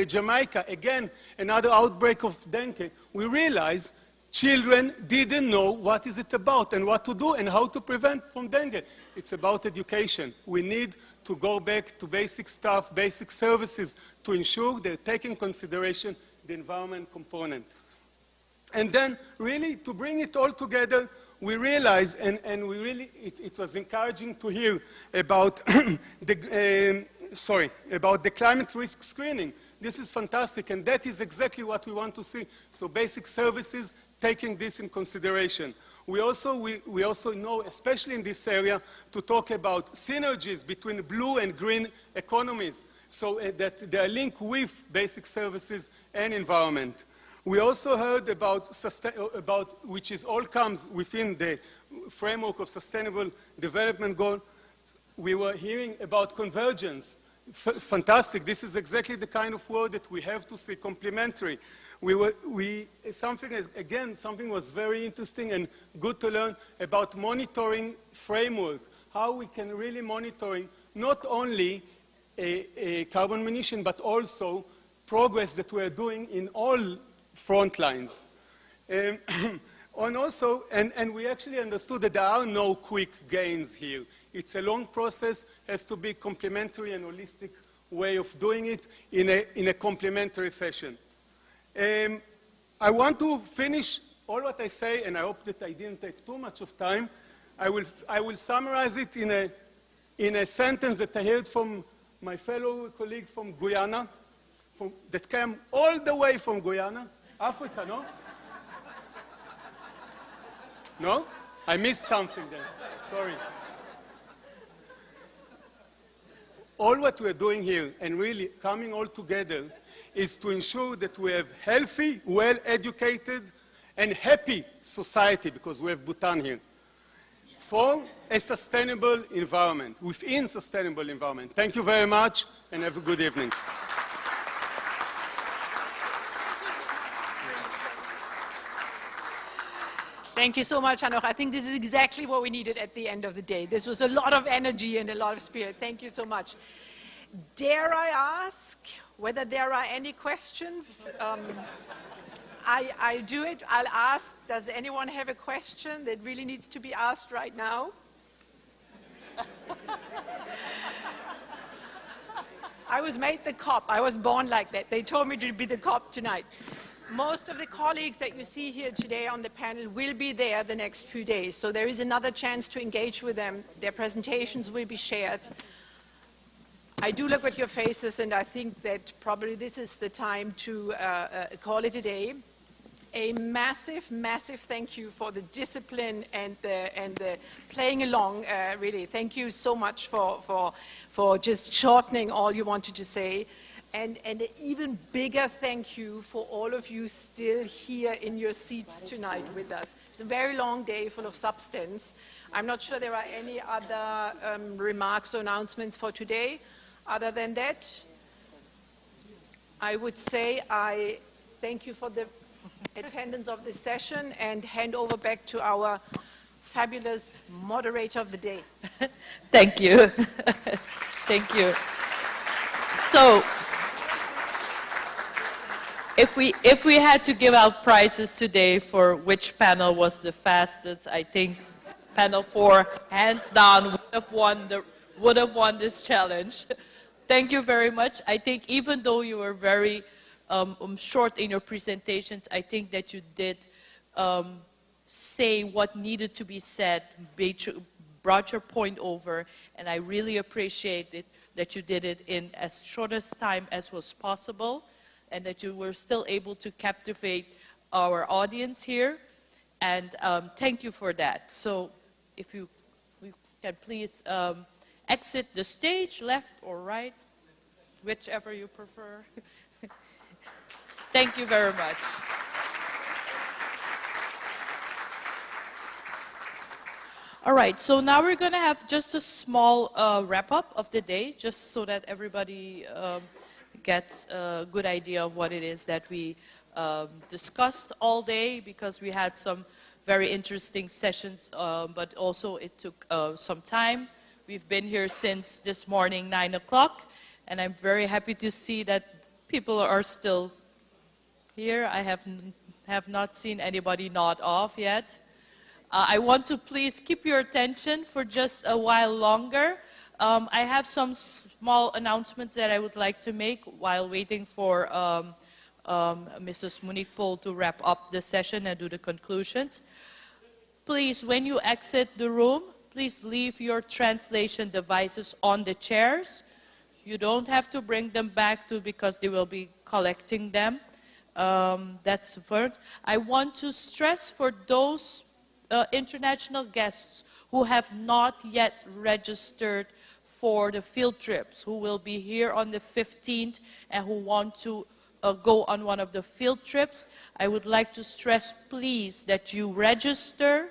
Jamaica, again, another outbreak of dengue. We realized children didn't know what is it about and what to do and how to prevent from dengue. It's about education. We need to go back to basic stuff, basic services to ensure they take in consideration the environment component. And then really to bring it all together, we realized, and we really, it was encouraging to hear about about the climate risk screening. This is fantastic, and that is exactly what we want to see. So basic services, taking this in consideration. We also know, especially in this area, to talk about synergies between blue and green economies, so that they are linked with basic services and environment. We also heard about which is all comes within the framework of Sustainable Development Goal. We were hearing about convergence. Fantastic. This is exactly the kind of word that we have to see complementary. Something was very interesting and good to learn about monitoring framework, how we can really monitor not only a carbon emission, but also progress that we are doing in all front lines. And we actually understood that there are no quick gains here. It's a long process, has to be complementary and holistic way of doing it in a complementary fashion. I want to finish all what I say, and I hope that I didn't take too much of time. I will summarize it in a sentence that I heard from my fellow colleague from Guyana, that came all the way from Guyana, Africa, no? No? I missed something there. Sorry. All what we're doing here, and really coming all together, is to ensure that we have healthy, well-educated, and happy society, because we have Bhutan here, for a sustainable environment, within sustainable environment. Thank you very much, and have a good evening. Thank you so much, Hanoch. I think this is exactly what we needed at the end of the day. This was a lot of energy and a lot of spirit. Thank you so much. Dare I ask whether there are any questions? I'll do it. I'll ask, does anyone have a question that really needs to be asked right now? I was made the cop. I was born like that. They told me to be the cop tonight. Most of the colleagues that you see here today on the panel will be there the next few days, so there is another chance to engage with them. Their presentations will be shared. I do look at your faces, and I think that probably this is the time to call it a day. A massive, massive thank you for the discipline and the playing along. Really, thank you so much for just shortening all you wanted to say. And an even bigger thank you for all of you still here in your seats tonight with us. It's a very long day full of substance. I'm not sure there are any other remarks or announcements for today. Other than that, I would say I thank you for the attendance of this session and hand over back to our fabulous moderator of the day. Thank you. Thank you. So, if we had to give out prizes today for which panel was the fastest, I think panel 4, hands down, would have won this challenge. Thank you very much. I think even though you were very short in your presentations, I think that you did say what needed to be said, brought your point over, and I really appreciate it that you did it in as short a time as was possible, and that you were still able to captivate our audience here, and thank you for that. So if we can please exit the stage, left or right, whichever you prefer. Thank you very much. All right, so now we're going to have just a small wrap-up of the day, just so that everybody gets a good idea of what it is that we discussed all day, because we had some very interesting sessions, but also it took some time. We've been here since this morning, 9 o'clock, and I'm very happy to see that people are still here. I have not seen anybody nod off yet. I want to please keep your attention for just a while longer. I have some small announcements that I would like to make while waiting for Mrs. Monique Pol to wrap up the session and do the conclusions. Please, when you exit the room, please leave your translation devices on the chairs. You don't have to bring them back because they will be collecting them. That's first. I want to stress for those international guests who have not yet registered for the field trips, who will be here on the 15th and who want to go on one of the field trips, I would like to stress, please, that you register.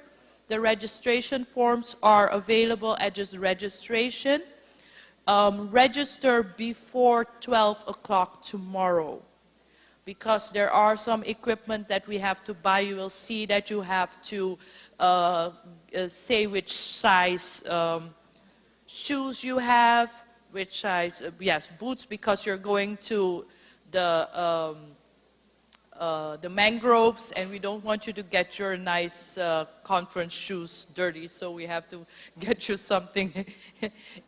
The registration forms are available at just registration. Register before 12 o'clock tomorrow, because there are some equipment that we have to buy. You will see that you have to say which size shoes you have, which size, yes, boots, because you're going to the mangroves, and we don't want you to get your nice conference shoes dirty, so we have to get you something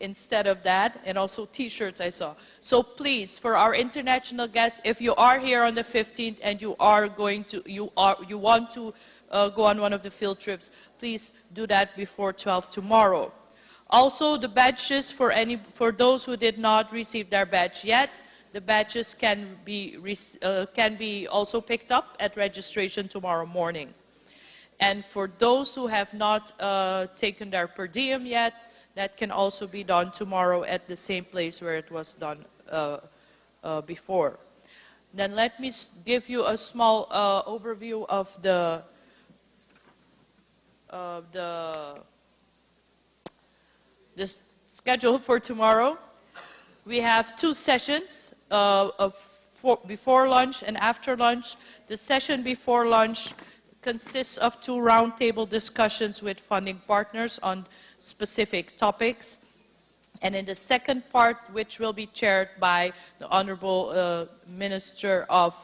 instead of that, and also t-shirts I saw. So please, for our international guests, if you are here on the 15th and you are going to, you want to go on one of the field trips, please do that before 12 tomorrow. Also, the badges for those who did not receive their badge yet, the badges can be also picked up at registration tomorrow morning. And for those who have not taken their per diem yet, that can also be done tomorrow at the same place where it was done before. Then let me give you a small overview of the schedule for tomorrow. We have 2 sessions before lunch and after lunch. The session before lunch consists of 2 roundtable discussions with funding partners on specific topics. And in the second part, which will be chaired by the Honorable Minister of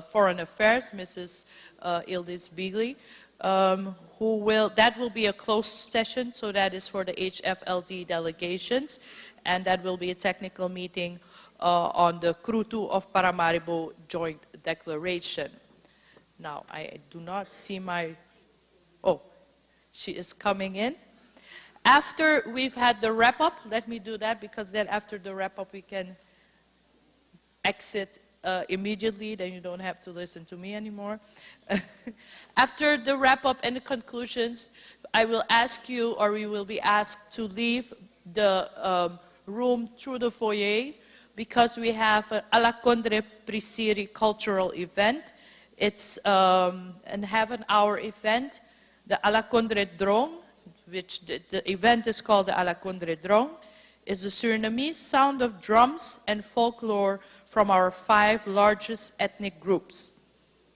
Foreign Affairs, Mrs. Ildis Beagley, that will be a closed session, so that is for the HFLD delegations, and that will be a technical meeting on the Krutu of Paramaribo Joint Declaration. Now, I do not see my, oh, she is coming in. After we've had the wrap-up, let me do that because then after the wrap-up we can exit immediately, then you don't have to listen to me anymore. After the wrap-up and the conclusions, I will ask you, or we will be asked to leave the room through the foyer because we have an Alakondre Prisiri cultural event. It's a half-an-hour event, the Alakondre Drong, which the event is called the Alakondre Drong, is the Surinamese sound of drums and folklore from our 5 largest ethnic groups: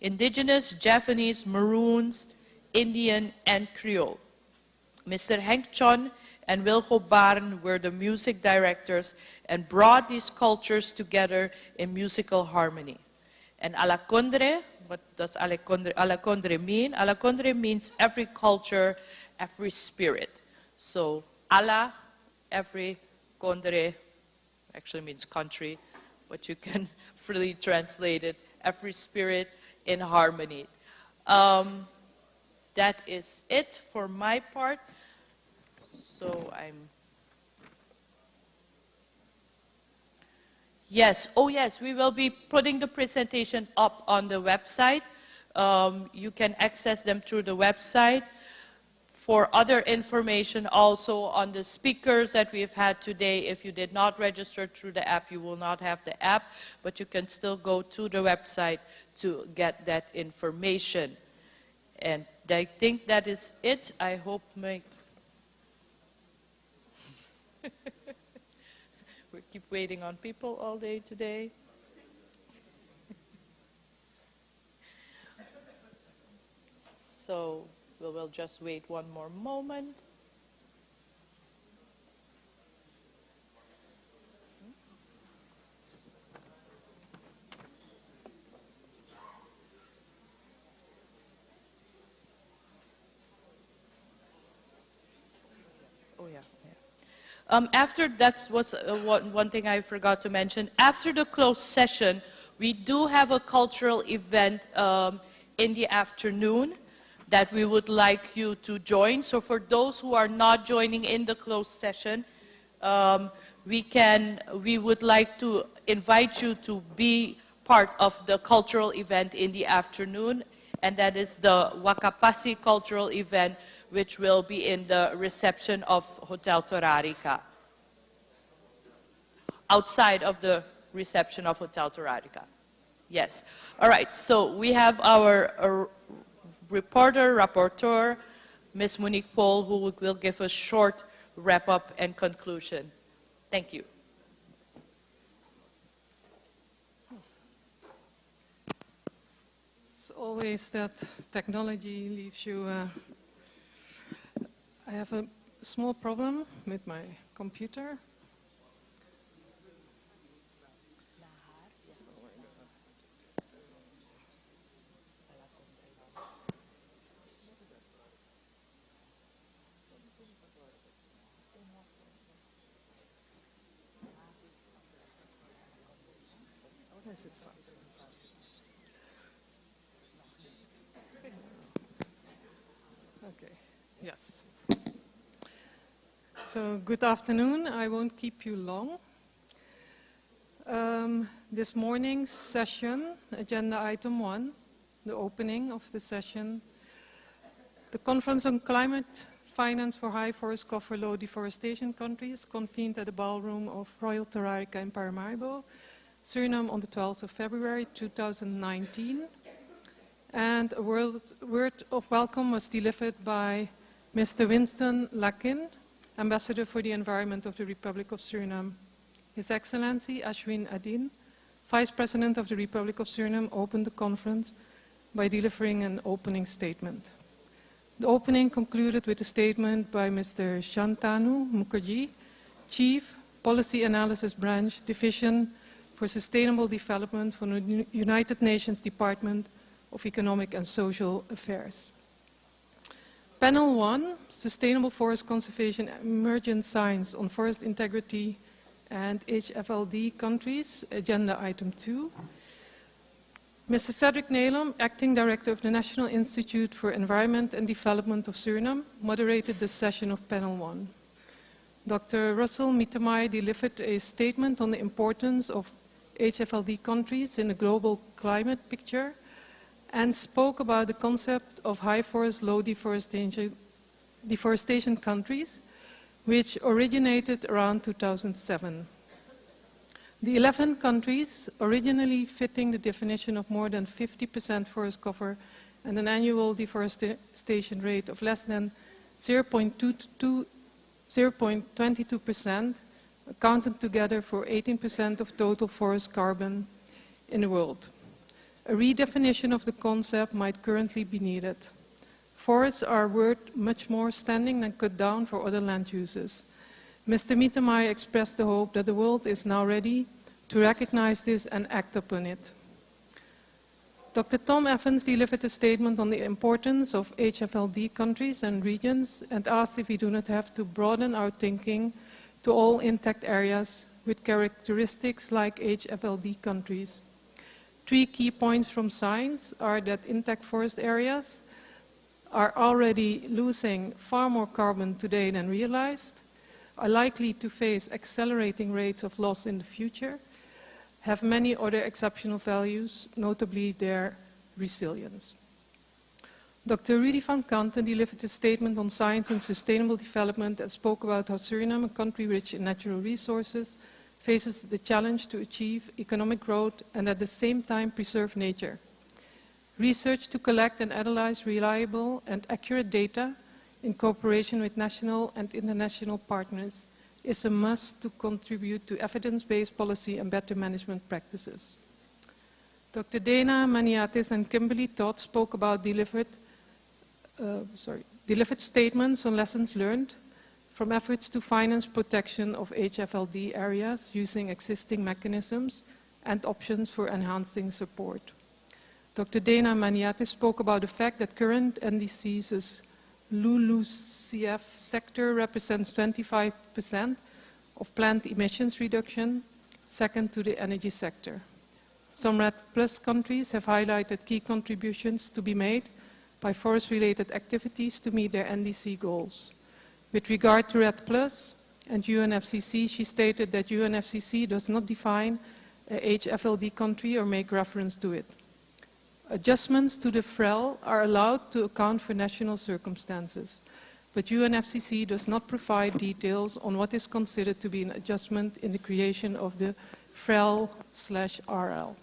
Indigenous, Javanese, Maroons, Indian, and Creole. Mr. Henk Chon and Wilco Baren were the music directors and brought these cultures together in musical harmony. And Alakondre, what does Alakondre mean? Alakondre means every culture, every spirit. So Ala, every, Kondre actually means country, but you can freely translate it, every spirit in harmony. That is it for my part. So yes, oh yes, we will be putting the presentation up on the website. You can access them through the website. For other information also on the speakers that we've had today, if you did not register through the app, you will not have the app, but you can still go to the website to get that information. And I think that is it. I hope we keep waiting on people all day today. So we will just wait one more moment. Oh yeah. After, that was one thing I forgot to mention. After the closed session, we do have a cultural event in the afternoon that we would like you to join. So for those who are not joining in the closed session, we would like to invite you to be part of the cultural event in the afternoon, and that is the Wakapasi cultural event, which will be in the reception of Hotel Torarica, outside of the reception of Hotel Torarica. Yes. All right, so we have our rapporteur, Ms. Monique Paul, who will give a short wrap-up and conclusion. Thank you. It's always that technology leaves you... I have a small problem with my computer. Is it fast? Okay, yes. So good afternoon. I won't keep you long. This morning's session, agenda item 1, the opening of the session, the Conference on Climate Finance for High Forest Cover Low Deforestation Countries, convened at the ballroom of Royal Torarica in Paramaribo, Suriname, on the 12th of February 2019. And a word of welcome was delivered by Mr. Winston Lakin, Ambassador for the Environment of the Republic of Suriname. His Excellency Ashwin Adin, Vice President of the Republic of Suriname, opened the conference by delivering an opening statement. The opening concluded with a statement by Mr. Shantanu Mukherjee, Chief Policy Analysis Branch, Division for Sustainable Development for the United Nations Department of Economic and Social Affairs. Panel 1, Sustainable Forest Conservation Emergent Science on Forest Integrity and HFLD Countries, Agenda Item 2. Mr. Cedric Nelom, Acting Director of the National Institute for Environment and Development of Suriname, moderated this session of Panel 1. Dr. Russell Mietermaier delivered a statement on the importance of HFLD countries in the global climate picture and spoke about the concept of high forest, low deforestation countries, which originated around 2007. The 11 countries, originally fitting the definition of more than 50% forest cover and an annual deforestation rate of less than 0.22%, accounted together for 18% of total forest carbon in the world. A redefinition of the concept might currently be needed. Forests are worth much more standing than cut down for other land uses. Mr. Mietermaier expressed the hope that the world is now ready to recognize this and act upon it. Dr. Tom Evans delivered a statement on the importance of HFLD countries and regions and asked if we do not have to broaden our thinking to all intact areas with characteristics like HFLD countries. 3 key points from science are that intact forest areas are already losing far more carbon today than realized, are likely to face accelerating rates of loss in the future, have many other exceptional values, notably their resilience. Dr. Rudy van Kanten delivered a statement on science and sustainable development and spoke about how Suriname, a country rich in natural resources, faces the challenge to achieve economic growth and at the same time preserve nature. Research to collect and analyze reliable and accurate data in cooperation with national and international partners is a must to contribute to evidence-based policy and better management practices. Dr. Dana Maniatis and Kimberly Todd spoke about delivered statements on lessons learned from efforts to finance protection of HFLD areas using existing mechanisms and options for enhancing support. Dr. Dana Maniatis spoke about the fact that current NDC's LULUCF sector represents 25% of planned emissions reduction, second to the energy sector. Some REDD Plus countries have highlighted key contributions to be made by forest-related activities to meet their NDC goals. With regard to REDD Plus and UNFCCC, she stated that UNFCCC does not define a HFLD country or make reference to it. Adjustments to the FREL are allowed to account for national circumstances, but UNFCCC does not provide details on what is considered to be an adjustment in the creation of the FREL/RL.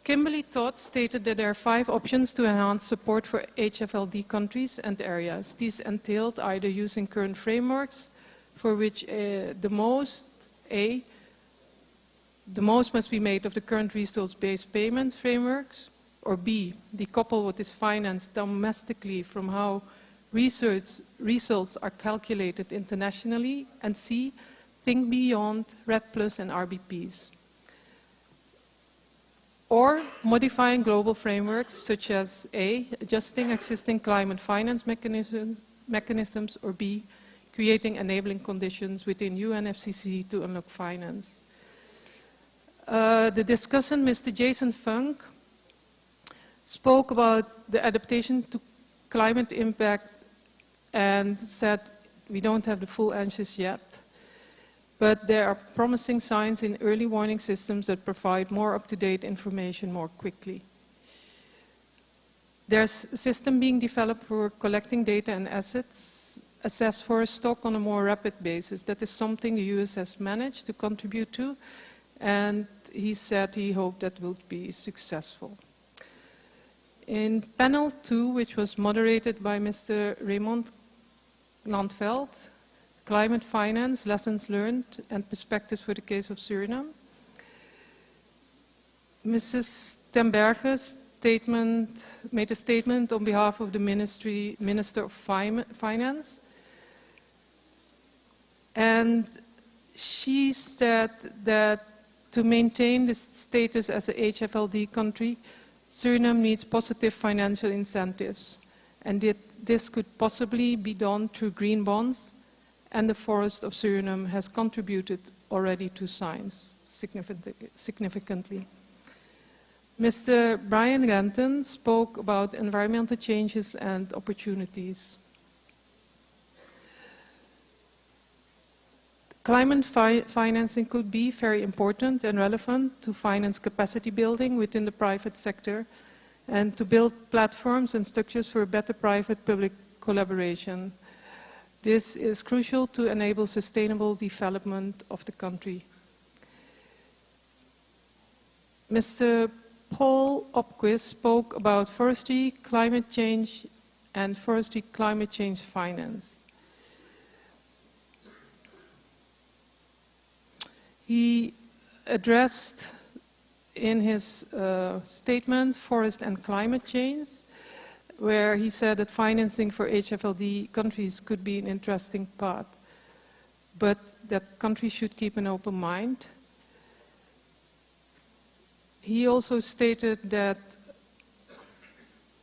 Kimberly Todd stated that there are 5 options to enhance support for HFLD countries and areas. These entailed either using current frameworks, for which the most must be made of the current resource-based payments frameworks, or B, decouple what is financed domestically from how results are calculated internationally, and C, think beyond REDD Plus and RBPs. Or modifying global frameworks such as A, adjusting existing climate finance mechanisms, or B, creating enabling conditions within UNFCCC to unlock finance. The discussant, Mr. Jason Funk, spoke about the adaptation to climate impact and said we don't have the full answers yet, but there are promising signs in early warning systems that provide more up-to-date information more quickly. There's a system being developed for collecting data and assess forest stock on a more rapid basis. That is something the US has managed to contribute to, and he said he hoped that will be successful. In panel 2, which was moderated by Mr. Raymond Landveld, Climate Finance, Lessons Learned and Perspectives for the Case of Suriname, Mrs. Temberge made a statement on behalf of the Minister of Finance, and she said that to maintain the status as a HFLD country, Suriname needs positive financial incentives, and this could possibly be done through green bonds, and the Forest of Suriname has contributed already to science significantly. Mr. Brian Renton spoke about environmental changes and opportunities. Climate financing could be very important and relevant to finance capacity building within the private sector and to build platforms and structures for better private-public collaboration. This is crucial to enable sustainable development of the country. Mr. Paul Opquist spoke about forestry, climate change, and forestry climate change finance. He addressed in his statement forest and climate change, where he said that financing for HFLD countries could be an interesting path, but that countries should keep an open mind. He also stated that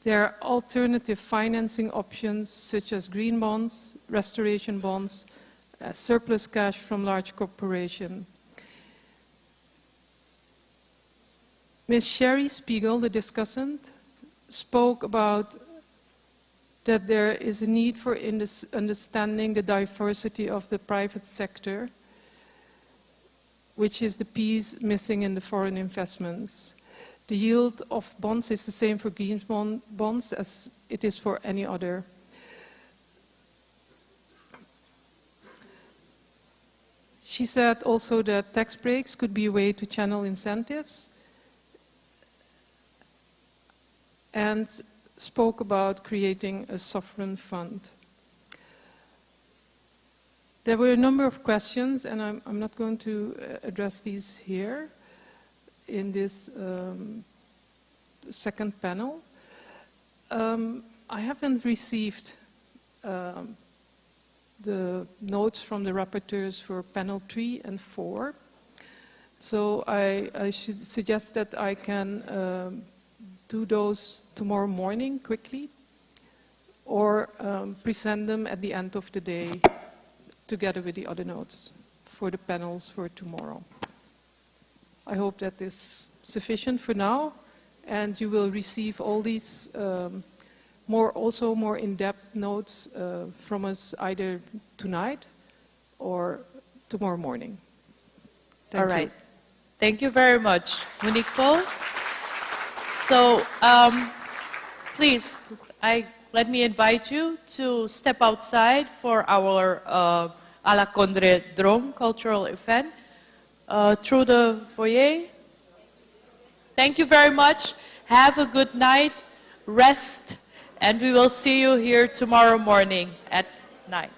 there are alternative financing options such as green bonds, restoration bonds, surplus cash from large corporations. Ms. Sherry Spiegel, the discussant, spoke about that there is a need for understanding the diversity of the private sector, which is the piece missing in the foreign investments. The yield of bonds is the same for green bonds as it is for any other. She said also that tax breaks could be a way to channel incentives, and spoke about creating a sovereign fund. There were a number of questions, and I'm not going to address these here in this second panel. I haven't received the notes from the rapporteurs for panel 3 and 4, so I should suggest that I can do those tomorrow morning quickly, or present them at the end of the day together with the other notes for the panels for tomorrow. I hope that is sufficient for now, and you will receive all these also more in-depth notes from us either tonight or tomorrow morning. Thank you. All right. Thank you very much, Monique Paul. So please, let me invite you to step outside for our A la Condre Drone cultural event through the foyer. Thank you very much. Have a good night, rest, and we will see you here tomorrow morning at 9.